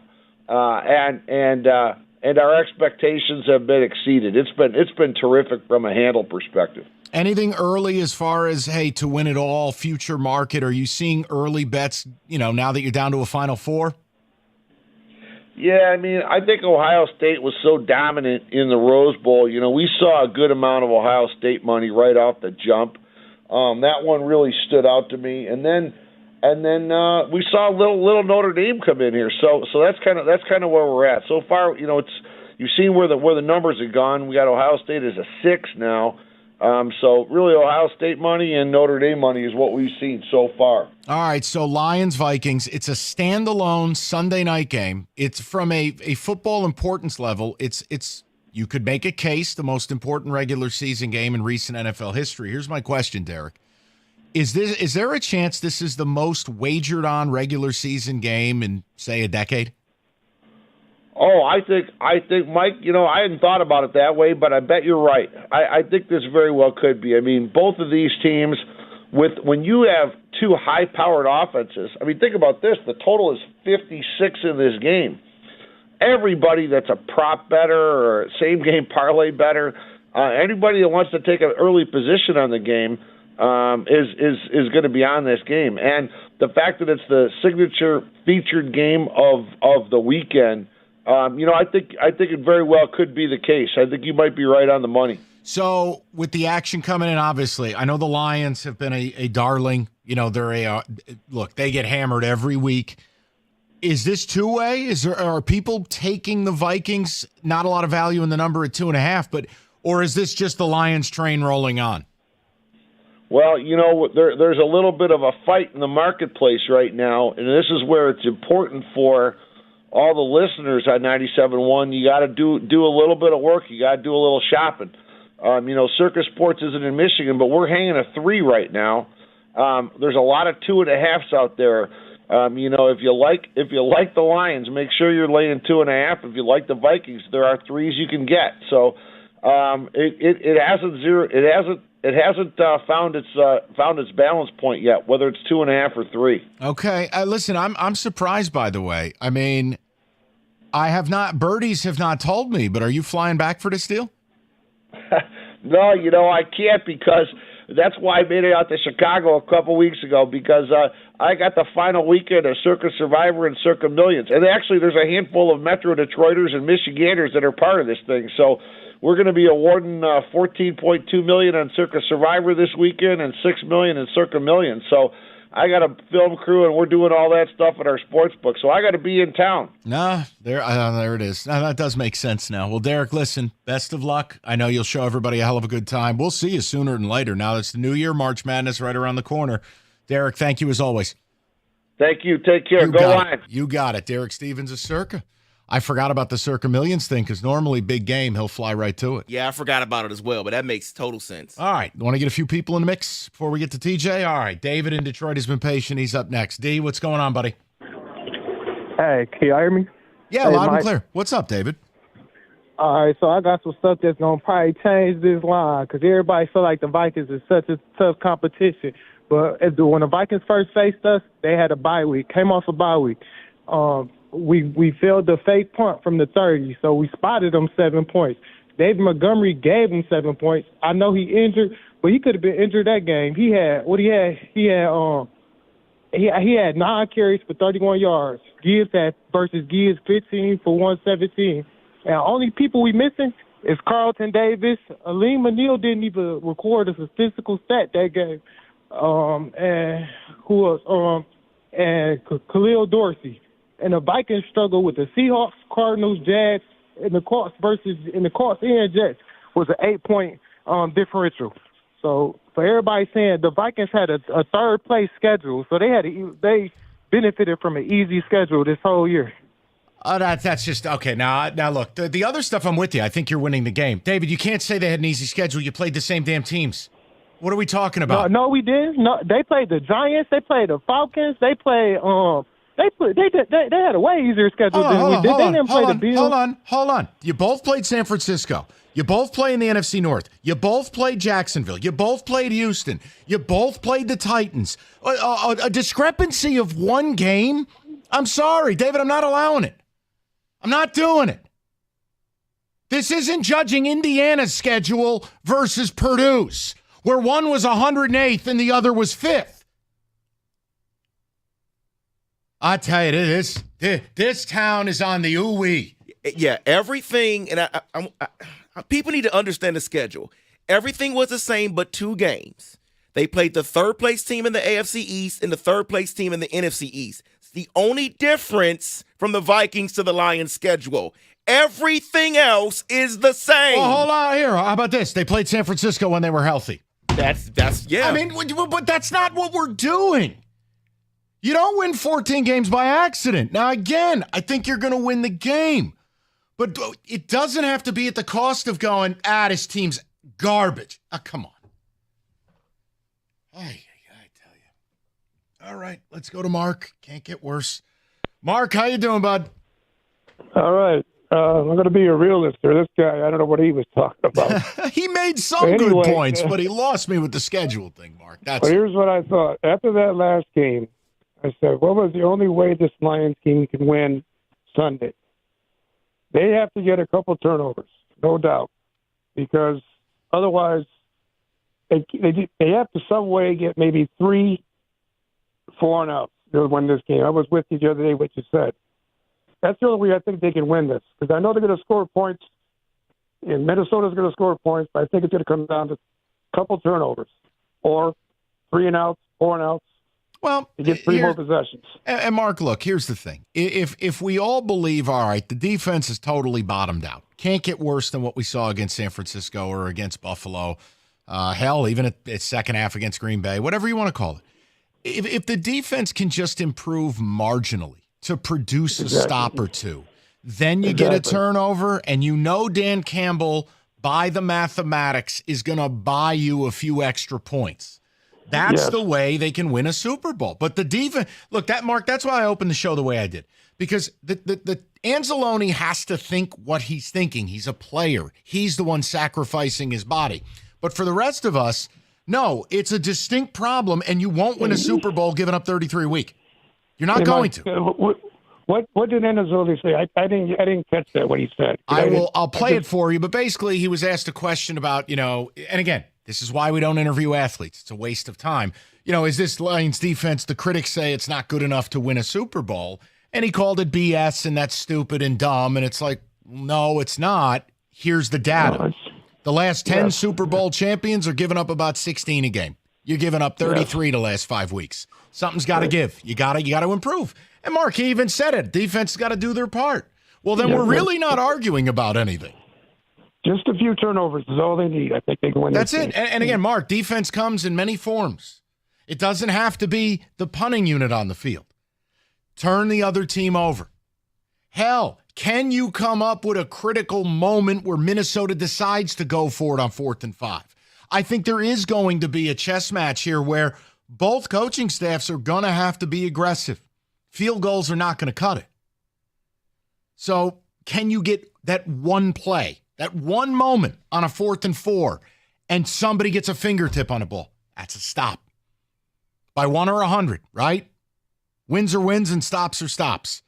and our expectations have been exceeded. It's been terrific from a handle perspective. Anything early as far as, hey, to win it all, future market? Are you seeing early bets, now that you're down to a Final Four? Yeah, I mean, I think Ohio State was so dominant in the Rose Bowl. You know, we saw a good amount of Ohio State money right off the jump. That one really stood out to me. And then we saw a little Notre Dame come in here. So that's kind of where we're at so far. You've seen where the numbers have gone. We got Ohio State as a 6 now, So really, Ohio State money and Notre Dame money is what we've seen so far. All right, so Lions-Vikings, it's a standalone Sunday night game. It's from a football importance level. It's you could make a case the most important regular season game in recent NFL history. Here's my question, Derek. Is there a chance this is the most wagered on regular season game in, say, a decade? Oh, I think, Mike, I hadn't thought about it that way, but I bet you're right. I think this very well could be. I mean, both of these teams, when you have two high-powered offenses, I mean, think about this. The total is 56 in this game. Everybody that's a prop better or same-game parlay better, anybody that wants to take an early position on the game is going to be on this game. And the fact that it's the signature featured game of the weekend, I think it very well could be the case. I think you might be right on the money. So with the action coming in, obviously, I know the Lions have been a darling. They're look, they get hammered every week. Is this two-way? Are people taking the Vikings? Not a lot of value in the number at 2.5, or is this just the Lions train rolling on? Well, there's a little bit of a fight in the marketplace right now, and this is where it's important for all the listeners on 97.1, you got to do a little bit of work. You got to do a little shopping. Circus Sports isn't in Michigan, but we're hanging a 3 right now. There's a lot of 2.5s out there. If you like the Lions, make sure you're laying 2.5. If you like the Vikings, there are 3s you can get. So it hasn't found its balance point yet, whether it's 2.5 or 3. Okay, listen, I'm surprised, by the way. I mean, birdies have not told me, but are you flying back for this deal? No, I can't, because that's why I made it out to Chicago a couple weeks ago, because I got the final weekend of Circa Survivor and Circa Millions. And actually, there's a handful of Metro Detroiters and Michiganders that are part of this thing. So we're going to be awarding $14.2 million on Circa Survivor this weekend and $6 million in Circa Millions. So I got a film crew, and we're doing all that stuff at our sports book. So I got to be in town. There it is. That does make sense now. Well, Derek, listen, best of luck. I know you'll show everybody a hell of a good time. We'll see you sooner than later. Now it's the new year, March Madness right around the corner. Derek, thank you as always. Thank you. Take care. Go Lions. You got it. Derek Stevens of Circa. I forgot about the Circa Millions thing, because normally big game, he'll fly right to it. Yeah, I forgot about it as well, but that makes total sense. All right. Want to get a few people in the mix before we get to TJ? All right. David in Detroit has been patient. He's up next. D, what's going on, buddy? Hey, can you hear me? Yeah, loud and clear. What's up, David? All right, so I got some stuff that's going to probably change this line, because everybody feel like the Vikings is such a tough competition. But when the Vikings first faced us, they had a bye week, came off a bye week. We failed the fake punt from the 30, so we spotted them 7 points. David Montgomery gave him 7 points. I know he injured, but he could have been injured that game. He had 9 carries for 31 yards. Gibbs versus Gibbs 15 for 117. And the only people we missing is Carlton Davis. Aleem Manil didn't even record a statistical stat that game. And who else? And Khalil Dorsey. And the Vikings struggle with the Seahawks, Cardinals, Jags, and the Colts and Jets was an 8-point differential. So for everybody saying the Vikings had a third place schedule, so they benefited from an easy schedule this whole year. That's just okay. Now look, the other stuff, I'm with you. I think you're winning the game, David. You can't say they had an easy schedule. You played the same damn teams. What are we talking about? No, we didn't. No, they played the Giants. They played the Falcons. They played. They had a way easier schedule than we did. They didn't play the Bills. Hold on. You both played San Francisco. You both play in the NFC North. You both played Jacksonville. You both played Houston. You both played the Titans. A discrepancy of one game? I'm sorry, David, I'm not allowing it. I'm not doing it. This isn't judging Indiana's schedule versus Purdue's, where one was 108th and the other was 5th. I tell you, this town is on the ooh-wee. Yeah, everything, and people need to understand the schedule. Everything was the same but 2 games. They played the third-place team in the AFC East and the third-place team in the NFC East. It's the only difference from the Vikings to the Lions schedule. Everything else is the same. Well, hold on here. How about this? They played San Francisco when they were healthy. That's yeah. I mean, but that's not what we're doing. You don't win 14 games by accident. Now, again, I think you're going to win the game. But it doesn't have to be at the cost of going, this team's garbage. Come on. I tell you. All right, let's go to Mark. Can't get worse. Mark, how you doing, bud? All right. I'm going to be a realist here. This guy, I don't know what he was talking about. He made some good points, but he lost me with the schedule thing, Mark. But here's what I thought. After that last game, I said, what was the only way this Lions team can win Sunday? They have to get a couple turnovers, no doubt, because otherwise they have to some way get maybe 3 4-and-outs to win this game. I was with you the other day, what you said. That's the only way I think they can win this, because I know they're going to score points, and Minnesota's going to score points, but I think it's going to come down to a couple turnovers or 3-and-outs, 4-and-outs. Well, to get 3 more possessions. And Mark, look, here's the thing. If we all believe, all right, the defense is totally bottomed out, can't get worse than what we saw against San Francisco or against Buffalo, hell, even at second half against Green Bay, whatever you want to call it. If the defense can just improve marginally to produce a stop or two, then you get a turnover, and you know Dan Campbell, by the mathematics, is going to buy you a few extra points. That's the way they can win a Super Bowl. But the defense, look, Mark, that's why I opened the show the way I did. Because the Anzalone has to think what he's thinking. He's a player. He's the one sacrificing his body. But for the rest of us, no, it's a distinct problem, and you won't win a Super Bowl giving up 33 a week. You're not going to. What did Anzalone say? I didn't catch that, what he said. I'll play it for you, but basically he was asked a question about, and again, this is why we don't interview athletes. It's a waste of time. Is this Lions defense, the critics say it's not good enough to win a Super Bowl, and he called it BS, and that's stupid and dumb, and it's like, no, it's not. Here's the data. The last 10 Super Bowl champions are giving up about 16 a game. You're giving up 33 the last 5 weeks. Something's got to give. You got to improve. And Mark, he even said it. Defense has got to do their part. Well, then we're really not arguing about anything. Just a few turnovers is all they need. I think they can win. That's it. And again, Mark, defense comes in many forms. It doesn't have to be the punting unit on the field. Turn the other team over. Hell, can you come up with a critical moment where Minnesota decides to go for it on 4th and 5? I think there is going to be a chess match here where both coaching staffs are going to have to be aggressive. Field goals are not going to cut it. So can you get that one play, that one moment on a 4th and 4, and somebody gets a fingertip on a ball? That's a stop. By 1 or 100, right? Wins are wins and stops are stops.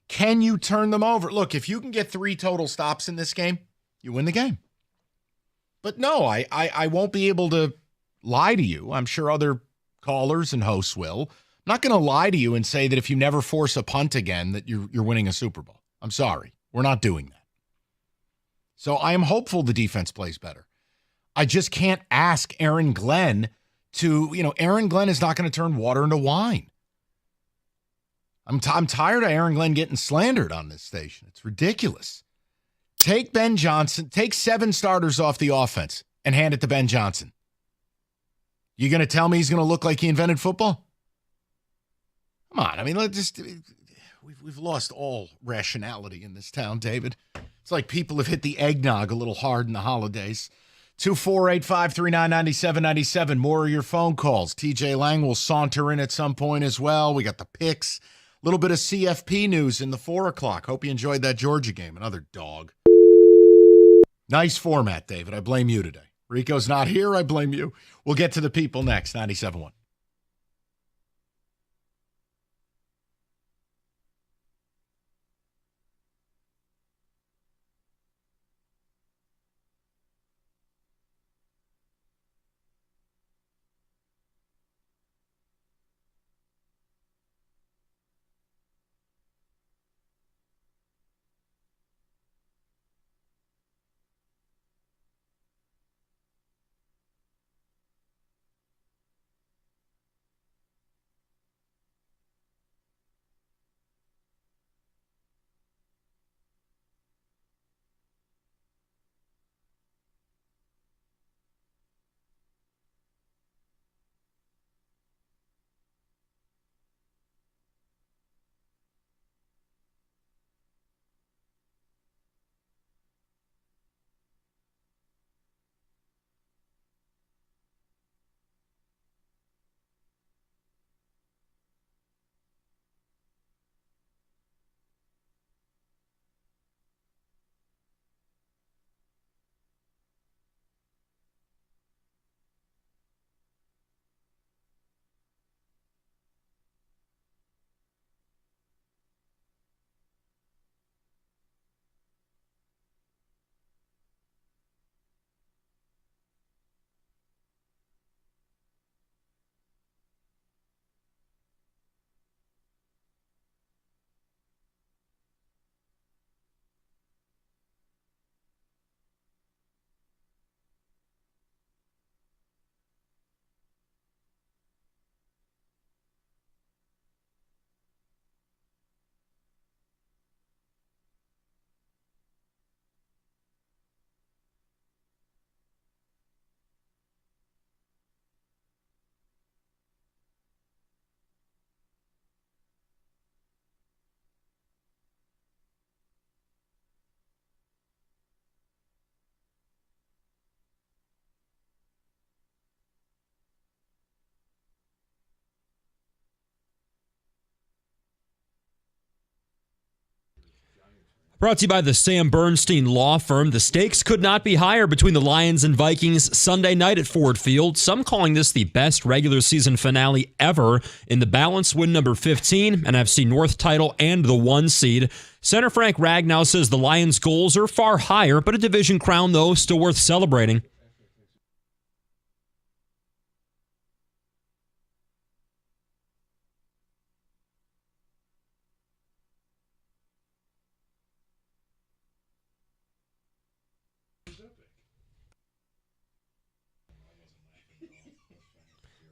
Can you turn them over? Look, if you can get 3 total stops in this game, you win the game. But no, I won't be able to lie to you. I'm sure other callers and hosts will. I'm not going to lie to you and say that if you never force a punt again that you're winning a Super Bowl. I'm sorry. We're not doing that. So I am hopeful the defense plays better. I just can't ask Aaron Glenn to, Aaron Glenn is not going to turn water into wine. I'm tired of Aaron Glenn getting slandered on this station. It's ridiculous. Take Ben Johnson, take 7 starters off the offense and hand it to Ben Johnson. You going to tell me he's going to look like he invented football? Come on. I mean, we've lost all rationality in this town, David. It's like people have hit the eggnog a little hard in the holidays. 248-539-9797. More of your phone calls. TJ Lang will saunter in at some point as well. We got the picks. A little bit of CFP news in the 4 o'clock. Hope you enjoyed that Georgia game. Another dog. Nice format, David. I blame you today. Rico's not here. I blame you. We'll get to the people next. 97.1. Brought to you by the Sam Bernstein Law Firm. The stakes could not be higher between the Lions and Vikings Sunday night at Ford Field. Some calling this the best regular season finale ever. In the balance, win number 15, NFC North title, and the 1 seed. Center Frank Ragnow says the Lions' goals are far higher, but a division crown, though, still worth celebrating.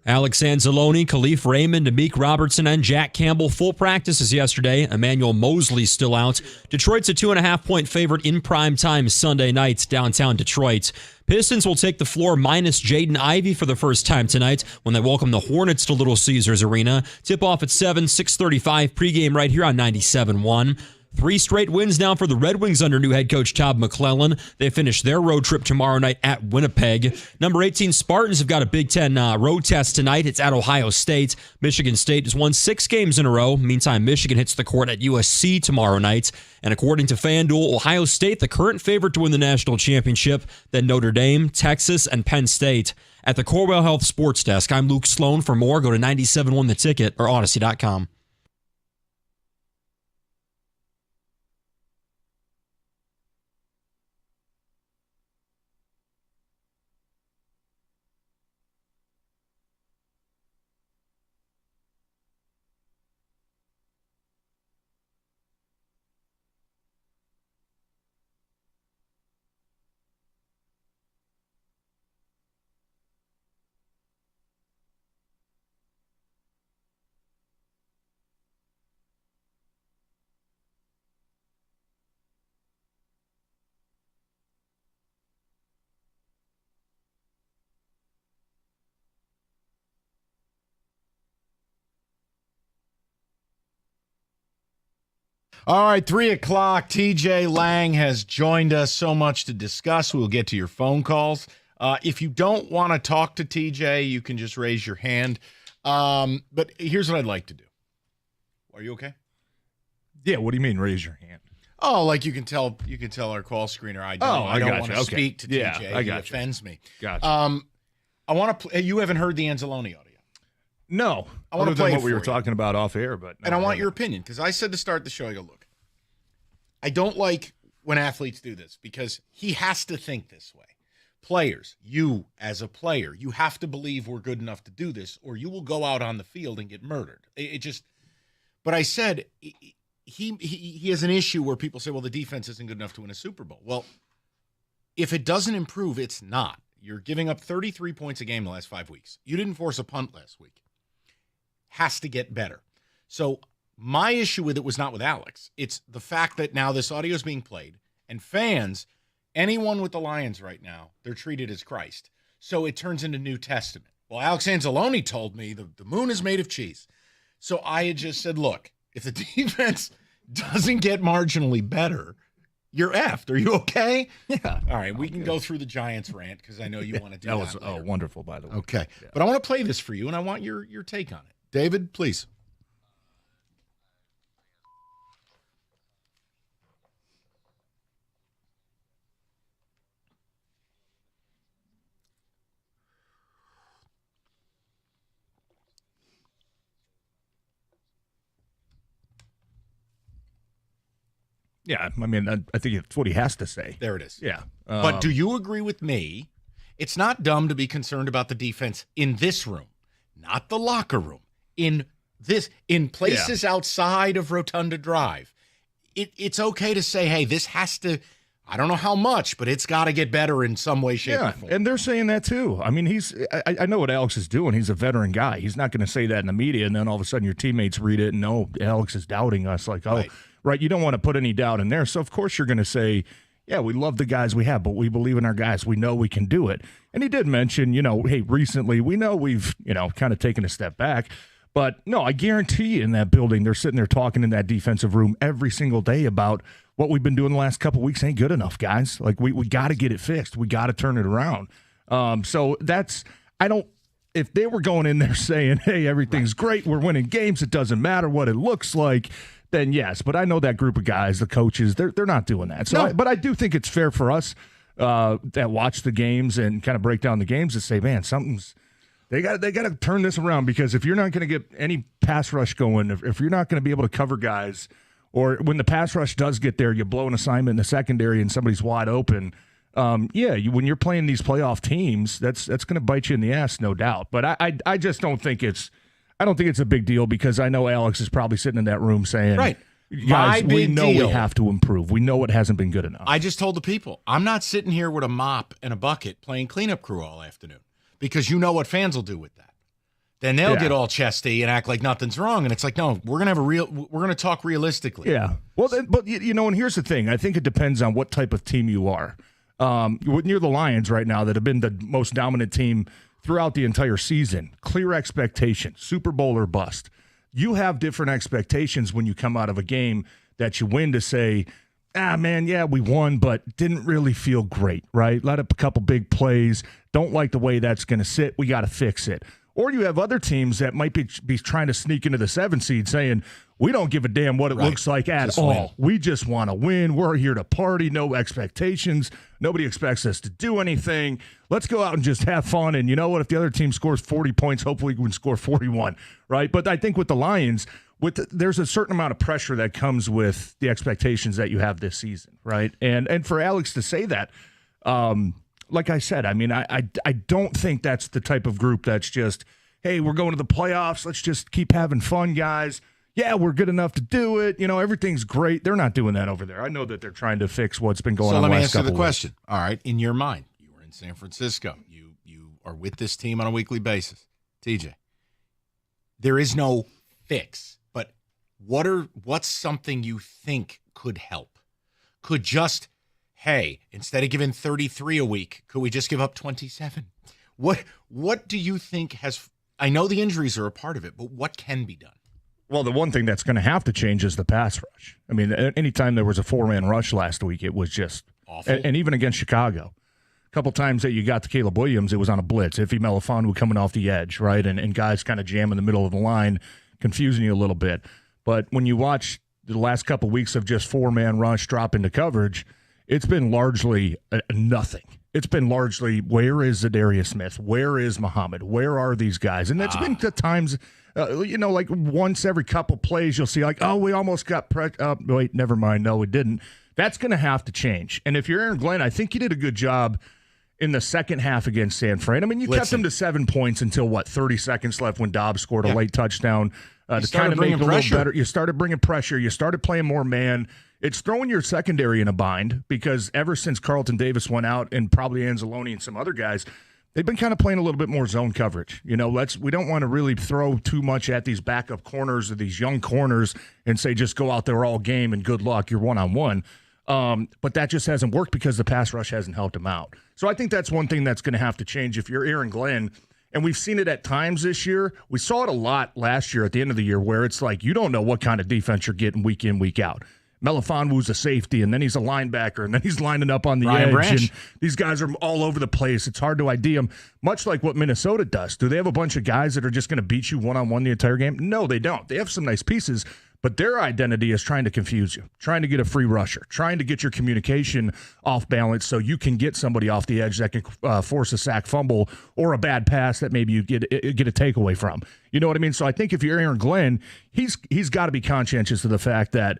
Alex Anzalone, Khalif Raymond, Amik Robertson, and Jack Campbell. Full practices yesterday. Emmanuel Mosley still out. Detroit's a 2.5-point favorite in prime time Sunday night downtown Detroit. Pistons will take the floor minus Jaden Ivey for the first time tonight when they welcome the Hornets to Little Caesars Arena. Tip off at 7, 6:35 pregame right here on 97.1. 3 straight wins now for the Red Wings under new head coach Todd McClellan. They finish their road trip tomorrow night at Winnipeg. Number 18 Spartans have got a Big Ten road test tonight. It's at Ohio State. Michigan State has won 6 games in a row. Meantime, Michigan hits the court at USC tomorrow night. And according to FanDuel, Ohio State, the current favorite to win the national championship, then Notre Dame, Texas, and Penn State. At the Corwell Health Sports Desk, I'm Luke Sloan. For more, go to 97.1 The Ticket or Odyssey.com. All right, 3 o'clock. TJ Lang has joined us. So much to discuss. We'll get to your phone calls. If you don't want to talk to TJ, you can just raise your hand. But here's what I'd like to do. Are you okay? Yeah, what do you mean raise your hand? Oh, like you can tell our call screener I don't want to speak to TJ. Yeah, I got he offends me. Gotcha. I want to you haven't heard the Anzalone audio. No, I want to play what we were you. talking about off air, but and I want your opinion because I said to start the show, I go, look, I don't like when athletes do this because he has to think this way. Players, you as a player, you have to believe we're good enough to do this, or you will go out on the field and get murdered. It just. But I said he has an issue where people say, well, the defense isn't good enough to win a Super Bowl. Well, if it doesn't improve, it's not. You're giving up 33 points a game the last 5 weeks. You didn't force a punt last week. Has to get better. So my issue with it was not with Alex. It's the fact that now this audio is being played and fans, anyone with the Lions right now, they're treated as Christ. So it turns into New Testament. Well, Alex Anzalone told me the moon is made of cheese. So I had just said, look, if the defense doesn't get marginally better, you're effed. Are you okay? Yeah. All right, we can go through the Giants rant because I know you want to do that. That was wonderful, by the way. Okay. Yeah. But I want to play this for you, and I want your take on it. David, please. Yeah, I mean, I think it's what he has to say. There it is. Yeah. But do you agree with me? It's not dumb to be concerned about the defense in this room, not the locker room, in places outside of Rotunda Drive. It's okay to say, hey, this has to, I don't know how much, but it's got to get better in some way, shape, or form. And they're saying that too. I mean, I know what Alex is doing. He's a veteran guy. He's not going to say that in the media, and then all of a sudden your teammates read it and no, Alex is doubting us. Like, oh, right, you don't want to put any doubt in there. So, of course, you're going to say, yeah, we love the guys we have, but we believe in our guys. We know we can do it. And he did mention, hey, recently we know we've, kind of taken a step back. But, no, I guarantee you in that building, they're sitting there talking in that defensive room every single day about what we've been doing the last couple of weeks ain't good enough, guys. Like, we got to get it fixed. We got to turn it around. So that's – if they were going in there saying, hey, everything's great, we're winning games, it doesn't matter what it looks like, then yes. But I know that group of guys, the coaches, they're not doing that. So, No. but I do think it's fair for us that watch the games and kind of break down the games and say, man, they got to turn this around, because if you're not going to get any pass rush going, if you're not going to be able to cover guys, or when the pass rush does get there, you blow an assignment in the secondary and somebody's wide open. When you're playing these playoff teams, that's going to bite you in the ass, no doubt. But I just don't think it's a big deal, because I know Alex is probably sitting in that room saying, Right. guys, we know deal. we have to improve. We know it hasn't been good enough. I just told the people, I'm not sitting here with a mop and a bucket playing cleanup crew all afternoon, because you know what fans will do with that. Then they'll get all chesty and act like nothing's wrong, and it's like, no, we're gonna talk realistically. Yeah. Well, but and here's the thing. I think it depends on what type of team you are. You're the Lions right now, that have been the most dominant team throughout the entire season. Clear expectations, Super Bowl or bust. You have different expectations when you come out of a game that you win to say, man, yeah, we won, but didn't really feel great, right? Let up a couple big plays. Don't like the way that's going to sit. We got to fix it. Or you have other teams that might be trying to sneak into the 7 seed saying, we don't give a damn what it looks like at all. Win. We just want to win. We're here to party, no expectations. Nobody expects us to do anything. Let's go out and just have fun. And you know what? If the other team scores 40 points, hopefully we can score 41, right? But I think with the Lions, there's a certain amount of pressure that comes with the expectations that you have this season, right? And for Alex to say that, like I said, I mean, I don't think that's the type of group that's just, hey, we're going to the playoffs. Let's just keep having fun, guys. Yeah, we're good enough to do it. Everything's great. They're not doing that over there. I know that they're trying to fix what's been going on. So let me last answer the couple question. weeks. All right, in your mind, you were in San Francisco. You are with this team on a weekly basis. TJ, there is no fix, but what's something you think could help? Could just, hey, instead of giving 33 a week, could we just give up 27? What do you think has? I know the injuries are a part of it, but what can be done? Well, the one thing that's going to have to change is the pass rush. I mean, anytime there was a 4-man rush last week, it was just awful. And even against Chicago, a couple times that you got to Caleb Williams, it was on a blitz. Iffy Melifonwu coming off the edge, right? And guys kind of jam in the middle of the line, confusing you a little bit. But when you watch the last couple weeks of just 4-man rush drop into coverage, it's been largely nothing. It's been largely, where is Zadarius Smith? Where is Muhammad? Where are these guys? And that's been at times, like once every couple plays, you'll see like, oh, we almost got wait, never mind. No, we didn't. That's going to have to change. And if you're Aaron Glenn, I think you did a good job in the second half against San Fran. I mean, you kept them to 7 points until 30 seconds left when Dobbs scored a late touchdown to kind of make it a little better. You started bringing pressure. You started playing more man. It's throwing your secondary in a bind, because ever since Carlton Davis went out, and probably Anzalone and some other guys, they've been kind of playing a little bit more zone coverage. We don't want to really throw too much at these backup corners or these young corners and say, just go out there all game and good luck, you're one-on-one. But that just hasn't worked because the pass rush hasn't helped him out. So I think that's one thing that's going to have to change if you're Aaron Glenn. And we've seen it at times this year. We saw it a lot last year at the end of the year, where it's like you don't know what kind of defense you're getting week in, week out. Melifonwu's a safety, and then he's a linebacker, and then he's lining up on the edge. Branch. And these guys are all over the place. It's hard to ID them, much like what Minnesota does. Do they have a bunch of guys that are just going to beat you one-on-one the entire game? No, they don't. They have some nice pieces, but their identity is trying to confuse you, trying to get a free rusher, trying to get your communication off balance so you can get somebody off the edge that can force a sack, fumble, or a bad pass that maybe you get a takeaway from. You know what I mean? So I think if you're Aaron Glenn, he's got to be conscientious of the fact that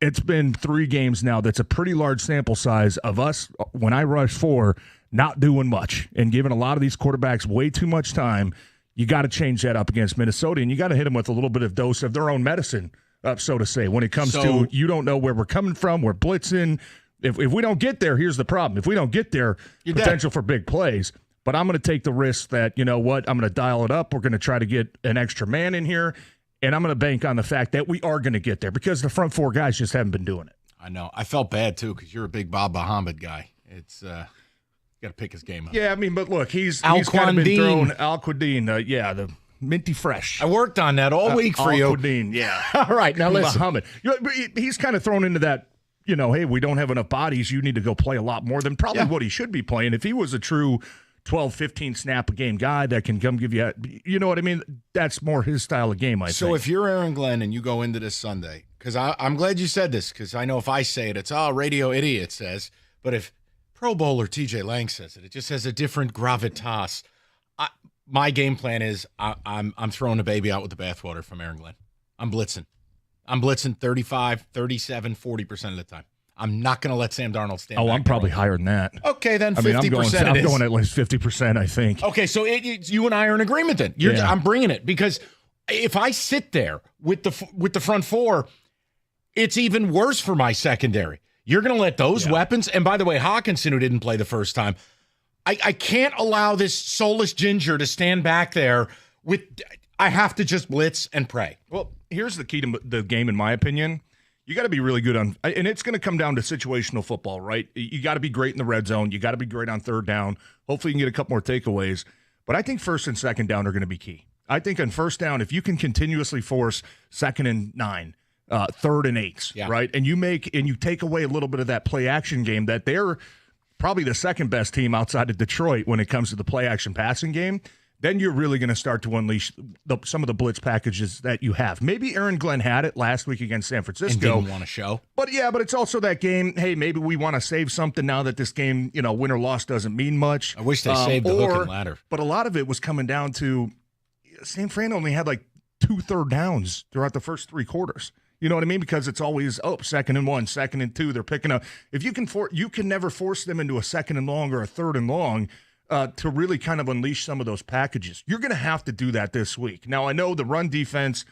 it's been 3 games now. That's a pretty large sample size of us, when I rush 4, not doing much and giving a lot of these quarterbacks way too much time. You got to change that up against Minnesota, and you got to hit them with a little bit of dose of their own medicine, so to say, when it comes to you don't know where we're coming from. We're blitzing. If we don't get there, here's the problem. If we don't get there, potential for big plays. But I'm going to take the risk that, you know what, I'm going to dial it up. We're going to try to get an extra man in here. And I'm going to bank on the fact that we are going to get there, because the front 4 guys just haven't been doing it. I know. I felt bad, too, because you're a big Bob Muhammad guy. It's got to pick his game up. Yeah, I mean, but look, he's kind of been thrown. Al-Quadin, the minty fresh. I worked on that all week for you. Al-Quadin, yeah. All right, now listen. Muhammad. He's kind of thrown into that, hey, we don't have enough bodies. You need to go play a lot more than probably what he should be playing. If he was a true 12, 15 snap a game guy that can come give you, you know what I mean? That's more his style of game, I think. So if you're Aaron Glenn and you go into this Sunday, because I'm glad you said this, because I know if I say it, it's, radio idiot says, but if Pro Bowler TJ Lang says it, it just has a different gravitas. My game plan is I'm throwing the baby out with the bathwater from Aaron Glenn. I'm blitzing 35, 37, 40% of the time. I'm not going to let Sam Darnold stand back. I'm probably higher than that. Okay, then 50% I'm going at least 50%, I think. Okay, so you and I are in agreement then. I'm bringing it because if I sit there with the front four, it's even worse for my secondary. You're going to let those weapons, and by the way, Hawkinson, who didn't play the first time, I can't allow this soulless ginger to stand back there I have to just blitz and pray. Well, here's the key to the game, in my opinion. You got to be really good on, and it's going to come down to situational football, right? You got to be great in the red zone. You got to be great on third down. Hopefully you can get a couple more takeaways. But I think first and second down are going to be key. I think on first down, if you can continuously force 2nd and 9, 3rd and 8s, right? And you take away a little bit of that play action game that they're probably the second best team outside of Detroit when it comes to the play action passing game, then you're really going to start to unleash some of the blitz packages that you have. Maybe Aaron Glenn had it last week against San Francisco. And didn't want to show. But it's also that game, hey, maybe we want to save something now that this game, win or loss doesn't mean much. I wish they saved the hook and ladder. But a lot of it was coming down to San Fran only had like 2 third downs throughout the first 3 quarters. You know what I mean? Because it's always 2nd and 1, 2nd and 2. They're picking up. If you can never force them into a 2nd and long or a 3rd and long to really kind of unleash some of those packages. You're going to have to do that this week. Now, I know the run defense,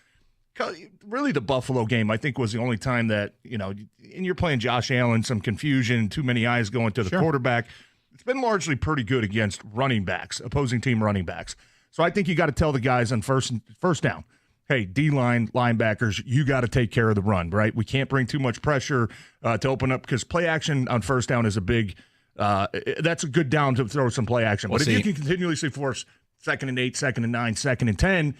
really the Buffalo game, I think was the only time that, and you're playing Josh Allen, some confusion, too many eyes going to the quarterback. It's been largely pretty good against running backs, opposing team running backs. So I think you got to tell the guys on first down, hey, D-line, linebackers, you got to take care of the run, right? We can't bring too much pressure to open up because play action on first down is a big that's a good down to throw some play action. But if you can continuously force 2nd and 8, 2nd and 9, 2nd and 10,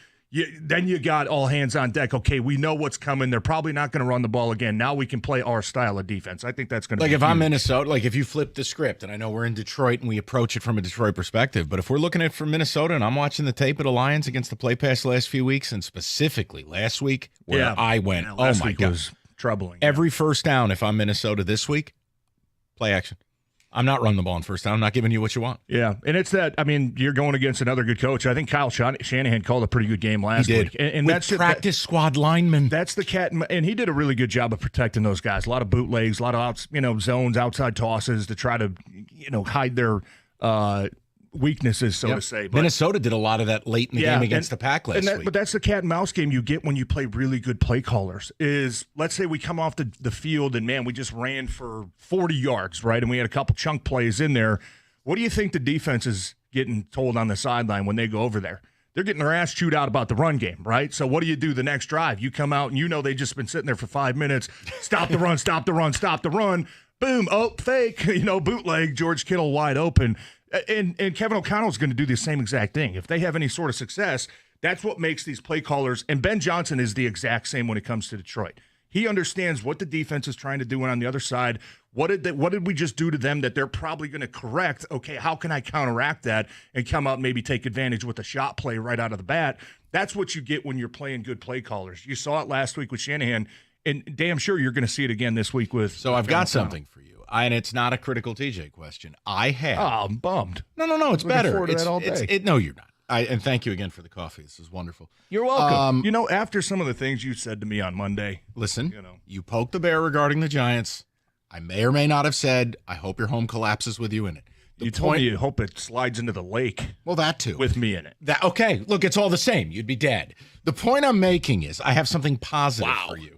then you got all hands on deck. Okay, we know what's coming. They're probably not going to run the ball again. Now we can play our style of defense. I think that's going to be if huge. I'm Minnesota, if you flip the script, and I know we're in Detroit and we approach it from a Detroit perspective, but if we're looking at it from Minnesota and I'm watching the tape of the Lions against the play pass the last few weeks, and specifically last week where I went, oh my God, was troubling. Every first down, if I'm Minnesota this week, play action. I'm not running the ball on first down. I'm not giving you what you want. Yeah, and it's that, you're going against another good coach. I think Kyle Shanahan called a pretty good game last week. And with that's practice squad linemen. That's the cat, and he did a really good job of protecting those guys. A lot of bootlegs, a lot of zones, outside tosses to try to, hide their weaknesses, so to say. But Minnesota did a lot of that late in the game against the Pack last week. But that's the cat and mouse game you get when you play really good play callers. Is let's say we come off the field and, man, we just ran for 40 yards, right? And we had a couple chunk plays in there. What do you think the defense is getting told on the sideline when they go over there? They're getting their ass chewed out about the run game, right? So what do you do the next drive? You come out and they've just been sitting there for 5 minutes. Stop the run, stop the run, stop the run. Boom, fake, bootleg, George Kittle wide open. And Kevin O'Connell's going to do the same exact thing. If they have any sort of success, that's what makes these play callers. And Ben Johnson is the exact same when it comes to Detroit. He understands what the defense is trying to do on the other side. What did we just do to them that they're probably going to correct? Okay, how can I counteract that and come out and maybe take advantage with a shot play right out of the bat? That's what you get when you're playing good play callers. You saw it last week with Shanahan, and damn sure you're going to see it again this week with. So I've got something for you. And it's not a critical TJ question. I have. Oh, I'm bummed. No, it's better. Forward to that all day. No, you're not. And thank you again for the coffee. This is wonderful. You're welcome. After some of the things you said to me on Monday. Listen, you poked the bear regarding the Giants. I may or may not have said, I hope your home collapses with you in it. You told me you hope it slides into the lake. Well, that too. With me in it. Okay, look, it's all the same. You'd be dead. The point I'm making is I have something positive for you.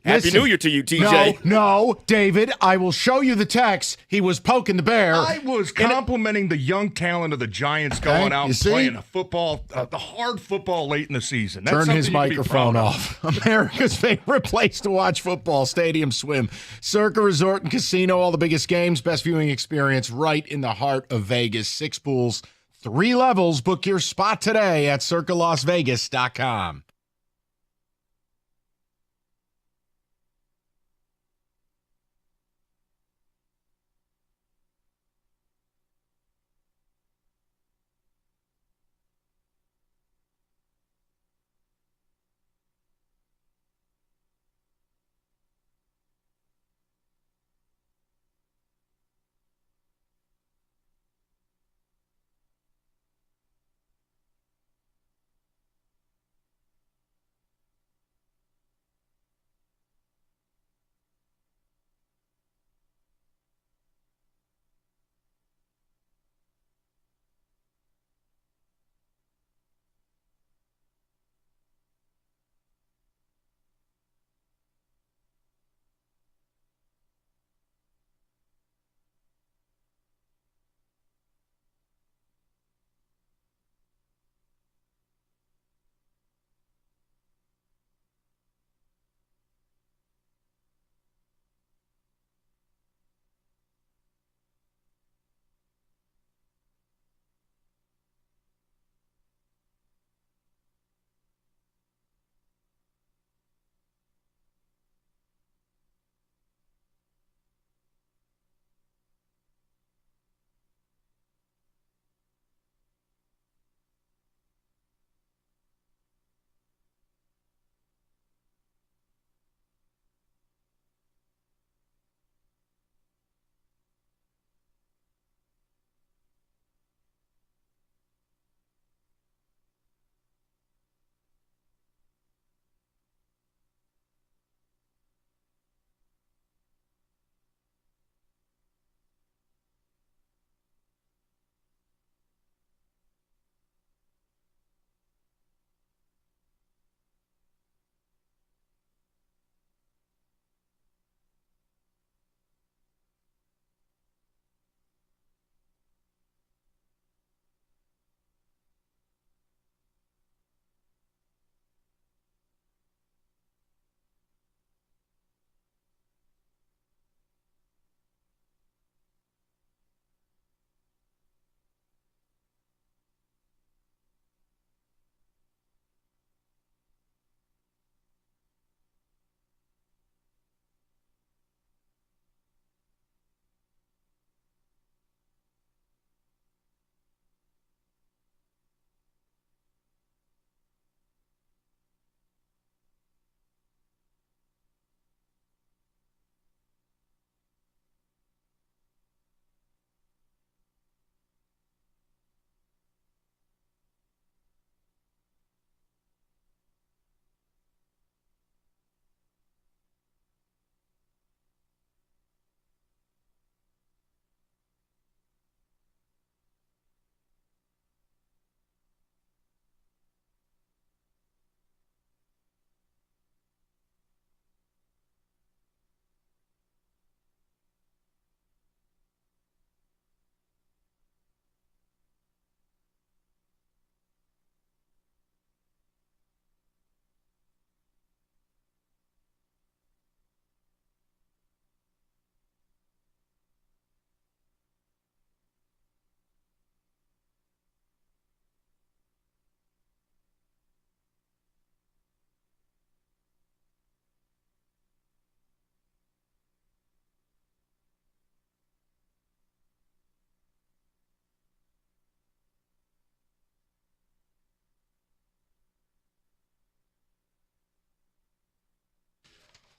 Happy New Year to you, TJ. No, David, I will show you the text. He was poking the bear. I was complimenting the young talent of the Giants going out and playing a football, the hard football late in the season. Turn his microphone off. America's favorite place to watch football, Stadium Swim. Circa Resort and Casino, all the biggest games, best viewing experience right in the heart of Vegas. 6 pools, 3 levels. Book your spot today at circalasvegas.com.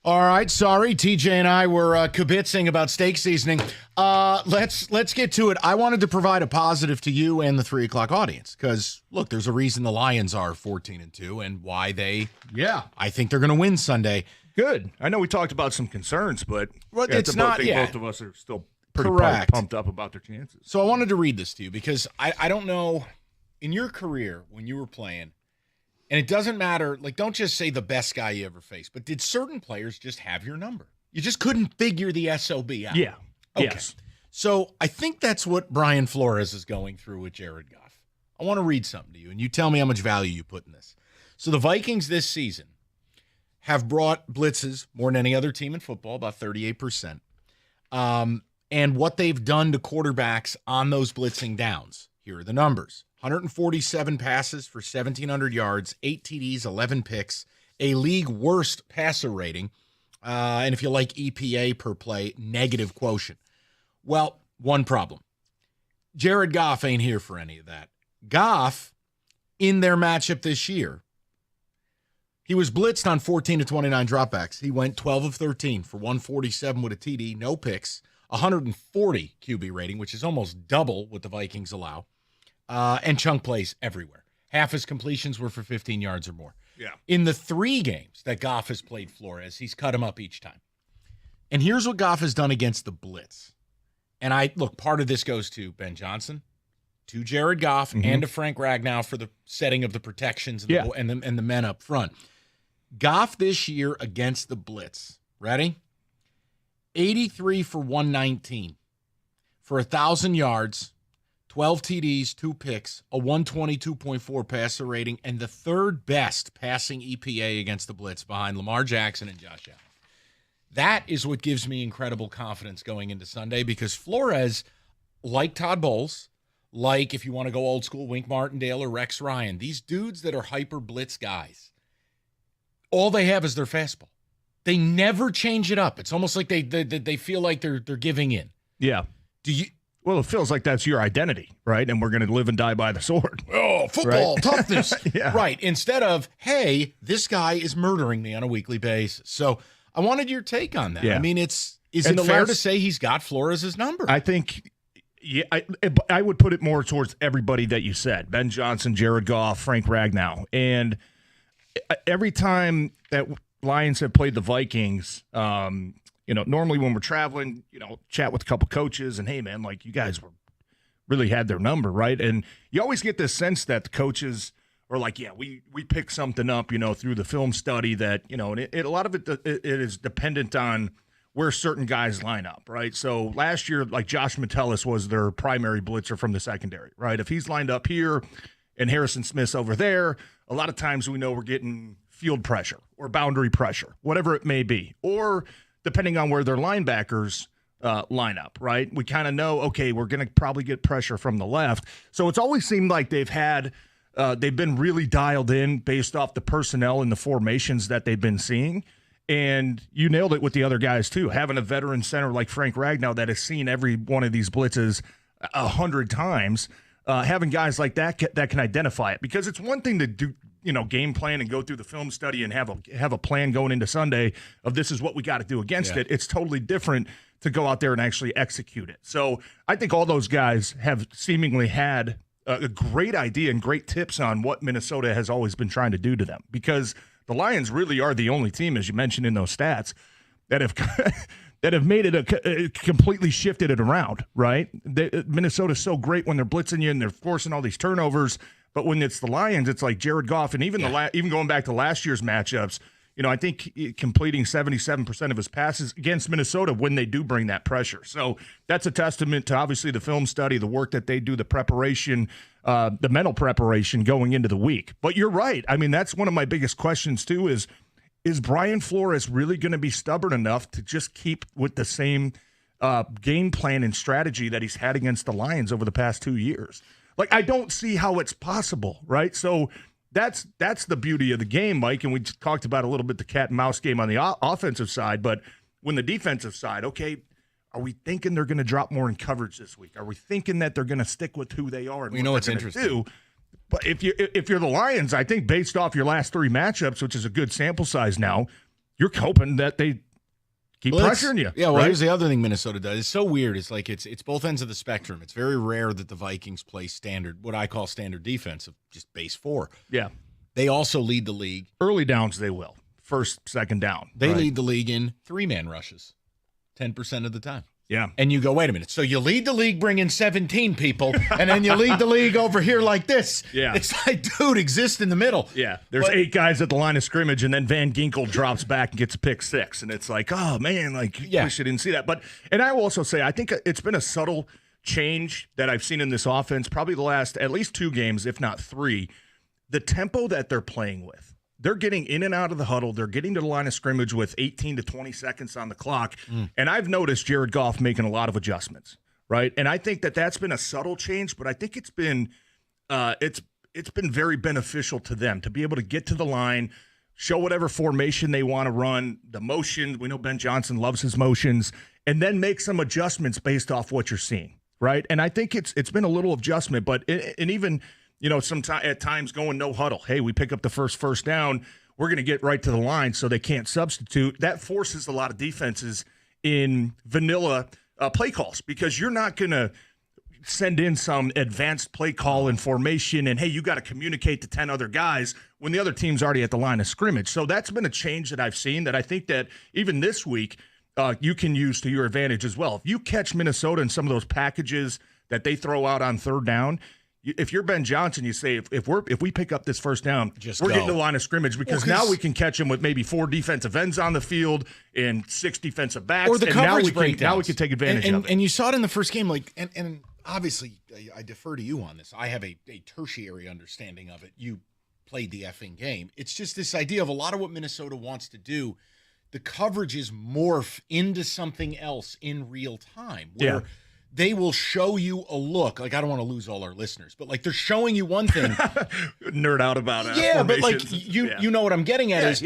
All right, sorry, TJ and I were kibitzing about steak seasoning. Let's get to it. I wanted to provide a positive to you and the 3 o'clock audience because look, there's a reason the Lions are 14-2 and why I think they're going to win Sunday. Good. I know we talked about some concerns, but it's not. Both of us are still pretty pumped up about their chances. So I wanted to read this to you because I don't know in your career when you were playing. And it doesn't matter, like, don't just say the best guy you ever faced, but did certain players just have your number? You just couldn't figure the SOB out. Yeah. Okay. Yes. So I think that's what Brian Flores is going through with Jared Goff. I want to read something to you, and you tell me how much value you put in this. So the Vikings this season have brought blitzes more than any other team in football, about 38%. And what they've done to quarterbacks on those blitzing downs, here are the numbers. 147 passes for 1,700 yards, 8 TDs, 11 picks, a league worst passer rating, and if you like EPA per play, negative quotient. Well, one problem. Jared Goff ain't here for any of that. Goff, in their matchup this year, he was blitzed on 14 to 29 dropbacks. He went 12 of 13 for 147 with a TD, no picks, 140 QB rating, which is almost double what the Vikings allow. And chunk plays everywhere. Half his completions were for 15 yards or more. Yeah. In the 3 games that Goff has played Flores, he's cut him up each time. And here's what Goff has done against the blitz. And part of this goes to Ben Johnson, to Jared Goff, and to Frank Ragnow for the setting of the protections and the men up front. Goff this year against the blitz. Ready? 83 for 119 for 1,000 yards. 12 TDs, 2 picks, a 122.4 passer rating, and the 3rd best passing EPA against the blitz behind Lamar Jackson and Josh Allen. That is what gives me incredible confidence going into Sunday because Flores, like Todd Bowles, like if you want to go old school, Wink Martindale or Rex Ryan, these dudes that are hyper blitz guys, all they have is their fastball. They never change it up. It's almost like they feel like they're giving in. Yeah. Well, it feels like that's your identity, right? And we're going to live and die by the sword. Oh, football, right? toughness. Yeah. Right. Instead of, hey, this guy is murdering me on a weekly basis. So I wanted your take on that. Yeah. I mean, is it fair to say he's got Flores' number? I think, I would put it more towards everybody that you said. Ben Johnson, Jared Goff, Frank Ragnow. And every time that Lions have played the Vikings, normally when we're traveling, chat with a couple coaches and, hey, man, like you guys really had their number, right? And you always get this sense that the coaches are like, yeah, we picked something up, through the film study that, and a lot of it is dependent on where certain guys line up, right? So last year, like Josh Metellus was their primary blitzer from the secondary, right? If he's lined up here and Harrison Smith's over there, a lot of times we know we're getting field pressure or boundary pressure, whatever it may be, or depending on where their linebackers line up, right? We kind of know, okay, we're going to probably get pressure from the left. So it's always seemed like they've been really dialed in based off the personnel and the formations that they've been seeing. And you nailed it with the other guys too. Having a veteran center like Frank Ragnow that has seen every one of these blitzes 100 times, having guys like that can identify it. Because it's one thing to do, game plan and go through the film study and have a plan going into Sunday of this is what we got to do against it. It's totally different to go out there and actually execute it. So I think all those guys have seemingly had a great idea and great tips on what Minnesota has always been trying to do to them, because the Lions really are the only team, as you mentioned in those stats, that have made it completely shifted it around, right? Minnesota's so great when they're blitzing you and they're forcing all these turnovers. But when it's the Lions, it's like Jared Goff, and even even going back to last year's matchups, I think completing 77% of his passes against Minnesota when they do bring that pressure. So that's a testament to obviously the film study, the work that they do, the preparation, the mental preparation going into the week. But you're right. I mean, that's one of my biggest questions too is Brian Flores really going to be stubborn enough to just keep with the same game plan and strategy that he's had against the Lions over the past 2 years? Like, I don't see how it's possible, right? So that's the beauty of the game, Mike, and we just talked about a little bit the cat and mouse game on the offensive side, but when the defensive side, okay, are we thinking they're going to drop more in coverage this week? Are we thinking that they're going to stick with who they are and what what's they're interesting? do? But if you're the Lions, I think based off your last 3 matchups, which is a good sample size now, you're hoping that they keep pressuring you. Yeah, well, right? here's the other thing Minnesota does. It's so weird. It's like it's both ends of the spectrum. It's very rare that the Vikings play standard, what I call standard defense of just base 4. Yeah. They also lead the league. Early downs, they will. First, second down. They right? lead the league in 3-man rushes 10% of the time. Yeah. And you go, wait a minute. So you lead the league bringing 17 people, and then you lead the league over here like this. Yeah. It's like, dude, exist in the middle. Yeah. There's 8 guys at the line of scrimmage, and then Van Ginkel drops back and gets a pick 6. And it's like, oh, man, like, wish I didn't see that. And I will also say, I think it's been a subtle change that I've seen in this offense, probably the last at least 2 games, if not 3, the tempo that they're playing with. They're getting in and out of the huddle. They're getting to the line of scrimmage with 18 to 20 seconds on the clock. And I've noticed Jared Goff making a lot of adjustments, right? And I think that that's been a subtle change, but I think it's been it's been very beneficial to them to be able to get to the line, show whatever formation they want to run, the motion. We know Ben Johnson loves his motions, and then make some adjustments based off what you're seeing, right? And I think it's been a little adjustment, but and even – at times going no huddle. Hey, we pick up the first down. We're going to get right to the line so they can't substitute. That forces a lot of defenses in vanilla play calls because you're not going to send in some advanced play call and formation and, hey, you got to communicate to 10 other guys when the other team's already at the line of scrimmage. So that's been a change that I've seen that I think that even this week you can use to your advantage as well. If you catch Minnesota in some of those packages that they throw out on third down, if you're Ben Johnson, you say if we pick up this first down, we're getting to the line of scrimmage because now we can catch him with maybe 4 defensive ends on the field and 6 defensive backs, or the coverage breakdowns. Now we can take advantage of it. And you saw it in the first game, and obviously I defer to you on this. I have a tertiary understanding of it. You played the effing game. It's just this idea of a lot of what Minnesota wants to do. The coverages morph into something else in real time. Where they will show you a look. Like, I don't want to lose all our listeners, but like they're showing you one thing. Nerd out about it. Yeah, but like you know what I'm getting at is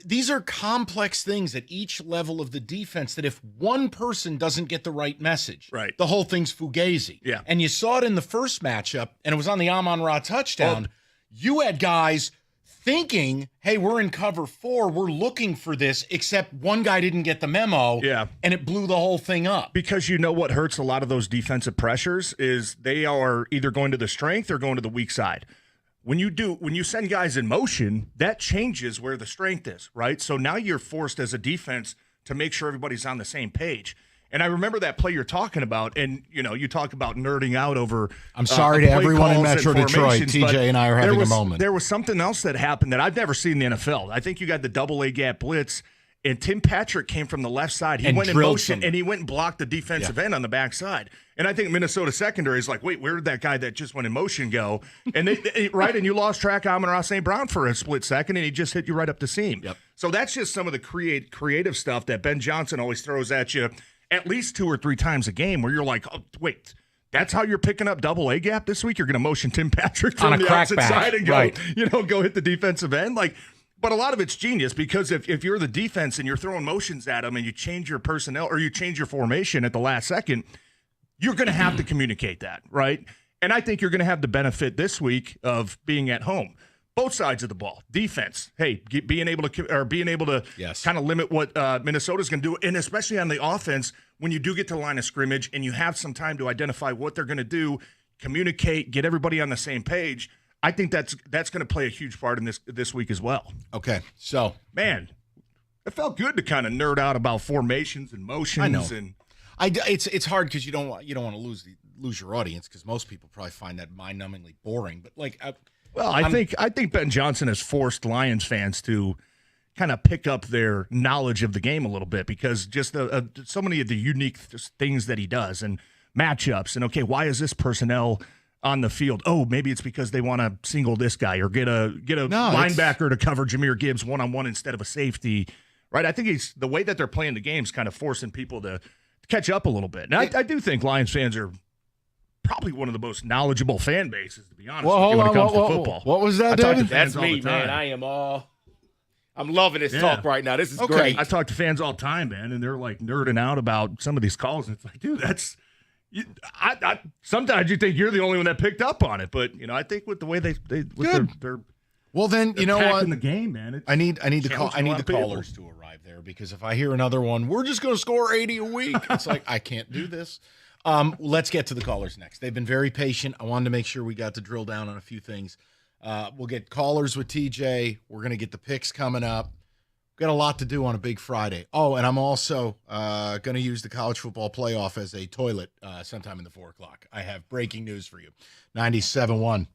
these are complex things at each level of the defense that if one person doesn't get the right message, right, the whole thing's fugazi. Yeah. And you saw it in the first matchup, and it was on the Amon-Ra touchdown. You had guys thinking, hey, we're in cover 4, we're looking for this, except one guy didn't get the memo, and it blew the whole thing up. Because you know what hurts a lot of those defensive pressures is they are either going to the strength or going to the weak side. When you send guys in motion, that changes where the strength is, right? So now you're forced as a defense to make sure everybody's on the same page. And I remember that play you're talking about, and you talk about nerding out over. I'm sorry to everyone in Metro Detroit. TJ and I are having a moment. There was something else that happened that I've never seen in the NFL. I think you got the double A gap blitz, and Tim Patrick came from the left side. He went in motion, and he went and blocked the defensive end on the backside. And I think Minnesota secondary is like, wait, where did that guy that just went in motion go? And and you lost track of Amon-Ra St. Brown for a split second, and he just hit you right up the seam. Yep. So that's just some of the creative stuff that Ben Johnson always throws at you at least 2 or 3 times a game where you're like, oh, wait, that's how you're picking up double A gap this week? You're going to motion Tim Patrick from the opposite side and go hit the defensive end? But a lot of it's genius because if you're the defense and you're throwing motions at them and you change your personnel or you change your formation at the last second, you're going to have to communicate that, right? And I think you're going to have the benefit this week of being at home. Both sides of the ball. Defense, hey, being able to kind of limit what Minnesota's going to do, and especially on the offense, when you do get to the line of scrimmage and you have some time to identify what they're going to do, communicate, get everybody on the same page, I think that's going to play a huge part in this week as well. Okay, so man, it felt good to kind of nerd out about formations and motions. I know. And it's hard because you don't want to lose your audience because most people probably find that mind-numbingly boring. But like. Well, I think Ben Johnson has forced Lions fans to kind of pick up their knowledge of the game a little bit because just so many of the unique things that he does and matchups and why is this personnel on the field? Oh, maybe it's because they want to single this guy or get a linebacker to cover Jahmyr Gibbs one-on-one instead of a safety, right? I think the way that they're playing the game is kind of forcing people to catch up a little bit. And I do think Lions fans are probably one of the most knowledgeable fan bases, to be honest, when it comes to football. What was that, David? That's me, man. I'm loving this talk right now. This is great. I talk to fans all the time, man, and they're like nerding out about some of these calls. And it's like, dude, sometimes you think you're the only one that picked up on it, but I think with the way their Well, then you know what? In the game, man. I need the challenging callers to arrive there, because if I hear another one, we're just going to score 80 a week. It's like, I can't do this. Let's get to the callers next. They've been very patient. I wanted to make sure we got to drill down on a few things. We'll get callers with TJ. We're going to get the picks coming up. Got a lot to do on a big Friday. Oh, and I'm also going to use the college football playoff as a toilet sometime in the 4 o'clock. I have breaking news for you. 97.1.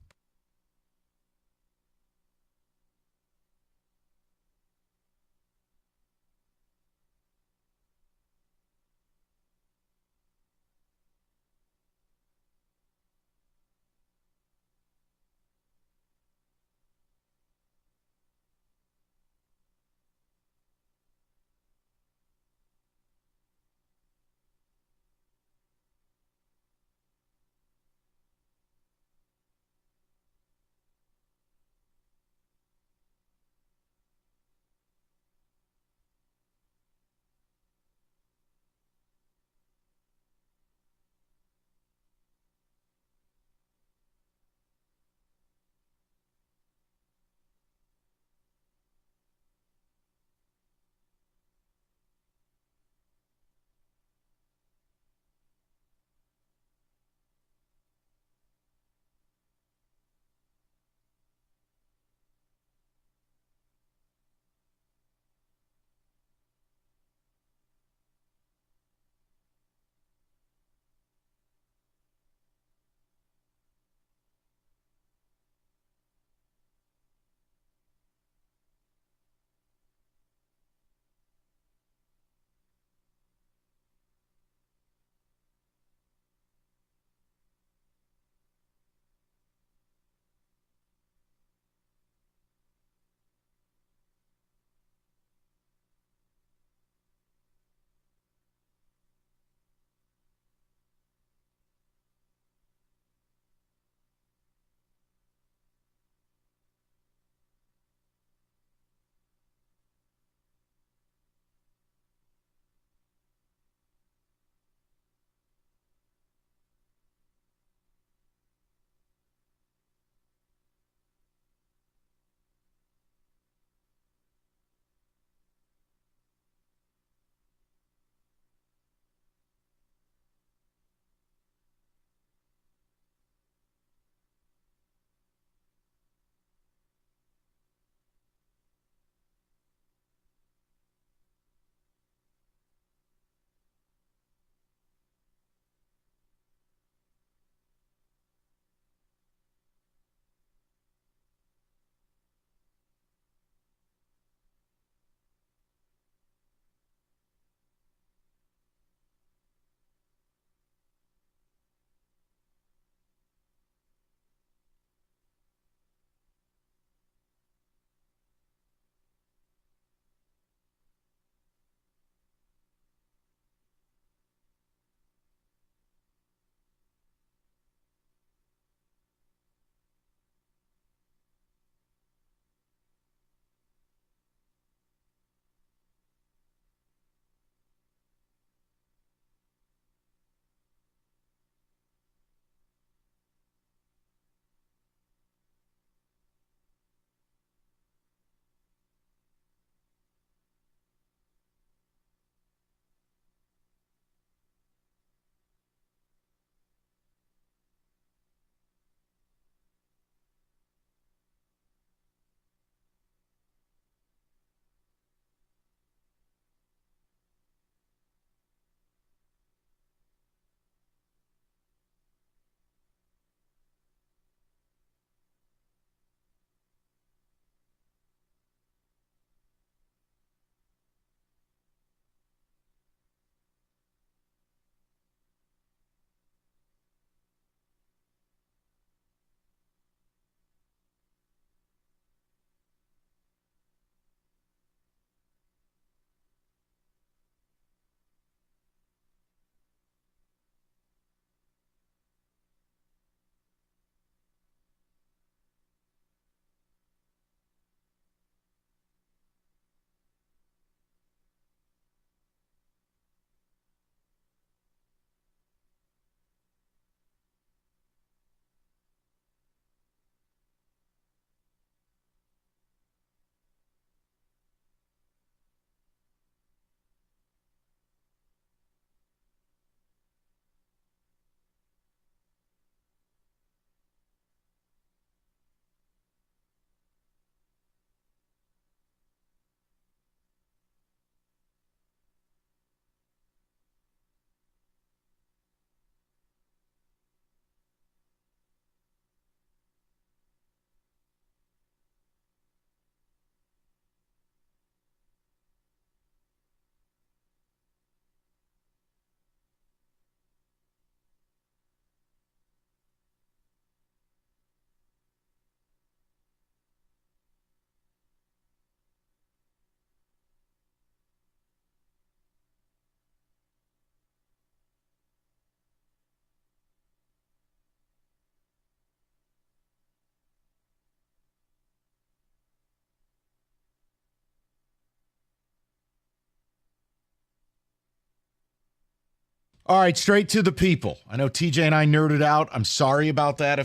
All right, straight to the people. I know TJ and I nerded out. I'm sorry about that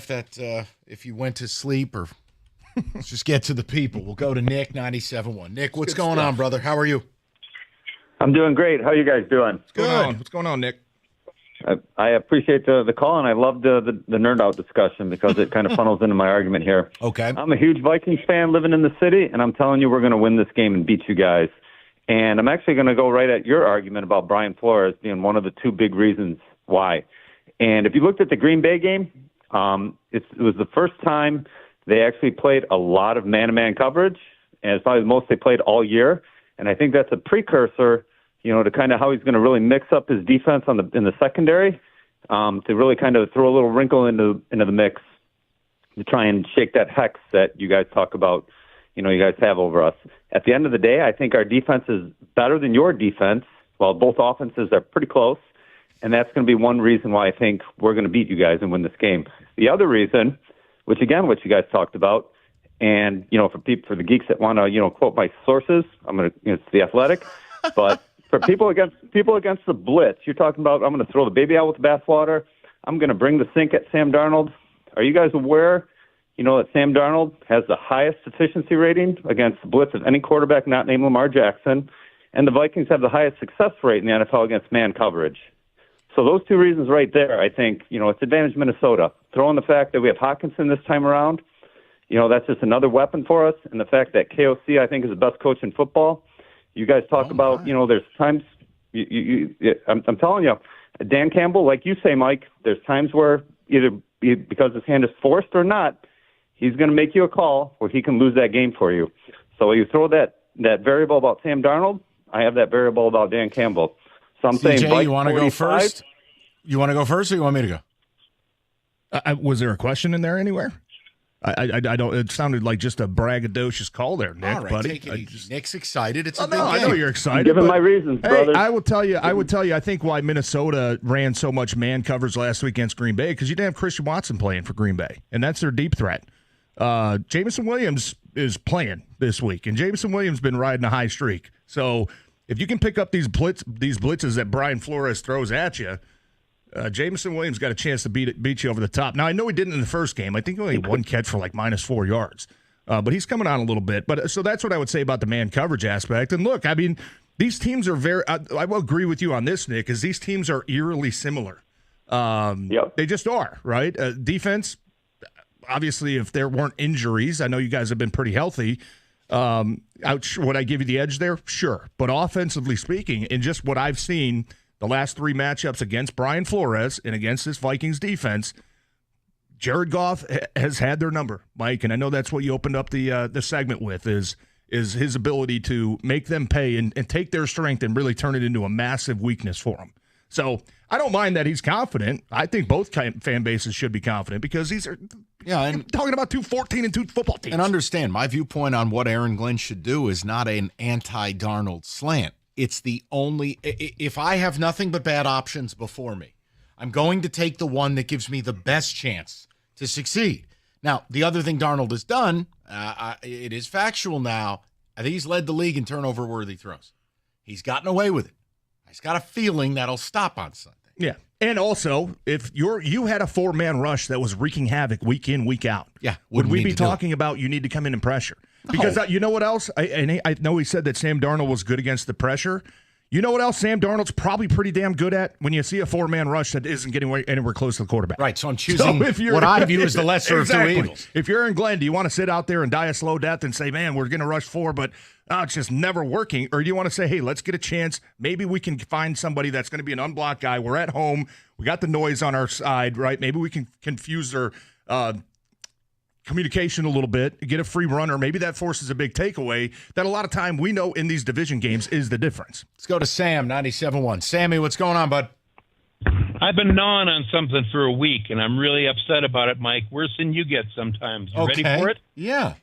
if you went to sleep or let's just get to the people. We'll go to Nick, 97.1. Nick, what's going on, brother? How are you? I'm doing great. How are you guys doing? Good. What's going on, Nick? I appreciate the call, and I love the nerd out discussion because it kind of funnels into my argument here. Okay. I'm a huge Vikings fan living in the city, and I'm telling you we're going to win this game and beat you guys. And I'm actually going to go right at your argument about Brian Flores being one of the two big reasons why. And if you looked at the Green Bay game, it was the first time they actually played a lot of man-to-man coverage, and it's probably the most they played all year. And I think that's a precursor, to kind of how he's going to really mix up his defense in the secondary, to really kind of throw a little wrinkle into the mix to try and shake that hex that you guys talk about, you guys have over us. At the end of the day, I think our defense is better than your defense, while both offenses are pretty close. And that's going to be one reason why I think we're going to beat you guys and win this game. The other reason, which you guys talked about, and for the geeks that want to quote my sources, it's The Athletic. But for people against the blitz, you're talking about I'm going to throw the baby out with the bathwater. I'm going to bring the sink at Sam Darnold. Are you guys aware? That Sam Darnold has the highest efficiency rating against the blitz of any quarterback not named Lamar Jackson, and the Vikings have the highest success rate in the NFL against man coverage. So those two reasons right there, I think, it's advantage Minnesota. Throw in the fact that we have Hockenson this time around, that's just another weapon for us, and the fact that KOC, I think, is the best coach in football. You guys talk about, there's times, I'm telling you, Dan Campbell, like you say, Mike, there's times where either because his hand is forced or not, he's going to make you a call where he can lose that game for you. So you throw that variable about Sam Darnold, I have that variable about Dan Campbell. So I'm saying, CJ, you want to go first? You want to go first, or you want me to go? Was there a question in there anywhere? I don't. It sounded like just a braggadocious call there, Nick. All right, buddy. take it easy. Nick's excited. It's a big game. I know you're excited. I'm giving my reasons, brother. I would tell you. I think why Minnesota ran so much man coverage last week against Green Bay because you didn't have Christian Watson playing for Green Bay, and that's their deep threat. Jameson Williams is playing this week, and Jameson Williams been riding a high streak. So if you can pick up these blitzes that Brian Flores throws at you. Jameson Williams got a chance to beat you over the top. Now, I know he didn't in the first game. I think he only had one catch for like -4 yards. But he's coming on a little bit. But so that's what I would say about the man coverage aspect. And look, I mean, these teams are very I will agree with you on this, Nick, because these teams are eerily similar. They just are, right? Defense, obviously, if there weren't injuries, I know you guys have been pretty healthy. Would I give you the edge there? Sure. But offensively speaking, in just what I've seen – the last 3 matchups against Brian Flores and against this Vikings defense, Jared Goff has had their number, Mike, and I know that's what you opened up the segment with is his ability to make them pay and take their strength and really turn it into a massive weakness for them. So I don't mind that he's confident. I think both fan bases should be confident because these are and talking about 2-14-2 football teams. And understand, my viewpoint on what Aaron Glenn should do is not an anti-Darnold slant. It's the only – if I have nothing but bad options before me, I'm going to take the one that gives me the best chance to succeed. Now, the other thing Darnold has done, it is factual now, I think he's led the league in turnover-worthy throws. He's gotten away with it. He's got a feeling that'll stop on Sunday. Yeah. And also, if you had a 4-man rush that was wreaking havoc week in, week out, would we be talking about you need to come in and pressure? Because you know what else? I know he said that Sam Darnold was good against the pressure. You know what else Sam Darnold's probably pretty damn good at? When you see a 4-man rush that isn't getting anywhere close to the quarterback. Right, so I'm choosing what I view as the lesser of two evils. If you're Aaron Glenn, do you want to sit out there and die a slow death and say, man, we're going to rush 4, but it's just never working? Or do you want to say, hey, let's get a chance. Maybe we can find somebody that's going to be an unblocked guy. We're at home. We got the noise on our side, right? Maybe we can confuse their communication a little bit, get a free runner. Maybe that forces a big takeaway that a lot of time we know in these division games is the difference. Let's go to Sam, 97.1. Sammy, what's going on, bud? I've been gnawing on something for a week, and I'm really upset about it, Mike. Worse than you get sometimes. You ready for it? Yeah.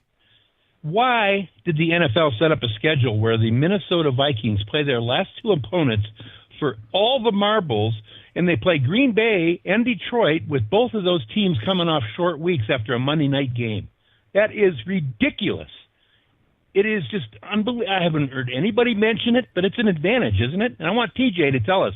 Why did the NFL set up a schedule where the Minnesota Vikings play their last 2 opponents for all the marbles, and they play Green Bay and Detroit with both of those teams coming off short weeks after a Monday night game? That is ridiculous. It is just unbelievable. I haven't heard anybody mention it, but it's an advantage, isn't it? And I want TJ to tell us,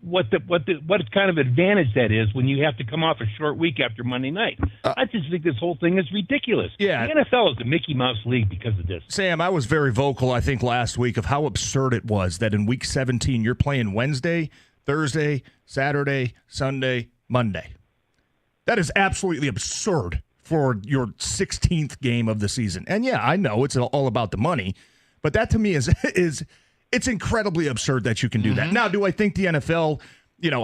what kind of advantage that is when you have to come off a short week after Monday night. I just think this whole thing is ridiculous. Yeah. The NFL is a Mickey Mouse league because of this. Sam, I was very vocal, I think, last week of how absurd it was that in Week 17 you're playing Wednesday, Thursday, Saturday, Sunday, Monday. That is absolutely absurd for your 16th game of the season. And yeah, I know it's all about the money, but that to me is it's incredibly absurd that you can do that. Now, do I think the NFL,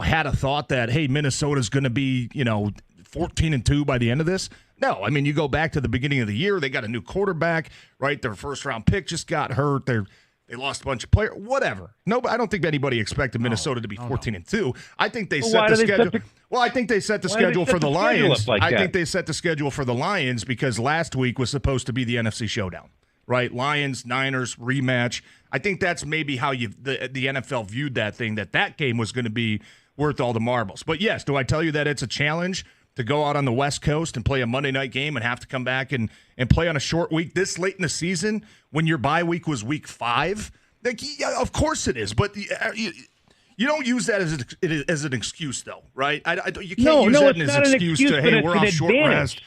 had a thought that, hey, Minnesota's going to be, 14-2 by the end of this? No. I mean, you go back to the beginning of the year, they got a new quarterback, right? Their first-round pick just got hurt. They lost a bunch of players. Whatever. No, I don't think anybody expected Minnesota to be 14-2. I think they set the schedule. Well, I think they set the schedule for the Lions. I think they set the schedule for the Lions because last week was supposed to be the NFC showdown, right? Lions, Niners, rematch. I think that's maybe how the NFL viewed that thing, that game was going to be worth all the marbles. But yes, do I tell you that it's a challenge to go out on the West Coast and play a Monday night game and have to come back and play on a short week this late in the season when your bye week was week 5? Like, yeah, of course it is, but you don't use that as an excuse, though, right? You can't use that as an excuse to, hey, we're off short rest.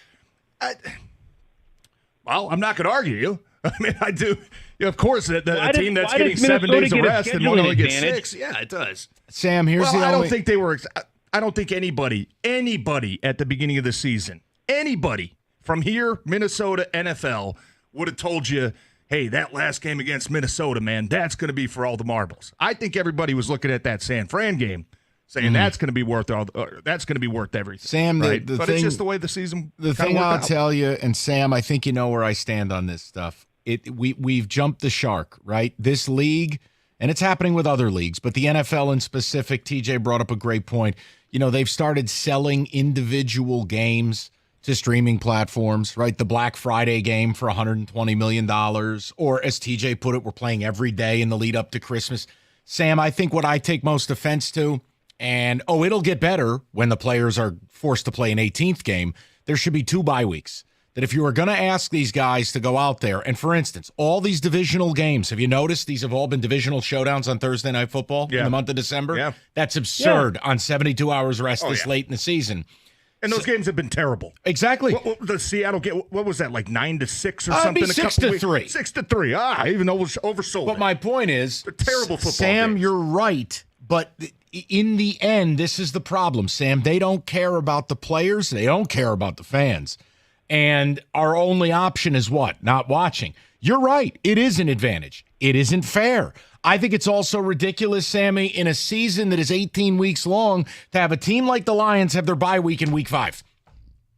Well, I'm not going to argue you. I mean, I do. Of course, a team that's getting 7 days of rest and one only gets 6. Yeah, it does. Sam, I don't think they were. I don't think anybody at the beginning of the season, anybody from here, Minnesota, NFL, would have told you, hey, that last game against Minnesota, man, that's going to be for all the marbles. I think everybody was looking at that San Fran game, saying that's going to be worth everything. Sam, right? But it's just the way the season. The thing I'll tell you, and Sam, I think you know where I stand on this stuff. We've jumped the shark, right? This league, and it's happening with other leagues, but the NFL in specific. TJ brought up a great point. They've started selling individual games to streaming platforms, right? The Black Friday game for $120 million, or as TJ put it, we're playing every day in the lead up to Christmas. Sam, I think what I take most offense to, and it'll get better when the players are forced to play an 18th game. There should be 2 bye weeks. That if you were going to ask these guys to go out there, and for instance, all these divisional games, have you noticed these have all been divisional showdowns on Thursday Night Football in the month of December? Yeah. That's absurd on 72 hohours rest this late in the season. And those games have been terrible. Exactly. The Seattle game, what was that, like 9-6 or something? 6-3. 6-3. I even know it was oversold. But my point is, terrible football Sam, games. You're right. But in the end, this is the problem, Sam. They don't care about the players. They don't care about the fans. And our only option is what? Not watching. You're right. It is an advantage. It isn't fair. I think it's also ridiculous, Sammy, in a season that is 18 weeks long, to have a team like the Lions have their bye week in week 5.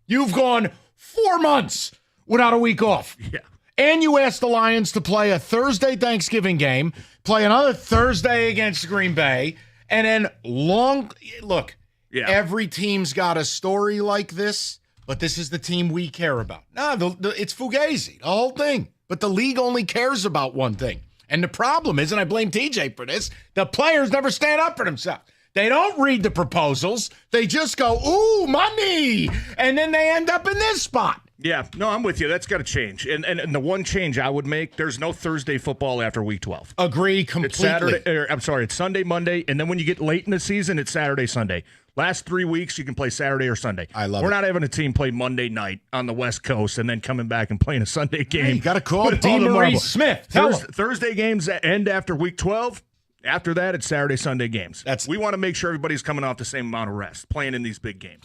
You've gone 4 months without a week off. Yeah. And you asked the Lions to play a Thursday Thanksgiving game, play another Thursday against Green Bay, and then look, every team's got a story like this. But this is the team we care about. No, it's Fugazi, the whole thing. But the league only cares about one thing. And the problem is, and I blame TJ for this, the players never stand up for themselves. They don't read the proposals. They just go, ooh, money. And then they end up in this spot. Yeah, no, I'm with you. That's got to change. And the one change I would make, there's no Thursday football after week 12. Agree completely. It's Sunday, Monday, and then when you get late in the season, it's Saturday, Sunday. Last 3 weeks, you can play Saturday or Sunday. We're not having a team play Monday night on the West Coast and then coming back and playing a Sunday game. Hey, you got to call D. Smith. Thursday games end after week 12. After that, it's Saturday, Sunday games. We want to make sure everybody's coming off the same amount of rest, playing in these big games.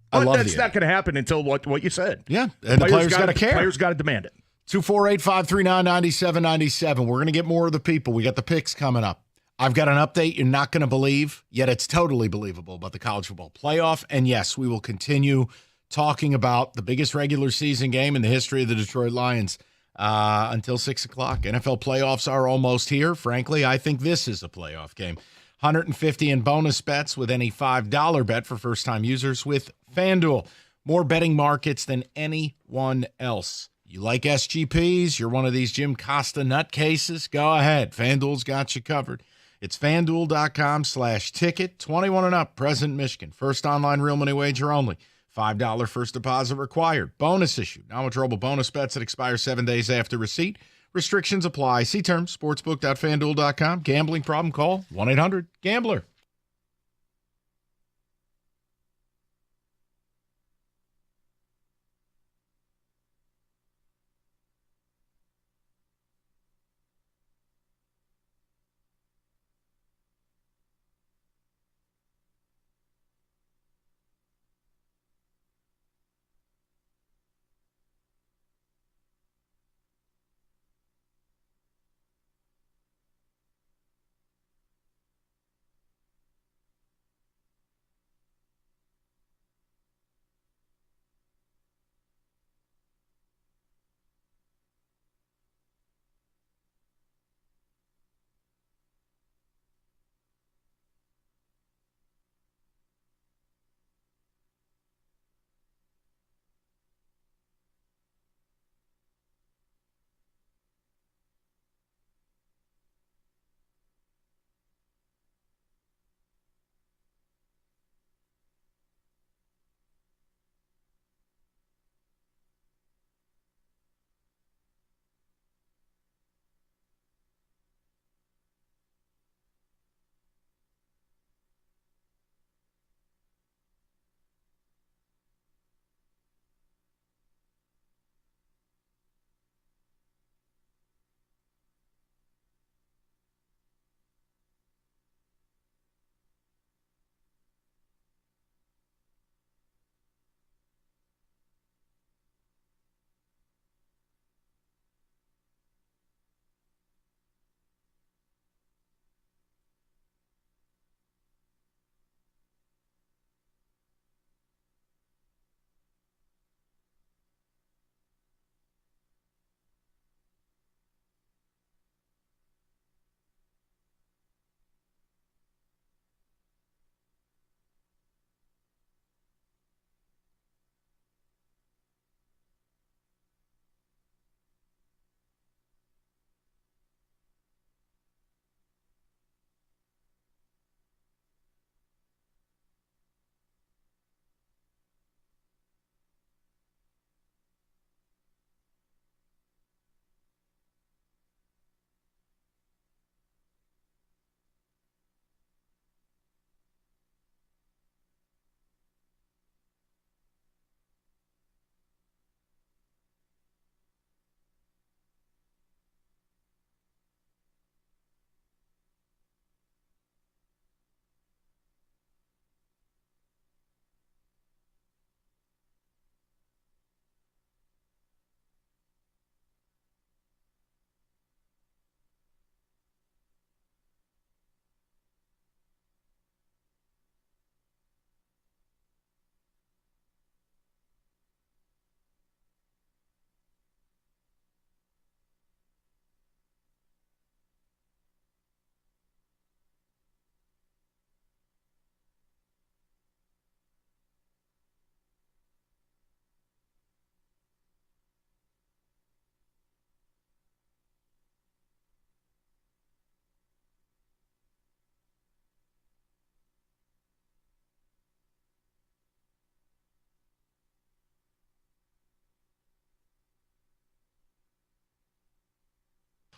But that's not going to happen until what you said. Yeah, and the players got to care. Players got to demand it. 248-539-9797. We're going to get more of the people. We got the picks coming up. I've got an update you're not going to believe, yet it's totally believable, about the college football playoff. And yes, we will continue talking about the biggest regular season game in the history of the Detroit Lions until 6 o'clock. NFL playoffs are almost here. Frankly, I think this is a playoff game. 150 in bonus bets with any $5 bet for first-time users with FanDuel. More betting markets than anyone else. You like SGPs? You're one of these Jim Costa nutcases? Go ahead. FanDuel's got you covered. It's FanDuel.com/ticket. 21 and up, present Michigan. First online real money wager only. $5 first deposit required. Bonus issue. Non-withdrawable bonus bets that expire 7 days after receipt. Restrictions apply. See terms. Sportsbook.fanduel.com. Gambling problem? Call 1-800-GAMBLER.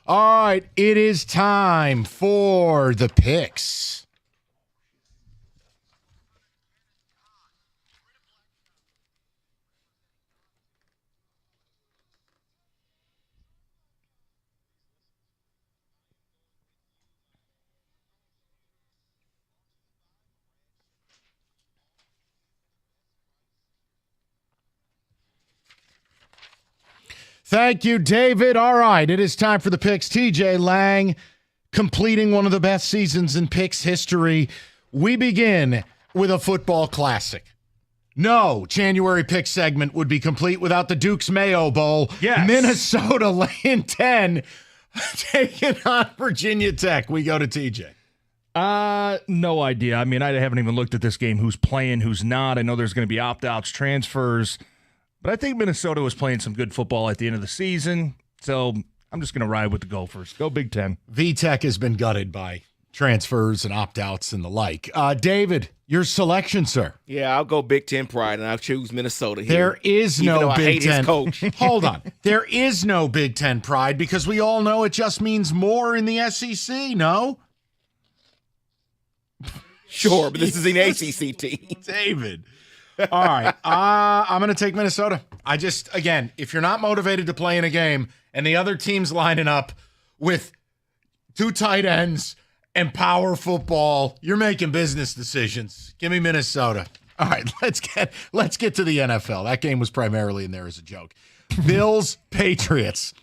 All right, it is time for the picks. Thank you, David. All right, it is time for the picks. TJ Lang completing one of the best seasons in picks history. We begin with a football classic. No January pick segment would be complete without the Duke's Mayo Bowl. Yes. Minnesota laying 10, taking on Virginia Tech. We go to TJ. No idea. I mean, I haven't even looked at this game. Who's playing, who's not. I know there's going to be opt-outs, transfers. But I think Minnesota was playing some good football at the end of the season, so I'm just going to ride with the Gophers. Go Big Ten. VTech has been gutted by transfers and opt-outs and the like. David, your selection, sir. Yeah, I'll go Big Ten pride, and I'll choose Minnesota here. There is no I Big hate Ten. his coach. Hold on. There is no Big Ten pride because we all know it just means more in the SEC, no? Sure, but this is an ACC team. David. All right. I'm going to take Minnesota. Again, if you're not motivated to play in a game and the other team's lining up with two tight ends and power football, you're making business decisions. Give me Minnesota. All right, let's get to the NFL. That game was primarily in there as a joke. Bills, Patriots.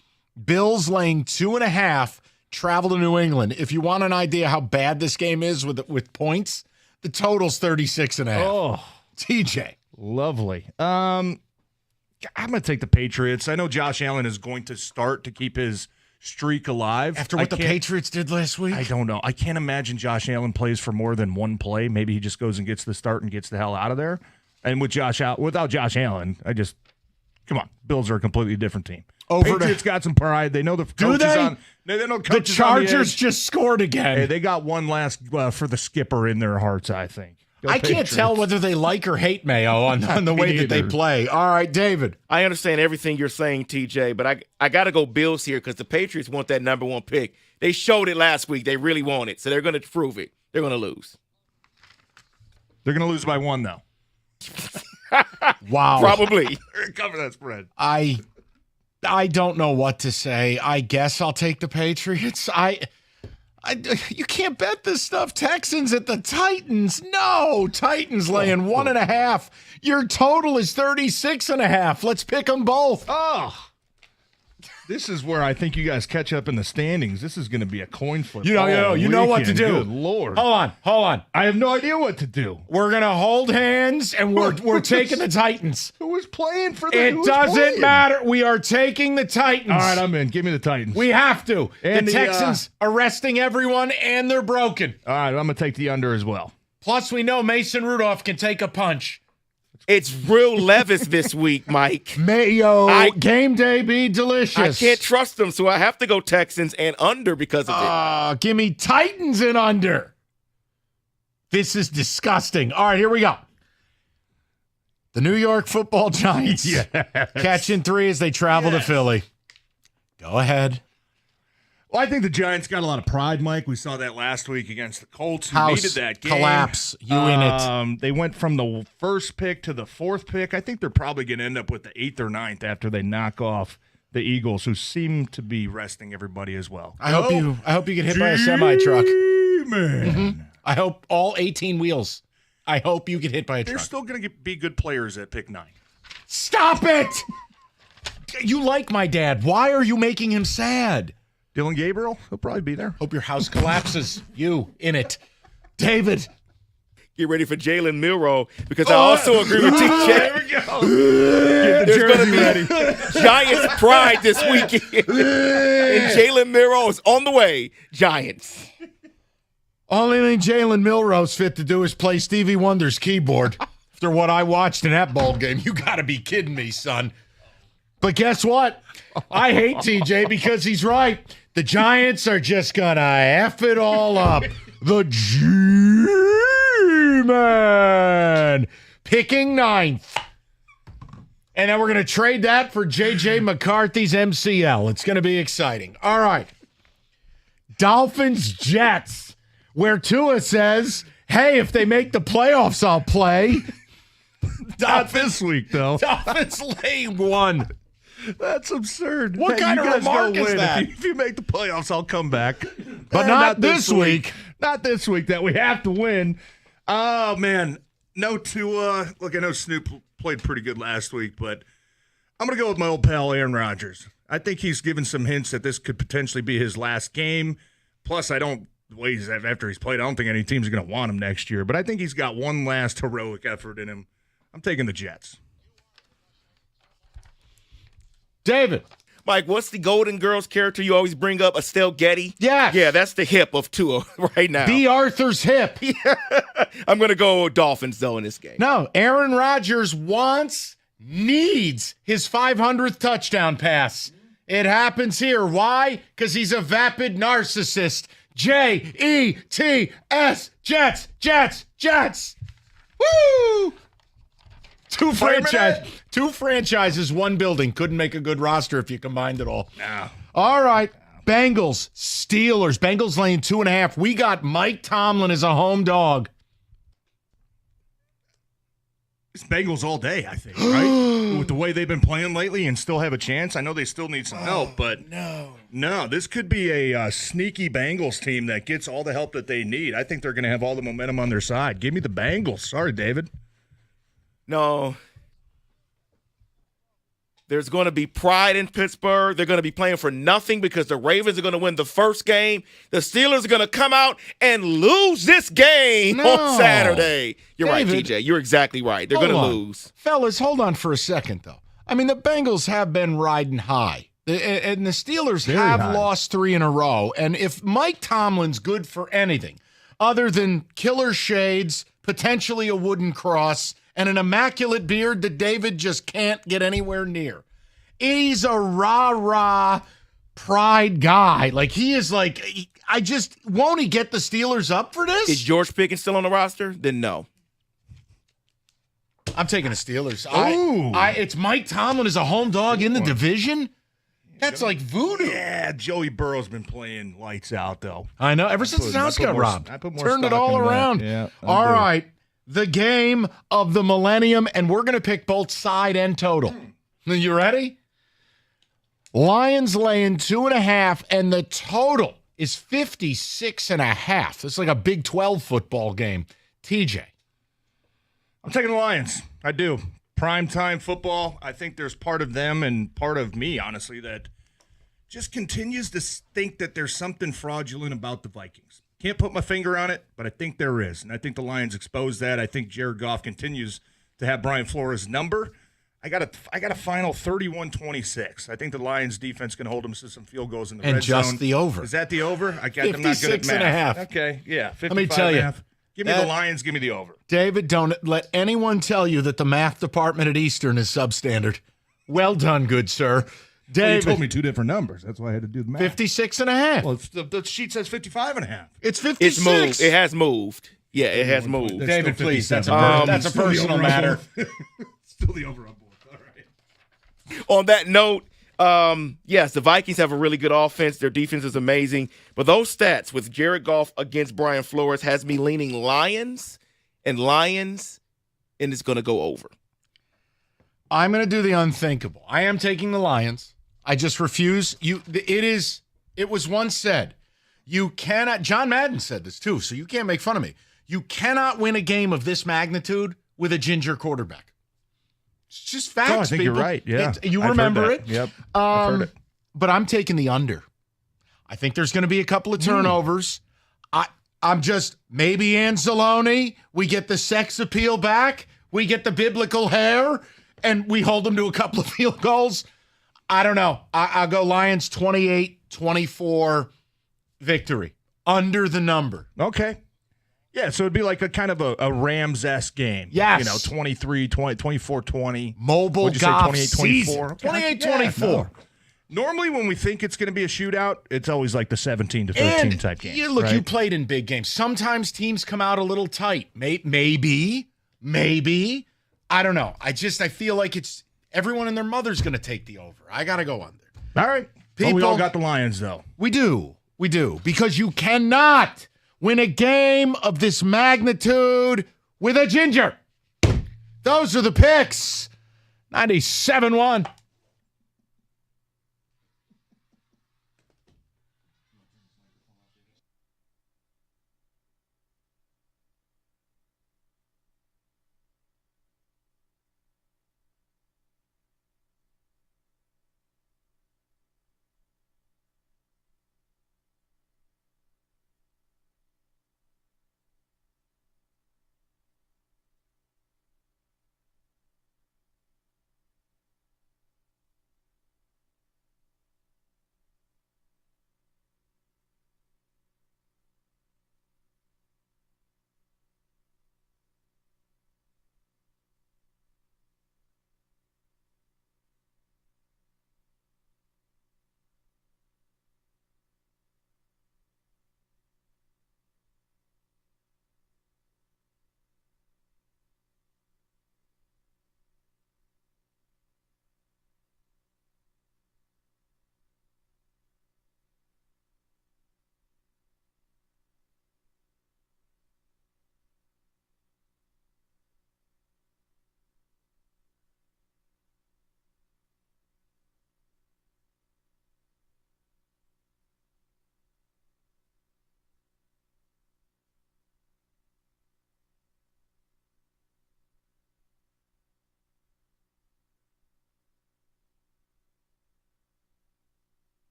Bills laying 2.5, travel to New England. If you want an idea how bad this game is with points, the total's 36.5. Oh. TJ. Lovely. I'm going to take the Patriots. I know Josh Allen is going to start to keep his streak alive. After what the Patriots did last week? I don't know. I can't imagine Josh Allen plays for more than one play. Maybe he just goes and gets the start and gets the hell out of there. And without Josh Allen, come on. Bills are a completely different team. Patriots got some pride. They know the coach is on. They know the Chargers just scored again. Hey, they got one last for the skipper in their hearts, I think. I can't tell whether they like or hate Mayo on the way that they play. All right, David. I understand everything you're saying, TJ, but I got to go Bills here because the Patriots want that number one pick. They showed it last week. They really want it, so they're going to prove it. They're going to lose. They're going to lose by one, though. Wow. Probably. Cover that spread. I don't know what to say. I guess I'll take the Patriots. You can't bet this stuff. Texans at the Titans. No, Titans laying 1.5. Your total is 36.5. Let's pick them both. Oh, this is where I think you guys catch up in the standings. This is going to be a coin flip. You know what to do. Good Lord. Hold on. I have no idea what to do. We're going to hold hands, and we're taking the Titans. Who is playing for the It doesn't matter. We are taking the Titans. All right, I'm in. Give me the Titans. We have to. And the Texans arresting everyone, and they're broken. All right, I'm going to take the under as well. Plus, we know Mason Rudolph can take a punch. It's real Levis this week, Mike. Mayo, game day be delicious. I can't trust them, so I have to go Texans and under because of it. Give me Titans and under. This is disgusting. All right, here we go. The New York Football Giants catching 3 as they travel to Philly. Go ahead. Well, I think the Giants got a lot of pride, Mike. We saw that last week against the Colts, who House needed that game. Collapse. You in it. They went from the first pick to the 4th pick. I think they're probably going to end up with the 8th or 9th after they knock off the Eagles, who seem to be resting everybody as well. I hope you get hit by a semi-truck. Man. I hope all 18 wheels. I hope you get hit by a truck. They're still going to be good players at pick 9. Stop it! You like my dad. Why are you making him sad? Dylan Gabriel, he'll probably be there. Hope your house collapses. You in it. David. Get ready for Jalen Milroe because I also agree with TJ. There we go. There's going to be Giants pride this weekend. And Jalen Milroe is on the way. Giants. Only thing Jalen Milroe's fit to do is play Stevie Wonder's keyboard. After what I watched in that ball game, you got to be kidding me, son. But guess what? I hate TJ because he's right. The Giants are just going to F it all up. The G-Man picking 9th. And then we're going to trade that for J.J. McCarthy's MCL. It's going to be exciting. All right. Dolphins Jets, where Tua says, hey, if they make the playoffs, I'll play. Not this week, though. Dolphins laying 1. That's absurd. What kind of remark is that? If you make the playoffs, I'll come back. But not this week. Not this week that we have to win. Oh, man. No Tua. Look, I know Snoop played pretty good last week, but I'm going to go with my old pal Aaron Rodgers. I think he's given some hints that this could potentially be his last game. Plus, the way after he's played, I don't think any team's going to want him next year. But I think he's got one last heroic effort in him. I'm taking the Jets. David. Mike, what's the Golden Girls character you always bring up? Estelle Getty? Yes. Yeah, that's the hip of Tua right now. B. Arthur's hip. I'm going to go Dolphins, though, in this game. No, Aaron Rodgers needs his 500th touchdown pass. It happens here. Why? Because he's a vapid narcissist. Jets. Jets. Woo! Two franchises, one building. Couldn't make a good roster if you combined it all. No. All right. Bengals, Steelers. Bengals laying 2.5. We got Mike Tomlin as a home dog. It's Bengals all day, I think, right? With the way they've been playing lately and still have a chance. I know they still need some help, but no, this could be a sneaky Bengals team that gets all the help that they need. I think they're going to have all the momentum on their side. Give me the Bengals. Sorry, David. No. There's going to be pride in Pittsburgh. They're going to be playing for nothing because the Ravens are going to win the first game. The Steelers are going to come out and lose this game on Saturday. You're David, right, TJ. You're exactly right. They're going to lose. Fellas, hold on for a second, though. I mean, the Bengals have been riding high. And the Steelers have lost 3 in a row. And if Mike Tomlin's good for anything other than killer shades, potentially a wooden cross, and an immaculate beard that David just can't get anywhere near. He's a rah-rah pride guy. Like, he is like, won't he get the Steelers up for this? Is George Pickens still on the roster? Then no. I'm taking the Steelers. It's Mike Tomlin as a home dog in the division? That's like voodoo. Yeah, Joey Burrow's been playing lights out, though. I know. Ever since his house got robbed. I put more Turned it stock all into that. around. Yeah, all right. The game of the millennium, and we're going to pick both side and total. You ready? Lions laying 2.5, and the total is 56.5. It's like a Big 12 football game. TJ. I'm taking the Lions. I do. Primetime football. I think there's part of them and part of me, honestly, that just continues to think that there's something fraudulent about the Vikings. Can't put my finger on it, but I think there is. And I think the Lions expose that. I think Jared Goff continues to have Brian Flores' number. I got a final 31-26. I think the Lions defense can hold them to some field goals in the red zone. And just the over. Is that the over? I'm not good at math. 56.5. Okay, yeah. 55 Let me tell you. Give me the Lions. Give me the over. David, don't let anyone tell you that the math department at Eastern is substandard. Well done, good sir. David, well, you told me 2 different numbers. That's why I had to do the math. 56.5. Well, the sheet says 55.5. It's 56. It's moved. It has moved. Yeah, it has moved. David, please. That's a personal matter. Still the over on board. All right. On that note, yes, the Vikings have a really good offense. Their defense is amazing. But those stats with Jared Goff against Brian Flores has me leaning Lions, and it's going to go over. I'm going to do the unthinkable. I am taking the Lions. I just refuse. It was once said, you cannot, John Madden said this too, so you can't make fun of me. You cannot win a game of this magnitude with a ginger quarterback. It's just facts, I think people. You're right. Yeah. You remember it? Yep. I've heard it. But I'm taking the under. I think there's going to be a couple of turnovers. I'm just, maybe Anzalone, we get the sex appeal back, we get the biblical hair, and we hold them to a couple of field goals. I don't know. I'll go Lions 28-24 victory. Under the number. Okay. Yeah, so it'd be like a kind of a Rams-esque game. Yes. 23-20, 24-20. Mobile golf 28-24. 28-24. No. Normally when we think it's going to be a shootout, it's always like the 17-13 type game. You played in big games. Sometimes teams come out a little tight. Maybe. I don't know. I feel like it's everyone and their mother's going to take the over. I got to go under. All right. People, we all got the Lions, though. We do. We do. Because you cannot win a game of this magnitude with a ginger. Those are the picks. 97-1.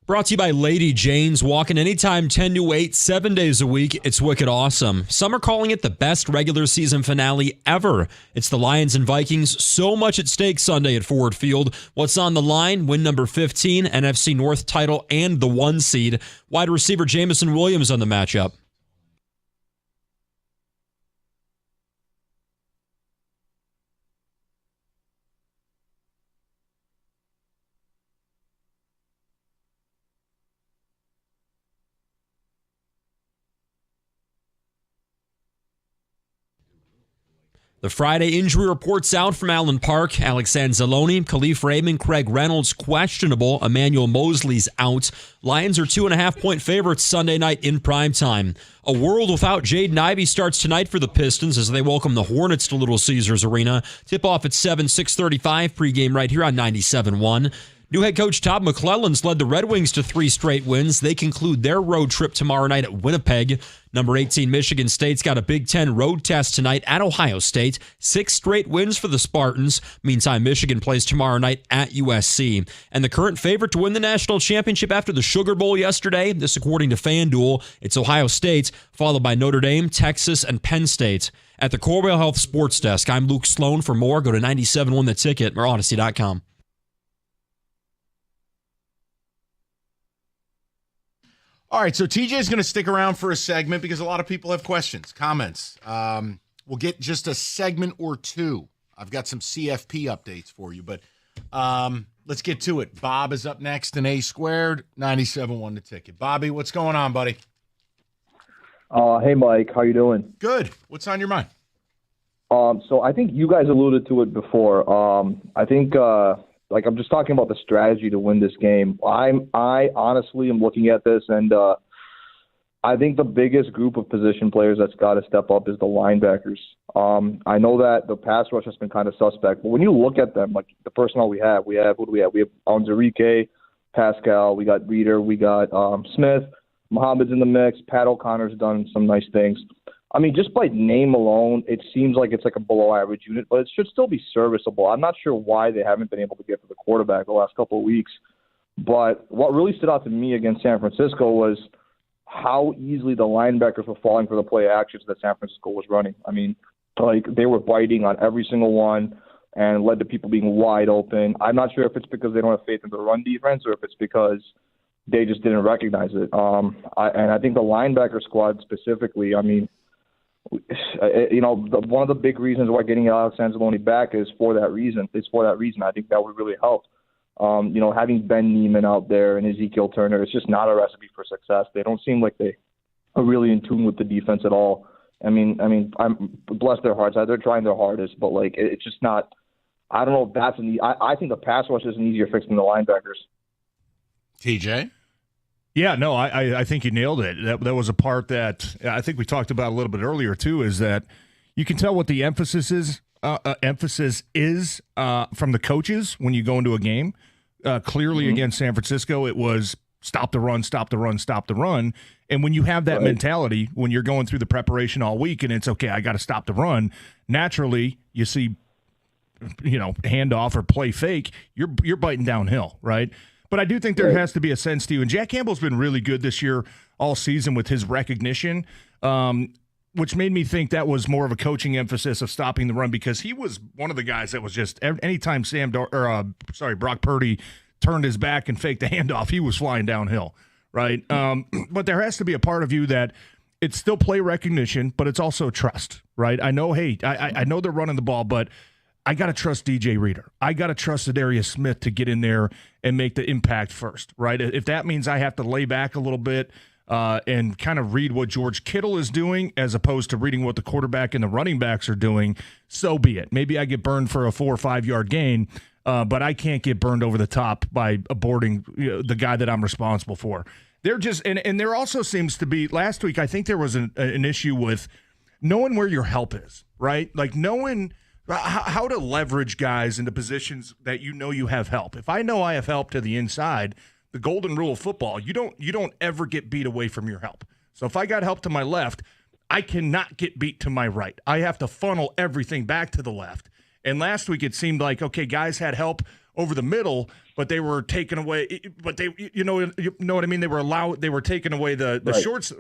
Brought to you by Lady Jane's. Walking anytime 10 to 8, 7 days a week. It's wicked awesome. Some are calling it the best regular season finale ever. It's the Lions and Vikings. So much at stake Sunday at Ford Field. What's on the line? Win number 15, NFC North title, and the 1 seed. Wide receiver Jamison Williams on the matchup. The Friday injury reports out from Allen Park. Alex Anzalone, Khalif Raymond, Craig Reynolds questionable. Emmanuel Mosley's out. Lions are 2.5-point favorites Sunday night in primetime. A world without Jaden Ivey starts tonight for the Pistons as they welcome the Hornets to Little Caesars Arena. Tip-off at 7, 6:35 pregame right here on 97.1. New head coach Todd McClellan's led the Red Wings to 3 straight wins. They conclude their road trip tomorrow night at Winnipeg. Number 18 Michigan State's got a Big Ten road test tonight at Ohio State. 6 straight wins for the Spartans. Meantime, Michigan plays tomorrow night at USC. And the current favorite to win the national championship after the Sugar Bowl yesterday, this according to FanDuel, it's Ohio State, followed by Notre Dame, Texas, and Penn State. At the Corbell Health Sports Desk, I'm Luke Sloan. For more, go to 97.1 The Ticket or Odyssey.com. All right, so TJ is going to stick around for a segment because a lot of people have questions, comments. We'll get just a segment or two. I've got some CFP updates for you, but let's get to it. Bob is up next in A Squared, 97.1 The Ticket. Bobby, what's going on, buddy? Hey, Mike. How you doing? Good. What's on your mind? So I think you guys alluded to it before. I think I'm just talking about the strategy to win this game. I honestly am looking at this, and I think the biggest group of position players that's got to step up is the linebackers. I know that the pass rush has been kind of suspect, but when you look at them, like the personnel we have who do we have? We have Onwuzurike, Pascal, we got Reeder, we got Smith, Muhammad's in the mix, Pat O'Connor's done some nice things. I mean, just by name alone, it seems like it's like a below-average unit, but it should still be serviceable. I'm not sure why they haven't been able to get to the quarterback the last couple of weeks. But what really stood out to me against San Francisco was how easily the linebackers were falling for the play actions that San Francisco was running. I mean, like they were biting on every single one and led to people being wide open. I'm not sure if it's because they don't have faith in the run defense or if it's because they just didn't recognize it. I think the linebacker squad specifically, I mean, one of the big reasons why getting Alex Anzalone back is for that reason. I think that would really help. Having Ben Neiman out there and Ezekiel Turner, it's just not a recipe for success. They don't seem like they are really in tune with the defense at all. I mean, I'm bless their hearts. They're trying their hardest, but like it's just not. I don't know if that's I think the pass rush is an easier fix than the linebackers. TJ. Yeah, no, I think you nailed it. That was a part that I think we talked about a little bit earlier too. Is that you can tell what the emphasis is from the coaches when you go into a game. Clearly, against San Francisco, it was stop the run, stop the run, stop the run. And when you have that mentality, when you're going through the preparation all week, and it's okay, I got to stop the run. Naturally, you see, handoff or play fake. You're biting downhill, right? But I do think there has to be a sense to you. And Jack Campbell's been really good this year all season with his recognition, which made me think that was more of a coaching emphasis of stopping the run because he was one of the guys that was just anytime Brock Purdy turned his back and faked the handoff, he was flying downhill, right? But there has to be a part of you that it's still play recognition, but it's also trust, right? I know, I know they're running the ball, but I got to trust DJ Reeder. I got to trust Zadarius Smith to get in there and make the impact first, right? If that means I have to lay back a little bit and kind of read what George Kittle is doing as opposed to reading what the quarterback and the running backs are doing, so be it. Maybe I get burned for a 4 or 5 yard gain, but I can't get burned over the top by aborting the guy that I'm responsible for. They're just and there also seems to be last week. I think there was an issue with knowing where your help is, right? Like knowing how to leverage guys into positions that you have help. If I know I have help to the inside, the golden rule of football, you don't ever get beat away from your help. So if I got help to my left, I cannot get beat to my right. I have to funnel everything back to the left. And last week it seemed like, okay, guys had help over the middle, but they were taken away. But they, you know what I mean? They were taking away the shorts,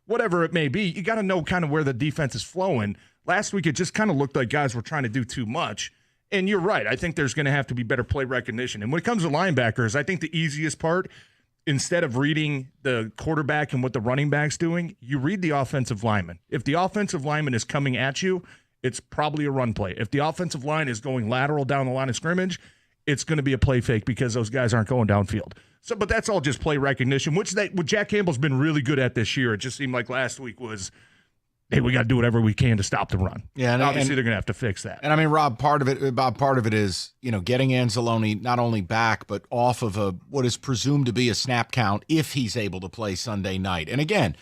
whatever it may be. You got to know kind of where the defense is flowing. Last week, it just kind of looked like guys were trying to do too much. And you're right. I think there's going to have to be better play recognition. And when it comes to linebackers, I think the easiest part, instead of reading the quarterback and what the running back's doing, you read the offensive lineman. If the offensive lineman is coming at you, it's probably a run play. If the offensive line is going lateral down the line of scrimmage, it's going to be a play fake because those guys aren't going downfield. So, but that's all just play recognition, which Jack Campbell's been really good at this year. It just seemed like last week was hey, we got to do whatever we can to stop the run. Yeah, and obviously they're going to have to fix that. And I mean, Rob, part of it is, getting Anzalone not only back, but off of what is presumed to be a snap count if he's able to play Sunday night. And again,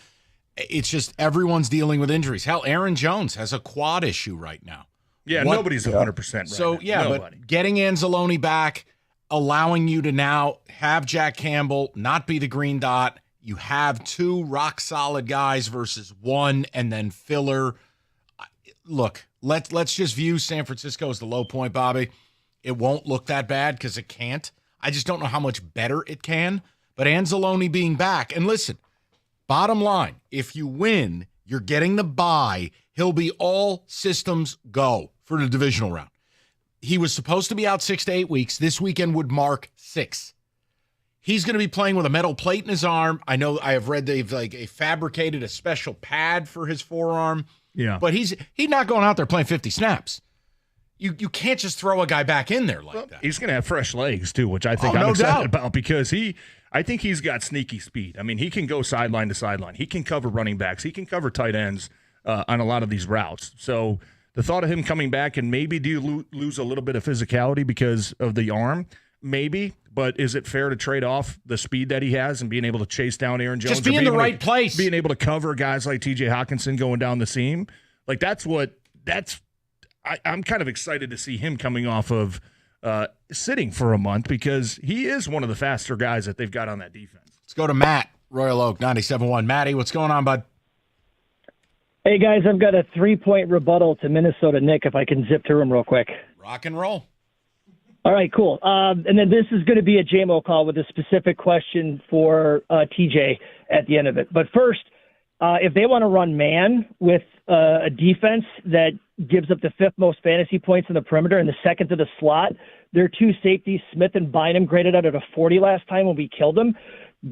it's just everyone's dealing with injuries. Hell, Aaron Jones has a quad issue right now. Yeah, nobody's 100% right So, now. yeah, Nobody. but getting Anzalone back, allowing you to now have Jack Campbell not be the green dot. You have 2 rock-solid guys versus 1 and then filler. Look, let's just view San Francisco as the low point, Bobby. It won't look that bad because it can't. I just don't know how much better it can. But Anzalone being back, and listen, bottom line, if you win, you're getting the bye. He'll be all systems go for the divisional round. He was supposed to be out 6 to 8 weeks. This weekend would mark 6. He's going to be playing with a metal plate in his arm. I know I have read they've fabricated a special pad for his forearm. Yeah. But he's not going out there playing 50 snaps. You can't just throw a guy back in there like that. He's going to have fresh legs too, which I think Oh, I'm no excited doubt. about because I think he's got sneaky speed. I mean, he can go sideline to sideline. He can cover running backs. He can cover tight ends on a lot of these routes. So the thought of him coming back and maybe do you lose a little bit of physicality because of the arm? Maybe, but is it fair to trade off the speed that he has and being able to chase down Aaron Jones? Just be in the right place. Being able to cover guys like TJ Hawkinson going down the seam. Like I'm kind of excited to see him coming off of sitting for a month because he is one of the faster guys that they've got on that defense. Let's go to Matt, Royal Oak, 97.1. Matty, what's going on, bud? Hey, guys, I've got a 3-point rebuttal to Minnesota Nick, if I can zip through them real quick. Rock and roll. All right, cool. And then this is going to be a JMO call with a specific question for TJ at the end of it. But first, if they want to run man with a defense that gives up the 5th most fantasy points in the perimeter and the 2nd to the slot, their 2 safeties, Smith and Bynum, graded out at a 40 last time when we killed them.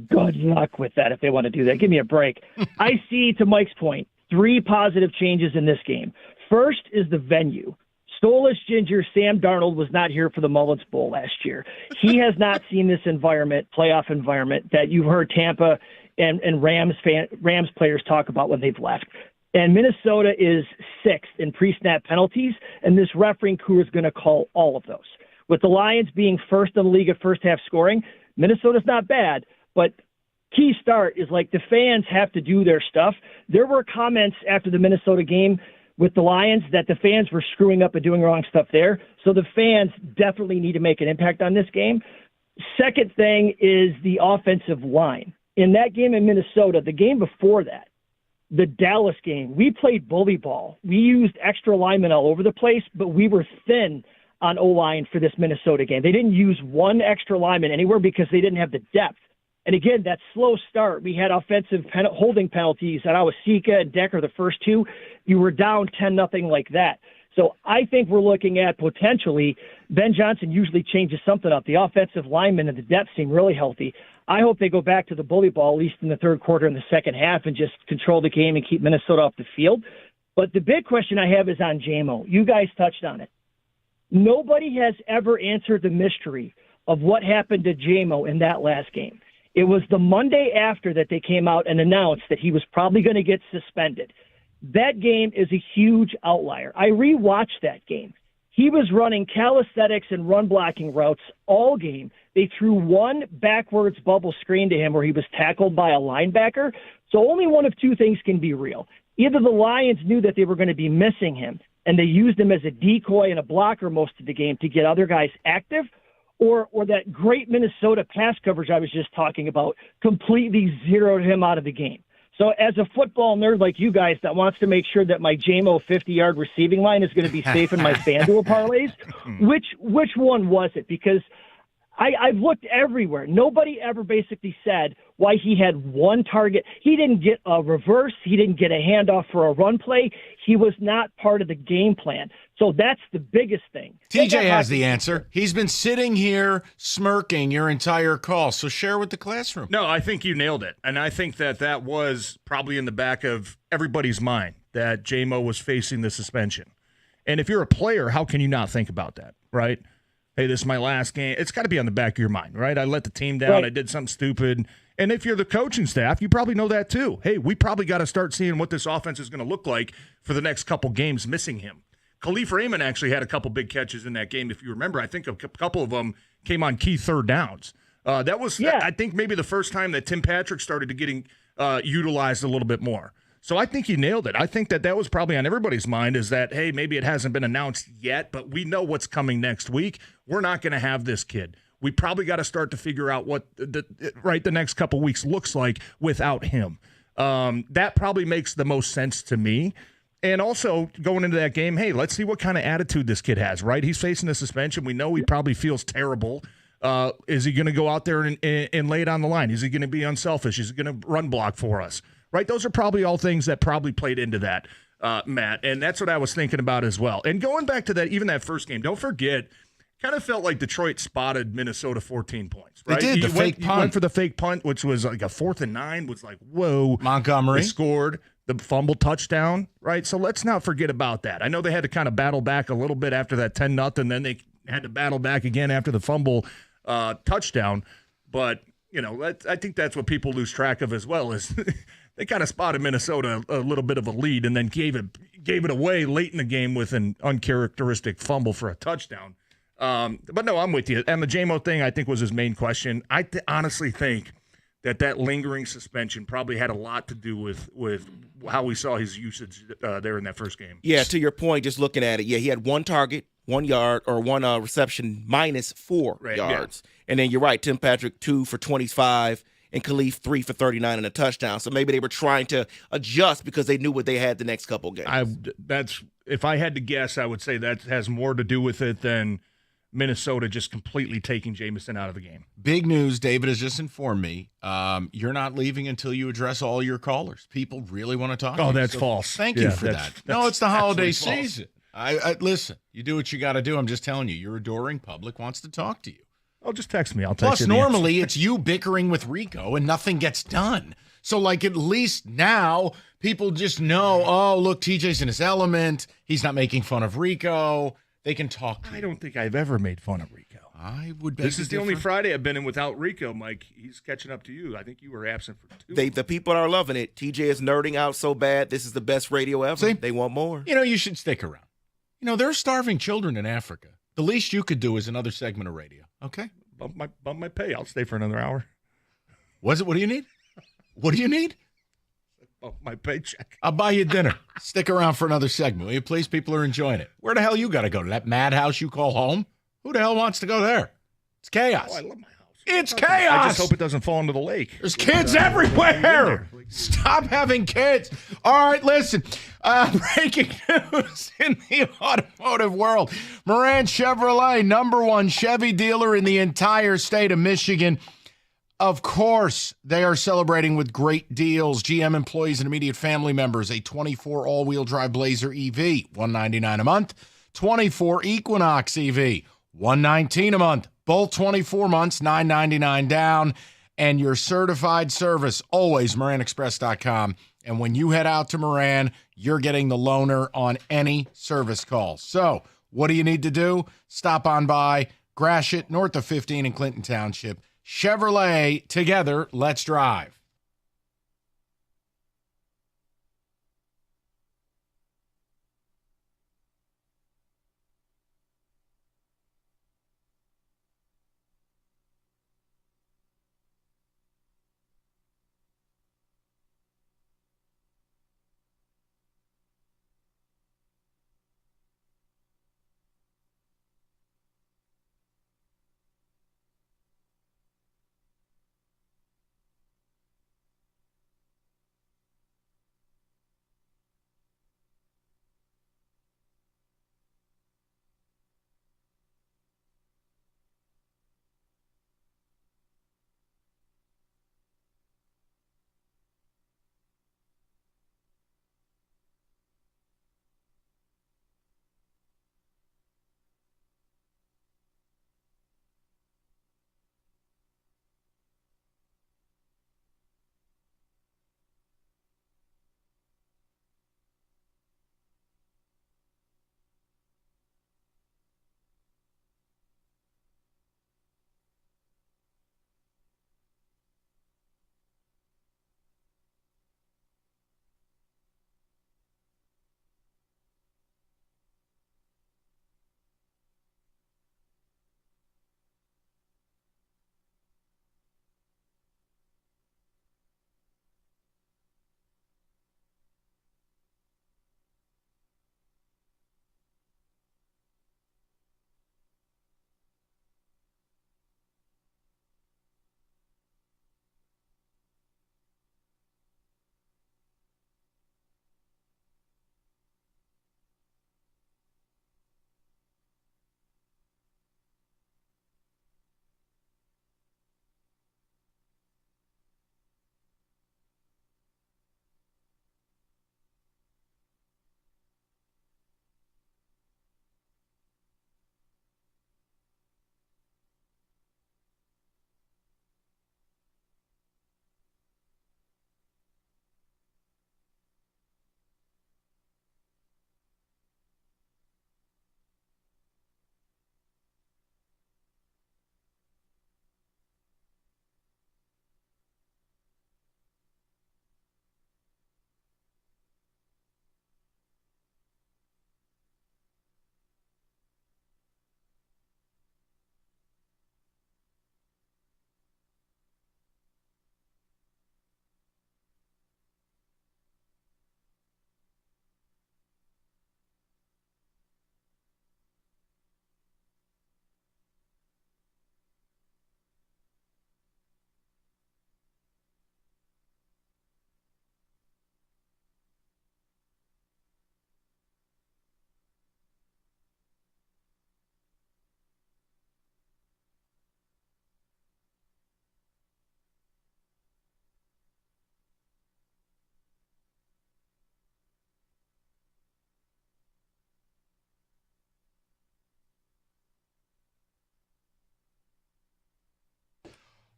Good luck with that if they want to do that. Give me a break. I see, to Mike's point, 3 positive changes in this game. First is the venue. Stolas Ginger, Sam Darnold was not here for the Mullins Bowl last year. He has not seen this playoff environment that you've heard Tampa and Rams players talk about when they've left. And Minnesota is 6th in pre-snap penalties, and this refereeing crew is going to call all of those. With the Lions being 1st in the league at first-half scoring, Minnesota's not bad, but key start is like the fans have to do their stuff. There were comments after the Minnesota game with the Lions that the fans were screwing up and doing wrong stuff there. So the fans definitely need to make an impact on this game. Second thing is the offensive line. In that game in Minnesota, the game before that, the Dallas game, we played bully ball. We used extra linemen all over the place, but we were thin on O-line for this Minnesota game. They didn't use one extra lineman anywhere because they didn't have the depth. And again, that slow start, we had offensive holding penalties at Awasika and Decker, the first 2. You were down 10-0 like that. So I think we're looking at potentially Ben Johnson usually changes something up. The offensive linemen and the depth seem really healthy. I hope they go back to the bully ball, at least in the third quarter and the second half, and just control the game and keep Minnesota off the field. But the big question I have is on JMO. You guys touched on it. Nobody has ever answered the mystery of what happened to JMO in that last game. It was the Monday after that they came out and announced that he was probably going to get suspended. That game is a huge outlier. I rewatched that game. He was running calisthenics and run blocking routes all game. They threw one backwards bubble screen to him where he was tackled by a linebacker. So only one of 2 things can be real. Either the Lions knew that they were going to be missing him and they used him as a decoy and a blocker most of the game to get other guys active, or that great Minnesota pass coverage I was just talking about completely zeroed him out of the game. So as a football nerd like you guys that wants to make sure that my JMO 50-yard receiving line is going to be safe in my FanDuel parlays, which one was it? Because I've looked everywhere. Nobody ever basically said why he had one target. He didn't get a reverse. He didn't get a handoff for a run play. He was not part of the game plan. So that's the biggest thing. TJ has the answer. He's been sitting here smirking your entire call. So share with the classroom. No, I think you nailed it. And I think that was probably in the back of everybody's mind that JMO was facing the suspension. And if you're a player, how can you not think about that, right? hey, this is my last game. It's got to be on the back of your mind, right? I let the team down. Right. I did something stupid. And if you're the coaching staff, you probably know that too. Hey, we probably got to start seeing what this offense is going to look like for the next couple games missing him. Khalif Raymond actually had a couple big catches in that game. If you remember, I think a couple of them came on key third downs. That was, I think, maybe the first time that Tim Patrick started to getting utilized a little bit more. So I think he nailed it. I think that was probably on everybody's mind is that, hey, maybe it hasn't been announced yet, but we know what's coming next week. We're not going to have this kid. We probably got to start to figure out what the next couple weeks looks like without him. That probably makes the most sense to me. And also going into that game, hey, let's see what kind of attitude this kid has, right? He's facing a suspension. We know he probably feels terrible. Is he going to go out there and lay it on the line? Is he going to be unselfish? Is he going to run block for us? Right? Those are probably all things that probably played into that, Matt. And that's what I was thinking about as well. And going back to that, even that first game, don't forget, kind of felt like Detroit spotted Minnesota 14 points. Right? They did, fake punt. Went for the fake punt, which was like a 4th and 9, was like, whoa. Montgomery. They scored the fumble touchdown, right? So let's not forget about that. I know they had to kind of battle back a little bit after that 10-0, then they had to battle back again after the fumble touchdown. But, I think that's what people lose track of as well is they kind of spotted Minnesota a little bit of a lead and then gave it away late in the game with an uncharacteristic fumble for a touchdown. But no, I'm with you. And the J-Mo thing, I think, was his main question. I honestly think that lingering suspension probably had a lot to do with how we saw his usage there in that first game. Yeah, to your point, just looking at it, he had 1 target, 1 yard, or 1 reception minus 4 yards. Yeah. And then you're right, Tim Patrick, 2 for 25, and Khalif 3 for 39 and a touchdown. So maybe they were trying to adjust because they knew what they had the next couple games. If I had to guess, I would say that has more to do with it than Minnesota just completely taking Jameson out of the game. Big news, David has just informed me. You're not leaving until you address all your callers. People really want to talk to you. Oh, that's false. Thank you for that. No, it's the holiday season. False. I listen, you do what you got to do. I'm just telling you, your adoring public wants to talk to you. Oh, just text me. I'll text Plus, you. Normally, it's you bickering with Rico and nothing gets done. So, at least now people just know, oh, look, TJ's in his element. He's not making fun of Rico. They can talk to you. I don't think I've ever made fun of Rico. I would bet this is the only Friday I've been in without Rico, Mike. He's catching up to you. I think you were absent for 2. The people are loving it. TJ is nerding out so bad. This is the best radio ever. See? They want more. You should stick around. There are starving children in Africa. The least you could do is another segment of radio. Okay? Bump my pay. I'll stay for another hour. What do you need? What do you need? Bump my paycheck. I'll buy you dinner. Stick around for another segment, will you please? People are enjoying it. Where the hell you got to go? To that madhouse you call home? Who the hell wants to go there? It's chaos. Oh, I love my house. It's chaos. I just hope it doesn't fall into the lake. There's kids everywhere. Stop having kids. All right, listen. Breaking news in the automotive world. Moran Chevrolet, #1 Chevy dealer in the entire state of Michigan. Of course, they are celebrating with great deals. GM employees and immediate family members, a 24 all-wheel drive Blazer EV, $199 a month. 24 Equinox EV, $119 a month. Both 24 months, $999 down. And your certified service, always MoranExpress.com. And when you head out to Moran, you're getting the loaner on any service call. So what do you need to do? Stop on by Gratiot, north of 15 in Clinton Township. Chevrolet, together, let's drive.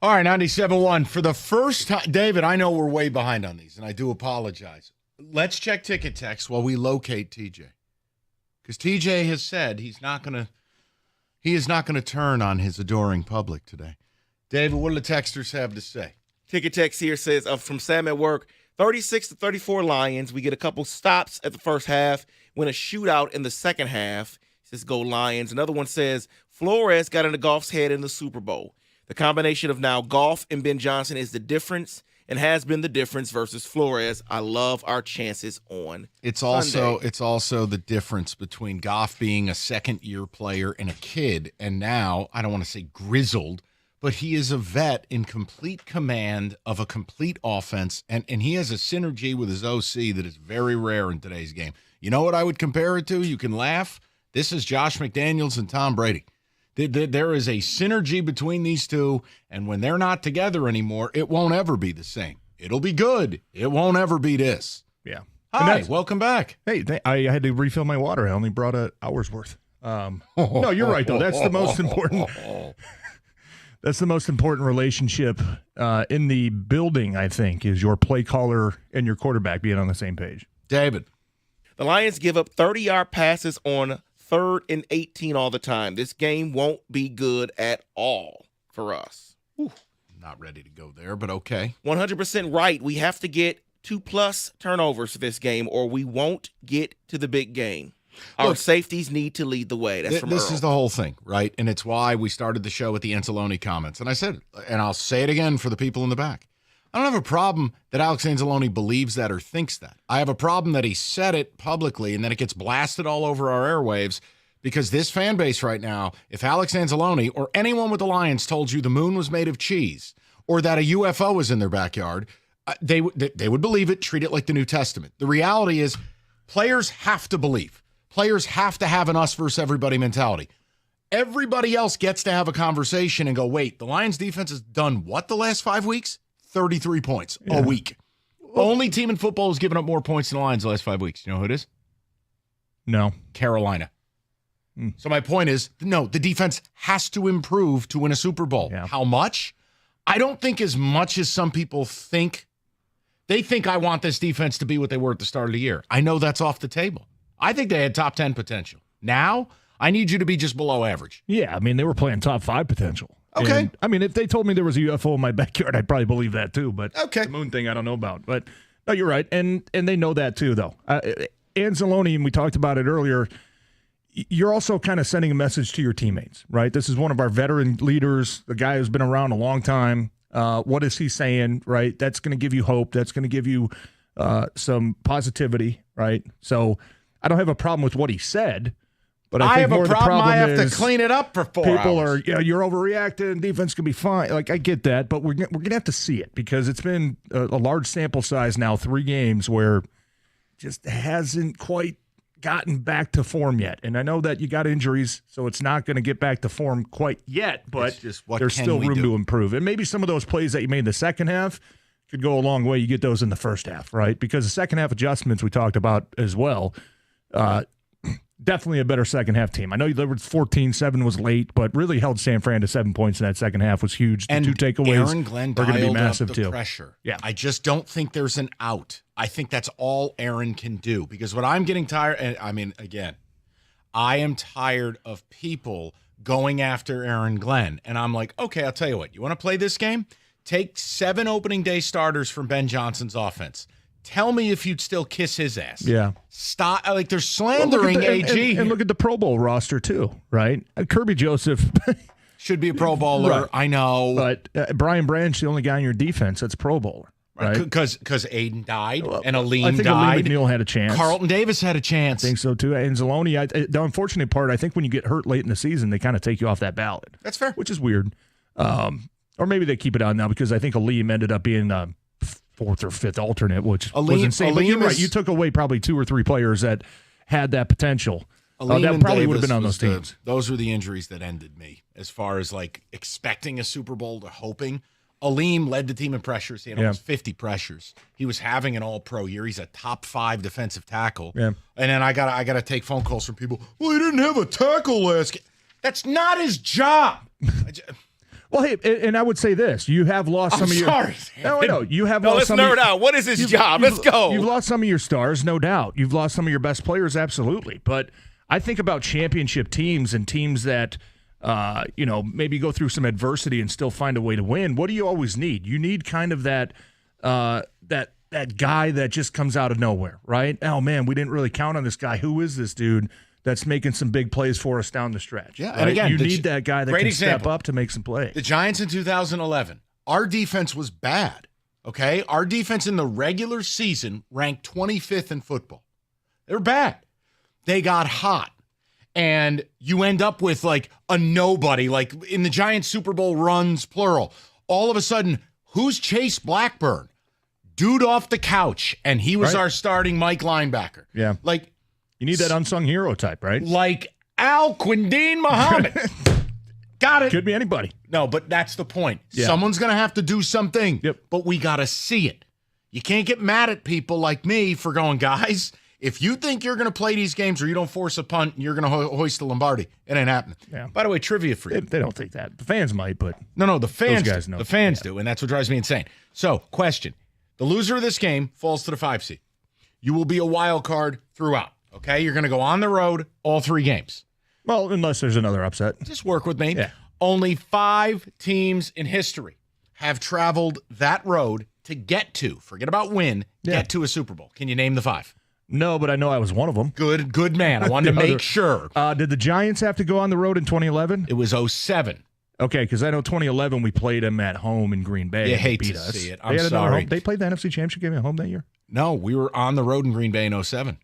All right, 97.1. For the first time, David, I know we're way behind on these, and I do apologize. Let's check ticket text while we locate TJ. Because TJ has said he is not going to turn on his adoring public today. David, what do the texters have to say? Ticket text here says, from Sam at work, 36-34 Lions. We get a couple stops at the first half, win a shootout in the second half. It says, go Lions. Another one says, Flores got into Goff's head in the Super Bowl. The combination of now Goff and Ben Johnson is the difference and has been the difference versus Flores. I love our chances on Sunday. It's also the difference between Goff being a second-year player and a kid, and now, I don't want to say grizzled, but he is a vet in complete command of a complete offense, and he has a synergy with his OC that is very rare in today's game. You know what I would compare it to? You can laugh. This is Josh McDaniels and Tom Brady. There is a synergy between these two, and when they're not together anymore, it won't ever be the same. It'll be good. It won't ever be this. Yeah. Hi, welcome back. Hey, I had to refill my water. I only brought an hour's worth. No, you're right, though. That's the most important. That's the most important relationship in the building, I think, is your play caller and your quarterback being on the same page. David. The Lions give up 30-yard passes on 3rd and 18 all the time. This game won't be good at all for us. Not ready to go there, but okay. 100% right. We have to get 2+ turnovers for this game, or we won't get to the big game. Our safeties need to lead the way. That's from This Earl. is the whole thing, right? And it's why we started the show with the Anzalone comments. And I said, and I'll say it again for the people in the back, I don't have a problem that Alex Anzalone believes that or thinks that. I have a problem that he said it publicly and then it gets blasted all over our airwaves, because this fan base right now, if Alex Anzalone or anyone with the Lions told you the moon was made of cheese or that a UFO was in their backyard, they would believe it, treat it like the New Testament. The reality is players have to believe. Players have to have an us versus everybody mentality. Everybody else gets to have a conversation and go, wait, the Lions defense has done what the last 5 weeks? 33 points a week. Only team in football has given up more points than the Lions the last 5 weeks. You know who it is? No. Carolina. So my point is, no, the defense has to improve to win a Super Bowl. Yeah. How much? I don't think as much as some people think. They think I want this defense to be what they were at the start of the year. I know that's off the table. I think they had top 10 potential. Now, I need you to be just below average. Yeah, I mean, they were playing top 5 potential. Okay. And, I mean, if they told me there was a UFO in my backyard, I'd probably believe that too. But the moon thing, I don't know about. But no, you're right. And they know that too, though. Anzalone, and we talked about it earlier, you're also kind of sending a message to your teammates, right? This is one of our veteran leaders, the guy who's been around a long time. What is he saying, right? That's going to give you hope. That's going to give you some positivity, right? So I don't have a problem with what he said, but I think have more a the problem. problem I have is to clean it up for 4 people hours. are, you're overreacting. Defense can be fine. Like, I get that, but we're going to have to see it because it's been a large sample size now, 3 games where just hasn't quite gotten back to form yet. And I know that you got injuries, so it's not going to get back to form quite yet, but there's still room to improve. And maybe some of those plays that you made in the second half could go a long way. You get those in the first half, right? Because the second half adjustments we talked about as well, definitely a better second half team. I know there was 14-7 was late, but really held San Fran to 7 points in that second half was huge. The 2 takeaways Aaron Glenn are going to be dialed massive up the too. pressure. Yeah. I just don't think there's an out. I think that's all Aaron can do, because what I'm getting tired, and I mean, again, I am tired of people going after Aaron Glenn. And I'm like, okay, I'll tell you what, you want to play this game? Take 7 opening day starters from Ben Johnson's offense. Tell me if you'd still kiss his ass. Yeah. Stop. Like, they're slandering AG. And look at the Pro Bowl roster, too, right? Kirby Joseph should be a Pro Bowler. Right. I know. But Brian Branch, the only guy on your defense that's Pro Bowler. Right? Because Aiden died and Aleem I think died. Aleem McNeil had a chance. Carlton Davis had a chance. I think so, too. And Anzalone, the unfortunate part, I think when you get hurt late in the season, they kind of take you off that ballot. That's fair. Which is weird. Or maybe they keep it on now because I think Aleem ended up being 4th or 5th alternate, which was insane. But you're right. You took away probably 2 or 3 players that had that potential. That probably would have been on those teams. Those were the injuries that ended me as far as like expecting a Super Bowl to hoping. Aleem led the team in pressures. He had almost 50 pressures. He was having an all-pro year. He's a top 5 defensive tackle. Yeah. And then I gotta take phone calls from people. Well, he didn't have a tackle last game. That's not his job. Well, hey, and I would say this: you have lost some of your. Sorry. No, I know you have. No, lost let's some of nerd your, out. What is his job? Let's go. You've lost some of your stars, no doubt. You've lost some of your best players, absolutely. But I think about championship teams and teams that, maybe go through some adversity and still find a way to win. What do you always need? You need kind of that guy that just comes out of nowhere, right? Oh man, we didn't really count on this guy. Who is this dude that's making some big plays for us down the stretch? Yeah, right? and again, you need that guy that can step up to make some plays. The Giants in 2011, our defense was bad, okay? Our defense in the regular season ranked 25th in football. They were bad. They got hot. And you end up with like a nobody, like in the Giants Super Bowl runs, plural. All of a sudden, who's Chase Blackburn? Dude off the couch, and he was our starting Mike linebacker. Yeah. Like, you need that unsung hero type, right? Like Al Quindine Muhammad. Got it. Could be anybody. No, but that's the point. Yeah. Someone's going to have to do something. Yep. But we got to see it. You can't get mad at people like me for going, guys, if you think you're going to play these games or you don't force a punt, you're going to hoist the Lombardi. It ain't happening. Yeah. By the way, trivia for you. They don't think that. The fans might, but No, the fans those guys do. know. The fans do, and that's what drives me insane. So, question. The loser of this game falls to the 5 seed. You will be a wild card throughout, okay? You're going to go on the road all 3 games. Well, unless there's another upset. Just work with me. Yeah. Only 5 teams in history have traveled that road to get to, forget about win, get to a Super Bowl. Can you name the 5? No, but I know I was one of them. Good man. I wanted to make sure. Did the Giants have to go on the road in 2011? It was 07. Okay, because I know 2011 we played them at home in Green Bay. You and hate they beat to us. see it. They I'm had another sorry. home- They played the NFC Championship game at home that year? No, we were on the road in Green Bay in 07.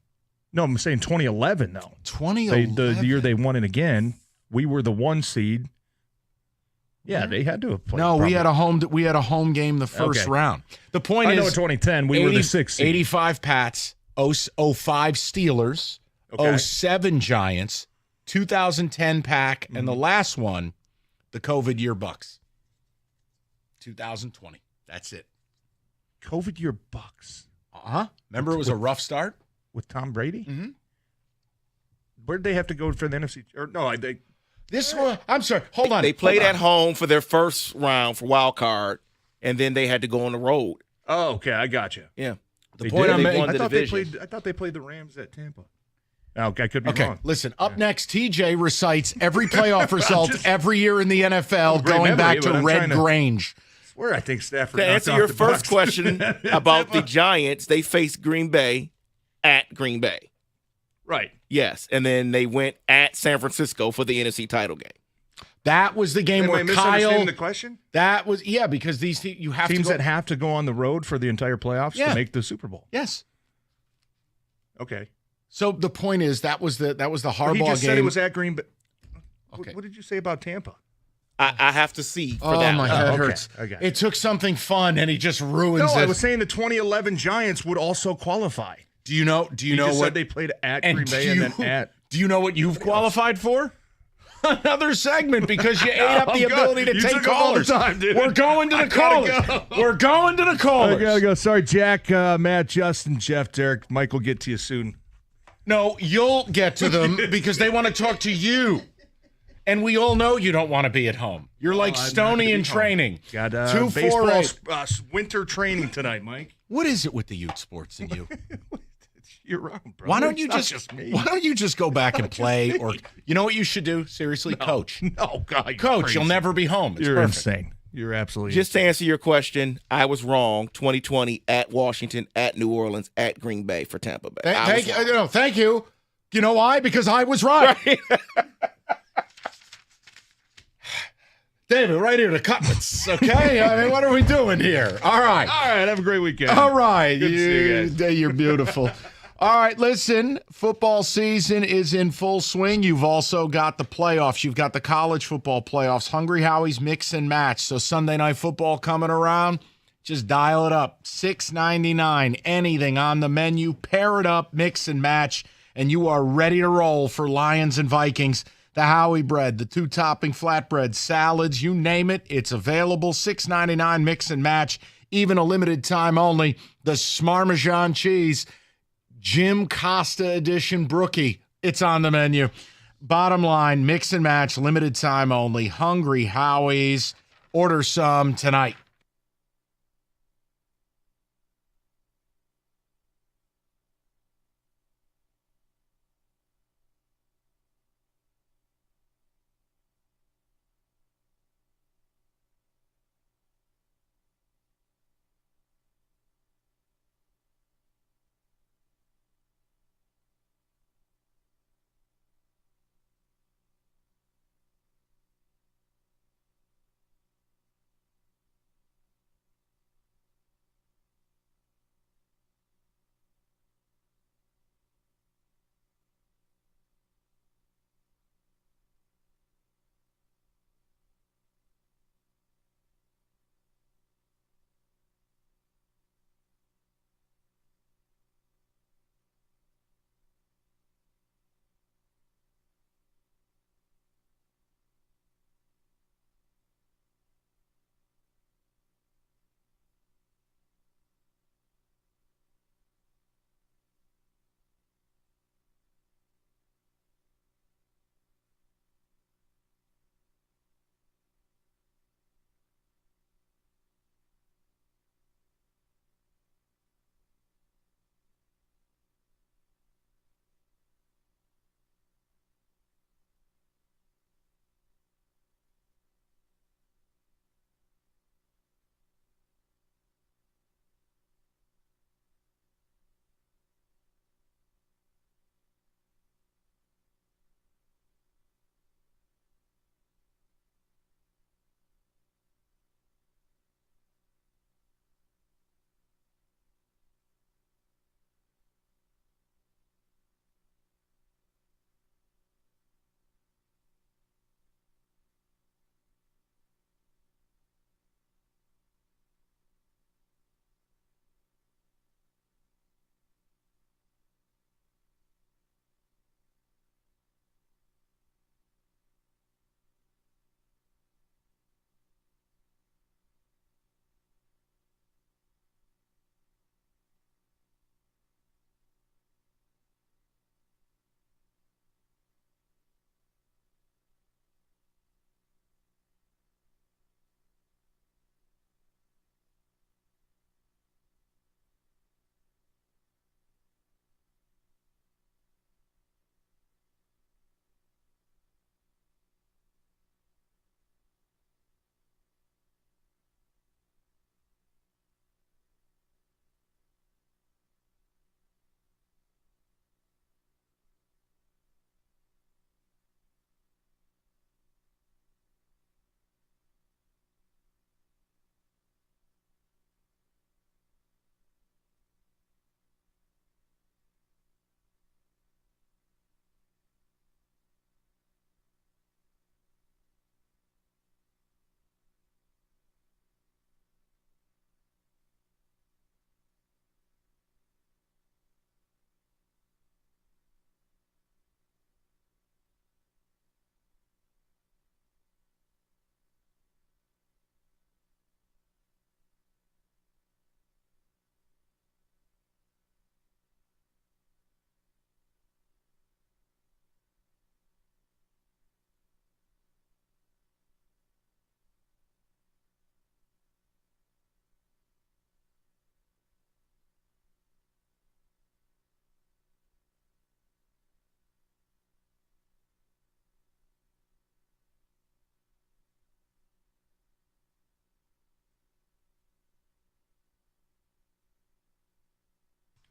No, I'm saying 2011, though. 2011. The year they won it again, we were the 1 seed. Yeah, they had to have played. No, probably. we had a home game the first round. The point I is, know in 2010 we were the 6th seed. 85 Pats, 05 Steelers, 07 Giants, 2010 Pack, and the last one, the COVID year Bucks. 2020. That's it. COVID year Bucks. Remember it was a rough start with Tom Brady? Mm-hmm. Where'd they have to go for the NFC? Or no, they. This one, I'm sorry. Hold on. They played Hold on. at home for their first round for wild card, and then they had to go on the road. Oh, okay, I got you. Yeah. The point I'm making. I thought they played the Rams at Tampa. Okay, I could be wrong. Listen, up next, TJ recites every playoff result every year in the NFL Great going memory, back but to I'm Red trying to- Grange. Where I think Stafford. To knocked answer off your the first Bucs. question about the Giants, they faced Green Bay at Green Bay. Right. Yes, and then they went at San Francisco for the NFC title game. That was the game Am I where misunderstanding Kyle. the question? That was because these you have Teams to go, that have to go on the road for the entire playoffs Yeah. to make the Super Bowl. Yes. Okay. So the point is that was the Harbaugh He just game. said it was at Green Bay. Okay. What did you say about Tampa? I have to see for Oh that. my one. head okay. hurts. I got It took something fun and he just ruins No, it. I was saying the 2011 Giants would also qualify. Do you know You what said they played at and Green Bay do and you- then at. Do you know what you've qualified for? Another segment because you ate up the I'm ability to good. You take took up all the callers. time, dude. We're going to I the gotta callers. go. We're going to the I callers. gotta go. Sorry, Jack, Matt, Justin, Jeff, Derek. Mike will get to you soon. No, you'll get to them because they want to talk to you. And we all know you don't want to be at home. You're like I'm not Stoney gonna in be home. training. Got 248. baseball winter training tonight, Mike. What is it with the youth sports and you? You're wrong, bro. Why don't It's you not just me? why don't you just go back and play? Or you know what you should do? Seriously, coach. No, God, you're Coach, crazy. you'll never be home. It's You're perfect. insane. You're absolutely Just to answer your question, I was wrong. 2020 at Washington, at New Orleans, at Green Bay for Tampa Bay. I was wrong. Thank you. You know why? Because I was right. David, right here, the cutlets. Okay, I mean, what are we doing here? All right. All right, have a great weekend. All right. Good to see you guys. You're beautiful. All right, listen, football season is in full swing. You've also got the playoffs. You've got the college football playoffs. Hungry Howie's Mix and Match. So Sunday Night Football coming around. Just dial it up. $6.99. Anything on the menu. Pair it up, mix and match, and you are ready to roll for Lions and Vikings. The Howie bread, the 2-topping flatbread, salads, you name it, it's available. $6.99 mix and match, even a limited time only. The Smarmajan cheese, Jim Costa edition brookie, it's on the menu. Bottom line, mix and match, limited time only. Hungry Howie's. Order some tonight.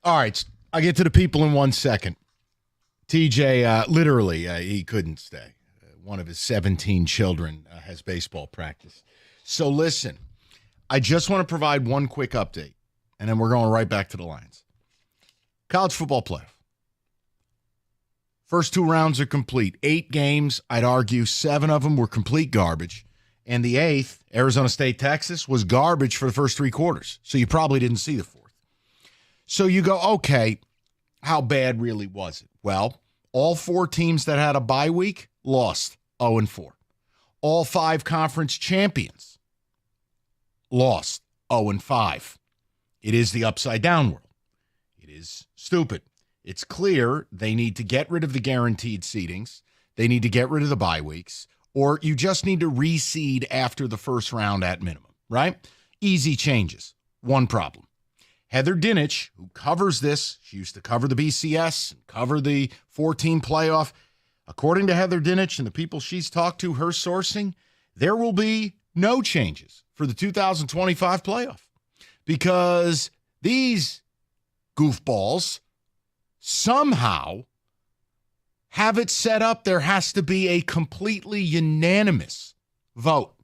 All right. I'll get to the people in 1 second. TJ, literally, he couldn't stay. One of his 17 children has baseball practice. So listen, I just want to provide one quick update, and then we're going right back to the Lions. College football playoff. First 2 rounds are complete. 8 games, I'd argue 7 of them were complete garbage. And the 8th, Arizona State, Texas, was garbage for the first 3 quarters. So you probably didn't see the 4th. So you go, okay, how bad really was it? Well, all 4 teams that had a bye week lost 0-4. All 5 conference champions lost 0-5. It is the upside down world. It is stupid. It's clear they need to get rid of the guaranteed seedings. They need to get rid of the bye weeks, or you just need to reseed after the first round at minimum, right? Easy changes. One problem. Heather Dinich, who covers this, she used to cover the BCS and cover the 14 playoff. According to Heather Dinich and the people she's talked to, her sourcing, there will be no changes for the 2025 playoff because these goofballs somehow have it set up. There has to be a completely unanimous vote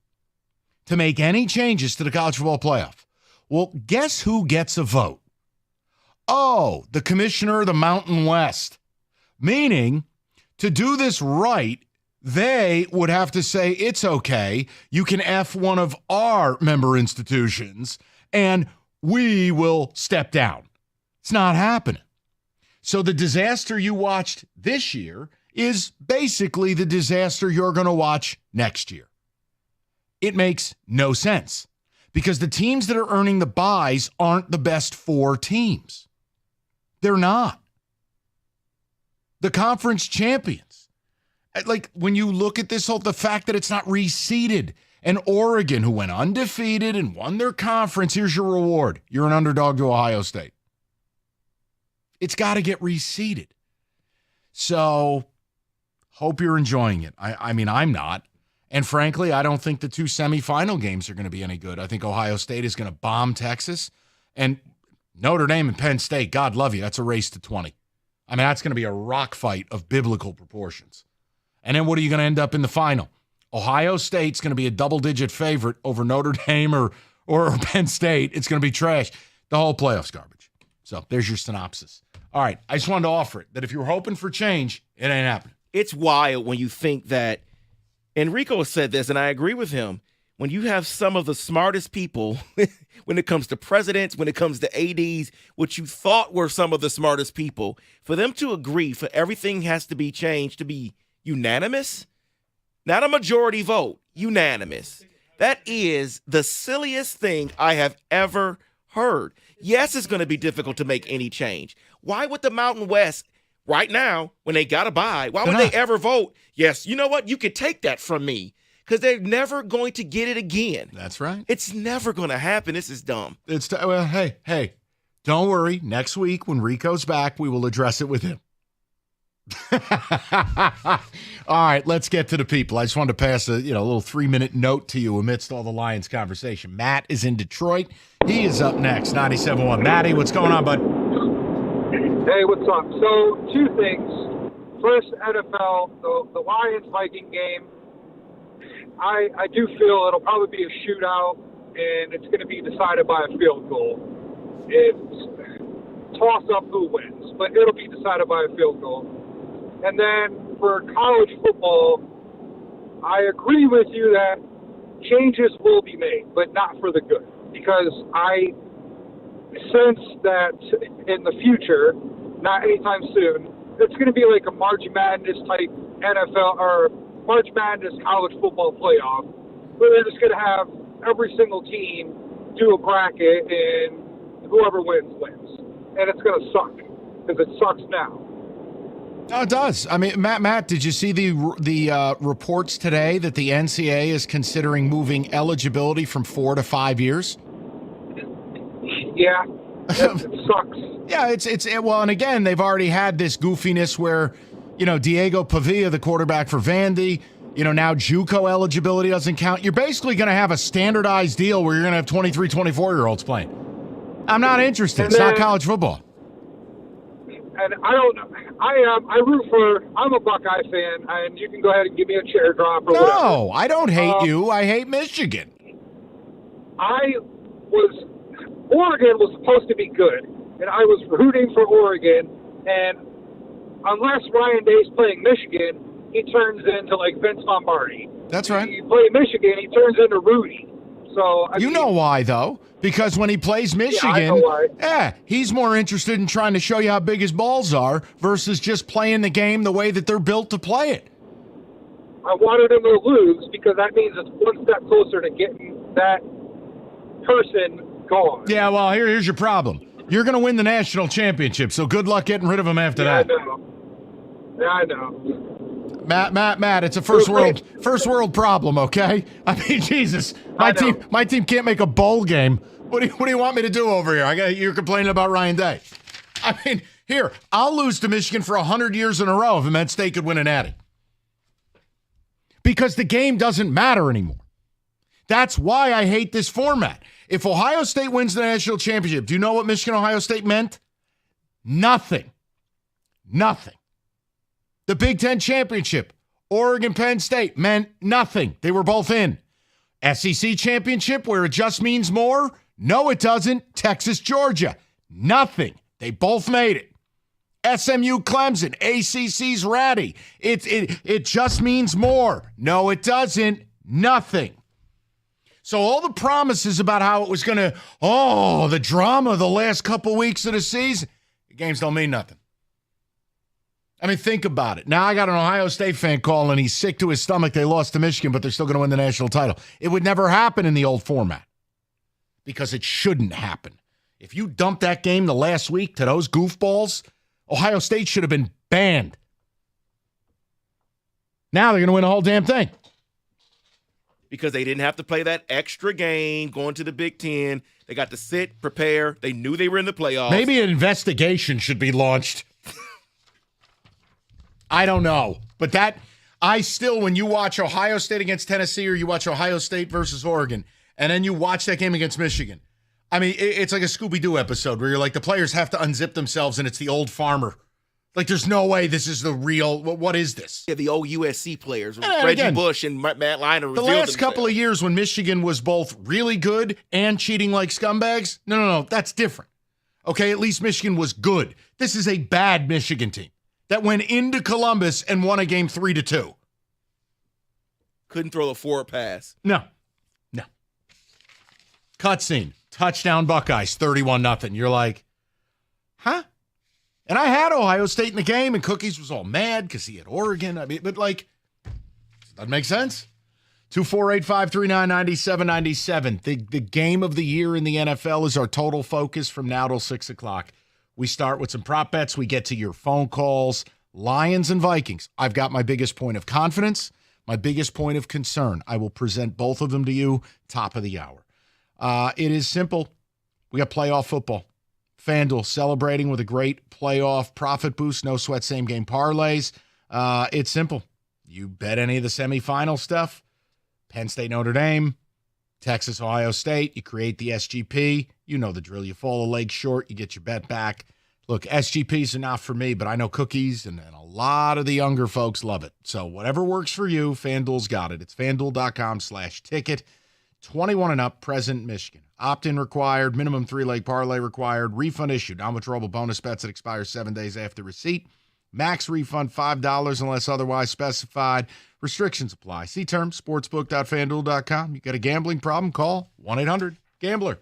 to make any changes to the college football playoff. Well, guess who gets a vote? Oh, the commissioner of the Mountain West. Meaning, to do this right, they would have to say, it's okay, you can F one of our member institutions, and we will step down. It's not happening. So the disaster you watched this year is basically the disaster you're going to watch next year. It makes no sense because the teams that are earning the buys aren't the best 4 teams. They're not. The conference champions. Like when you look at this whole, the fact that it's not reseeded, and Oregon, who went undefeated and won their conference, here's your reward. You're an underdog to Ohio State. It's got to get reseeded. So hope you're enjoying it. I mean, I'm not. And frankly, I don't think the 2 semifinal games are going to be any good. I think Ohio State is going to bomb Texas. And Notre Dame and Penn State, God love you, that's a race to 20. I mean, that's going to be a rock fight of biblical proportions. And then what are you going to end up in the final? Ohio State's going to be a double-digit favorite over Notre Dame or Penn State. It's going to be trash. The whole playoff's garbage. So there's your synopsis. All right, I just wanted to offer it, that if you were hoping for change, it ain't happening. It's wild when you think that, Enrico said this, and I agree with him, when you have some of the smartest people, when it comes to presidents, when it comes to ADs, what you thought were some of the smartest people, for them to agree for everything has to be changed to be unanimous, not a majority vote, unanimous. That is the silliest thing I have ever heard. Yes, it's going to be difficult to make any change. Why would the Mountain West, right now, when they got to buy, why would they ever vote? Yes, you know what? You could take that from me because they're never going to get it again. That's right. It's never going to happen. This is dumb. Well, hey, don't worry. Next week when Rico's back, we will address it with him. All right, let's get to the people. I just wanted to pass a little 3-minute note to you amidst all the Lions conversation. Matt is in Detroit. He is up next, 97.1. Matty, what's going on, bud? Hey, what's up? So, 2 things. First, NFL, the Lions-Viking game, I do feel it'll probably be a shootout, and it's going to be decided by a field goal. It's toss up who wins, but it'll be decided by a field goal. And then for college football, I agree with you that changes will be made, but not for the good. Because I sense that in the future, not anytime soon, it's going to be like a March Madness type NFL or March Madness college football playoff, where they're just going to have every single team do a bracket and whoever wins. And it's going to suck because it sucks now. Oh, it does. I mean, Matt, did you see the reports today that the NCAA is considering moving eligibility from 4 to 5 years? Yeah, it sucks. Yeah, it's well, and again, they've already had this goofiness where, Diego Pavia, the quarterback for Vandy, now JUCO eligibility doesn't count. You're basically going to have a standardized deal where you're going to have 23, 24-year-olds playing. I'm not interested. It's not college football. And I don't know. I root for. I'm a Buckeye fan, and you can go ahead and give me a chair drop or whatever. No, I don't hate you. I hate Michigan. Oregon was supposed to be good, and I was rooting for Oregon. And unless Ryan Day's playing Michigan, he turns into like Vince Lombardi. That's right. You play Michigan, he turns into Rudy. So I mean, know why though? Because when he plays Michigan, I know why. He's more interested in trying to show you how big his balls are versus just playing the game the way that they're built to play it. I wanted him to lose because that means it's one step closer to getting that person gone. Yeah, well, here's your problem. You're going to win the national championship, so good luck getting rid of him after that. I know. Matt, it's a first world problem, okay? I mean, Jesus, my team can't make a bowl game. What do you want me to do over here? You're complaining about Ryan Day. I mean, here, I'll lose to Michigan for 100 years in a row if it meant State could win an Natty. Because the game doesn't matter anymore. That's why I hate this format. If Ohio State wins the national championship, do you know what Michigan-Ohio State meant? Nothing. The Big Ten championship, Oregon-Penn State, meant nothing. They were both in. SEC championship, where it just means more? No, it doesn't. Texas-Georgia, nothing. They both made it. SMU Clemson, ACC's ratty. It just means more. No, it doesn't. Nothing. So all the promises about how it was going to, the drama the last couple weeks of the season, the games don't mean nothing. I mean, think about it. Now I got an Ohio State fan calling. He's sick to his stomach. They lost to Michigan, but they're still going to win the national title. It would never happen in the old format because it shouldn't happen. If you dump that game the last week to those goofballs, Ohio State should have been banned. Now they're going to win the whole damn thing. Because they didn't have to play that extra game going to the Big Ten. They got to sit, prepare. They knew they were in the playoffs. Maybe an investigation should be launched. I don't know. But when you watch Ohio State against Tennessee or you watch Ohio State versus Oregon, and then you watch that game against Michigan, I mean, it's like a Scooby-Doo episode where you're like, the players have to unzip themselves and it's the old farmer. Like, there's no way this is the real, what is this? Yeah, the old USC players, Reggie Bush and Matt Leinart. The last couple of years when Michigan was both really good and cheating like scumbags, no, that's different. Okay, at least Michigan was good. This is a bad Michigan team that went into Columbus and won a game 3-2. Couldn't throw a forward pass. No. Cutscene. Touchdown Buckeyes, 31-0. You're like, huh? And I had Ohio State in the game, and Cookies was all mad because he had Oregon. I mean, but like, doesn't make sense. 248-539-9797. The game of the year in the NFL is our total focus from now till 6 o'clock. We start with some prop bets. We get to your phone calls. Lions and Vikings. I've got my biggest point of confidence, my biggest point of concern. I will present both of them to you top of the hour. It is simple. We got playoff football. FanDuel celebrating with a great playoff profit boost. No sweat, same game parlays. It's simple. You bet any of the semifinal stuff. Penn State, Notre Dame, Texas, Ohio State. You create the SGP. You know the drill. You fall a leg short, you get your bet back. Look, SGPs are not for me, but I know Cookies and a lot of the younger folks love it. So whatever works for you, FanDuel's got it. It's FanDuel.com/ticket. 21 and up, present Michigan. Opt-in required, minimum 3-leg parlay required, refund issued. Non-withdrawable bonus bets that expire 7 days after receipt. Max refund $5 unless otherwise specified. Restrictions apply. See terms, sportsbook.fanduel.com. You got a gambling problem? Call 1-800-GAMBLER.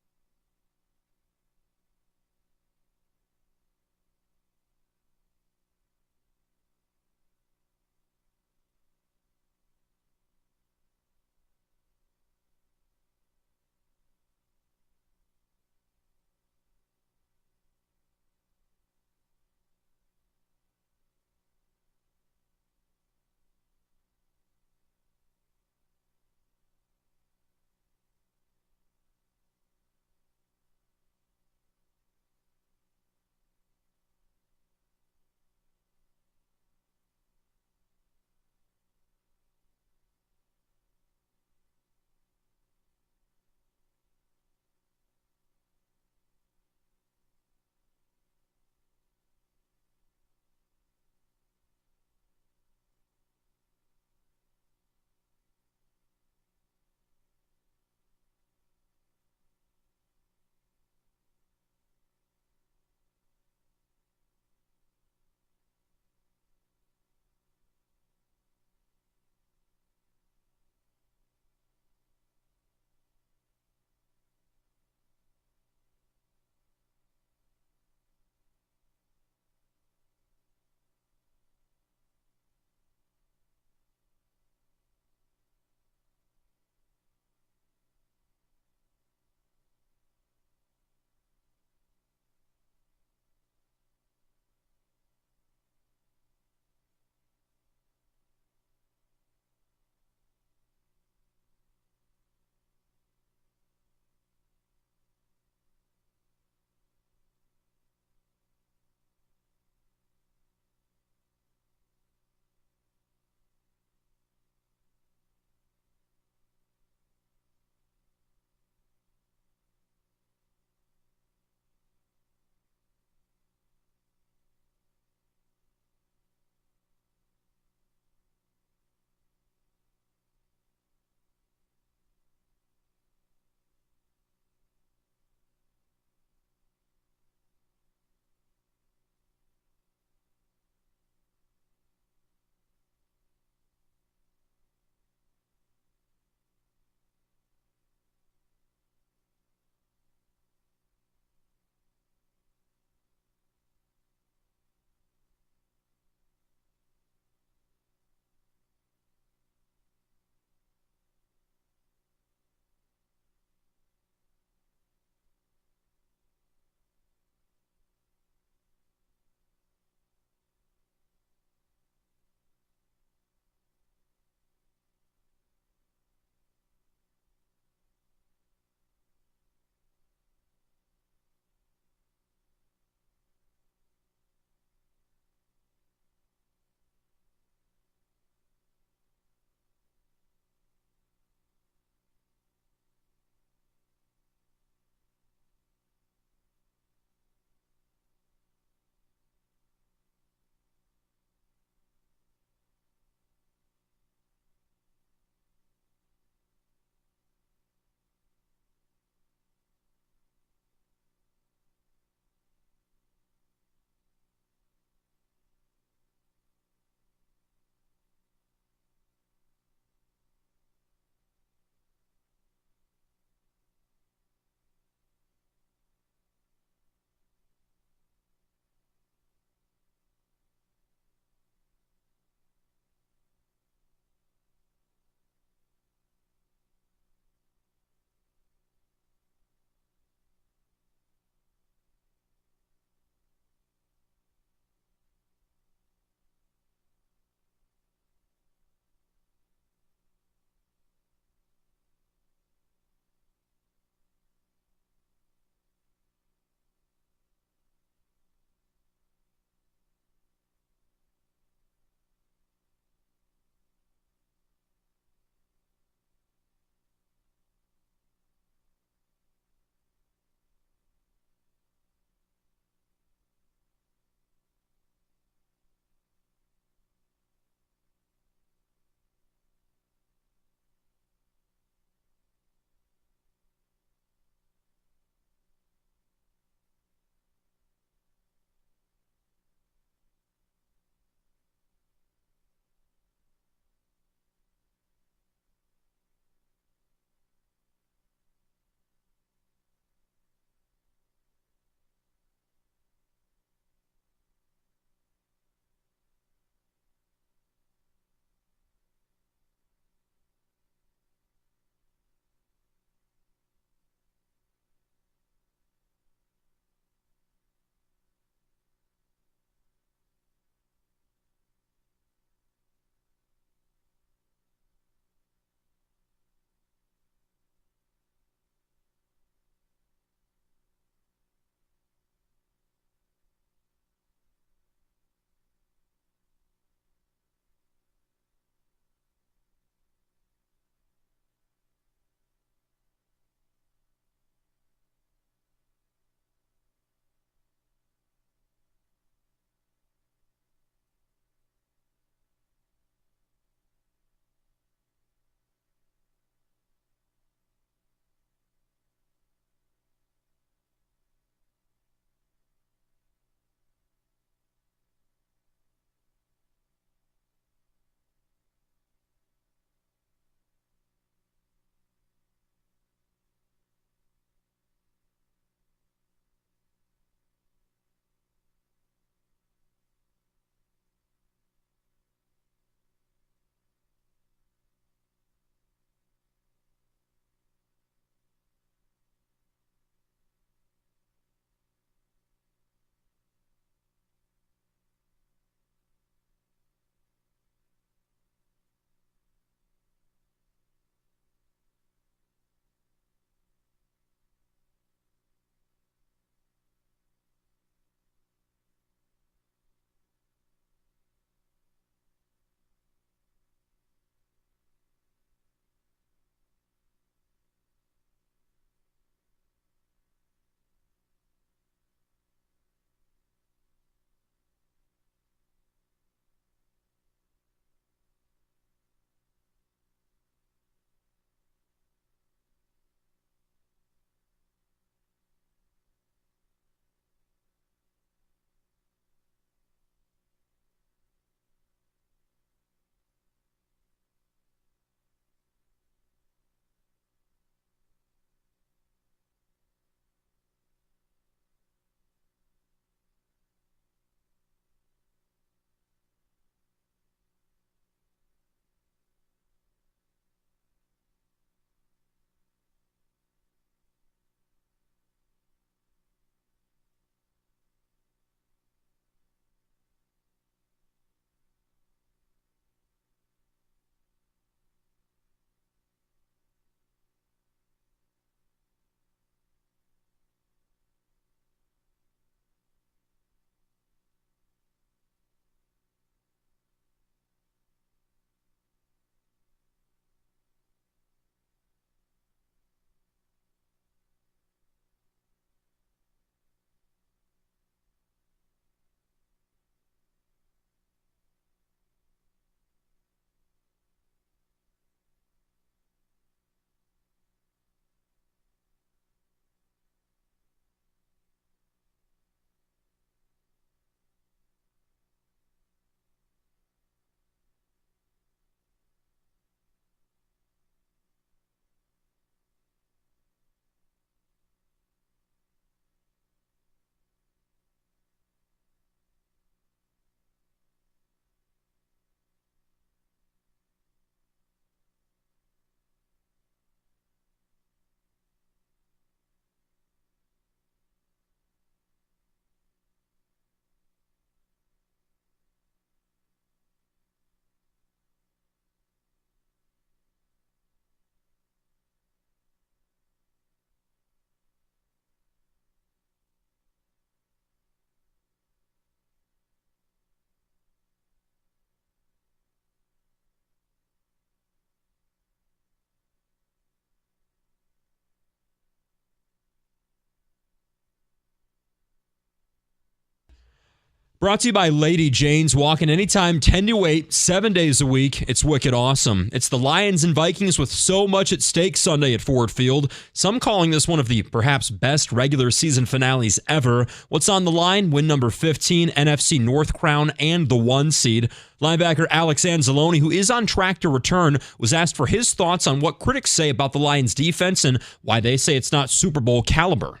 Brought to you by Lady Jane's. Walking anytime, 10 to 8, 7 days a week. It's wicked awesome. It's the Lions and Vikings with so much at stake Sunday at Ford Field. Some calling this one of the perhaps best regular season finales ever. What's on the line? Win number 15, NFC North crown, and the 1 seed. Linebacker Alex Anzalone, who is on track to return, was asked for his thoughts on what critics say about the Lions defense and why they say it's not Super Bowl caliber.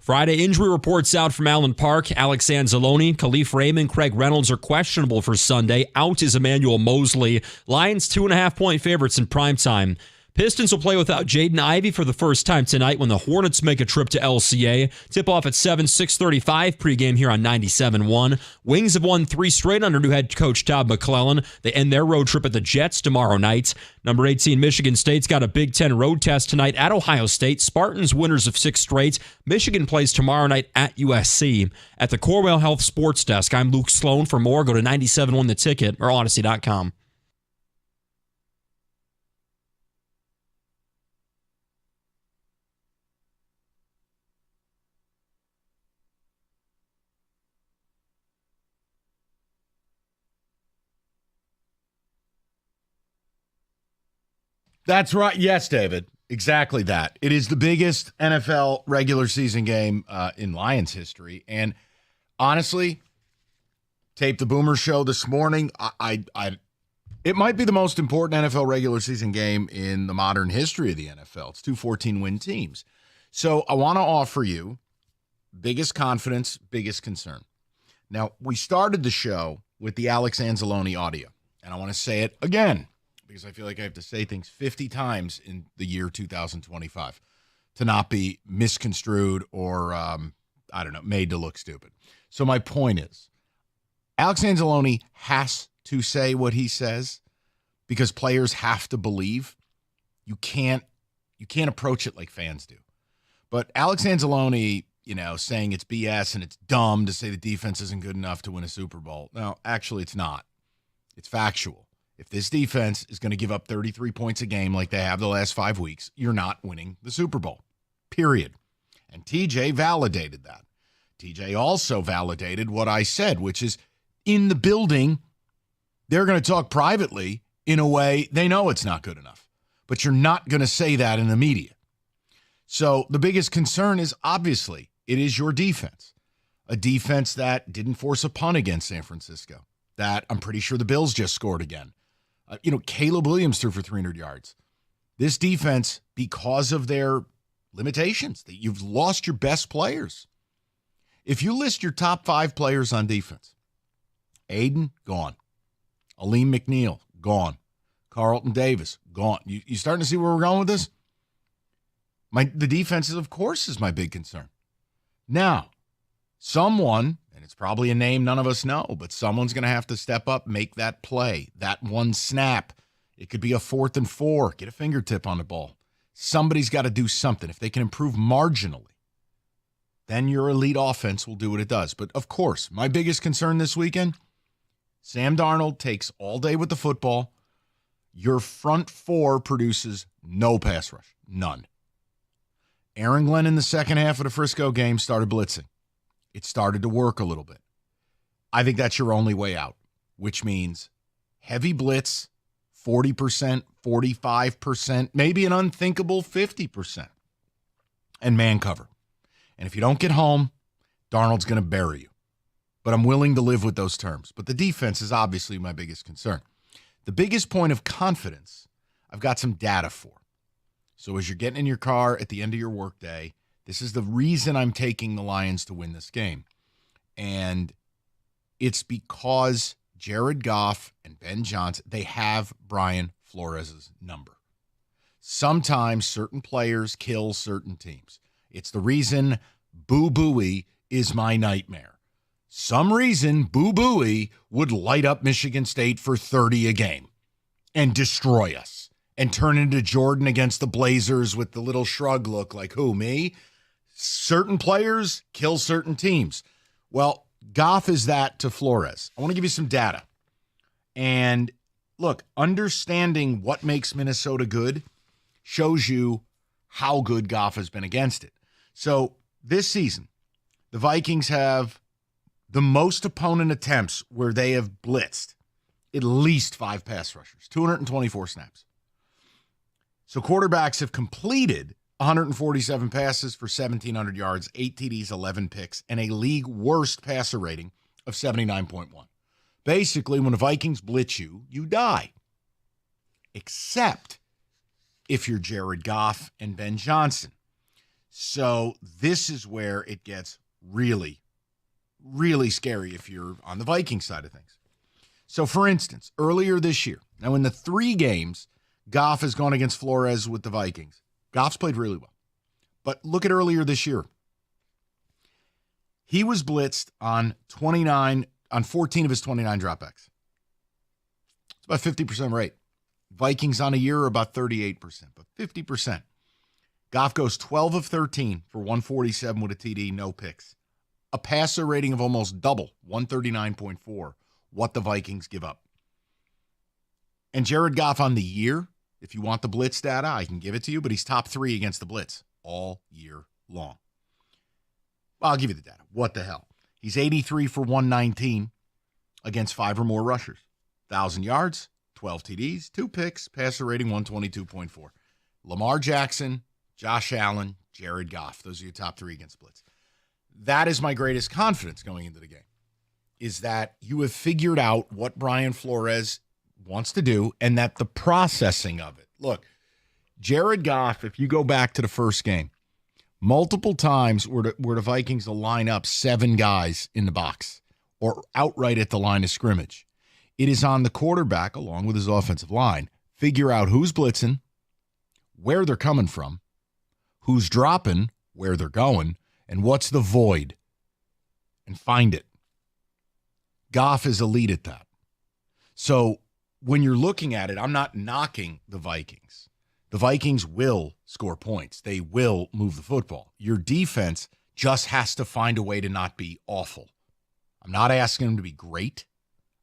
Friday injury reports out from Allen Park. Alex Anzalone, Khalif Raymond, Craig Reynolds are questionable for Sunday. Out is Emmanuel Mosley. Lions 2.5-point favorites in primetime. Pistons will play without Jaden Ivey for the first time tonight when the Hornets make a trip to LCA. Tip-off at 6:35 pregame here on 97.1. Wings have won 3 straight under new head coach Todd McClellan. They end their road trip at the Jets tomorrow night. Number 18, Michigan State's got a Big Ten road test tonight at Ohio State. Spartans winners of 6 straight. Michigan plays tomorrow night at USC. At the Corewell Health Sports Desk, I'm Luke Sloan. For more, go to 97.1 The Ticket or Odyssey.com. That's right. Yes, David. Exactly that. It is the biggest NFL regular season game in Lions history. And honestly, taped the Boomer Show this morning. It might be the most important NFL regular season game in the modern history of the NFL. It's 2 14-win teams. So I want to offer you biggest confidence, biggest concern. Now, we started the show with the Alex Anzalone audio, and I want to say it again, because I feel like I have to say things 50 times in the year 2025 to not be misconstrued or, made to look stupid. So my point is, Alex Anzalone has to say what he says because players have to believe. You can't approach it like fans do. But Alex Anzalone, saying it's BS and it's dumb to say the defense isn't good enough to win a Super Bowl. No, actually it's not. It's factual. If this defense is going to give up 33 points a game like they have the last 5 weeks, you're not winning the Super Bowl, period. And TJ validated that. TJ also validated what I said, which is in the building, they're going to talk privately in a way they know it's not good enough. But you're not going to say that in the media. So the biggest concern is obviously it is your defense, a defense that didn't force a punt against San Francisco, that I'm pretty sure the Bills just scored again. Caleb Williams threw for 300 yards. This defense, because of their limitations, that you've lost your best players. If you list your top 5 players on defense, Aiden, gone. Aleem McNeil, gone. Carlton Davis, gone. You starting to see where we're going with this? The defense, of course, is my big concern. Now, someone, and it's probably a name none of us know, but someone's going to have to step up, make that play, that one snap. It could be a 4th and 4. Get a fingertip on the ball. Somebody's got to do something. If they can improve marginally, then your elite offense will do what it does. But, of course, my biggest concern this weekend, Sam Darnold takes all day with the football. Your front 4 produces no pass rush, none. Aaron Glenn in the second half of the Frisco game started blitzing. It started to work a little bit. I think that's your only way out, which means heavy blitz, 40%, 45%, maybe an unthinkable 50%, and man cover. And if you don't get home, Darnold's going to bury you. But I'm willing to live with those terms. But the defense is obviously my biggest concern. The biggest point of confidence, I've got some data for. So as you're getting in your car at the end of your workday, this is the reason I'm taking the Lions to win this game. And it's because Jared Goff and Ben Johnson, they have Brian Flores' number. Sometimes certain players kill certain teams. It's the reason Boo Booey is my nightmare. Some reason Boo Booey would light up Michigan State for 30 a game and destroy us and turn into Jordan against the Blazers with the little shrug look like, who, me? Certain players kill certain teams. Well, Goff is that to Flores. I want to give you some data. And look, understanding what makes Minnesota good shows you how good Goff has been against it. So this season, the Vikings have the most opponent attempts where they have blitzed at least 5 pass rushers, 224 snaps. So quarterbacks have completed 147 passes for 1,700 yards, 8 TDs, 11 picks, and a league worst passer rating of 79.1. Basically, when the Vikings blitz you, you die. Except if you're Jared Goff and Ben Johnson. So this is where it gets really, really scary if you're on the Viking side of things. So, for instance, earlier this year, now in the 3 games Goff has gone against Flores with the Vikings, Goff's played really well. But look at earlier this year. He was blitzed on 14 of his 29 dropbacks. It's about 50% rate. Vikings on a year are about 38%, but 50%. Goff goes 12 of 13 for 147 with a TD, no picks. A passer rating of almost double, 139.4, what the Vikings give up. And Jared Goff on the year, if you want the blitz data, I can give it to you, but he's top 3 against the blitz all year long. Well, I'll give you the data. What the hell? He's 83 for 119 against 5 or more rushers. 1,000 yards, 12 TDs, 2 picks, passer rating 122.4. Lamar Jackson, Josh Allen, Jared Goff. Those are your top 3 against blitz. That is my greatest confidence going into the game, is that you have figured out what Brian Flores wants to do and that the processing of it. Look, Jared Goff, if you go back to the first game, multiple times were the Vikings to line up 7 guys in the box or outright at the line of scrimmage. It is on the quarterback, along with his offensive line, figure out who's blitzing, where they're coming from, who's dropping, where they're going, and what's the void, and find it. Goff is elite at that. So when you're looking at it, I'm not knocking the Vikings. The Vikings will score points. They will move the football. Your defense just has to find a way to not be awful. I'm not asking them to be great.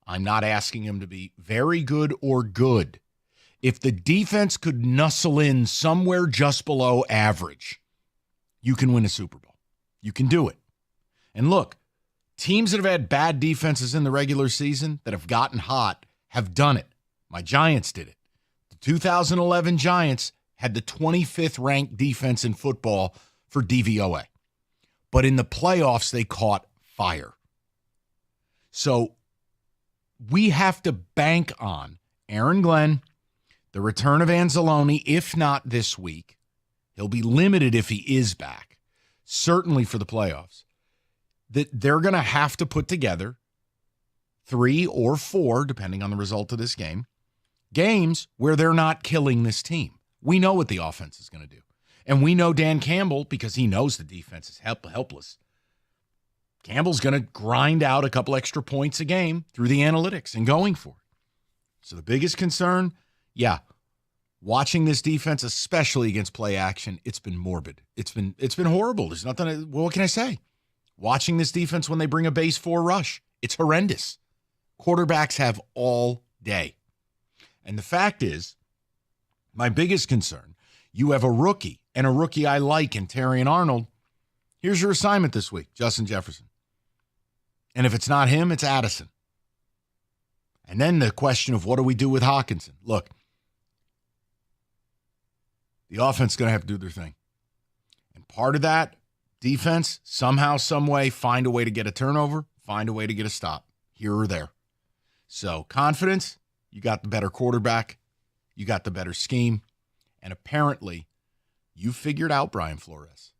I'm not asking them to be very good or good. If the defense could nuzzle in somewhere just below average, you can win a Super Bowl. You can do it. And look, teams that have had bad defenses in the regular season that have gotten hot have done it. My Giants did it. The 2011 Giants had the 25th ranked defense in football for DVOA. But in the playoffs, they caught fire. So we have to bank on Aaron Glenn, the return of Anzalone, if not this week. He'll be limited if he is back, certainly for the playoffs. That they're going to have to put together 3 or 4, depending on the result of this game, games where they're not killing this team. We know what the offense is going to do. And we know Dan Campbell, because he knows the defense is helpless. Campbell's going to grind out a couple extra points a game through the analytics and going for it. So the biggest concern, watching this defense, especially against play action, it's been morbid. It's been horrible. There's nothing. What can I say? Watching this defense when they bring a base 4 rush, it's horrendous. Quarterbacks have all day. And the fact is, my biggest concern, you have a rookie, and a rookie I like in Terrion Arnold. Here's your assignment this week, Justin Jefferson. And if it's not him, it's Addison. And then the question of what do we do with Hawkinson? Look, the offense is going to have to do their thing. And part of that, defense, somehow, some way, find a way to get a turnover, find a way to get a stop, here or there. So confidence, you got the better quarterback, you got the better scheme, and apparently you figured out Brian Flores.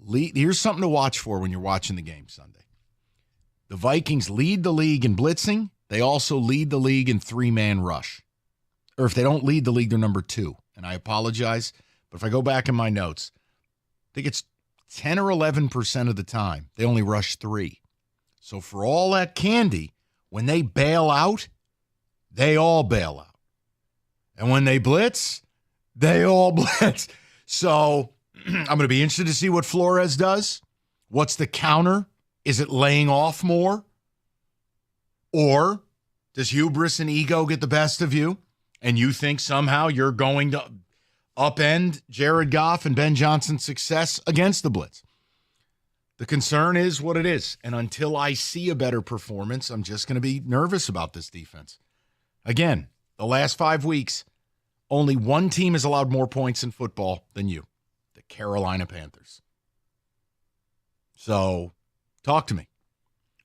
Here's something to watch for when you're watching the game Sunday. The Vikings lead the league in blitzing. They also lead the league in 3-man rush. Or if they don't lead the league, they're number 2. And I apologize, but if I go back in my notes, I think it's 10 or 11% of the time, they only rush 3. So for all that candy, when they bail out, they all bail out. And when they blitz, they all blitz. So I'm going to be interested to see what Flores does. What's the counter? Is it laying off more? Or does hubris and ego get the best of you, and you think somehow you're going to upend Jared Goff and Ben Johnson's success against the blitz? The concern is what it is, and until I see a better performance, I'm just going to be nervous about this defense. Again, the last 5 weeks, only one team has allowed more points in football than you, the Carolina Panthers. So, talk to me.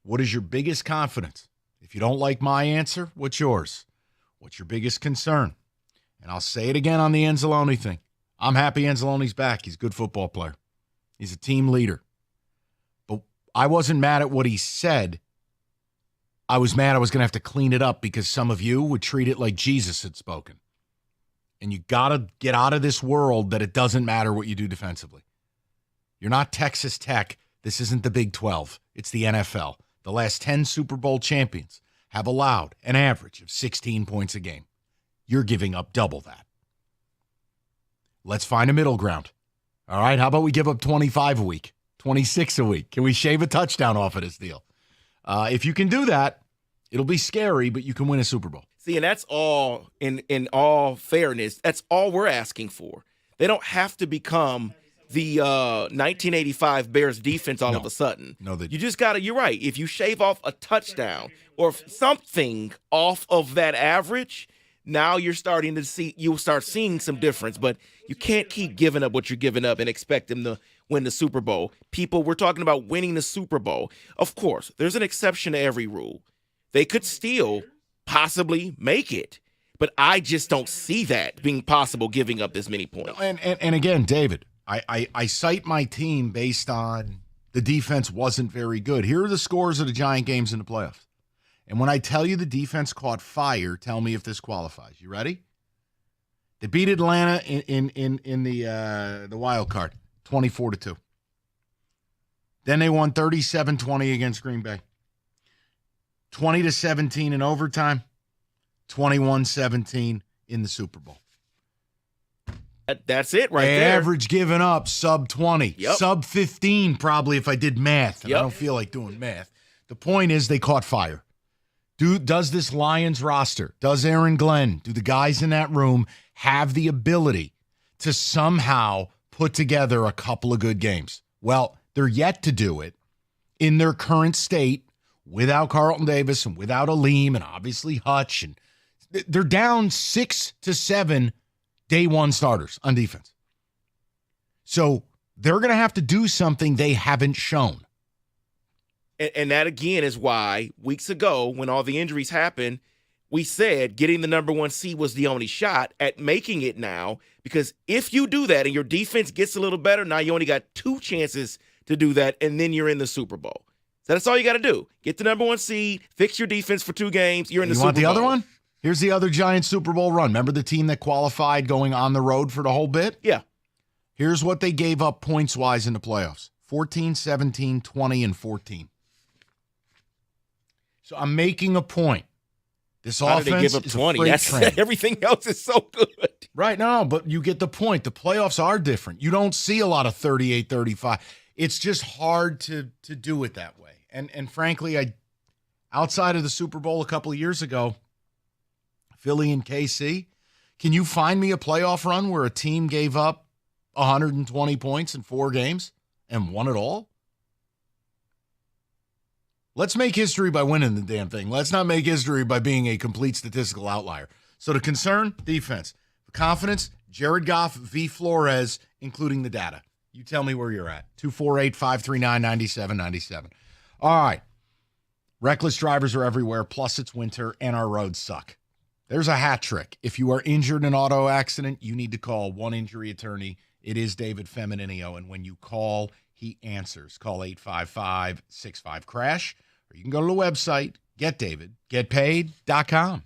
What is your biggest confidence? If you don't like my answer, what's yours? What's your biggest concern? And I'll say it again on the Anzalone thing. I'm happy Anzalone's back. He's a good football player. He's a team leader. But I wasn't mad at what he said. I was mad I was going to have to clean it up because some of you would treat it like Jesus had spoken. And you got to get out of this world that it doesn't matter what you do defensively. You're not Texas Tech. This isn't the Big 12. It's the NFL. The last 10 Super Bowl champions have allowed an average of 16 points a game. You're giving up double that. Let's find a middle ground. All right, how about we give up 25 a week, 26 a week? Can we shave a touchdown off of this deal? If you can do that, it'll be scary, but you can win a Super Bowl. See, and that's all, in all fairness, that's all we're asking for. They don't have to become the 1985 Bears defense all of a sudden. No, you just got to, you're right. If you shave off a touchdown or something off of that average, now you'll start seeing some difference. But you can't keep giving up what you're giving up and expect them to win the Super Bowl. We're talking about winning the Super Bowl. Of course, there's an exception to every rule. They could still possibly make it. But I just don't see that being possible, giving up this many points. And again, David, I cite my team based on the defense wasn't very good. Here are the scores of the Giant games in the playoffs. And when I tell you the defense caught fire, tell me if this qualifies. You ready? They beat Atlanta in the wild card, 24-2. Then they won 37-20 against Green Bay. 20-17 in overtime. 21-17 in the Super Bowl. That's it right there. Average given up, sub 20. Yep. Sub 15 probably if I did math. And Yep. I don't feel like doing math. The point is they caught fire. Does this Lions roster, does Aaron Glenn, do the guys in that room have the ability to somehow put together a couple of good games? Well, they're yet to do it in their current state without Carlton Davis and without Aleem and obviously Hutch. And they're down 6 to 7 day one starters on defense. So they're going to have to do something they haven't shown. And that, again, is why weeks ago, when all the injuries happened, we said getting the number 1 seed was the only shot at making it now. Because if you do that and your defense gets a little better, now you only got 2 chances to do that, and then you're in the Super Bowl. So that's all you got to do. Get the number 1 seed, fix your defense for 2 games, you're in the Super Bowl. You want the other one? Here's the other Giant Super Bowl run. Remember the team that qualified going on the road for the whole bit? Yeah. Here's what they gave up points-wise in the playoffs. 14, 17, 20, and 14. So I'm making a point. This How offense did they give up is 20? a freight That's train. everything else is so good. Right, no, but you get the point. The playoffs are different. You don't see a lot of 38, 35. It's just hard to do it that way. And frankly, outside of the Super Bowl a couple of years ago, Philly and KC, can you find me a playoff run where a team gave up 120 points in 4 games and won it all? Let's make history by winning the damn thing. Let's not make history by being a complete statistical outlier. So the concern, defense. The confidence, Jared Goff v. Flores, including the data. You tell me where you're at. 248-539-9797. All right. Reckless drivers are everywhere, plus it's winter, and our roads suck. There's a hat trick. If you are injured in an auto accident, you need to call One Injury Attorney. It is David Femininio, and when you call, he answers. Call 855-65-CRASH, or you can go to the website, getdavidgetpaid.com.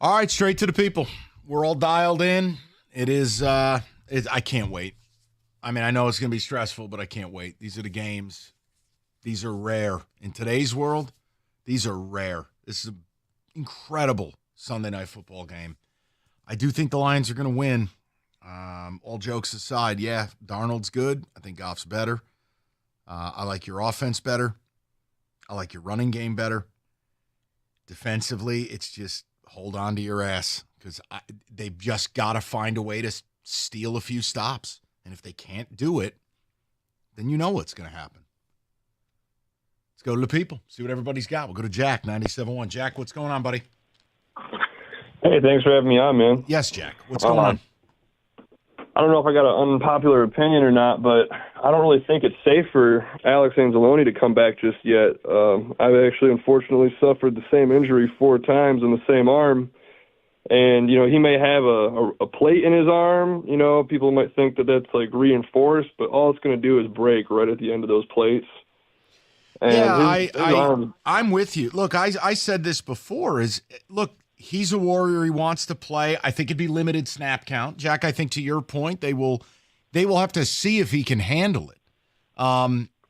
All right, straight to the people. We're all dialed in. It is, I can't wait. I mean, I know it's going to be stressful, but I can't wait. These are the games. These are rare. In today's world, these are rare. This is an incredible Sunday night football game. I do think the Lions are going to win. All jokes aside, yeah, Darnold's good. I think Goff's better. I like your offense better. I like your running game better. Defensively, it's just hold on to your ass because they've just got to find a way to steal a few stops. And if they can't do it, then you know what's going to happen. Let's go to the people, see what everybody's got. We'll go to Jack, 97.1. Jack, what's going on, buddy? Hey, thanks for having me on, man. Yes, Jack. What's going on? I don't know if I got an unpopular opinion or not, but I don't really think it's safe for Alex Anzalone to come back just yet. I've actually, unfortunately, suffered the same injury 4 times in the same arm. And, you know, he may have a plate in his arm. You know, people might think that that's, like, reinforced, but all it's going to do is break right at the end of those plates. And yeah, I'm with you. Look, I said this before look, he's a warrior. He wants to play. I think it'd be limited snap count. Jack, I think to your point, they will have to see if he can handle it.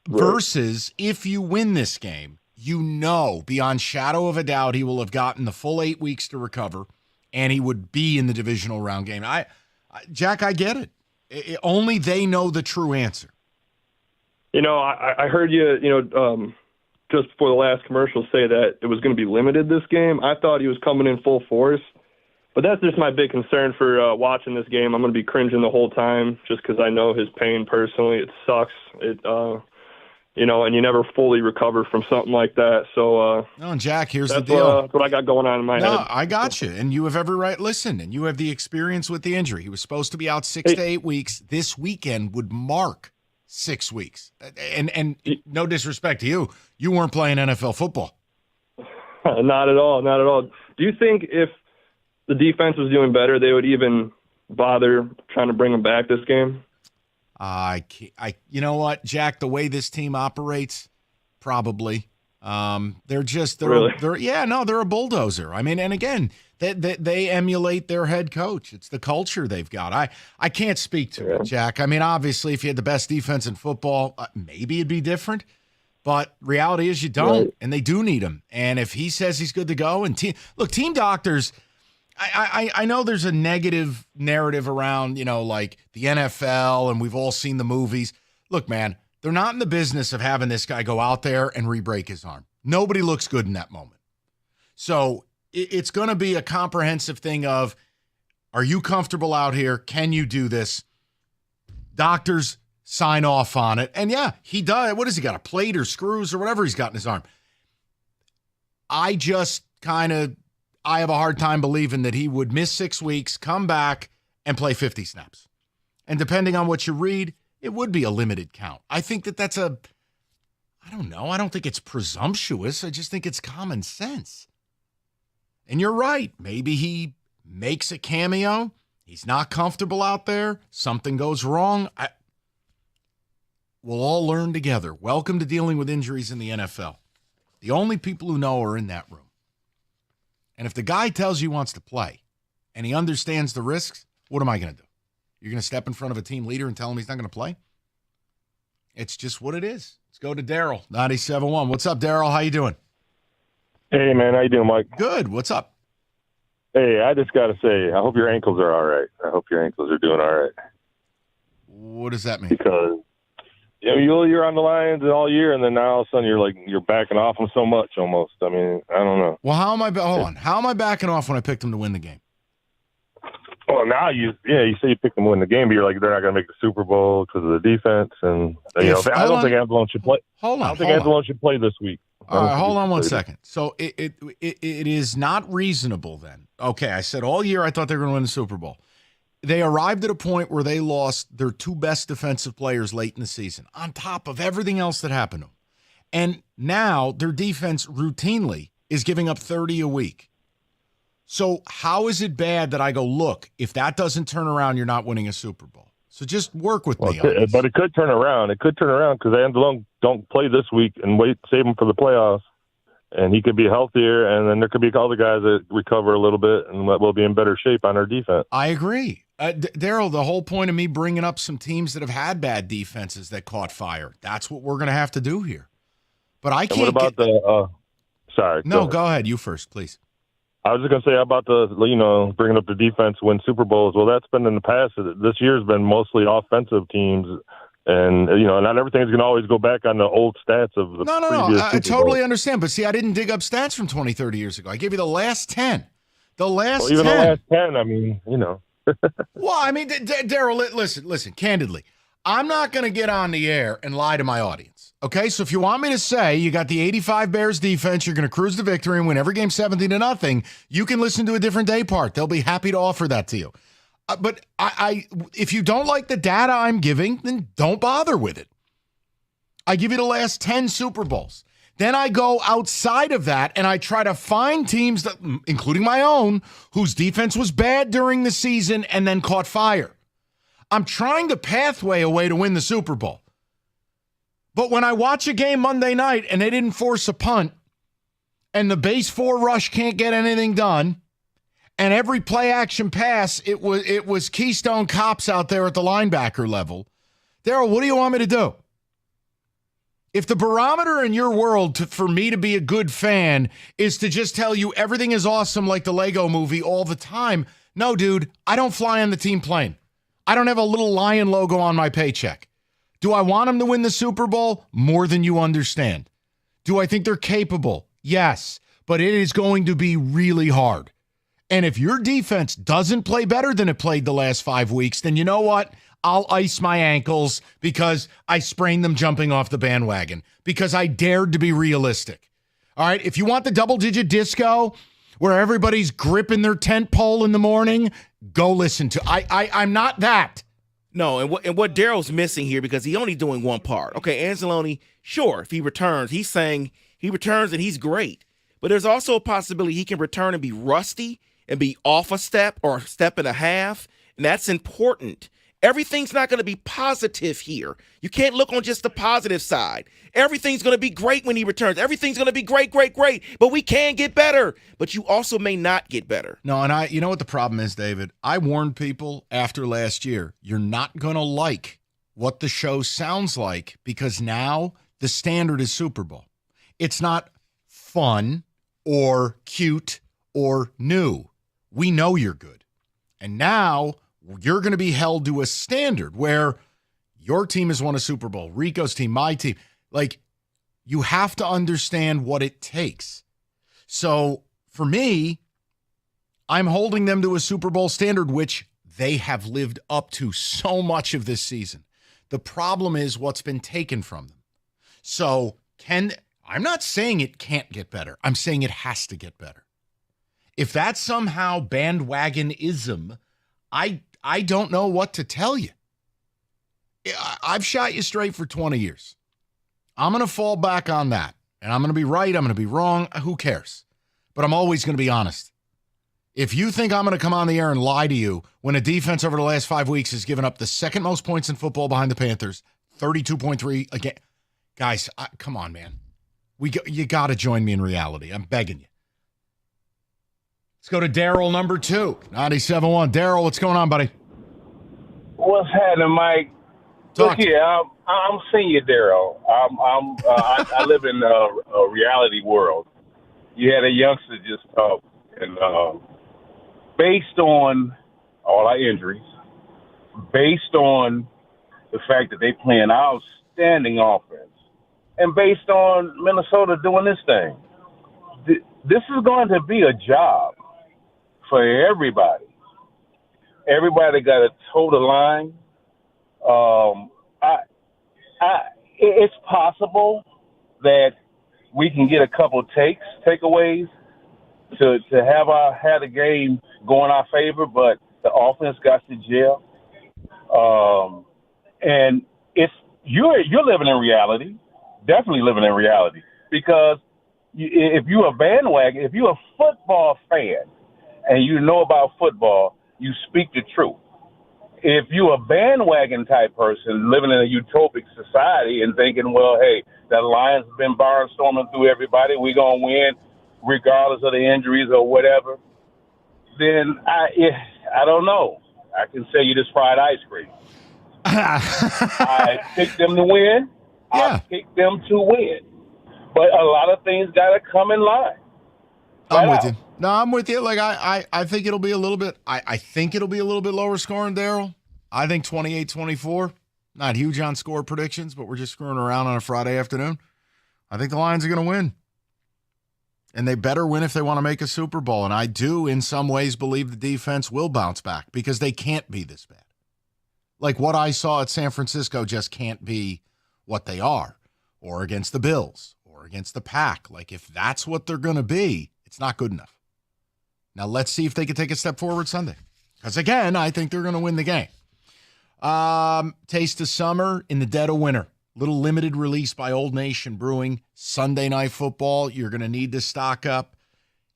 Versus if you win this game, you know, beyond shadow of a doubt, he will have gotten the full 8 weeks to recover, and he would be in the divisional round game. Jack, I get it. Only they know the true answer. You know, I heard you, just before the last commercial say that it was going to be limited this game. I thought he was coming in full force. But that's just my big concern for watching this game. I'm going to be cringing the whole time just because I know his pain personally. It sucks. And you never fully recover from something like that. So, no, Jack, here's the deal. That's what I got going on in my head. No, I got you. And you have every right. Listen, and you have the experience with the injury. He was supposed to be out 6 to 8 weeks. This weekend would mark 6 weeks. And no disrespect to you, you weren't playing NFL football. Not at all. Not at all. Do you think if the defense was doing better, they would even bother trying to bring him back this game? You know what, Jack, the way this team operates, probably. They're a bulldozer. I mean, and again, they emulate their head coach. It's the culture they've got. I can't speak to it, Jack. I mean, obviously, if you had the best defense in football, maybe it'd be different. But reality is you don't, and they do need him. And if he says he's good to go, and team doctors, I know there's a negative narrative around, like the NFL, and we've all seen the movies. Look, man, they're not in the business of having this guy go out there and re-break his arm. Nobody looks good in that moment. So it's going to be a comprehensive thing of, are you comfortable out here? Can you do this? Doctors sign off on it. And yeah, he does. What has he got, a plate or screws or whatever he's got in his arm? I have a hard time believing that he would miss 6 weeks, come back, and play 50 snaps. And depending on what you read, it would be a limited count. I think that's I don't know. I don't think it's presumptuous. I just think it's common sense. And you're right. Maybe he makes a cameo. He's not comfortable out there. Something goes wrong. We'll all learn together. Welcome to dealing with injuries in the NFL. The only people who know are in that room. And if the guy tells you he wants to play and he understands the risks, what am I going to do? You're going to step in front of a team leader and tell him he's not going to play? It's just what it is. Let's go to Daryl, 97.1. What's up, Daryl? How you doing? Hey, man. How you doing, Mike? Good. What's up? Hey, I just got to say, I hope your ankles are all right. I hope your ankles are doing all right. What does that mean? Because you're on the Lions all year, and then now all of a sudden you're backing off them so much almost. I mean, I don't know. Well, how am I backing off when I picked them to win the game? Well, now you say you picked them to win the game, but you're like, they're not going to make the Super Bowl because of the defense, and I don't think Anzalone should play. Anzalone should play this week. All right, hold on one second. So it is not reasonable then. Okay, I said all year I thought they were going to win the Super Bowl. They arrived at a point where they lost their 2 best defensive players late in the season, on top of everything else that happened to them. And now their defense routinely is giving up 30 a week. So how is it bad that I go, look, if that doesn't turn around, you're not winning a Super Bowl? So just work with me on this. But it could turn around. It could turn around because Anzalone don't play this week and save them for the playoffs. and he could be healthier, and then there could be other guys that recover a little bit and we'll be in better shape on our defense. I agree. Daryl, the whole point of me bringing up some teams that have had bad defenses that caught fire, that's what we're going to have to do here. But I can't. And what about sorry. No, go ahead. You first, please. I was just going to say about bringing up the defense win Super Bowls. Well, that's been in the past. This year's been mostly offensive teams. And, not everything's going to always go back on the old stats of the previous I Super totally Bowl. understand. But see, I didn't dig up stats from 20, 30 years ago. I gave you the last 10. The last 10. Even the last 10, I mean, Well, I mean, Daryl, listen, candidly. I'm not going to get on the air and lie to my audience. Okay, so if you want me to say you got the 85 Bears defense, you're going to cruise to victory and win every game 17-0, you can listen to a different day part. They'll be happy to offer that to you. But if you don't like the data I'm giving, then don't bother with it. I give you the last 10 Super Bowls. Then I go outside of that and I try to find teams, that, including my own, whose defense was bad during the season and then caught fire. I'm trying to pathway a way to win the Super Bowl. But when I watch a game Monday night and they didn't force a punt and the base 4 rush can't get anything done, and every play action pass, it was Keystone Cops out there at the linebacker level. Daryl, what do you want me to do? If the barometer in your world for me to be a good fan is to just tell you everything is awesome like the Lego movie all the time, no, dude, I don't fly on the team plane. I don't have a little lion logo on my paycheck. Do I want them to win the Super Bowl? More than you understand. Do I think they're capable? Yes, but it is going to be really hard. And if your defense doesn't play better than it played the last 5 weeks, then you know what? I'll ice my ankles because I sprained them jumping off the bandwagon because I dared to be realistic. All right, if you want the double-digit disco where everybody's gripping their tent pole in the morning, go listen to. I'm not that. No, and what Daryl's missing here, because he's only doing one part. Okay, Anzalone, sure, if he returns, he's saying he returns and he's great. But there's also a possibility he can return and be rusty and be off a step or a step and a half, and that's important. Everything's not going to be positive here. You can't look on just the positive side. Everything's going to be great when he returns. Everything's going to be great, but we can get better. But you also may not get better. No, and you know what the problem is, David? I warned people after last year, you're not going to like what the show sounds like because now the standard is Super Bowl. It's not fun or cute or new. We know you're good. And now you're going to be held to a standard where your team has won a Super Bowl, Rico's team, my team. Like, you have to understand what it takes. So for me, I'm holding them to a Super Bowl standard, which they have lived up to so much of this season. The problem is what's been taken from them. So I'm not saying it can't get better. I'm saying it has to get better. If that's somehow bandwagonism, I don't know what to tell you. I've shot you straight for 20 years. I'm going to fall back on that. And I'm going to be right. I'm going to be wrong. Who cares? But I'm always going to be honest. If you think I'm going to come on the air and lie to you when a defense over the last 5 weeks has given up the second most points in football behind the Panthers, 32.3 again. Guys, come on, man. You got to join me in reality. I'm begging you. Let's go to Daryl, number 2, 97.1. Daryl, what's going on, buddy? What's happening, Mike? Look here, I'm senior Daryl. I live in a reality world. You had a youngster just talk, and based on all our injuries, based on the fact that they play an outstanding offense, and based on Minnesota doing this thing, this is going to be a job for everybody. Everybody got to toe the line. It's possible that we can get a couple takeaways to have the game go in our favor, but the offense got to gel. And you're living in reality, definitely living in reality, because if you're a bandwagon, if you're a football fan and you know about football, you speak the truth. if you a bandwagon type person living in a utopic society and thinking, well, hey, the Lions have been barnstorming through everybody, we're going to win regardless of the injuries or whatever, then I don't know. I can sell you this fried ice cream. I picked them to win. I picked them to win. But a lot of things got to come in line. I'm with you. No, I'm with you. Like I think it'll be a little bit. I think it'll be a little bit lower scoring, Daryl. I think 28-24. Not huge on score predictions, but we're just screwing around on a Friday afternoon. I think the Lions are going to win, and they better win if they want to make a Super Bowl. And I do, in some ways, believe the defense will bounce back because they can't be this bad. Like what I saw at San Francisco just can't be what they are, or against the Bills, or against the Pack. Like if that's what they're going to be, it's not good enough. Now, let's see if they can take a step forward Sunday. Because, again, I think they're going to win the game. Taste of summer in the dead of winter. Little limited release by Old Nation Brewing. Sunday Night Football. You're going to need to stock up.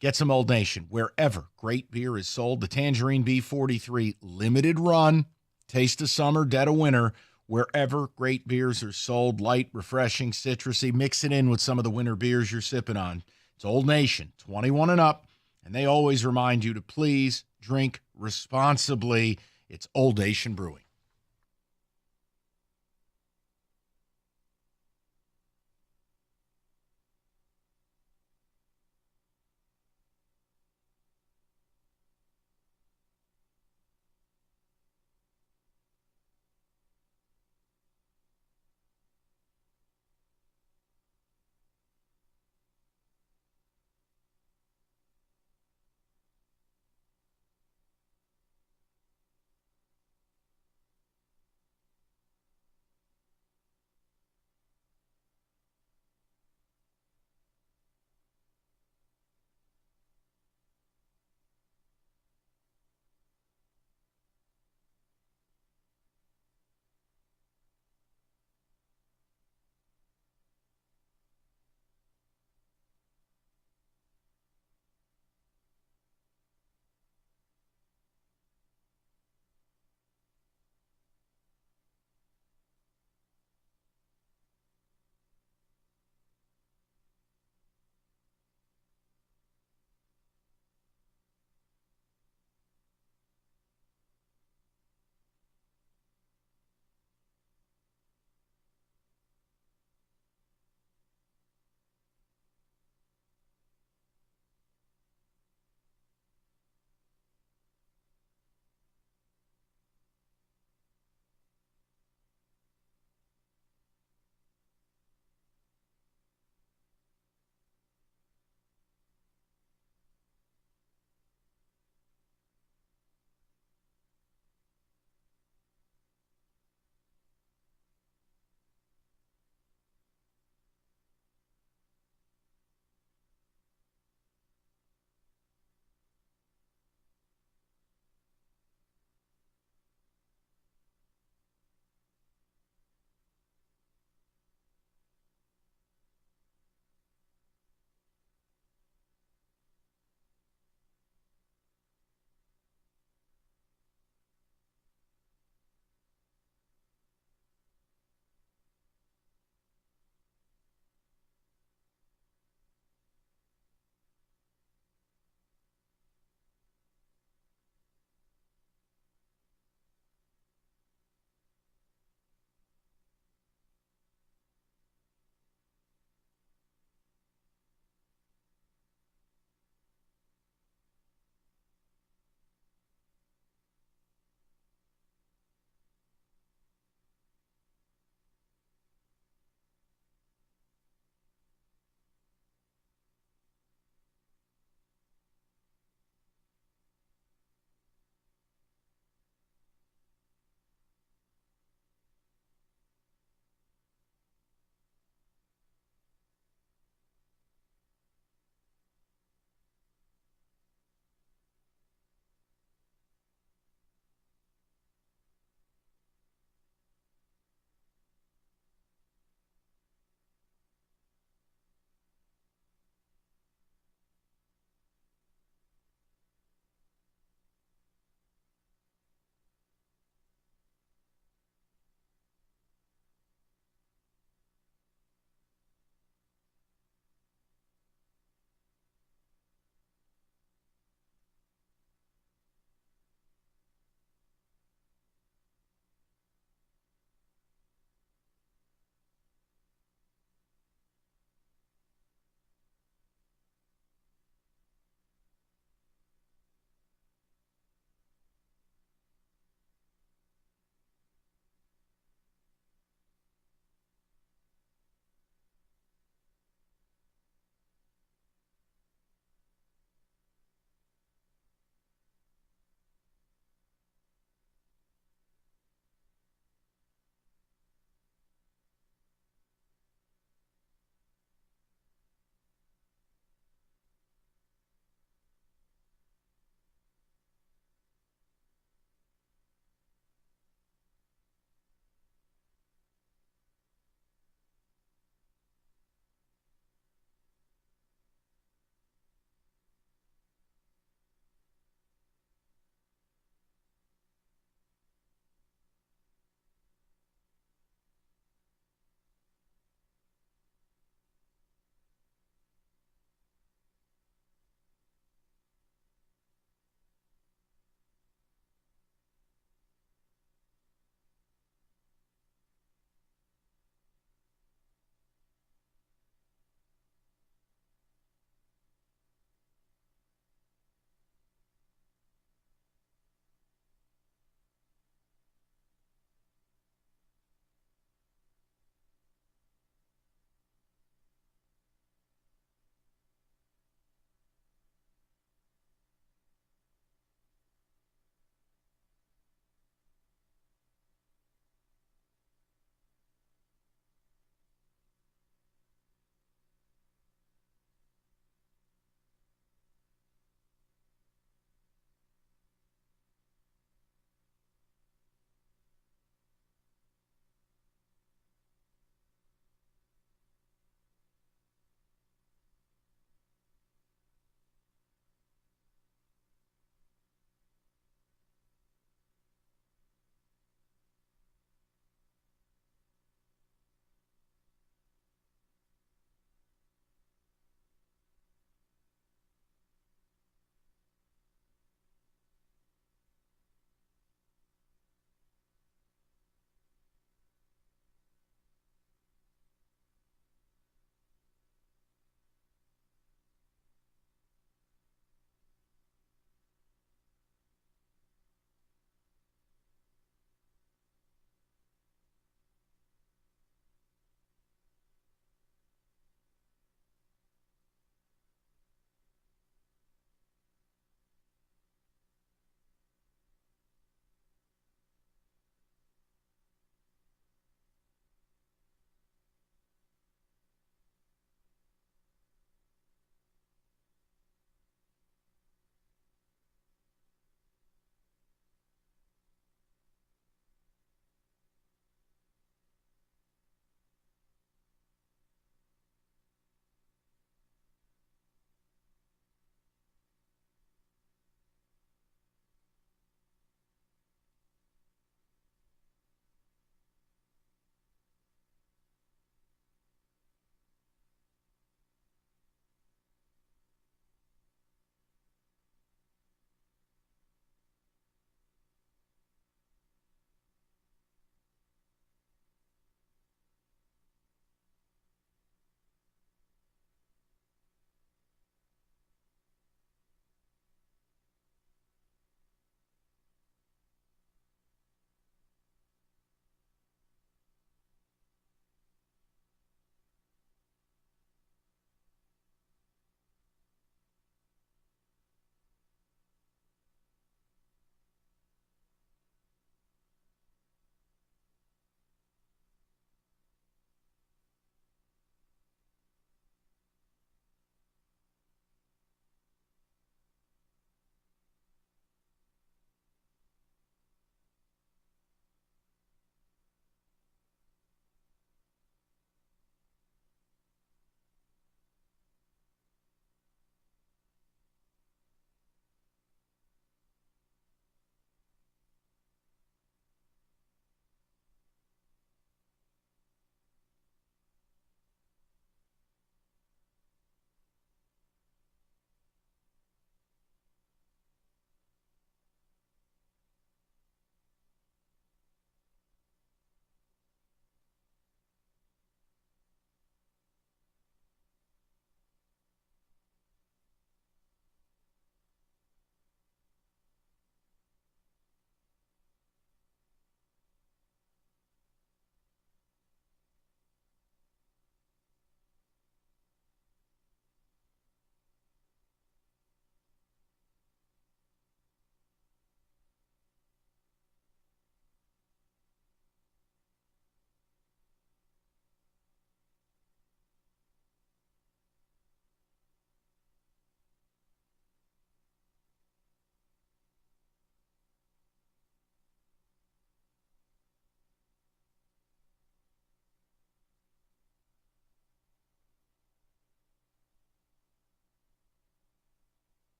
Get some Old Nation wherever great beer is sold. The Tangerine B43 limited run. Taste of summer, dead of winter. Wherever great beers are sold. Light, refreshing, citrusy. Mix it in with some of the winter beers you're sipping on. It's Old Nation, 21 and up, and they always remind you to please drink responsibly. It's Old Nation Brewing.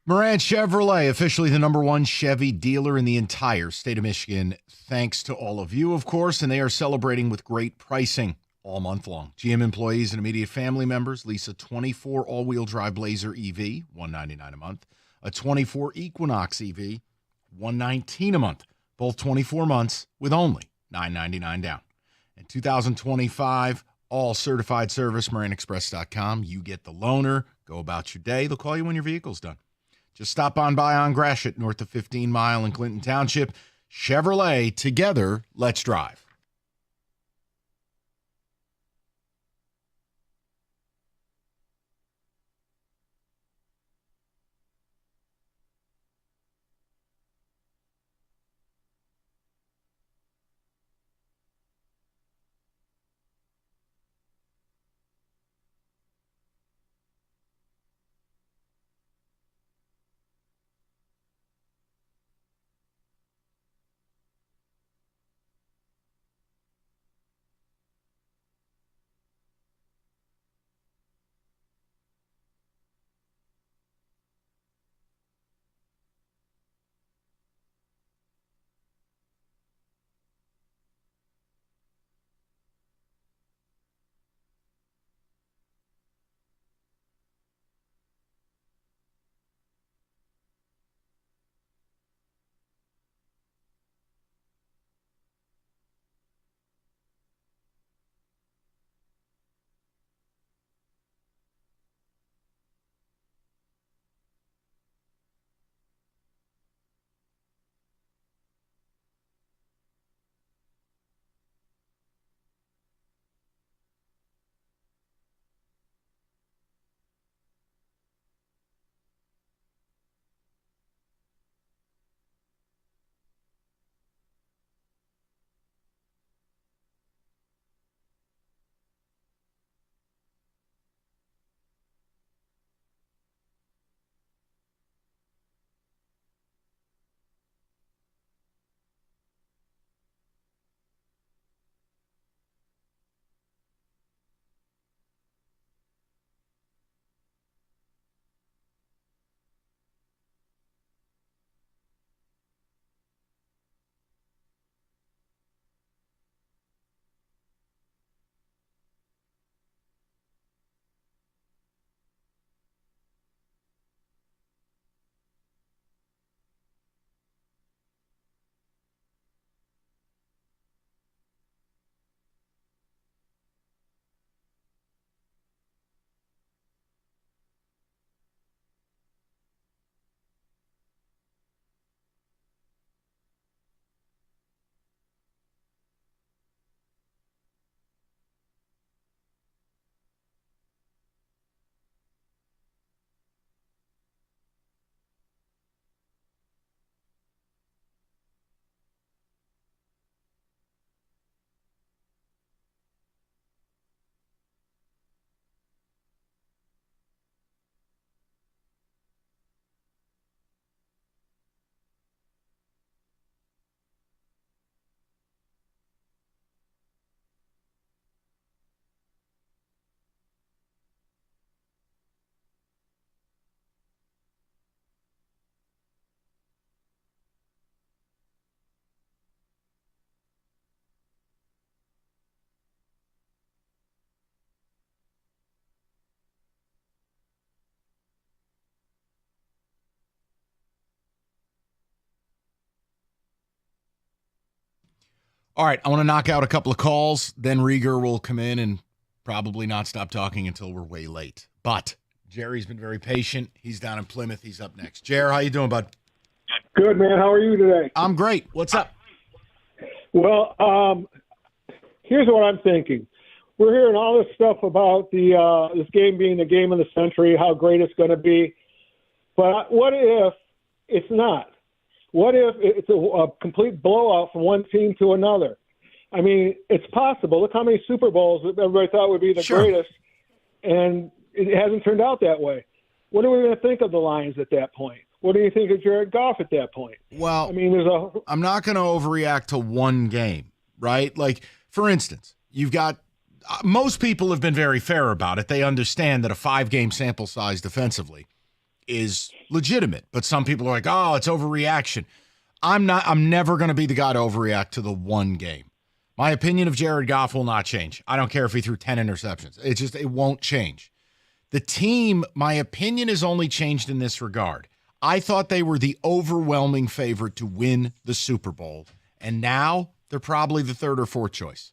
Moran Chevrolet, officially the #1 Chevy dealer in the entire state of Michigan. Thanks to all of you, of course, and they are celebrating with great pricing all month long. GM employees and immediate family members lease a 24 all-wheel drive Blazer EV, $199 a month. A 24 Equinox EV, $119 a month. Both 24 months with only $999 down. In 2025, all certified service, MoranExpress.com. You get the loaner. Go about your day. They'll call you when your vehicle's done. Just stop on by on Gratiot, north of 15 Mile in Clinton Township. Chevrolet, together, let's drive. All right, I want to knock out a couple of calls. Then Rieger will come in and probably not stop talking until we're way late. But Jerry's been very patient. He's down in Plymouth. He's up next. Jer, how you doing, bud? Good, man. How are you today? I'm great. What's up? Well, here's what I'm thinking. We're hearing all this stuff about this game being the game of the century, how great it's going to be. But what if it's not? What if it's a complete blowout from one team to another? I mean, it's possible. Look how many Super Bowls everybody thought would be the greatest, and it hasn't turned out that way. What are we going to think of the Lions at that point? What do you think of Jared Goff at that point? Well, I mean, I'm not going to overreact to one game, right? Like, for instance, you've got most people have been very fair about it. They understand that a 5-game sample size defensively is legitimate. But some people are like, oh, it's overreaction. I'm never going to be the guy to overreact to the one game. My opinion of Jared Goff will not change. I don't care if he threw 10 interceptions. It won't change. The team, my opinion has only changed in this regard. I thought they were the overwhelming favorite to win the Super Bowl, and now they're probably the third or fourth choice.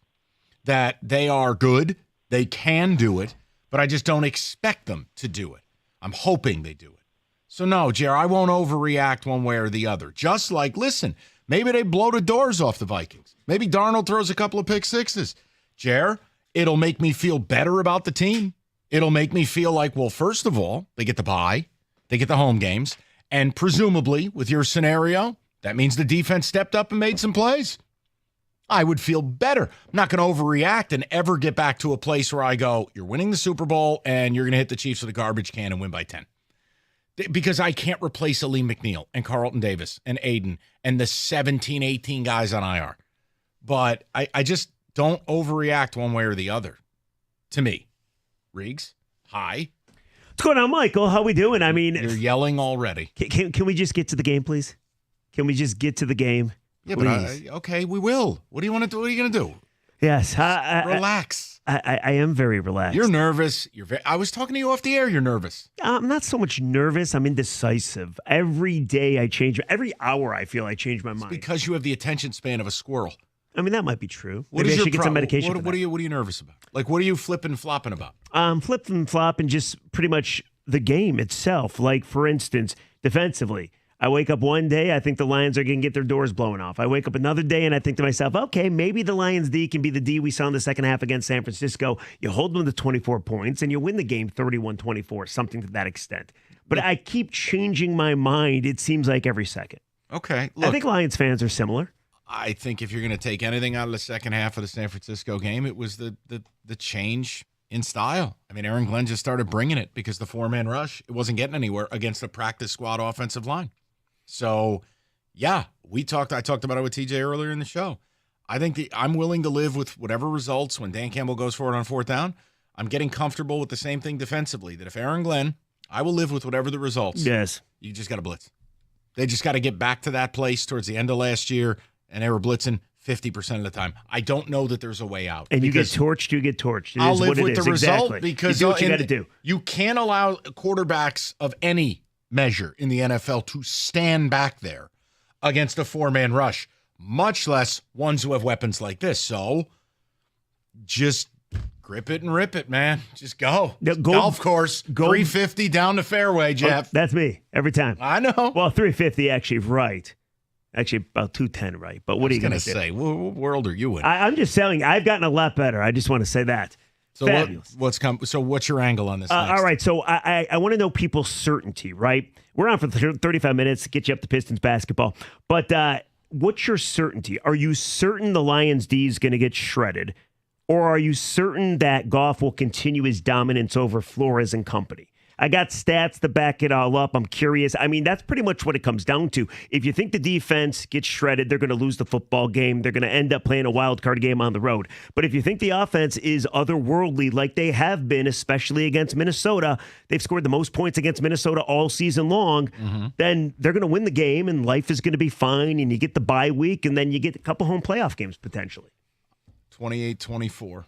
That they are good, they can do it, but I just don't expect them to do it. I'm hoping they do it. So no, Jer, I won't overreact one way or the other. Just like, listen, maybe they blow the doors off the Vikings. Maybe Darnold throws a couple of pick sixes. Jer, it'll make me feel better about the team. It'll make me feel like, well, first of all, they get the bye, they get the home games, and presumably, with your scenario, that means the defense stepped up and made some plays. I would feel better. I'm not going to overreact and ever get back to a place where I go, you're winning the Super Bowl and you're going to hit the Chiefs with a garbage can and win by 10. Because I can't replace Aleem McNeil and Carlton Davis and Aiden and the 17, 18 guys on IR. But I just don't overreact one way or the other. To me. Riggs, hi. What's going on, Michael? How we doing? I mean, you're yelling already. Can we just get to the game, please? Can we just get to the game? Yeah, please? But okay, we will. What do you want to do? What are you going to do? Yes, relax. I am very relaxed. You're nervous. I was talking to you off the air. You're nervous. I'm not so much nervous. I'm indecisive. Every day I change. Every hour I feel I change my mind. Because you have the attention span of a squirrel. I mean, that might be true. Maybe I should get some medication. What are you nervous about? Like, what are you flipping flopping about? Flipping flopping just pretty much the game itself. Like, for instance, defensively. I wake up one day, I think the Lions are going to get their doors blown off. I wake up another day and I think to myself, okay, maybe the Lions D can be the D we saw in the second half against San Francisco. You hold them to 24 points and you win the game 31-24, something to that extent. But I keep changing my mind, it seems like every second. Okay. Look, I think Lions fans are similar. I think if you're going to take anything out of the second half of the San Francisco game, it was the change in style. I mean, Aaron Glenn just started bringing it because the four-man rush, it wasn't getting anywhere against a practice squad offensive line. So, yeah, I talked about it with TJ earlier in the show. I think I'm willing to live with whatever results when Dan Campbell goes for it on fourth down. I'm getting comfortable with the same thing defensively, that if Aaron Glenn, I will live with whatever the results. Yes. You just got to blitz. They just got to get back to that place towards the end of last year, and they were blitzing 50% of the time. I don't know that there's a way out. And you get torched, you get torched. It I'll is live what it with is. the result Exactly. because you do what you got to do. You can't allow quarterbacks of any measure in the NFL to stand back there against a four-man rush, much less ones who have weapons like this. So just grip it and rip it, man. Just go. Golf course, 350 down the fairway, Jeff. Oh, that's me every time. I know. Well, 350 actually right. Actually, about 210 right. But what are you going to say? What world are you in? I'm just saying I've gotten a lot better. I just want to say that. So what's your angle on this? All right, so I want to know people's certainty, right? We're on for 35 minutes to get you up to Pistons basketball. But what's your certainty? Are you certain the Lions D is going to get shredded? Or are you certain that Goff will continue his dominance over Flores and company? I got stats to back it all up. I'm curious. I mean, that's pretty much what it comes down to. If you think the defense gets shredded, they're going to lose the football game. They're going to end up playing a wild card game on the road. But if you think the offense is otherworldly like they have been, especially against Minnesota, they've scored the most points against Minnesota all season long, then they're going to win the game and life is going to be fine. And you get the bye week and then you get a couple home playoff games potentially. 28-24.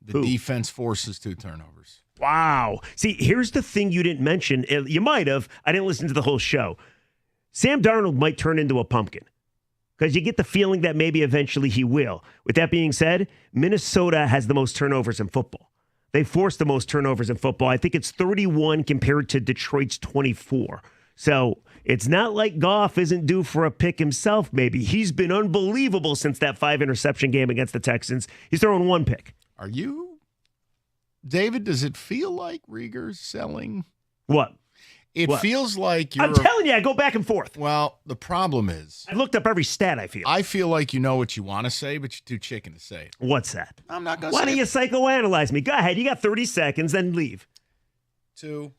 The defense forces 2 turnovers. Wow. See, here's the thing you didn't mention. You might have. I didn't listen to the whole show. Sam Darnold might turn into a pumpkin because you get the feeling that maybe eventually he will. With that being said, Minnesota has the most turnovers in football. They forced the most turnovers in football. I think it's 31 compared to Detroit's 24. So it's not like Goff isn't due for a pick himself, maybe. He's been unbelievable since that 5-interception game against the Texans. He's throwing 1 pick. Are you? David, does it feel like Rieger's selling? What? It feels like you're... I'm telling you, I go back and forth. Well, the problem is... I looked up every stat, I feel. I feel like you know what you want to say, but you're too chicken to say it. What's that? I'm not going to say Why don't you psychoanalyze me? Go ahead. You got 30 seconds, then leave. 2,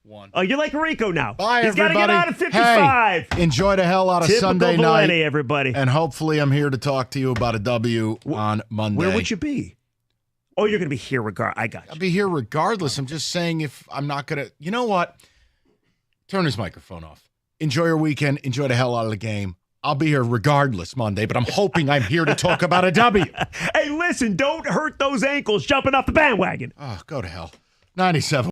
1. Oh, you're like Rico now. Bye, He's got to get out at 55. Hey, enjoy the hell out of Typical Sunday Valenti, night. everybody. And hopefully I'm here to talk to you about a W on Monday. Where would you be? Oh, you're going to be here regardless. I got you. I'll be here regardless. I'm just saying if I'm not going to... You know what? turn his microphone off. Enjoy your weekend. Enjoy the hell out of the game. I'll be here regardless Monday, but I'm hoping I'm here to talk about a W. Hey, listen, don't hurt those ankles jumping off the bandwagon. Oh, go to hell. 97.